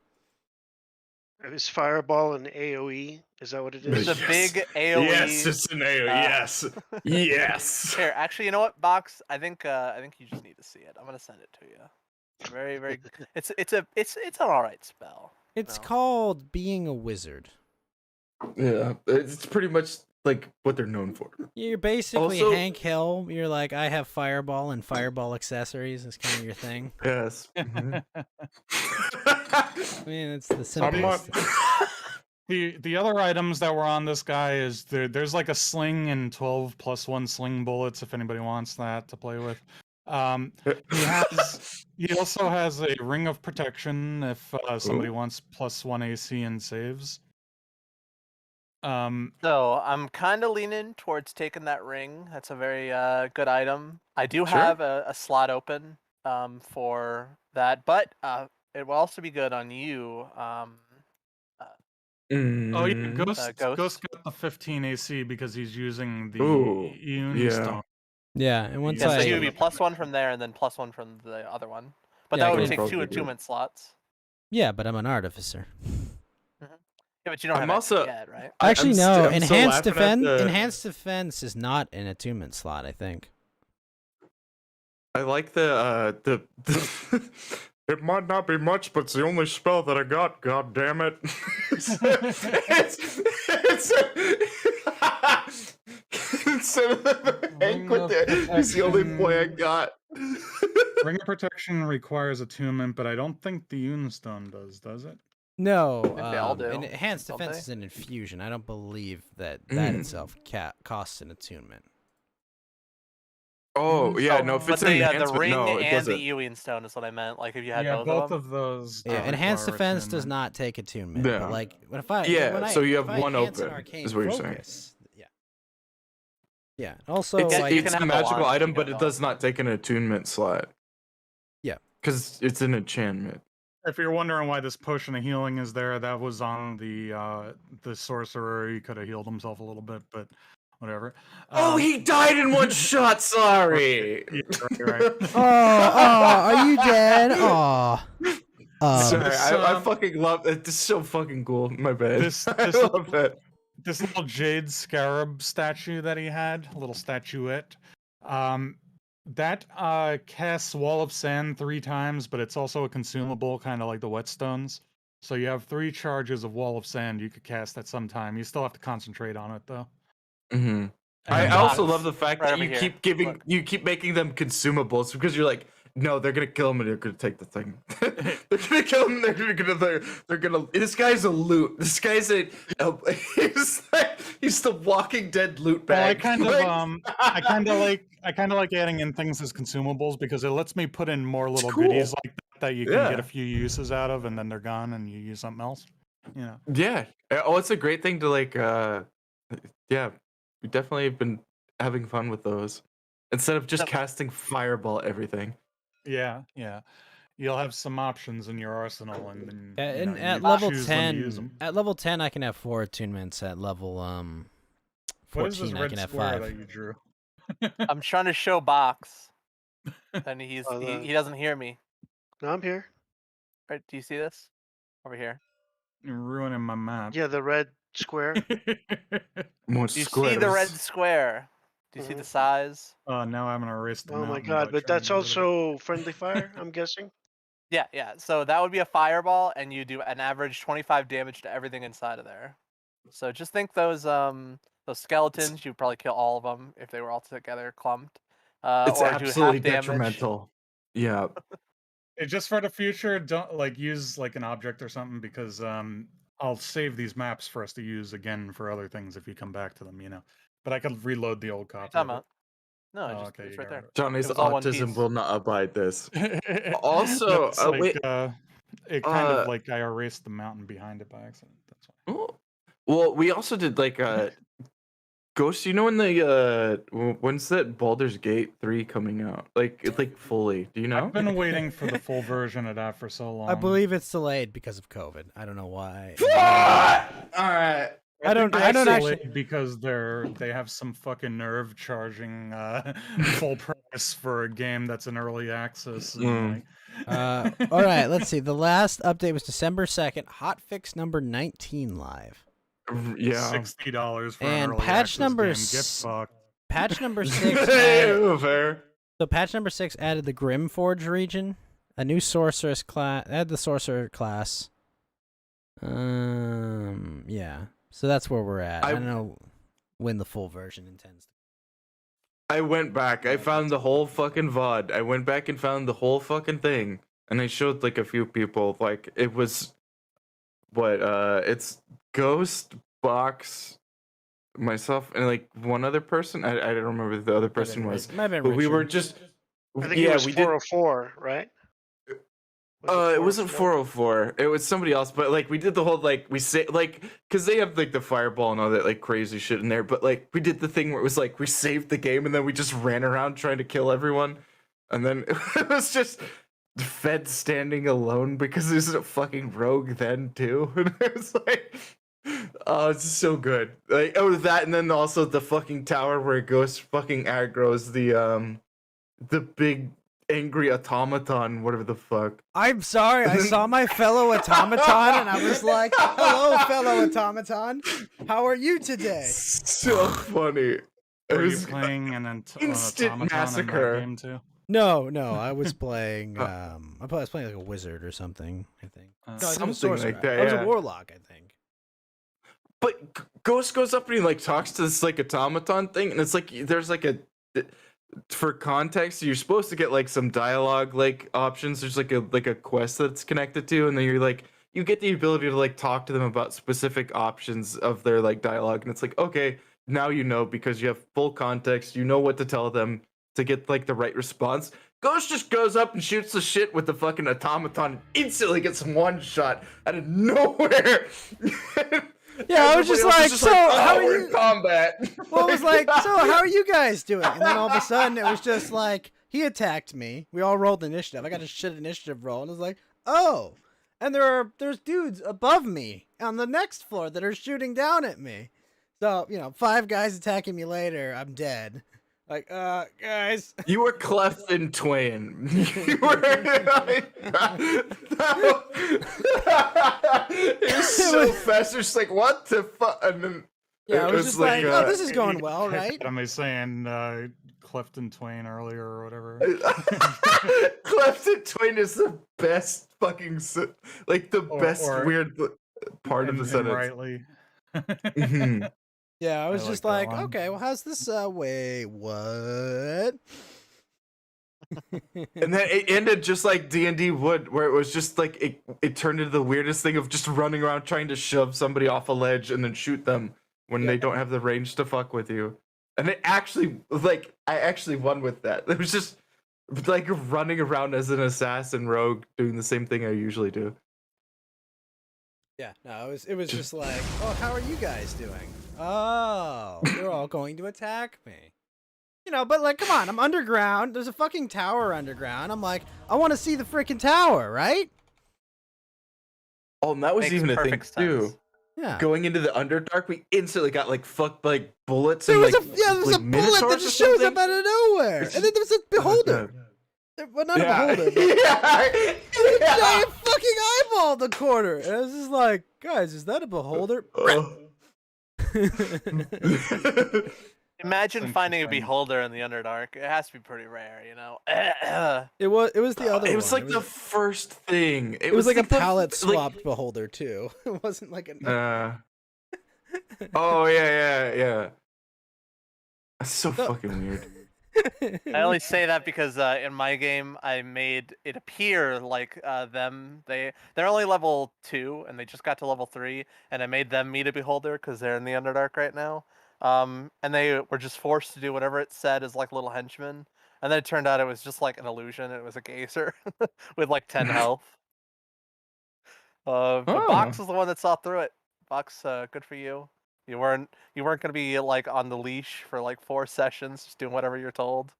[SPEAKER 3] Is Fireball an AoE? Is that what it is?
[SPEAKER 2] It's a
[SPEAKER 4] Yes.
[SPEAKER 2] big AOE.
[SPEAKER 4] Yes, it's an AoE. Yes, yes.
[SPEAKER 2] Here, actually, you know what, Box? I think you just need to see it. I'm gonna send it to you. Very, very. It's an alright spell.
[SPEAKER 6] It's
[SPEAKER 2] No.
[SPEAKER 6] called being a wizard.
[SPEAKER 4] Yeah, it's pretty much like what they're known for.
[SPEAKER 6] You're basically
[SPEAKER 4] Also-
[SPEAKER 6] Hank Hill. You're like, I have Fireball and Fireball accessories. It's kind of your thing.
[SPEAKER 4] Yes. Mhm.
[SPEAKER 6] I mean, it's the
[SPEAKER 4] I'm not-
[SPEAKER 6] simplest.
[SPEAKER 5] The other items that were on this guy is there's like a sling and 12 plus 1 sling bullets if anybody wants that to play with. He also has a ring of protection if somebody
[SPEAKER 4] Ooh.
[SPEAKER 5] wants plus 1 AC and saves.
[SPEAKER 2] So I'm kind of leaning towards taking that ring. That's a very good item. I do
[SPEAKER 4] Sure.
[SPEAKER 2] have a slot open for that, but it will also be good on you.
[SPEAKER 5] Oh yeah,
[SPEAKER 4] Mm,
[SPEAKER 5] Ghost
[SPEAKER 2] Ghost.
[SPEAKER 5] got the 15 AC because he's using the
[SPEAKER 4] Ooh,
[SPEAKER 5] Ion
[SPEAKER 4] yeah.
[SPEAKER 5] Stone.
[SPEAKER 6] Yeah, and once
[SPEAKER 5] Yeah,
[SPEAKER 2] Yeah, so
[SPEAKER 6] I
[SPEAKER 2] he would be +1 from there, and then +1 from the other one. But
[SPEAKER 6] Yeah,
[SPEAKER 2] that would
[SPEAKER 6] good.
[SPEAKER 2] take
[SPEAKER 4] Probably
[SPEAKER 2] 2
[SPEAKER 4] good.
[SPEAKER 2] attunement slots.
[SPEAKER 6] yeah, but I'm an artificer.
[SPEAKER 2] Yeah, but you don't
[SPEAKER 4] I'm
[SPEAKER 2] have
[SPEAKER 4] also-
[SPEAKER 2] XP yet, right?
[SPEAKER 6] Actually,
[SPEAKER 4] I'm
[SPEAKER 6] no.
[SPEAKER 4] st- I'm so
[SPEAKER 6] Enhanced
[SPEAKER 4] laughing at
[SPEAKER 6] defense.
[SPEAKER 4] the-
[SPEAKER 6] Enhanced defense is not an attunement slot. I think.
[SPEAKER 4] I like the It might not be much, but it's the only spell that I got. God damn it! Instead of Hank with it's the only boy I got.
[SPEAKER 5] Ring of Protection requires attunement, but I don't think the Ion Stone does it?
[SPEAKER 6] No,
[SPEAKER 2] think they all do,
[SPEAKER 6] enhanced
[SPEAKER 2] don't
[SPEAKER 6] defense
[SPEAKER 2] they?
[SPEAKER 6] is an infusion. I don't believe that
[SPEAKER 4] Mm.
[SPEAKER 6] itself costs an attunement.
[SPEAKER 4] Oh yeah, no, if
[SPEAKER 2] But
[SPEAKER 4] it's an
[SPEAKER 2] the
[SPEAKER 4] enhancement,
[SPEAKER 2] ring
[SPEAKER 4] no, it
[SPEAKER 2] and the
[SPEAKER 4] doesn't.
[SPEAKER 2] Ewing stone is what I meant. Like if you had
[SPEAKER 5] Yeah,
[SPEAKER 2] both
[SPEAKER 5] both
[SPEAKER 2] of them.
[SPEAKER 5] of those.
[SPEAKER 6] Yeah,
[SPEAKER 5] don't
[SPEAKER 6] enhanced
[SPEAKER 5] require
[SPEAKER 6] defense does
[SPEAKER 5] attunement.
[SPEAKER 6] not take attunement,
[SPEAKER 4] Yeah.
[SPEAKER 6] but like when
[SPEAKER 4] Yeah, so you
[SPEAKER 6] if
[SPEAKER 4] have
[SPEAKER 6] I
[SPEAKER 4] one
[SPEAKER 6] enhance an
[SPEAKER 4] open,
[SPEAKER 6] arcane
[SPEAKER 4] is what you're saying.
[SPEAKER 6] focus, yeah. Also,
[SPEAKER 4] It's,
[SPEAKER 6] like
[SPEAKER 2] you
[SPEAKER 4] it's
[SPEAKER 2] can
[SPEAKER 4] a
[SPEAKER 2] have the
[SPEAKER 4] magical
[SPEAKER 2] launch,
[SPEAKER 4] item,
[SPEAKER 2] you
[SPEAKER 4] but
[SPEAKER 2] can
[SPEAKER 4] it
[SPEAKER 2] go.
[SPEAKER 4] does not take an attunement slot.
[SPEAKER 6] Yeah.
[SPEAKER 4] Because it's an enchantment.
[SPEAKER 5] If you're wondering why this potion of healing is there, that was on the sorcerer. He could have healed himself a little bit, but whatever.
[SPEAKER 4] He died in one shot. Sorry.
[SPEAKER 5] Yeah, right.
[SPEAKER 6] are you dead? Oh,
[SPEAKER 4] Sorry,
[SPEAKER 5] This,
[SPEAKER 4] I fucking love it. This is so fucking cool. My bad.
[SPEAKER 5] This
[SPEAKER 4] I love it.
[SPEAKER 5] this little jade scarab statue that he had, a little statuette, that casts Wall of Sand 3 times, but it's also a consumable, kind of like the whetstones. So you have 3 charges of Wall of Sand you could cast at some time. You still have to concentrate on it though.
[SPEAKER 4] Mm-hmm. I
[SPEAKER 2] And
[SPEAKER 4] also
[SPEAKER 2] box
[SPEAKER 4] love the fact
[SPEAKER 2] right
[SPEAKER 4] that
[SPEAKER 2] over
[SPEAKER 4] you
[SPEAKER 2] here.
[SPEAKER 4] keep giving,
[SPEAKER 2] Look.
[SPEAKER 4] you keep making them consumables because you're like, no, they're gonna kill him and they're gonna take the thing. They're gonna kill him. They're gonna. This guy's a loot. This guy's he's the Walking Dead loot
[SPEAKER 5] Well,
[SPEAKER 4] bag.
[SPEAKER 5] I kind of like adding in things as consumables because it lets me put in more little
[SPEAKER 4] cool.
[SPEAKER 5] goodies like that you can get
[SPEAKER 4] Yeah.
[SPEAKER 5] a few uses out of, and then they're gone, and you use something else. You know.
[SPEAKER 4] Yeah. Oh, it's a great thing to like. Yeah, we definitely have been having fun with those instead of just
[SPEAKER 2] Yep.
[SPEAKER 4] casting fireball at everything.
[SPEAKER 5] Yeah, yeah. You'll have some options in your arsenal, and then
[SPEAKER 6] and
[SPEAKER 5] you
[SPEAKER 6] at level
[SPEAKER 5] choose when to use
[SPEAKER 6] 10,
[SPEAKER 5] 'em.
[SPEAKER 6] at level 10, I can have 4 attunements. At level
[SPEAKER 5] What is this
[SPEAKER 6] 14, I
[SPEAKER 5] red
[SPEAKER 6] can have
[SPEAKER 5] square
[SPEAKER 6] 5.
[SPEAKER 5] that you drew?
[SPEAKER 2] I'm trying to show box. And he
[SPEAKER 3] the-
[SPEAKER 2] doesn't hear me.
[SPEAKER 3] No, I'm here.
[SPEAKER 2] Right? Do you see this? Over here.
[SPEAKER 5] You're ruining my map.
[SPEAKER 3] Yeah, the red square.
[SPEAKER 4] More
[SPEAKER 2] Do you see the red square? Do you see the size?
[SPEAKER 5] Now I'm gonna erase the
[SPEAKER 3] Oh my
[SPEAKER 5] mountain
[SPEAKER 3] god!
[SPEAKER 5] by
[SPEAKER 3] But
[SPEAKER 5] trying
[SPEAKER 3] that's
[SPEAKER 5] to get rid of it.
[SPEAKER 3] also friendly fire. I'm guessing.
[SPEAKER 2] Yeah, yeah. So that would be a fireball, and you do an average 25 damage to everything inside of there. So just think those skeletons. You'd probably kill all of them if they were all together clumped.
[SPEAKER 4] It's
[SPEAKER 2] or do
[SPEAKER 4] absolutely
[SPEAKER 2] half damage.
[SPEAKER 4] detrimental. Yeah.
[SPEAKER 5] Just for the future, don't like use like an object or something because I'll save these maps for us to use again for other things if you come back to them, you know. But I could reload the old copy.
[SPEAKER 2] Time
[SPEAKER 5] of
[SPEAKER 2] out. No,
[SPEAKER 5] Oh,
[SPEAKER 2] just,
[SPEAKER 5] okay,
[SPEAKER 2] it's
[SPEAKER 5] you
[SPEAKER 2] right
[SPEAKER 5] got
[SPEAKER 2] there.
[SPEAKER 4] Johnny's
[SPEAKER 2] It was all one
[SPEAKER 4] autism
[SPEAKER 2] piece.
[SPEAKER 4] will not abide this.
[SPEAKER 5] it.
[SPEAKER 4] Also,
[SPEAKER 5] No, it's like,
[SPEAKER 4] wait.
[SPEAKER 5] it kind of like I erased the mountain behind it by accident. That's why.
[SPEAKER 4] Oh, well, we also did like Ghost. You know when the when's that Baldur's Gate 3 coming out? Like fully. Do you know?
[SPEAKER 5] I've been waiting for the full version of that for so long.
[SPEAKER 6] I believe it's delayed because of COVID. I don't know why.
[SPEAKER 4] All right.
[SPEAKER 6] I don't
[SPEAKER 5] think they're
[SPEAKER 6] actually.
[SPEAKER 5] delayed because they have some fucking nerve charging full price for a game that's in early access. And,
[SPEAKER 6] All right, let's see. The last update was December 2nd. Hotfix number 19 live.
[SPEAKER 4] Yeah.
[SPEAKER 5] $60 for
[SPEAKER 6] And
[SPEAKER 5] an early
[SPEAKER 6] patch
[SPEAKER 5] access
[SPEAKER 6] number
[SPEAKER 5] game.
[SPEAKER 6] s-
[SPEAKER 5] Get fucked.
[SPEAKER 6] Patch number 6.
[SPEAKER 4] Fair.
[SPEAKER 6] So patch number 6 added the Grimforge region, a new sorceress class. Add the sorcerer class. Yeah. So that's where we're at. I don't know when the full version intends.
[SPEAKER 4] I went back. I found the whole fucking VOD. I went back and found the whole fucking thing. And I showed like a few people. Like it was it's Ghost, Box, myself, and like one other person. I don't remember who the other person was.
[SPEAKER 6] Might have been
[SPEAKER 4] But we were
[SPEAKER 6] Richard.
[SPEAKER 4] just
[SPEAKER 3] I think it was
[SPEAKER 4] we did
[SPEAKER 3] 404, right?
[SPEAKER 4] it wasn't 404. It was somebody else. But like we did the whole like we say like because they have like the fireball and all that like crazy shit in there. But like we did the thing where it was like we saved the game and then we just ran around trying to kill everyone, and then it was just the Fed standing alone because there's a fucking rogue then too, and it was like. Oh, it's so good. Like that, and then also the fucking tower where Ghost fucking aggroes the big angry automaton, whatever the fuck.
[SPEAKER 6] I'm sorry. I saw my fellow automaton and I was like, "Hello, fellow automaton. How are you today?"
[SPEAKER 4] So funny. It
[SPEAKER 5] Were you
[SPEAKER 4] was
[SPEAKER 5] playing an
[SPEAKER 4] instant
[SPEAKER 5] automaton
[SPEAKER 4] massacre.
[SPEAKER 5] in that game too?
[SPEAKER 6] No, I was playing. I was playing like a wizard or something. I think. No, I was a
[SPEAKER 4] Something
[SPEAKER 6] sorcerer.
[SPEAKER 4] like that,
[SPEAKER 6] I was
[SPEAKER 4] yeah.
[SPEAKER 6] a warlock. I think.
[SPEAKER 4] But Ghost goes up and he like talks to this like automaton thing, and it's like there's like for context, you're supposed to get like some dialogue like options. There's like a quest that's connected to, and then you're like you get the ability to like talk to them about specific options of their like dialogue, and it's like okay, now you know because you have full context, you know what to tell them to get like the right response. Ghost just goes up and shoots the shit with the fucking automaton and instantly gets one shot out of nowhere.
[SPEAKER 6] Yeah, I was just like, so how are
[SPEAKER 4] we're
[SPEAKER 6] you?
[SPEAKER 4] in combat.
[SPEAKER 6] Well, it was like, so how are you guys doing? And then all of a sudden, it was just like, he attacked me. We all rolled initiative. I got a shit initiative roll, and it was like, oh, and there's dudes above me on the next floor that are shooting down at me. So 5 guys attacking me later, I'm dead. Like, guys.
[SPEAKER 4] You were cleft in twain. You were. It was so fast. It's like, what the fuck? And then
[SPEAKER 6] Yeah, I was just like, oh, this is going well, right?
[SPEAKER 5] Am I saying Clifton Twain earlier or whatever?
[SPEAKER 4] Cleft in twain is the best fucking like the best
[SPEAKER 5] or
[SPEAKER 4] weird part of the sentence.
[SPEAKER 5] Rightly.
[SPEAKER 4] Mhm.
[SPEAKER 6] Yeah, I was
[SPEAKER 5] I
[SPEAKER 6] just
[SPEAKER 5] like
[SPEAKER 6] like,
[SPEAKER 5] that one.
[SPEAKER 6] okay, well, how's this? Wait, what?
[SPEAKER 4] And then it ended just like D&D would, where it was just like it turned into the weirdest thing of just running around trying to shove somebody off a ledge and then shoot them when they don't have the range to fuck with you. And it actually, like, I actually won with that. It was just like running around as an assassin rogue doing the same thing I usually do.
[SPEAKER 6] Yeah, no, it was just like, oh, how are you guys doing? Oh, they're all going to attack me. But like, come on, I'm underground. There's a fucking tower underground. I'm like, I want to see the freaking tower, right?
[SPEAKER 4] Oh, and that was
[SPEAKER 2] Makes
[SPEAKER 4] even a thing
[SPEAKER 2] perfect
[SPEAKER 4] too.
[SPEAKER 2] sense.
[SPEAKER 6] Yeah.
[SPEAKER 4] Going into the Underdark, we instantly got like fucked like bullets
[SPEAKER 6] There
[SPEAKER 4] and
[SPEAKER 6] was
[SPEAKER 4] like
[SPEAKER 6] there was
[SPEAKER 4] like
[SPEAKER 6] a bullet that
[SPEAKER 4] minotaurs
[SPEAKER 6] just
[SPEAKER 4] or
[SPEAKER 6] shows
[SPEAKER 4] something.
[SPEAKER 6] up out of nowhere, and then there was a beholder. Well, not a beholder, but
[SPEAKER 4] yeah.
[SPEAKER 6] a giant fucking eyeball in the corner. And I was just like, guys, is that a beholder?
[SPEAKER 2] Imagine finding a
[SPEAKER 5] Interesting.
[SPEAKER 2] beholder in the Underdark. It has to be pretty rare,
[SPEAKER 6] It was the other one.
[SPEAKER 4] It was like the first thing.
[SPEAKER 6] It was like a
[SPEAKER 4] the-
[SPEAKER 6] palette
[SPEAKER 4] like-
[SPEAKER 6] swapped beholder too. It wasn't like a.
[SPEAKER 4] Oh yeah. That's so fucking weird.
[SPEAKER 2] I only say that because in my game I made it appear like they're only level 2 and they just got to level 3, and I made them meet a beholder because they're in the Underdark right now. And they were just forced to do whatever it said as like little henchmen, and then it turned out it was just like an illusion. It was a geyser with like 10 health. But Box was the one that saw through it. Box, good for you. You weren't gonna be like on the leash for like 4 sessions, just doing whatever you're told.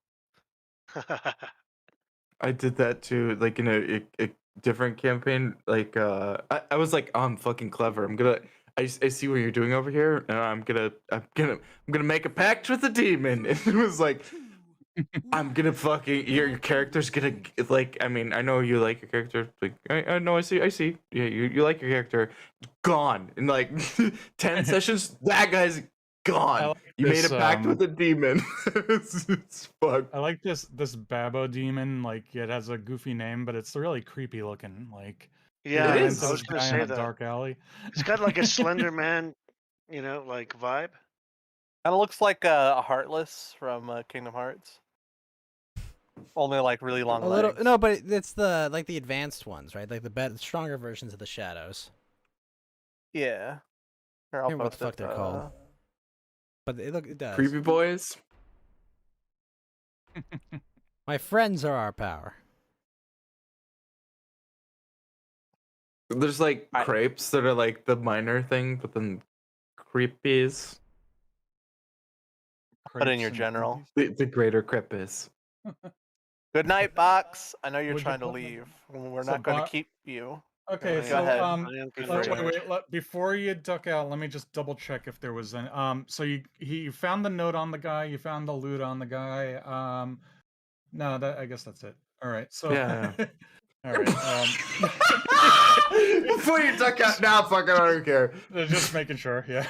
[SPEAKER 4] I did that too, like in a different campaign. Like I was like, oh, I'm fucking clever. I see what you're doing over here, and I'm gonna make a pact with the demon. And it was like, I'm gonna fucking your character's gonna like. I mean, I know you like your character. Like, I know, I see. Yeah, you like your character. Gone in like 10 sessions. That guy's gone.
[SPEAKER 5] like
[SPEAKER 4] You made a
[SPEAKER 5] this,
[SPEAKER 4] pact with the demon. it's fucked.
[SPEAKER 5] I like this Babo demon. Like, it has a goofy name, but it's really creepy looking. Like,
[SPEAKER 3] Yeah,
[SPEAKER 4] It
[SPEAKER 5] you
[SPEAKER 4] is.
[SPEAKER 5] run
[SPEAKER 3] I
[SPEAKER 5] into
[SPEAKER 3] was
[SPEAKER 5] this
[SPEAKER 3] gonna
[SPEAKER 5] guy
[SPEAKER 3] say
[SPEAKER 5] in a
[SPEAKER 3] that.
[SPEAKER 5] dark alley.
[SPEAKER 3] It's got like a Slender Man, like vibe.
[SPEAKER 2] Kind of looks like a Heartless from Kingdom Hearts. Only like really long
[SPEAKER 6] A little
[SPEAKER 2] legs.
[SPEAKER 6] no, but it's the advanced ones, right? Like the stronger versions of the shadows.
[SPEAKER 2] Yeah. Here, I'll
[SPEAKER 6] Remember what the
[SPEAKER 2] post
[SPEAKER 6] fuck
[SPEAKER 2] it,
[SPEAKER 6] they're called. But it does.
[SPEAKER 4] Creepy boys.
[SPEAKER 6] My friends are our power.
[SPEAKER 4] There's like
[SPEAKER 2] I-
[SPEAKER 4] crepes that are like the minor thing, but then creepies,
[SPEAKER 2] Put in your
[SPEAKER 5] Crepes and
[SPEAKER 2] general.
[SPEAKER 5] cookies.
[SPEAKER 4] the greater crepe is.
[SPEAKER 2] Good night, Box. I know you're
[SPEAKER 5] Would you
[SPEAKER 2] trying to
[SPEAKER 5] put-
[SPEAKER 2] leave. We're
[SPEAKER 5] So
[SPEAKER 2] not going
[SPEAKER 5] Bo-
[SPEAKER 2] to keep you.
[SPEAKER 5] Okay,
[SPEAKER 2] Go
[SPEAKER 5] so
[SPEAKER 2] ahead.
[SPEAKER 3] I am
[SPEAKER 2] Good
[SPEAKER 3] gonna
[SPEAKER 2] for
[SPEAKER 3] do
[SPEAKER 2] you.
[SPEAKER 3] it.
[SPEAKER 5] before you duck out, let me just double check if there was an so you found the note on the guy, you found the loot on the guy. No, I guess that's it. All right, so
[SPEAKER 4] Yeah.
[SPEAKER 5] all right.
[SPEAKER 4] Before you duck out now, fucking I don't care.
[SPEAKER 5] Just making sure, yeah.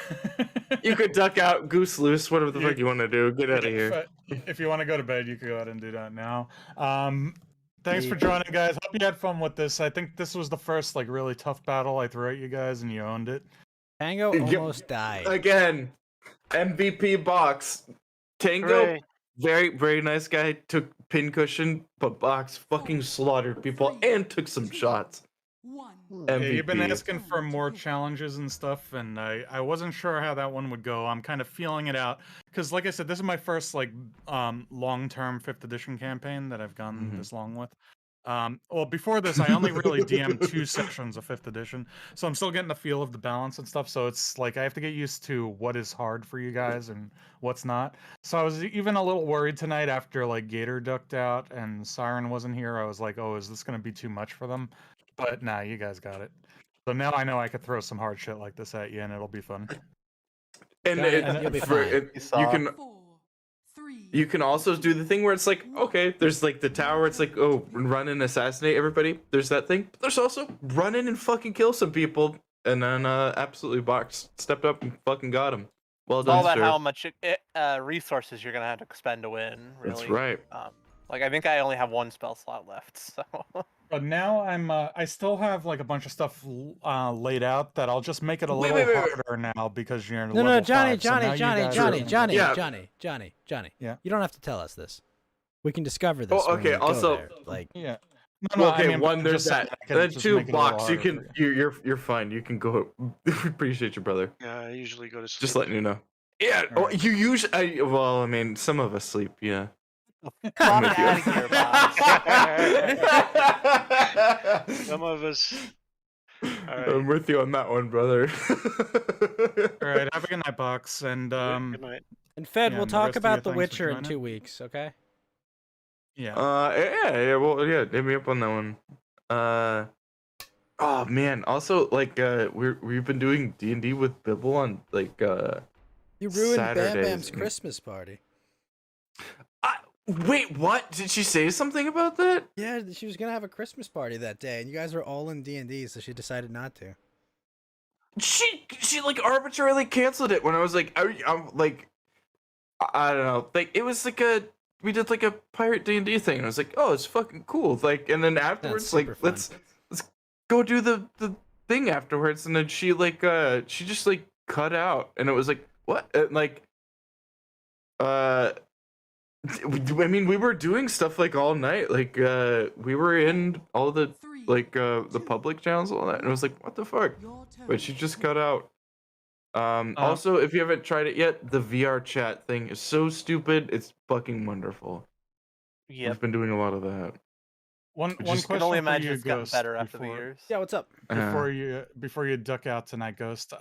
[SPEAKER 4] You could duck out, goose loose, whatever the fuck you want to do. Get out of here.
[SPEAKER 5] If you want to go to bed, you can go ahead and do that now. Thanks for joining, guys. Hope you had fun with this. I think this was the first like really tough battle I threw at you guys, and you owned it.
[SPEAKER 6] Tango
[SPEAKER 4] Yep.
[SPEAKER 6] almost died.
[SPEAKER 4] Again, MVP Box. Tango,
[SPEAKER 3] Hooray.
[SPEAKER 4] very, very nice guy. Took pincushion, but Box fucking slaughtered people and took some shots.
[SPEAKER 7] 1.
[SPEAKER 5] Yeah, you've been
[SPEAKER 4] MVP.
[SPEAKER 5] asking for more challenges and stuff, and I wasn't sure how that one would go. I'm kind of feeling it out because, like I said, this is my first like long-term 5th edition campaign that I've gone
[SPEAKER 4] Mhm.
[SPEAKER 5] this long with. Well, before this, I only really DM'd 2 sessions of 5th edition, so I'm still getting the feel of the balance and stuff. So it's like I have to get used to what is hard for you guys and what's not. So I was even a little worried tonight after like Gator ducked out and Siren wasn't here. I was like, oh, is this going to be too much for them? But nah, you guys got it. So now I know I could throw some hard shit like this at you, and it'll be fun.
[SPEAKER 4] And
[SPEAKER 6] Johnny,
[SPEAKER 4] it,
[SPEAKER 6] you'll be
[SPEAKER 4] for,
[SPEAKER 6] fine.
[SPEAKER 4] it,
[SPEAKER 2] You
[SPEAKER 4] you
[SPEAKER 2] saw.
[SPEAKER 4] can you can also do the thing where it's like, okay, there's like the tower, it's like, oh, run and assassinate everybody. There's that thing. But there's also run in and fucking kill some people. And then absolutely Box stepped up and fucking got him. Well
[SPEAKER 2] It's all
[SPEAKER 4] done,
[SPEAKER 2] about
[SPEAKER 4] sir.
[SPEAKER 2] how much resources you're gonna have to spend to win. Really.
[SPEAKER 4] That's right.
[SPEAKER 2] Like I think I only have 1 spell slot left, so.
[SPEAKER 5] But now I still have like a bunch of stuff laid out that I'll just make it a
[SPEAKER 4] Wait,
[SPEAKER 5] little
[SPEAKER 4] wait, wait, wait.
[SPEAKER 5] harder now because you're in
[SPEAKER 6] No,
[SPEAKER 5] level
[SPEAKER 6] Johnny,
[SPEAKER 5] 5, so now you guys are-
[SPEAKER 4] Yeah.
[SPEAKER 6] Johnny.
[SPEAKER 5] Yeah.
[SPEAKER 6] You don't have to tell us this. We can discover this.
[SPEAKER 4] Oh,
[SPEAKER 6] when
[SPEAKER 4] okay,
[SPEAKER 6] we go
[SPEAKER 4] also-
[SPEAKER 6] there. Like,
[SPEAKER 5] Yeah.
[SPEAKER 4] Well,
[SPEAKER 5] No,
[SPEAKER 4] okay,
[SPEAKER 5] I mean,
[SPEAKER 4] one,
[SPEAKER 5] I'm
[SPEAKER 4] there's
[SPEAKER 5] just saying
[SPEAKER 4] that.
[SPEAKER 5] I can
[SPEAKER 4] Then
[SPEAKER 5] just
[SPEAKER 4] 2,
[SPEAKER 5] make it a little
[SPEAKER 4] Box, you
[SPEAKER 5] harder
[SPEAKER 4] can,
[SPEAKER 5] for
[SPEAKER 4] you're fine. You can go. We appreciate you, brother.
[SPEAKER 3] Yeah, I usually go to sleep.
[SPEAKER 4] Just letting you know. Yeah,
[SPEAKER 5] All
[SPEAKER 4] oh,
[SPEAKER 5] right.
[SPEAKER 4] you usually, well, I mean, some of us sleep, yeah.
[SPEAKER 2] Drop
[SPEAKER 4] with
[SPEAKER 2] it
[SPEAKER 4] you.
[SPEAKER 2] out of here, Box.
[SPEAKER 3] Some of us. All right.
[SPEAKER 4] I'm with you on that one, brother.
[SPEAKER 5] All right, have a good night, Box, and
[SPEAKER 3] Good night.
[SPEAKER 6] and Fed,
[SPEAKER 5] Yeah,
[SPEAKER 6] we'll
[SPEAKER 5] and the
[SPEAKER 6] talk
[SPEAKER 5] rest of you,
[SPEAKER 6] about The
[SPEAKER 5] thanks for
[SPEAKER 6] Witcher in
[SPEAKER 5] joining.
[SPEAKER 6] 2 weeks. Okay.
[SPEAKER 5] yeah.
[SPEAKER 4] Well, yeah, hit me up on that one. Oh man, also like we've been doing D&D with Bibble on like
[SPEAKER 6] You ruined Bam
[SPEAKER 4] Saturdays.
[SPEAKER 6] Bam's Christmas party.
[SPEAKER 4] Wait, what? Did she say something about that?
[SPEAKER 6] Yeah, she was gonna have a Christmas party that day, and you guys were all in D&D, so she decided not to.
[SPEAKER 4] She like arbitrarily canceled it when I was like, I'm like, I don't know, like it was like we did like a pirate D&D thing, and I was like, oh, it's fucking cool, like, and then afterwards, like,
[SPEAKER 6] super fun.
[SPEAKER 4] let's go do the thing afterwards, and then she like she just like cut out, and it was like, what? Like, I mean, we were doing stuff like all night, like we were in all the like the public channels and all that, and it was like, what the fuck? But she just cut out. Also, if you haven't tried it yet, the VR chat thing is so stupid. It's fucking wonderful.
[SPEAKER 2] Yep.
[SPEAKER 4] We've been doing a lot of that.
[SPEAKER 5] One
[SPEAKER 4] just
[SPEAKER 5] question
[SPEAKER 2] can only
[SPEAKER 5] for
[SPEAKER 2] imagine
[SPEAKER 5] you,
[SPEAKER 2] it's gotten
[SPEAKER 5] Ghost,
[SPEAKER 2] better after the
[SPEAKER 5] before-
[SPEAKER 2] years.
[SPEAKER 6] Yeah, what's up?
[SPEAKER 5] before you duck out tonight, Ghost.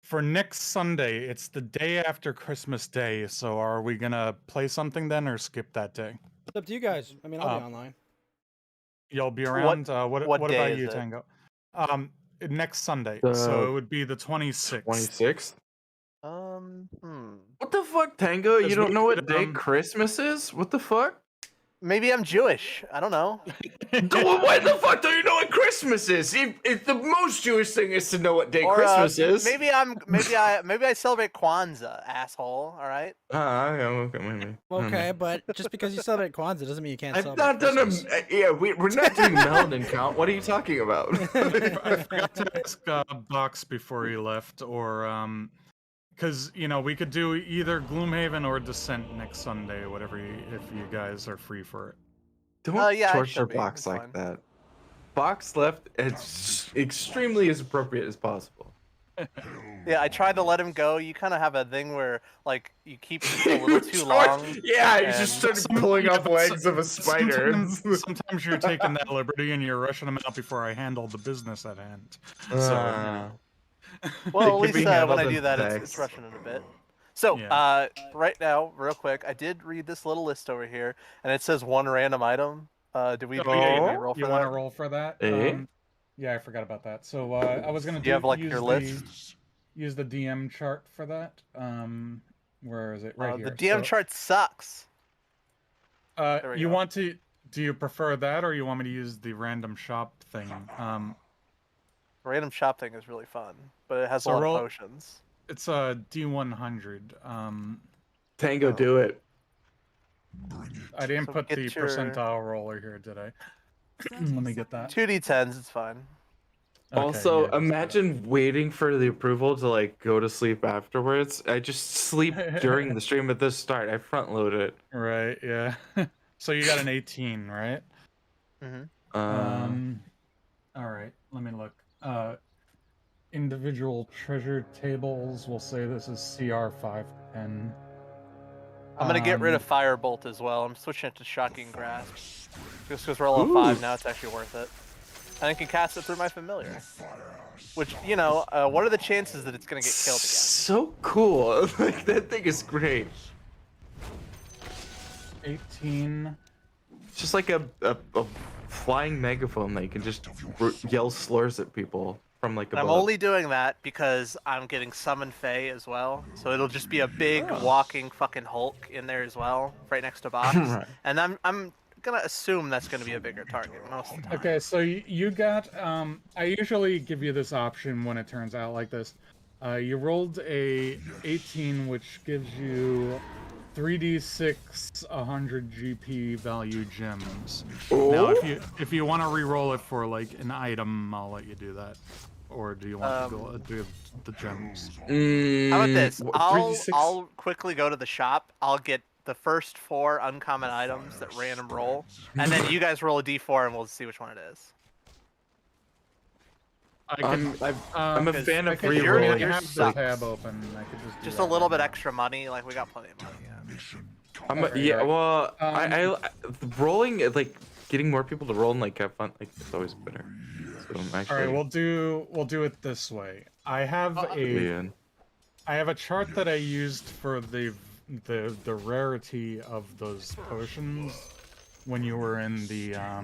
[SPEAKER 5] For next Sunday, it's the day after Christmas Day. So are we gonna play something then, or skip that day?
[SPEAKER 6] It's up to you guys. I mean, I'll be
[SPEAKER 5] Uh,
[SPEAKER 6] online.
[SPEAKER 5] You'll be around. What
[SPEAKER 2] what day
[SPEAKER 5] about
[SPEAKER 2] is
[SPEAKER 5] you,
[SPEAKER 2] it?
[SPEAKER 5] Tango? Next Sunday.
[SPEAKER 4] The
[SPEAKER 5] So it would be the 26th.
[SPEAKER 4] 26th.
[SPEAKER 2] Hmm.
[SPEAKER 4] What the fuck, Tango? You
[SPEAKER 5] 'Cause
[SPEAKER 4] don't
[SPEAKER 5] we
[SPEAKER 4] know what
[SPEAKER 5] could,
[SPEAKER 4] day Christmas is? What the fuck?
[SPEAKER 2] Maybe I'm Jewish. I don't know.
[SPEAKER 4] Why the fuck don't you know what Christmas is? If the most Jewish thing is to know what day
[SPEAKER 2] Or,
[SPEAKER 4] Christmas is.
[SPEAKER 2] Maybe I celebrate Kwanzaa, asshole. All right.
[SPEAKER 4] Yeah, okay, maybe.
[SPEAKER 6] Okay, but just because you celebrate Kwanzaa doesn't mean you can't
[SPEAKER 4] I've
[SPEAKER 6] celebrate
[SPEAKER 4] not done
[SPEAKER 6] Christmas.
[SPEAKER 4] yeah, we're not doing melanin count. What are you talking about?
[SPEAKER 5] I forgot to ask Box before he left, or because we could do either Gloomhaven or Descent next Sunday, whatever. If you guys are free for it.
[SPEAKER 4] Don't
[SPEAKER 2] yeah, I
[SPEAKER 4] torture
[SPEAKER 2] should be.
[SPEAKER 4] Box
[SPEAKER 2] It's
[SPEAKER 4] like
[SPEAKER 2] fine.
[SPEAKER 4] that. Box left as extremely as appropriate as possible.
[SPEAKER 2] Yeah, I tried to let him go. You kind of have a thing where like you keep it a little too long.
[SPEAKER 4] Yeah, you
[SPEAKER 2] and-
[SPEAKER 4] just started pulling up legs of a spider.
[SPEAKER 5] Sometimes you're taking that liberty and you're rushing them out before I handle the business at hand. So
[SPEAKER 2] Well,
[SPEAKER 4] It
[SPEAKER 2] at
[SPEAKER 4] can
[SPEAKER 2] least
[SPEAKER 4] be
[SPEAKER 2] when
[SPEAKER 4] handled
[SPEAKER 2] I
[SPEAKER 4] in
[SPEAKER 2] do that, it's
[SPEAKER 4] text.
[SPEAKER 2] rushing it a bit. So,
[SPEAKER 5] Yeah.
[SPEAKER 2] right now, real quick, I did read this little list over here, and it says one random item. Did we roll for
[SPEAKER 5] you
[SPEAKER 2] that?
[SPEAKER 5] want to roll for that?
[SPEAKER 4] Eh?
[SPEAKER 5] Yeah, I forgot about that. So I was gonna
[SPEAKER 2] Do you have like
[SPEAKER 5] use
[SPEAKER 2] your
[SPEAKER 5] the,
[SPEAKER 2] list?
[SPEAKER 5] Use the DM chart for that. Where is it? Right here.
[SPEAKER 2] The DM chart sucks. There we
[SPEAKER 5] You
[SPEAKER 2] go.
[SPEAKER 5] want to? Do you prefer that, or you want me to use the random shop thing?
[SPEAKER 2] Random shop thing is really fun, but it has
[SPEAKER 5] So
[SPEAKER 2] a lot
[SPEAKER 5] roll-
[SPEAKER 2] of potions.
[SPEAKER 5] It's a D100.
[SPEAKER 4] Tango, do it.
[SPEAKER 5] I didn't
[SPEAKER 2] So
[SPEAKER 5] put
[SPEAKER 2] get
[SPEAKER 5] the
[SPEAKER 2] your-
[SPEAKER 5] percentile roller here, did I? Let me get that.
[SPEAKER 2] 2d10s, it's fine.
[SPEAKER 5] Okay,
[SPEAKER 4] Also,
[SPEAKER 5] yeah, that's
[SPEAKER 4] imagine waiting for the approval to like go to sleep afterwards. I just sleep during the stream at the start. I front load it.
[SPEAKER 5] good. Right. Yeah. So you got an 18, right?
[SPEAKER 2] Mm-hmm.
[SPEAKER 5] All right, let me look. Individual treasure tables. We'll say this is CR 510.
[SPEAKER 2] I'm gonna get rid of Firebolt as well. I'm switching it to Shocking Grasp. Just because we're level 5 now, it's actually worth it. And I can cast it through my familiar. Which, you know, what are the chances that it's gonna get killed again?
[SPEAKER 4] So cool. Like, that thing is great.
[SPEAKER 5] 18.
[SPEAKER 4] It's just like a flying megaphone that you can just yell slurs at people from like above.
[SPEAKER 2] I'm only doing that because I'm getting Summon Fae as well. So it'll just be a big walking fucking Hulk in there as well, right next to boss.
[SPEAKER 4] Right.
[SPEAKER 2] And I'm gonna assume that's gonna be a bigger target most of the time.
[SPEAKER 5] Okay, so you got. I usually give you this option when it turns out like this. You rolled a 18, which gives you 3d6 100 GP value gems. Now, if you want to re-roll it for like an item, I'll let you do that. Or do you want to go do the gems?
[SPEAKER 2] How about this?
[SPEAKER 4] 3d6?
[SPEAKER 2] I'll quickly go to the shop. I'll get the first 4 uncommon items that random roll, and then you guys roll a d4 and we'll see which one it is.
[SPEAKER 4] I'm a fan of
[SPEAKER 2] you're-
[SPEAKER 4] re-rolling.
[SPEAKER 2] you're
[SPEAKER 5] I have the
[SPEAKER 2] sucks.
[SPEAKER 5] tab open. I could just do
[SPEAKER 2] Just
[SPEAKER 5] that
[SPEAKER 2] a little
[SPEAKER 5] right
[SPEAKER 2] bit
[SPEAKER 5] now.
[SPEAKER 2] extra money. Like, we got plenty of money. Yeah.
[SPEAKER 5] Okay,
[SPEAKER 4] Yeah,
[SPEAKER 5] right.
[SPEAKER 4] well, I rolling, like, getting more people to roll and like have fun, like, it's always better. So I'm actually,
[SPEAKER 5] All right, we'll do it this way. I have
[SPEAKER 4] yeah.
[SPEAKER 5] a chart that I used for the rarity of those potions when you were in the
[SPEAKER 2] I'll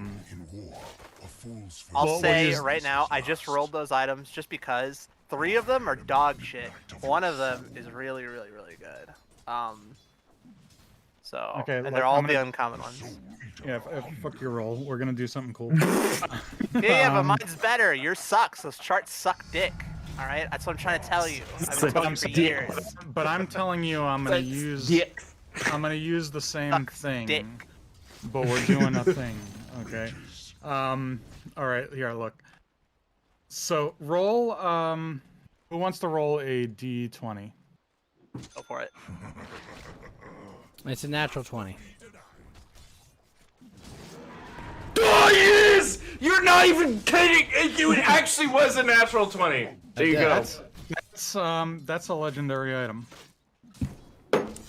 [SPEAKER 5] We'll
[SPEAKER 2] say
[SPEAKER 5] use-
[SPEAKER 2] right now, I just rolled those items just because 3 of them are dog shit. 1 of them is really, really, really good. So,
[SPEAKER 5] Okay,
[SPEAKER 2] and
[SPEAKER 5] look,
[SPEAKER 2] they're all
[SPEAKER 5] I'm
[SPEAKER 2] the
[SPEAKER 5] gonna-
[SPEAKER 2] uncommon ones.
[SPEAKER 5] Yeah, fuck your roll. We're gonna do something cool.
[SPEAKER 2] Yeah, but mine's better. Yours sucks. Those charts suck dick. All right, that's what I'm trying to tell you. I've been
[SPEAKER 4] Suck
[SPEAKER 2] telling you for
[SPEAKER 4] dick.
[SPEAKER 2] years.
[SPEAKER 5] But I'm telling you, I'm gonna use the same
[SPEAKER 2] Sucks
[SPEAKER 5] thing.
[SPEAKER 2] dick.
[SPEAKER 5] But we're doing a thing, okay? All right, here, look. So roll. Who wants to roll a d20?
[SPEAKER 2] Go for it.
[SPEAKER 6] It's a natural 20.
[SPEAKER 4] Oh, yes! You're not even kidding! It actually was a natural 20. There you go.
[SPEAKER 5] That's a legendary item.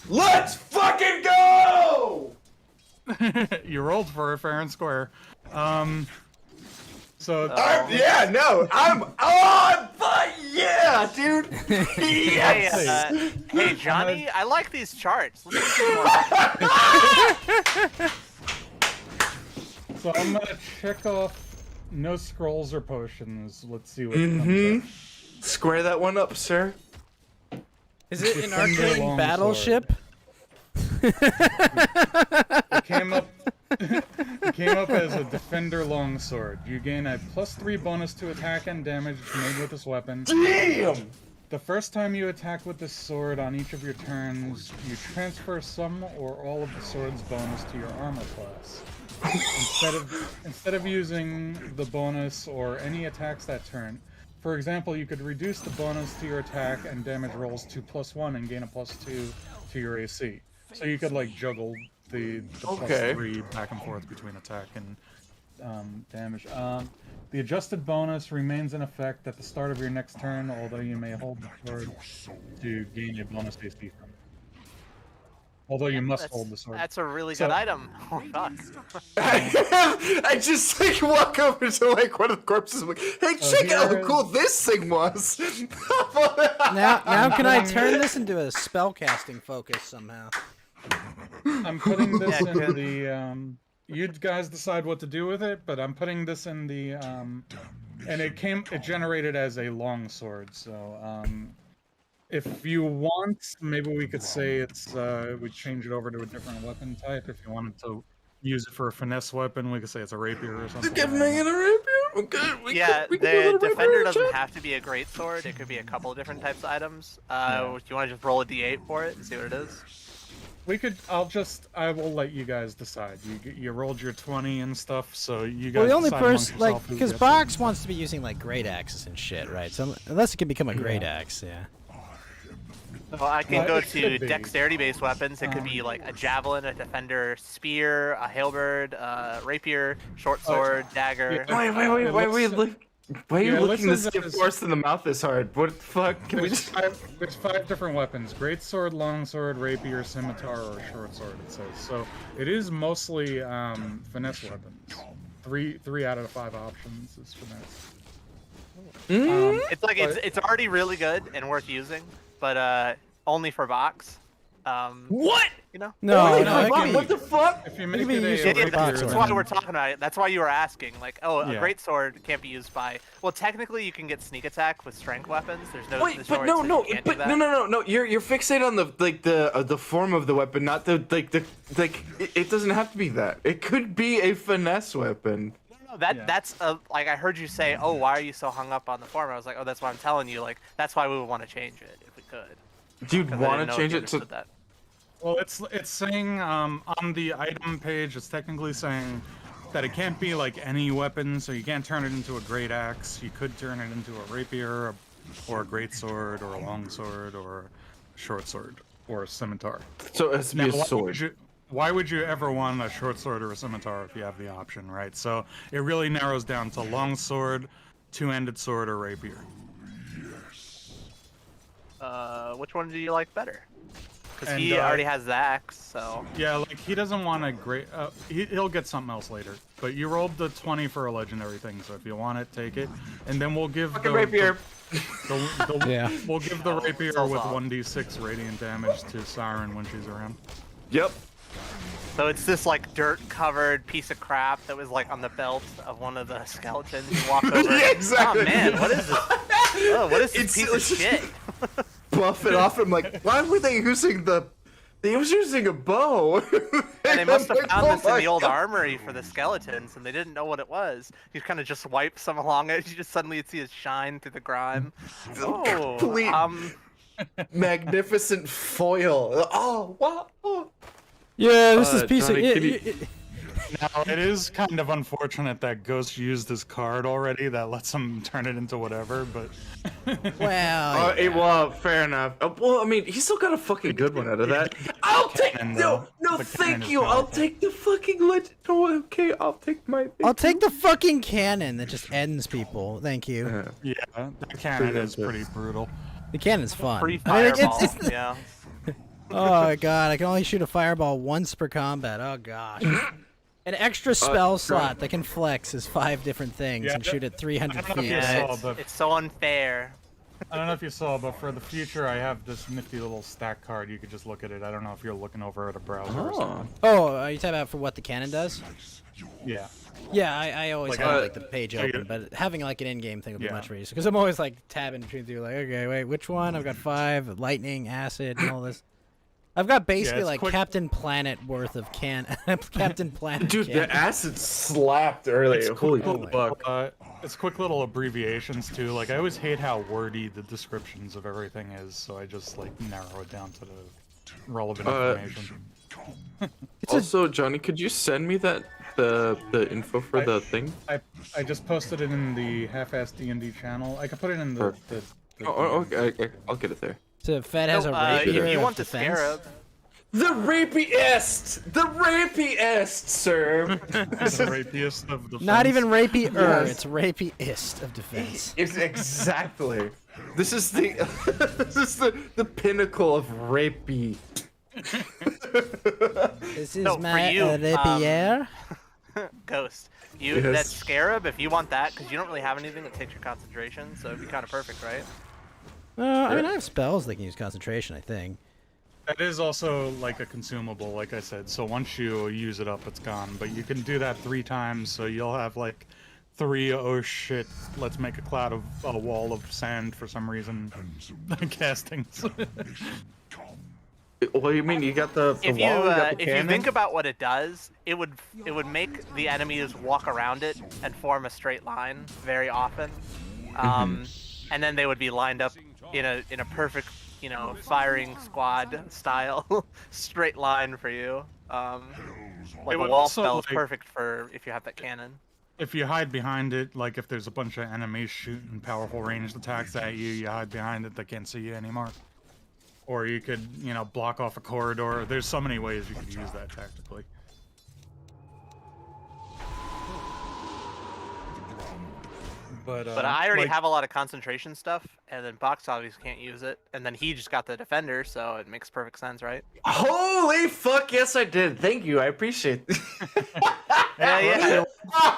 [SPEAKER 4] Let's fucking go!
[SPEAKER 5] You rolled for it fair and square. So yeah, dude. Yes.
[SPEAKER 2] Hey, Johnny, I like these charts. Let's do more.
[SPEAKER 5] So I'm gonna check off no scrolls or potions. Let's see what comes up.
[SPEAKER 4] Square that one up, sir.
[SPEAKER 6] Is it an
[SPEAKER 5] Defender
[SPEAKER 6] arcane
[SPEAKER 5] longsword.
[SPEAKER 6] battleship?
[SPEAKER 5] It came up. It came up as a defender longsword. You gain a +3 bonus to attack and damage made with this weapon.
[SPEAKER 4] Damn!
[SPEAKER 5] The first time you attack with this sword on each of your turns, you transfer some or all of the sword's bonus to your armor class. Instead of using the bonus or any attacks that turn, for example, you could reduce the bonus to your attack and damage rolls to +1 and gain a +2 to your AC. So you could like juggle the
[SPEAKER 4] Okay.
[SPEAKER 5] +3 back and forth between attack and damage. The adjusted bonus remains in effect at the start of your next turn, although you may hold the sword to gain a bonus AC from it. Although you must hold the sword.
[SPEAKER 2] That's a really
[SPEAKER 5] So-
[SPEAKER 2] good item. Oh, fuck.
[SPEAKER 4] I just like walk over to like one of the corpses and like, hey, check out how
[SPEAKER 5] here
[SPEAKER 4] cool this thing was.
[SPEAKER 6] Now can I turn this into a spellcasting focus somehow?
[SPEAKER 5] I'm putting this
[SPEAKER 2] Yeah,
[SPEAKER 5] in
[SPEAKER 2] good.
[SPEAKER 5] the you guys decide what to do with it, but I'm putting this in the and it generated as a long sword, so if you want, maybe we could say it's we change it over to a different weapon type. If you wanted to use it for a finesse weapon, we could say it's a rapier or something.
[SPEAKER 4] Give me a rapier. Okay,
[SPEAKER 2] Yeah,
[SPEAKER 4] we can do a
[SPEAKER 2] the
[SPEAKER 4] little
[SPEAKER 2] defender
[SPEAKER 4] rapier
[SPEAKER 2] doesn't
[SPEAKER 4] check.
[SPEAKER 2] have to be a great sword. It could be a couple of different types of items. Do you want to just roll a d8 for it and see what it is?
[SPEAKER 5] We could. I will let you guys decide. You rolled your 20 and stuff, so you guys.
[SPEAKER 6] Well, the only
[SPEAKER 5] decide amongst
[SPEAKER 6] person, like,
[SPEAKER 5] yourself who
[SPEAKER 6] because
[SPEAKER 5] gets it.
[SPEAKER 6] Box wants to be using like great axes and shit, right? So unless it can become a great axe, yeah.
[SPEAKER 2] Well, I can
[SPEAKER 5] Well,
[SPEAKER 2] go
[SPEAKER 5] it
[SPEAKER 2] to
[SPEAKER 5] could be.
[SPEAKER 2] dexterity-based weapons. It could be like a javelin, a defender, spear, a halberd, rapier, short sword, dagger.
[SPEAKER 5] Yeah,
[SPEAKER 4] Wait, why are you
[SPEAKER 5] Yeah, it
[SPEAKER 4] looking to
[SPEAKER 5] lists
[SPEAKER 4] skip
[SPEAKER 5] as-
[SPEAKER 4] force in the mouth this hard? What the fuck? Can we just...
[SPEAKER 5] There's five different weapons: great sword, long sword, rapier, scimitar, or short sword. It says so. It is mostly finesse weapons. Three out of the 5 options is finesse.
[SPEAKER 2] It's like
[SPEAKER 5] but-
[SPEAKER 2] it's already really good and worth using, but only for box.
[SPEAKER 4] What?
[SPEAKER 2] You know?
[SPEAKER 6] No,
[SPEAKER 4] Wait,
[SPEAKER 6] no, it
[SPEAKER 4] what
[SPEAKER 6] can
[SPEAKER 4] what
[SPEAKER 6] be.
[SPEAKER 4] the fuck?
[SPEAKER 5] If you
[SPEAKER 6] It
[SPEAKER 5] make
[SPEAKER 6] can be
[SPEAKER 5] it
[SPEAKER 6] used
[SPEAKER 5] a
[SPEAKER 6] for
[SPEAKER 2] Yeah,
[SPEAKER 6] box
[SPEAKER 5] rapier,
[SPEAKER 2] that's
[SPEAKER 6] sword.
[SPEAKER 2] why
[SPEAKER 5] then-
[SPEAKER 2] we're talking about it. That's why you were asking. Like, oh, a
[SPEAKER 5] Yeah.
[SPEAKER 2] great sword can't be used by. Well, technically, you can get sneak attack with strength weapons. There's no.
[SPEAKER 4] Wait,
[SPEAKER 2] there's
[SPEAKER 4] but
[SPEAKER 2] no,
[SPEAKER 4] no,
[SPEAKER 2] reason you can't do
[SPEAKER 4] but
[SPEAKER 2] that.
[SPEAKER 4] no. You're fixated on the form of the weapon, not the It doesn't have to be that. It could be a finesse weapon.
[SPEAKER 2] No, that
[SPEAKER 5] Yeah.
[SPEAKER 2] that's like I heard you say, oh, why are you so hung up on the form? I was like, oh, that's why I'm telling you. Like, that's why we would want to change it if we could.
[SPEAKER 4] Do you
[SPEAKER 2] 'Cause I
[SPEAKER 4] want
[SPEAKER 2] didn't
[SPEAKER 4] to
[SPEAKER 2] know
[SPEAKER 4] change
[SPEAKER 2] if you
[SPEAKER 4] it to?
[SPEAKER 2] understood that.
[SPEAKER 5] Well, it's saying on the item page, it's technically saying that it can't be like any weapon, so you can't turn it into a great axe. You could turn it into a rapier, or a great sword, or a long sword, or a short sword, or a scimitar.
[SPEAKER 4] So it has to be a
[SPEAKER 5] why
[SPEAKER 4] sword.
[SPEAKER 5] would you, why would you ever want a short sword or a scimitar if you have the option, right? So it really narrows down to long sword, two-handed sword, or rapier.
[SPEAKER 2] Which one do you like better? Because
[SPEAKER 5] And,
[SPEAKER 2] he already has the axe, so.
[SPEAKER 5] Yeah, like he doesn't want a great. He'll get something else later. But you rolled the 20 for a legendary thing, so if you want it, take it. And then we'll give
[SPEAKER 4] Fucking rapier.
[SPEAKER 6] Yeah.
[SPEAKER 5] We'll give the rapier
[SPEAKER 2] so
[SPEAKER 5] with
[SPEAKER 2] soft.
[SPEAKER 5] 1d6 radiant damage to Siren when she's around.
[SPEAKER 4] Yep.
[SPEAKER 2] So it's this like dirt-covered piece of crap that was like on the belt of one of the skeletons. You walk over.
[SPEAKER 4] Yeah, exactly.
[SPEAKER 2] Oh man, what is this? Oh, what is this
[SPEAKER 4] It's-
[SPEAKER 2] piece of shit?
[SPEAKER 4] Buff it off. I'm like, why were they using the? They was using a bow.
[SPEAKER 2] And they must have
[SPEAKER 4] I'm like,
[SPEAKER 2] found
[SPEAKER 4] oh
[SPEAKER 2] this in
[SPEAKER 4] my
[SPEAKER 2] the old
[SPEAKER 4] God.
[SPEAKER 2] armory for the skeletons, and they didn't know what it was. You kind of just wipe some along it. You just suddenly see it shine through the grime. Oh,
[SPEAKER 4] Complete magnificent foil. Oh wow. Oh.
[SPEAKER 6] Yeah, this is piece
[SPEAKER 4] Johnny,
[SPEAKER 6] of.
[SPEAKER 4] can you-
[SPEAKER 5] Now, it is kind of unfortunate that Ghost used his card already that lets him turn it into whatever, but.
[SPEAKER 6] Well,
[SPEAKER 4] Well, fair enough. Well, I mean, he still got a fucking good one out of that. I'll take
[SPEAKER 5] cannon,
[SPEAKER 4] no,
[SPEAKER 5] though.
[SPEAKER 4] no,
[SPEAKER 5] The
[SPEAKER 4] thank
[SPEAKER 5] cannon is
[SPEAKER 4] you. I'll
[SPEAKER 5] powerful.
[SPEAKER 4] take the fucking legend. No, okay, I'll take my.
[SPEAKER 6] I'll take the fucking cannon that just ends people. Thank you.
[SPEAKER 5] Yeah, that cannon is pretty brutal.
[SPEAKER 6] The cannon's fun.
[SPEAKER 2] free
[SPEAKER 6] I mean, like,
[SPEAKER 2] fireball.
[SPEAKER 6] it's-
[SPEAKER 2] Yeah.
[SPEAKER 6] oh my god, I can only shoot a fireball once per combat. Oh gosh. An extra spell slot that can flex is 5 different things
[SPEAKER 5] Yeah,
[SPEAKER 6] and shoot at 300
[SPEAKER 5] I don't know if
[SPEAKER 6] feet.
[SPEAKER 5] you
[SPEAKER 2] Yeah,
[SPEAKER 5] saw,
[SPEAKER 2] it's,
[SPEAKER 5] but-
[SPEAKER 2] it's so unfair.
[SPEAKER 5] I don't know if you saw, but for the future, I have this nifty little stack card. You could just look at it. I don't know if you're looking over at a browser or
[SPEAKER 4] Oh.
[SPEAKER 5] something.
[SPEAKER 6] Oh, are you talking about for what the cannon does?
[SPEAKER 5] Yeah.
[SPEAKER 6] Yeah, I always
[SPEAKER 5] Like,
[SPEAKER 6] have like the page
[SPEAKER 5] like,
[SPEAKER 6] open, but having like an in-game thing would be
[SPEAKER 5] Yeah.
[SPEAKER 6] much easier because I'm always like tabbing between two, like, okay, wait, which one? I've got 5, lightning, acid, and all this. I've got basically
[SPEAKER 5] it's
[SPEAKER 6] like
[SPEAKER 5] quick-
[SPEAKER 6] Captain Planet worth of Captain Planet.
[SPEAKER 4] Dude,
[SPEAKER 6] cannon.
[SPEAKER 4] the acid slapped earlier. Holy
[SPEAKER 6] cool.
[SPEAKER 4] fuck.
[SPEAKER 5] It's quick little abbreviations too. Like I always hate how wordy the descriptions of everything is, so I just like narrow it down to the relevant information.
[SPEAKER 4] Also, Johnny, could you send me that the info for the thing?
[SPEAKER 5] I just posted it in the half-assed D&D channel. I could put it in the. the
[SPEAKER 4] Oh, okay, I'll get it there.
[SPEAKER 6] So Fed has a
[SPEAKER 2] if
[SPEAKER 6] rapier
[SPEAKER 2] you
[SPEAKER 6] of
[SPEAKER 2] want the
[SPEAKER 6] defense.
[SPEAKER 2] scarab,
[SPEAKER 4] The rapiest! The rapiest, sir!
[SPEAKER 5] the rapiest of the.
[SPEAKER 6] Not even rapier,
[SPEAKER 4] Yes.
[SPEAKER 6] it's rapiest of defense.
[SPEAKER 4] It's exactly. This is the this is the pinnacle of rapey.
[SPEAKER 6] This is
[SPEAKER 2] No, for
[SPEAKER 6] my
[SPEAKER 2] you,
[SPEAKER 6] rapier.
[SPEAKER 2] Ghost. You
[SPEAKER 4] Yes.
[SPEAKER 2] that scarab, if you want that, because you don't really have anything that takes your concentration, so it'd be kind of perfect, right?
[SPEAKER 6] I mean, I have spells that can use concentration, I think.
[SPEAKER 5] That is also like a consumable, like I said. So once you use it up, it's gone. But you can do that 3 times, so you'll have like 3 oh shit, let's make a cloud of a wall of sand for some reason castings.
[SPEAKER 4] What do you mean? You got the
[SPEAKER 2] If you
[SPEAKER 4] wall? You got the
[SPEAKER 2] if you
[SPEAKER 4] cannon?
[SPEAKER 2] think about what it does, it would make the enemies walk around it and form a straight line very often, and then they would be lined up in a perfect, firing squad style straight line for you. Like
[SPEAKER 5] It
[SPEAKER 2] a
[SPEAKER 5] would
[SPEAKER 2] wall
[SPEAKER 5] also,
[SPEAKER 2] spell is
[SPEAKER 5] like-
[SPEAKER 2] perfect for if you have that cannon.
[SPEAKER 5] If you hide behind it, like if there's a bunch of enemies shooting powerful ranged attacks at you, you hide behind it, they can't see you anymore. or you could, you know, block off a corridor. There's so many ways you could use that tactically. But
[SPEAKER 2] I already
[SPEAKER 5] like,
[SPEAKER 2] have a lot of concentration stuff, and then Box obviously can't use it, and then he just got the defender, so it makes perfect sense, right?
[SPEAKER 4] Holy fuck! Yes, I did. Thank you. I appreciate it.
[SPEAKER 2] Yeah.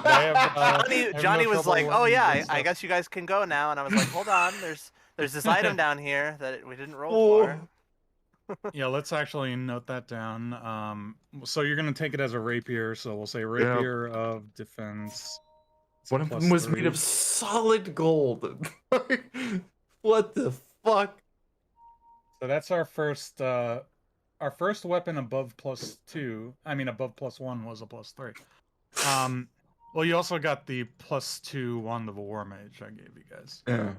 [SPEAKER 5] I have
[SPEAKER 2] Johnny
[SPEAKER 5] no
[SPEAKER 2] was
[SPEAKER 5] trouble
[SPEAKER 2] like, "Oh
[SPEAKER 5] using
[SPEAKER 2] yeah, I
[SPEAKER 5] stuff.
[SPEAKER 2] guess you guys can go now," and I was like, "Hold on, there's this item down here that we didn't roll
[SPEAKER 4] Oh.
[SPEAKER 2] for."
[SPEAKER 5] Yeah, let's actually note that down. So you're gonna take it as a rapier. So we'll say rapier of defense. It's a
[SPEAKER 4] One of them was made
[SPEAKER 5] +3.
[SPEAKER 4] of solid gold. What the fuck?
[SPEAKER 5] So that's our first weapon above +2. I mean, above +1 was a +3. Well, you also got the +2 Wand of a War Mage I gave you guys.
[SPEAKER 4] Yeah.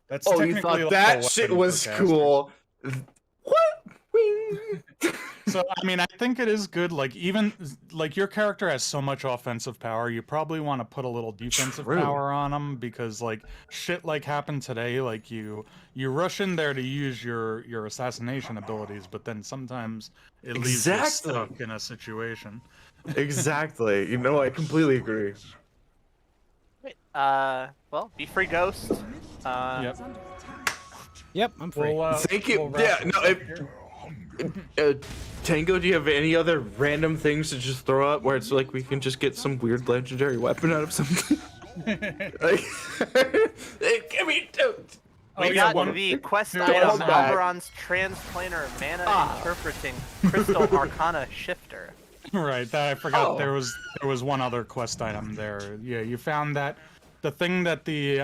[SPEAKER 5] That's
[SPEAKER 4] Oh, you
[SPEAKER 5] technically
[SPEAKER 4] thought
[SPEAKER 5] like a
[SPEAKER 4] that
[SPEAKER 5] weapon
[SPEAKER 4] shit
[SPEAKER 5] for
[SPEAKER 4] was
[SPEAKER 5] casters.
[SPEAKER 4] cool? What? Wing.
[SPEAKER 5] So I mean, I think it is good. Like even like your character has so much offensive power, you probably want to put a little defensive
[SPEAKER 4] True.
[SPEAKER 5] power on him because like shit like happened today. Like you rush in there to use your assassination abilities, but then sometimes it leaves you
[SPEAKER 4] Exactly.
[SPEAKER 5] stuck in a situation.
[SPEAKER 4] Exactly. You know, I completely agree.
[SPEAKER 2] Well, be free ghost.
[SPEAKER 5] Yep.
[SPEAKER 6] Yep, I'm free.
[SPEAKER 4] Thank you.
[SPEAKER 5] We'll wrap
[SPEAKER 4] Yeah,
[SPEAKER 5] this
[SPEAKER 4] no,
[SPEAKER 5] up here.
[SPEAKER 4] Tango, do you have any other random things to just throw up where it's like we can just get some weird legendary weapon out of something? Like, give me
[SPEAKER 2] We
[SPEAKER 5] yeah,
[SPEAKER 2] got
[SPEAKER 5] one-
[SPEAKER 2] the quest
[SPEAKER 5] Here,
[SPEAKER 2] item,
[SPEAKER 4] hold back.
[SPEAKER 2] Alberon's Transplanar Mana Interpreting Crystal Arcana Shifter.
[SPEAKER 5] Right, that I forgot
[SPEAKER 4] Oh.
[SPEAKER 5] there was one other quest item there. Yeah, you found that the thing that the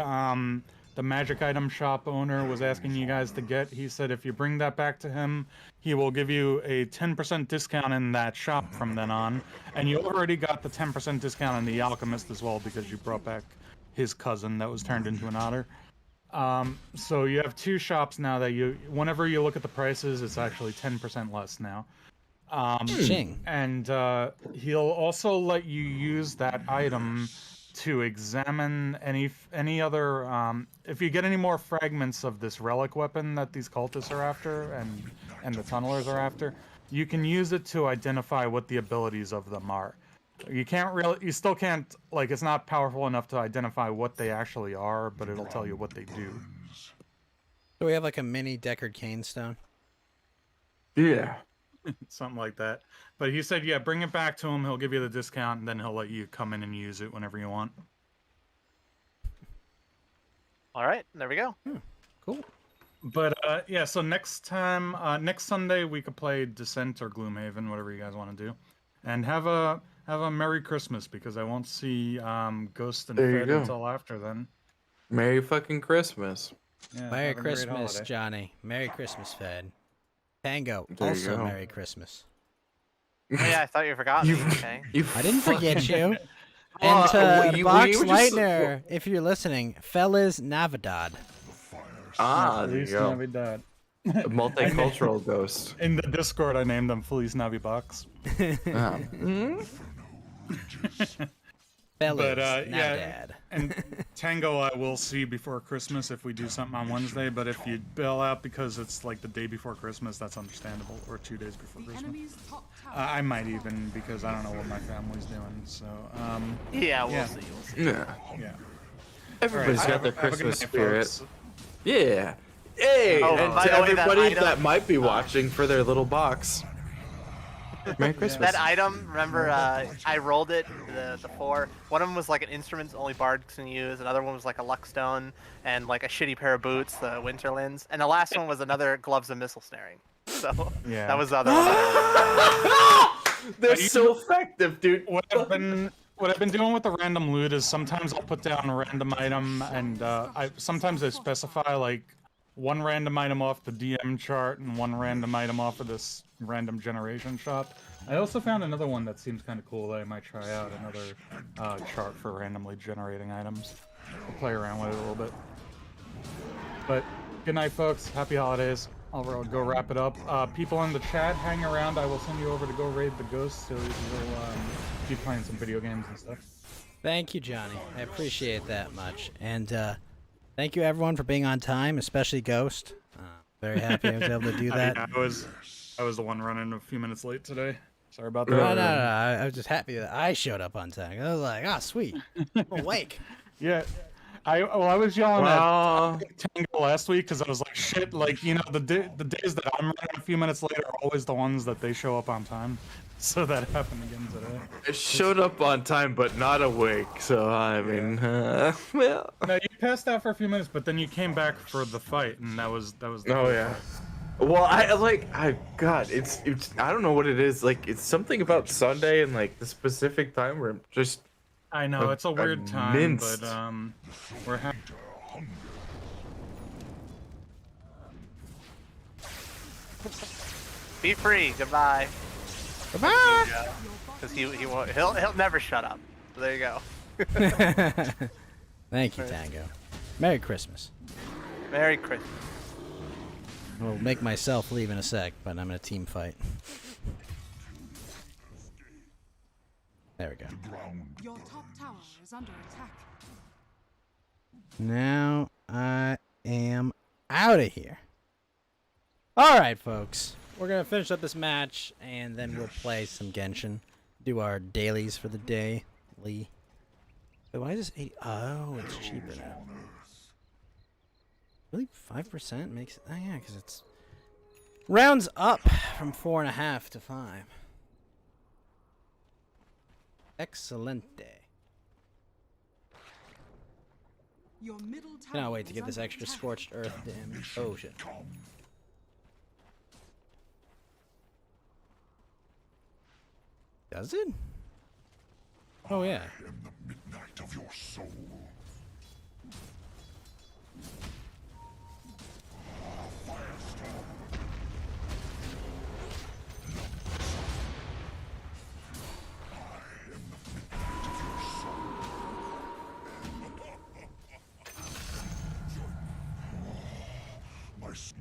[SPEAKER 5] magic item shop owner was asking you guys to get. He said if you bring that back to him, he will give you a 10% discount in that shop from then on. And you already got the 10% discount on the alchemist as well because you brought back his cousin that was turned into an otter. So you have two shops now that whenever you look at the prices, it's actually 10% less now.
[SPEAKER 6] Ching.
[SPEAKER 5] And he'll also let you use that item to examine any other if you get any more fragments of this relic weapon that these cultists are after and the tunnelers are after, you can use it to identify what the abilities of them are. You still can't, like, it's not powerful enough to identify what they actually are, but it'll tell you what they do.
[SPEAKER 6] So we have like a mini Deckard Cain stone.
[SPEAKER 4] Yeah.
[SPEAKER 5] Something like that. But he said, yeah, bring it back to him. He'll give you the discount, and then he'll let you come in and use it whenever you want.
[SPEAKER 2] All right, there we go.
[SPEAKER 6] Cool.
[SPEAKER 5] But yeah, so next Sunday we could play Descent or Gloomhaven, whatever you guys want to do, and have a Merry Christmas because I won't see Ghost and
[SPEAKER 4] There you
[SPEAKER 5] Fed
[SPEAKER 4] go.
[SPEAKER 5] until after then.
[SPEAKER 4] Merry fucking Christmas.
[SPEAKER 5] Yeah,
[SPEAKER 6] Merry
[SPEAKER 5] have a great
[SPEAKER 6] Christmas,
[SPEAKER 5] holiday.
[SPEAKER 6] Johnny. Merry Christmas, Fed. Tango,
[SPEAKER 4] There you
[SPEAKER 6] also
[SPEAKER 4] go.
[SPEAKER 6] Merry Christmas.
[SPEAKER 2] Oh, yeah, I thought you forgot me. Okay.
[SPEAKER 6] I didn't forget you.
[SPEAKER 4] Well,
[SPEAKER 6] And
[SPEAKER 4] well, you-
[SPEAKER 6] Box
[SPEAKER 4] you were just-
[SPEAKER 6] Lightner, if you're listening, Feliz Navidad.
[SPEAKER 4] Ah, there you
[SPEAKER 5] Feliz
[SPEAKER 4] go.
[SPEAKER 5] Navidad.
[SPEAKER 4] A multicultural ghost.
[SPEAKER 5] In the Discord, I named them Feliz Navi Box.
[SPEAKER 4] Ah.
[SPEAKER 6] Feliz
[SPEAKER 5] But yeah,
[SPEAKER 6] Navidad.
[SPEAKER 5] and Tango I will see before Christmas if we do something on Wednesday, but if you bail out because it's like the day before Christmas, that's understandable, or 2 days before Christmas. I might even, because I don't know what my family's doing, so,
[SPEAKER 2] Yeah, we'll
[SPEAKER 5] Yeah.
[SPEAKER 2] see. We'll see.
[SPEAKER 4] Yeah.
[SPEAKER 5] yeah.
[SPEAKER 4] Everybody's
[SPEAKER 5] Alright,
[SPEAKER 4] got their
[SPEAKER 5] have a good
[SPEAKER 4] Christmas
[SPEAKER 5] night,
[SPEAKER 4] spirit.
[SPEAKER 5] folks.
[SPEAKER 4] Yeah. Hey,
[SPEAKER 2] Oh,
[SPEAKER 4] and
[SPEAKER 2] by
[SPEAKER 4] to
[SPEAKER 2] the way, that
[SPEAKER 4] everybody that,
[SPEAKER 2] item-
[SPEAKER 4] might be watching for their little box. Merry Christmas.
[SPEAKER 2] That item, remember, I rolled it, the 4. One of them was like an instrument only bards can use, another one was like a luck stone, and like a shitty pair of boots, the Winterlands, and the last one was another gloves and missile snaring. So,
[SPEAKER 5] Yeah.
[SPEAKER 2] that was the other one.
[SPEAKER 4] They're so effective, dude.
[SPEAKER 5] What I've been doing with the random loot is sometimes I'll put down a random item, and sometimes I specify like one random item off the DM chart and one random item off of this random generation shop. I also found another one that seems kind of cool that I might try out, another chart for randomly generating items. I'll play around with it a little bit. But good night, folks. Happy holidays. I'll go wrap it up. People in the chat, hang around. I will send you over to go raid the ghosts, so you'll be playing some video games and stuff.
[SPEAKER 6] Thank you, Johnny. I appreciate that much. And thank you, everyone, for being on time, especially Ghost. Very happy I was able to do that.
[SPEAKER 5] I was the one running a few minutes late today. Sorry about
[SPEAKER 6] No,
[SPEAKER 5] that.
[SPEAKER 6] no, no. I was just happy that I showed up on time. I was like, ah, sweet. I'm awake.
[SPEAKER 5] Yeah. I was yelling
[SPEAKER 4] Well,
[SPEAKER 5] at Tango last week because I was like, shit, like, you know, the days that I'm running a few minutes late are always the ones that they show up on time. So that happened again today.
[SPEAKER 4] I showed up on time, but not awake. So I mean, well.
[SPEAKER 5] No, you passed out for a few minutes, but then you came back for the fight, and that was the
[SPEAKER 4] Oh yeah. Well, God, it's I don't know what it is. Like, it's something about Sunday and like the specific time where I'm just.
[SPEAKER 5] I know it's a weird time,
[SPEAKER 4] minced.
[SPEAKER 5] but we're happy.
[SPEAKER 2] Be free. Goodbye.
[SPEAKER 6] Goodbye.
[SPEAKER 2] Because he won't. He'll never shut up. So there you go.
[SPEAKER 6] Thank you, Tango. Merry Christmas.
[SPEAKER 2] Merry Christmas.
[SPEAKER 6] I'll make myself leave in a sec, but I'm in a team fight. There we go.
[SPEAKER 7] Your top tower is under attack.
[SPEAKER 6] Now I am out of here. All right, folks. We're going to finish up this match, and then we'll play some Genshin. Do our dailies for the day. Wait, why is this 80? Oh, it's cheaper now. Really? 5% makes it? Oh, yeah, because it's rounds up from 4.5 to 5. Excelente.
[SPEAKER 7] Your middle tower
[SPEAKER 6] Cannot wait to
[SPEAKER 7] is
[SPEAKER 6] get this
[SPEAKER 7] under
[SPEAKER 6] extra
[SPEAKER 7] attack.
[SPEAKER 6] scorched earth damage. Oh, shit. Does it? Oh, yeah.
[SPEAKER 8] Midnight of your soul.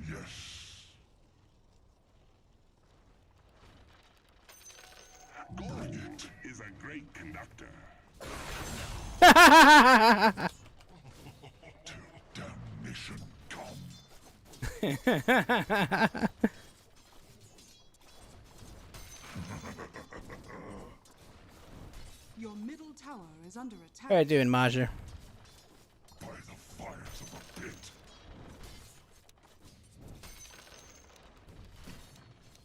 [SPEAKER 8] Yes. Bring it is a great conductor. Till damnation come.
[SPEAKER 7] Your middle tower is under attack.
[SPEAKER 6] How are you doing, Major?
[SPEAKER 8] By the fires of the pit.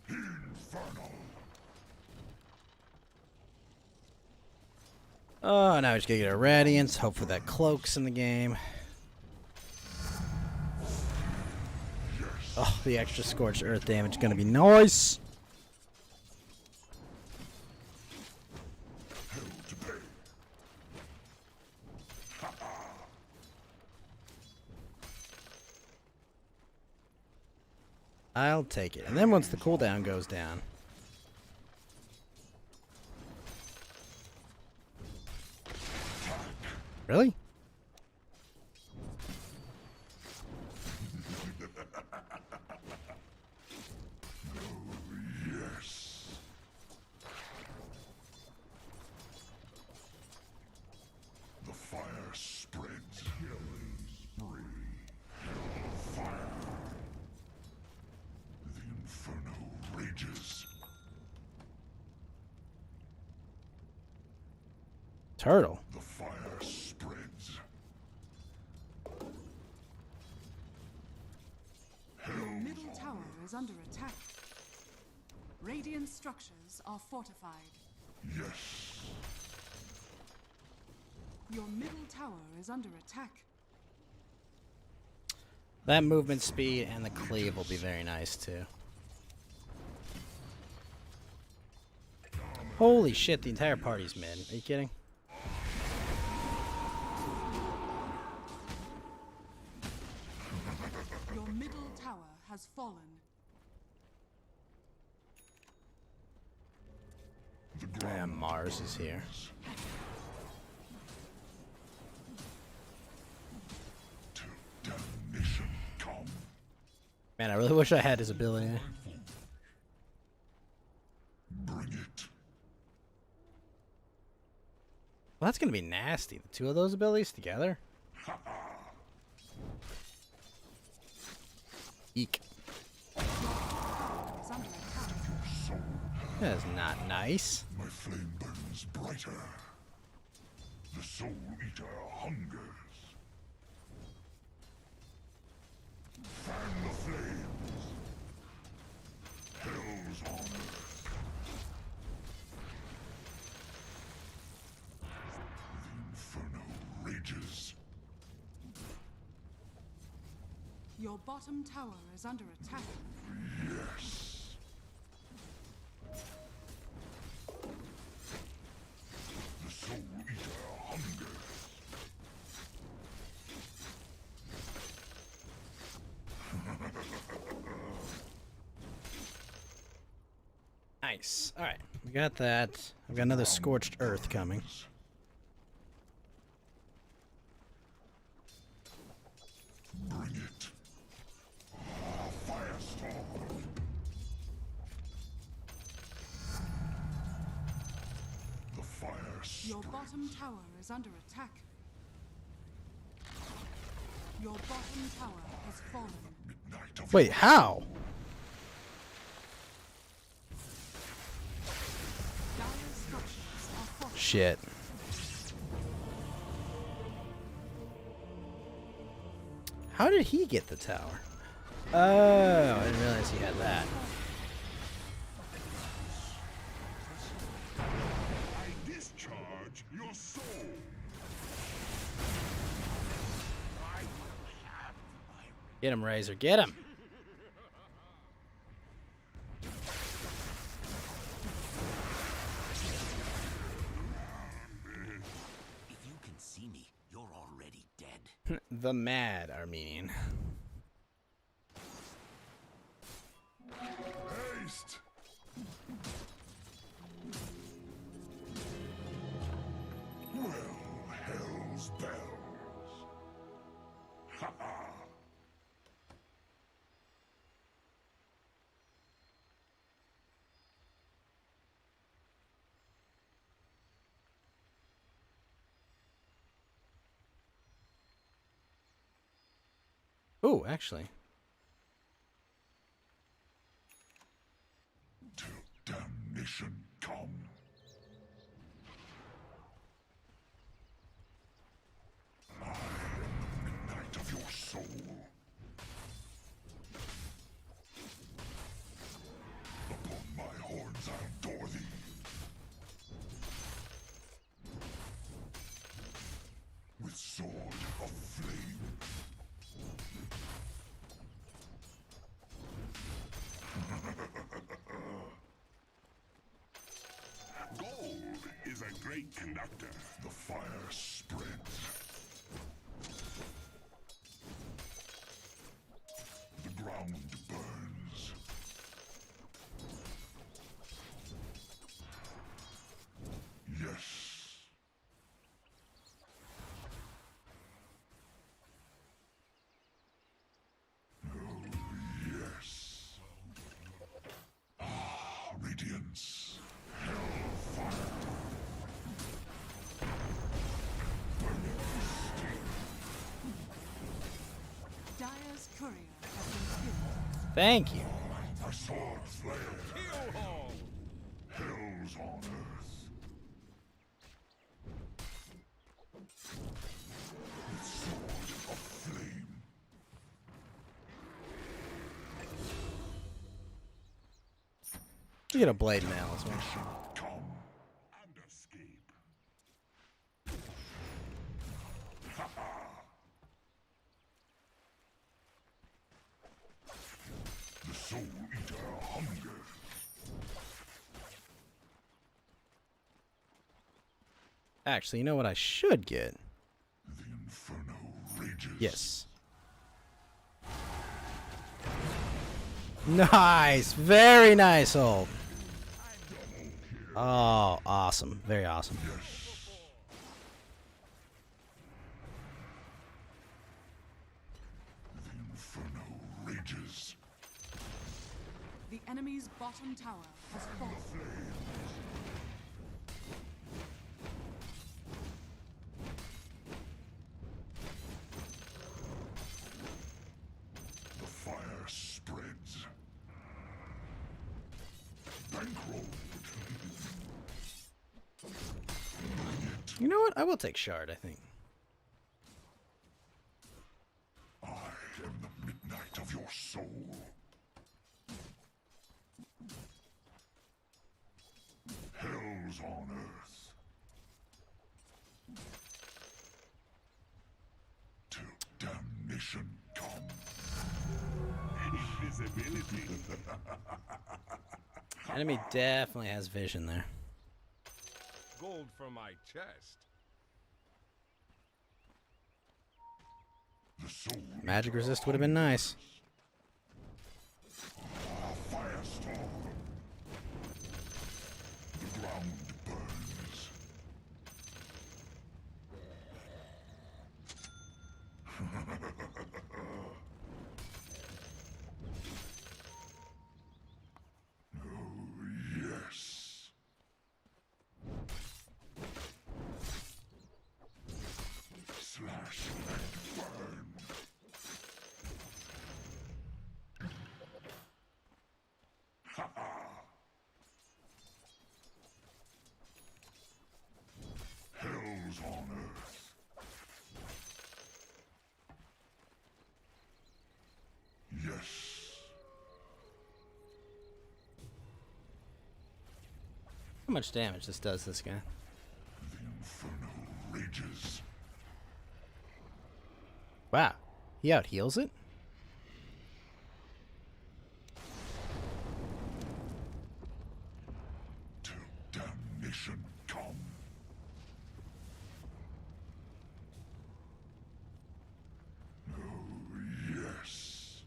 [SPEAKER 8] Infernal.
[SPEAKER 6] Oh, now we just gotta get a Radiance. Hope for that cloaks in the game. Oh, the extra scorched earth damage is gonna be nice.
[SPEAKER 8] Hell to pay.
[SPEAKER 6] I'll take it. And then once the cooldown goes down. Really?
[SPEAKER 8] Yes. The fire spreads. Killing spree. Fire. The inferno rages.
[SPEAKER 6] Turtle.
[SPEAKER 8] The fire spreads.
[SPEAKER 7] Your middle tower is under attack. Radiant structures are fortified.
[SPEAKER 8] Yes.
[SPEAKER 7] Your middle tower is under attack.
[SPEAKER 6] That movement speed and the cleave will be very nice too. Holy shit, the entire party's mid. Are you kidding?
[SPEAKER 7] Your middle tower has fallen.
[SPEAKER 6] Yeah, Mars is here.
[SPEAKER 8] Till damnation come.
[SPEAKER 6] Man, I really wish I had his ability.
[SPEAKER 8] Bring it.
[SPEAKER 6] Well, that's gonna be nasty. The two of those abilities together. Eek.
[SPEAKER 7] Is under attack.
[SPEAKER 6] That's not nice.
[SPEAKER 8] My flame burns brighter. The Soul Eater hungers. Fan the flames. Hell's honor. The inferno rages.
[SPEAKER 7] Your bottom tower is under attack.
[SPEAKER 8] Yes. The Soul Eater hungers.
[SPEAKER 6] Nice. All right, we got that. I've got another scorched earth coming.
[SPEAKER 8] Bring it. Firestorm. The fire
[SPEAKER 7] Your bottom tower is under attack. Your bottom tower has fallen.
[SPEAKER 8] midnight of
[SPEAKER 6] Wait, how?
[SPEAKER 7] Dire structures are fortified.
[SPEAKER 6] Shit. How did he get the tower? Oh, I didn't realize he had that.
[SPEAKER 8] I discharge your soul.
[SPEAKER 6] Get him, Razor. Get him.
[SPEAKER 9] If you can see me, you're already dead.
[SPEAKER 6] The mad Armenian.
[SPEAKER 8] Haste. Well, hell's bells. Ha ha.
[SPEAKER 6] Oh, actually.
[SPEAKER 8] Till damnation come. I am the midnight of your soul. Upon my horns I'll door thee. With sword of flame. Gold is a great conductor. The fire spreads. The ground burns. Yes. Oh, yes. Ah, radiance. Hellfire. Burning steel.
[SPEAKER 7] Dire's courier has been killed.
[SPEAKER 6] Thank you.
[SPEAKER 8] My sword flare. Hell's on earth. With sword of flame.
[SPEAKER 6] You get a blade mail as well.
[SPEAKER 8] Come and escape. Ha ha. The Soul Eater hunger.
[SPEAKER 6] Actually, you know what I should get?
[SPEAKER 8] The inferno rages.
[SPEAKER 6] Yes. Nice. Very nice, ult. Oh, awesome. Very awesome.
[SPEAKER 8] Yes. The inferno rages.
[SPEAKER 7] The enemy's bottom tower has fallen.
[SPEAKER 8] The fire
[SPEAKER 6] You know what? I will take Shard, I think.
[SPEAKER 8] I am the midnight of your soul. Hell's on earth. Till damnation come. Invisibility.
[SPEAKER 6] Enemy definitely has vision there.
[SPEAKER 10] Gold from my chest.
[SPEAKER 8] The soul
[SPEAKER 6] Magic resist would have been nice.
[SPEAKER 8] firestorm. The ground burns. Oh, yes. Slash and burn. Ha ha. Hell's on earth. Yes.
[SPEAKER 6] How much damage this does this guy?
[SPEAKER 8] The inferno rages.
[SPEAKER 6] Wow. He out heals it?
[SPEAKER 8] Till damnation come. Oh, yes.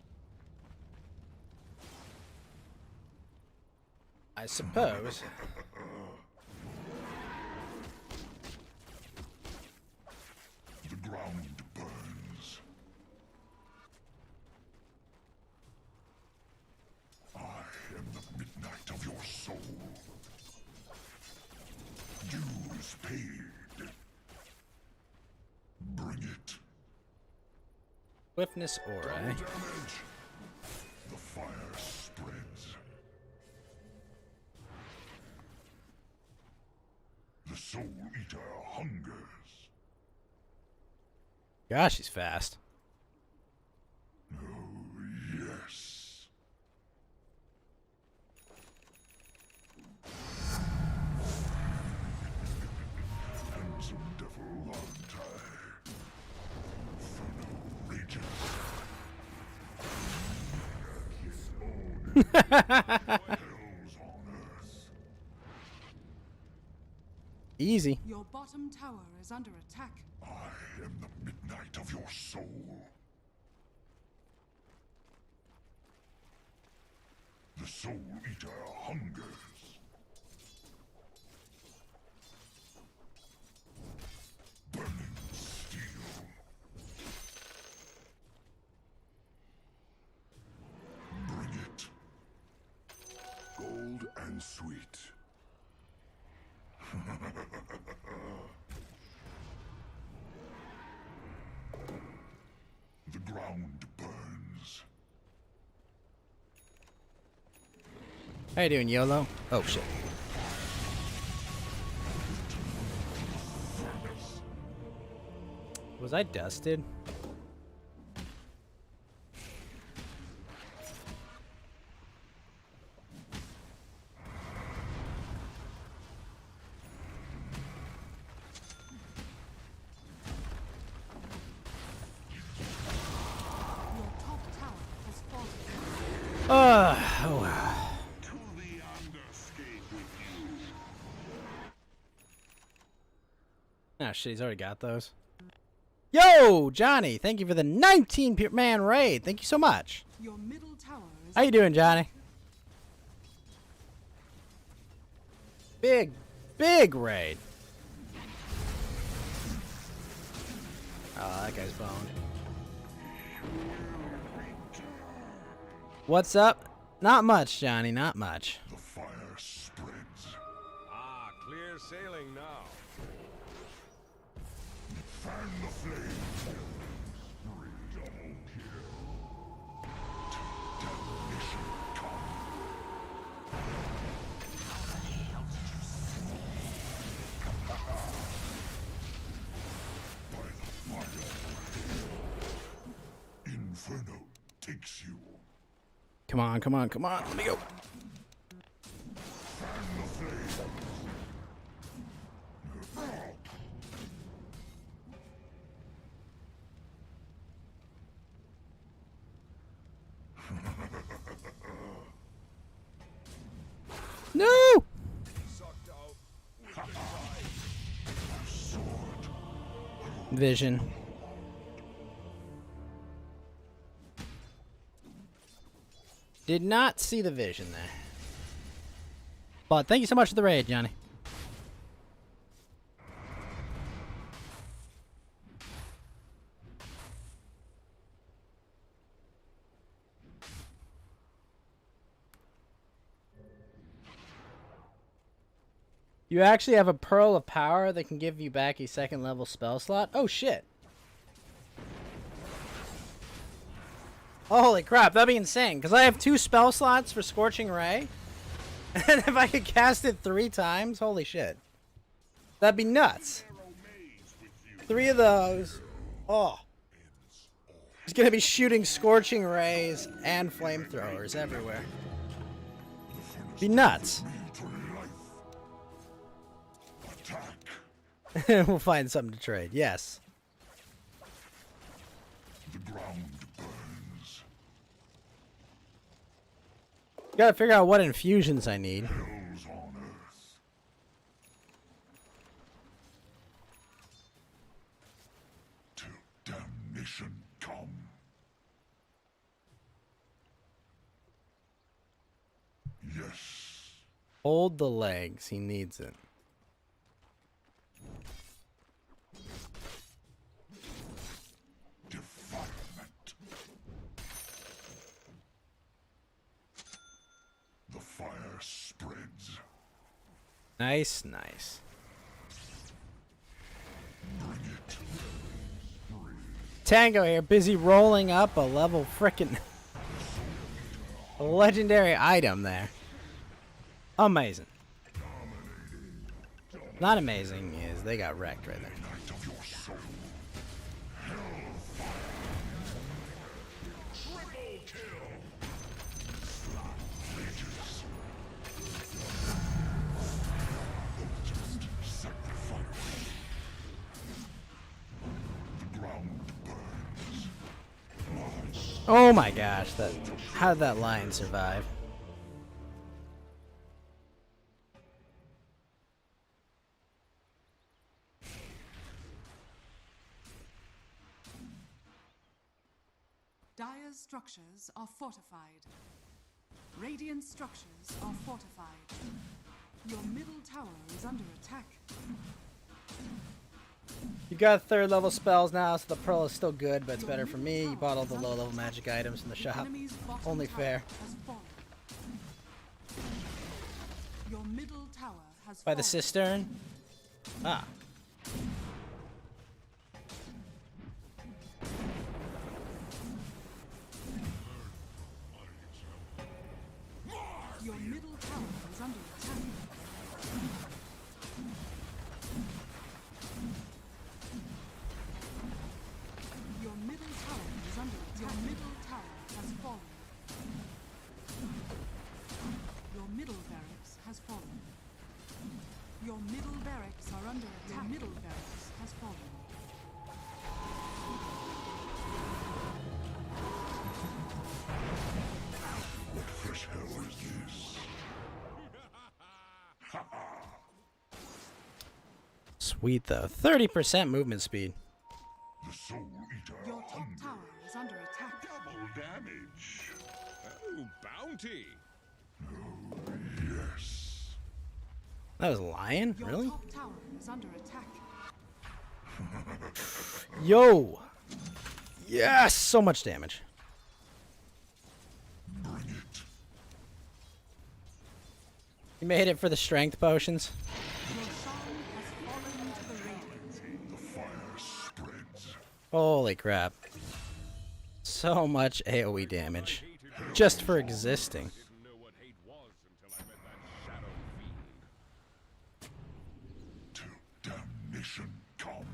[SPEAKER 6] I suppose.
[SPEAKER 8] The ground burns. I am the midnight of your soul. Dues paid. Bring it.
[SPEAKER 6] Swiftness aura.
[SPEAKER 8] Double damage. The fire spreads. The soul eater hungers.
[SPEAKER 6] Gosh, he's fast.
[SPEAKER 8] Oh, yes. Handsome devil, aren't I? Inferno rages. Hell's on earth.
[SPEAKER 6] Easy.
[SPEAKER 7] Your bottom tower is under attack.
[SPEAKER 8] I am the midnight of your soul. The soul eater hungers. Burning steel. Bring it. Gold and sweet. The ground burns.
[SPEAKER 6] How you doing, YOLO? Oh, shit. Was I dusted?
[SPEAKER 7] Your top tower has fallen.
[SPEAKER 6] Oh, wow.
[SPEAKER 8] To the underscape with you.
[SPEAKER 6] Oh, shit, he's already got those. Yo, Johnny, thank you for the 19-man raid. Thank you so much.
[SPEAKER 7] Your middle tower is
[SPEAKER 6] How you doing, Johnny? Big raid. Oh, that guy's boned. What's up? Not much, Johnny, not much.
[SPEAKER 8] The fire spreads.
[SPEAKER 10] Ah, clear sailing now.
[SPEAKER 8] Fan the flame. Double kill. Till damnation come. takes you.
[SPEAKER 6] Come on, come on, come on. Let me go. No! Vision. Did not see the vision there. But thank you so much for the raid, Johnny. You actually have a Pearl of Power that can give you back a second level spell slot? Oh shit. Oh, holy crap, that'd be insane. Because I have 2 spell slots for Scorching Ray. And if I could cast it 3 times, holy shit. That'd be nuts. 3 of those. Oh. He's gonna be shooting Scorching Rays and Flamethrowers everywhere. Be nuts. We'll find something to trade, yes.
[SPEAKER 8] The ground burns.
[SPEAKER 6] Gotta figure out what infusions I need.
[SPEAKER 8] Hell's on earth. Till damnation come. Yes.
[SPEAKER 6] Hold the legs, he needs it.
[SPEAKER 8] Defilement. The fire spreads.
[SPEAKER 6] Nice, nice.
[SPEAKER 8] Bring it.
[SPEAKER 6] Tango here, busy rolling up a level frickin' legendary item there. Amazing. Not amazing is they got wrecked right there.
[SPEAKER 8] Night of your soul. Triple kill. Rages. Just sacrifice. The ground burns.
[SPEAKER 6] Oh my gosh, that how did that lion survive?
[SPEAKER 7] Dire's structures are fortified. Radiant structures are fortified. Your middle tower is under attack.
[SPEAKER 6] You got 3rd level spells now, so the Pearl is still good, but it's better for me. You bought all the low level magic items in the shop.
[SPEAKER 7] Enemy's bottom
[SPEAKER 6] Only
[SPEAKER 7] tower
[SPEAKER 6] fair.
[SPEAKER 7] has fallen. Your middle tower has
[SPEAKER 6] By the
[SPEAKER 7] fallen.
[SPEAKER 6] cistern? Ah.
[SPEAKER 7] Your middle tower is under attack. Your middle tower is under attack. Your middle tower has fallen. Your middle barracks has fallen. Your middle barracks are under attack. Your middle barracks has fallen.
[SPEAKER 8] What fresh hell is this?
[SPEAKER 6] Sweet though. 30% movement speed.
[SPEAKER 8] The Soul Eater.
[SPEAKER 7] Your top tower is under attack.
[SPEAKER 8] Double damage.
[SPEAKER 10] Oh, bounty!
[SPEAKER 8] Yes.
[SPEAKER 6] That was a lion?
[SPEAKER 7] Your
[SPEAKER 6] Really?
[SPEAKER 7] top tower is under attack.
[SPEAKER 6] Yo! Yes! So much damage.
[SPEAKER 8] Bring it.
[SPEAKER 6] You made it for the strength potions.
[SPEAKER 7] Your song has fallen to the radiant.
[SPEAKER 8] The fire spreads.
[SPEAKER 6] Holy crap. So much AoE damage. Just for existing.
[SPEAKER 10] Didn't know what hate was until I met that shadow fiend.
[SPEAKER 8] Till damnation come.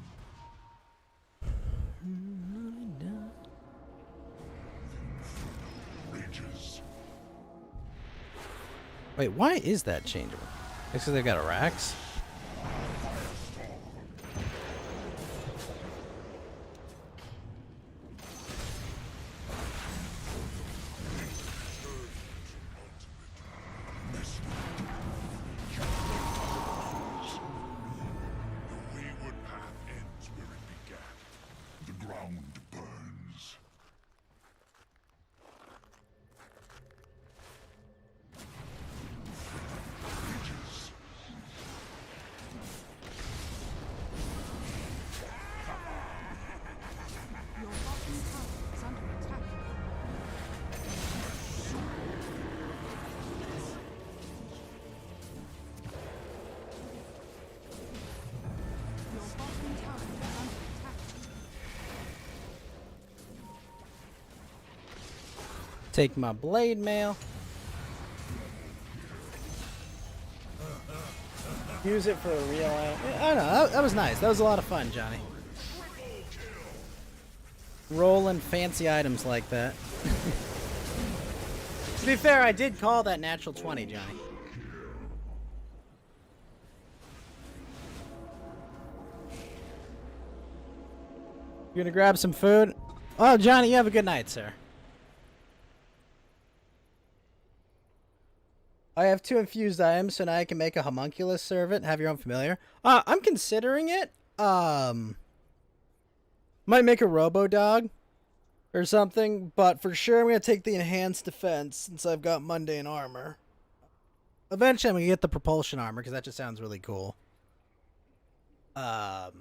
[SPEAKER 6] Wait, why is that changeable? It's because they've got a Rax?
[SPEAKER 8] The wayward path ends where it began. The ground burns. Ages.
[SPEAKER 7] Your bottom tower is under attack. Your bottom tower is under attack.
[SPEAKER 6] Take my blade mail. Use it for a real. I don't know. That was nice. That was a lot of fun, Johnny. Rolling fancy items like that. To be fair, I did call that natural 20, Johnny. You gonna grab some food? Oh, Johnny, you have a good night, sir. I have 2 infused items, so now I can make a homunculus servant. Have your own familiar. I'm considering it. Might make a robo dog or something, but for sure I'm gonna take the enhanced defense since I've got mundane armor. Eventually, I'm gonna get the propulsion armor because that just sounds really cool. But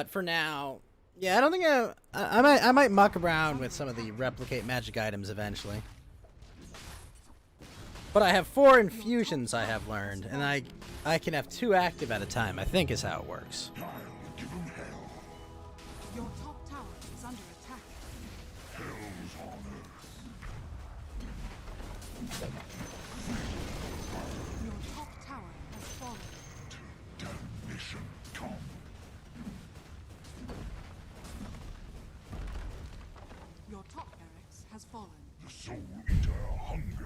[SPEAKER 6] for now, yeah, I don't think I might muck around with some of the replicate magic items eventually. But I have 4 infusions I have learned, and I can have 2 active at a time, I think is how it works.
[SPEAKER 8] I'll give him hell.
[SPEAKER 7] Your top tower is under attack.
[SPEAKER 8] Hell's on earth.
[SPEAKER 7] Your top tower has fallen.
[SPEAKER 8] Damnation come.
[SPEAKER 7] Your top barracks has fallen.
[SPEAKER 8] The Soul Eater hungers.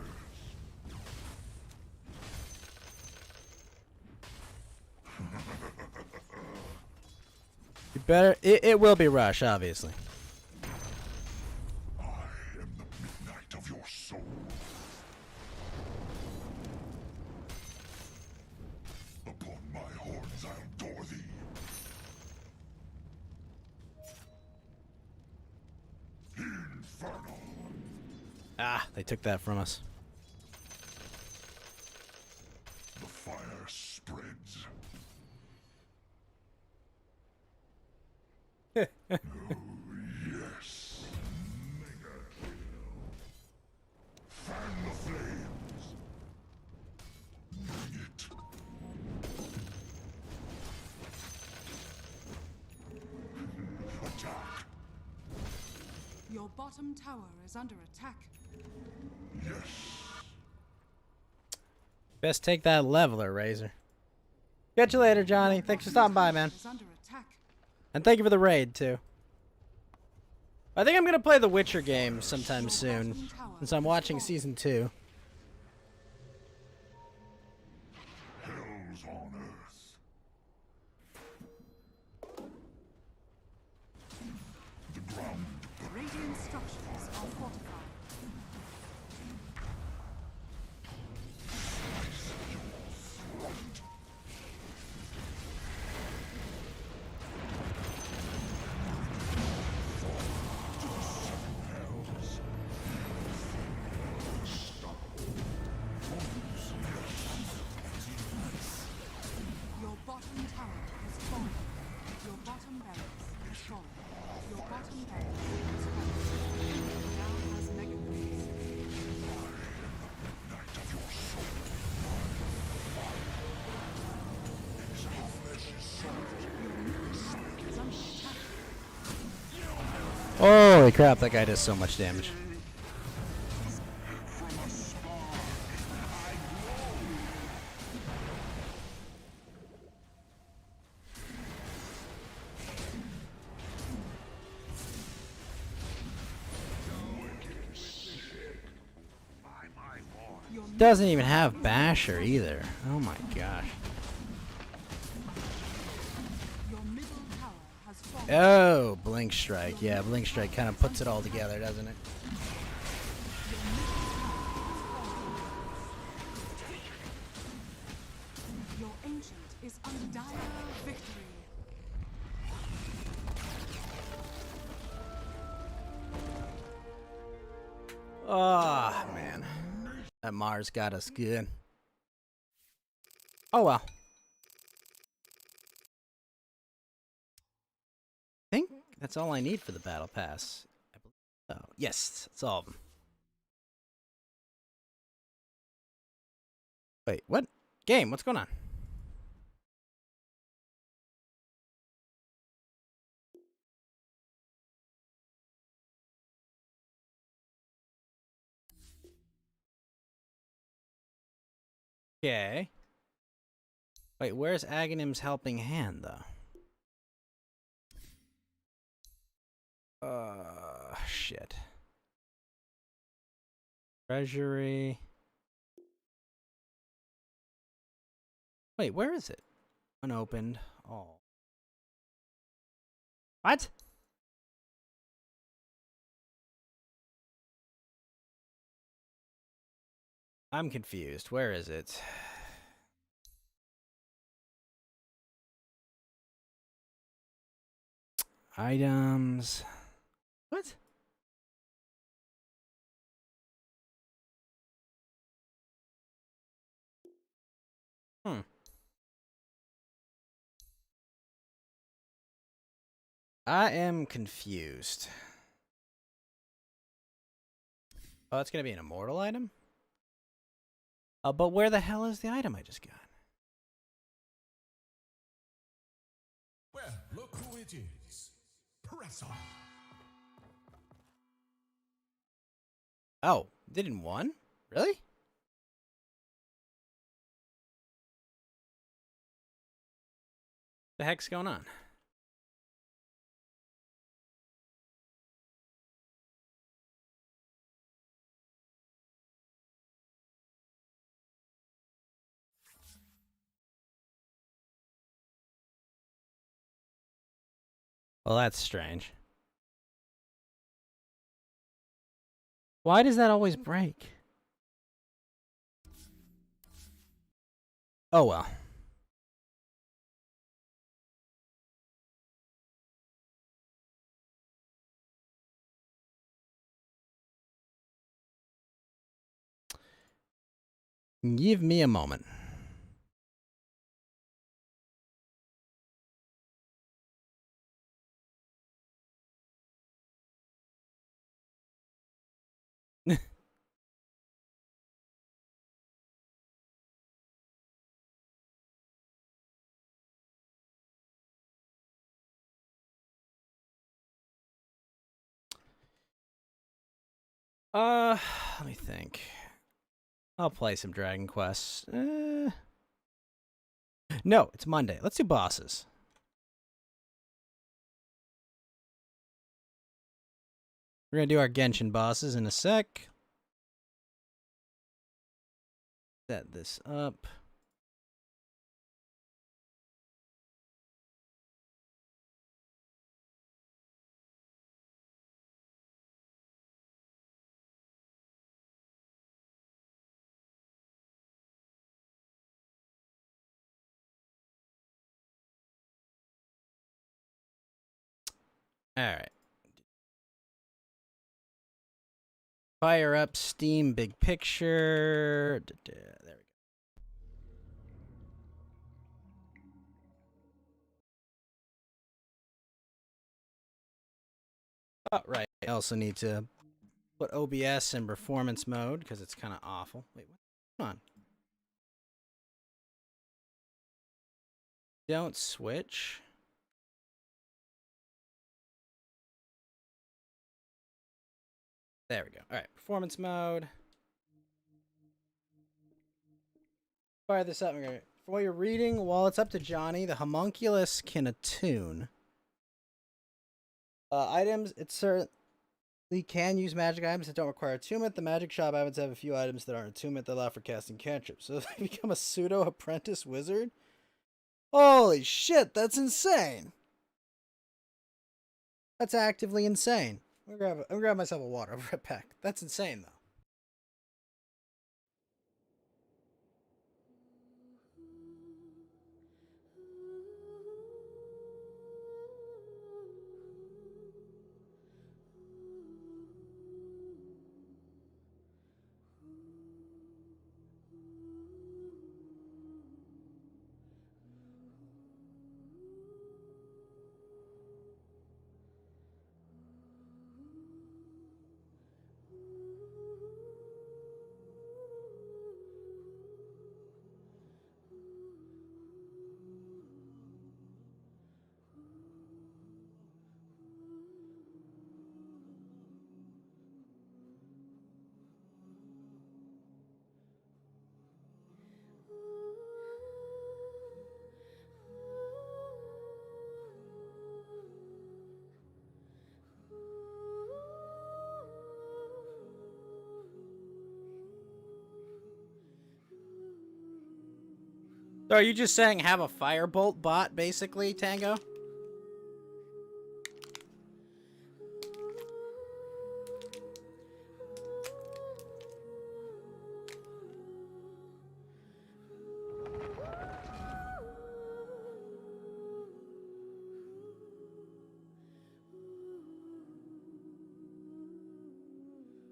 [SPEAKER 6] You better. It will be rush, obviously.
[SPEAKER 8] I am the midnight of your soul. Upon my horns I'll door thee. Infernal.
[SPEAKER 6] Ah, they took that from us.
[SPEAKER 8] The fire spreads. Oh, yes. Mega kill. Fan the flames. Bring it. Attack.
[SPEAKER 7] Your bottom tower is under attack.
[SPEAKER 8] Yes.
[SPEAKER 6] Best take that leveler, Razor. Catch you later, Johnny. Thanks for stopping by, man.
[SPEAKER 7] Is under attack.
[SPEAKER 6] And thank you for the raid, too. I think I'm going to play the Witcher game sometime soon, since I'm watching Season 2.
[SPEAKER 8] Hell's on earth. The ground.
[SPEAKER 7] Radiant structures are fortified. Your bottom tower has fallen. Your bottom barracks has fallen. Your bottom barracks has fallen. Now has mega creeps.
[SPEAKER 8] Night of your soul. His flesh is soft.
[SPEAKER 7] Is under attack.
[SPEAKER 6] Holy crap, that guy does so much damage.
[SPEAKER 8] From a spark, I glow. Wicked sick.
[SPEAKER 6] doesn't even have Basher either. Oh my gosh.
[SPEAKER 7] Your middle tower has fallen.
[SPEAKER 6] Oh, Blink Strike. Yeah, Blink Strike kind of puts it all together, doesn't it?
[SPEAKER 7] Your ancient is under dire victory.
[SPEAKER 6] Oh, man. That Mars got us good. Oh, well. I think that's all I need for the Battle Pass. I believe so. Yes, that's all of them. Wait, what? Game, what's going on? Okay. Wait, where's Aghanim's helping hand, though? Shit. Treasury. Wait, where is it? Unopened. Oh. What? I'm confused. Where is it? Items. What? Hmm. I am confused. Oh, it's gonna be an immortal item? But where the hell is the item I just got?
[SPEAKER 8] Well, look who it is. Press on.
[SPEAKER 6] Oh, didn't one? Really? The heck's going on? Well, that's strange. Why does that always break? Oh well. Give me a moment. Let me think. I'll play some Dragon Quest. No, it's Monday. Let's do bosses. We're gonna do our Genshin bosses in a sec. Set this up. All right. Fire up Steam Big Picture. There we go. Oh, right. I also need to put OBS in performance mode because it's kind of awful. Wait, what's going on? Don't switch. There we go. All right, performance mode. Fire this up. For what you're reading, while it's up to Johnny, the homunculus can attune items. It certainly You can use magic items that don't require attunement. The magic shop happens to have a few items that aren't attunement that allow for casting cantrips. So if you become a pseudo apprentice wizard. Holy shit, that's insane. That's actively insane. I'm gonna grab myself a water. I'll be right back. That's insane though. So are you just saying have a firebolt bot, basically, Tango?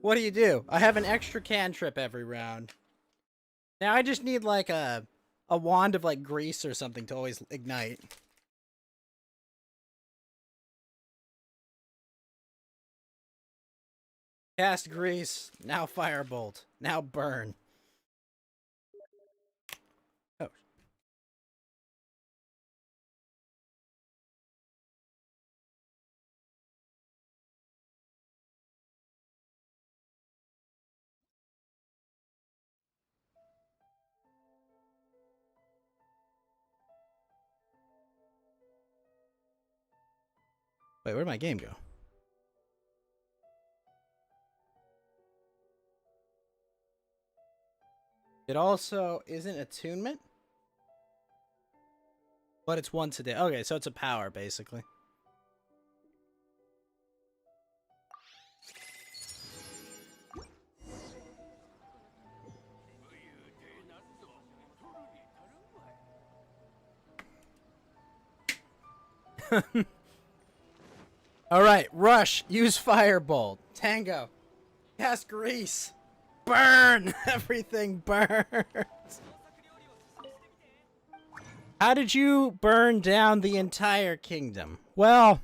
[SPEAKER 6] What do? I have an extra cantrip every round. Now I just need like a wand of like grease or something to always ignite. Cast grease, now firebolt, now burn. Oh. Wait, where'd my game go? It also isn't attunement, but it's once a day. Okay, so it's a power, basically. Alright, rush, use firebolt. Tango, cast grease. Burn! Everything burns! How did you burn down the entire kingdom? Well,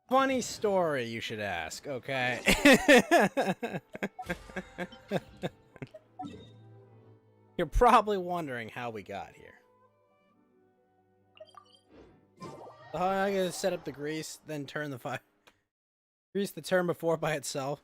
[SPEAKER 6] funny story you should ask, okay? You're probably wondering how we got here. Oh, I gotta set up the grease, then turn the fire. Grease the turn before by itself.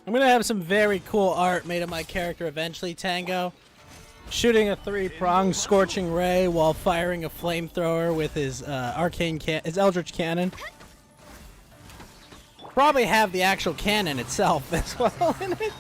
[SPEAKER 6] I'm gonna have some very cool art made of my character eventually, Tango. Shooting a three-pronged scorching ray while firing a flamethrower with his his Eldritch Cannon. Probably have the actual cannon itself as well in it.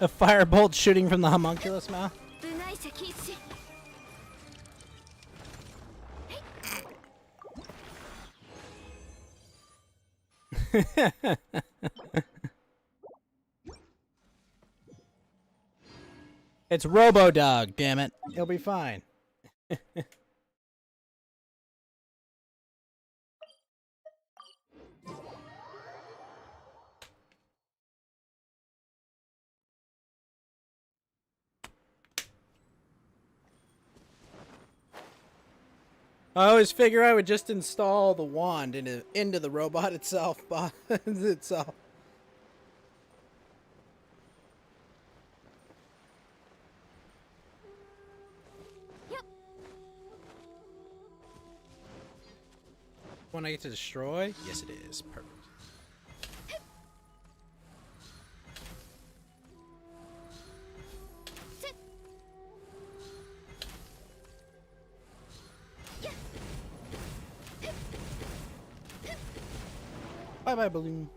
[SPEAKER 6] A firebolt shooting from the homunculus mouth. It's Robo Dog, damn it. He'll be fine. I always figure I would just install the wand into the robot itself, itself. One I get to destroy? Yes, it is. Perfect. Bye-bye, balloon.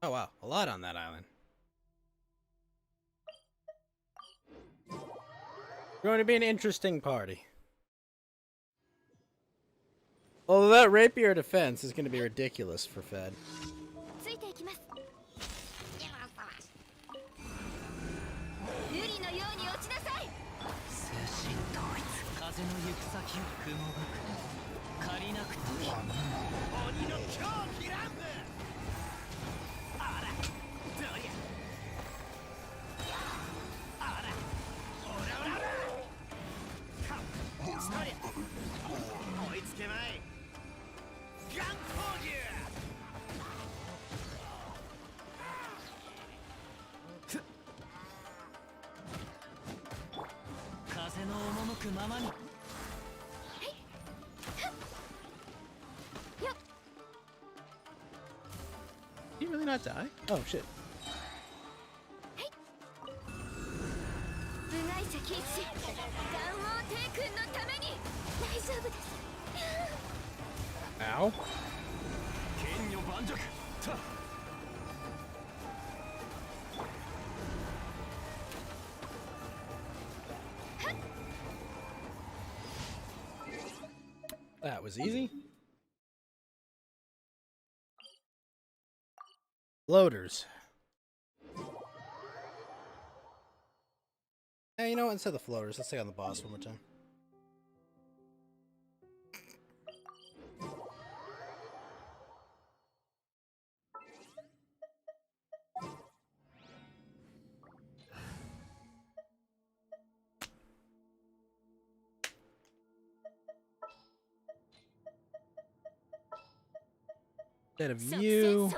[SPEAKER 6] Oh, wow. A lot on that island. Going to be an interesting party. Although that rapier defense is going to be ridiculous for Fed. Did he really not die? Oh, shit. Ow. That was easy. Loaders. Hey, you know what? Instead of the floaters, let's take on the boss one more time. Instead of you,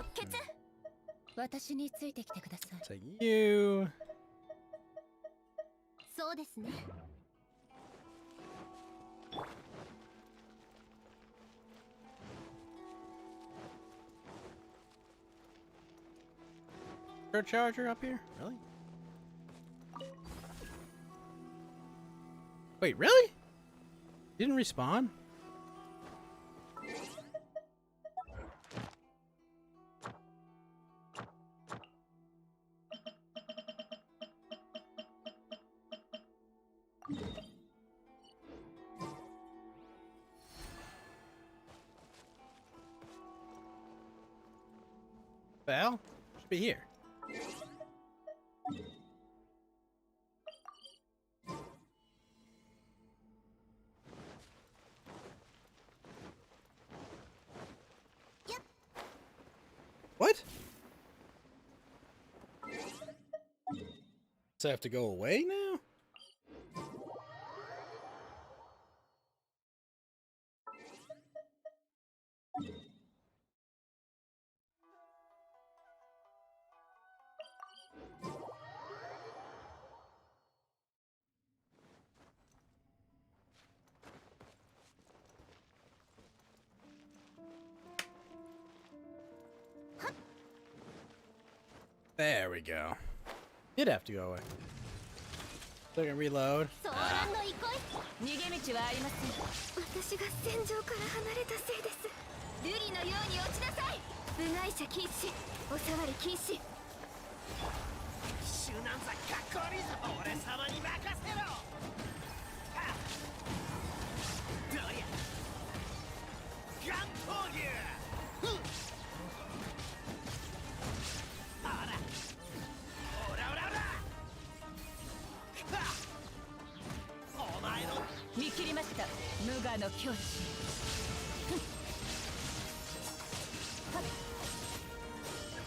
[SPEAKER 6] it's like you. Charger up here? Really? Wait, really? Didn't respawn? Well, should be here. What? Does I have to go away now? There we go. Did have to go away. So I can reload. Ah.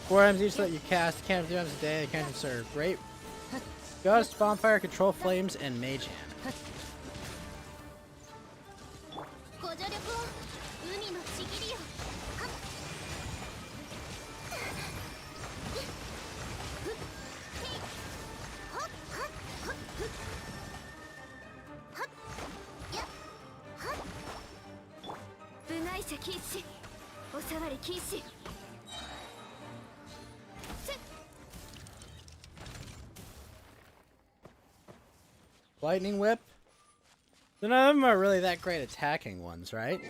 [SPEAKER 6] Four items each let you cast, can't 3 times a day, can't serve. Great Gust, bonfire, control flames, and mage hand.
[SPEAKER 11] ご助力を海のちぎりよ。はっはっはっはっはっやっはっ部外者禁止お触り禁止。
[SPEAKER 6] Lightning whip. So none of them are really that great attacking ones, right?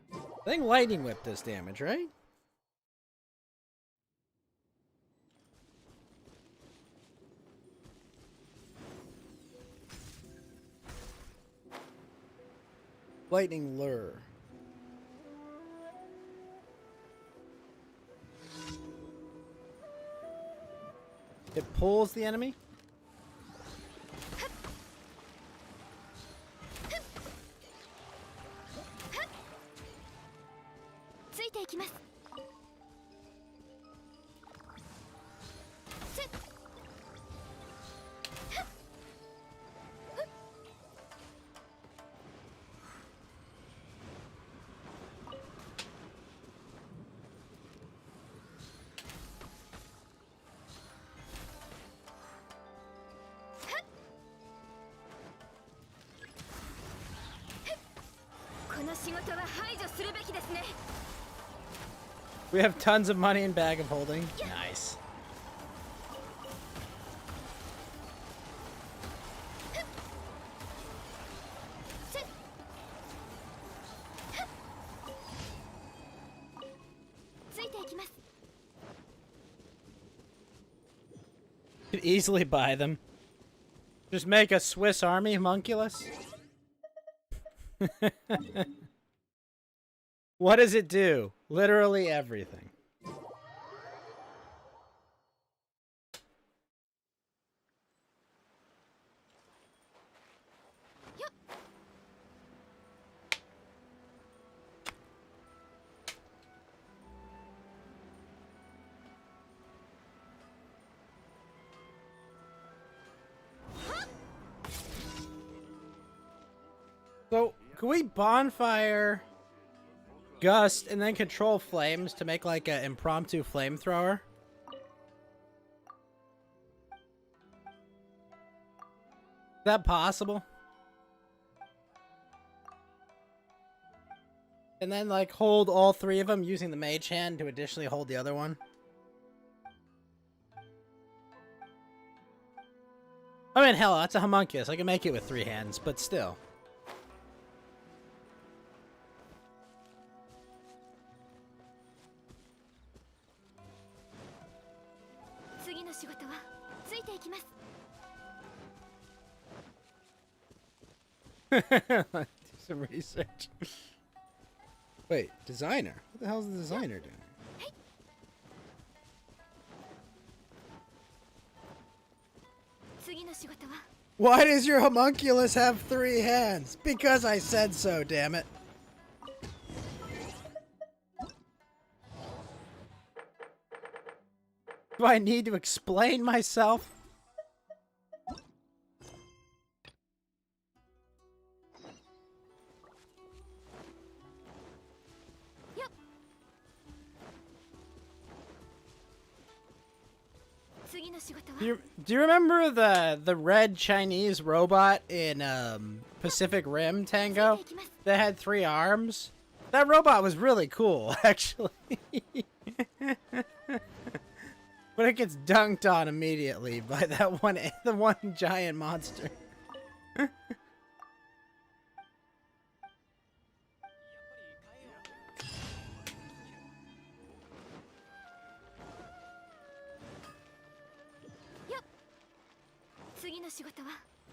[SPEAKER 6] I think lightning whip does damage, right? Lightning lure. It pulls the enemy?
[SPEAKER 11] ついていきます。せっこの仕事は排除するべきですね。
[SPEAKER 6] We have tons of money in bag of holding. Nice. Could easily buy them. Just make a Swiss army homunculus. What does it do? Literally everything. So, can we bonfire, gust, and then control flames to make like an impromptu flamethrower? Is that possible? And then like hold all three of them using the mage hand to additionally hold the other one? I mean, hell, that's a homunculus. I can make it with 3 hands, but still. Do some research. Wait, designer? What the hell's the designer doing? Why does your homunculus have 3 hands? Because I said so, damn it. Do I need to explain myself? Do you remember the red Chinese robot in Pacific Rim Tango that had 3 arms? That robot was really cool, actually. But it gets dunked on immediately by that the one giant monster.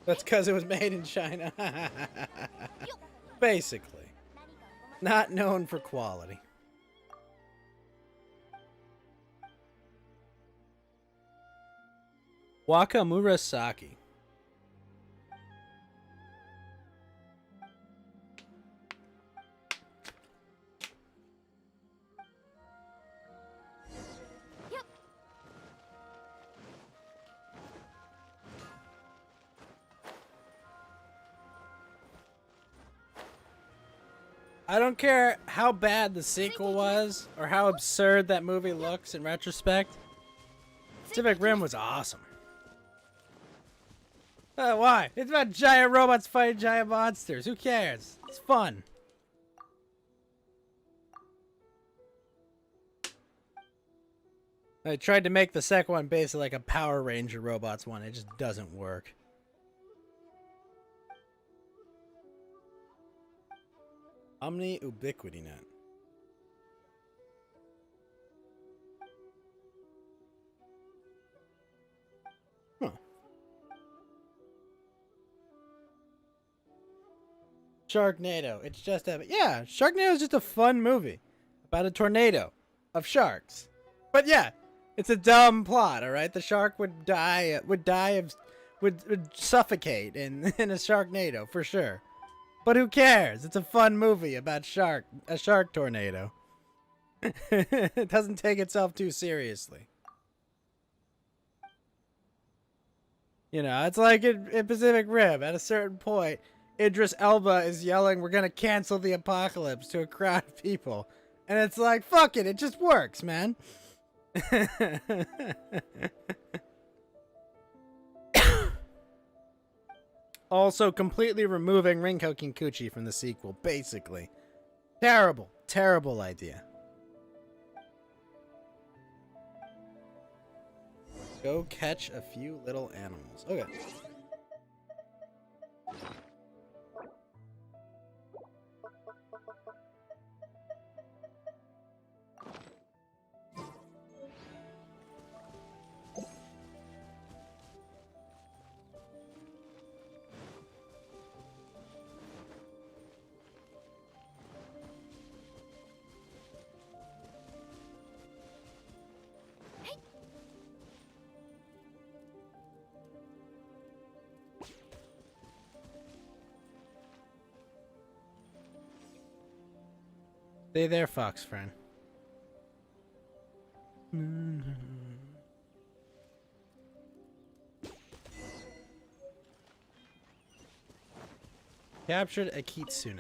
[SPEAKER 6] That's because it was made in China. Basically. Not known for quality. Wakamurasaki. I don't care how bad the sequel was or how absurd that movie looks in retrospect. Pacific Rim was awesome. Why? It's about giant robots fighting giant monsters. Who cares? It's fun. I tried to make the second one basically like a Power Ranger robots one. It just doesn't work. Omni Ubiquity Net. Huh. Sharknado. It's just a yeah. Sharknado is just a fun movie about a tornado of sharks. But yeah, it's a dumb plot. All right, the shark would die. Would suffocate in a Sharknado for sure. But who cares? It's a fun movie about a shark tornado. It doesn't take itself too seriously. You know, it's like in Pacific Rim. At a certain point, Idris Elba is yelling, "We're gonna cancel the apocalypse" to a crowd of people, and it's like, fuck it, it just works, man. Also, completely removing Rinko Kinkuchi from the sequel, basically. Terrible, terrible idea. Go catch a few little animals. Okay. Stay there, fox friend. Captured a kitsune.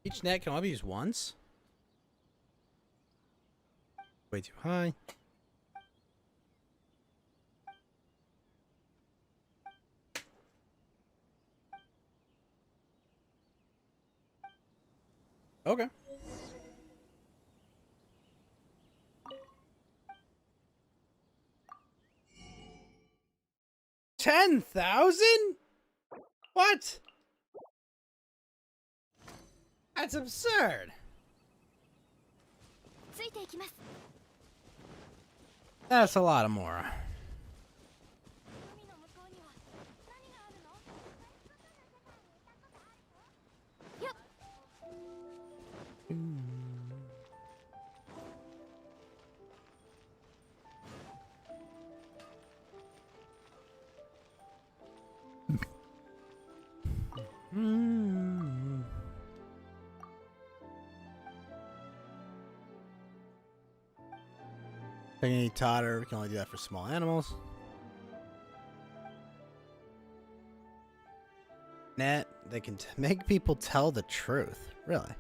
[SPEAKER 6] Each net can only be used once? Way too high. Okay. $10,000? What? That's absurd. That's a lot of more. Any totter, we can only do that for small animals. Net, they can make people tell the truth. Really?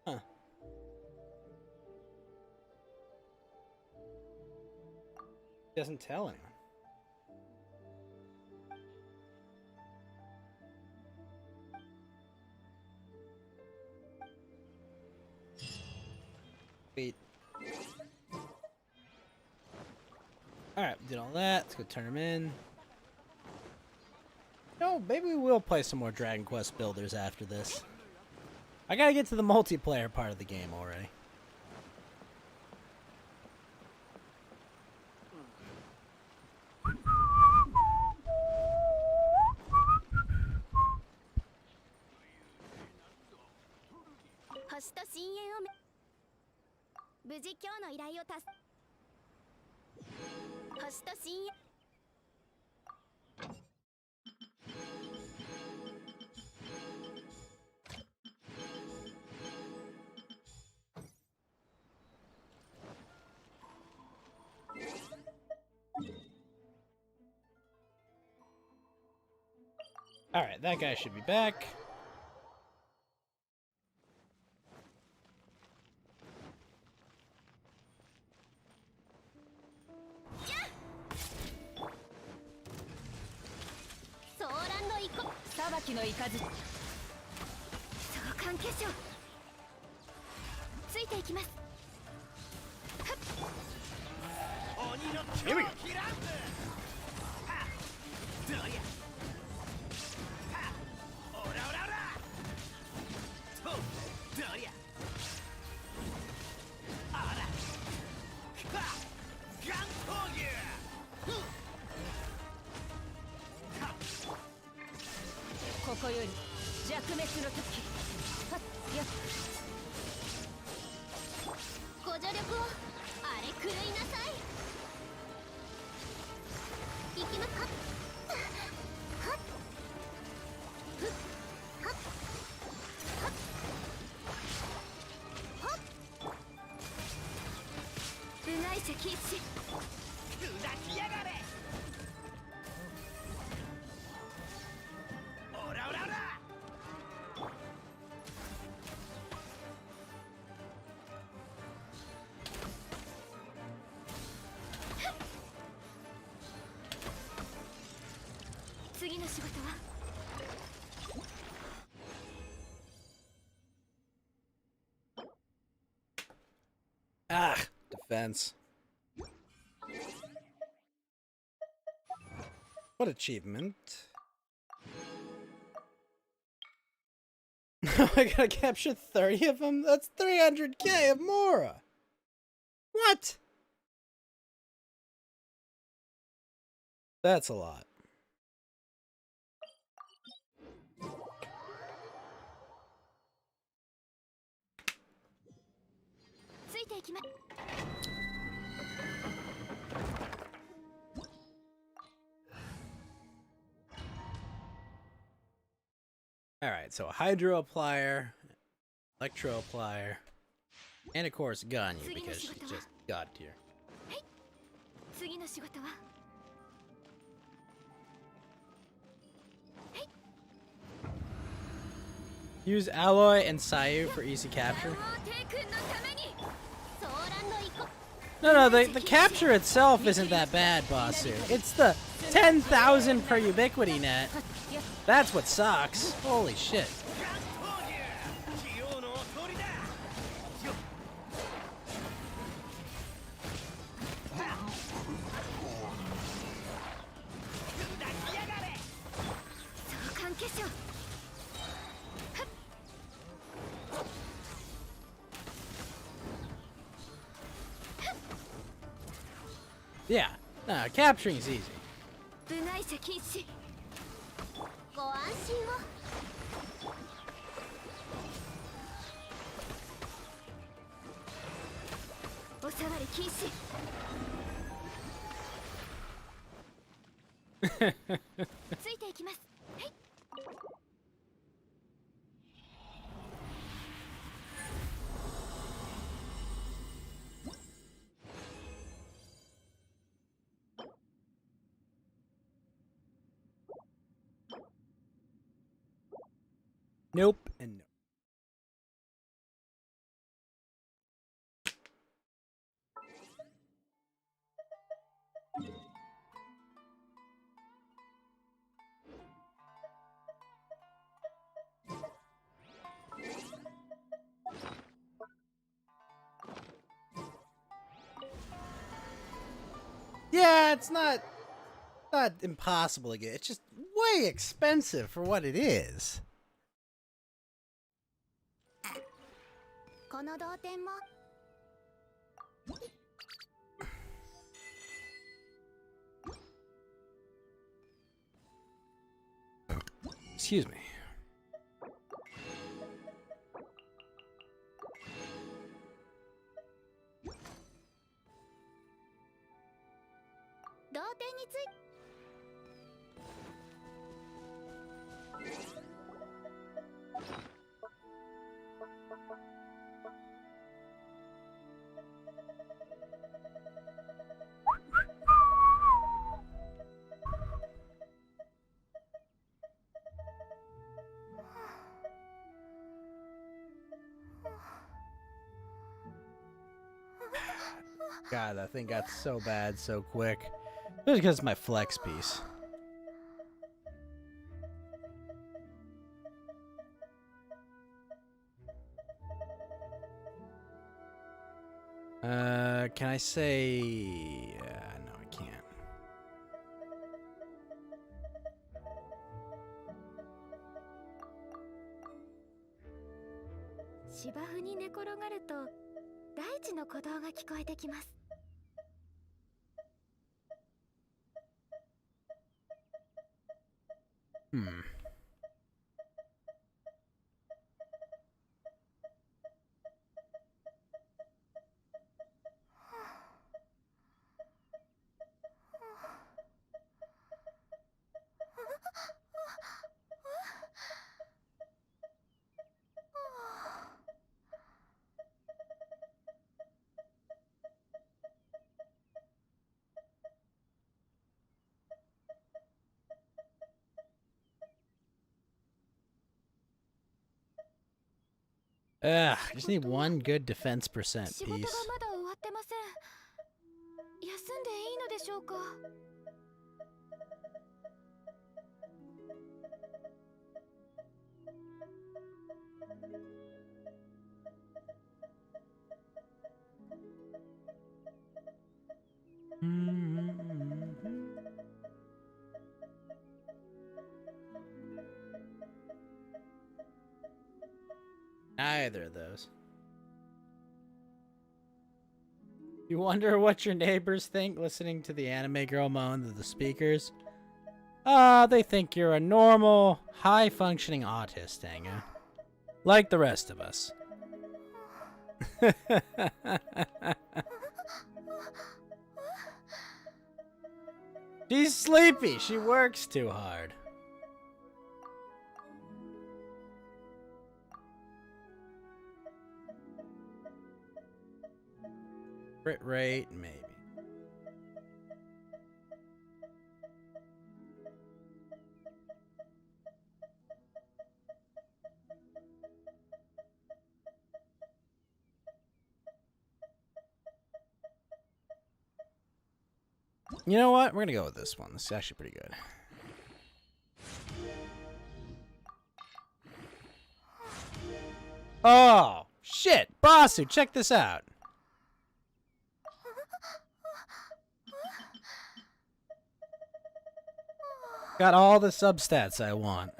[SPEAKER 6] Huh. Doesn't tell anyone. Wait. Alright, we did all that. Let's go turn them in. No, maybe we will play some more Dragon Quest Builders after this. I gotta get to the multiplayer part of the game already.
[SPEAKER 11] 私と親友
[SPEAKER 6] Alright, that guy should be back. Here we go. Ah, defense. What achievement? I gotta capture 30 of them? That's 300k of Mora! What? That's a lot. Alright, so Hydro Applier, Electro Applier, and of course Ganyu, because she's just god tier. Use Alloy and Sayu for easy capture. No, the capture itself isn't that bad, Basu. It's the 10,000 per ubiquity net. That's what sucks. Holy shit. Yeah, no, capturing is easy. Nope and no. Yeah, it's not impossible to get. It's just way expensive for what it is. Excuse me.
[SPEAKER 11] 点につい
[SPEAKER 6] God, that thing got so bad so quick. It was because of my flex piece. Can I say... no, I can't.
[SPEAKER 11] 芝生に寝転がると大地の鼓動が聞こえてきます。
[SPEAKER 6] Hmm. Ugh, I just need one good defense percent
[SPEAKER 11] 仕事が
[SPEAKER 6] piece.
[SPEAKER 11] まだ終わってません。休んでいいのでしょうか。
[SPEAKER 6] Neither of those. You wonder what your neighbors think listening to the anime girl moan to the speakers? They think you're a normal, high-functioning autist, Anga. Like the rest of us. She's sleepy. She works too hard. Crit rate, maybe. You know what? We're gonna go with this one. This is actually pretty good. Oh, shit! Basu, check this out. Got all the substats I want.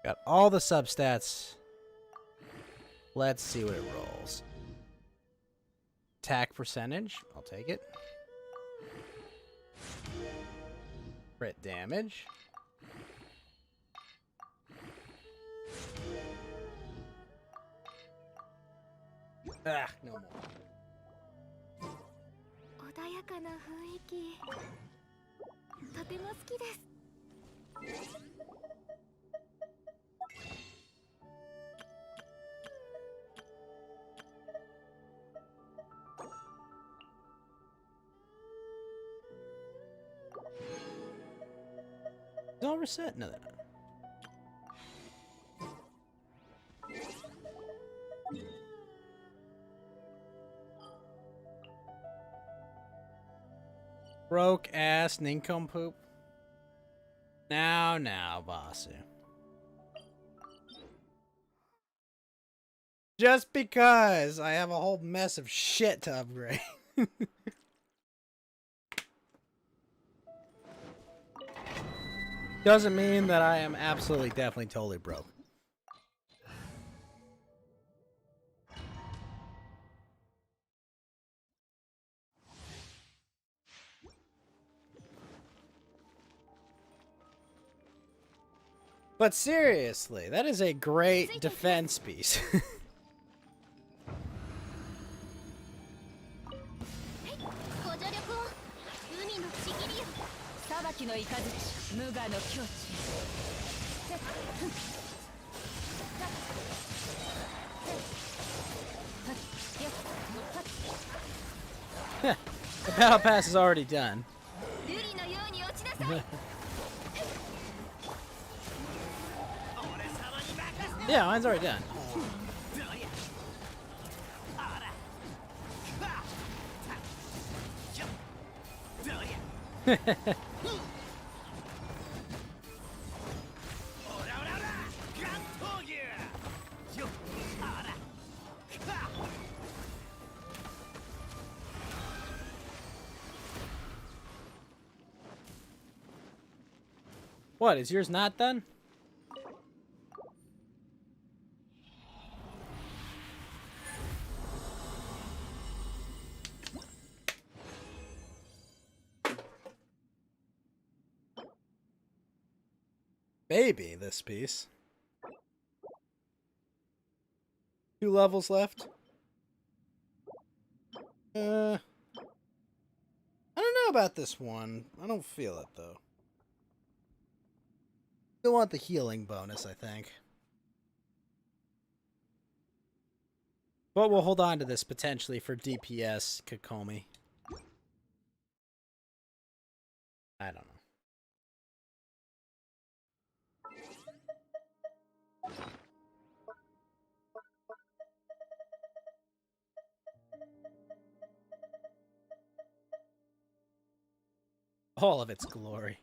[SPEAKER 6] Got all the substats. Let's see what it rolls. Attack percentage. I'll take it. Crit damage. Ah, no more.
[SPEAKER 11] 穏やかな雰囲気。とても好きです。
[SPEAKER 6] It's all reset? No, they're not. Broke ass nincompoop. Now, Basu. Just because I have a whole mess of shit to upgrade. Doesn't mean that I am absolutely, definitely, totally broke. But seriously, that is a great defense piece.
[SPEAKER 11] ご助力を海のちぎりよ裁きの雷無我の境地
[SPEAKER 6] The battle pass is already done.
[SPEAKER 11] 瑠璃のように落ちなさい
[SPEAKER 6] Yeah, mine's already done. What, is yours not done? Maybe this piece. 2 levels left. I don't know about this one. I don't feel it though. Still want the healing bonus, I think. But we'll hold on to this potentially for DPS Kokomi. I don't know. All of its glory.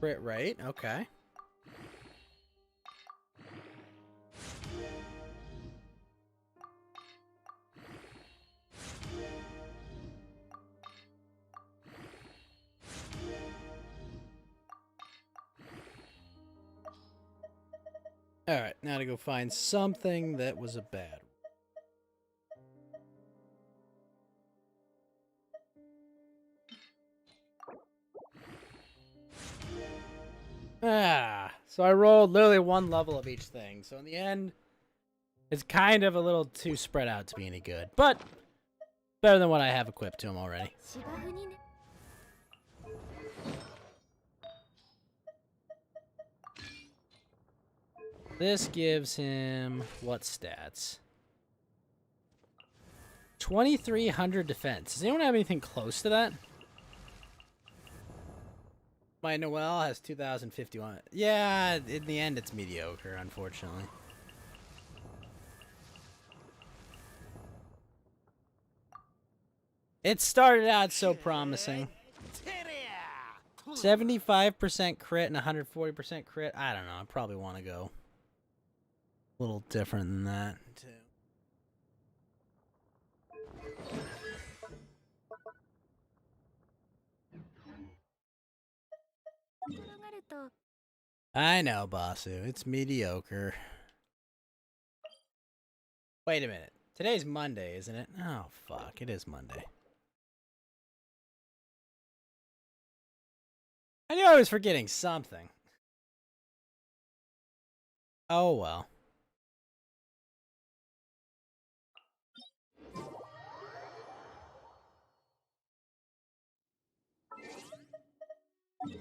[SPEAKER 6] Crit rate, okay. Alright, now to go find something that was a bad. So I rolled literally 1 level of each thing. So in the end, it's kind of a little too spread out to be any good. But better than what I have equipped to him already. This gives him what stats? 2,300 defense. Does anyone have anything close to that? My Noel has 2,051. Yeah, in the end it's mediocre, unfortunately. It started out so promising. 75% crit and 140% crit. I don't know. I probably want to go a little different than that, too. I know, Basu. It's mediocre. Wait a minute. Today's Monday, isn't it? Oh, fuck. It is Monday. I knew I was forgetting something. Oh, well.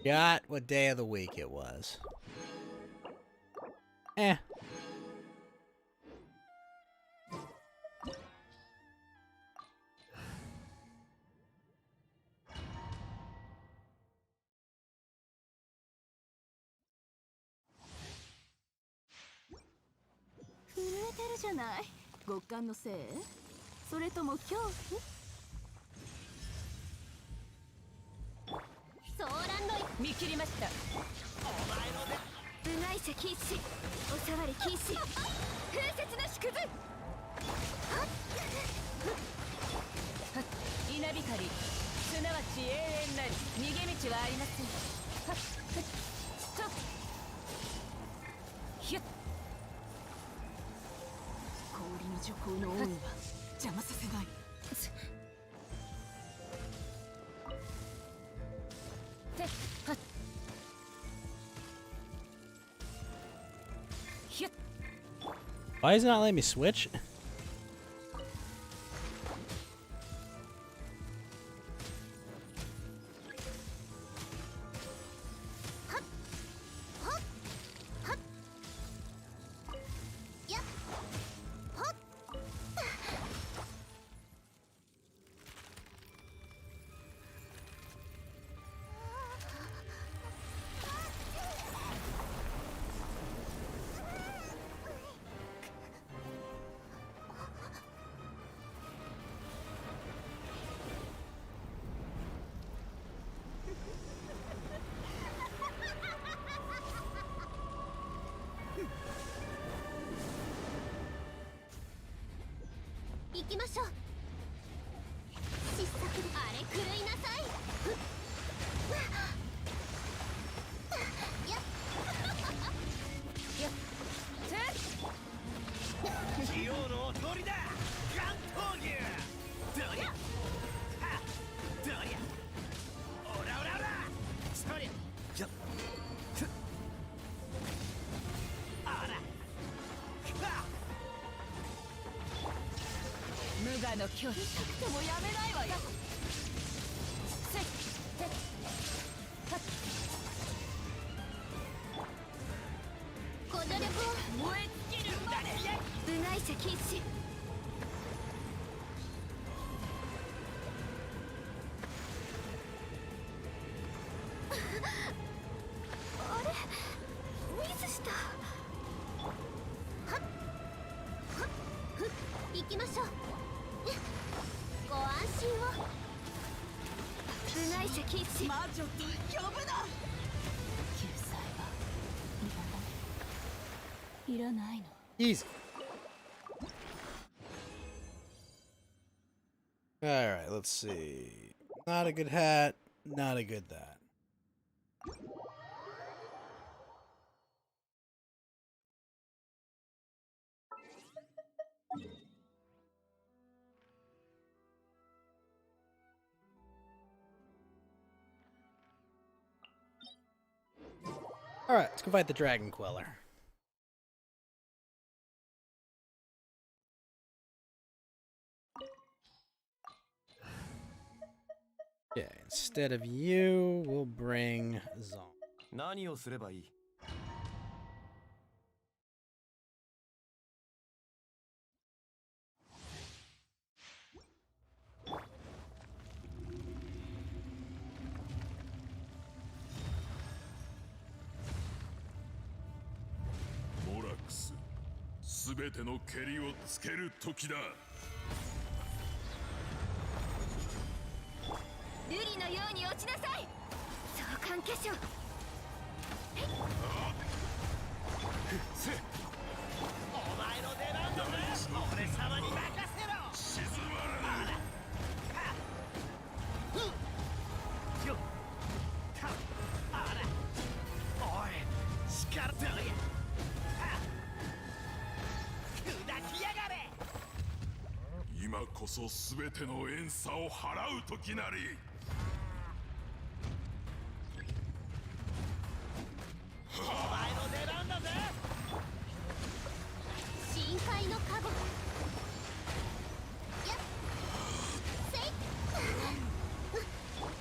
[SPEAKER 6] Got what day of the week it was. Eh.
[SPEAKER 7] 邪魔させない。
[SPEAKER 11] てはっひゅっ
[SPEAKER 6] Why is it not letting me switch?
[SPEAKER 11] 行きましょう。失策であれ狂いなさい。ふっやっやっ
[SPEAKER 9] 器用の踊りだ。関東牛。どりゃ。は。どりゃ。オラオラオラ。そりゃ。やっ。ふっ。あら。は。
[SPEAKER 7] 無我の距離痛くてもやめないわよ。
[SPEAKER 11] せってはっご助力を
[SPEAKER 7] 燃え尽きるまで。
[SPEAKER 11] 部外者禁止。あれミスした。はっはっふっ行きましょう。ご安心を。部外者禁止。
[SPEAKER 7] 魔女と呼ぶな。救済はいらないの。
[SPEAKER 6] Easy. Alright, let's see. Not a good hat, not a good that. Alright, let's go fight the Dragon Queller. Okay, instead of you, we'll bring Zong.
[SPEAKER 9] 何をすればいい？
[SPEAKER 8] モラックス、すべての蹴りをつける時だ。
[SPEAKER 11] 瑠璃のように落ちなさい。召喚化粧。
[SPEAKER 9] お前の出番だぜ。俺様に任せろ。
[SPEAKER 8] 静まらぬ。
[SPEAKER 9] よっ。か。あら。おい。叱るとや。砕きやがれ。
[SPEAKER 8] 今こそすべての怨嗟を払う時なり。
[SPEAKER 9] お前の出番だぜ。
[SPEAKER 11] 深海のカゴ。やっせい。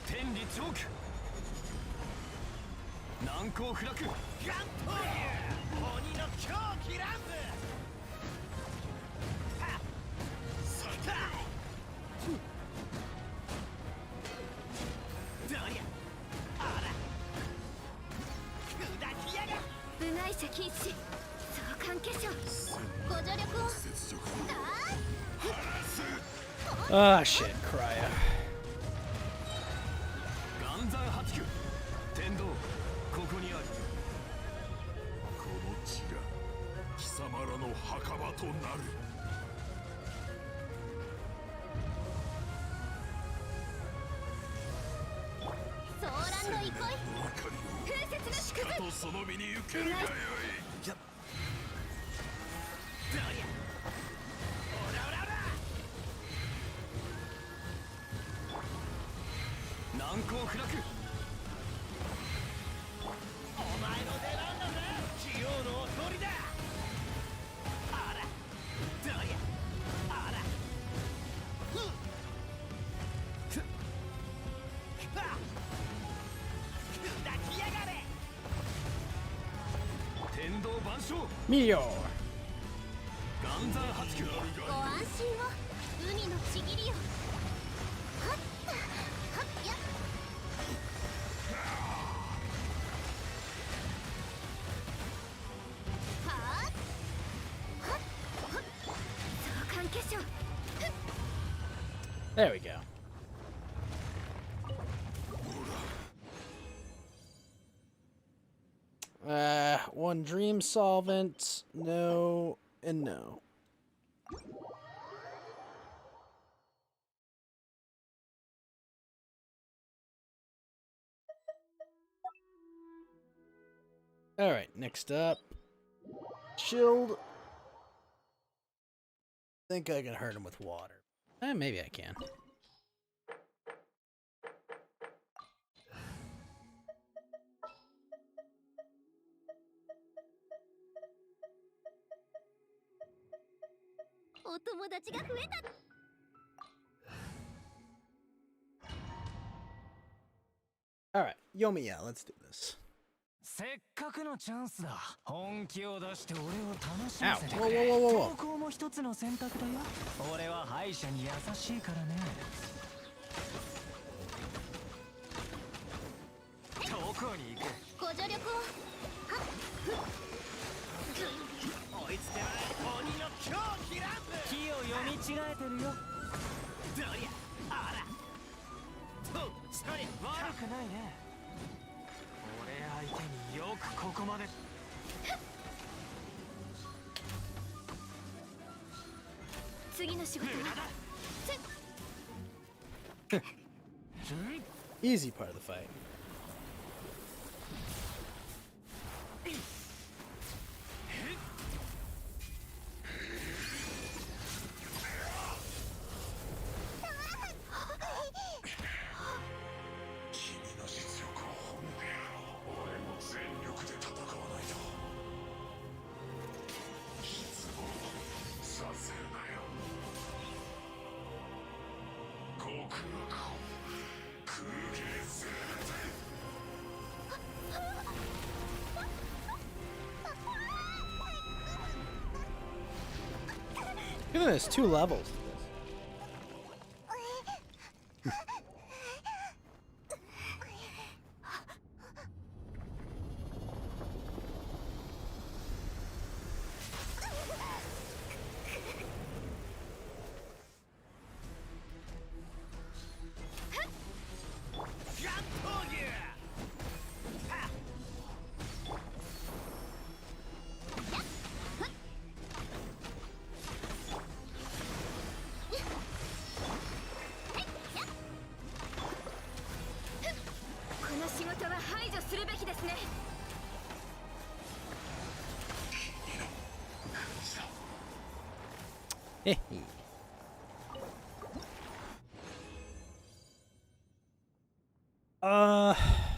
[SPEAKER 9] 天理チョーク。難攻不落。関東牛。鬼の狂気乱舞。はっ。さあ。どりゃ。あら。砕きやがれ。
[SPEAKER 11] 部外者禁止。召喚化粧。ご助力を。
[SPEAKER 6] Ah, shit, Cryo.
[SPEAKER 9] 岩山八九。天道。ここにある。
[SPEAKER 8] この地が貴様らの墓場となる。
[SPEAKER 11] ソーランド憩い。風雪の
[SPEAKER 8] しかとその身に受けるがよい。
[SPEAKER 9] どりゃ。オラオラオラ。
[SPEAKER 6] Meteor.
[SPEAKER 11] ご安心を海のちぎりよ。はっはっやっはっはっはっ相関結晶。
[SPEAKER 6] There we go. One dream solvent, no, and no. All right, next up, chilled. Think I can hurt him with water. Maybe I can. All right, Yomiya, let's do this.
[SPEAKER 9] せっかくのチャンスだ。本気を出して俺を楽しませて
[SPEAKER 6] Ow.
[SPEAKER 9] く
[SPEAKER 6] Whoa,
[SPEAKER 9] れ。
[SPEAKER 6] whoa, whoa, whoa,
[SPEAKER 9] 投稿も一つの選択だよ。俺は敗者に優しいからね。どこに行く？
[SPEAKER 11] ご助力を。はっふっ
[SPEAKER 9] 追いつけない鬼の狂気ランプ。気を読み違えてるよ。どりゃ、あら。と、そりゃ悪くないね。俺相手によくここまで。
[SPEAKER 11] 次の仕事は
[SPEAKER 6] Easy part of the fight. Look at this, 2 levels to this.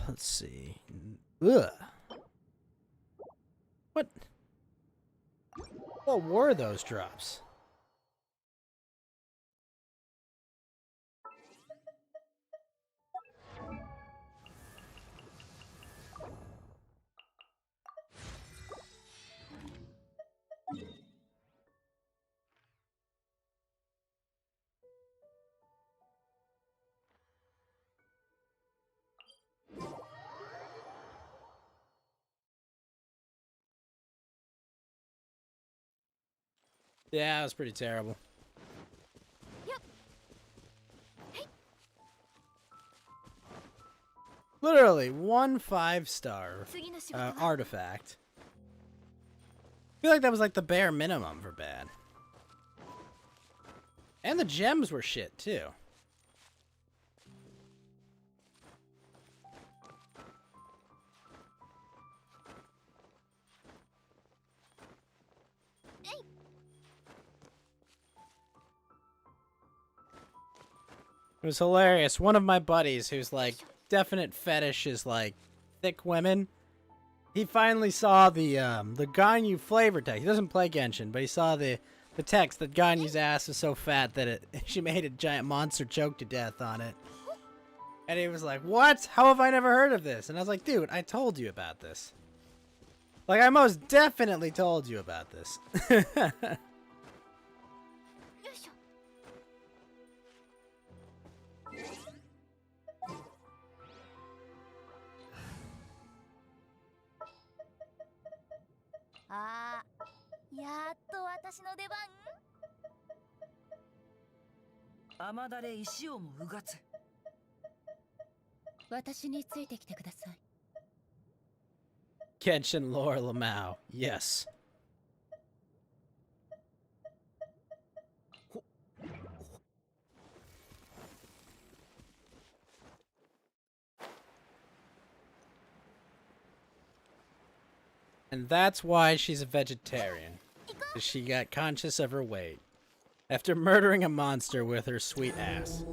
[SPEAKER 6] Let's see. Ugh. What? What were those drops? Yeah, it was pretty terrible. Literally, 1 5-star artifact. I feel like that was like the bare minimum for bad. And the gems were shit, too. was hilarious. One of my buddies, who's like definite fetish is like thick women. He finally saw the Ganyu flavor text. He doesn't play Genshin, but he saw the text that Ganyu's ass is so fat that she made a giant monster choke to death on it. And he was like, "What? How have I never heard of this?" And I was like, "Dude, I told you about this. Like, I most definitely told you about this."
[SPEAKER 11] Ah, やっと私の出番。
[SPEAKER 9] 雨だれ石をもうがつ。
[SPEAKER 11] 私についてきてください。
[SPEAKER 6] Genshin lore Lamau. Yes. And that's why she's a vegetarian. 'Cause she got conscious of her weight. After murdering a monster with her sweet ass.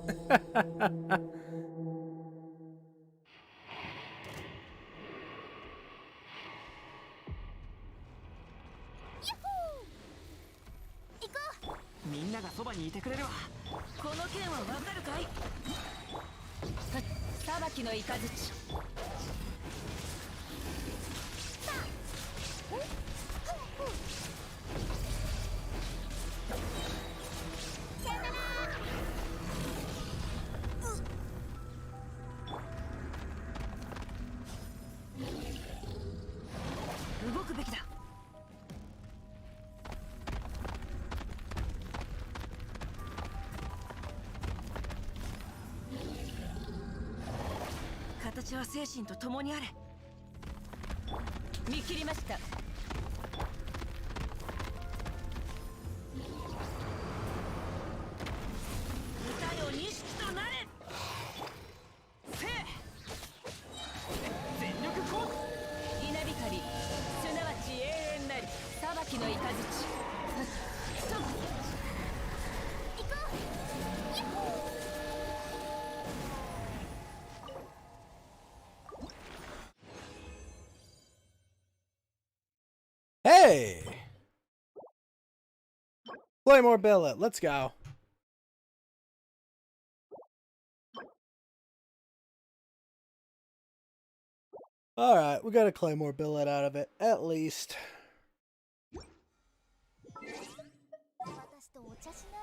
[SPEAKER 6] Hey! Claymore Billet, let's go. Alright, we got a Claymore Billet out of it, at least.
[SPEAKER 11] 私とお茶しない？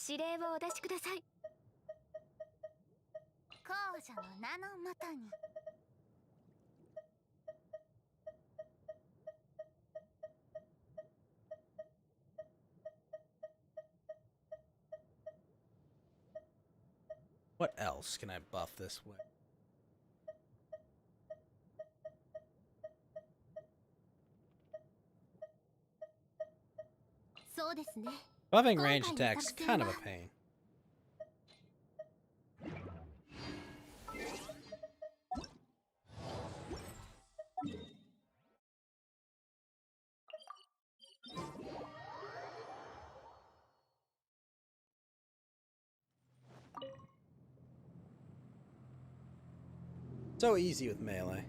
[SPEAKER 11] 指令をお出しください。皇女の名のもとに。
[SPEAKER 6] What else can I buff this with?
[SPEAKER 11] そうですね。
[SPEAKER 6] Buffing range attacks kind of a pain. So easy with melee.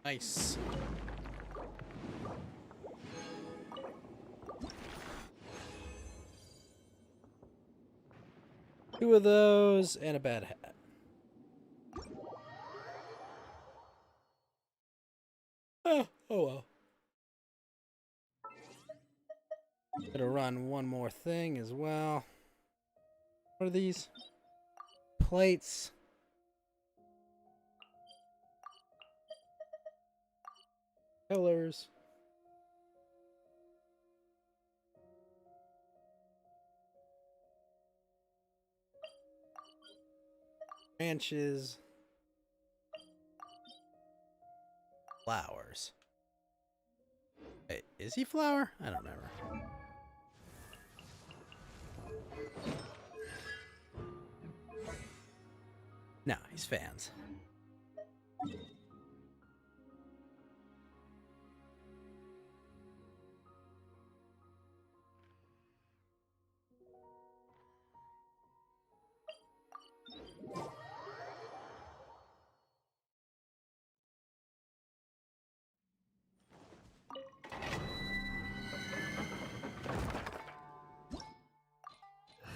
[SPEAKER 6] Nice. 2 of those and a bad hat. Oh well. Gotta run one more thing as well. What are these? Plates. Pillars. Branches. Flowers. Wait, is he flower? I don't remember. No, he's fans.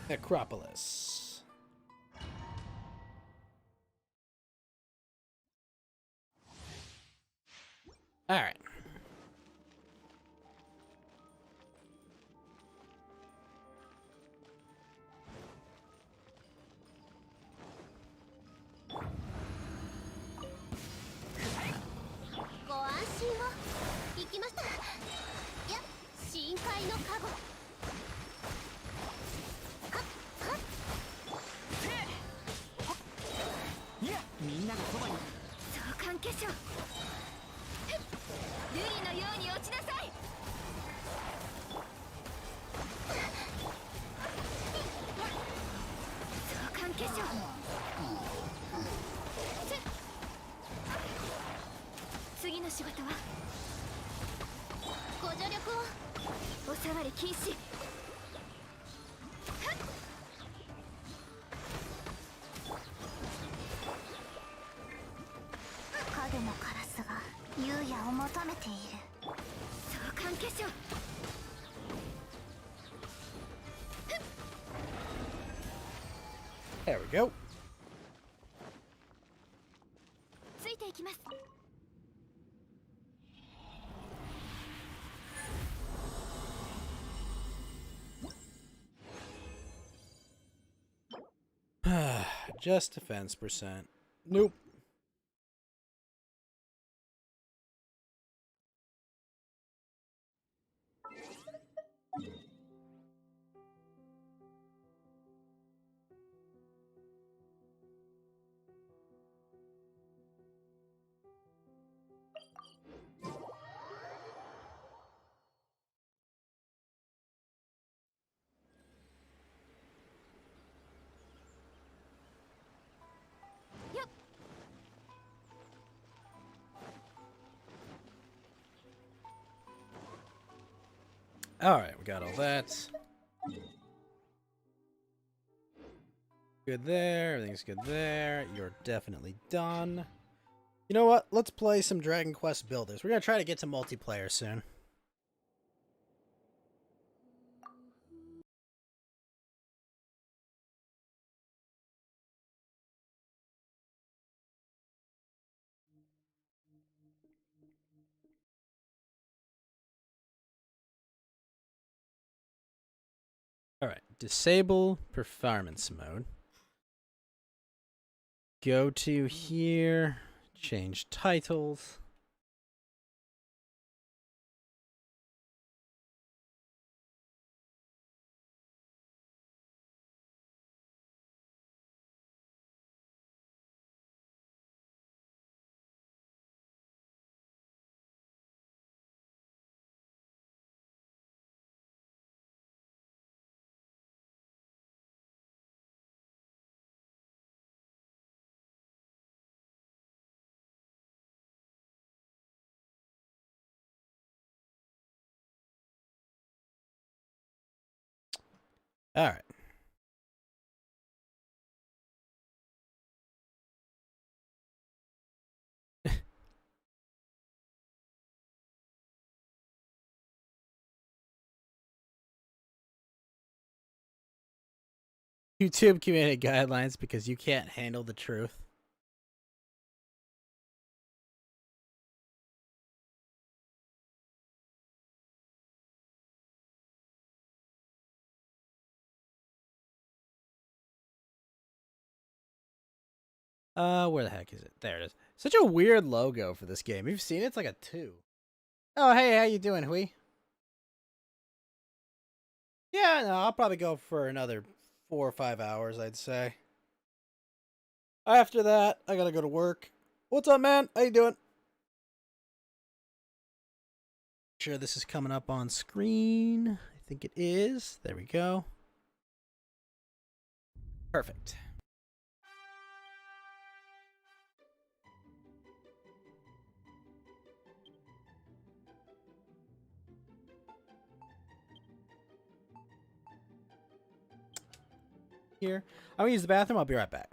[SPEAKER 6] Necropolis. All right. There we go. Just defense percent. Nope. All right, we got all that. Good there. Everything's good there. You're definitely done. You know what? Let's play some Dragon Quest Builders. We're going to try to get to multiplayer soon. All right, disable performance mode. Go to here, change titles. All right. YouTube community guidelines because you can't handle the truth. Where the heck is it? There it is. Such a weird logo for this game. You've seen it? It's like a 2. Oh, hey, how you doing, Hui? Yeah, no, I'll probably go for another 4 or 5 hours, I'd say. After that, I gotta go to work. What's up, man? How you doing? Sure this is coming up on screen. I think it is. There we go. Perfect. Here. I'm gonna use the bathroom. I'll be right back.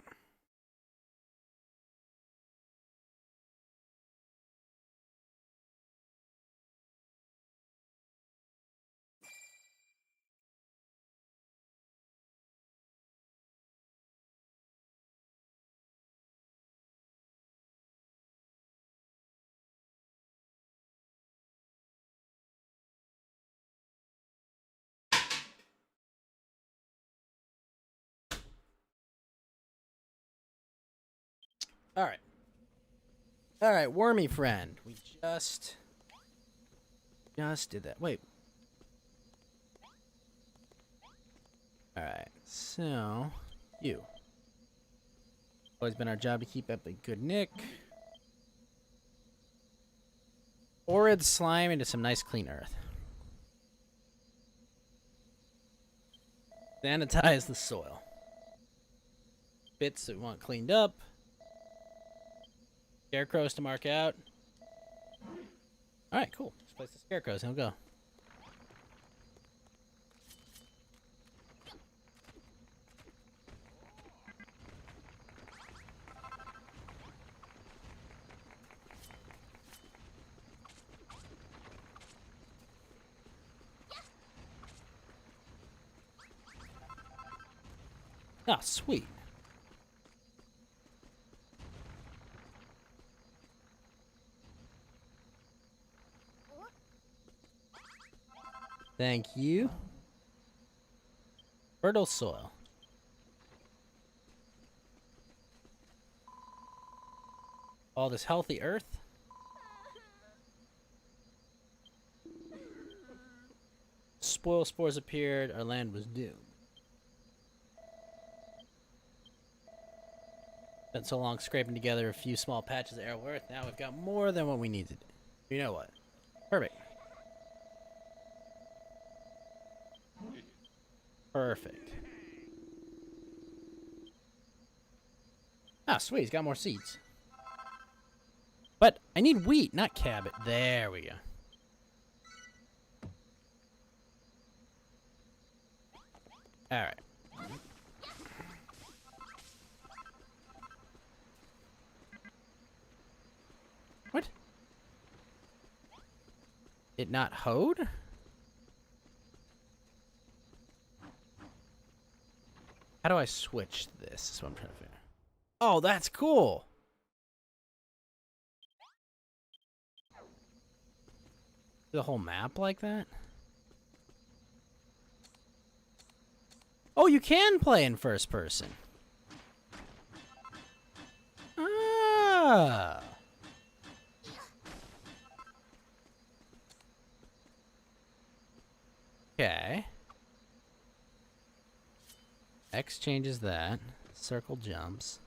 [SPEAKER 6] All right. All right, wormy friend. We just did that. Wait. All right. So, you. Always been our job to keep up a good nick. Horrid slime into some nice clean earth. Sanitize the soil. Bits that we want cleaned up. Scarecrows to mark out. Alright, cool. Let's place the scarecrows and we'll go. Ah, sweet. Thank you. Fertile soil. All this healthy earth. Spoil spores appeared. Our land was doomed. Spent so long scraping together a few small patches of arrow earth. Now we've got more than what we needed. You know what? Perfect. Perfect. Ah, sweet. He's got more seeds. But I need wheat, not cabbage. There we go. All right. What? It not hoed? How do I switch this? That's what I'm trying to figure out. Oh, that's cool. The whole map like that? Oh, you can play in first person. Ah. Okay. X changes that. Circle jumps.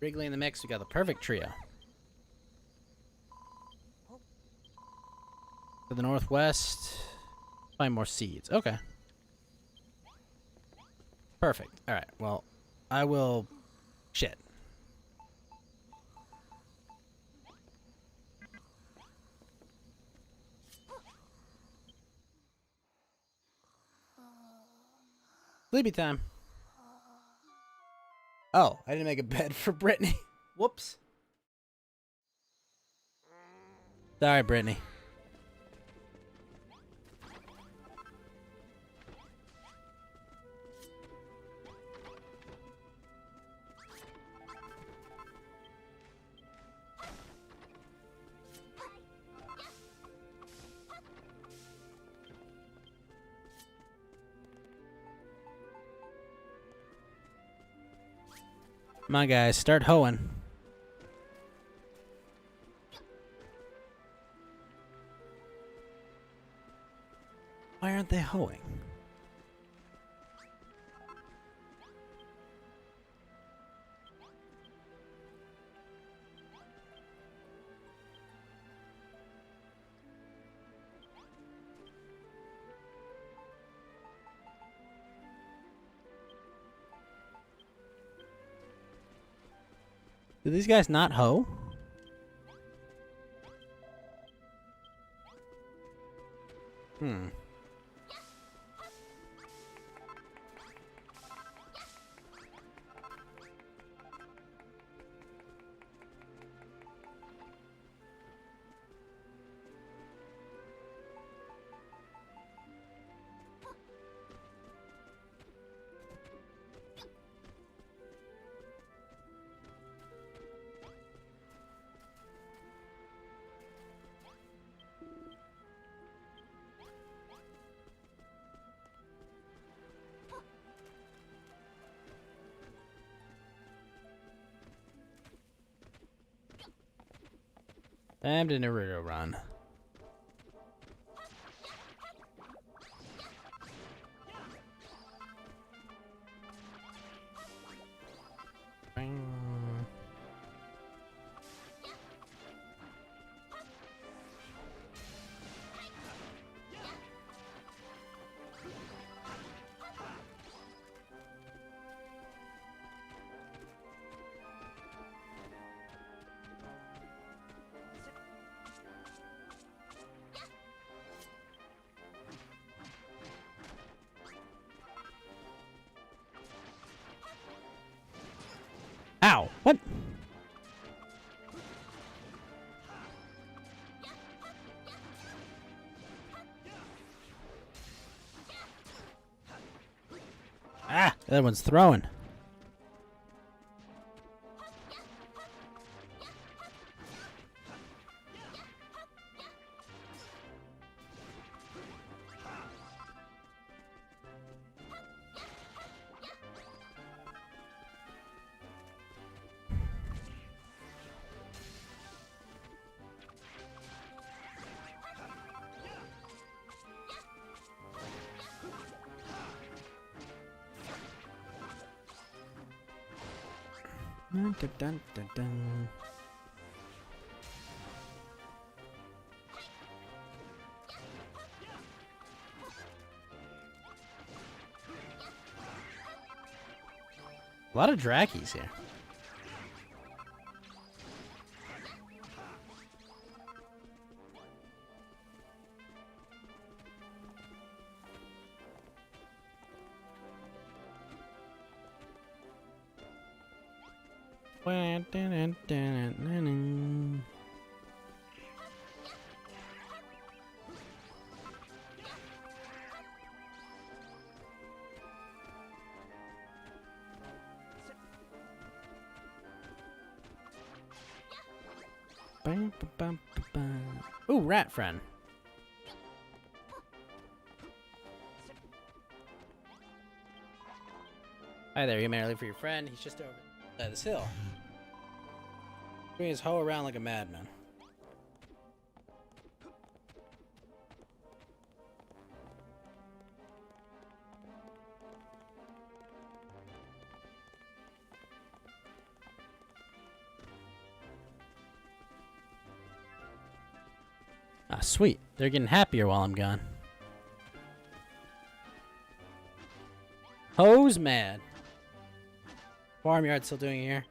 [SPEAKER 6] Wrigley in the mix, we got the perfect trio. To the northwest, find more seeds. Okay. Perfect. Alright, well, I will... Shit. Sleepy time. Oh, I didn't make a bed for Brittany. Whoops. Sorry, Brittany. Come on, guys, start hoeing. Why aren't they hoeing? Do these guys not hoe? Hmm. Time to Naruto run. Bang. Ow! What? Ah! The other one's throwing. Dun, dun, dun, dun, dun. A lot of Drakkies here. Ooh, rat friend. Hi there, you merely for your friend. He's just over this hill. Doing his hoe around like a madman. Ah, sweet. They're getting happier while I'm gone. Hoe's mad. Farmyard still doing it here.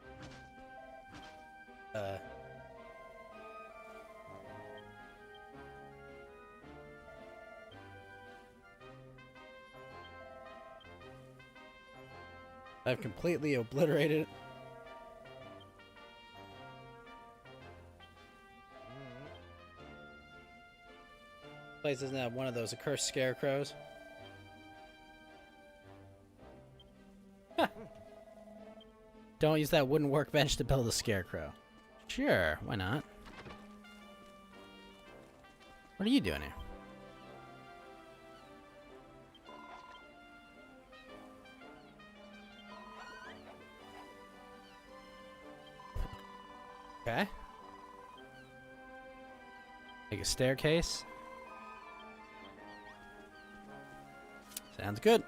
[SPEAKER 6] I've completely obliterated it. Place doesn't have one of those accursed scarecrows. Don't use that wooden workbench to build a scarecrow. Sure, why not? What are you doing here? Okay. Make a staircase. Sounds good.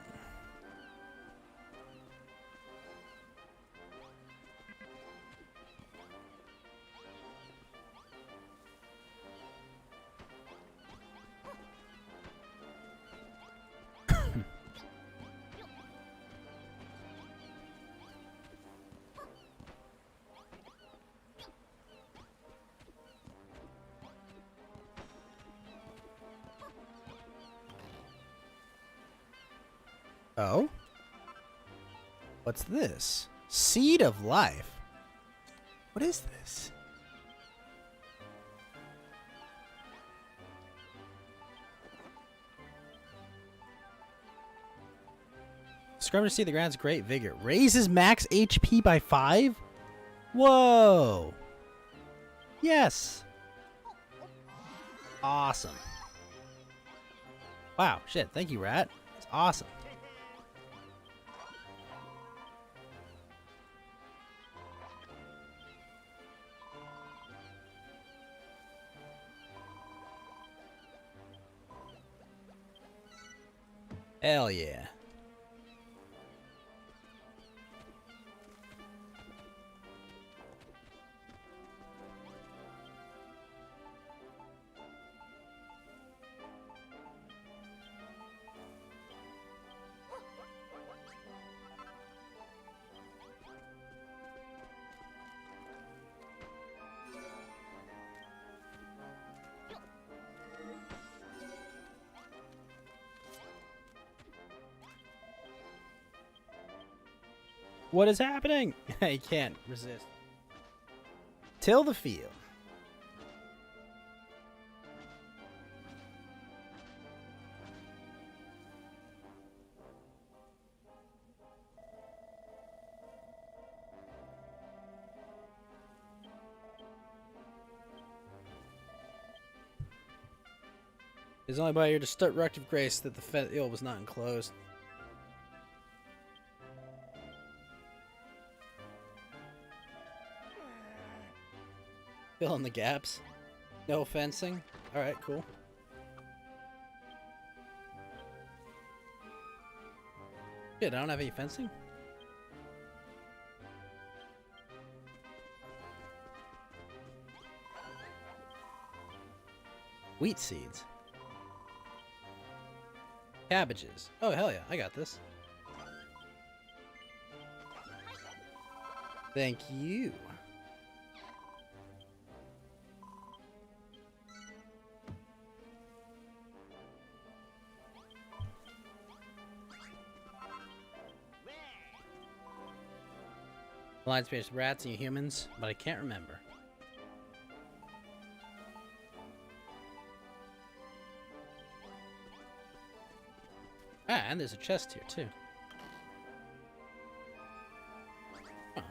[SPEAKER 6] Oh? What's this? Seed of life? What is this? Scrum to see the ground's great vigor. Raises max HP by 5? Whoa! Yes! Awesome. Wow, shit, thank you, Rat. It's awesome. Hell yeah. What is happening? I can't resist. Till the field. It's only by your destructive grace that the field was not enclosed. Fill in the gaps. No fencing. Alright, cool. Shit, I don't have any fencing? Wheat seeds. Cabbages. Oh, hell yeah, I got this. Thank you. Blind space rats and humans, but I can't remember. Ah, and there's a chest here too. Huh.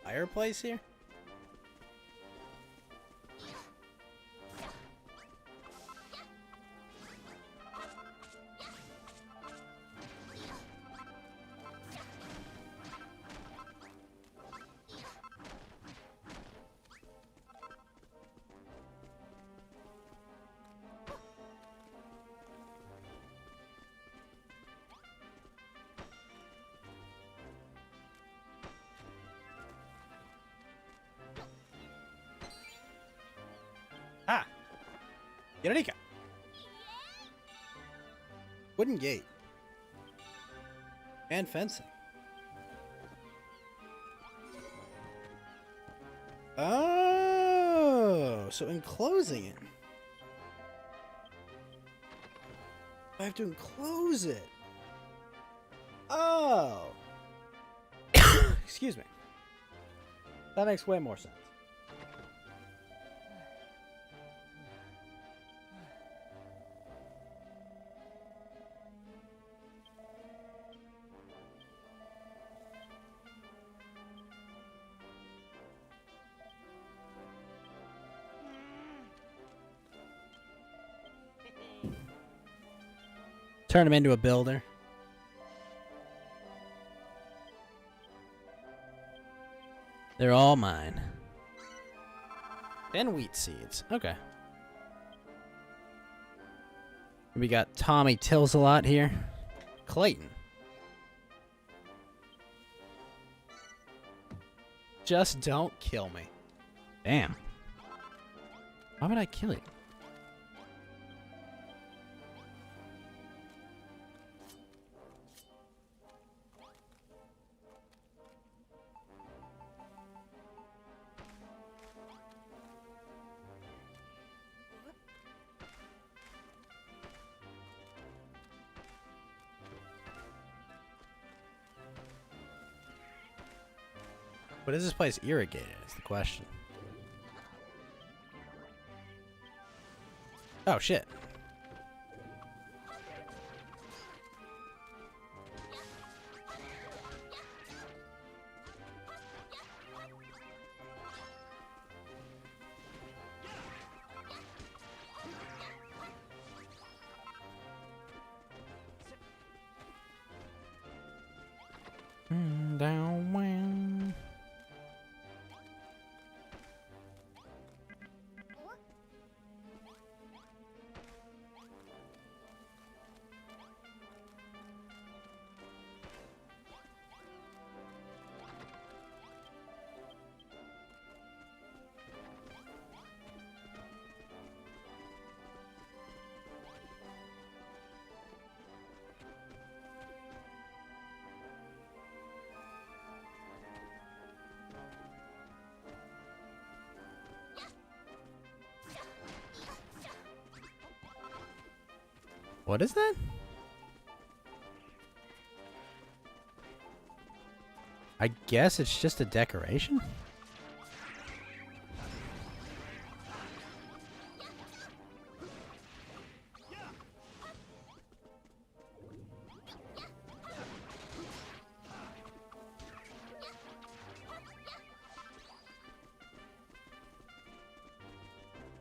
[SPEAKER 6] Fireplace here? Ah! Yorika! Wooden gate. And fencing. Oh, so enclosing it. I have to enclose it. Oh. Excuse me. That makes way more sense. Turn him into a builder. They're all mine. And wheat seeds. Okay. We got Tommy Tills a lot here. Clayton. Just don't kill me. Damn. Why would I kill you? But is this place irrigated is the question. Oh, shit. Down when... What is that? I guess it's just a decoration?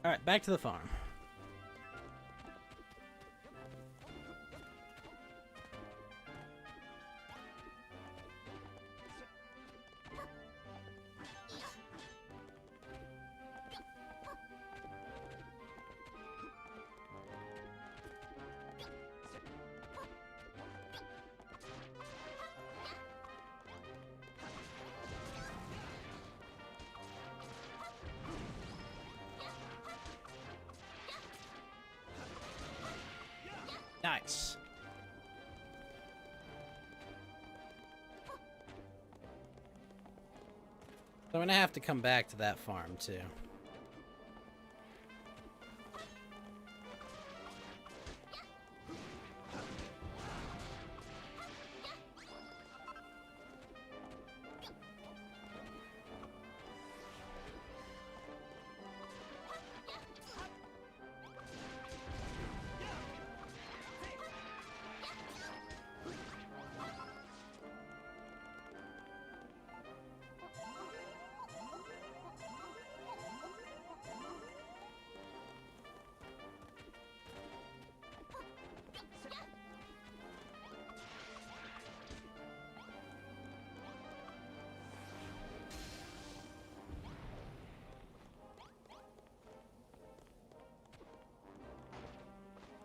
[SPEAKER 6] Alright, back to the farm. Nice. So I'm gonna have to come back to that farm too.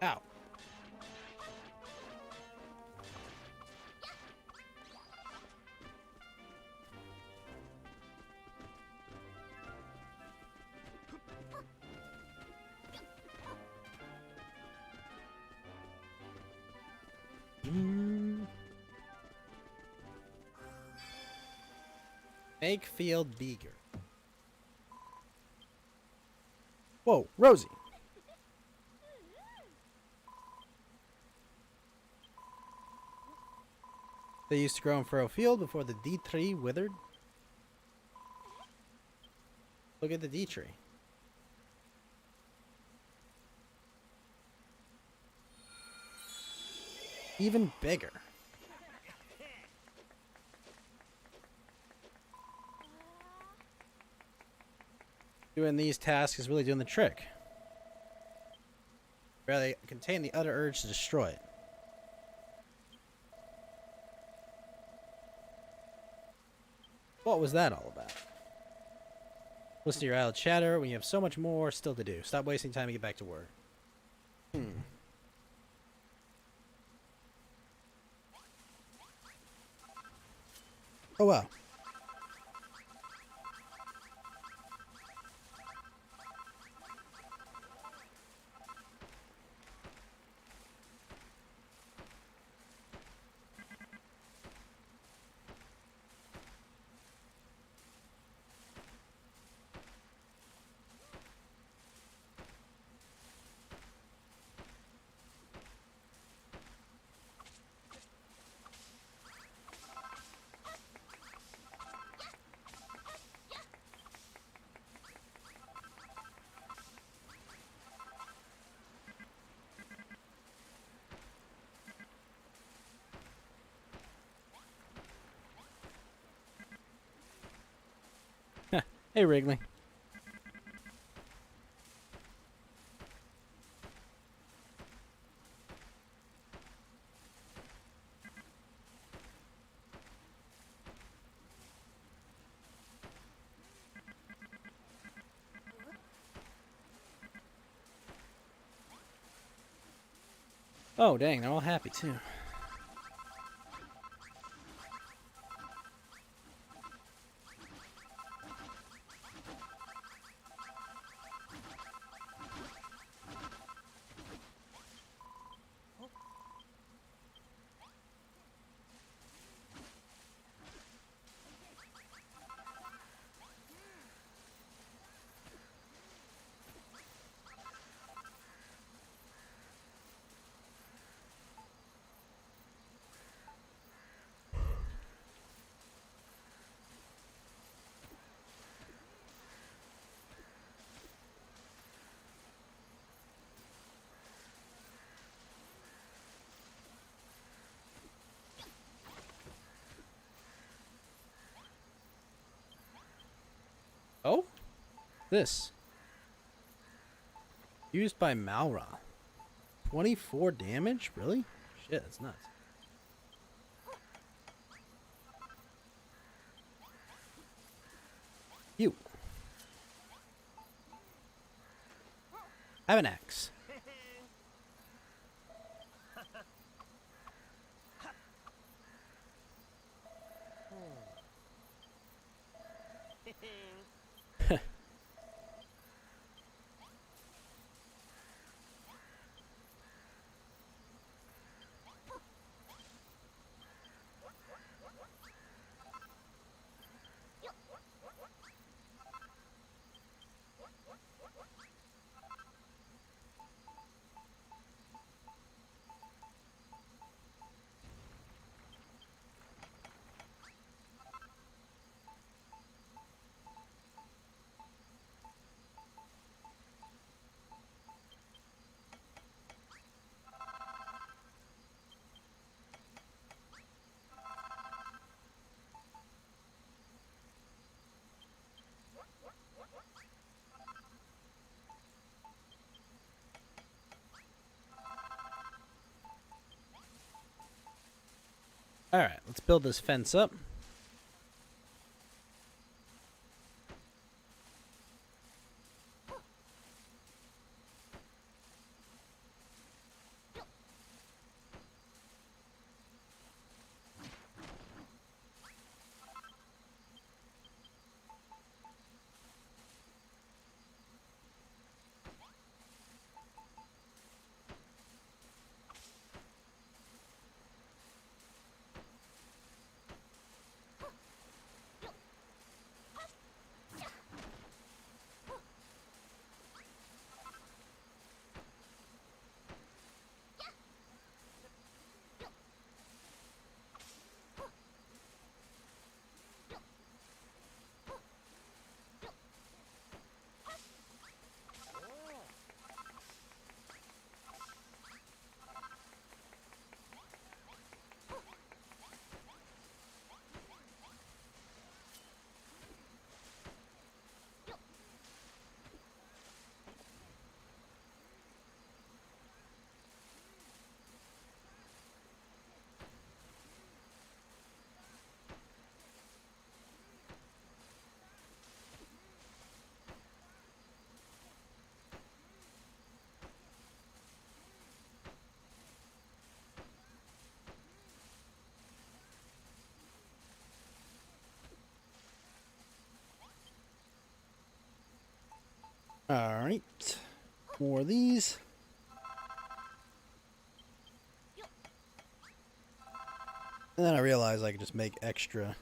[SPEAKER 6] Ow. Make field beaker. Whoa, Rosie. They used to grow in Furrow Field before the D tree withered. Look at the D tree. Even bigger. Doing these tasks is really doing the trick. Barely contain the utter urge to destroy it. What was that all about? Listen to your idle chatter when you have so much more still to do. Stop wasting time and get back to work. Oh well. Hey, Wrigley. Oh, dang, they're all happy, too. Oh? This. Used by Malra. 24 damage? Really? Shit, that's nuts. You. Have an axe. Alright, let's build this fence up. Alright. More of these. And then I realized I could just make extra.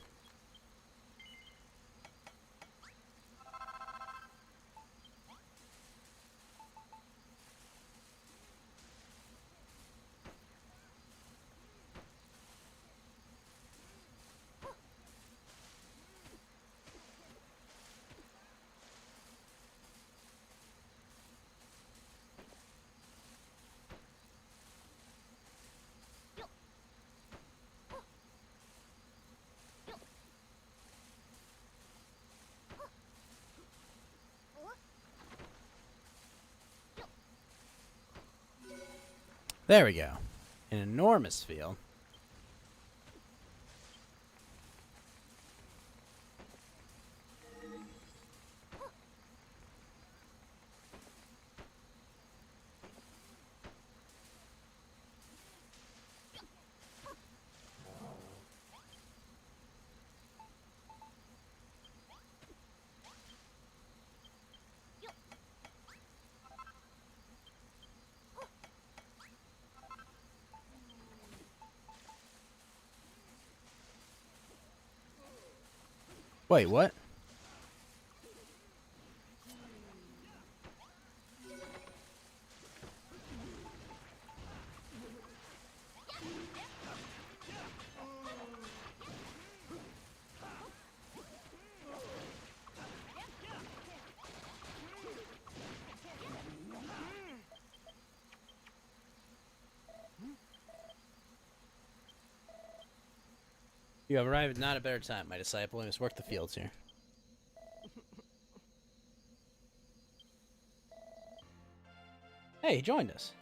[SPEAKER 6] There we go. An enormous field. Wait, what? You have arrived at not a better time, my disciple. We must work the fields here. Hey, he joined us.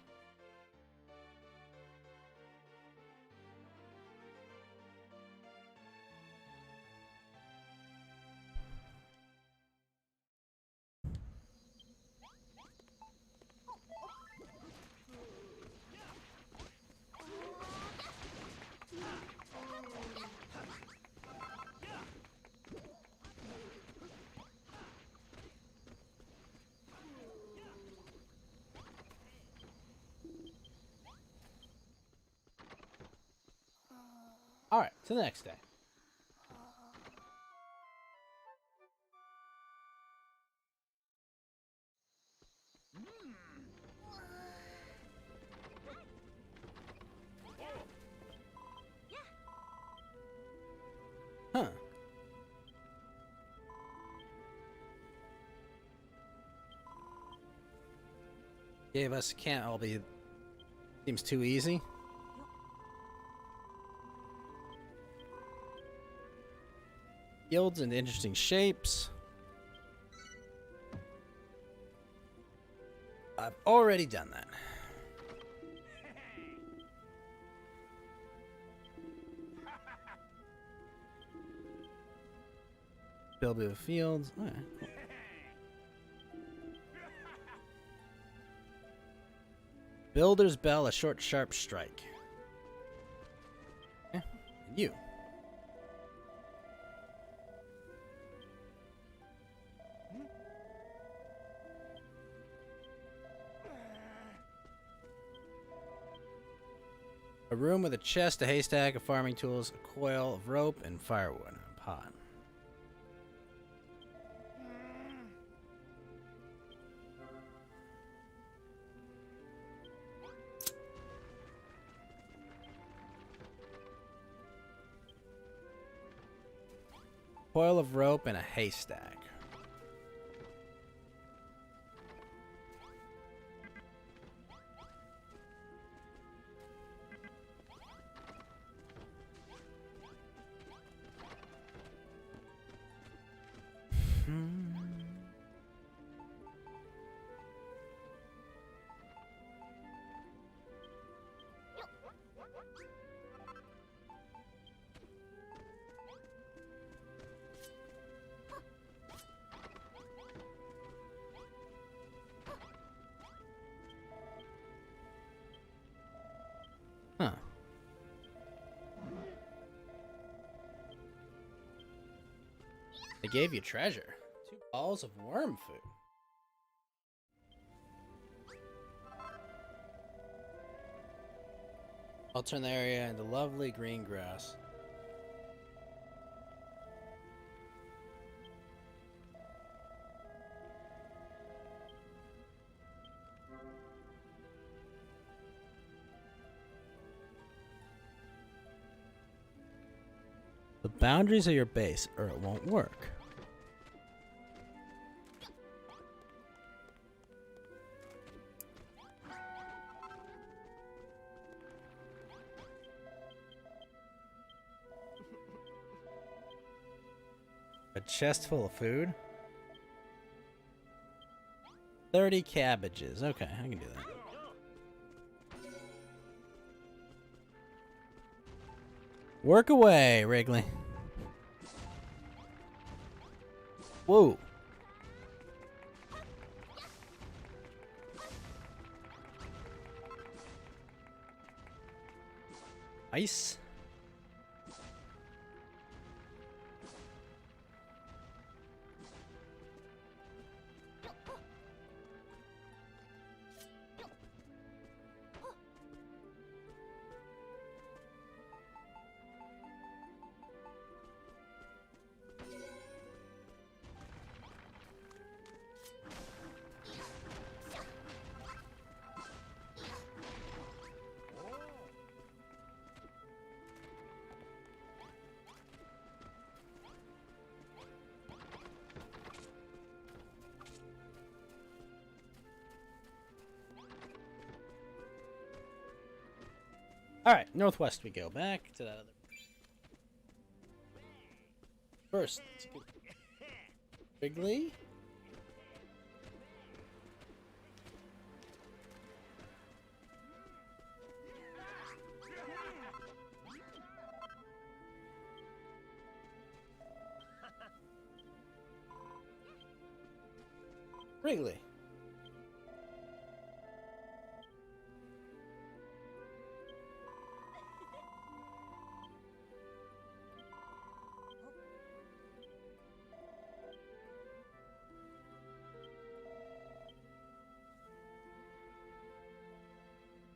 [SPEAKER 6] Alright, to the next day. Huh. Gave us can't all be. Seems too easy. Guilds in interesting shapes. I've already done that. Build the fields. All right, cool. Builder's bell, a short, sharp strike. Yeah, and you. A room with a chest, a haystack, of farming tools, a coil of rope, and firewood. A pot. Coil of rope and a haystack. Huh. They gave you treasure. 2 balls of worm food. I'll turn the area into lovely green grass. The boundaries of your base, or it won't work. A chest full of food? 30 cabbages. Okay, I can do that. Work away, Wrigley. Whoa. Ice. Alright, northwest we go. Back to that other. First, let's get Wrigley. Wrigley.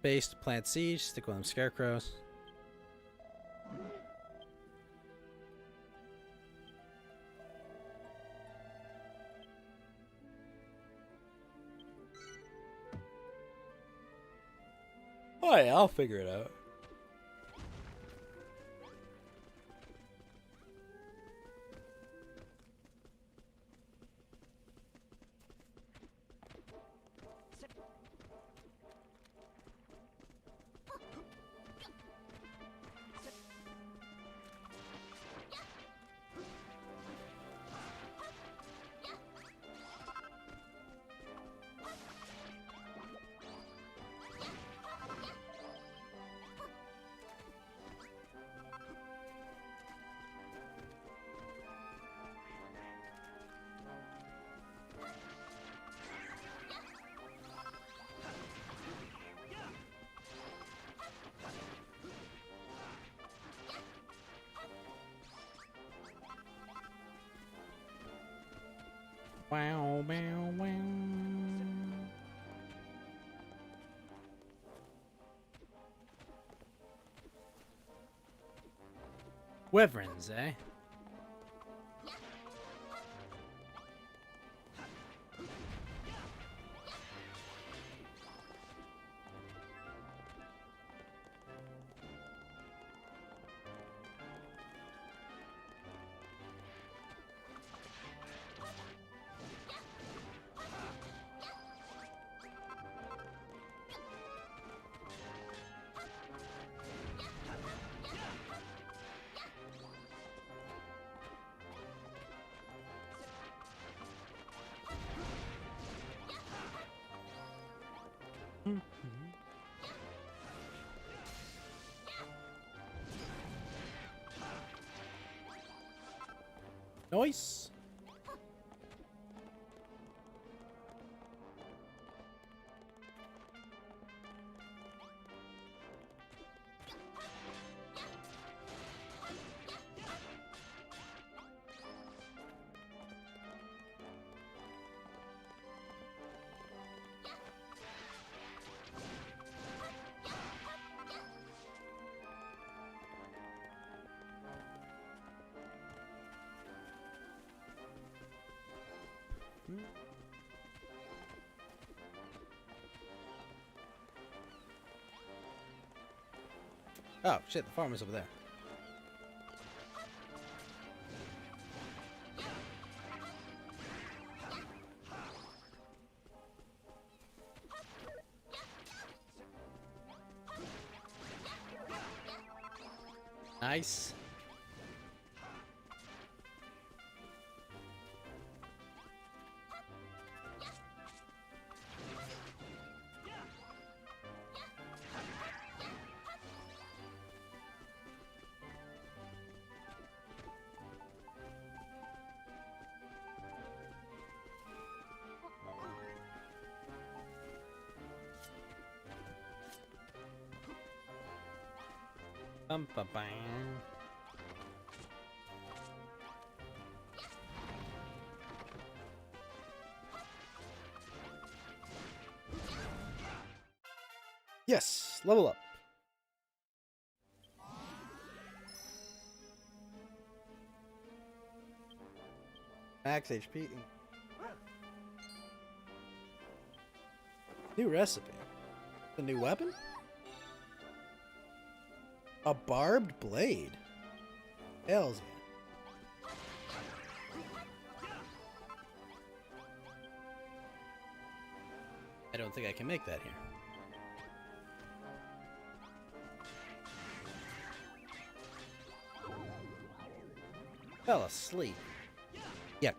[SPEAKER 6] Base to plant siege, stick with them scarecrows. Oh yeah, I'll figure it out. Wow, wow, wow. Wyverns, eh? Nice. Oh shit, the farmer's over there. Nice. Bum, bum, bam. Yes, level up. Max HP. New recipe. The new weapon? A barbed blade. Hells yeah. I don't think I can make that here. Fell asleep. Yuck.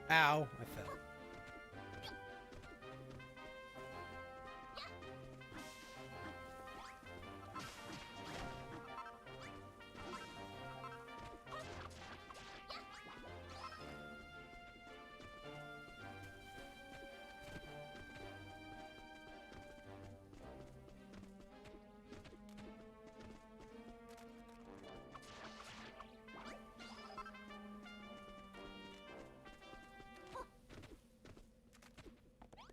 [SPEAKER 6] Ow, I fell.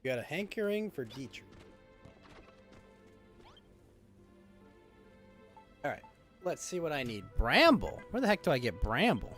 [SPEAKER 6] You got a hankering for Dietrich. Alright, let's see what I need. Bramble? Where the heck do I get Bramble?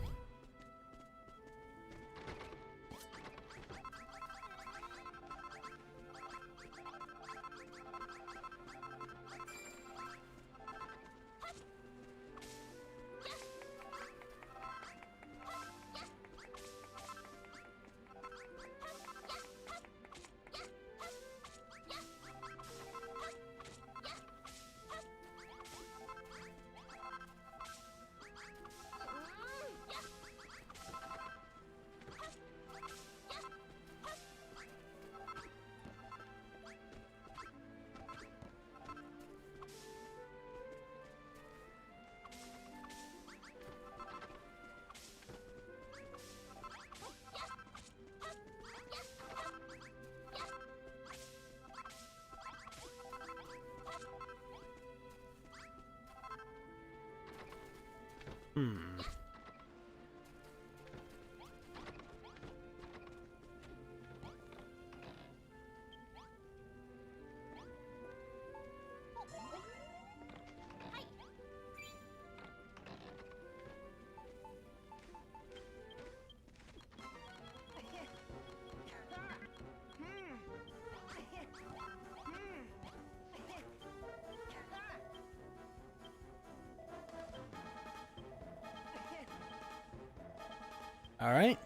[SPEAKER 6] All right.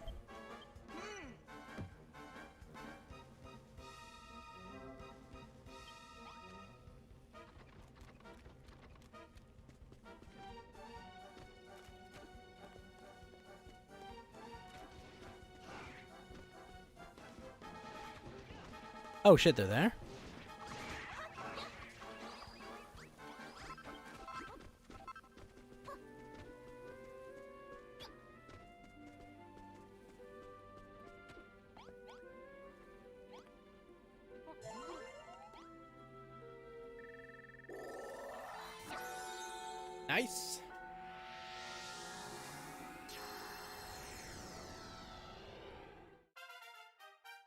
[SPEAKER 6] Oh shit, they're there? Nice.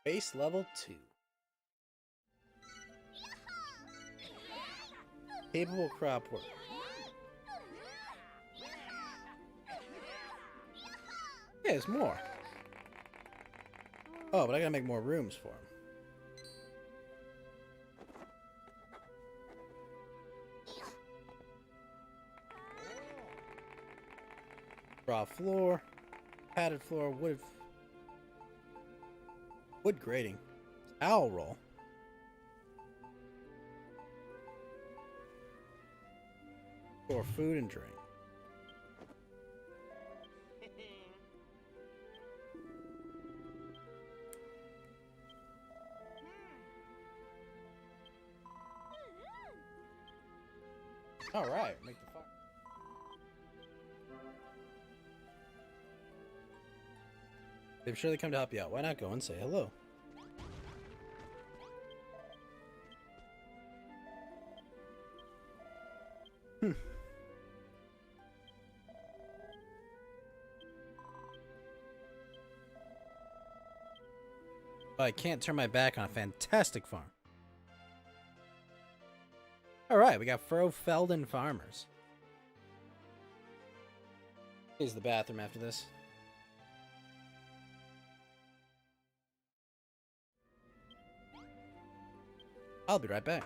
[SPEAKER 6] Base level 2. Capable crop work. Yeah, there's more. Oh, but I gotta make more rooms for him. Raw floor, padded floor, wood grating, owl roll. For food and drink. All right, make the fire. They've surely come to help you out. Why not go and say hello? I can't turn my back on a fantastic farm. Alright, we got Felden Farmers. Here's the bathroom after this. I'll be right back.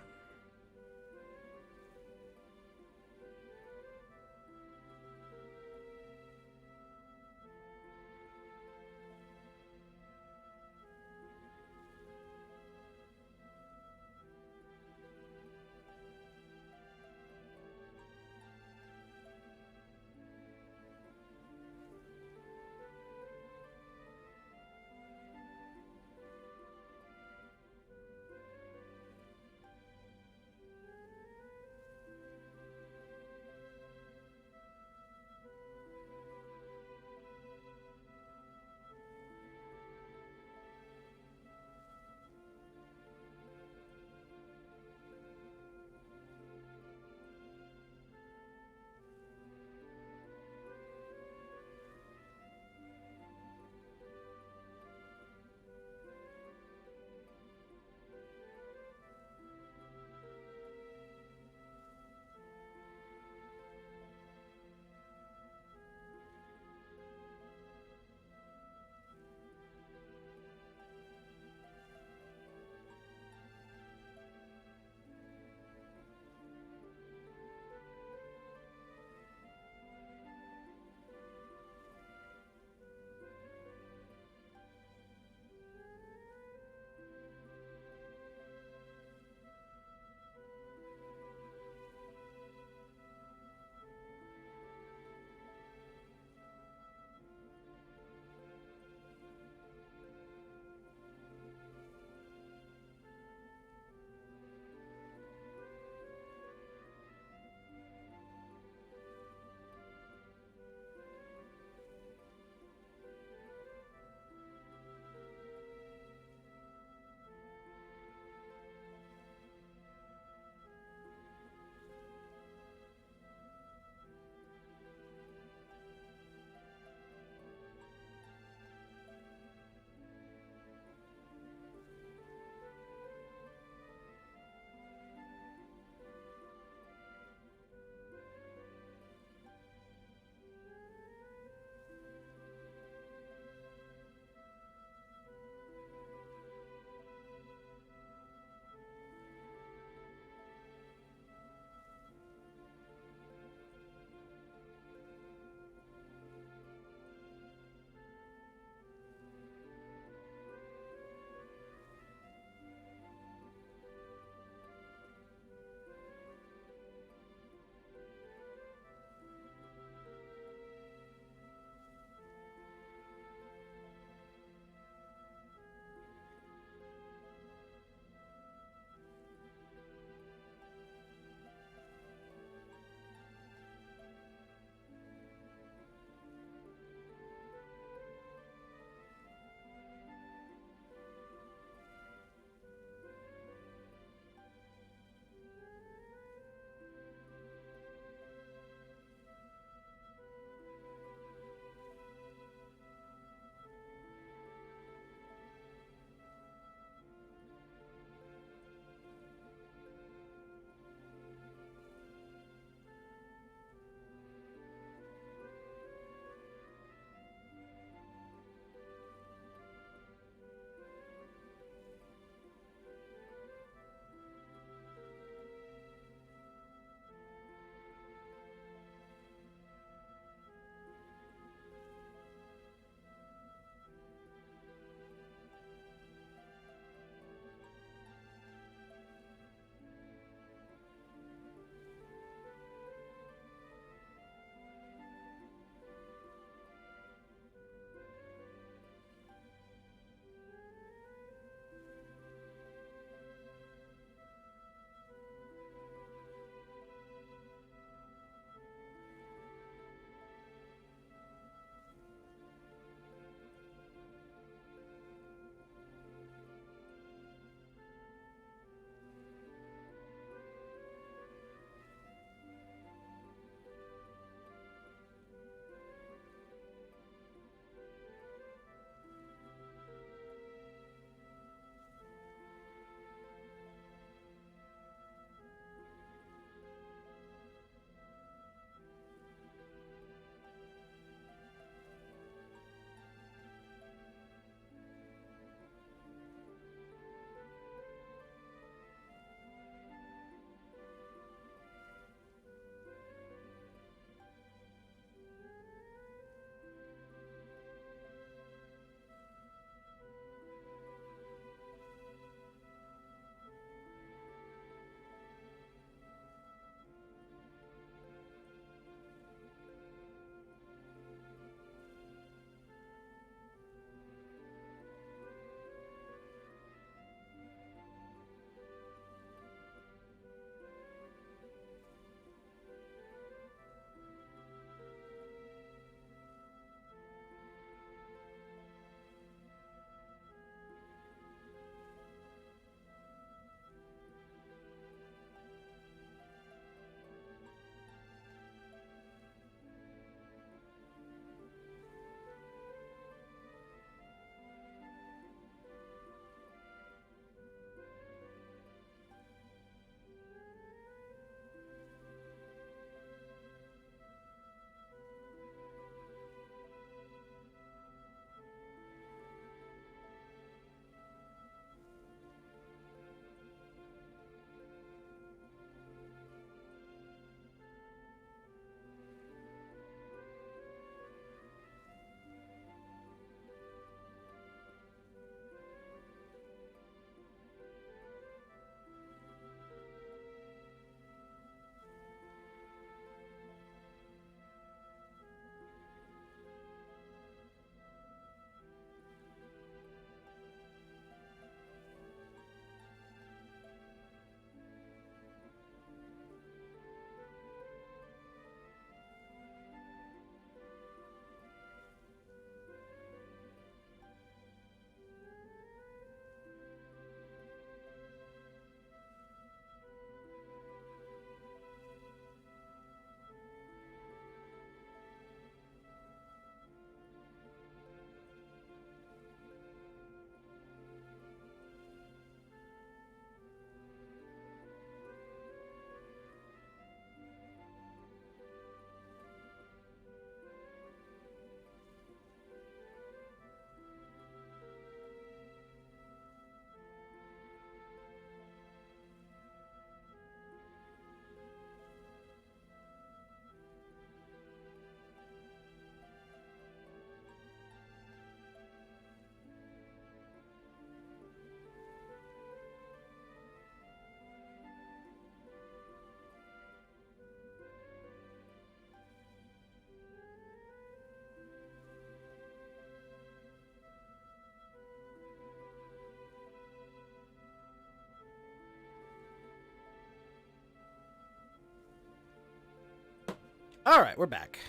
[SPEAKER 6] All right, we're back.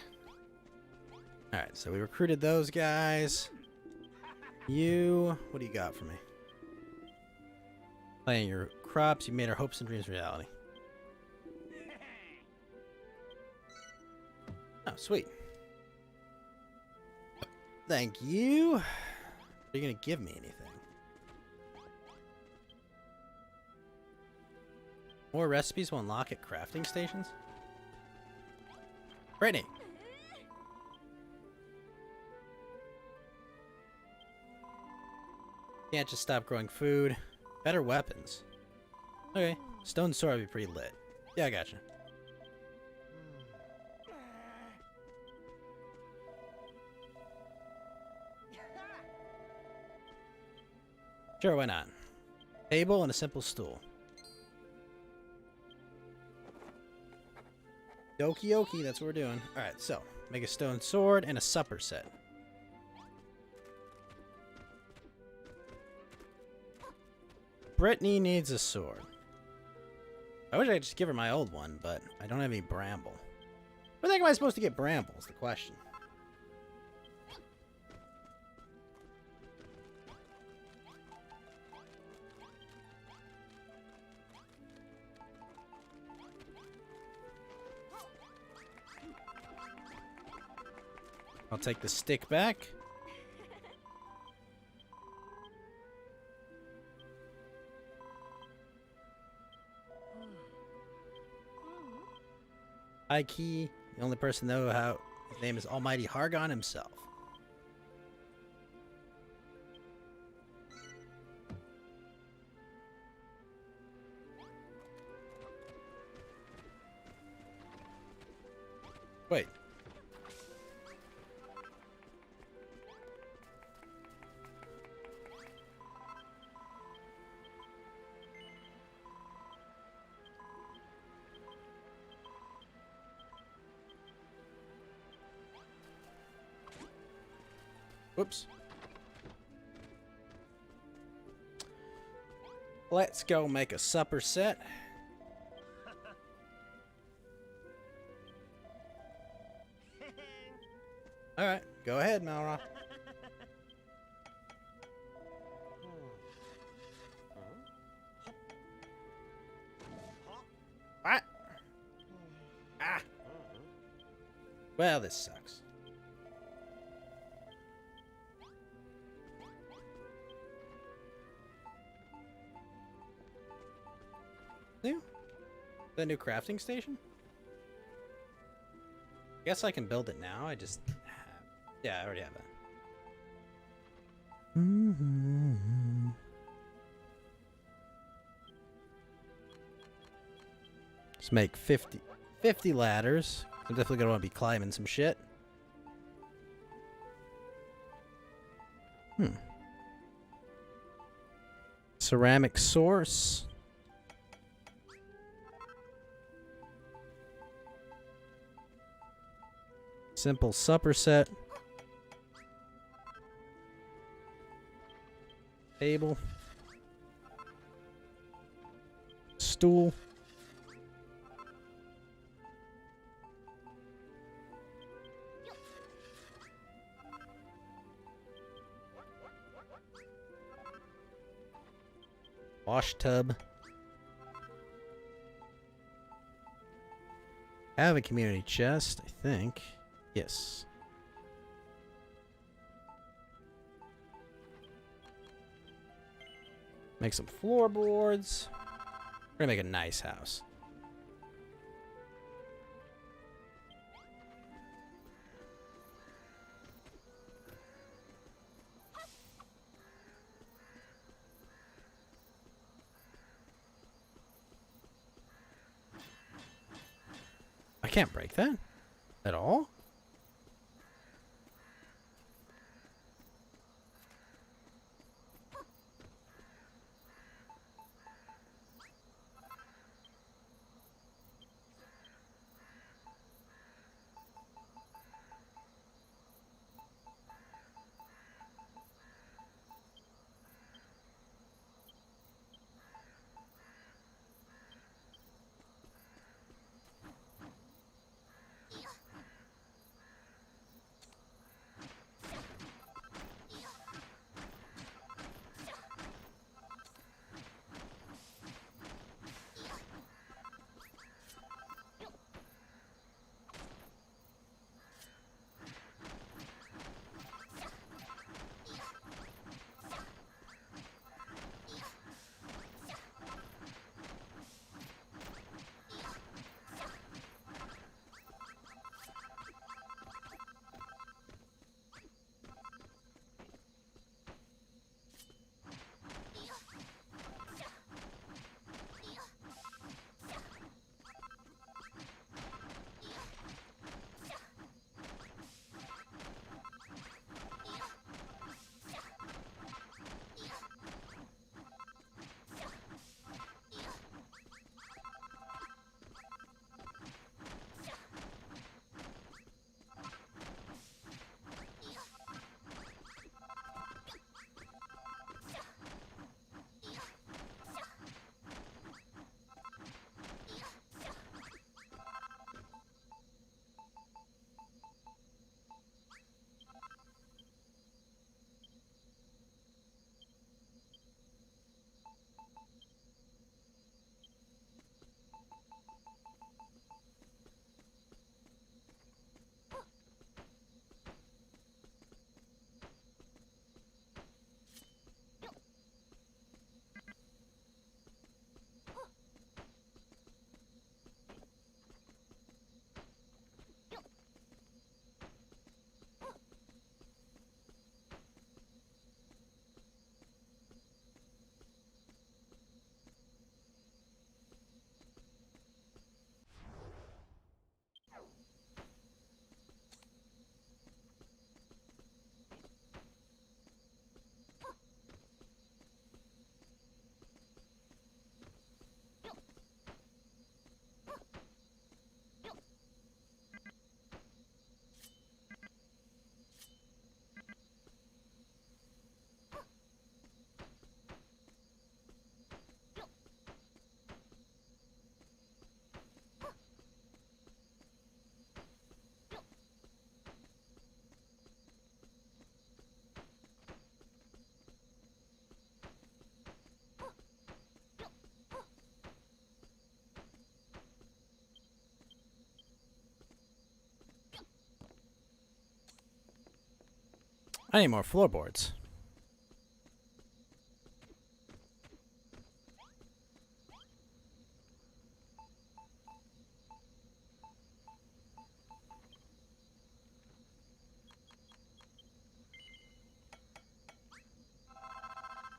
[SPEAKER 6] All right, so we recruited those guys. You, what do you got for me? Playing your crops, you made our hopes and dreams reality. Oh, sweet. Thank you. Are you gonna give me anything? More recipes will unlock at crafting stations? Brittany! Can't just stop growing food. Better weapons. Okay, stone sword would be pretty lit. Yeah, I gotcha. Sure, why not? Table and a simple stool. Okie dokie, that's what we're doing. Alright, so, make a stone sword and a supper set. Brittany needs a sword. I wish I could just give her my old one, but I don't have any bramble. Where the heck am I supposed to get bramble is the question. I'll take the stick back. High key, the only person to know how his name is Almighty Hargon himself. Wait. Whoops. Let's go make a supper set. Alright, go ahead, Malra. What? Ah! Well, this sucks. New? The new crafting station? Guess I can build it now. I just have... Yeah, I already have that. Let's make 50 ladders. I'm definitely gonna want to be climbing some shit. Ceramic source. Simple supper set. Table. Stool. Wash tub. Have a community chest, I think. Yes. Make some floorboards. We're gonna make a nice house. I can't break that at all. I need more floorboards.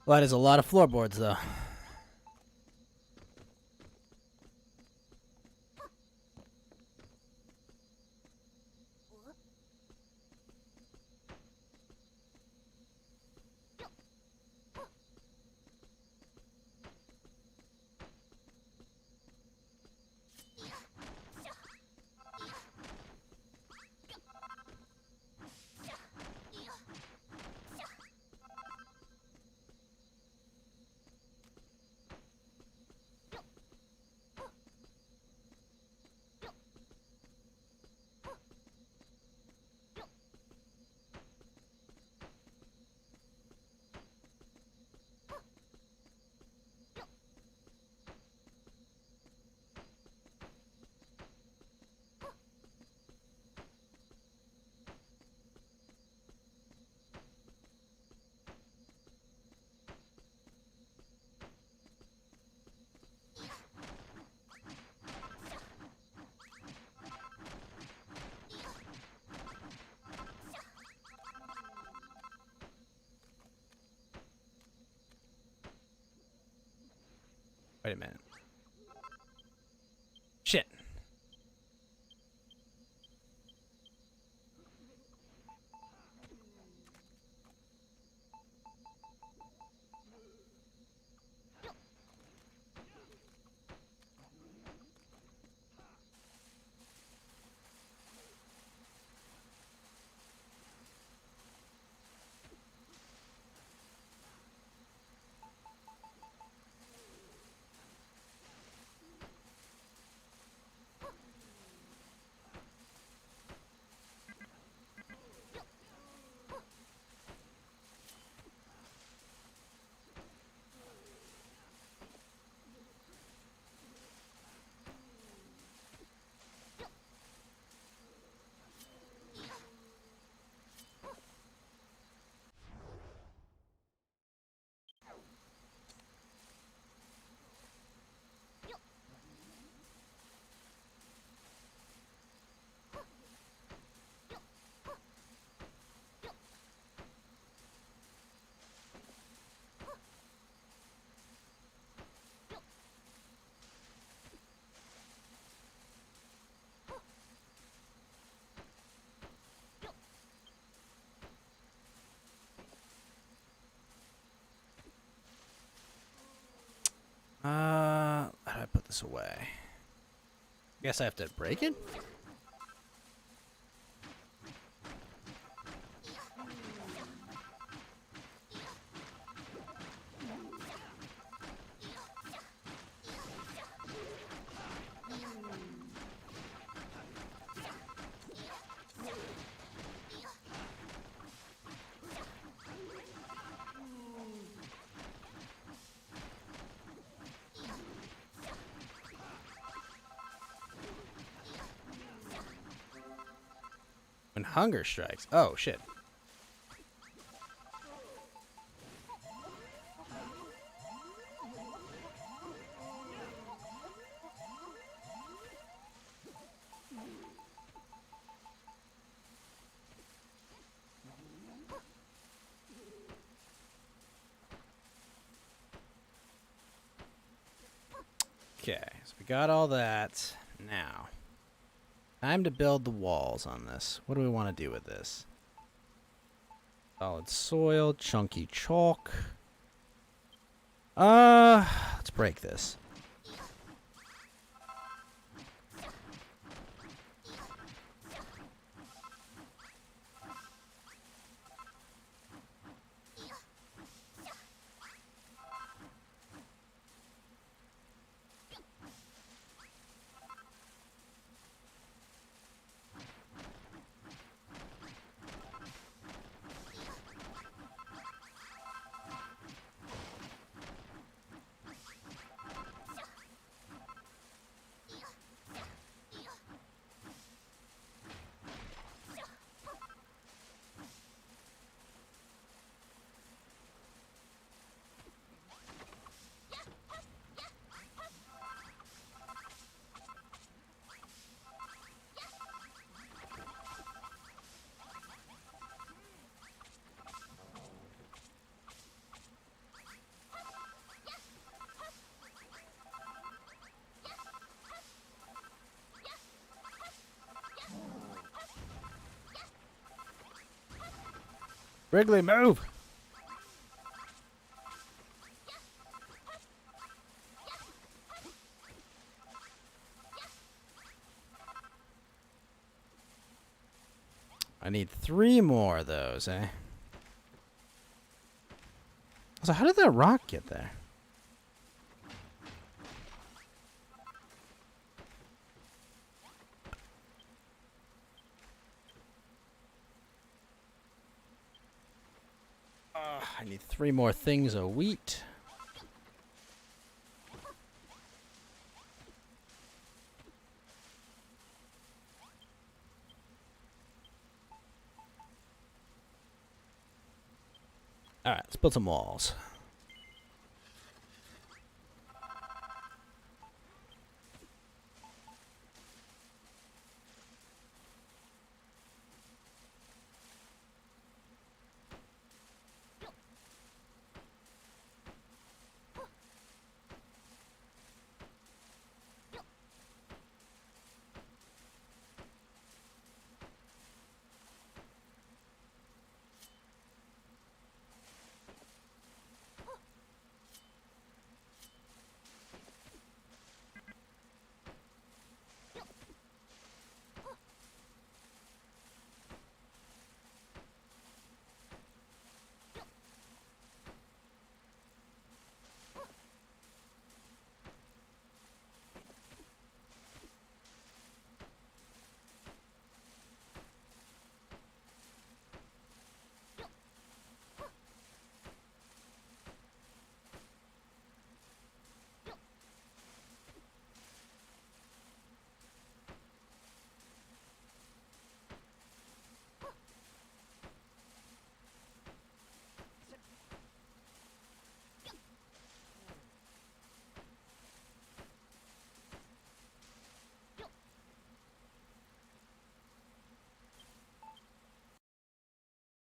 [SPEAKER 6] Well, that is a lot of floorboards, though. Wait a minute. Shit. How do I put this away? Guess I have to break it? When hunger strikes. Oh, shit. Okay, so we got all that. Now, time to build the walls on this. What do we want to do with this? Solid soil, chunky chalk. Let's break this. Wrigley, move! I need 3 more of those, eh? So how did that rock get there? I need 3 more things of wheat. Alright, let's build some walls.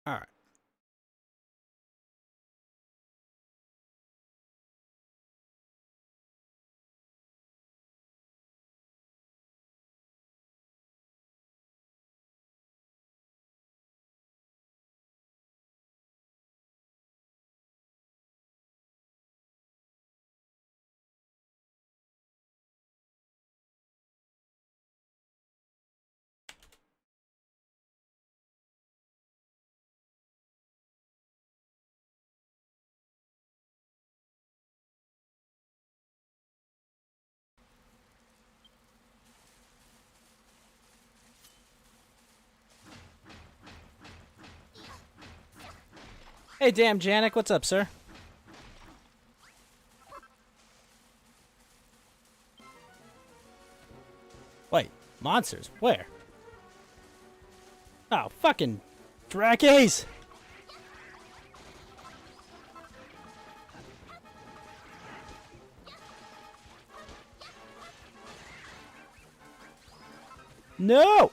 [SPEAKER 6] Alright. Hey, damn Janik, what's up, sir? Wait, monsters? Where? Oh, fucking Drakes! No!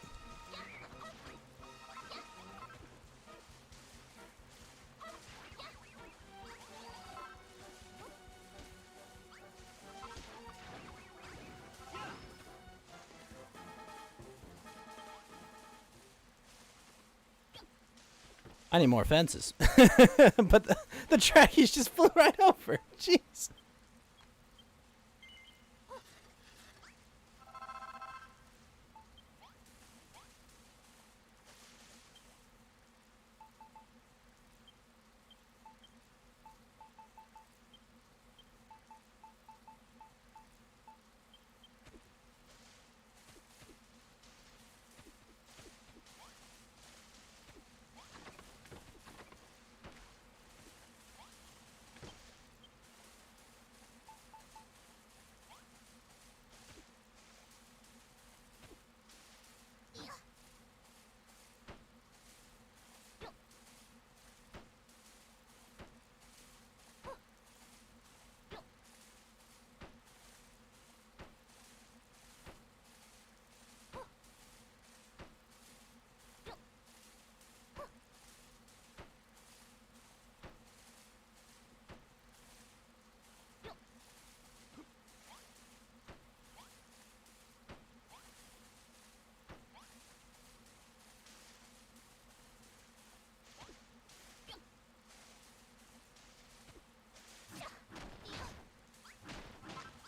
[SPEAKER 6] I need more fences. But the trackies just flew right over. Jeez.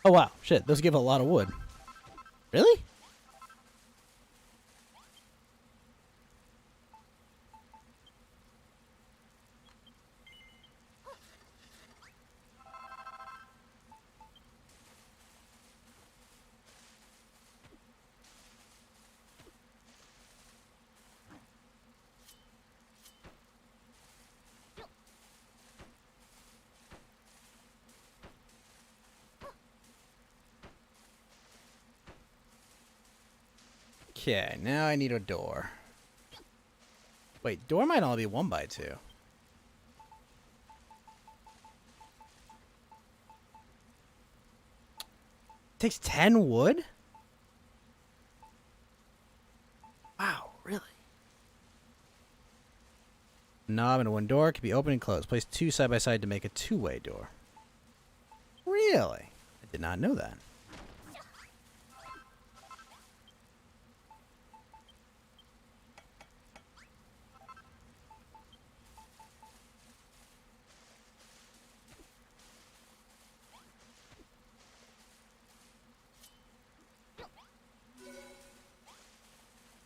[SPEAKER 6] Oh wow, shit, those give a lot of wood. Really? Okay, now I need a door. Wait, door might only be 1x2. Takes 10 wood? Wow, really? Knob and one door can be opened and closed. Place 2 side by side to make a 2-way door. Really? I did not know that.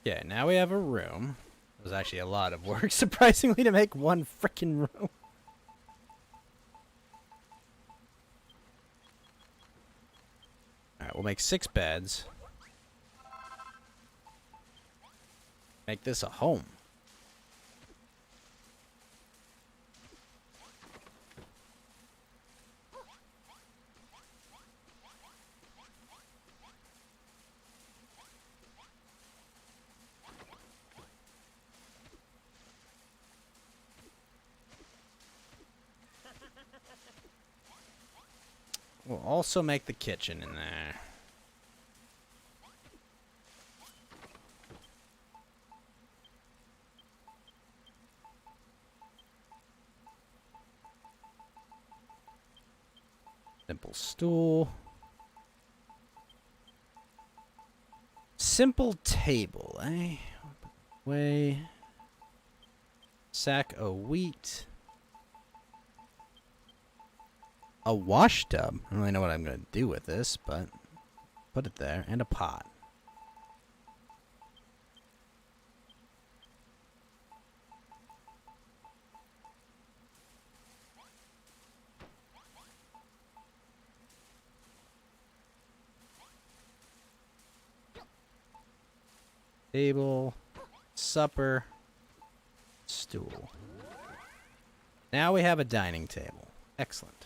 [SPEAKER 6] Yeah, now we have a room. It was actually a lot of work, surprisingly, to make one frickin' room. Alright, we'll make 6 beds. Make this a home. We'll also make the kitchen in there. Simple stool. Simple table, eh? Way. Sack of wheat. A wash tub. I don't really know what I'm going to do with this, but put it there. And a pot. Table. Supper. Stool. Now we have a dining table. Excellent.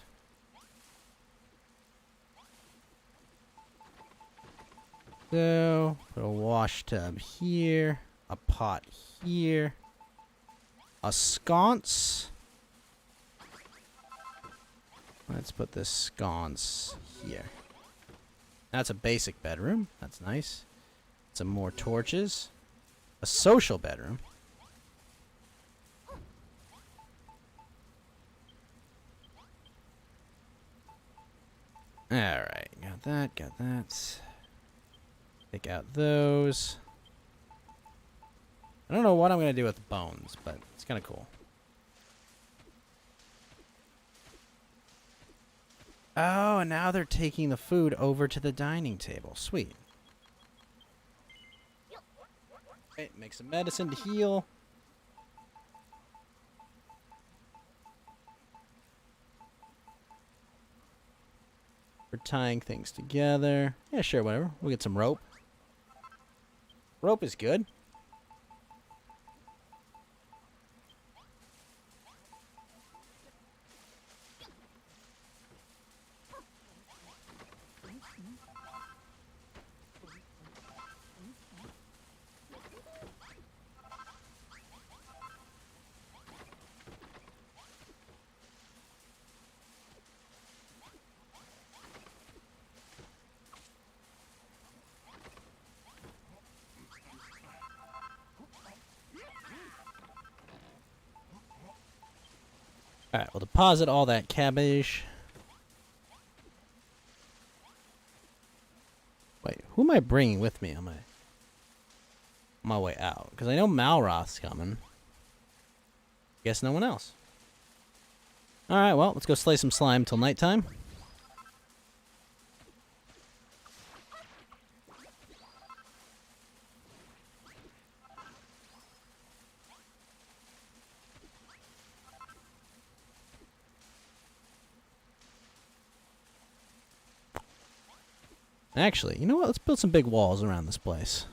[SPEAKER 6] So, put a wash tub here, a pot here, a sconce. Let's put this sconce here. That's a basic bedroom. That's nice. Some more torches. A social bedroom. Alright, got that, got that. Take out those. I don't know what I'm going to do with the bones, but it's kind of cool. Oh, and now they're taking the food over to the dining table. Sweet. Okay, make some medicine to heal. We're tying things together. Yeah, sure, whatever. We'll get some rope. Rope is good. Alright, we'll deposit all that cabbage. Wait, who am I bringing with me on my way out? Because I know Malroth's coming. Guess no one else. Alright, well, let's go slay some slime till nighttime. Actually, you know what? Let's build some big walls around this place.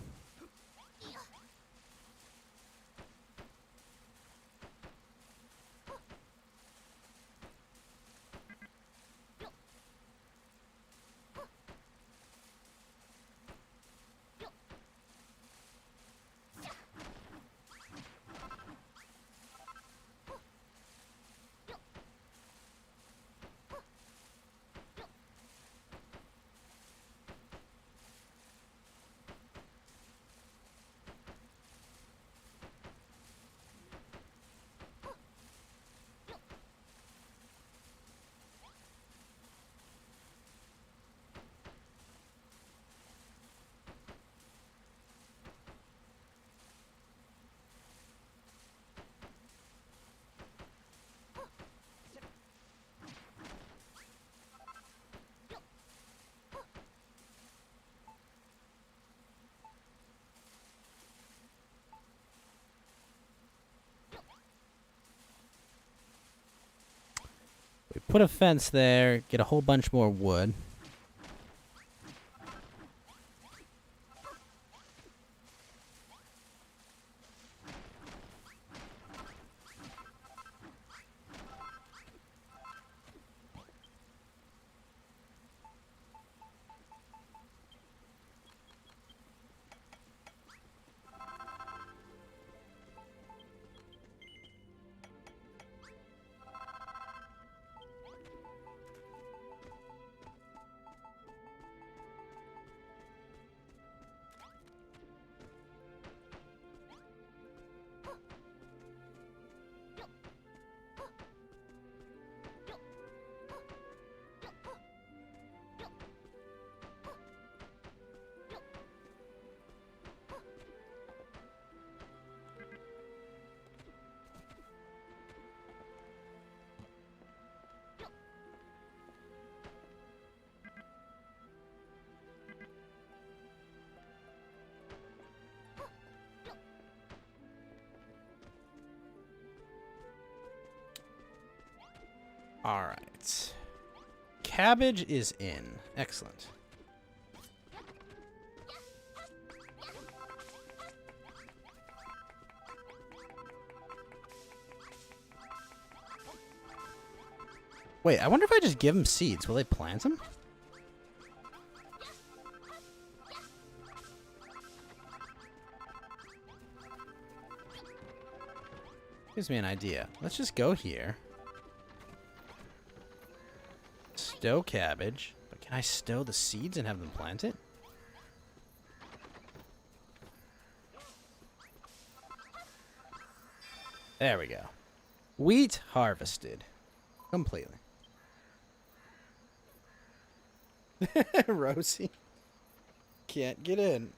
[SPEAKER 6] We put a fence there, get a whole bunch more wood. Alright. Cabbage is in. Excellent. Wait, I wonder if I just give them seeds. Will they plant them? Gives me an idea. Let's just go here. Stow cabbage. But can I stow the seeds and have them plant it? There we go. Wheat harvested. Completely. Rosie. Can't get in.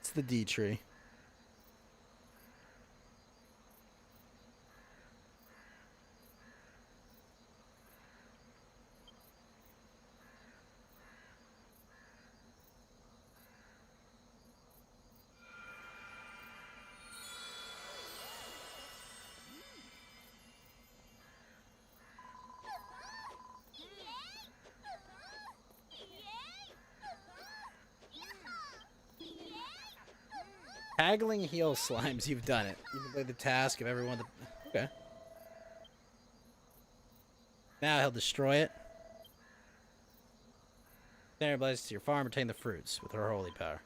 [SPEAKER 6] It's the D tree. Haggling heel slimes, you've done it. You can play the task of everyone. Okay. Now he'll destroy it. Then bless to your farm, retain the fruits with her holy power.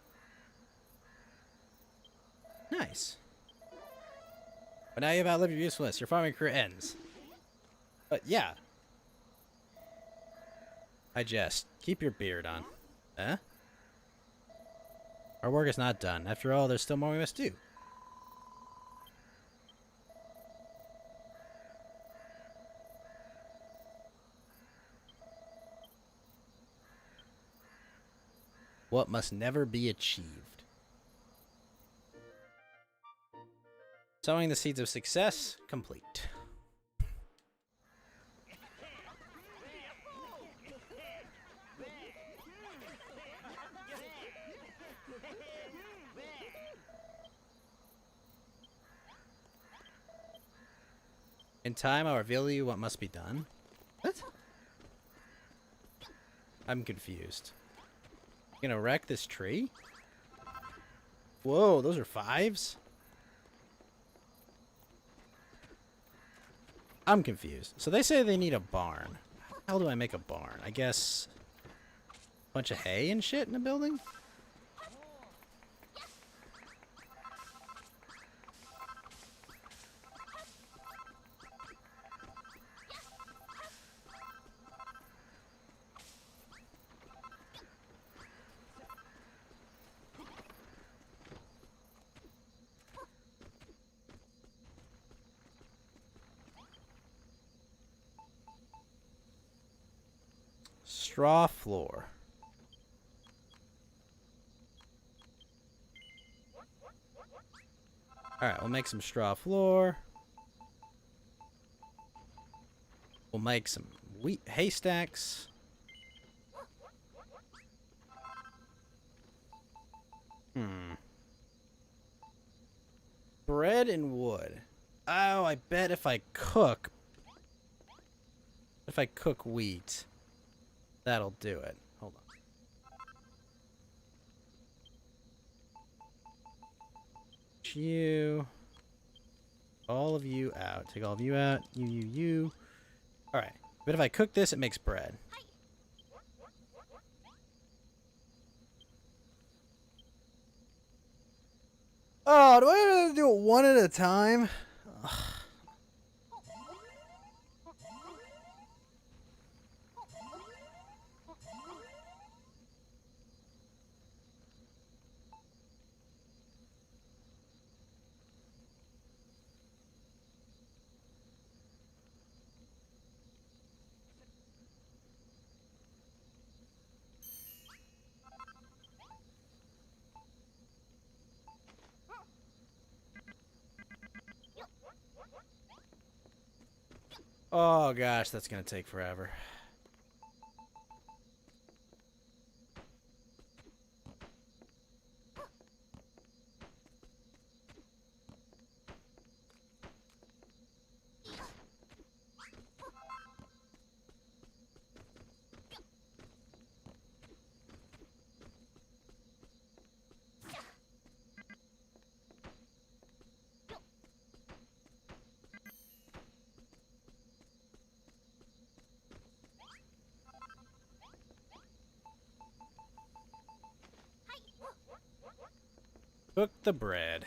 [SPEAKER 6] Nice. But now you've outlived your usefulness. Your farming career ends. But yeah. I jest. Keep your beard on. Huh? Our work is not done. After all, there's still more we must do. What must never be achieved. Sowing the seeds of success, complete. In time, I'll reveal to you what must be done. What? I'm confused. You gonna wreck this tree? Whoa, those are 5s? I'm confused. So they say they need a barn. How do I make a barn? I guess a bunch of hay and shit in a building? Straw floor. Alright, we'll make some straw floor. We'll make some wheat haystacks. Bread and wood. Oh, I bet if I cook wheat, that'll do it. Hold on. You. All of you out. Take all of you out. You. Alright. But if I cook this, it makes bread. Oh, do I have to do it one at a time? Ugh. Oh gosh, that's gonna take forever. Cook the bread.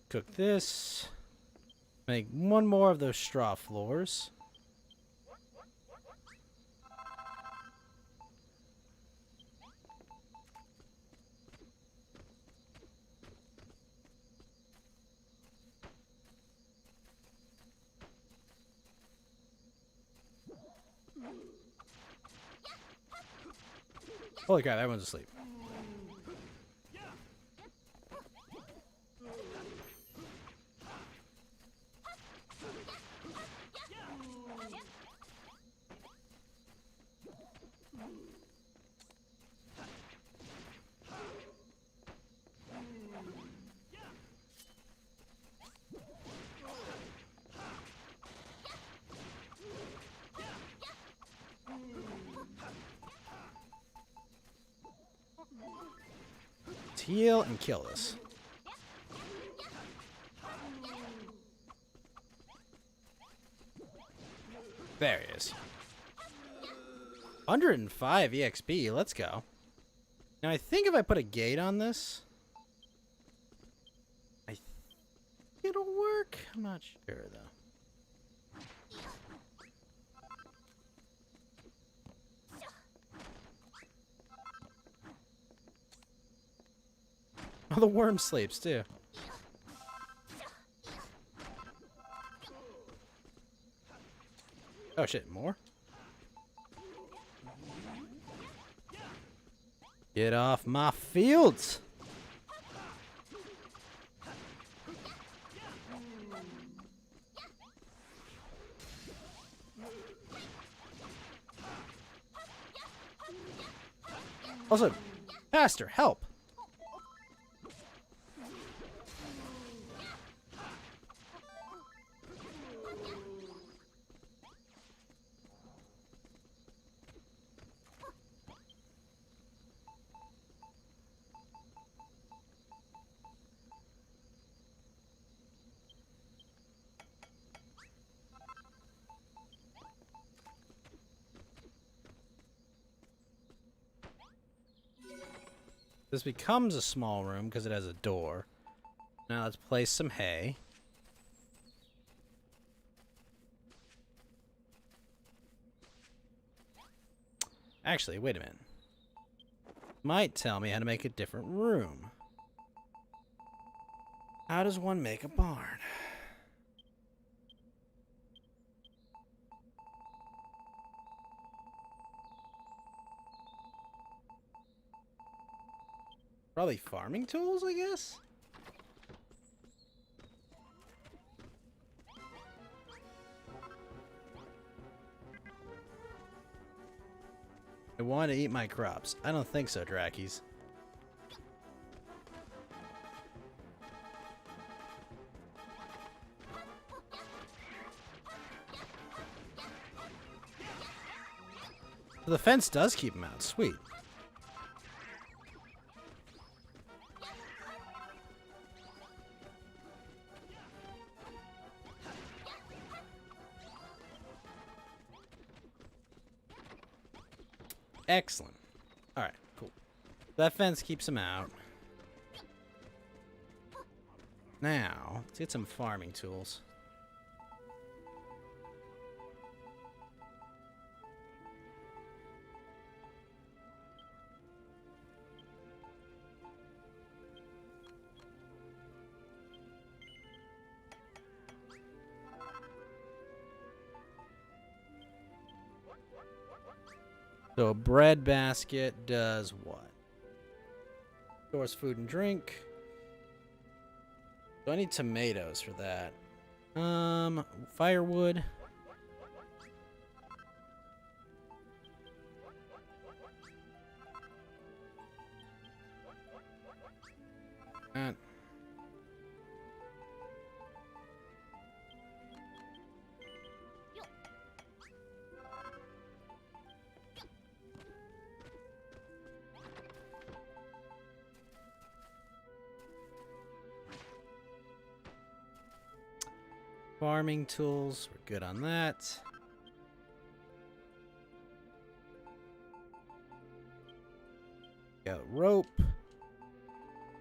[SPEAKER 6] Cook this. Make one more of those straw floors. Holy crap, everyone's asleep. heal and kill this. There he is. 105 EXP, let's go. Now I think if I put a gate on this, I think it'll work. I'm not sure though. Oh, the worm sleeps too. Oh shit, more? Get off my fields! Also, faster, help! This becomes a small room because it has a door. Now let's place some hay. Actually, wait a minute. Might tell me how to make a different room. How does one make a barn? Probably farming tools, I guess? I want to eat my crops. I don't think so, Drakis. The fence does keep them out. Sweet. Excellent. Alright, cool. That fence keeps him out. Now, let's get some farming tools. So a bread basket does what? Stores food and drink. Do I need tomatoes for that? Firewood. And farming tools, we're good on that. Got rope.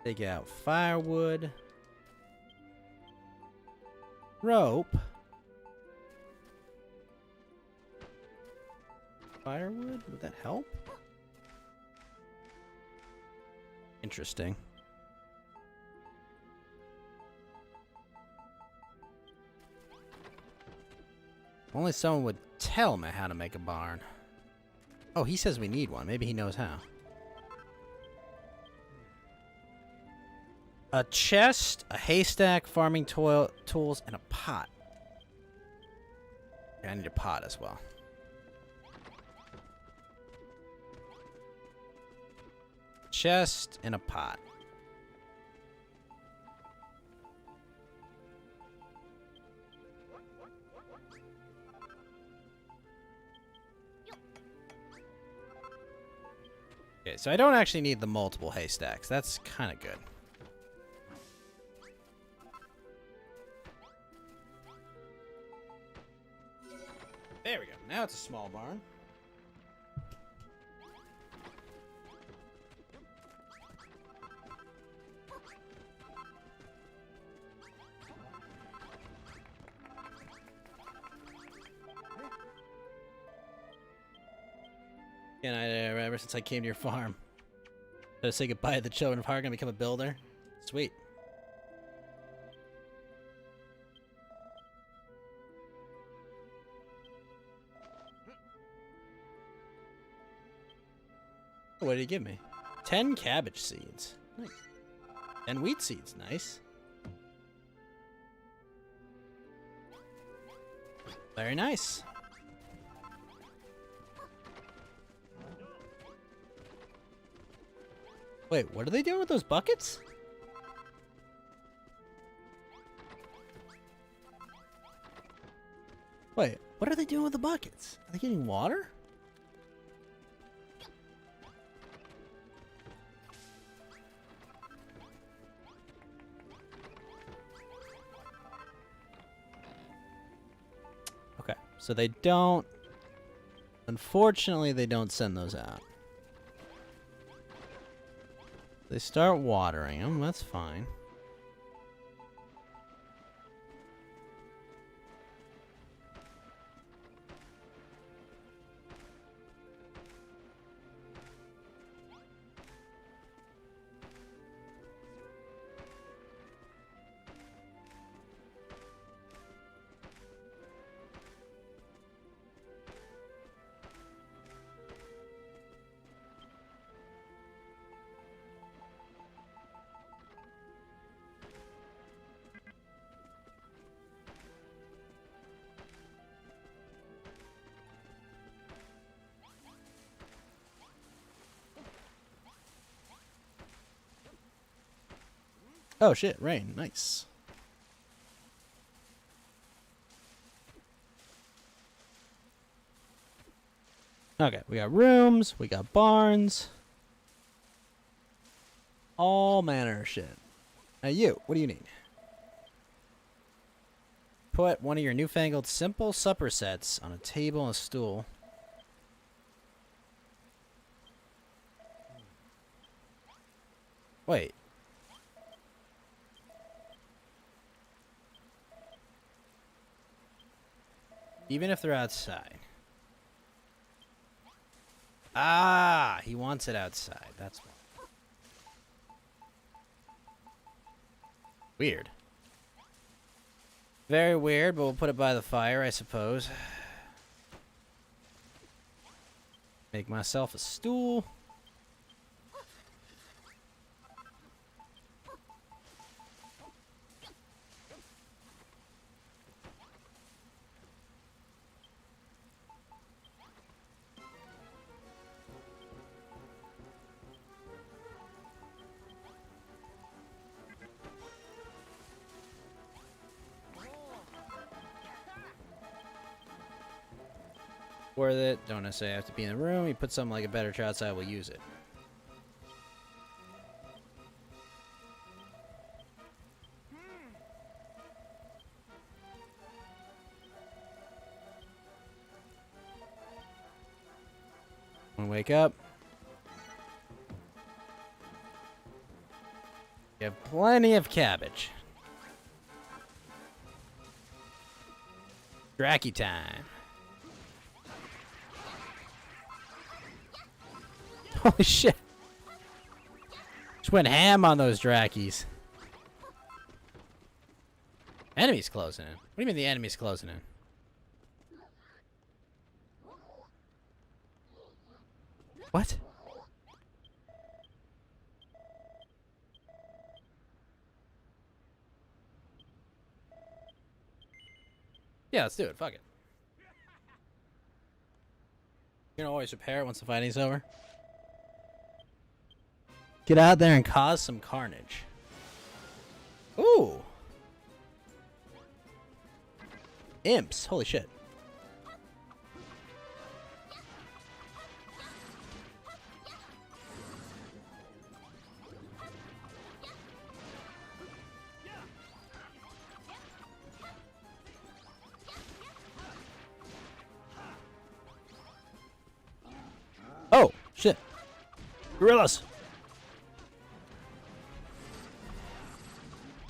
[SPEAKER 6] Take out firewood. Rope. Firewood? Would that help? Interesting. Only someone would tell me how to make a barn. Oh, he says we need one. Maybe he knows how. A chest, a haystack, farming tools, and a pot. Okay, I need a pot as well. Chest and a pot. Okay, so I don't actually need the multiple haystacks. That's kind of good. There we go. Now it's a small barn. And ever since I came to your farm, to say goodbye to the children of Hargan and become a builder. Sweet. What did he give me? 10 cabbage seeds. Nice. 10 wheat seeds. Nice. Very nice. Wait, what are they doing with those buckets? Wait, what are they doing with the buckets? Are they getting water? Okay, so they don't... Unfortunately, they don't send those out. They start watering them, that's fine. Oh shit, rain. Nice. Okay, we got rooms, we got barns. All manner of shit. Now you, what do you need? Put one of your newfangled simple supper sets on a table and a stool. Wait. Even if they're outside. Ah, he wants it outside. That's why. Weird. Very weird, but we'll put it by the fire, I suppose. Make myself a stool. Worth it. Don't necessarily have to be in the room. You put something like a better shot outside, we'll use it. Wanna wake up? You have plenty of cabbage. Dracky time. Holy shit. Just went ham on those Drackies. Enemies closing in. What do you mean the enemy's closing in? What? Yeah, let's do it. Fuck it. You can always repair it once the fighting's over. Get out there and cause some carnage. Ooh. Imps. Holy shit. Gorillas!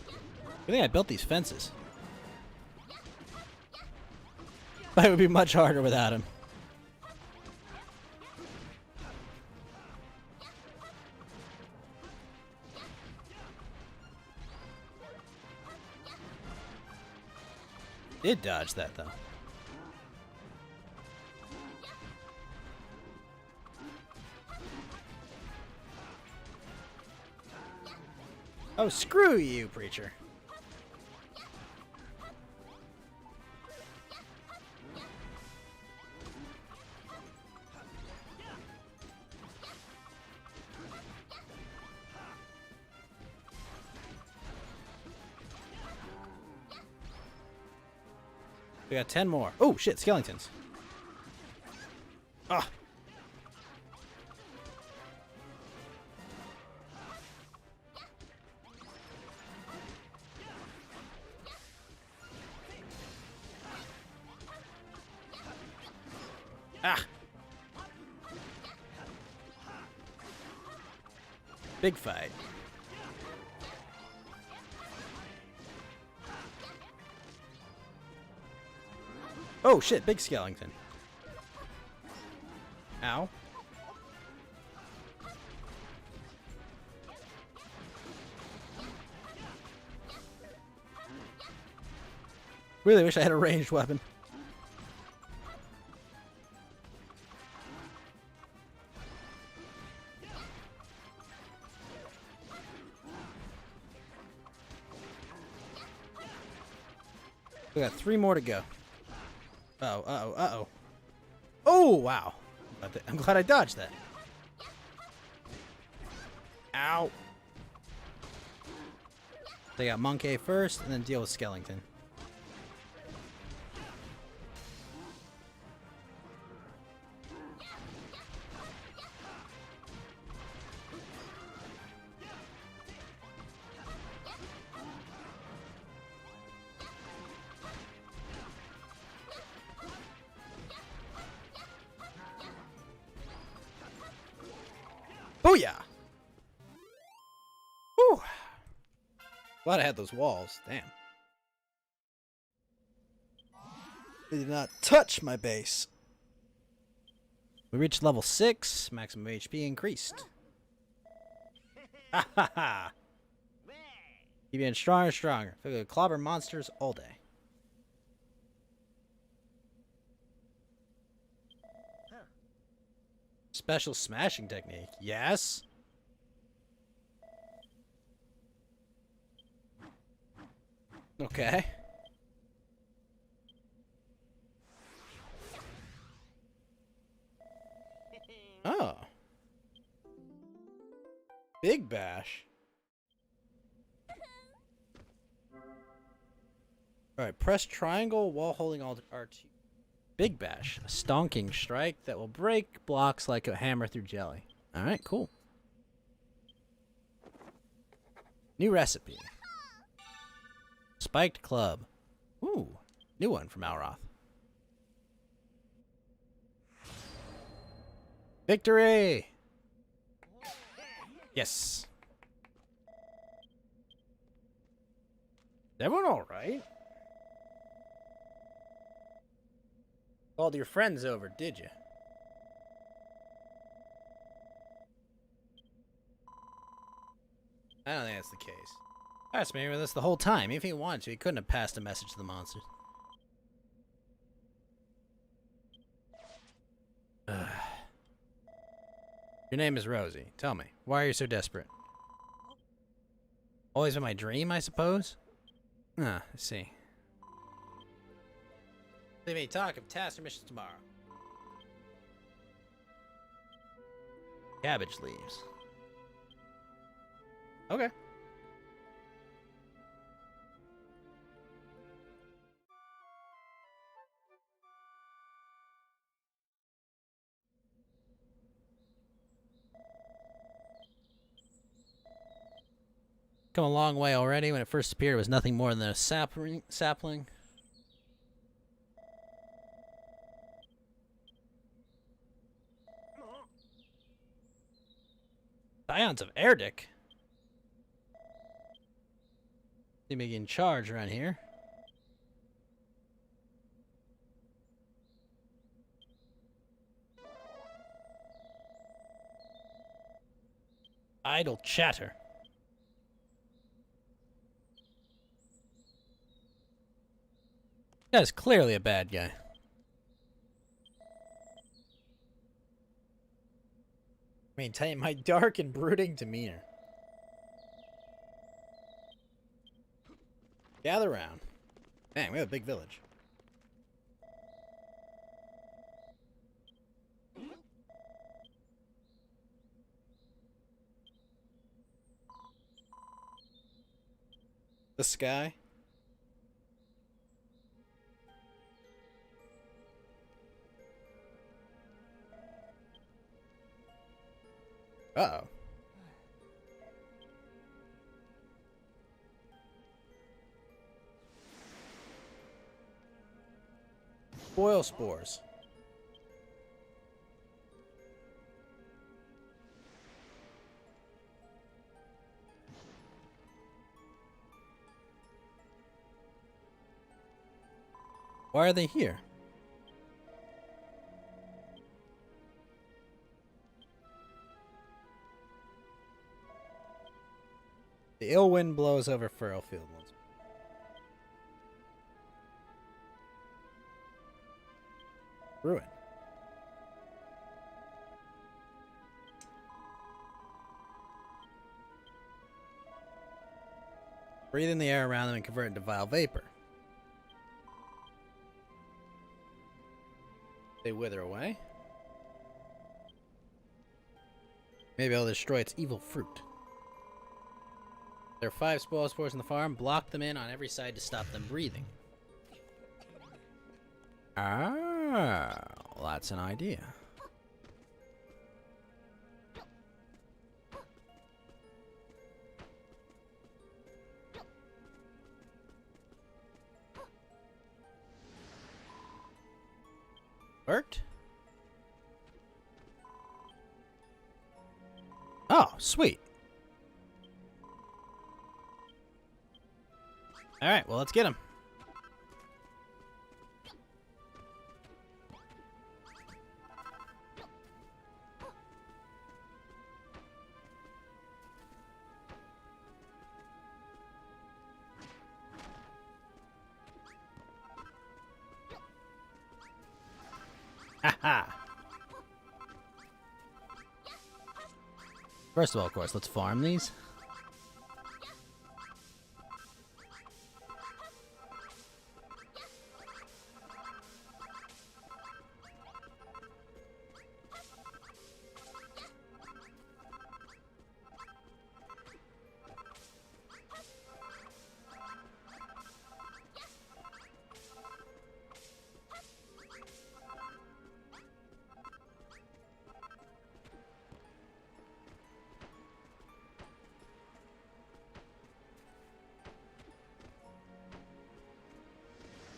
[SPEAKER 6] I think I built these fences. But it would be much harder without him. Did dodge that though. Oh, screw you, preacher. We got 10 more. Oh, shit, skeletons. Ah. Ah. Big fight. Oh shit, big skeleton. Ow. Really wish I had a ranged weapon. We got 3 more to go. Uh-oh, uh-oh, uh-oh. Oh, wow. I'm glad I dodged that. Ow. They got Monkey first, and then deal with Skellington. Booyah! Whew. Glad I had those walls. Damn. They did not touch my base. We reached level 6. Maximum HP increased. Ha ha ha! Keep getting stronger and stronger. Feel like clobber monsters all day. Special smashing technique. Yes. Okay. Oh. Big bash. Alright, press triangle while holding Alt R2. Big bash. A stonking strike that will break blocks like a hammer through jelly. Alright, cool. New recipe. Spiked club. Ooh, new one from Alroth. Victory! Yes. Is everyone alright? Called your friends over, did you? I don't think that's the case. That's maybe with us the whole time. If he wanted to, he couldn't have passed a message to the monsters. Your name is Rosie. Tell me, why are you so desperate? Always been my dream, I suppose? Ah, I see. They may talk of tasks or missions tomorrow. Cabbage leaves. Okay. Come a long way already. When it first appeared, it was nothing more than a sapling. Scions of Erdic? Seem to be in charge around here. Idle chatter. That is clearly a bad guy. Maintain my dark and brooding demeanor. Gather round. Man, we have a big village. The sky. Uh-oh. Boil spores. Why are they here? The ill wind blows over Furrowfield once. Ruin. Breathe in the air around them and convert it to vile vapor. They wither away. Maybe I'll destroy its evil fruit. There are 5 spoil spores in the farm. Block them in on every side to stop them breathing. Ah, well, that's an idea. Worked? Oh, sweet. Alright, well, let's get him. Haha. First of all, of course, let's farm these.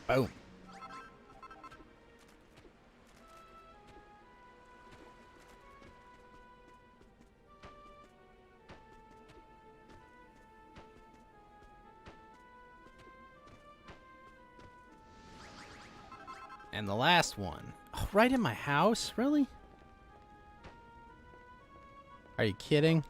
[SPEAKER 6] Boom. And the last one. Oh, right in my house? Really? Are you kidding?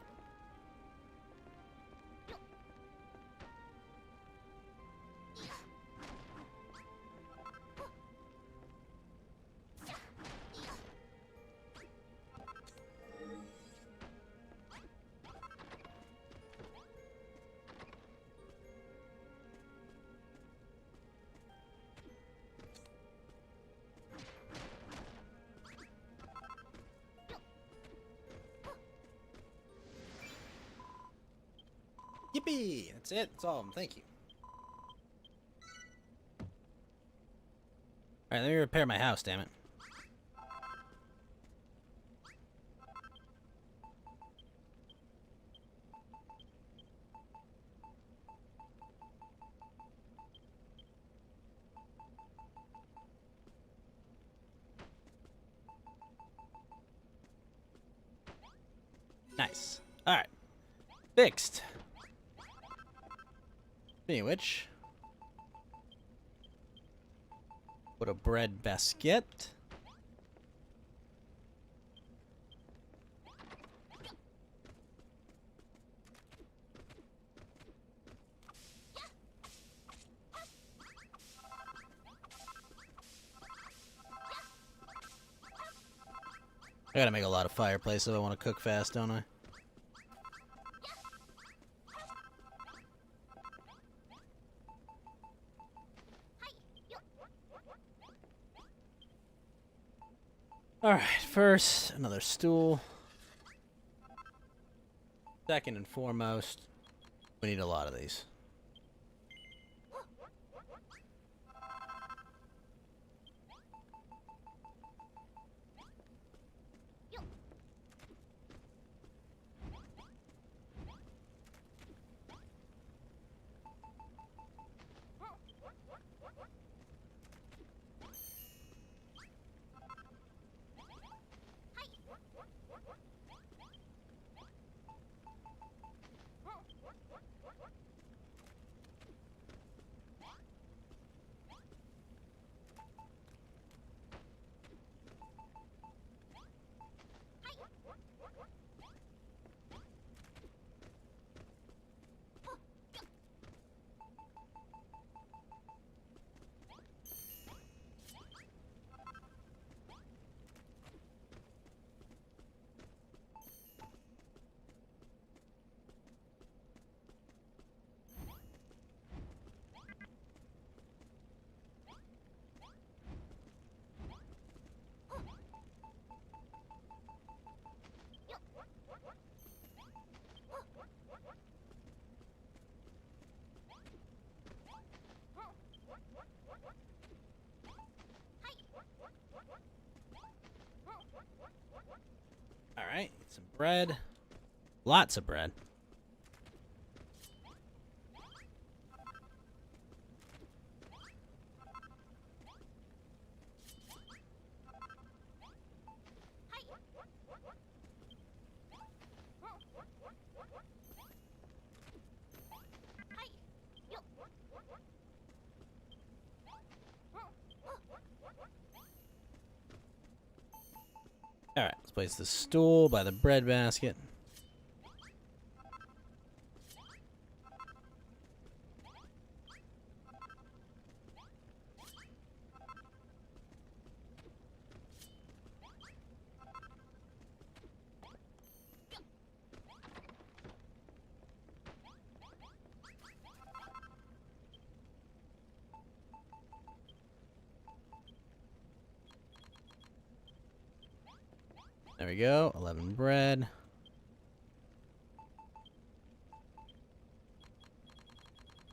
[SPEAKER 6] Yippee! That's it. That's all of them. Thank you. Alright, let me repair my house, damn it. Nice. Alright. Fixed. Speaking of which, put a bread basket. I gotta make a lot of fireplace if I want to cook fast, don't I? Alright, first, another stool. Second and foremost, we need a lot of these. Alright, some bread. Lots of bread. Alright, let's place the stool by the bread basket. There we go, 11 bread.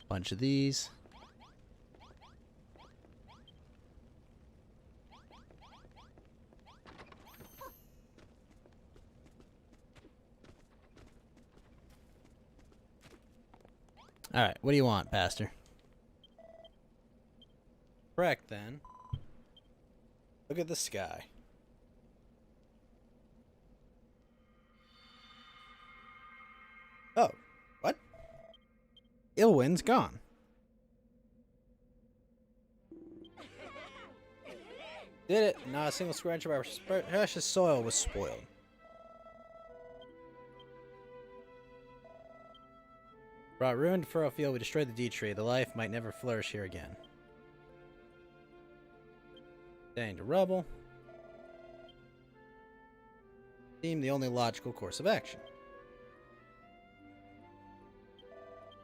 [SPEAKER 6] Bunch of these. Alright, what do you want, Pastor? Correct, then. Look at the sky. Oh, what? Ilwyn's gone. Did it? Not a single square inch of our precious soil was spoiled. Brought ruin to Furrow Field, we destroyed the D-Tree. The life might never flourish here again. Staying to rubble. Seemed the only logical course of action.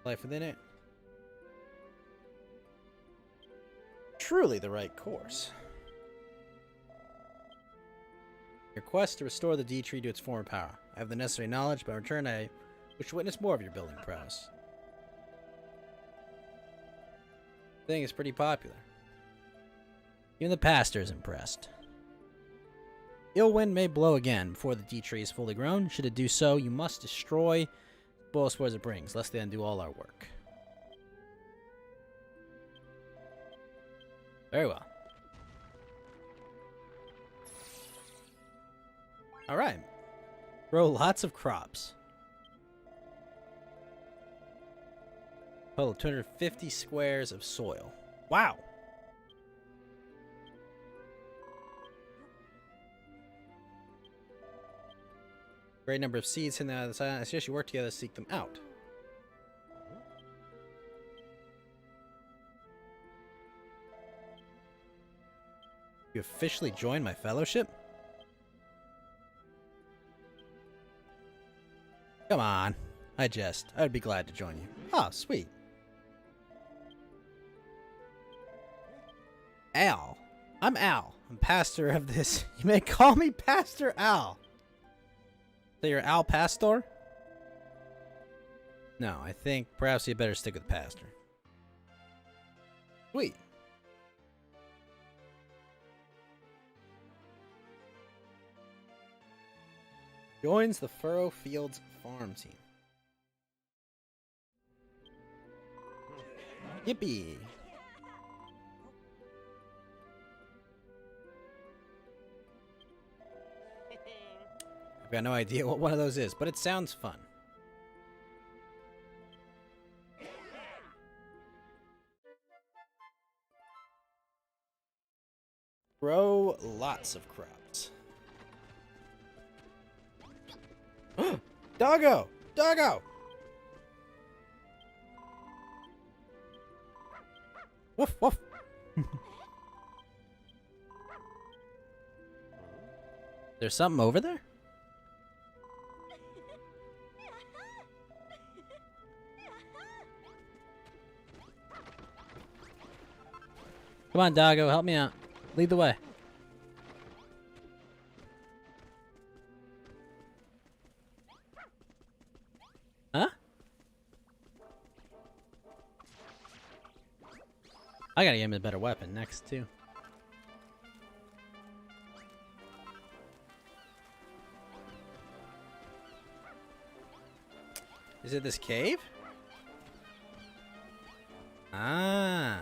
[SPEAKER 6] Life within it. Truly the right course. Your quest to restore the D-Tree to its former power. I have the necessary knowledge, but in return I wish to witness more of your building prowess. The thing is pretty popular. Even the pastor is impressed. Ill wind may blow again before the D-Tree is fully grown. Should it do so, you must destroy the spores it brings, lest they undo all our work. Very well. Alright. Grow lots of crops. Total 250 squares of soil. Wow. Great number of seeds hidden out of the side. I suggest you work together to seek them out. You officially joined my fellowship? Come on. I jest. I'd be glad to join you. Oh, sweet. Al. I'm Al. I'm pastor of this. You may call me Pastor Al. So you're Al Pastor? No, I think perhaps you better stick with Pastor. Sweet. Joins the Furrow Fields farm team. Yippee! I've got no idea what one of those is, but it sounds fun. Grow lots of crops. Doggo! Doggo! Woof woof! There's something over there? Come on, Doggo, help me out. Lead the way. Huh? I gotta get him a better weapon next, too. Is it this cave? Ah.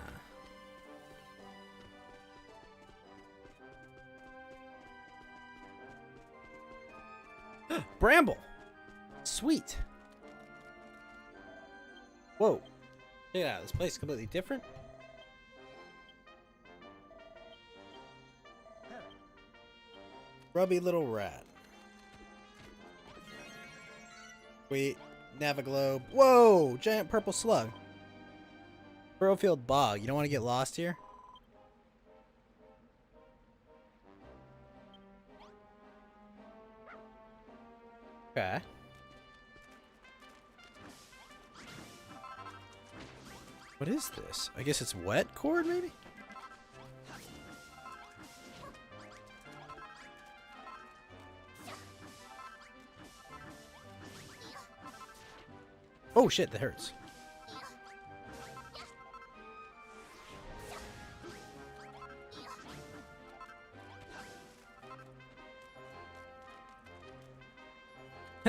[SPEAKER 6] Bramble! Sweet. Whoa. Check it out. This place is completely different. Grubby little rat. Sweet. Naviglobe. Whoa! Giant purple slug. Furrowfield bog. You don't want to get lost here? Okay. What is this? I guess it's wet cord, maybe? Oh shit, that hurts.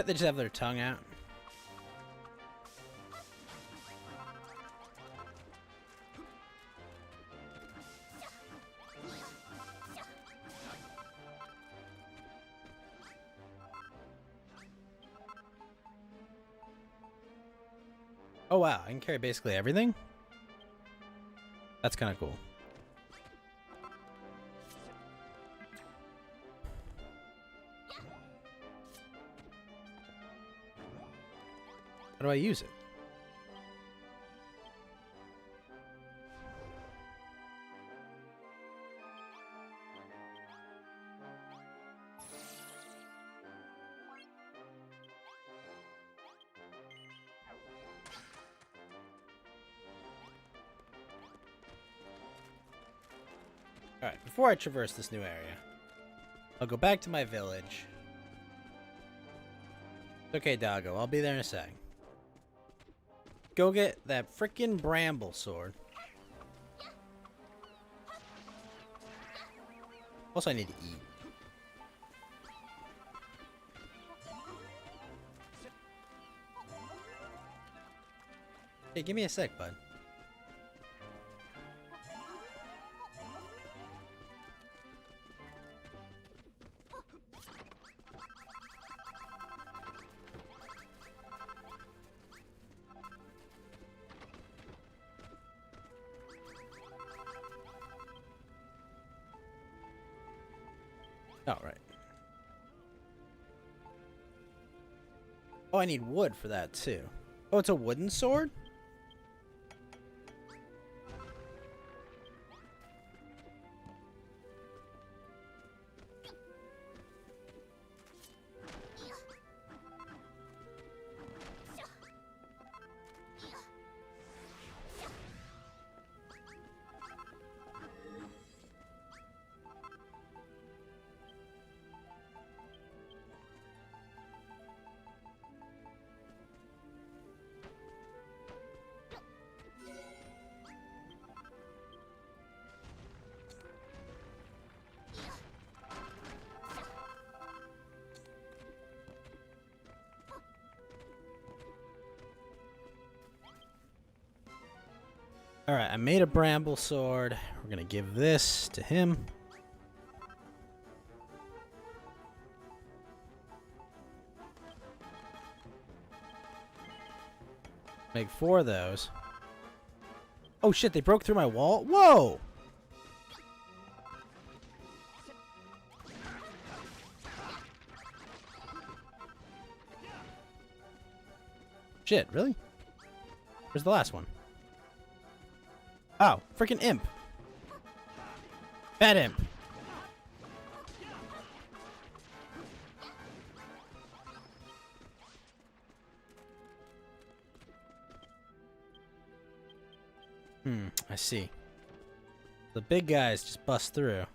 [SPEAKER 6] They just have their tongue out. Oh wow, I can carry basically everything? That's kind of cool. How do I use it? Alright, before I traverse this new area, I'll go back to my village. It's okay, Doggo. I'll be there in a sec. Go get that frickin' bramble sword. Also, I need to eat. Hey, give me a sec, bud. Oh, right. Oh, I need wood for that, too. Oh, it's a wooden sword? Alright, I made a bramble sword. We're gonna give this to him. Make 4 of those. Oh shit, they broke through my wall? Whoa! Shit, really? Where's the last one? Oh, freaking imp. Bad imp. I see. The big guys just bust through.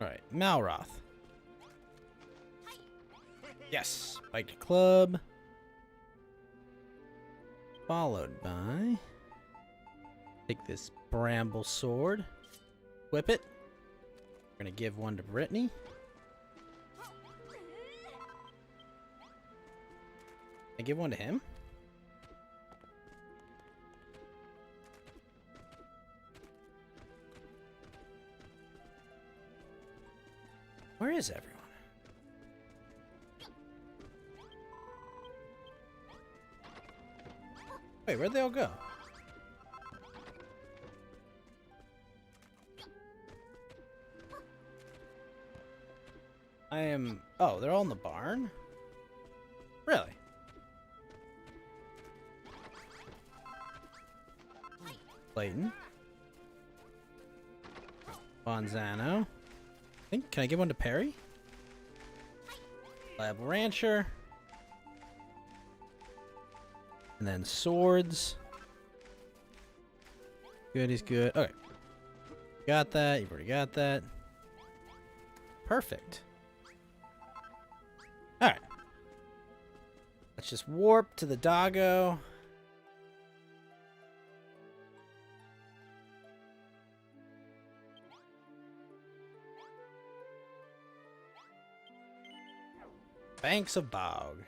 [SPEAKER 6] Alright, Malroth. Yes, Spiked Club. Followed by... Take this Bramble Sword. Whip it. We're gonna give one to Brittany. I give one to him? Where is everyone? Wait, where'd they all go? I am... Oh, they're all in the barn? Really? Clayton. Bonzano. Can I give one to Perry? Lab Rancher. And then swords. Good, he's good. Okay. Got that. You've already got that. Perfect. Alright. Let's just warp to the doggo. Banks of Bog.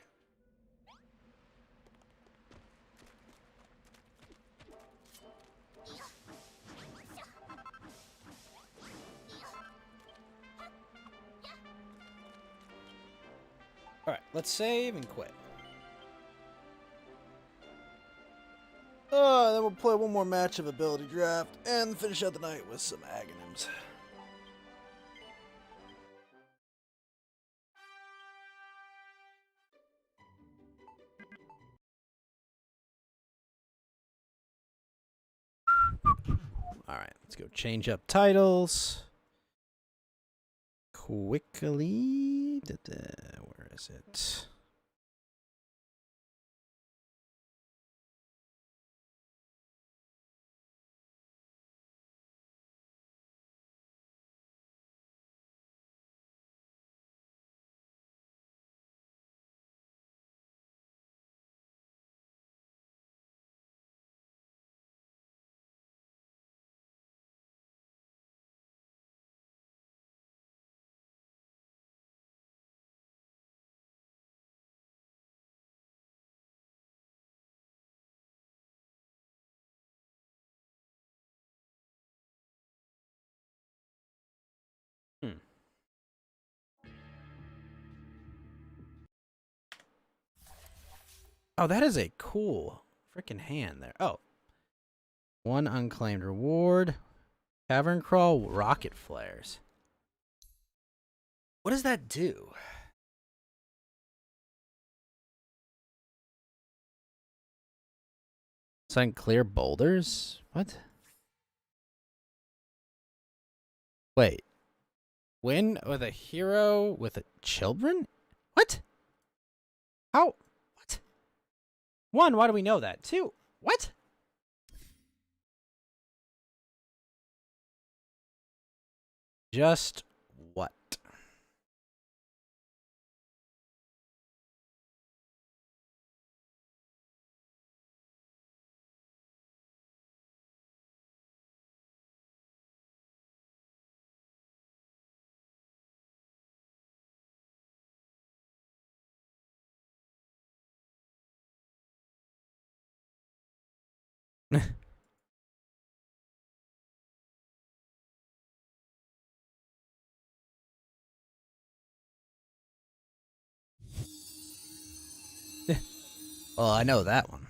[SPEAKER 6] Alright, let's save and quit. Then we'll play one more match of Ability Draft and finish out the night with some Aghanims. Alright, let's go change up titles. Quickly. Where is it? Hmm. Oh, that is a cool freaking hand there. Oh. One unclaimed reward. Cavern crawl, rocket flares. What does that do? Send clear boulders? What? Wait. Win with a hero with a children? What? How? What? One, why do we know that? Two, what? Just what? Well, I know that one.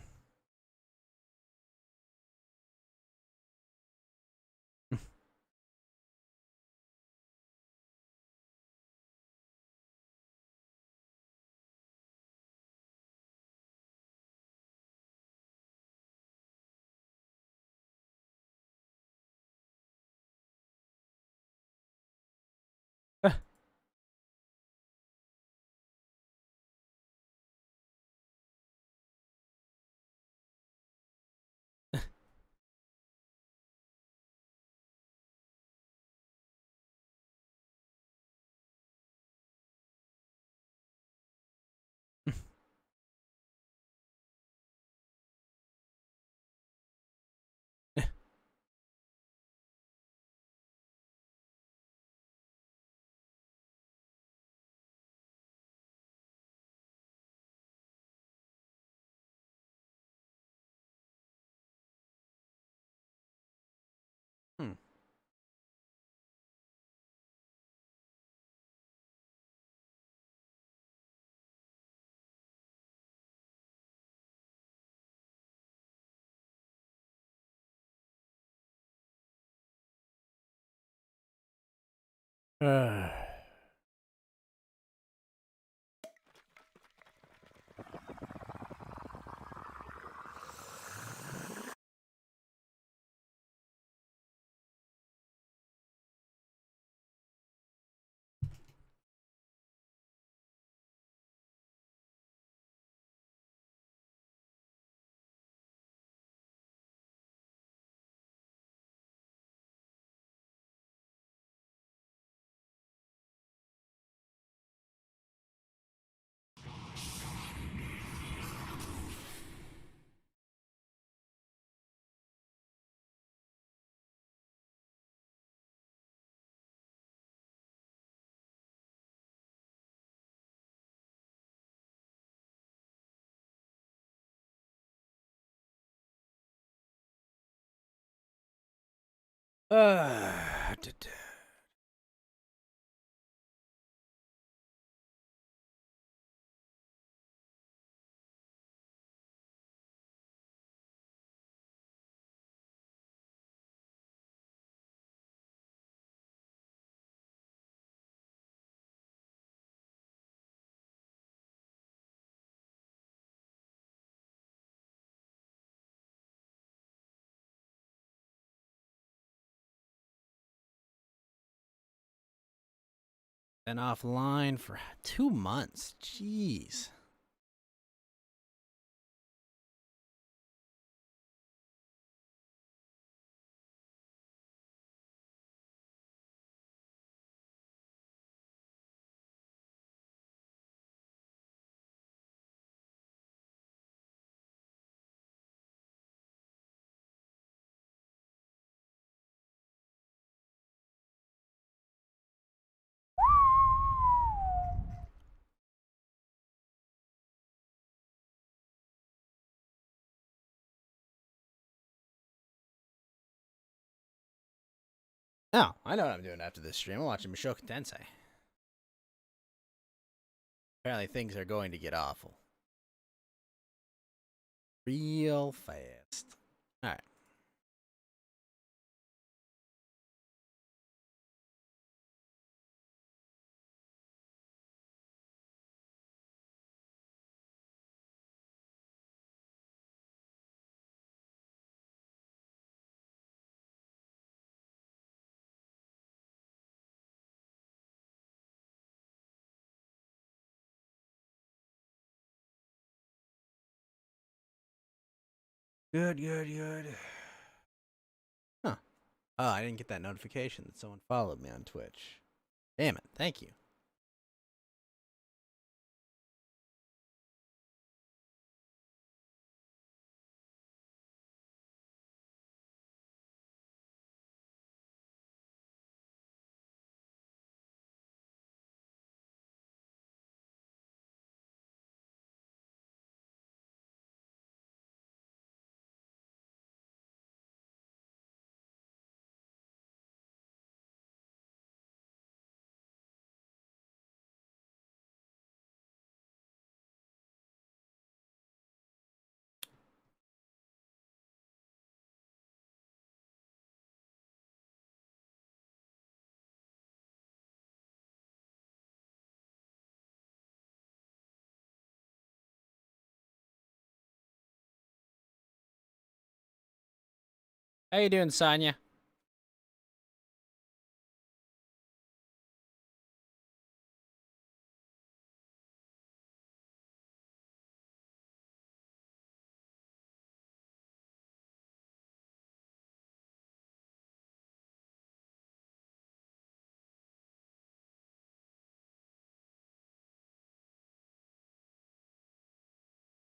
[SPEAKER 6] Hmm. D- d- Been offline for 2 months. Jeez. No, I know what I'm doing after this stream. I'm watching Mushoku Tensei. Apparently things are going to get awful. Real fast. Alright. Good. Huh. Oh, I didn't get that notification that someone followed me on Twitch. Damn it. Thank you. How you doing, Sonya?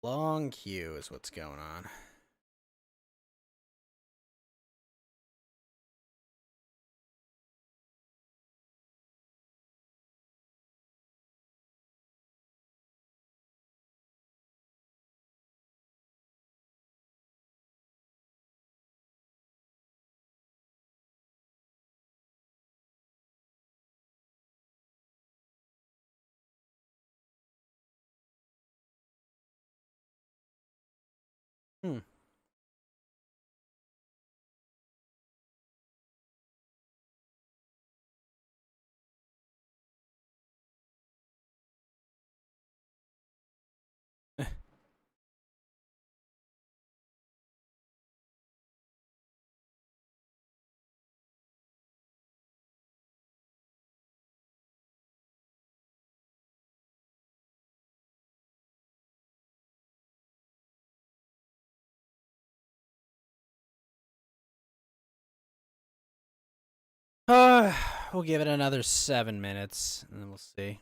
[SPEAKER 6] Long queue is what's going on. Hmm. We'll give it another 7 minutes, and then we'll see.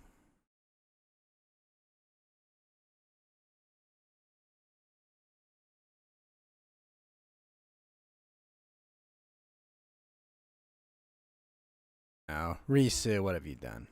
[SPEAKER 6] Now, Risu, what have you done?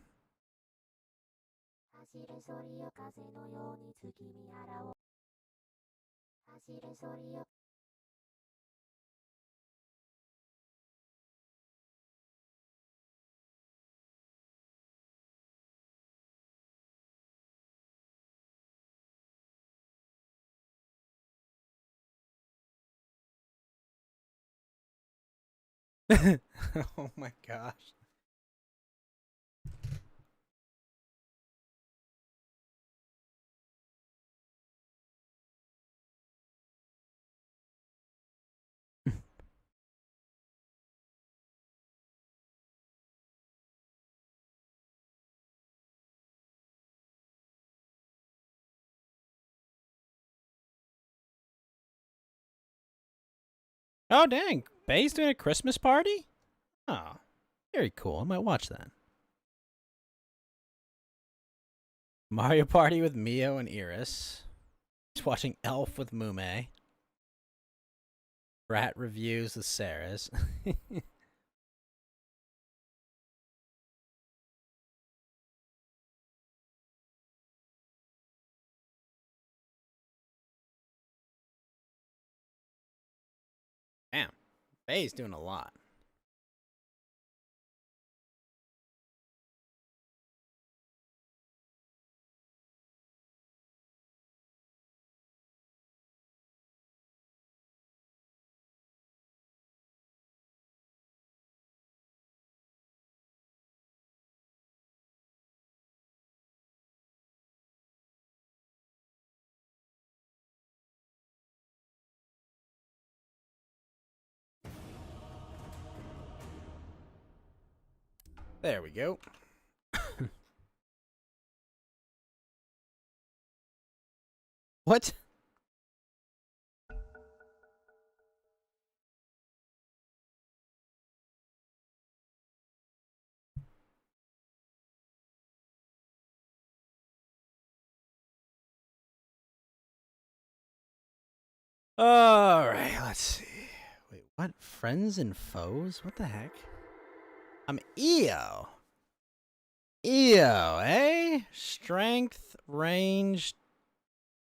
[SPEAKER 6] Oh my gosh. Oh, dang. Bay's doing a Christmas party? Oh, very cool. I might watch that. Mario Party with Mio and Iris. He's watching Elf with Mume. Brat reviews with Sarah's. Damn. Bay's doing a lot. There we go. What? All right, let's see. Wait, what? Friends and foes? What the heck? I'm EO. EO, eh? Strength, range.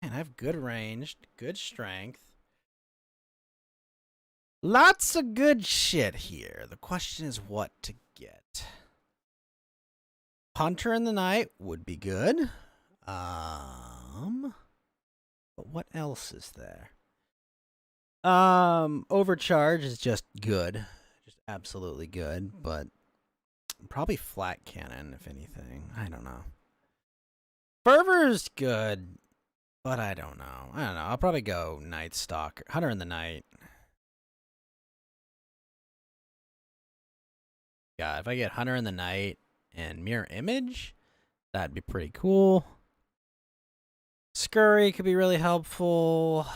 [SPEAKER 6] Man, I have good range, good strength. Lots of good shit here. The question is what to get. Hunter in the Night would be good. But what else is there? Overcharge is just good. Just absolutely good, but probably flat cannon, if anything. I don't know. Fervor's good, but I don't know. I'll probably go Night Stalker. Hunter in the Night. Yeah, if I get Hunter in the Night and Mirror Image, that'd be pretty cool. Scurry could be really helpful.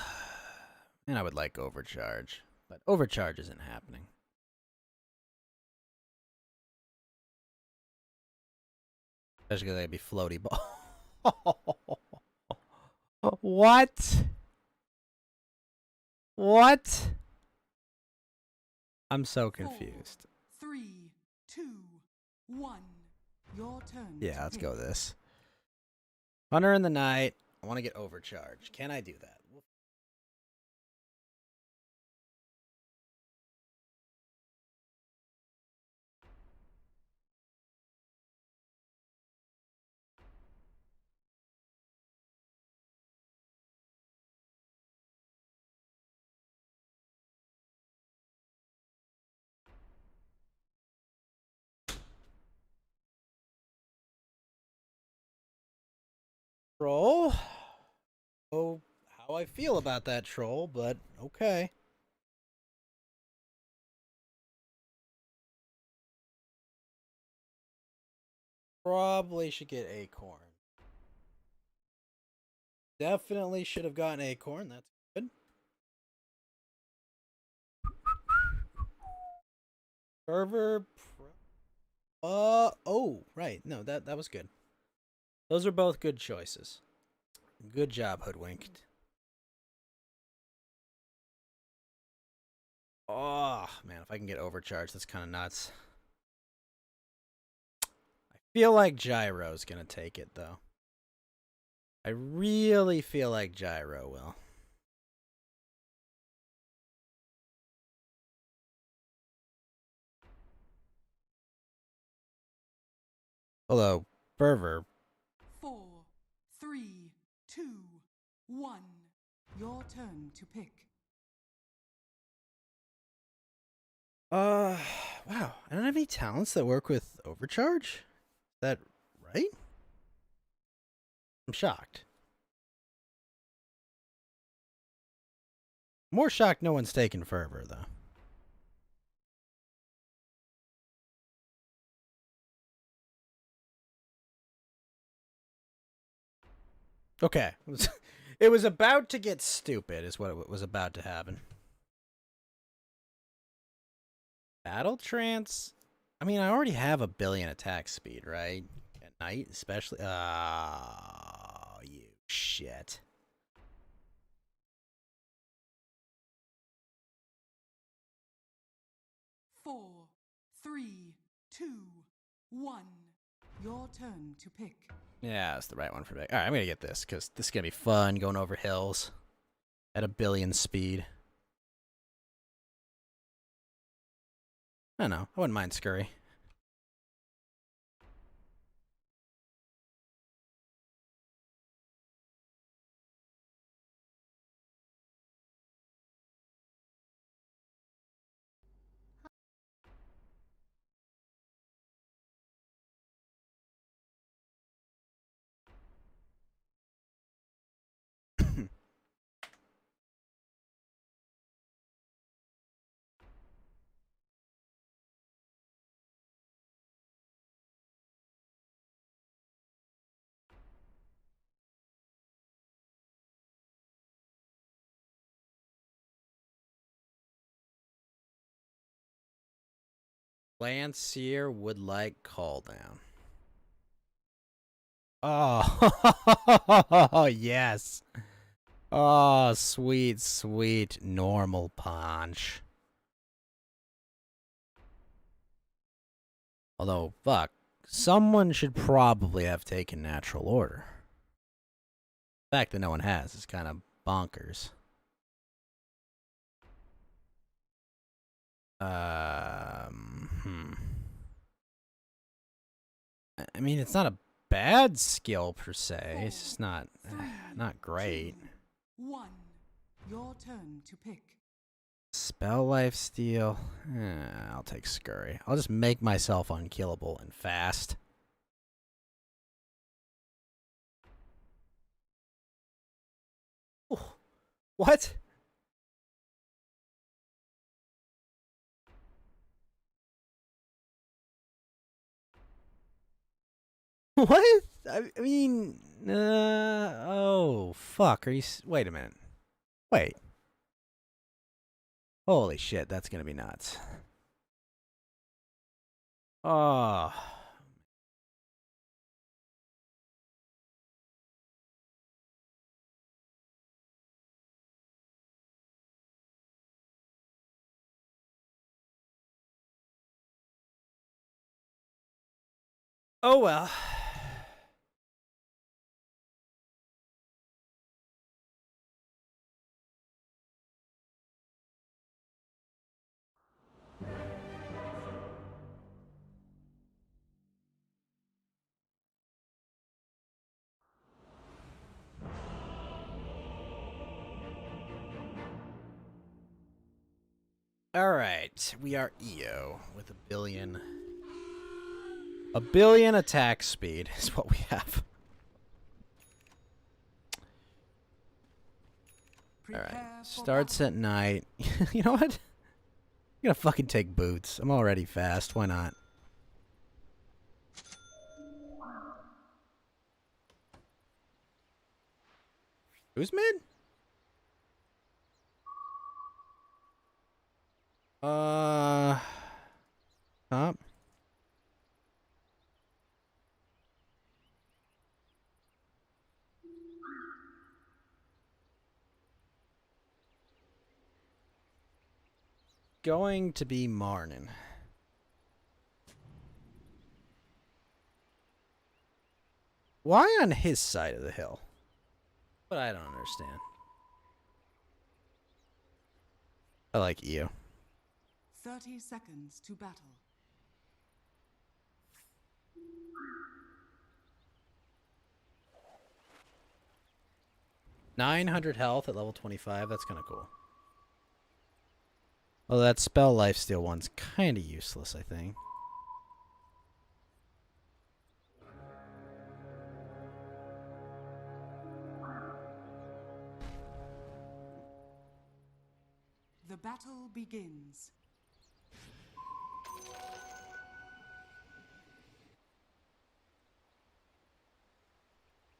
[SPEAKER 6] And I would like Overcharge, but Overcharge isn't happening. Especially because they'd be floaty ball. What? What? I'm so confused.
[SPEAKER 7] 4, 3, 2, 1. Your turn.
[SPEAKER 6] Yeah, let's go with this. Hunter in the Night. I want to get Overcharge. Can I do that? Troll. Oh, how I feel about that troll, but okay. Probably should get Acorn. Definitely should have gotten Acorn. That's good. Fervor. Oh, right. No, that was good. Those are both good choices. Good job, Hoodwinked. Oh, man, if I can get Overcharged, that's kind of nuts. I feel like Gyro's going to take it, though. I really feel like Gyro will. Hello, Fervor.
[SPEAKER 7] 4, 3, 2, 1. Your turn to pick.
[SPEAKER 6] Wow. I don't have any talents that work with Overcharge? Is that right? I'm shocked. More shocked no one's taken Fervor, though. Okay. It was about to get stupid, is what it was about to happen. Battle Trance? I mean, I already have a billion attack speed, right? At night, especially. Oh, you shit.
[SPEAKER 7] Four, 3, 2, 1. Your turn to pick.
[SPEAKER 6] Yeah, that's the right one for me. Alright, I'm gonna get this, because this is gonna be fun, going over hills. At a billion speed. I don't know. I wouldn't mind Scurry. Lancier would like call down. Oh, yes. Oh, sweet, sweet normal punch. Although, fuck, someone should probably have taken natural order. The fact that no one has is kind of bonkers. I mean, it's not a bad skill per se. It's just not great.
[SPEAKER 7] 1. Your turn to pick.
[SPEAKER 6] Spell life steal. I'll take scurry. I'll just make myself unkillable and fast. Oh, what? What? I mean, oh, fuck. Are you, wait a minute. Wait. Holy shit, that's gonna be nuts. Oh. Oh well. All right, we are EO with a billion attack speed is what we have. All right, starts at night. You know what? I'm gonna fucking take boots. I'm already fast. Why not? Who's mid? Top. Going to be Marnin. Why on his side of the hill? But I don't understand. I like EO.
[SPEAKER 7] 30 seconds to battle.
[SPEAKER 6] 900 health at level 25. That's kind of cool. Well, that spell lifesteal one's kind of useless, I think.
[SPEAKER 7] The battle begins.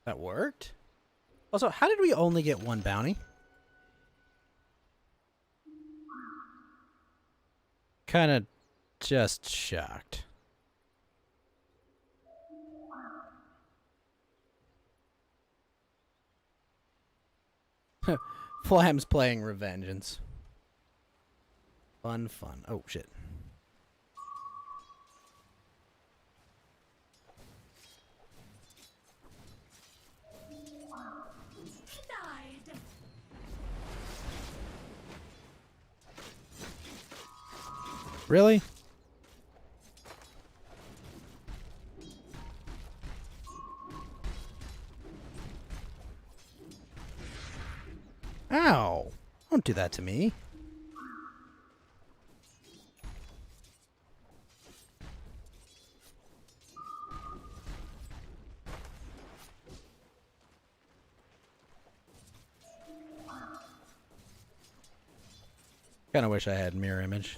[SPEAKER 6] That worked? Also, how did we only get one bounty? Kind of just shocked. Flam's playing Revengeance. Fun, fun. Oh, shit. Really? Ow! Don't do that to me. Kinda wish I had mirror image.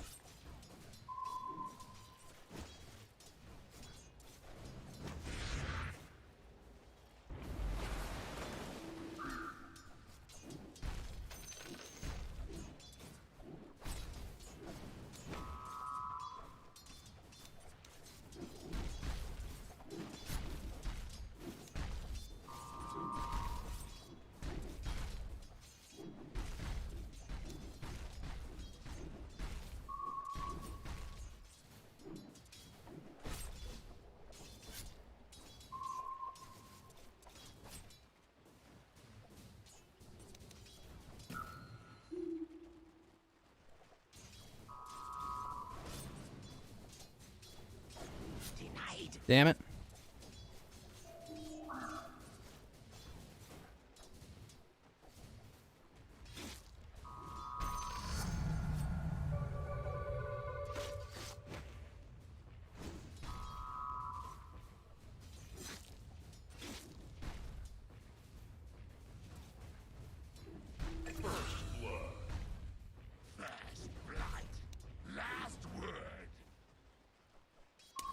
[SPEAKER 6] Damn it.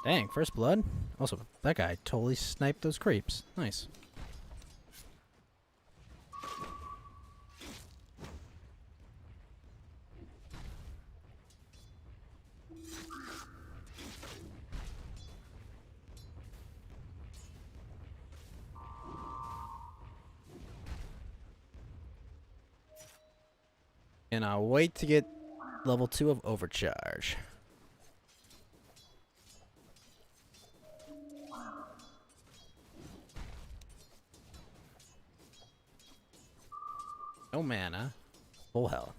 [SPEAKER 6] Dang, first blood? Also, that guy totally sniped those creeps. Nice. And I'll wait to get level 2 of overcharge. No mana. Full health.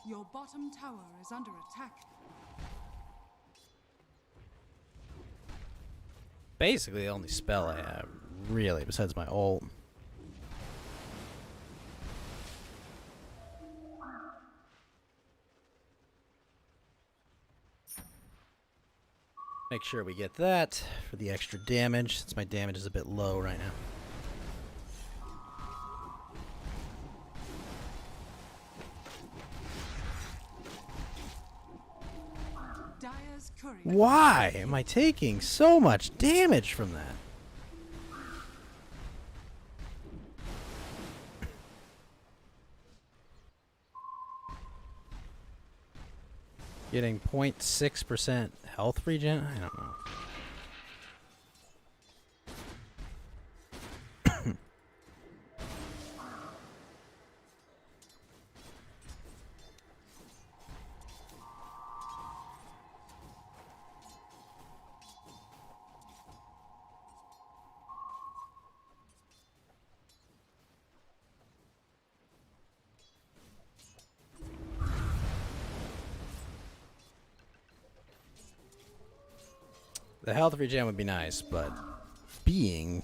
[SPEAKER 7] Your bottom tower is under attack.
[SPEAKER 6] Basically the only spell I have, really, besides my ult. Make sure we get that for the extra damage, since my damage is a bit low right now.
[SPEAKER 7] Dire's courier.
[SPEAKER 6] Why am I taking so much damage from that? Getting 0.6% health regen? I don't know. The health regen would be nice, but being...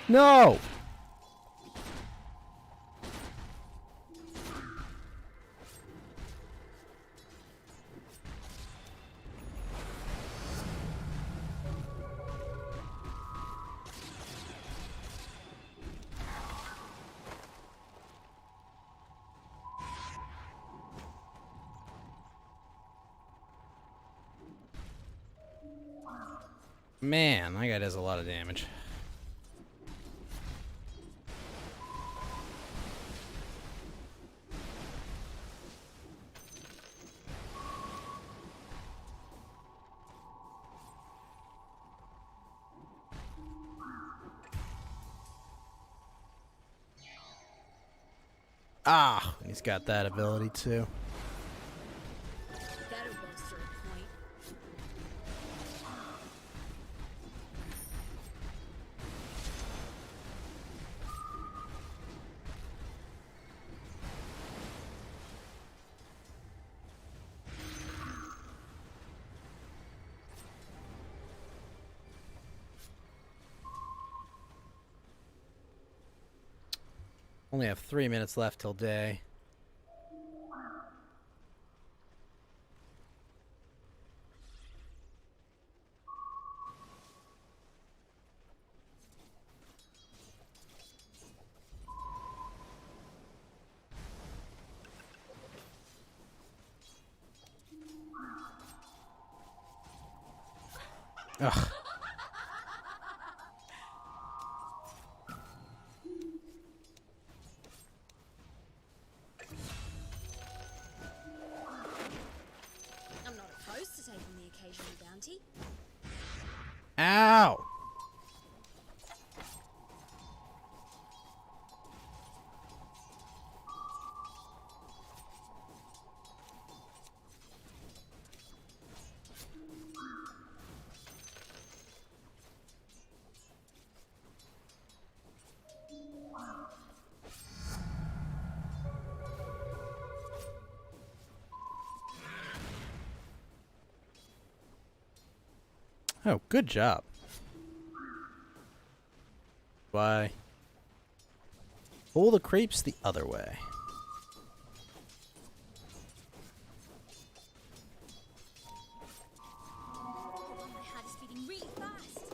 [SPEAKER 6] No! Man, that guy does a lot of damage. Ah, he's got that ability too.
[SPEAKER 11] That'll bolster a point.
[SPEAKER 6] Only have 3 minutes left till day. Ugh.
[SPEAKER 11] I'm not opposed to taking the occasional bounty.
[SPEAKER 6] Ow! Oh, good job. Why? Pull the creeps the other way.
[SPEAKER 11] Oh, my heart is beating really fast.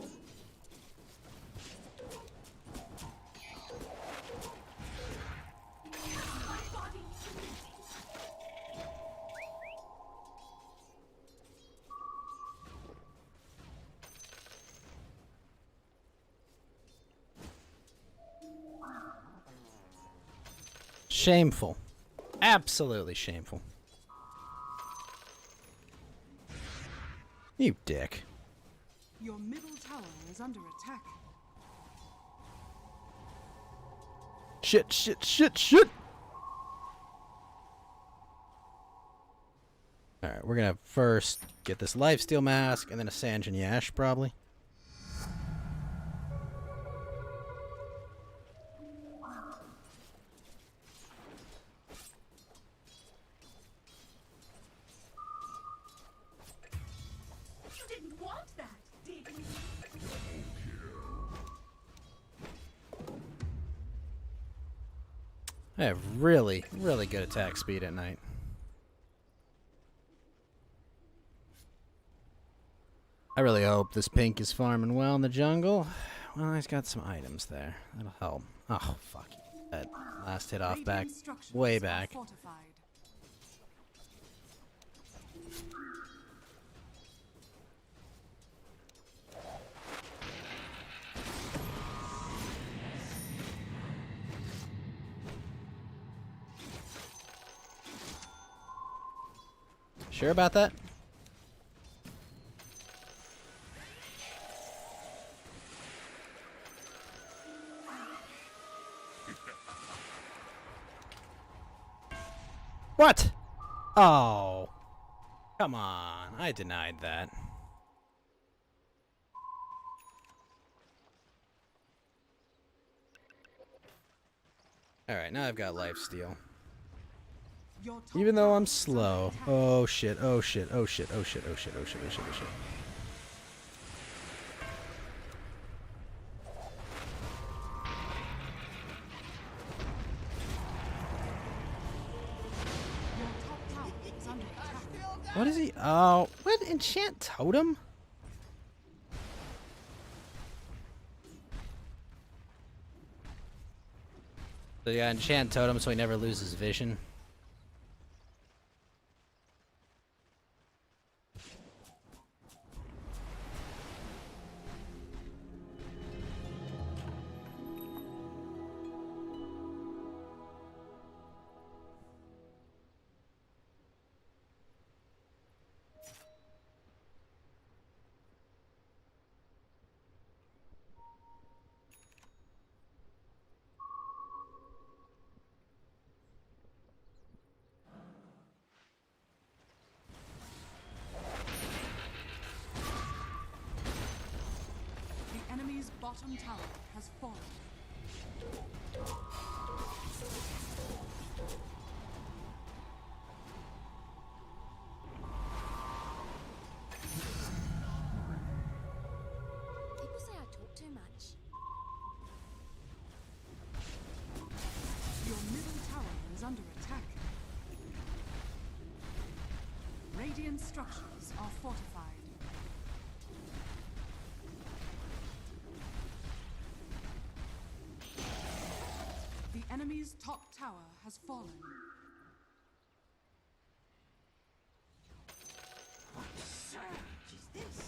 [SPEAKER 6] Shameful. Absolutely shameful. You dick.
[SPEAKER 7] Your middle tower is under attack.
[SPEAKER 6] Shit, shit, shit, shit! Alright, we're gonna first get this lifesteal mask and then a Sanjin Yash, probably.
[SPEAKER 11] You didn't want that, did you?
[SPEAKER 6] I have really, really good attack speed at night. I really hope this pink is farming well in the jungle. Well, he's got some items there. That'll help. Oh, fuck. That last hit off back.
[SPEAKER 7] Radiant structures
[SPEAKER 6] Way
[SPEAKER 7] are
[SPEAKER 6] back.
[SPEAKER 7] fortified.
[SPEAKER 6] Sure about that? What? Oh. Come on. I denied that. Alright, now I've got lifesteal.
[SPEAKER 7] Your top
[SPEAKER 6] Even though
[SPEAKER 7] tower
[SPEAKER 6] I'm
[SPEAKER 7] is under
[SPEAKER 6] slow.
[SPEAKER 7] attack.
[SPEAKER 6] Oh shit, oh shit, oh shit, oh shit, oh shit, oh shit, oh shit, oh shit.
[SPEAKER 7] Your top tower is under attack.
[SPEAKER 6] What is he? Oh, what? Enchant Totem? So you got Enchant Totem so he never loses vision.
[SPEAKER 7] The enemy's bottom tower has fallen.
[SPEAKER 11] People say I talk too much.
[SPEAKER 7] Your middle tower is under attack. Radiant structures are fortified. The enemy's top tower has fallen.
[SPEAKER 9] What surge is this?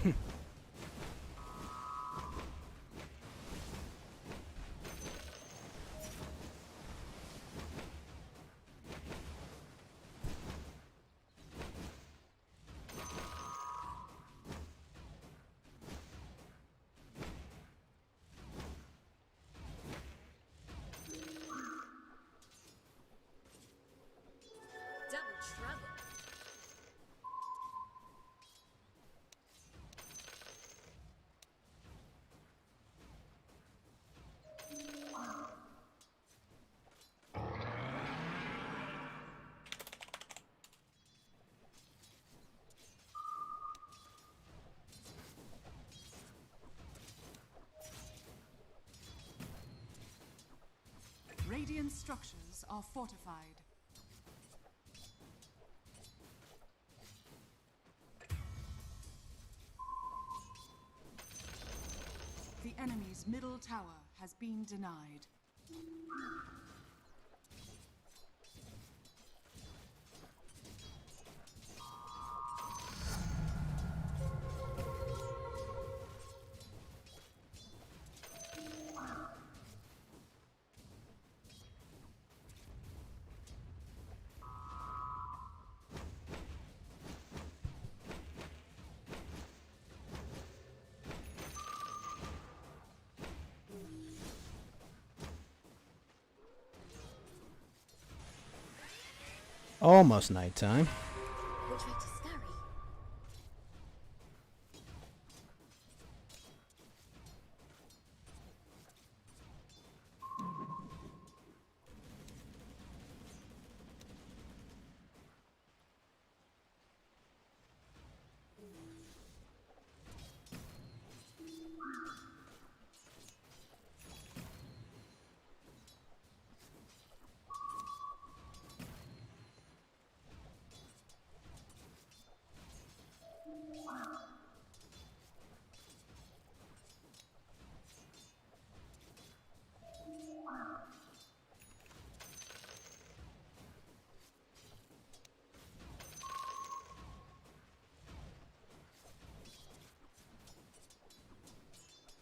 [SPEAKER 11] Double trouble.
[SPEAKER 7] Radiant structures are fortified. The enemy's middle tower has been denied.
[SPEAKER 6] Almost nighttime.
[SPEAKER 11] Which way to scurry?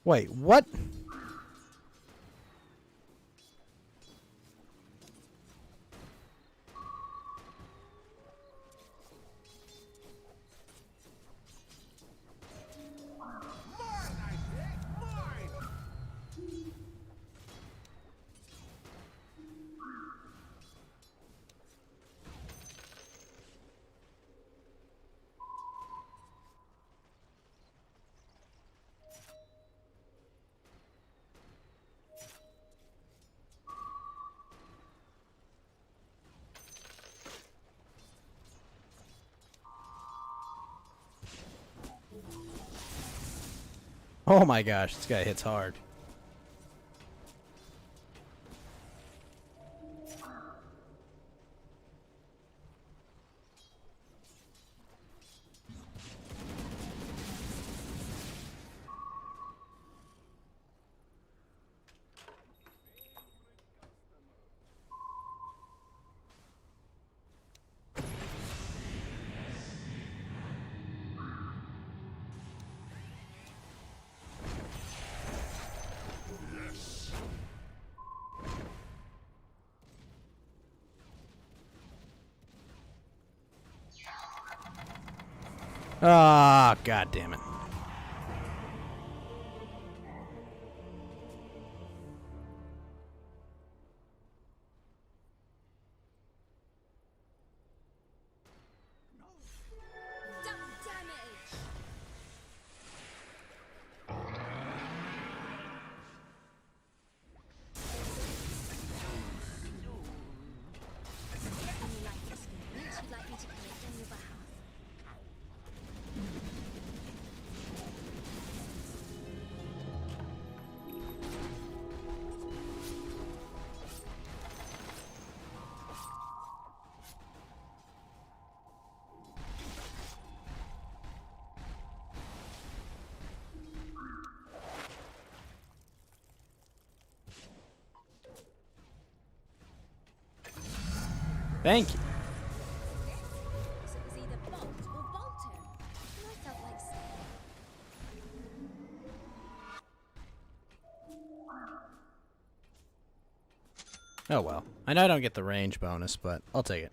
[SPEAKER 6] Wait, what? Oh my gosh, this guy hits hard. Ah, god damn it.
[SPEAKER 11] Double damage. Any life experience you'd like me to collect on your behalf?
[SPEAKER 6] Thank you.
[SPEAKER 11] So it was either bolt or bolted. And I felt like saying,
[SPEAKER 6] Oh well. I know I don't get the range bonus, but I'll take it.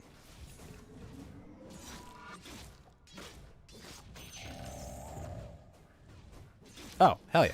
[SPEAKER 6] Oh, hell yeah.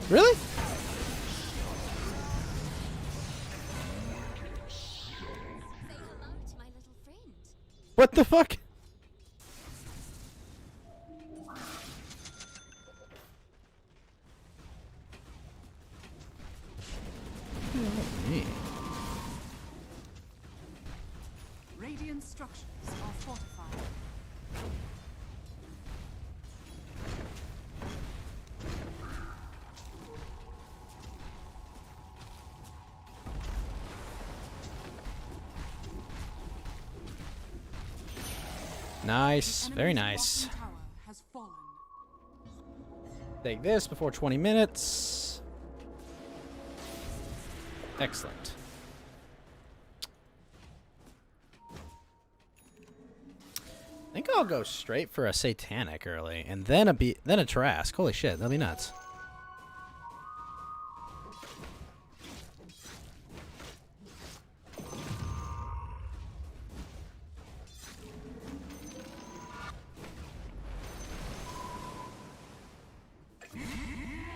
[SPEAKER 6] Really?
[SPEAKER 11] Say hello to my little friend.
[SPEAKER 6] What the fuck? Me.
[SPEAKER 7] Radiant structures are fortified.
[SPEAKER 6] Nice.
[SPEAKER 7] The
[SPEAKER 6] Very
[SPEAKER 7] enemy's
[SPEAKER 6] nice.
[SPEAKER 7] bottom tower has fallen.
[SPEAKER 6] Take this before 20 minutes. Excellent. I think I'll go straight for a Satanic early, and then a Trask. Holy shit, that'll be nuts.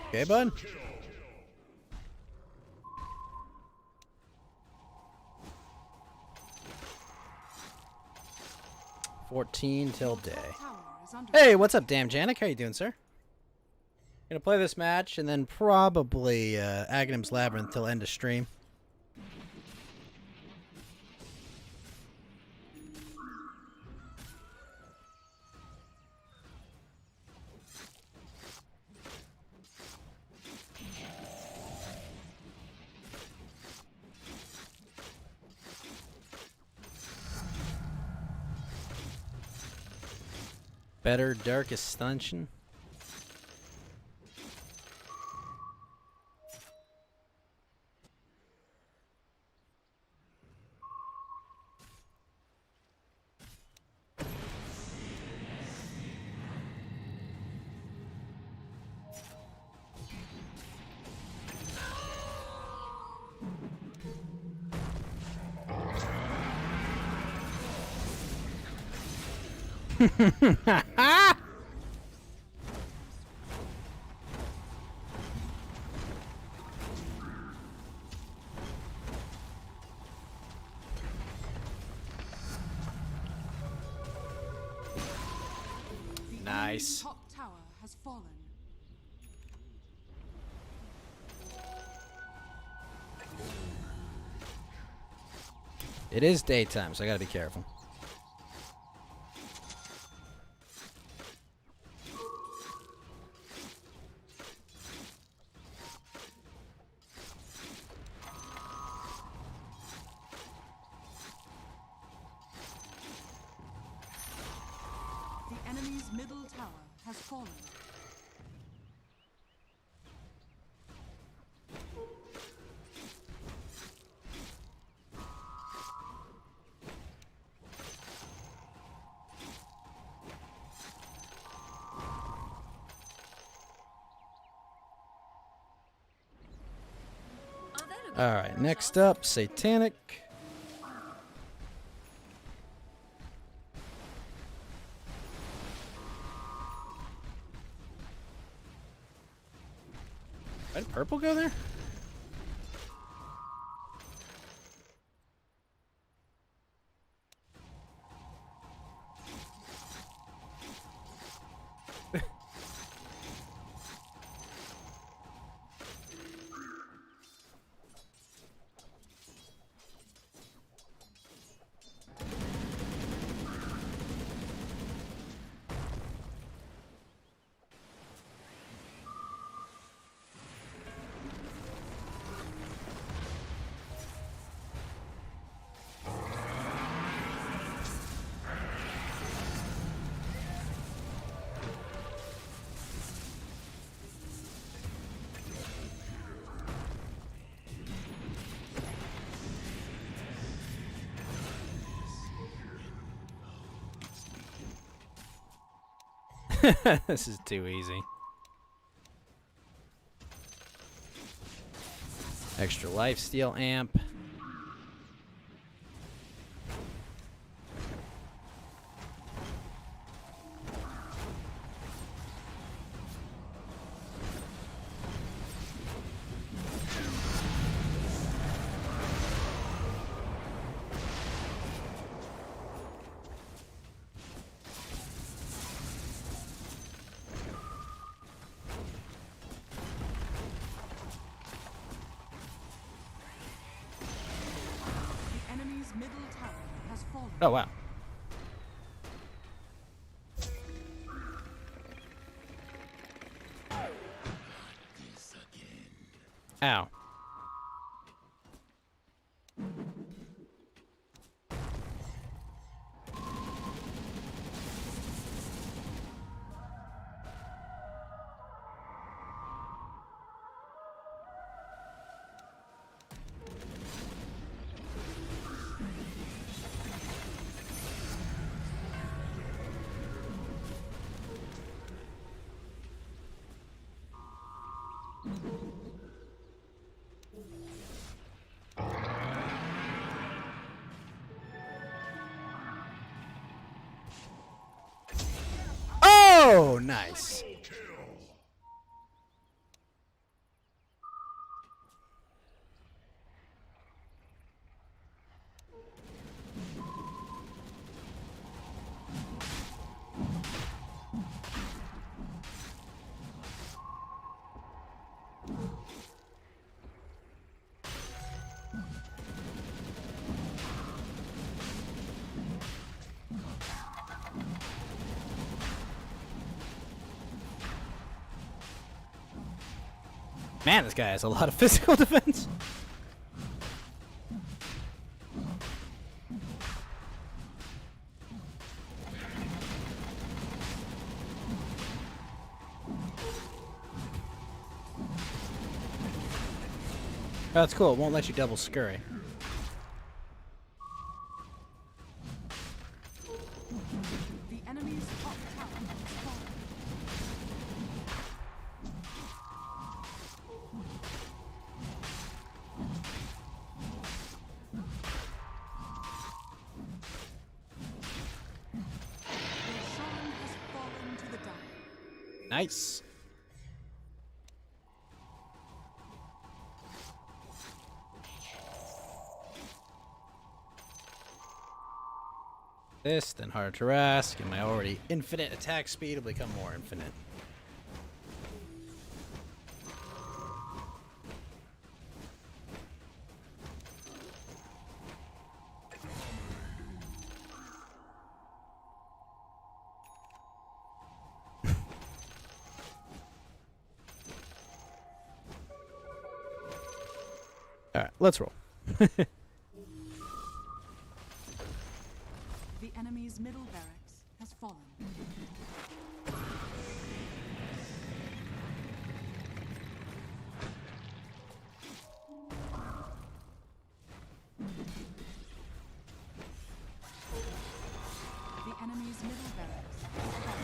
[SPEAKER 6] Okay, bud. $14 till day.
[SPEAKER 7] Tower is under
[SPEAKER 6] Hey, what's up, Damn Janik? How you doing, sir? Gonna play this match and then probably Aghanim's Labyrinth till end of stream. Better Dark Extension. Nice.
[SPEAKER 7] top tower has fallen.
[SPEAKER 6] It is daytime, so I gotta be careful.
[SPEAKER 7] The enemy's middle tower has fallen.
[SPEAKER 6] Alright, next up, Satanic. Why did purple go there? This is too easy. Extra lifesteal amp.
[SPEAKER 7] The enemy's middle tower has fallen.
[SPEAKER 6] Oh, wow. Ow. Oh, nice. Man, this guy has a lot of physical defense. Oh, that's cool. It won't let you double scurry.
[SPEAKER 7] The enemy's top tower has fallen. Your shrine has fallen to the dire.
[SPEAKER 6] Nice. This, then hard to ask, and my already infinite attack speed will become more infinite. Alright, let's roll.
[SPEAKER 7] The enemy's middle barracks has fallen. The enemy's middle barracks has fallen.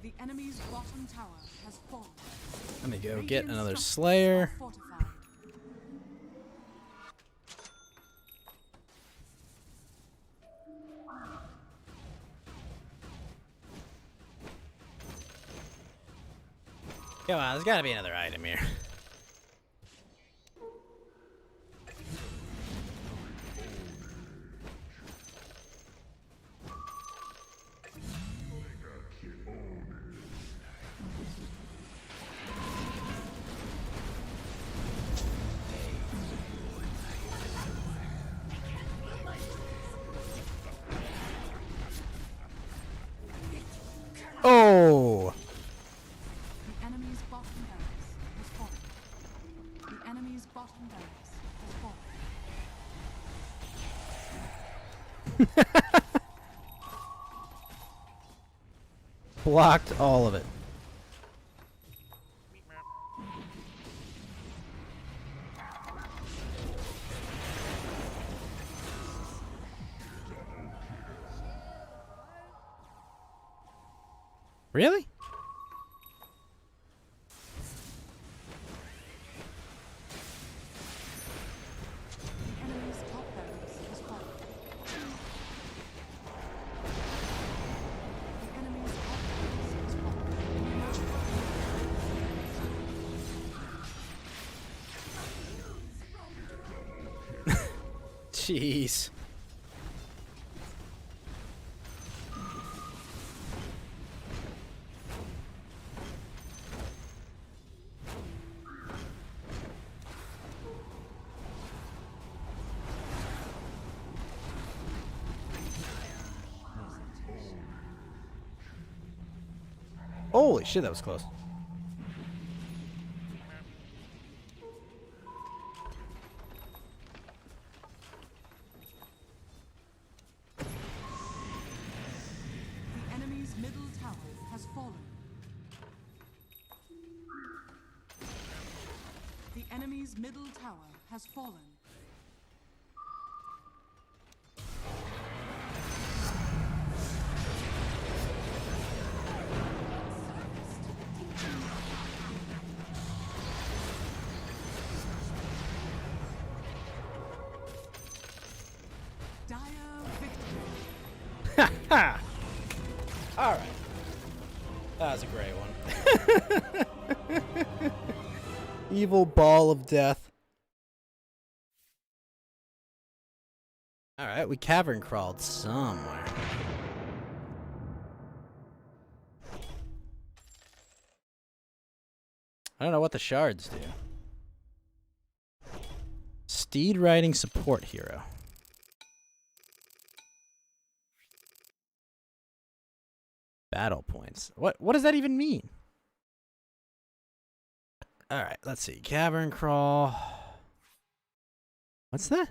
[SPEAKER 7] The enemy's bottom tower has fallen.
[SPEAKER 6] Let me go
[SPEAKER 7] Radiant
[SPEAKER 6] get another
[SPEAKER 7] structures
[SPEAKER 6] Slayer.
[SPEAKER 7] are fortified.
[SPEAKER 6] Come on, there's gotta be another item here. Oh! Blocked all of it. Really?
[SPEAKER 7] Enemy's top barracks is fallen. The enemy's top barracks is fallen.
[SPEAKER 6] Jeez. Holy shit, that was close.
[SPEAKER 7] The enemy's middle tower has fallen. The enemy's middle tower has fallen. Dire victory.
[SPEAKER 6] Ha! Alright. That was a great one. Evil ball of death. Alright, we cavern crawled somewhere. I don't know what the shards do. Steed riding support hero. Battle points. What does that even mean? Alright, let's see. Cavern crawl. What's that?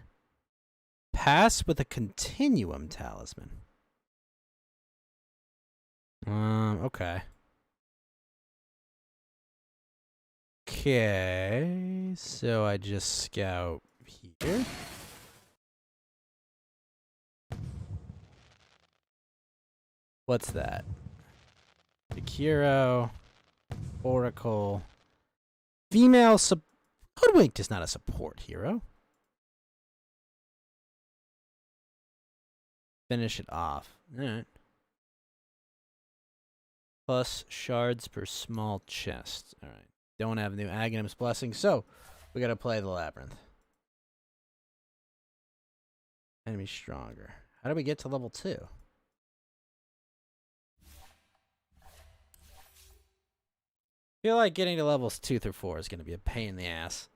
[SPEAKER 6] Pass with a continuum talisman. Okay. Okay, so I just scout here. What's that? Akiro, Oracle, female Hoodwinked is not a support hero. Finish it off. Alright. Plus shards per small chest. Alright. Don't have new Aghanim's Blessing, so we gotta play the Labyrinth. Enemy stronger. How do we get to level 2? I feel like getting to levels 2 through 4 is gonna be a pain in the ass.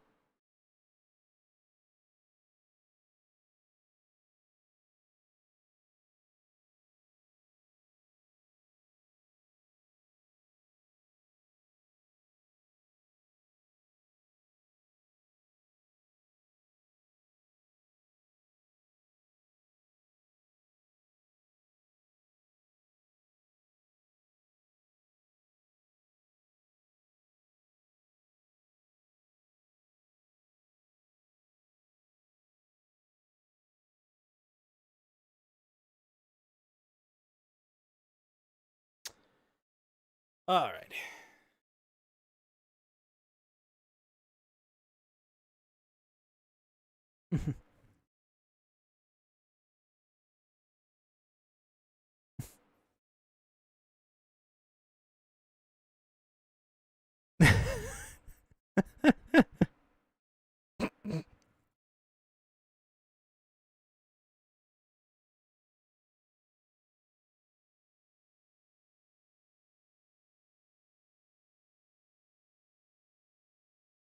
[SPEAKER 6] All right.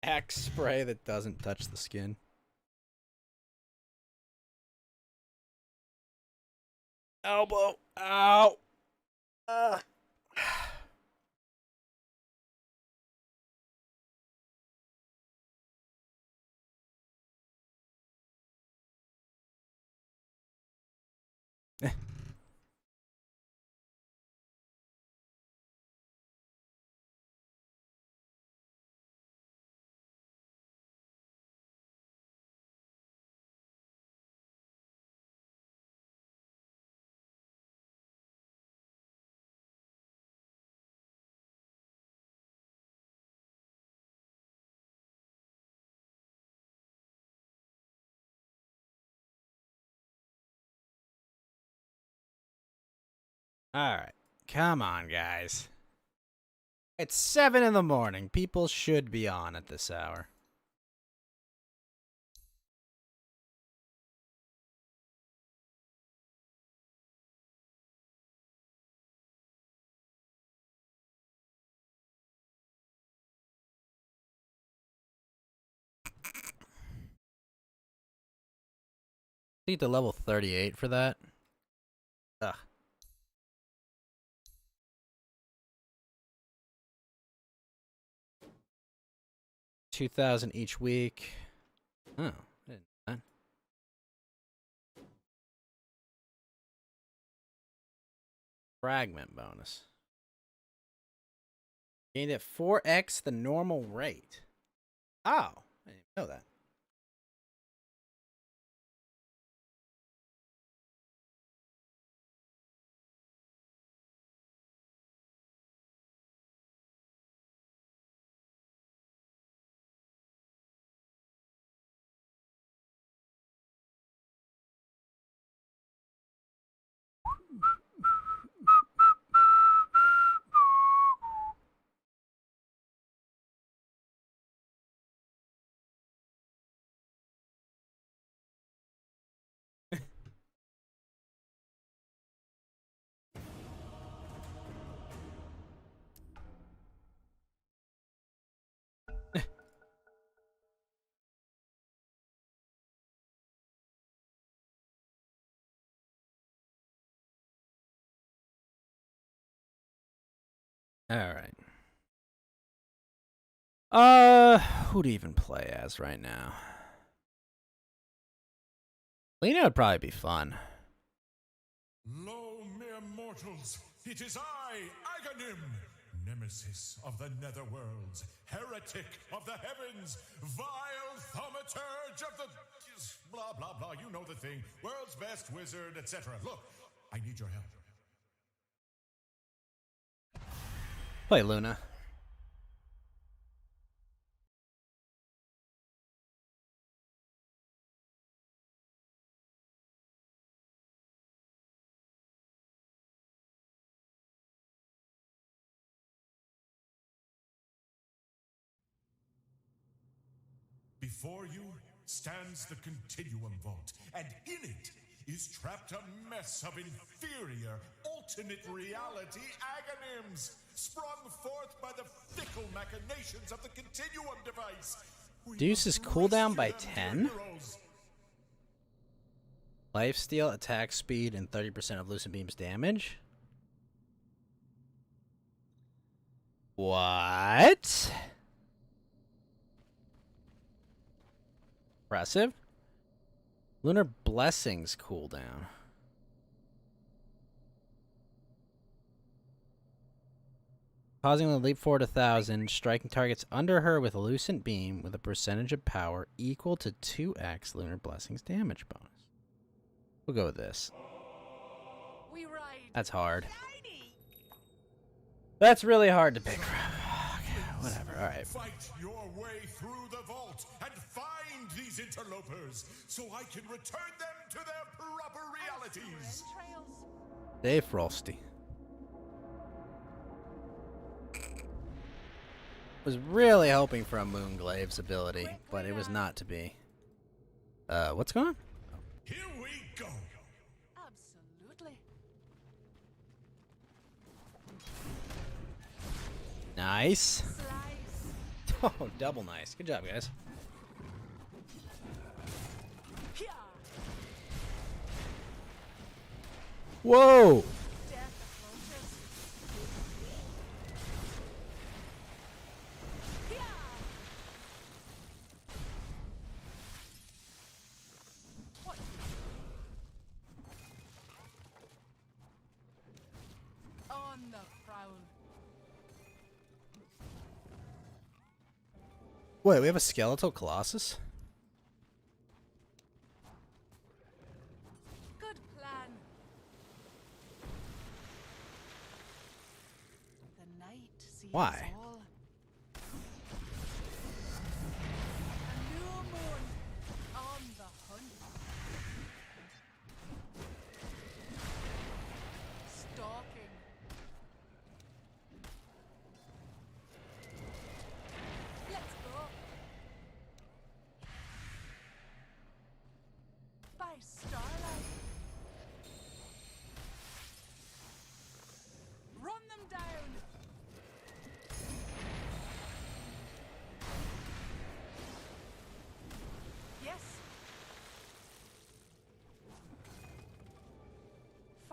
[SPEAKER 6] Axe spray that doesn't touch the skin. Elbow. Ow. All right. Come on, guys. It's 7 in the morning. People should be on at this hour. Need to level 38 for that. Ugh. 2,000 each week. Oh, I didn't know that. Fragment bonus. Gained at 4x the normal rate. Oh, I didn't know that. All right. Who to even play as right now? Lena would probably be fun.
[SPEAKER 8] Lo, mere mortals, it is I, Aghanim, nemesis of the netherworlds, heretic of the heavens, vile thaumaturge of the... blah, blah, blah, you know the thing, world's best wizard, etc. Look, I need your help.
[SPEAKER 6] Play Luna.
[SPEAKER 8] Before you stands the Continuum Vault, and in it is trapped a mess of inferior, alternate reality Aghanims, sprung forth by the fickle machinations of the Continuum device.
[SPEAKER 6] Reduces cooldown by 10? Lifesteal, attack speed, and 30% of Lucent Beam's damage? What? Impressive. Lunar Blessings cooldown. Causing them to leap forward 1,000, striking targets under her with a Lucent Beam with a percentage of power equal to 2x Lunar Blessings damage bonus. We'll go with this. That's hard. That's really hard to pick from. Okay, whatever, alright.
[SPEAKER 8] Fight your way through the vault and find these interlopers so I can return them to their proper realities.
[SPEAKER 6] Stay frosty. Was really hoping for a Moonglave's ability, but it was not to be. What's going on?
[SPEAKER 8] Here we go.
[SPEAKER 7] Absolutely.
[SPEAKER 6] Nice. Oh, double nice. Good job, guys. Whoa!
[SPEAKER 7] On the prowl.
[SPEAKER 6] Wait, we have a skeletal Colossus?
[SPEAKER 7] Good plan. The night sees
[SPEAKER 6] Why?
[SPEAKER 7] all. A new moon on the hunt. Stalking.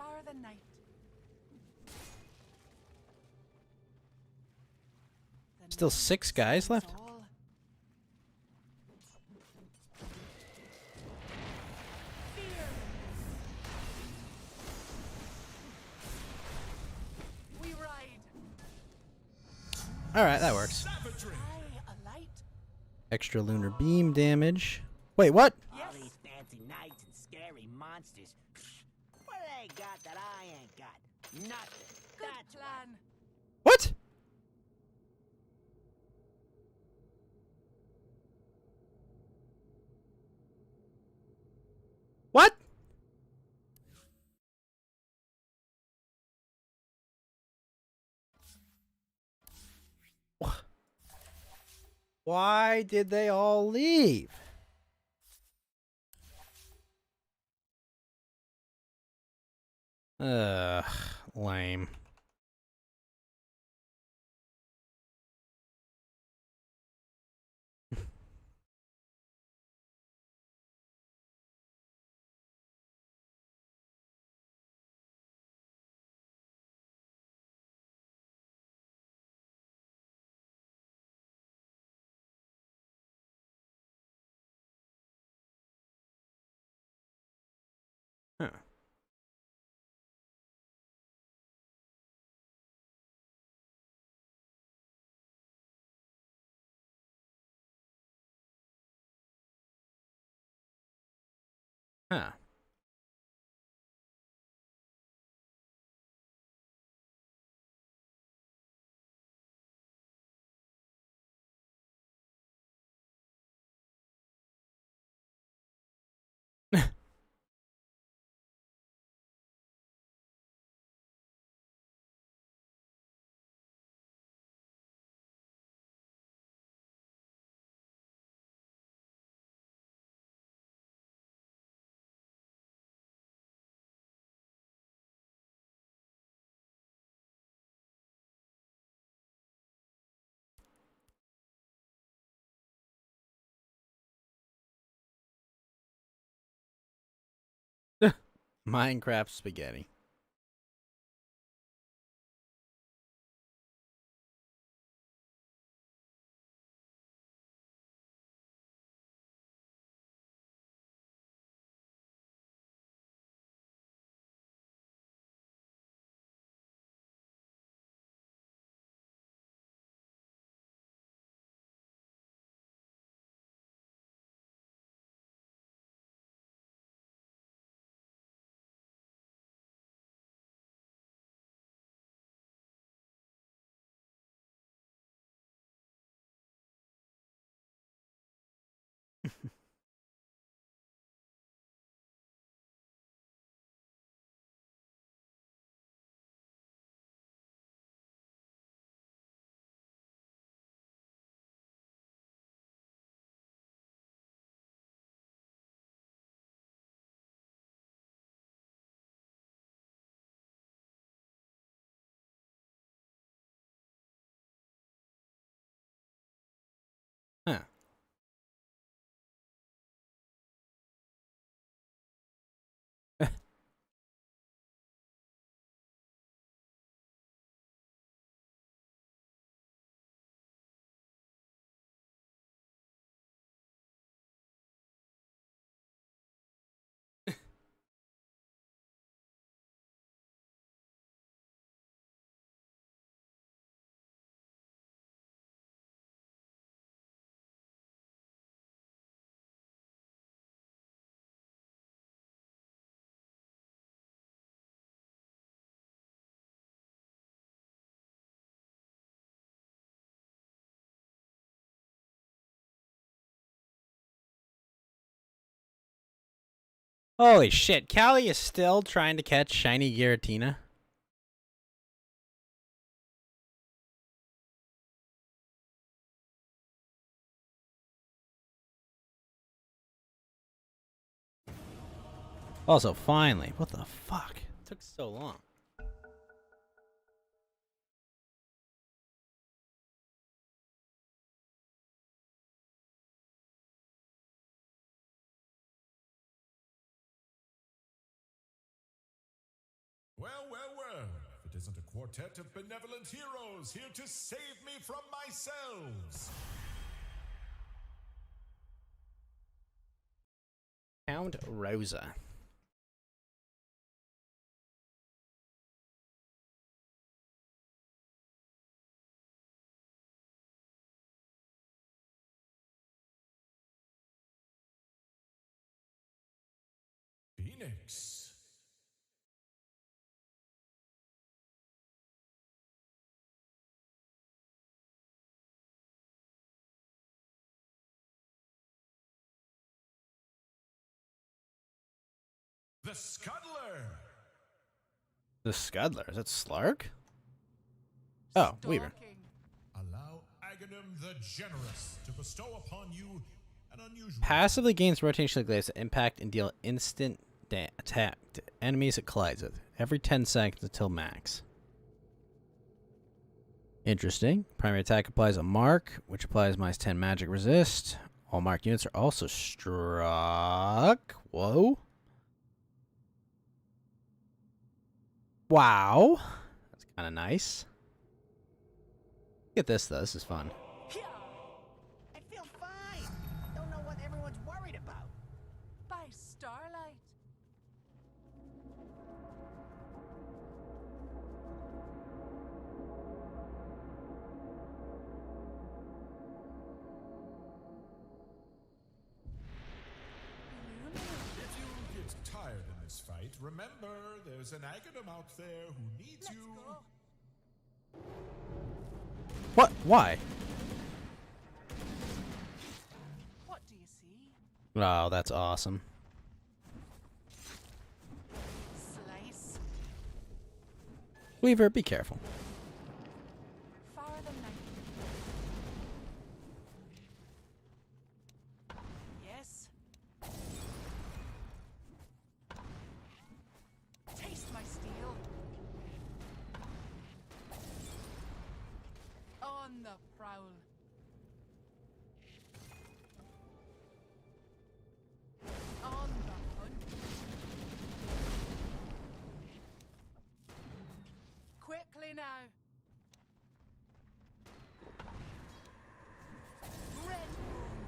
[SPEAKER 7] are the night. The
[SPEAKER 6] Still
[SPEAKER 7] night
[SPEAKER 6] 6 guys
[SPEAKER 7] sees
[SPEAKER 6] left?
[SPEAKER 7] all. Fear. We ride.
[SPEAKER 6] Alright, that works.
[SPEAKER 8] Savagery.
[SPEAKER 7] I a light.
[SPEAKER 6] Extra lunar beam damage. Wait, what?
[SPEAKER 7] Yes.
[SPEAKER 9] All these fancy knights and scary monsters. What they got that I ain't got? Nothing.
[SPEAKER 7] Good
[SPEAKER 9] That's
[SPEAKER 7] plan.
[SPEAKER 6] What? What? Why did they all leave? Ugh, lame. Huh. Huh. Minecraft spaghetti. Huh. Holy shit, Callie is still trying to catch shiny Giratina. Also, finally, what the fuck? It took so long.
[SPEAKER 8] Well, well, well. If it isn't a quartet of benevolent heroes here to save me from myself.
[SPEAKER 6] Count Rosa.
[SPEAKER 8] Phoenix. The Scuddler.
[SPEAKER 6] The Scuddler. Is that Slark? Oh, Weaver.
[SPEAKER 7] Stalking.
[SPEAKER 8] Allow Aghanim the Generous to bestow upon you an unusual...
[SPEAKER 6] Passively gains rotational glaives that impact and deal instant attack to enemies it collides with every 10 seconds until max. Interesting. Primary attack applies a mark, which applies -10 magic resist. All marked units are also struck. Whoa. Wow. That's kind of nice. Look at this, though. This is fun.
[SPEAKER 9] I feel fine. Don't know what everyone's worried about.
[SPEAKER 7] By starlight.
[SPEAKER 8] If you get tired in this fight, remember there's an Aghanim out there who needs you.
[SPEAKER 7] Go.
[SPEAKER 6] What? Why?
[SPEAKER 7] What do you see?
[SPEAKER 6] Oh, that's awesome.
[SPEAKER 7] Slice.
[SPEAKER 6] Weaver, be careful.
[SPEAKER 7] Far the night. Yes. Taste my steel. On the prowl. On the hunt. Quickly now. Red moon.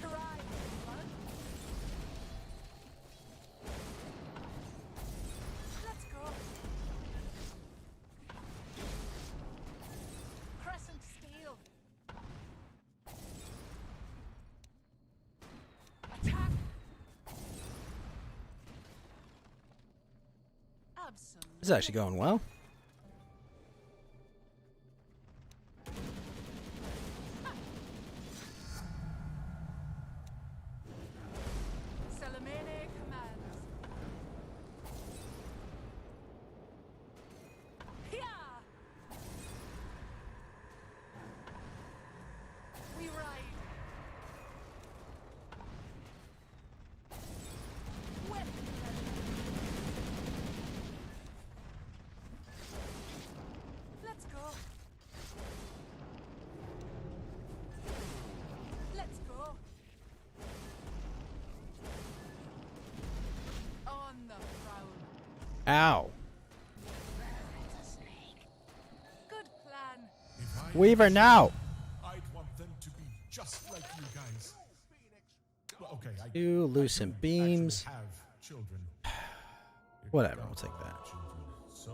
[SPEAKER 7] Try blood. Let's go. Crescent steel. Attack. Absolutely.
[SPEAKER 6] This is actually going well.
[SPEAKER 7] Salamene commands. Hia! We ride. Weapon. Let's go. Let's go. On the prowl.
[SPEAKER 6] Ow.
[SPEAKER 7] Good plan.
[SPEAKER 8] If I
[SPEAKER 6] Weaver,
[SPEAKER 8] had
[SPEAKER 6] now.
[SPEAKER 8] I'd want them to be just like you guys. Well, okay, I
[SPEAKER 6] Two loosen beams.
[SPEAKER 8] actually have children.
[SPEAKER 6] Whatever, we'll take that.
[SPEAKER 8] Children. So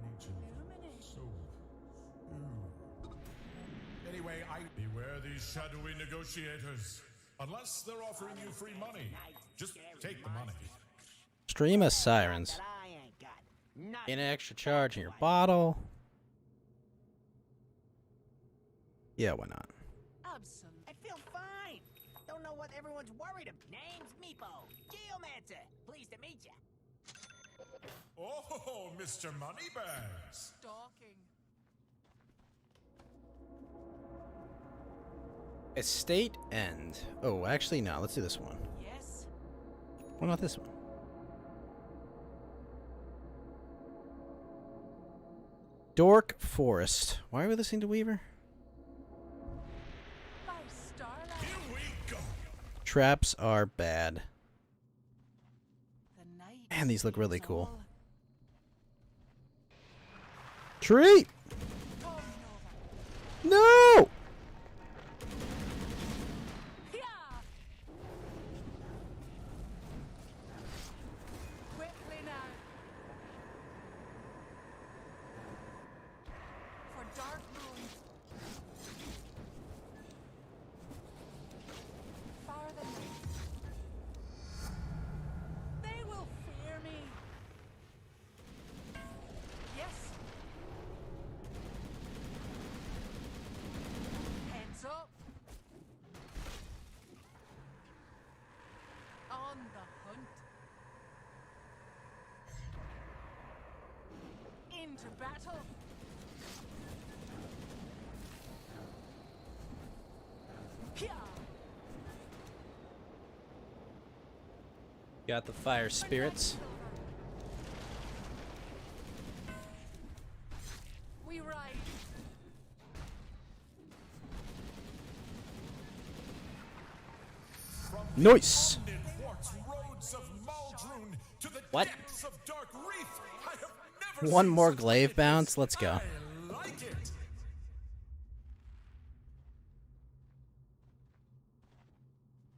[SPEAKER 8] many children. So. Anyway, beware these shadowy negotiators. Unless they're offering you free money, just take the money.
[SPEAKER 6] Stream of Sirens.
[SPEAKER 9] I ain't got nothing.
[SPEAKER 6] Get an extra charge in your bottle. Yeah, why not?
[SPEAKER 7] Absolutely.
[SPEAKER 9] I feel fine. Don't know what everyone's worried about. Name's Meepo, Geomancer. Pleased to meet ya.
[SPEAKER 8] Oh, Mr. Moneybags.
[SPEAKER 7] Stalking.
[SPEAKER 6] Estate End. Oh, actually, no. Let's do this one.
[SPEAKER 7] Yes.
[SPEAKER 6] What about this one? Dork Forest. Why are we listening to Weaver?
[SPEAKER 7] By starlight.
[SPEAKER 8] Here we go.
[SPEAKER 6] Traps are bad. Man, these look really cool. Tree! No!
[SPEAKER 7] Quickly now. For dark ruins. Far than night. They will fear me. Yes. Heads up. On the hunt. Into battle. Pia.
[SPEAKER 6] Got the fire spirits.
[SPEAKER 7] We ride.
[SPEAKER 6] Nice!
[SPEAKER 8] Quartz roads of Maldrune to the
[SPEAKER 6] What?
[SPEAKER 8] depths of Dark Reef. I have never
[SPEAKER 6] One
[SPEAKER 8] seen
[SPEAKER 6] more
[SPEAKER 8] such
[SPEAKER 6] glaive
[SPEAKER 8] fitness.
[SPEAKER 6] bounce. Let's go.
[SPEAKER 8] I like it.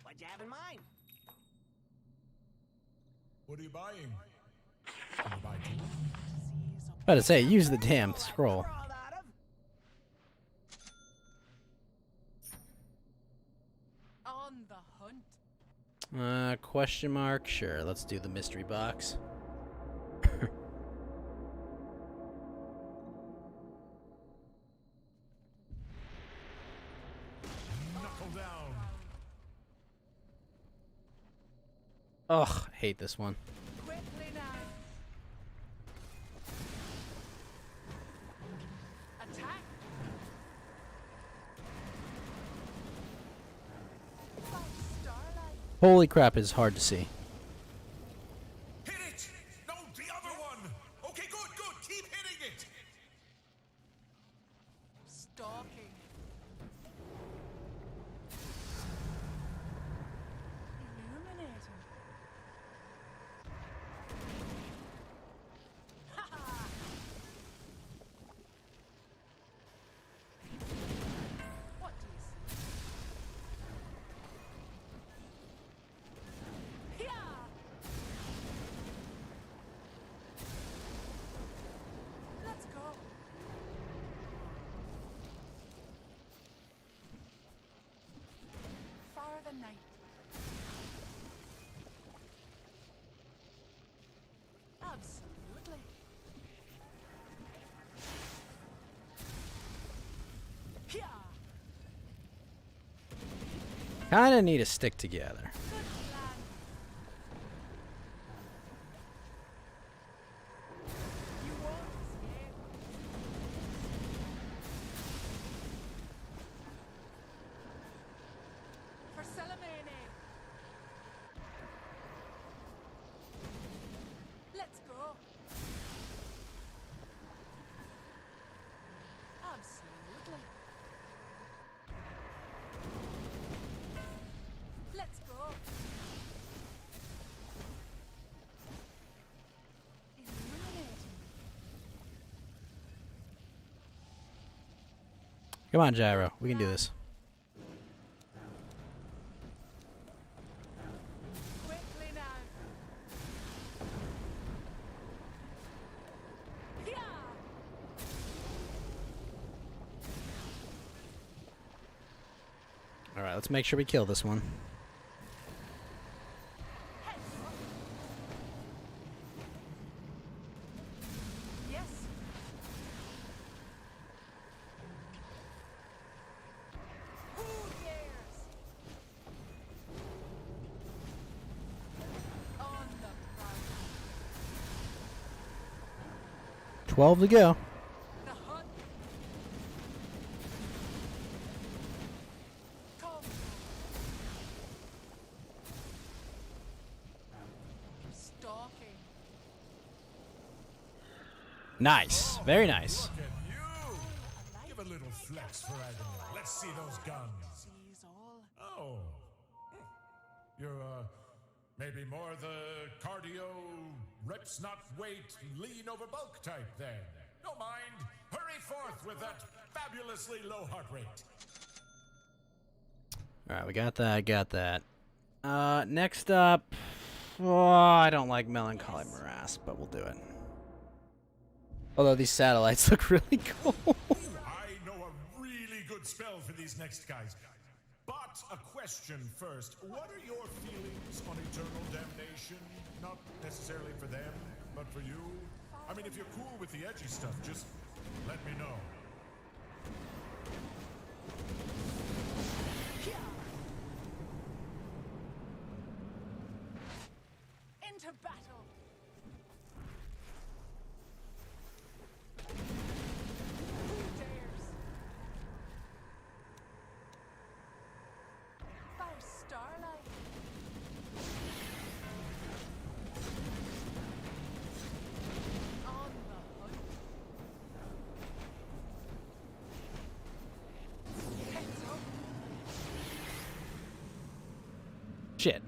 [SPEAKER 9] What you have in mind?
[SPEAKER 8] What are you buying? Can you buy jewelry?
[SPEAKER 6] About to say, use the damn scroll.
[SPEAKER 9] We're all out of.
[SPEAKER 7] On the hunt.
[SPEAKER 6] Question mark? Sure, let's do the mystery box.
[SPEAKER 8] Knuckle down.
[SPEAKER 6] Ugh, I hate this one.
[SPEAKER 7] Quickly now. Attack. By starlight.
[SPEAKER 6] Holy crap, it's hard to see.
[SPEAKER 8] Hit it! No, the other one! Okay, good, good. Keep hitting it!
[SPEAKER 7] Stalking. Illuminating. Ha ha! What do you see? Here! Let's go. Far the night. Absolutely. Here.
[SPEAKER 6] Kinda need to stick together.
[SPEAKER 7] Good plan. You won't escape. For Salamene. Let's go. Absolutely. Let's go. Illuminating.
[SPEAKER 6] Come on, Gyro. We can do this.
[SPEAKER 7] Quickly now. Here.
[SPEAKER 6] Alright, let's make sure we kill this one.
[SPEAKER 7] Yes. Who dares? On the prowl.
[SPEAKER 6] 12 to go.
[SPEAKER 7] The hunt. Come. Stalking.
[SPEAKER 6] Nice. Very nice.
[SPEAKER 8] Look at you! Give a little flex for agony. Let's see those guns.
[SPEAKER 7] Sees all.
[SPEAKER 8] Oh. You're Maybe more the cardio, reps not weight, lean over bulk type then. No mind. Hurry forth with that fabulously low heart rate.
[SPEAKER 6] Alright, we got that, got that. Next up... Oh, I don't like Melancholy Morass, but we'll do it. Although these satellites look really cool.
[SPEAKER 8] I know a really good spell for these next guys. But a question first. What are your feelings on eternal damnation? Not necessarily for them, but for you? I mean, if you're cool with the edgy stuff, just let me know.
[SPEAKER 7] Into battle. Who dares? By starlight. On the hood. Heads up.
[SPEAKER 6] Shit.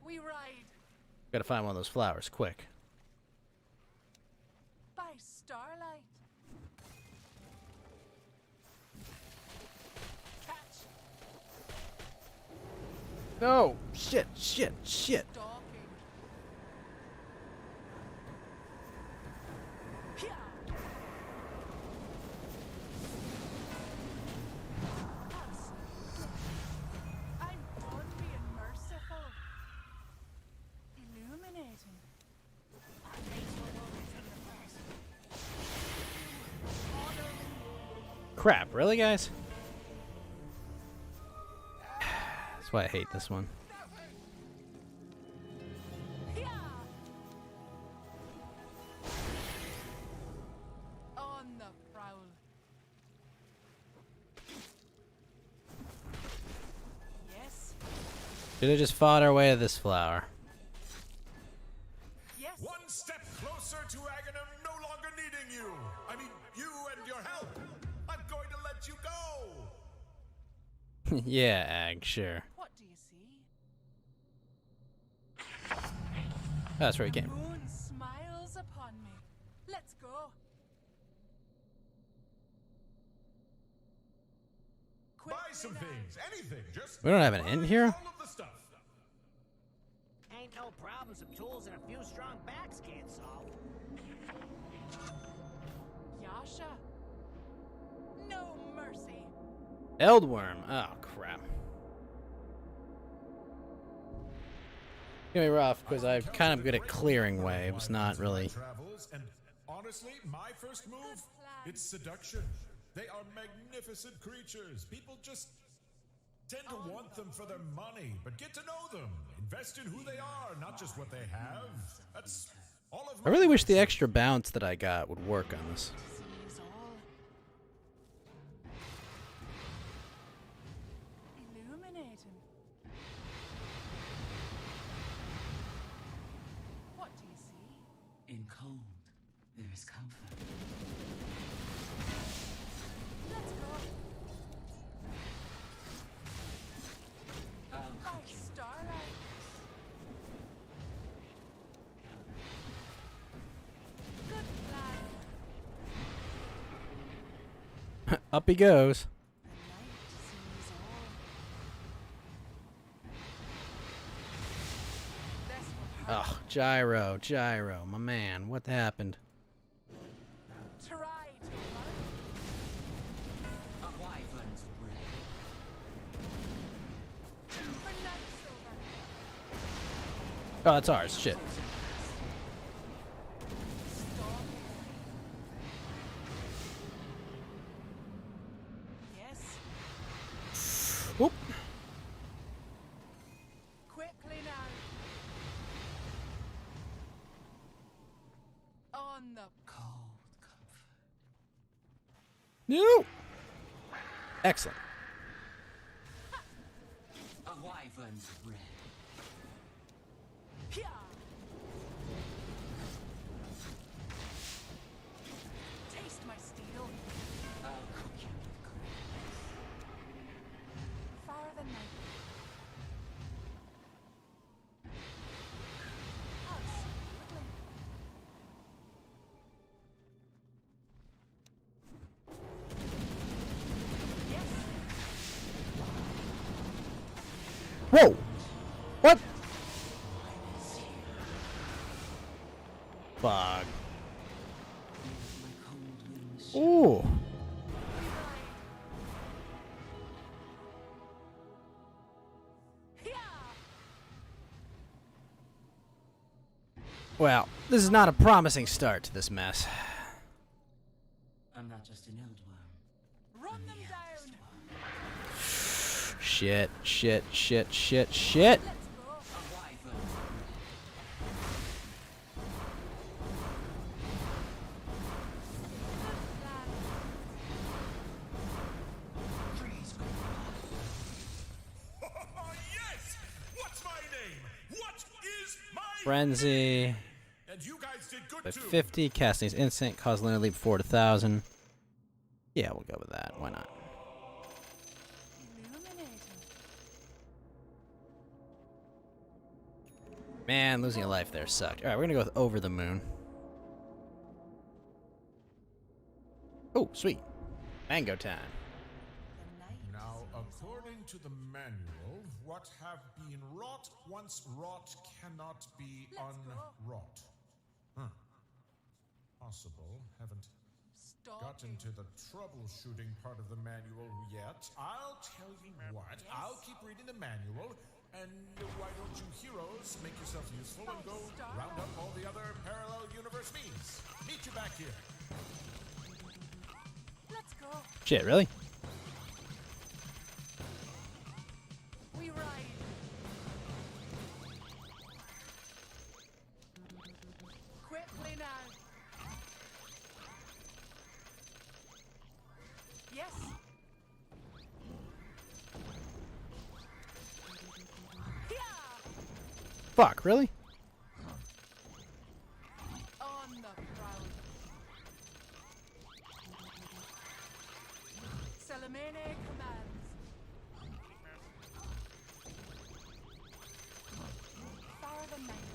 [SPEAKER 7] We ride.
[SPEAKER 6] Gotta find one of those flowers, quick.
[SPEAKER 7] By starlight. Catch.
[SPEAKER 6] No! Shit, shit, shit.
[SPEAKER 7] Stalking. Hia. I'm done being merciful. Illuminating.
[SPEAKER 6] Crap, really, guys? That's why I hate this one.
[SPEAKER 7] Hia. On the prowl. Yes.
[SPEAKER 6] Should have just fought our way to this flower.
[SPEAKER 7] Yes.
[SPEAKER 8] One step closer to Aghanim no longer needing you. I mean, you and your help. I'm going to let you go.
[SPEAKER 6] Yeah, Ag, sure.
[SPEAKER 7] What do you see?
[SPEAKER 6] That's where he came.
[SPEAKER 7] Moon smiles upon me. Let's go.
[SPEAKER 8] Buy some things, anything, just
[SPEAKER 6] We don't have an inn here?
[SPEAKER 8] all of the stuff.
[SPEAKER 9] Ain't no problem some tools and a few strong backs can't solve.
[SPEAKER 7] Yasha. No mercy.
[SPEAKER 6] Eldworm. Oh, crap. Gonna be rough, because I'm kind of good at clearing waves, not really.
[SPEAKER 8] Travels, and honestly, my first move, it's seduction. They are magnificent creatures. People just tend to want them for their money, but get to know them. Invest in who they are, not just what they have. That's all of
[SPEAKER 6] I
[SPEAKER 8] my
[SPEAKER 6] really wish the
[SPEAKER 8] advice.
[SPEAKER 6] extra bounce that I got would work on this.
[SPEAKER 7] Sees all. Illuminating. What do you see?
[SPEAKER 12] In cold, there is comfort.
[SPEAKER 7] Let's go.
[SPEAKER 12] I'll
[SPEAKER 7] By
[SPEAKER 12] cook you.
[SPEAKER 7] starlight. Good plan.
[SPEAKER 6] Up he goes.
[SPEAKER 7] The light sees all. This will hurt.
[SPEAKER 6] Oh, Gyro, Gyro, my man, what happened?
[SPEAKER 7] Try to run.
[SPEAKER 12] A wyvern's breath.
[SPEAKER 7] For night's over.
[SPEAKER 6] Oh, that's ours, shit.
[SPEAKER 7] Stalking. Yes.
[SPEAKER 6] Whoop.
[SPEAKER 7] Quickly now. On the
[SPEAKER 12] Cold comfort.
[SPEAKER 6] No! Excellent.
[SPEAKER 12] A wyvern's breath.
[SPEAKER 7] Pia. Taste my steel.
[SPEAKER 12] I'll cook you with grace.
[SPEAKER 7] Far than night.
[SPEAKER 6] Whoa! What? Fuck. Ooh. Well, this is not a promising start to this mess.
[SPEAKER 12] I'm not just an Eldworm.
[SPEAKER 7] Run them down.
[SPEAKER 6] Shit, shit, shit, shit, shit.
[SPEAKER 7] Let's go.
[SPEAKER 12] A wyvern.
[SPEAKER 8] Yes! What's my name? What is my
[SPEAKER 6] Frenzy.
[SPEAKER 8] name? And you guys did good
[SPEAKER 6] By
[SPEAKER 8] too.
[SPEAKER 6] 50, casting is instant, cause Lunar Leap 4 to 1,000. Yeah, we'll go with that. Why not?
[SPEAKER 7] Illuminating.
[SPEAKER 6] Man, losing a life there sucked. Alright, we're gonna go with Over the Moon. Oh, sweet. Mango time.
[SPEAKER 7] The night
[SPEAKER 8] Now, according to the manual, what have been wrought once wrought cannot be unwrought. Huh. Possible. Haven't gotten to the troubleshooting part of the manual yet. I'll tell you what. I'll keep reading the manual, and why don't you heroes make yourselves useful and go round up all the other parallel universe memes? Meet you back here.
[SPEAKER 7] Let's go.
[SPEAKER 6] Shit, really?
[SPEAKER 7] We ride. Quickly now. Yes. Yeah.
[SPEAKER 6] Fuck, really?
[SPEAKER 7] On the prowl. Salamene commands. Fire the night.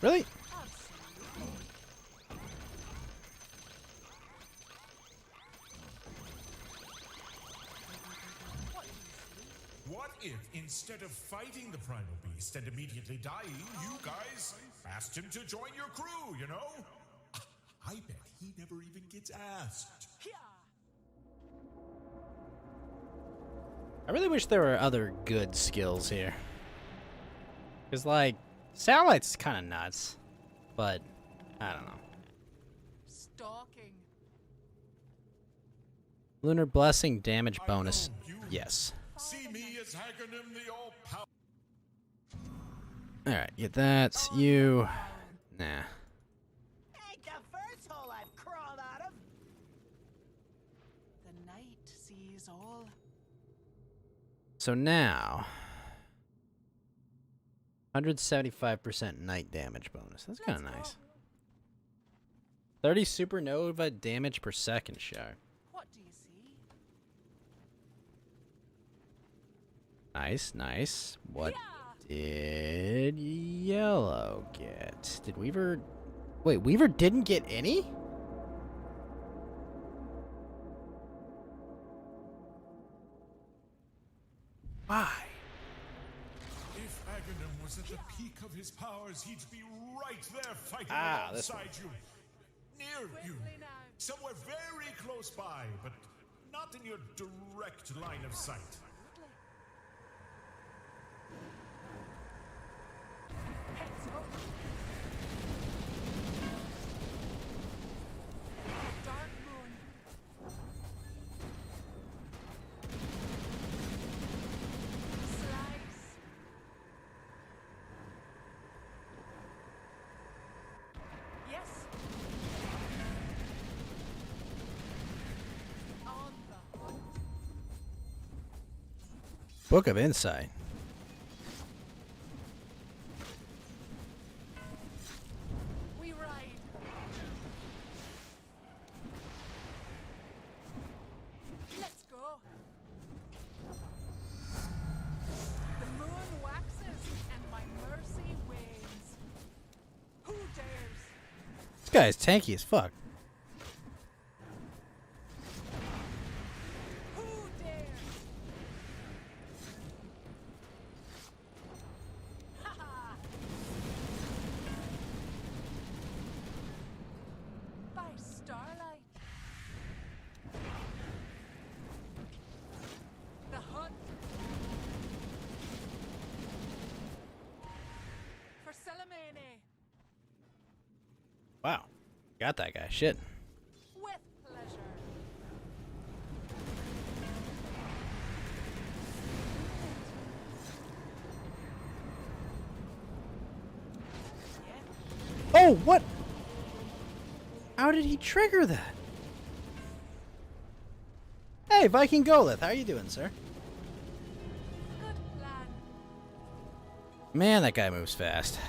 [SPEAKER 6] Really?
[SPEAKER 7] Absolutely. What do you see?
[SPEAKER 8] What if, instead of fighting the primal beast and immediately dying, you guys asked him to join your crew, you know? I bet he never even gets asked.
[SPEAKER 7] Yeah.
[SPEAKER 6] I really wish there were other good skills here. Because, like, Satellite's kind of nuts. But, I don't know.
[SPEAKER 7] Stalking.
[SPEAKER 6] Lunar Blessing damage
[SPEAKER 8] I
[SPEAKER 6] bonus.
[SPEAKER 8] know you
[SPEAKER 6] Yes.
[SPEAKER 8] See me as Hagernim the All-Powerful.
[SPEAKER 6] Alright, get that. You. Nah.
[SPEAKER 9] Ain't the first hole I've crawled out of.
[SPEAKER 7] The night sees all.
[SPEAKER 6] So now. 175% night damage bonus. That's kind of
[SPEAKER 7] Let's go.
[SPEAKER 6] nice. 30 supernova damage per second, Shark.
[SPEAKER 7] What do you see?
[SPEAKER 6] Nice, nice. What
[SPEAKER 7] Yeah.
[SPEAKER 6] did Yellow get? Did Weaver... Wait, Weaver didn't get any? Why?
[SPEAKER 8] If Aghanim was at the peak of his powers, he'd be right there fighting
[SPEAKER 6] this
[SPEAKER 8] alongside you. Near you.
[SPEAKER 7] Quickly now.
[SPEAKER 8] Somewhere very close by, but not in your direct line of sight.
[SPEAKER 7] Heads up. Dark moon. Slice. Yes. On the hunt.
[SPEAKER 6] Book of Insight.
[SPEAKER 7] We ride. Let's go. The moon waxes and my mercy wanes. Who dares?
[SPEAKER 6] This guy is tanky as fuck.
[SPEAKER 7] Who dares?
[SPEAKER 6] Wow. Got that guy. Shit.
[SPEAKER 7] With pleasure.
[SPEAKER 6] Oh, what? How did he trigger that? Hey, Viking Golith, how are you doing, sir?
[SPEAKER 7] Good plan.
[SPEAKER 6] Man, that guy moves fast.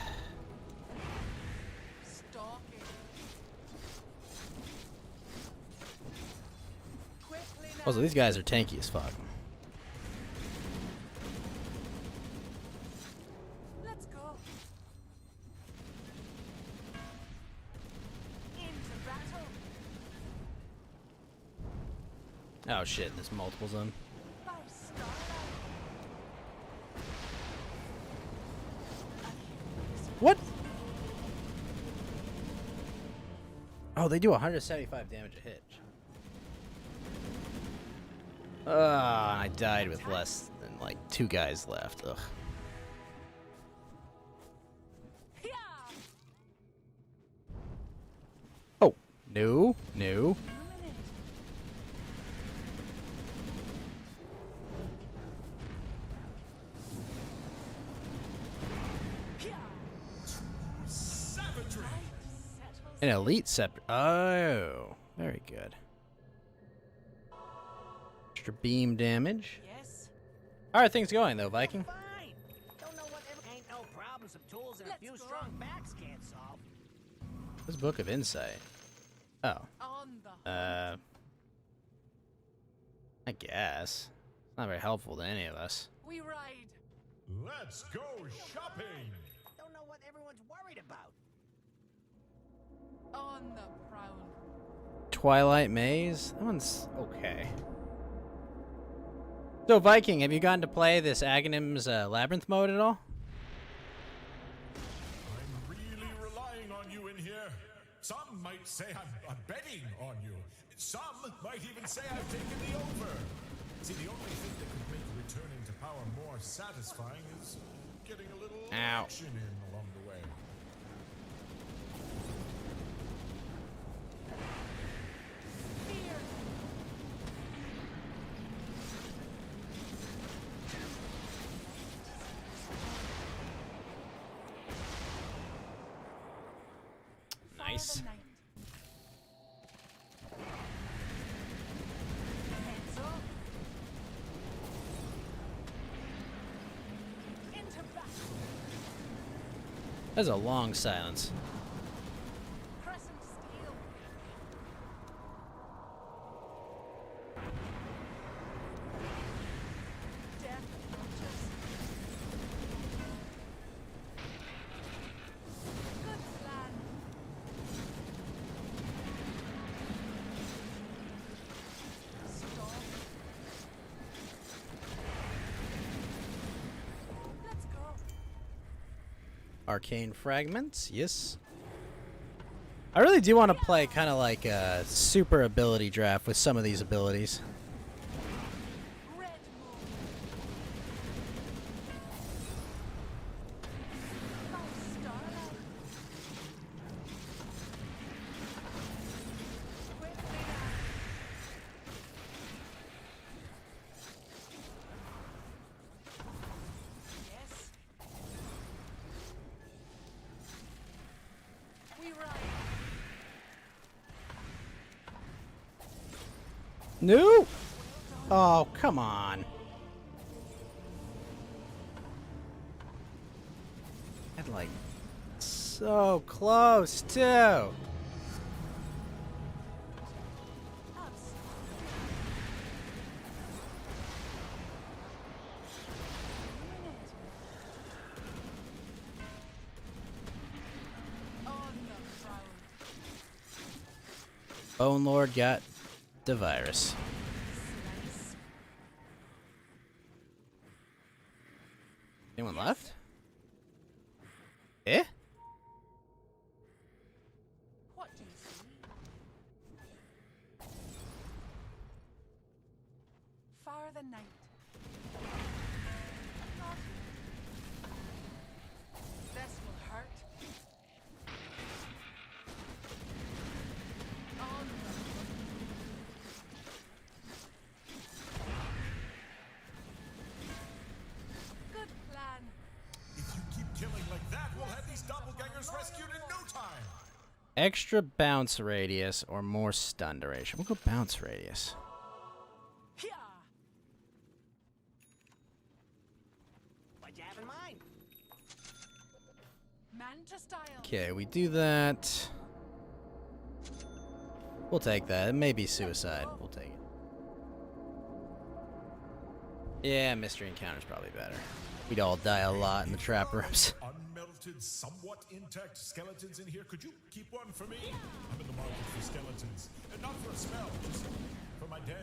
[SPEAKER 7] Stalking. Quickly now.
[SPEAKER 6] Also, these guys are tanky as fuck.
[SPEAKER 7] Let's go. Into battle.
[SPEAKER 6] Oh shit, there's multiples of them.
[SPEAKER 7] By starlight.
[SPEAKER 6] What? Oh, they do 175 damage a hit. I died with less than like 2 guys left. Ugh.
[SPEAKER 7] Yeah.
[SPEAKER 6] Oh, no, no.
[SPEAKER 8] Savagery!
[SPEAKER 6] An elite scepter. Oh, very good. Extra beam damage.
[SPEAKER 9] Yes?
[SPEAKER 6] How are things going though, Viking?
[SPEAKER 9] Fine. Don't know whatever. Ain't no problem some tools and a few strong backs can't solve.
[SPEAKER 6] This Book of Insight. Oh.
[SPEAKER 7] On the
[SPEAKER 6] I guess. It's not very helpful to any of us.
[SPEAKER 7] we ride.
[SPEAKER 8] Let's go shopping!
[SPEAKER 9] Don't know what everyone's worried about.
[SPEAKER 7] On the prowl.
[SPEAKER 6] Twilight Maze? That one's okay. So, Viking, have you gotten to play this Aghanim's Labyrinth mode at all?
[SPEAKER 8] I'm really relying on you in here. Some might say I'm betting on you. Some might even say I've taken the over. See, the only thing that could make returning to power more satisfying is getting a little
[SPEAKER 6] Ow.
[SPEAKER 8] action in along the way.
[SPEAKER 7] Fear.
[SPEAKER 6] Nice.
[SPEAKER 7] For the night. Heads up. Into battle.
[SPEAKER 6] That's a long silence.
[SPEAKER 7] Crescent steel. Death approaches. Good plan. Stop. Let's go.
[SPEAKER 6] Arcane Fragments, yes. I really do want to play kind of like a super ability draft with some of these abilities.
[SPEAKER 7] Red moon. By starlight. Quickly now. Yes. We ride.
[SPEAKER 6] No! Oh, come on. And like, so close, too.
[SPEAKER 7] On the prowl.
[SPEAKER 6] Bone Lord got the virus.
[SPEAKER 7] Slice.
[SPEAKER 6] Anyone left? Eh?
[SPEAKER 7] What do you see? Far the night. Not here. This will hurt.
[SPEAKER 6] Extra bounce radius or more stun duration. We'll go bounce radius.
[SPEAKER 9] What you have in mind?
[SPEAKER 7] Manta style.
[SPEAKER 6] Okay, we do that. We'll take that. It may be suicide. We'll take it. Yeah, mystery encounter's probably better. We'd all die a lot in the trap rooms.
[SPEAKER 8] Unmelted, somewhat intact skeletons in here. Could you keep one for me? I'm in the market for skeletons. And not for a smell, just for my den.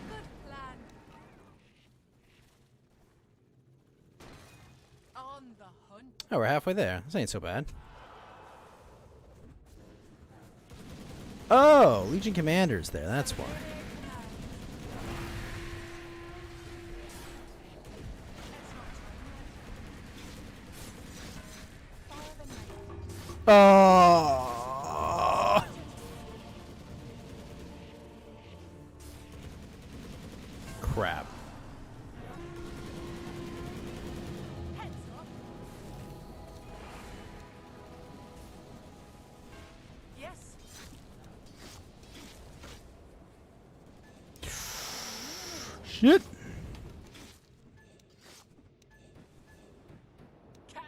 [SPEAKER 7] Good plan. On the hunt.
[SPEAKER 6] Oh, we're halfway there. This ain't so bad. Oh, Legion Commander's there. That's why. Oh. Crap.
[SPEAKER 7] Yes.
[SPEAKER 6] Shit.
[SPEAKER 7] Catch.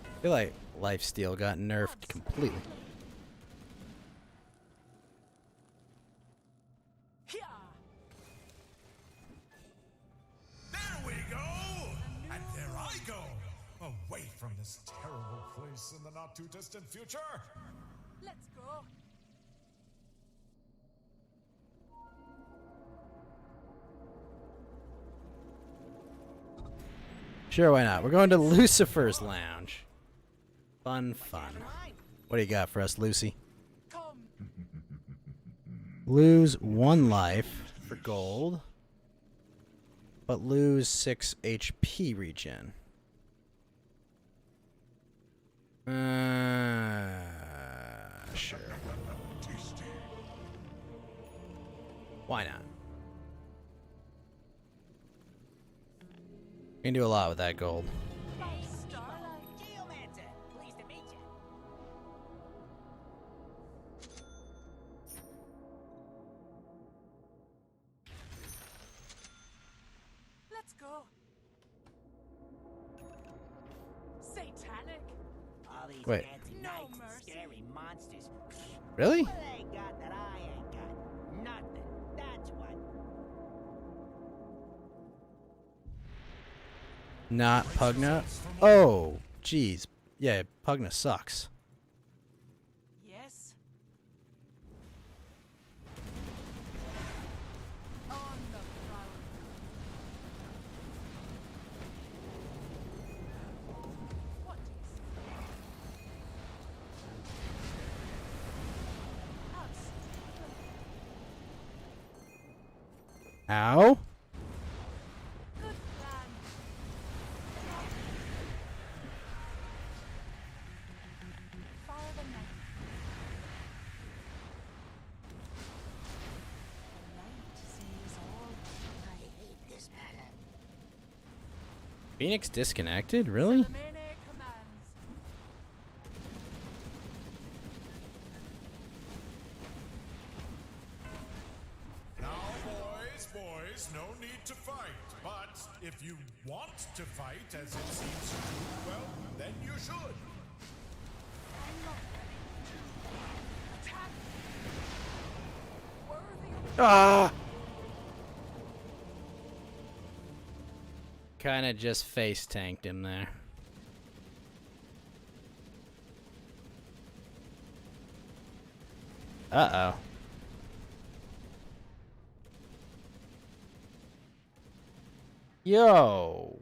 [SPEAKER 6] I feel like lifesteal got nerfed completely.
[SPEAKER 8] There we go! And there I go! Away from this terrible place in the not too distant future!
[SPEAKER 7] Let's go.
[SPEAKER 6] Sure, why not? We're going to Lucifer's Lounge. Fun, fun. What do you got for us, Lucy? Lose 1 life for gold, but lose 6 HP regen. Sure. Why not? We can do a lot with that gold.
[SPEAKER 9] Geomancer, pleased to meet you.
[SPEAKER 7] Let's go. Satanic.
[SPEAKER 9] All these
[SPEAKER 6] Wait.
[SPEAKER 9] fancy
[SPEAKER 7] No
[SPEAKER 9] knights and
[SPEAKER 7] mercy.
[SPEAKER 9] scary monsters.
[SPEAKER 6] Really?
[SPEAKER 9] What they got that I ain't got? Nothing. That's what.
[SPEAKER 6] Not Pugna? Oh, jeez. Yeah, Pugna sucks.
[SPEAKER 7] Yes. On the prowl. What do you say?
[SPEAKER 6] Ow?
[SPEAKER 7] Good plan. Fire the knight. The knight sees all.
[SPEAKER 9] I hate this matter.
[SPEAKER 6] Phoenix disconnected? Really?
[SPEAKER 7] Melee commands.
[SPEAKER 8] Now, boys, no need to fight. But if you want to fight, as it seems you do, well, then you should.
[SPEAKER 7] Attack. Worthy.
[SPEAKER 6] Ah! Kinda just face tanked him there. Uh-oh. Yo!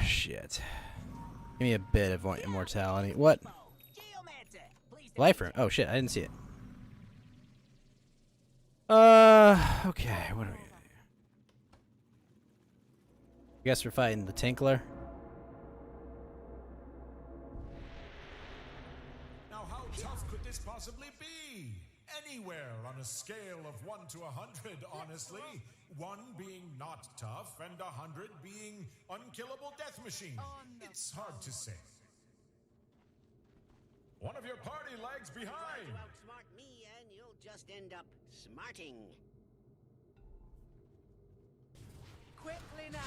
[SPEAKER 6] Shit. Give me a bit of immortality. What? Life room. Oh shit, I didn't see it. Okay, what are we gonna do? Guess we're fighting the Tinkler.
[SPEAKER 8] Now, how tough could this possibly be? Anywhere on a scale of 1 to 100, honestly. 1 being not tough, and 100 being unkillable death machine. It's hard to say. One of your party lags behind.
[SPEAKER 13] Try to outsmart me, and you'll just end up smarting.
[SPEAKER 7] Quickly now.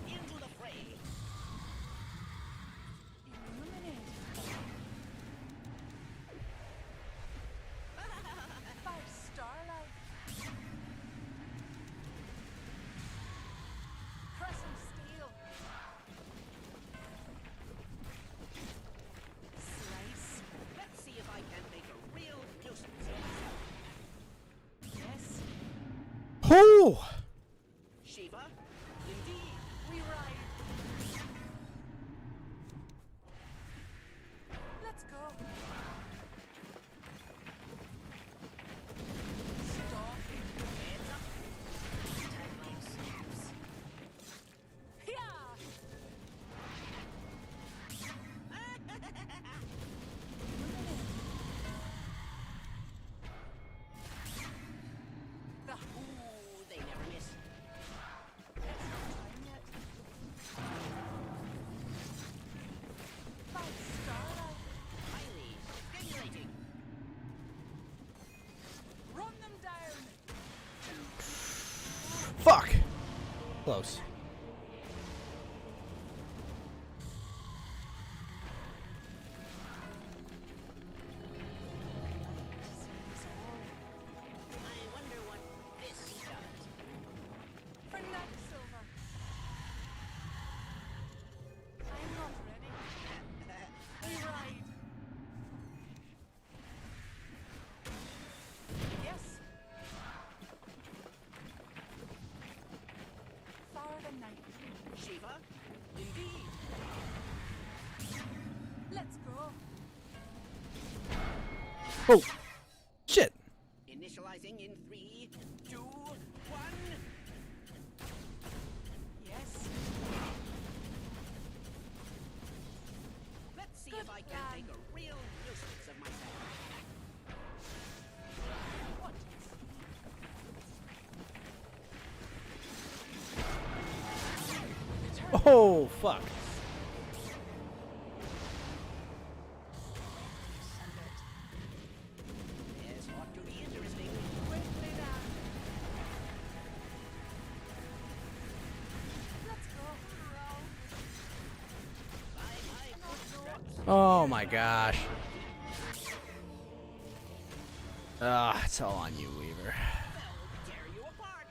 [SPEAKER 13] Into the fray.
[SPEAKER 7] Illuminate. By starlight. Crescent steel. Slice.
[SPEAKER 13] Let's see if I can make a real nuisance of myself.
[SPEAKER 7] Yes.
[SPEAKER 6] Oh!
[SPEAKER 13] Shiva, indeed.
[SPEAKER 7] We ride. Let's go. Stalking.
[SPEAKER 13] Heads up. Tagline snaps.
[SPEAKER 7] Yeah. The
[SPEAKER 13] Ooh, they never miss.
[SPEAKER 7] It's not time yet. By starlight.
[SPEAKER 13] Highly stimulating.
[SPEAKER 7] Run them down.
[SPEAKER 6] Fuck! Close.
[SPEAKER 13] I wonder what this does.
[SPEAKER 7] For night silver. I'm not ready. We ride. Yes. Far the night.
[SPEAKER 13] Shiva, indeed.
[SPEAKER 7] Let's go.
[SPEAKER 6] Oh! Shit!
[SPEAKER 13] Initializing in 3, 2, 1.
[SPEAKER 7] Yes.
[SPEAKER 13] Let's see
[SPEAKER 7] Good
[SPEAKER 13] if I can
[SPEAKER 7] plan.
[SPEAKER 13] make a real nuisance of myself.
[SPEAKER 7] What?
[SPEAKER 6] Oh, fuck.
[SPEAKER 13] This ought to be interesting.
[SPEAKER 7] Quickly now. Let's go.
[SPEAKER 6] Oh my gosh. Ah, it's all on you, Weaver.
[SPEAKER 13] Tear you apart.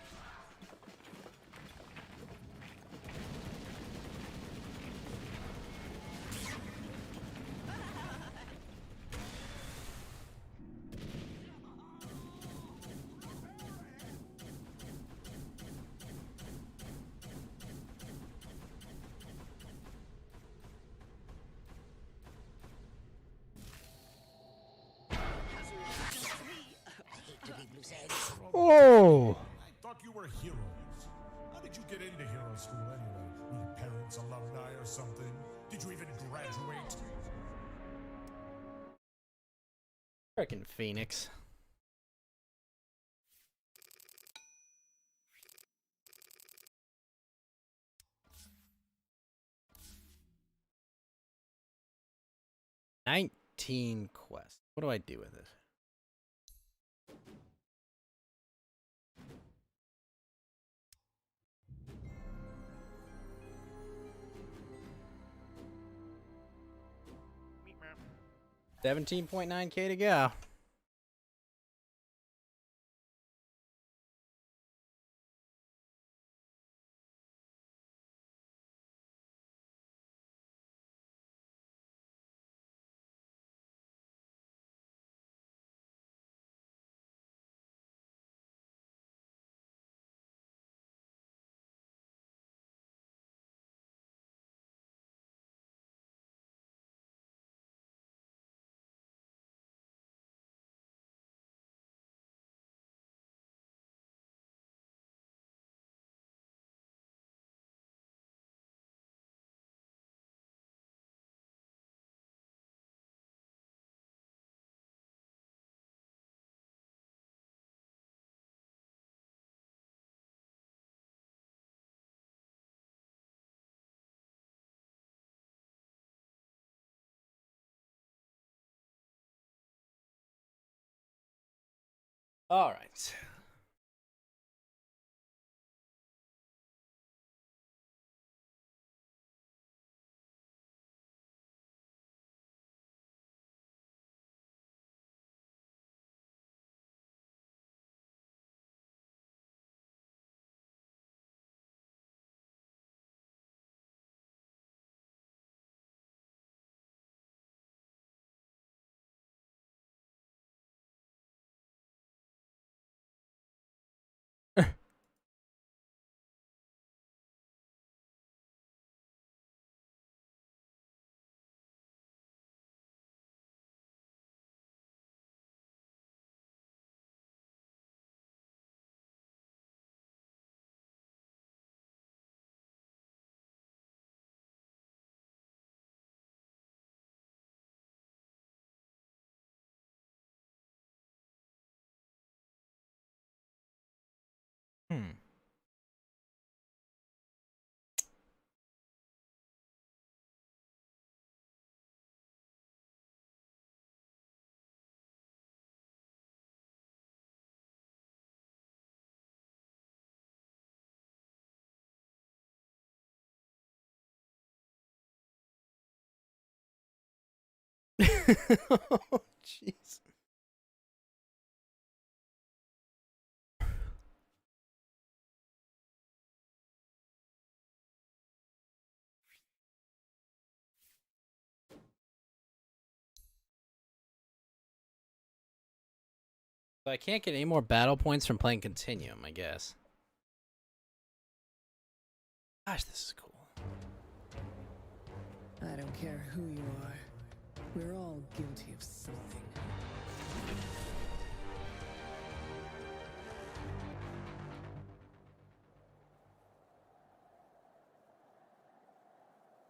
[SPEAKER 6] Oh!
[SPEAKER 8] I thought you were heroes. How did you get into hero school anyway? Were your parents alumni or something? Did you even graduate?
[SPEAKER 6] Frickin' Phoenix. $19 quests. What do I do with it? $17.9K to go. All right. Hmm. Oh, jeez. So I can't get any more battle points from playing Continuum, I guess. Gosh, this is cool.
[SPEAKER 14] I don't care who you are. We're all guilty of something.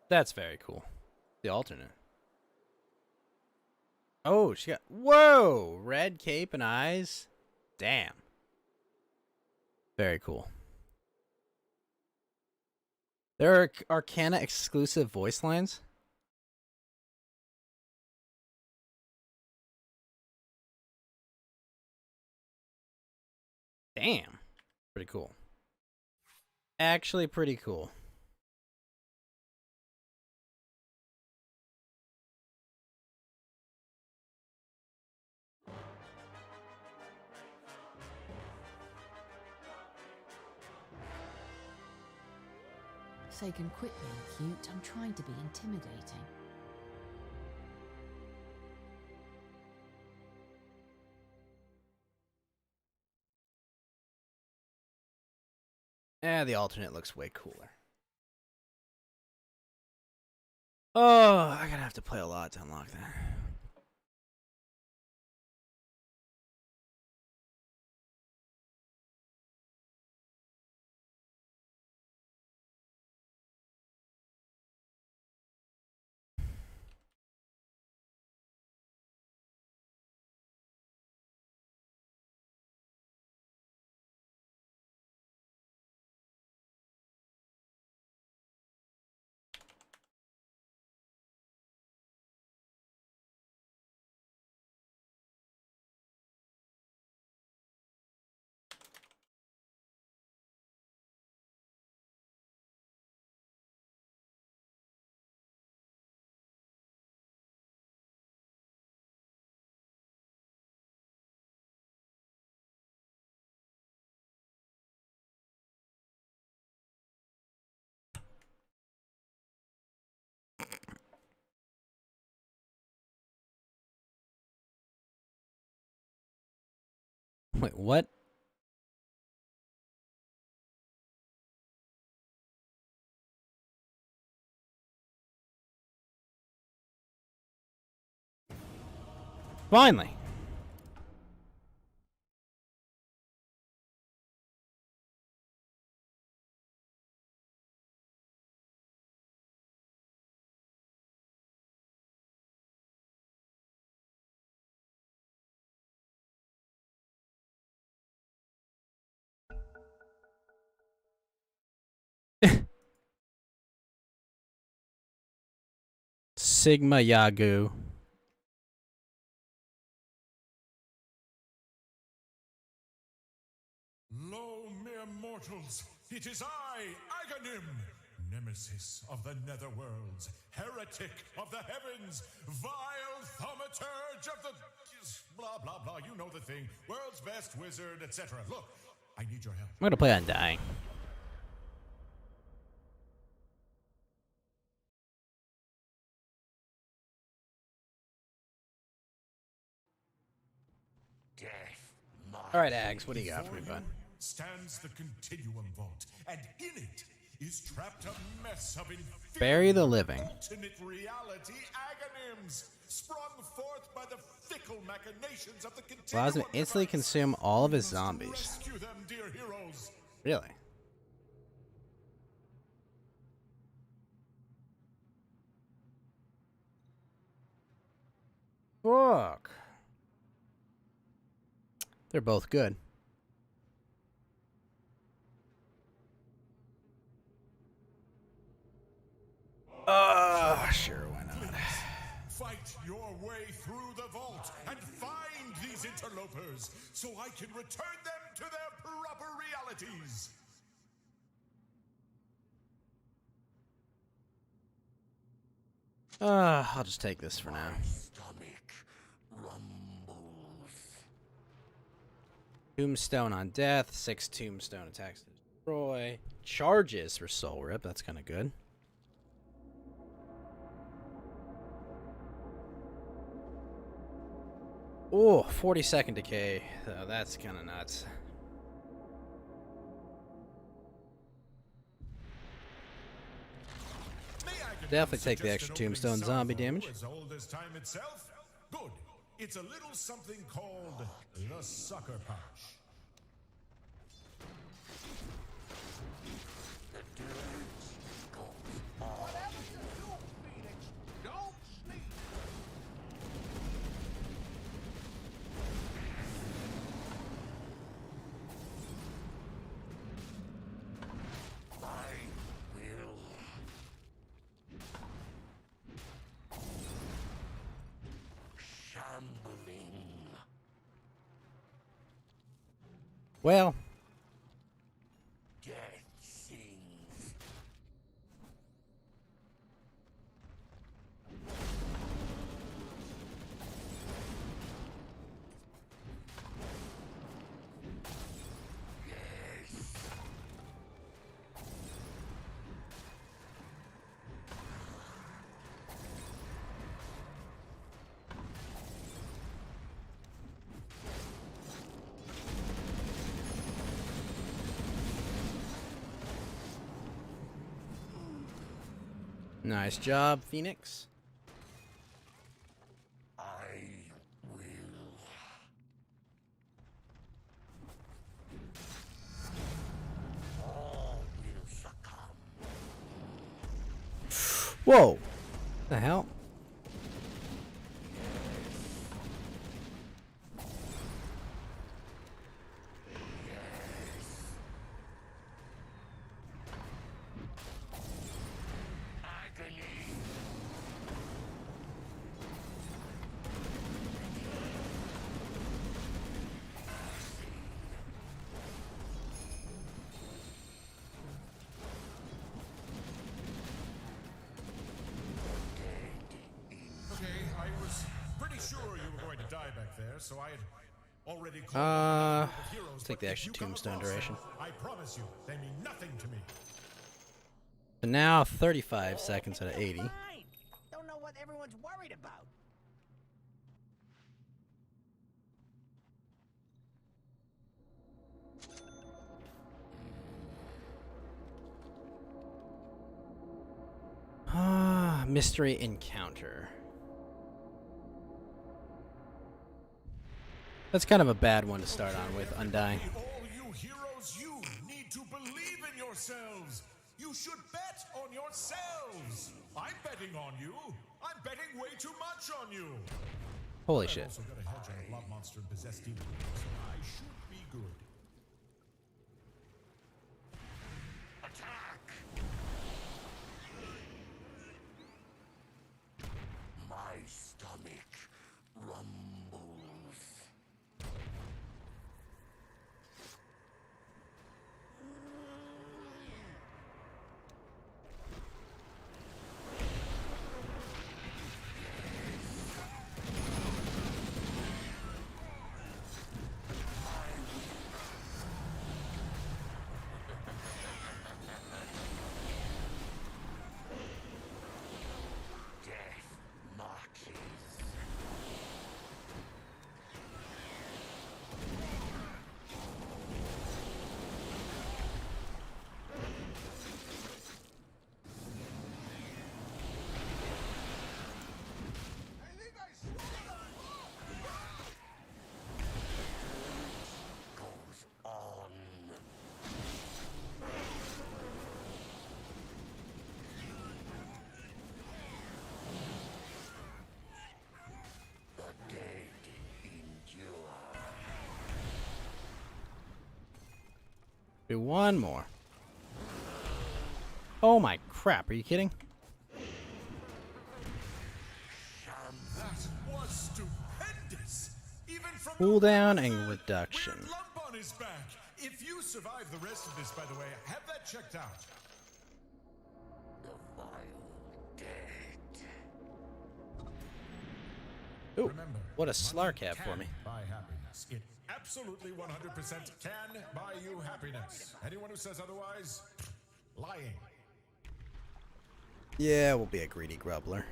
[SPEAKER 6] That's very cool. The alternate. Oh, she got... Whoa! Red cape and eyes. Damn. Very cool. There are Arcana exclusive voice lines. Damn. Pretty cool. Actually pretty cool.
[SPEAKER 15] Say can quit being cute. I'm trying to be intimidating.
[SPEAKER 6] The alternate looks way cooler. Oh, I'm gonna have to play a lot to unlock that. Wait, what? Finally. Sigma Yagu.
[SPEAKER 8] It is I, Aghanim, nemesis of the netherworlds, heretic of the heavens, vile thaumaturge of the... blah, blah, blah, you know the thing. World's best wizard, etc. Look, I need your help.
[SPEAKER 6] I'm gonna play on dying. All right, Ags, what do you got for me, bud?
[SPEAKER 8] Stands the Continuum Vault, and in it is trapped a mess of
[SPEAKER 6] Bury the living.
[SPEAKER 8] alternate reality Aghanims, sprung forth by the fickle machinations of the Continuum.
[SPEAKER 6] Allows him to instantly consume all of his zombies.
[SPEAKER 8] Rescue them, dear heroes.
[SPEAKER 6] Really? Fuck. They're both good. Sure, why not?
[SPEAKER 8] Fight your way through the vault and find these interlopers so I can return them to their proper realities.
[SPEAKER 6] I'll just take this for now. Tombstone on death, 6 tombstone attacks to destroy. Charges for soul rip, that's kind of good. Oh, 40-second decay. Oh, that's kind of nuts. Definitely take the extra tombstone zombie damage.
[SPEAKER 8] As old as time itself? Good. It's a little something called the sucker punch.
[SPEAKER 6] Well, nice job, Phoenix. Whoa! What the hell?
[SPEAKER 8] So I had already called heroes,
[SPEAKER 6] take the extra tombstone duration.
[SPEAKER 8] I promise you, they mean nothing to me.
[SPEAKER 6] So now 35 seconds out of 80.
[SPEAKER 13] Fine. Don't know what everyone's worried about.
[SPEAKER 6] Mystery encounter. That's kind of a bad one to start on with, Undying.
[SPEAKER 8] All you heroes, you need to believe in yourselves. You should bet on yourselves. I'm betting on you. I'm betting way too much on you.
[SPEAKER 6] Holy shit.
[SPEAKER 8] I've also got a hedge on the blood monster and possessed demon, so I should be good. Attack! My stomach rumbles.
[SPEAKER 6] Do one more. Oh my crap, are you kidding?
[SPEAKER 8] That was stupendous. Even from
[SPEAKER 6] Cooldown and reduction.
[SPEAKER 8] Weird lump on his back. If you survive the rest of this, by the way, have that checked out.
[SPEAKER 6] Ooh,
[SPEAKER 8] Remember,
[SPEAKER 6] what a Slark have for me.
[SPEAKER 8] buy happiness. It absolutely 100% can buy you happiness. Anyone who says otherwise, lying.
[SPEAKER 6] Yeah, we'll be a greedy grubbler.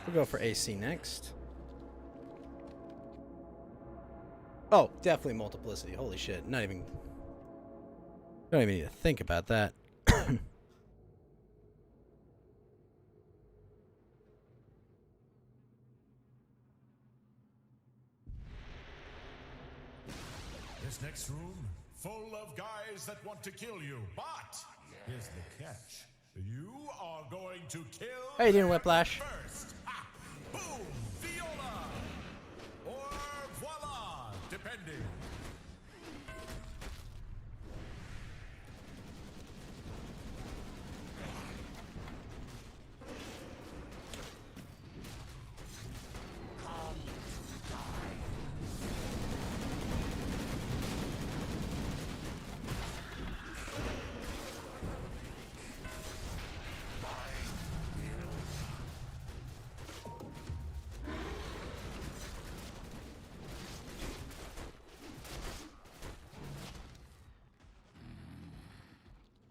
[SPEAKER 6] We'll go for AC next. Oh, definitely multiplicity. Holy shit. Don't even need to think about that.
[SPEAKER 8] This next room, full of guys that want to kill you. But here's the catch. You are going to kill
[SPEAKER 6] How you doing, Whiplash?
[SPEAKER 8] first. Ah, boom, viola. Or voila, depending.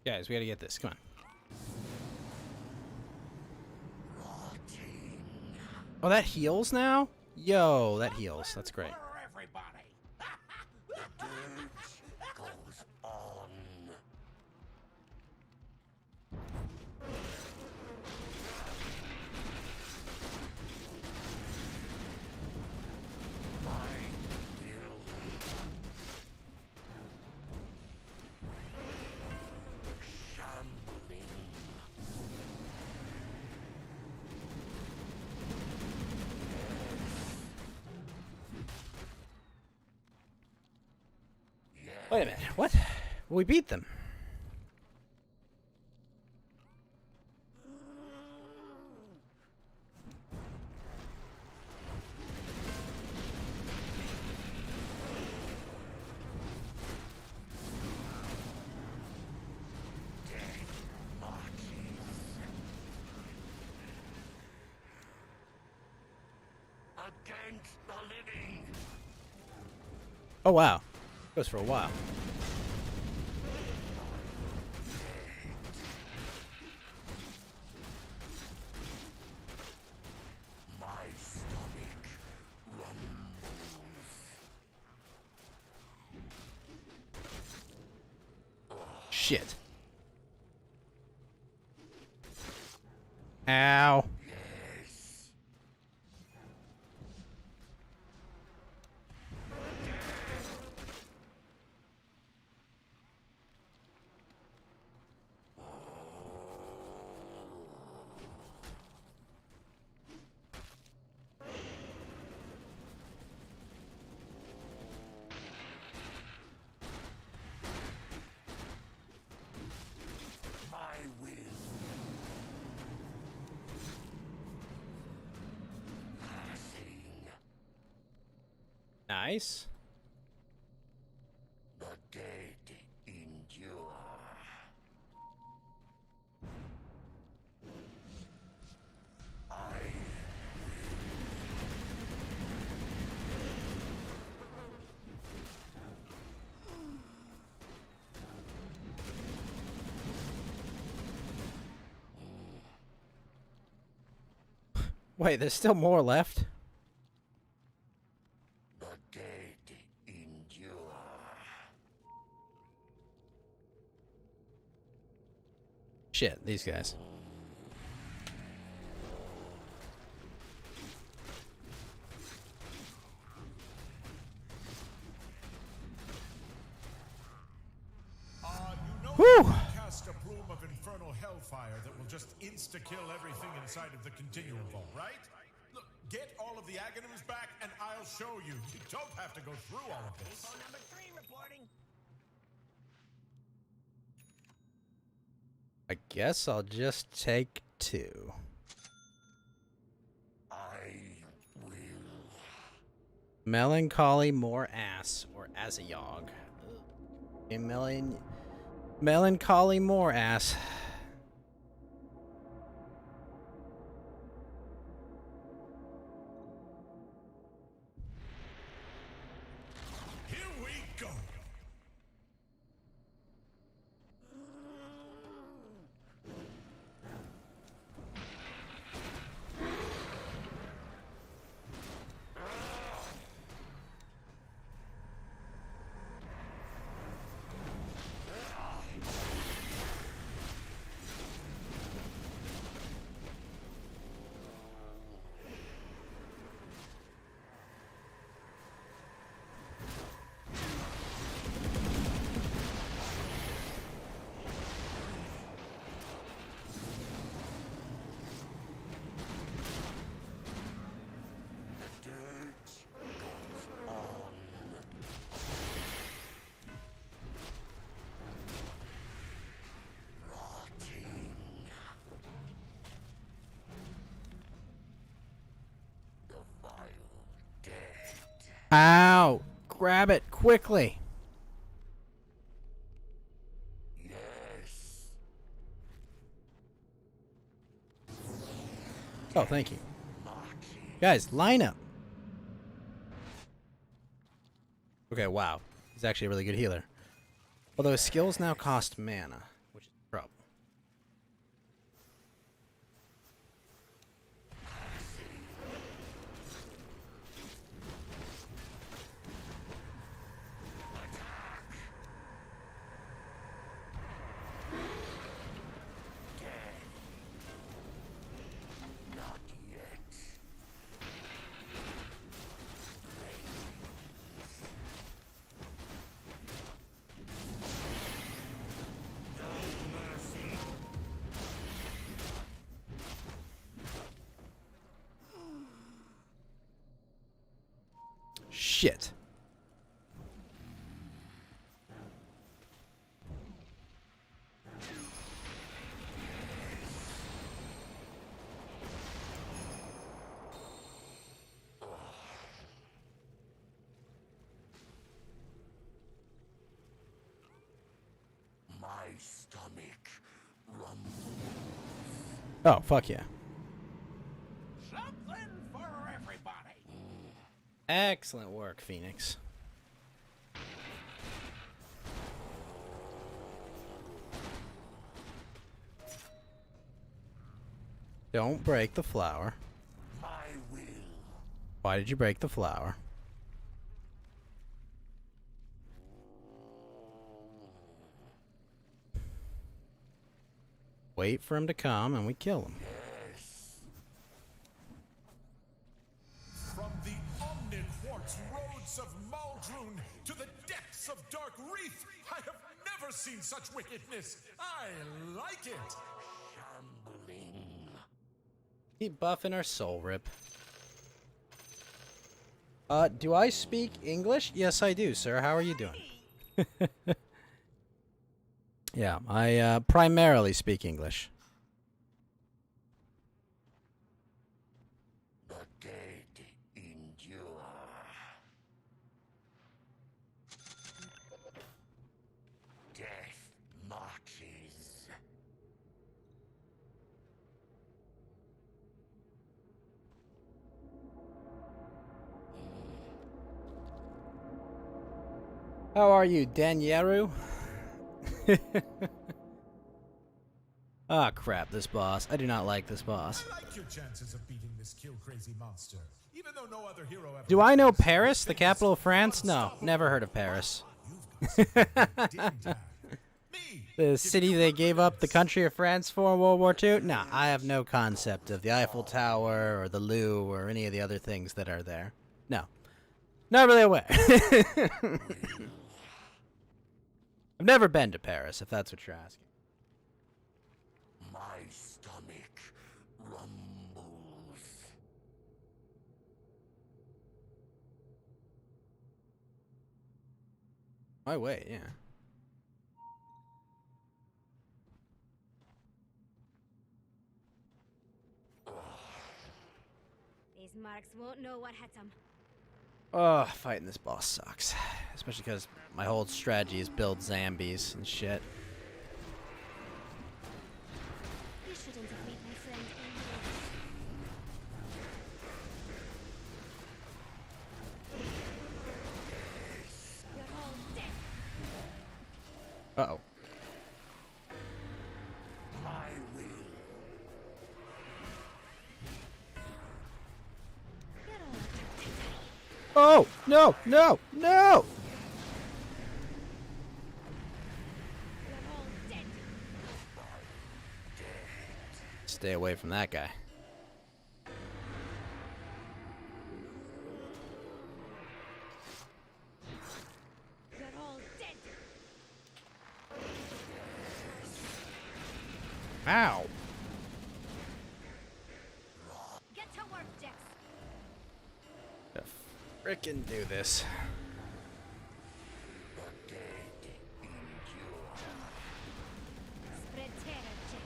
[SPEAKER 6] Guys, we gotta get this. Come on. Oh, that heals now? Yo, that heals. That's great. Wait a minute. What? We beat them. Oh wow. Goes for a while. Shit. Ow. Nice.
[SPEAKER 16] The dead endure.
[SPEAKER 6] Wait, there's still more left?
[SPEAKER 16] The dead endure.
[SPEAKER 6] Shit, these guys.
[SPEAKER 8] You know
[SPEAKER 6] Whew.
[SPEAKER 8] cast a plume of infernal hellfire that will just insta-kill everything inside of the Continuum Vault, right? Look, get all of the Aghanims back and I'll show you. You don't have to go through all of this.
[SPEAKER 13] Depot number 3 reporting.
[SPEAKER 6] I guess I'll just take 2.
[SPEAKER 16] I will.
[SPEAKER 6] Melancholy more ass, or Azayog. Okay, melancholy more ass.
[SPEAKER 8] Here we go.
[SPEAKER 6] Ow! Grab it quickly.
[SPEAKER 16] Yes.
[SPEAKER 6] Oh, thank you. Guys, line up. Okay, wow. He's actually a really good healer. Although his skills now cost mana, which is a problem.
[SPEAKER 16] Not yet.
[SPEAKER 6] Shit.
[SPEAKER 16] My stomach rumbles.
[SPEAKER 6] Oh, fuck yeah.
[SPEAKER 13] Something for everybody.
[SPEAKER 6] Excellent work, Phoenix. Don't break the flower.
[SPEAKER 16] I will.
[SPEAKER 6] Why did you break the flower? Wait for him to come and we kill him.
[SPEAKER 16] Yes.
[SPEAKER 8] From the omniquartz roads of Maldrune to the depths of Dark Reef, I have never seen such wickedness. I like it.
[SPEAKER 16] Shambling.
[SPEAKER 6] Keep buffing our soul rip. Do I speak English? Yes, I do, sir. How are you doing? Yeah, I primarily speak English.
[SPEAKER 16] The dead endure. Death marches.
[SPEAKER 6] How are you, Danyeru? Ah, crap, this boss. I do not like this boss.
[SPEAKER 8] I like your chances of beating this kill-crazy monster, even though no other hero ever.
[SPEAKER 6] Do I know Paris, the capital of France? No, never heard of Paris. The city they gave up the country of France for in World War II? Nah, I have no concept of the Eiffel Tower or the Louvre or any of the other things that are there. No. Not really aware. I've never been to Paris, if that's what you're asking.
[SPEAKER 16] My stomach rumbles.
[SPEAKER 6] My way, yeah.
[SPEAKER 11] These marks won't know what hit them.
[SPEAKER 6] Oh, fighting this boss sucks. Especially because my whole strategy is build zombies and shit.
[SPEAKER 11] You shouldn't have made my friend angry. You're all dead.
[SPEAKER 6] Uh-oh.
[SPEAKER 16] My will.
[SPEAKER 6] Oh, no, no, no! Stay away from that guy.
[SPEAKER 11] You're all dead.
[SPEAKER 6] Ow!
[SPEAKER 11] Get to work, Jax.
[SPEAKER 6] Frickin' do this.
[SPEAKER 11] Spread terror, Jax.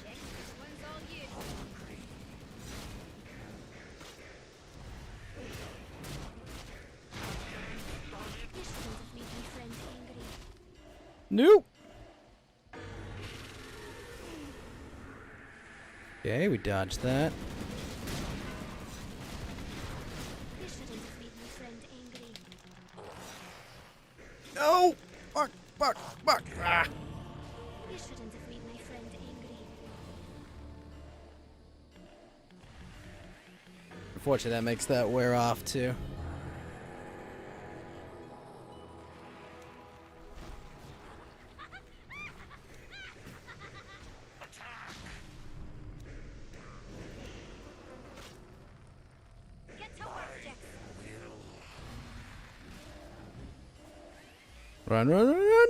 [SPEAKER 11] Jax, this one's all you. You shouldn't have made my friend angry.
[SPEAKER 6] Nope. Okay, we dodged that.
[SPEAKER 11] You shouldn't have made my friend angry.
[SPEAKER 6] No! Fuck, fuck, fuck! Ah!
[SPEAKER 11] You shouldn't have made my friend angry.
[SPEAKER 6] Unfortunately, that makes that wear off too.
[SPEAKER 11] Get to work, Jax.
[SPEAKER 6] Run, run, run, run!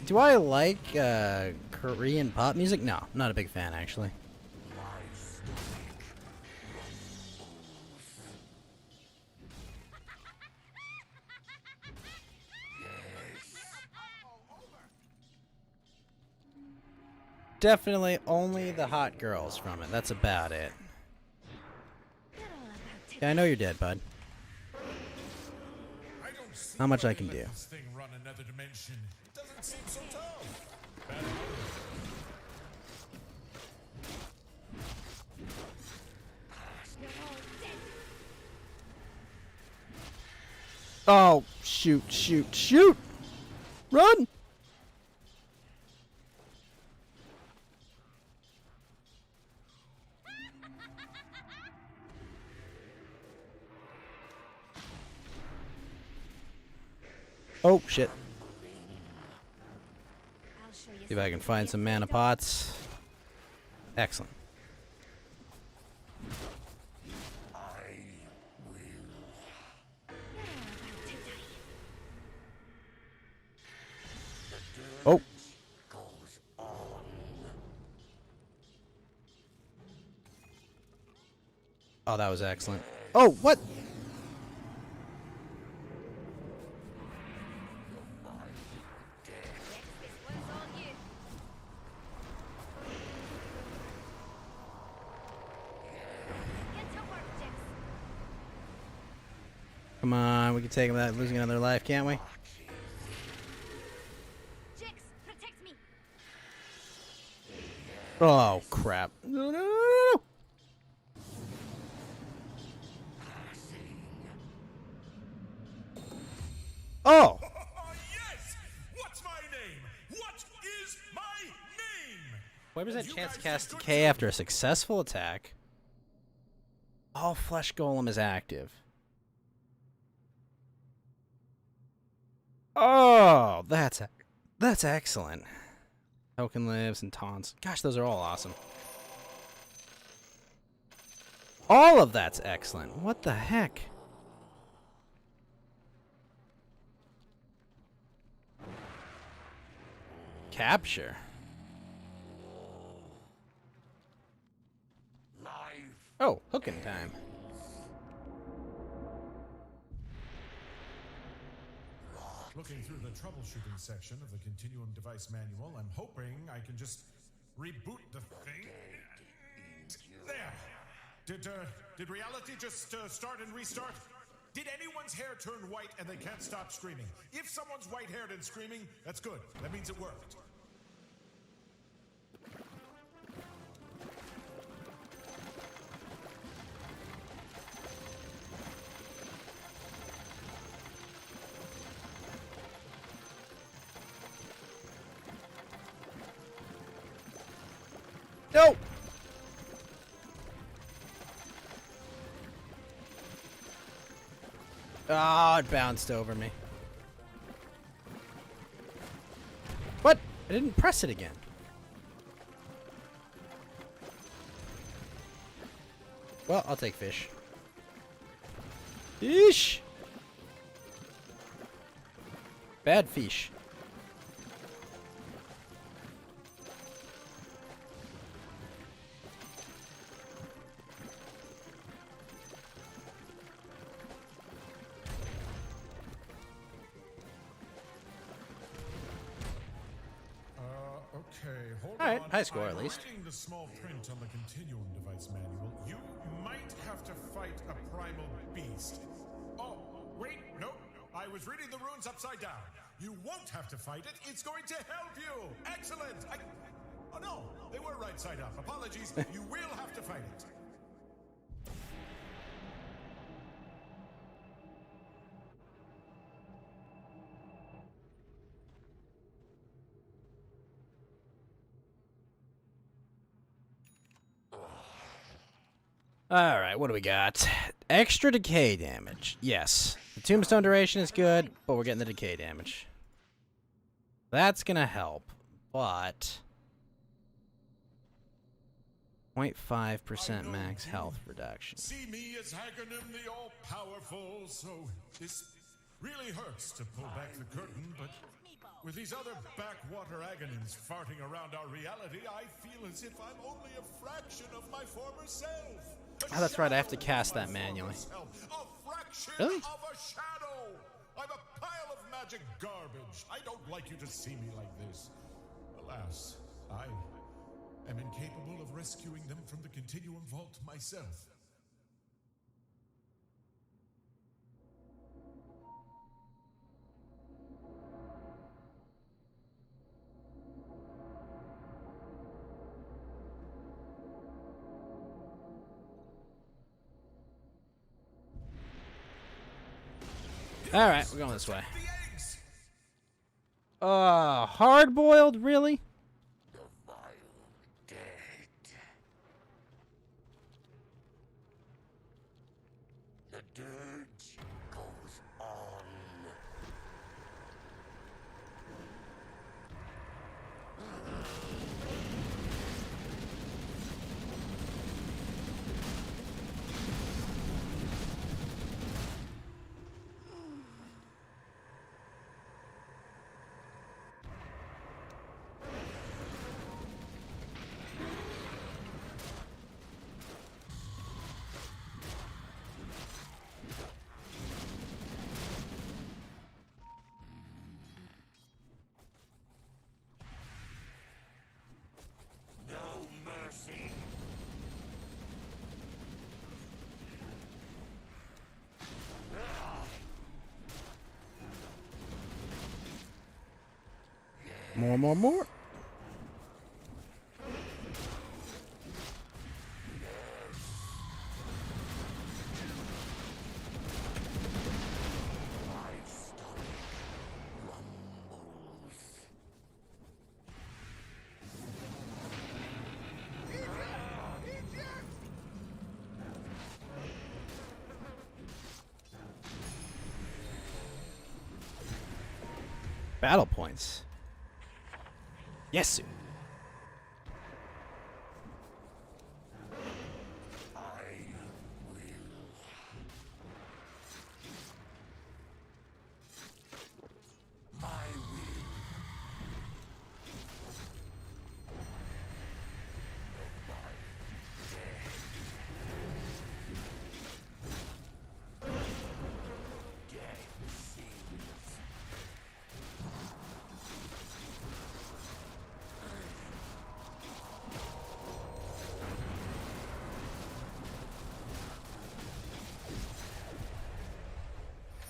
[SPEAKER 6] Do I like Korean pop music? No, not a big fan actually. Definitely only the hot girls from it. That's about it. Yeah, I know you're dead, bud. How much I can do.
[SPEAKER 8] This thing run another dimension. It doesn't seem so tough.
[SPEAKER 6] Oh, shoot, shoot, shoot! Run! Oh, shit. See if I can find some mana pots. Excellent. Oh. Oh, that was excellent. Oh, what? Come on, we can take him without losing another life, can't we?
[SPEAKER 11] Jax, protect me.
[SPEAKER 6] Oh, crap. No, no, no, no, no. Oh!
[SPEAKER 8] Yes! What's my name? What is my name?
[SPEAKER 6] Why was that chance to cast Decay after a successful attack? All Flesh Golem is active. Oh, that's excellent. Token lives and taunts. Gosh, those are all awesome. All of that's excellent. What the heck? Capture. Oh, hooking time.
[SPEAKER 8] Looking through the troubleshooting section of the Continuum Device Manual, I'm hoping I can just reboot the thing. There! Did reality just start and restart? Did anyone's hair turn white and they can't stop screaming? If someone's white-haired and screaming, that's good. That means it worked.
[SPEAKER 6] No! Oh, it bounced over me. What? I didn't press it again. Well, I'll take fish. Fish! Bad fish.
[SPEAKER 8] Okay, hold
[SPEAKER 6] All right,
[SPEAKER 8] on.
[SPEAKER 6] high score at
[SPEAKER 8] I'm
[SPEAKER 6] least.
[SPEAKER 8] reading the small print on the Continuum Device Manual. You might have to fight a primal beast. Oh, wait, no. I was reading the runes upside down. You won't have to fight it. It's going to help you. Excellent. Oh, no. They were right side up. Apologies. You will have to fight it.
[SPEAKER 6] Alright, what do we got? Extra decay damage. Yes. The tombstone duration is good, but we're getting the decay damage. That's gonna help, but 0.5% max health reduction.
[SPEAKER 8] See me as Hagenim the All-Powerful, so this really hurts to pull back the curtain, but with these other backwater Aghanim's farting around our reality, I feel as if I'm only a fraction of my former self.
[SPEAKER 6] Oh, that's right, I have to cast that manually.
[SPEAKER 8] A fraction
[SPEAKER 6] Really?
[SPEAKER 8] of a shadow. I'm a pile of magic garbage. I don't like you to see me like this. Alas, I am incapable of rescuing them from the Continuum Vault myself.
[SPEAKER 6] Alright, we're going this way. Hard boiled, really?
[SPEAKER 16] The dirge goes on. No mercy.
[SPEAKER 6] More. Battle points. Yes.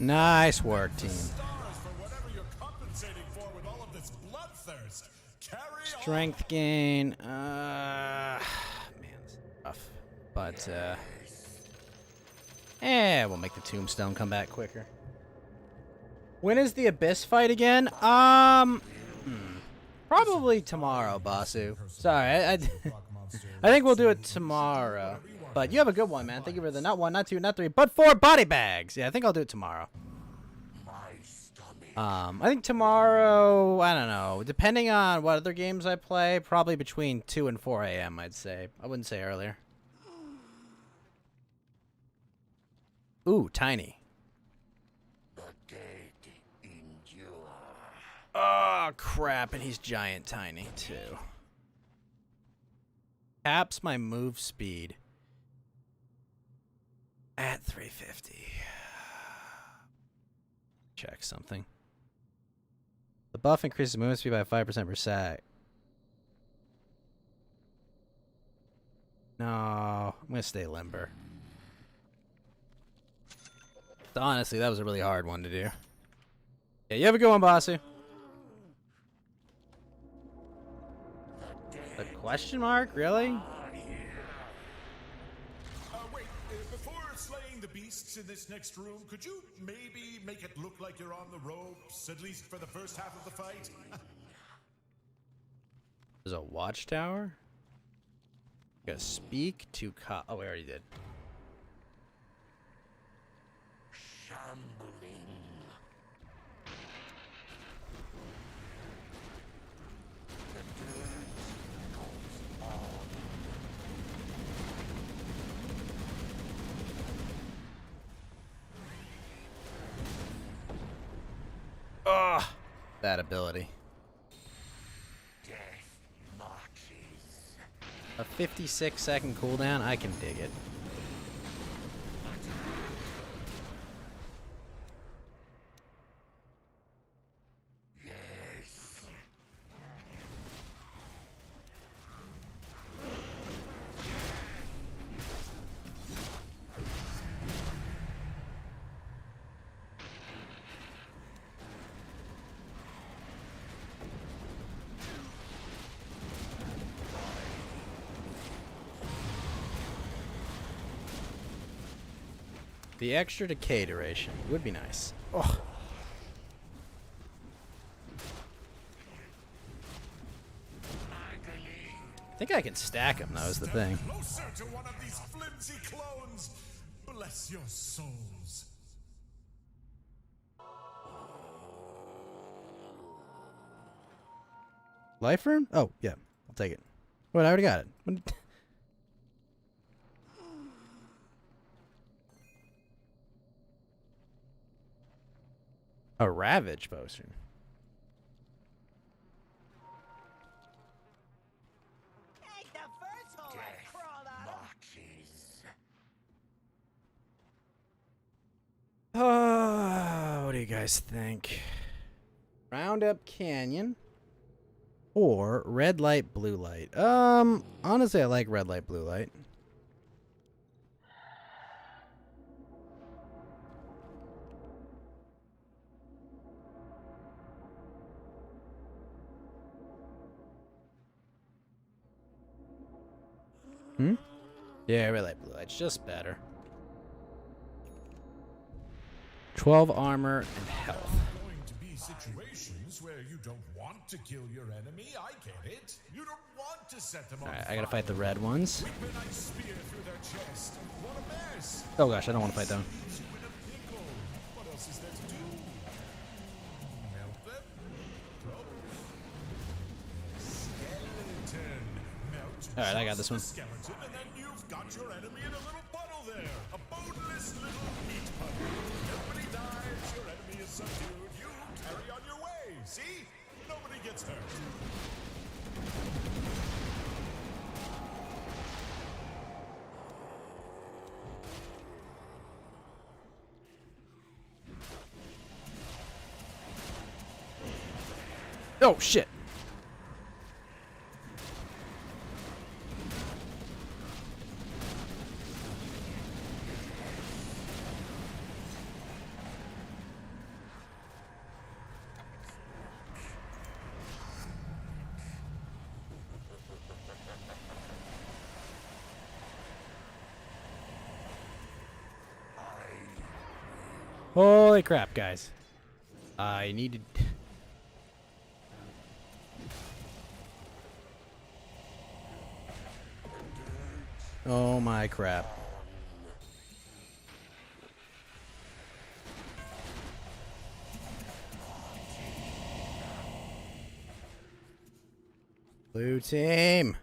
[SPEAKER 6] Nice work, team. Strength gain. Man, it's tough. But, we'll make the tombstone come back quicker. When is the Abyss fight again? Probably tomorrow, Basu. Sorry, I think we'll do it tomorrow. But you have a good one, man. Thank you for the not 1, not 2, not 3, but 4 body bags. Yeah, I think I'll do it tomorrow. I think tomorrow, I don't know. Depending on what other games I play, probably between 2 and 4 a.m., I'd say. I wouldn't say earlier. Ooh, tiny. Oh, crap, and he's giant tiny, too. Caps my move speed at 350. Check something. The buff increases movement speed by 5% per sec. No, I'm gonna stay limber. Honestly, that was a really hard one to do. Yeah, you have a good one, Basu. A question mark? Really?
[SPEAKER 8] Wait, before slaying the beasts in this next room, could you maybe make it look like you're on the ropes, at least for the first half of the fight?
[SPEAKER 6] There's a watchtower? You gotta speak to oh, we already did. Ugh, that ability. A 56-second cooldown, I can dig it. The extra decay duration would be nice. Oh. I think I can stack them, though, is the thing.
[SPEAKER 8] Closer to one of these flimsy clones. Bless your souls.
[SPEAKER 6] Life rune? Oh, yeah. I'll take it. Wait, I already got it. A Ravage potion. What do you guys think? Roundup Canyon or red light, blue light? Honestly, I like red light, blue light. Yeah, red light, blue light's just better. 12 armor and health.
[SPEAKER 8] Going to be situations where you don't want to kill your enemy. I get it. You don't want to set them on
[SPEAKER 6] Alright, I gotta fight the red ones.
[SPEAKER 8] Whip a nice spear through their chest. What a mess.
[SPEAKER 6] Oh gosh, I don't want to fight them.
[SPEAKER 8] What else is there to do? Melt them?
[SPEAKER 6] All right, I got this one.
[SPEAKER 8] The skeleton, and then you've got your enemy in a little puddle there. A boneless little meat puddle. Nobody dies, your enemy is subdued. You carry on your way. See? Nobody gets hurt.
[SPEAKER 6] Oh shit. Holy crap, guys. I needed... Oh my crap. Blue team.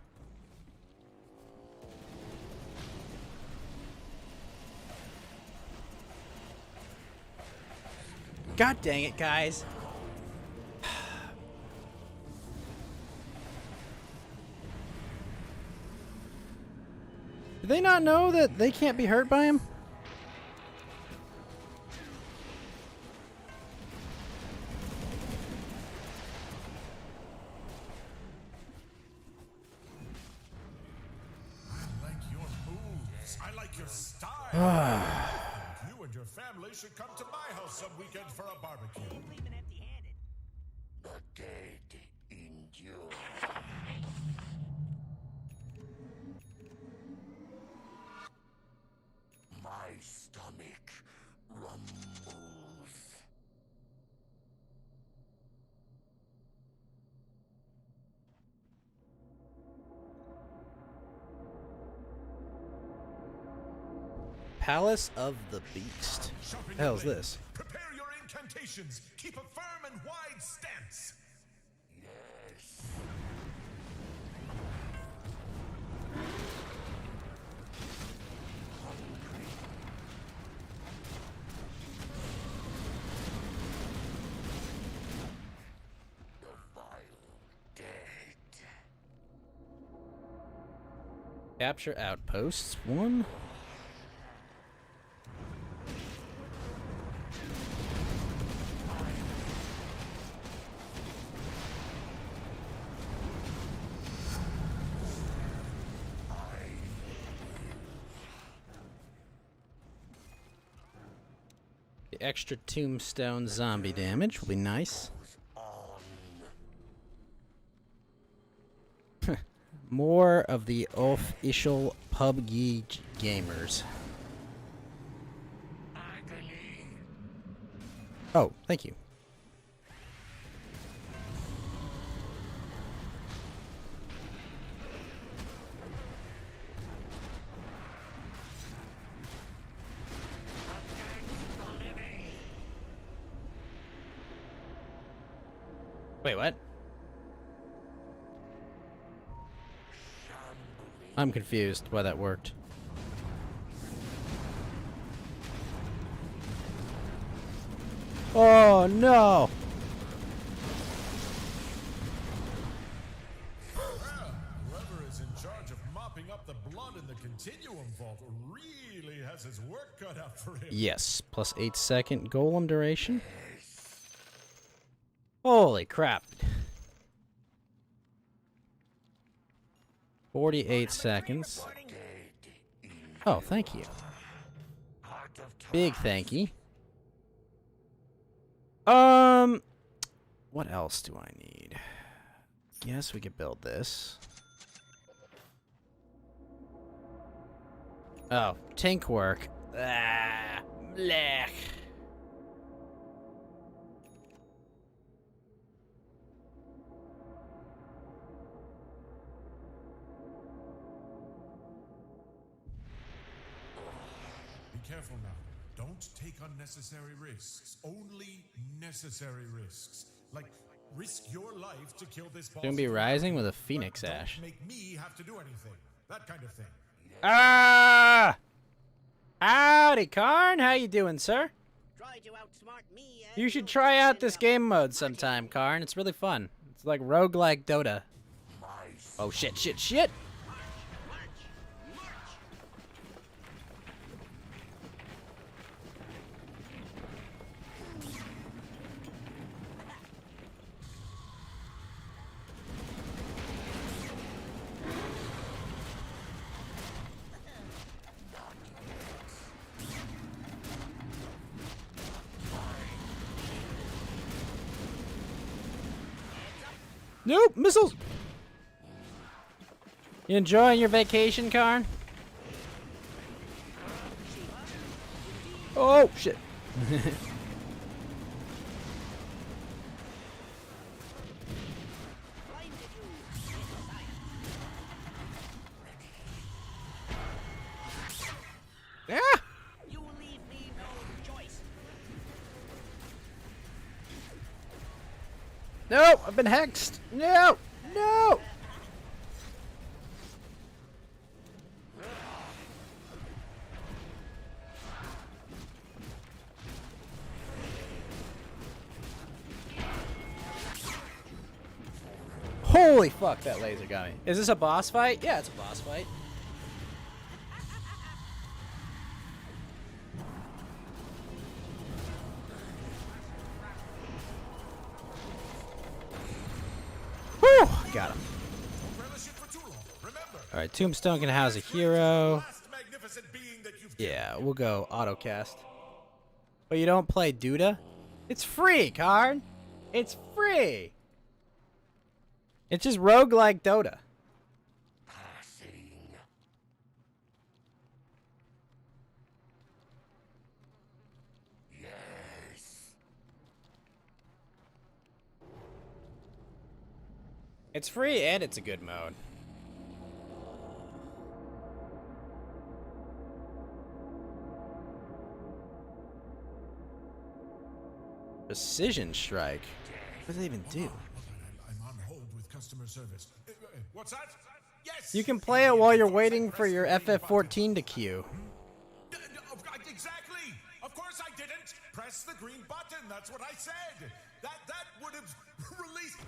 [SPEAKER 6] God dang it, guys. Do they not know that they can't be hurt by him?
[SPEAKER 8] I like your moves. I like your style. You and your family should come to my house some weekend for a barbecue.
[SPEAKER 16] The dead endure. My stomach rumbles.
[SPEAKER 6] Palace of the Beast.
[SPEAKER 8] Sharpen
[SPEAKER 6] The hell's
[SPEAKER 8] your blade.
[SPEAKER 6] this?
[SPEAKER 8] Prepare your incantations. Keep a firm and wide stance.
[SPEAKER 16] Yes. The vile dead.
[SPEAKER 6] Capture outposts. One. The extra tombstone zombie damage will be nice. More of the official PUBG gamers. Oh, thank you. Wait, what? I'm confused why that worked. Oh no!
[SPEAKER 8] Whoever is in charge of mopping up the blood in the Continuum Vault really has his work cut out for him.
[SPEAKER 6] Yes, plus 8-second golem duration. Holy crap. 48 seconds. Oh, thank you. Big thank you. What else do I need? Guess we could build this. Oh, tank work. Ah, blech.
[SPEAKER 8] Be careful now. Don't take unnecessary risks. Only necessary risks. Like Risk your life to kill this boss.
[SPEAKER 6] Soon be rising with a Phoenix
[SPEAKER 8] Don't
[SPEAKER 6] Ash.
[SPEAKER 8] make me have to do anything. That kind of thing.
[SPEAKER 6] Ah! Howdy, Karn. How you doing, sir?
[SPEAKER 13] Try to outsmart me.
[SPEAKER 6] You should try out this game mode sometime, Karn. It's really fun. It's like roguelike Dota. Oh, shit, shit, shit! Nope, missiles! You enjoying your vacation, Karn? Oh, shit. Yeah!
[SPEAKER 13] You leave me no choice.
[SPEAKER 6] No, I've been hexed. No, no. Holy fuck, that laser got me. Is this a boss fight? Yeah, it's a boss fight. Whew, got him. Alright, Tombstone can house a hero. Yeah, we'll go autocast. But you don't play Duda? It's free, Karn. It's free. It's just roguelike Dota. It's free and it's a good mode. Precision strike. What does that even do?
[SPEAKER 8] I'm on hold with customer service. What's that? Yes.
[SPEAKER 6] You can play it while you're waiting for your FF14 to queue.
[SPEAKER 8] Exactly. Of course I didn't. Press the green button. That's what I said. That would have released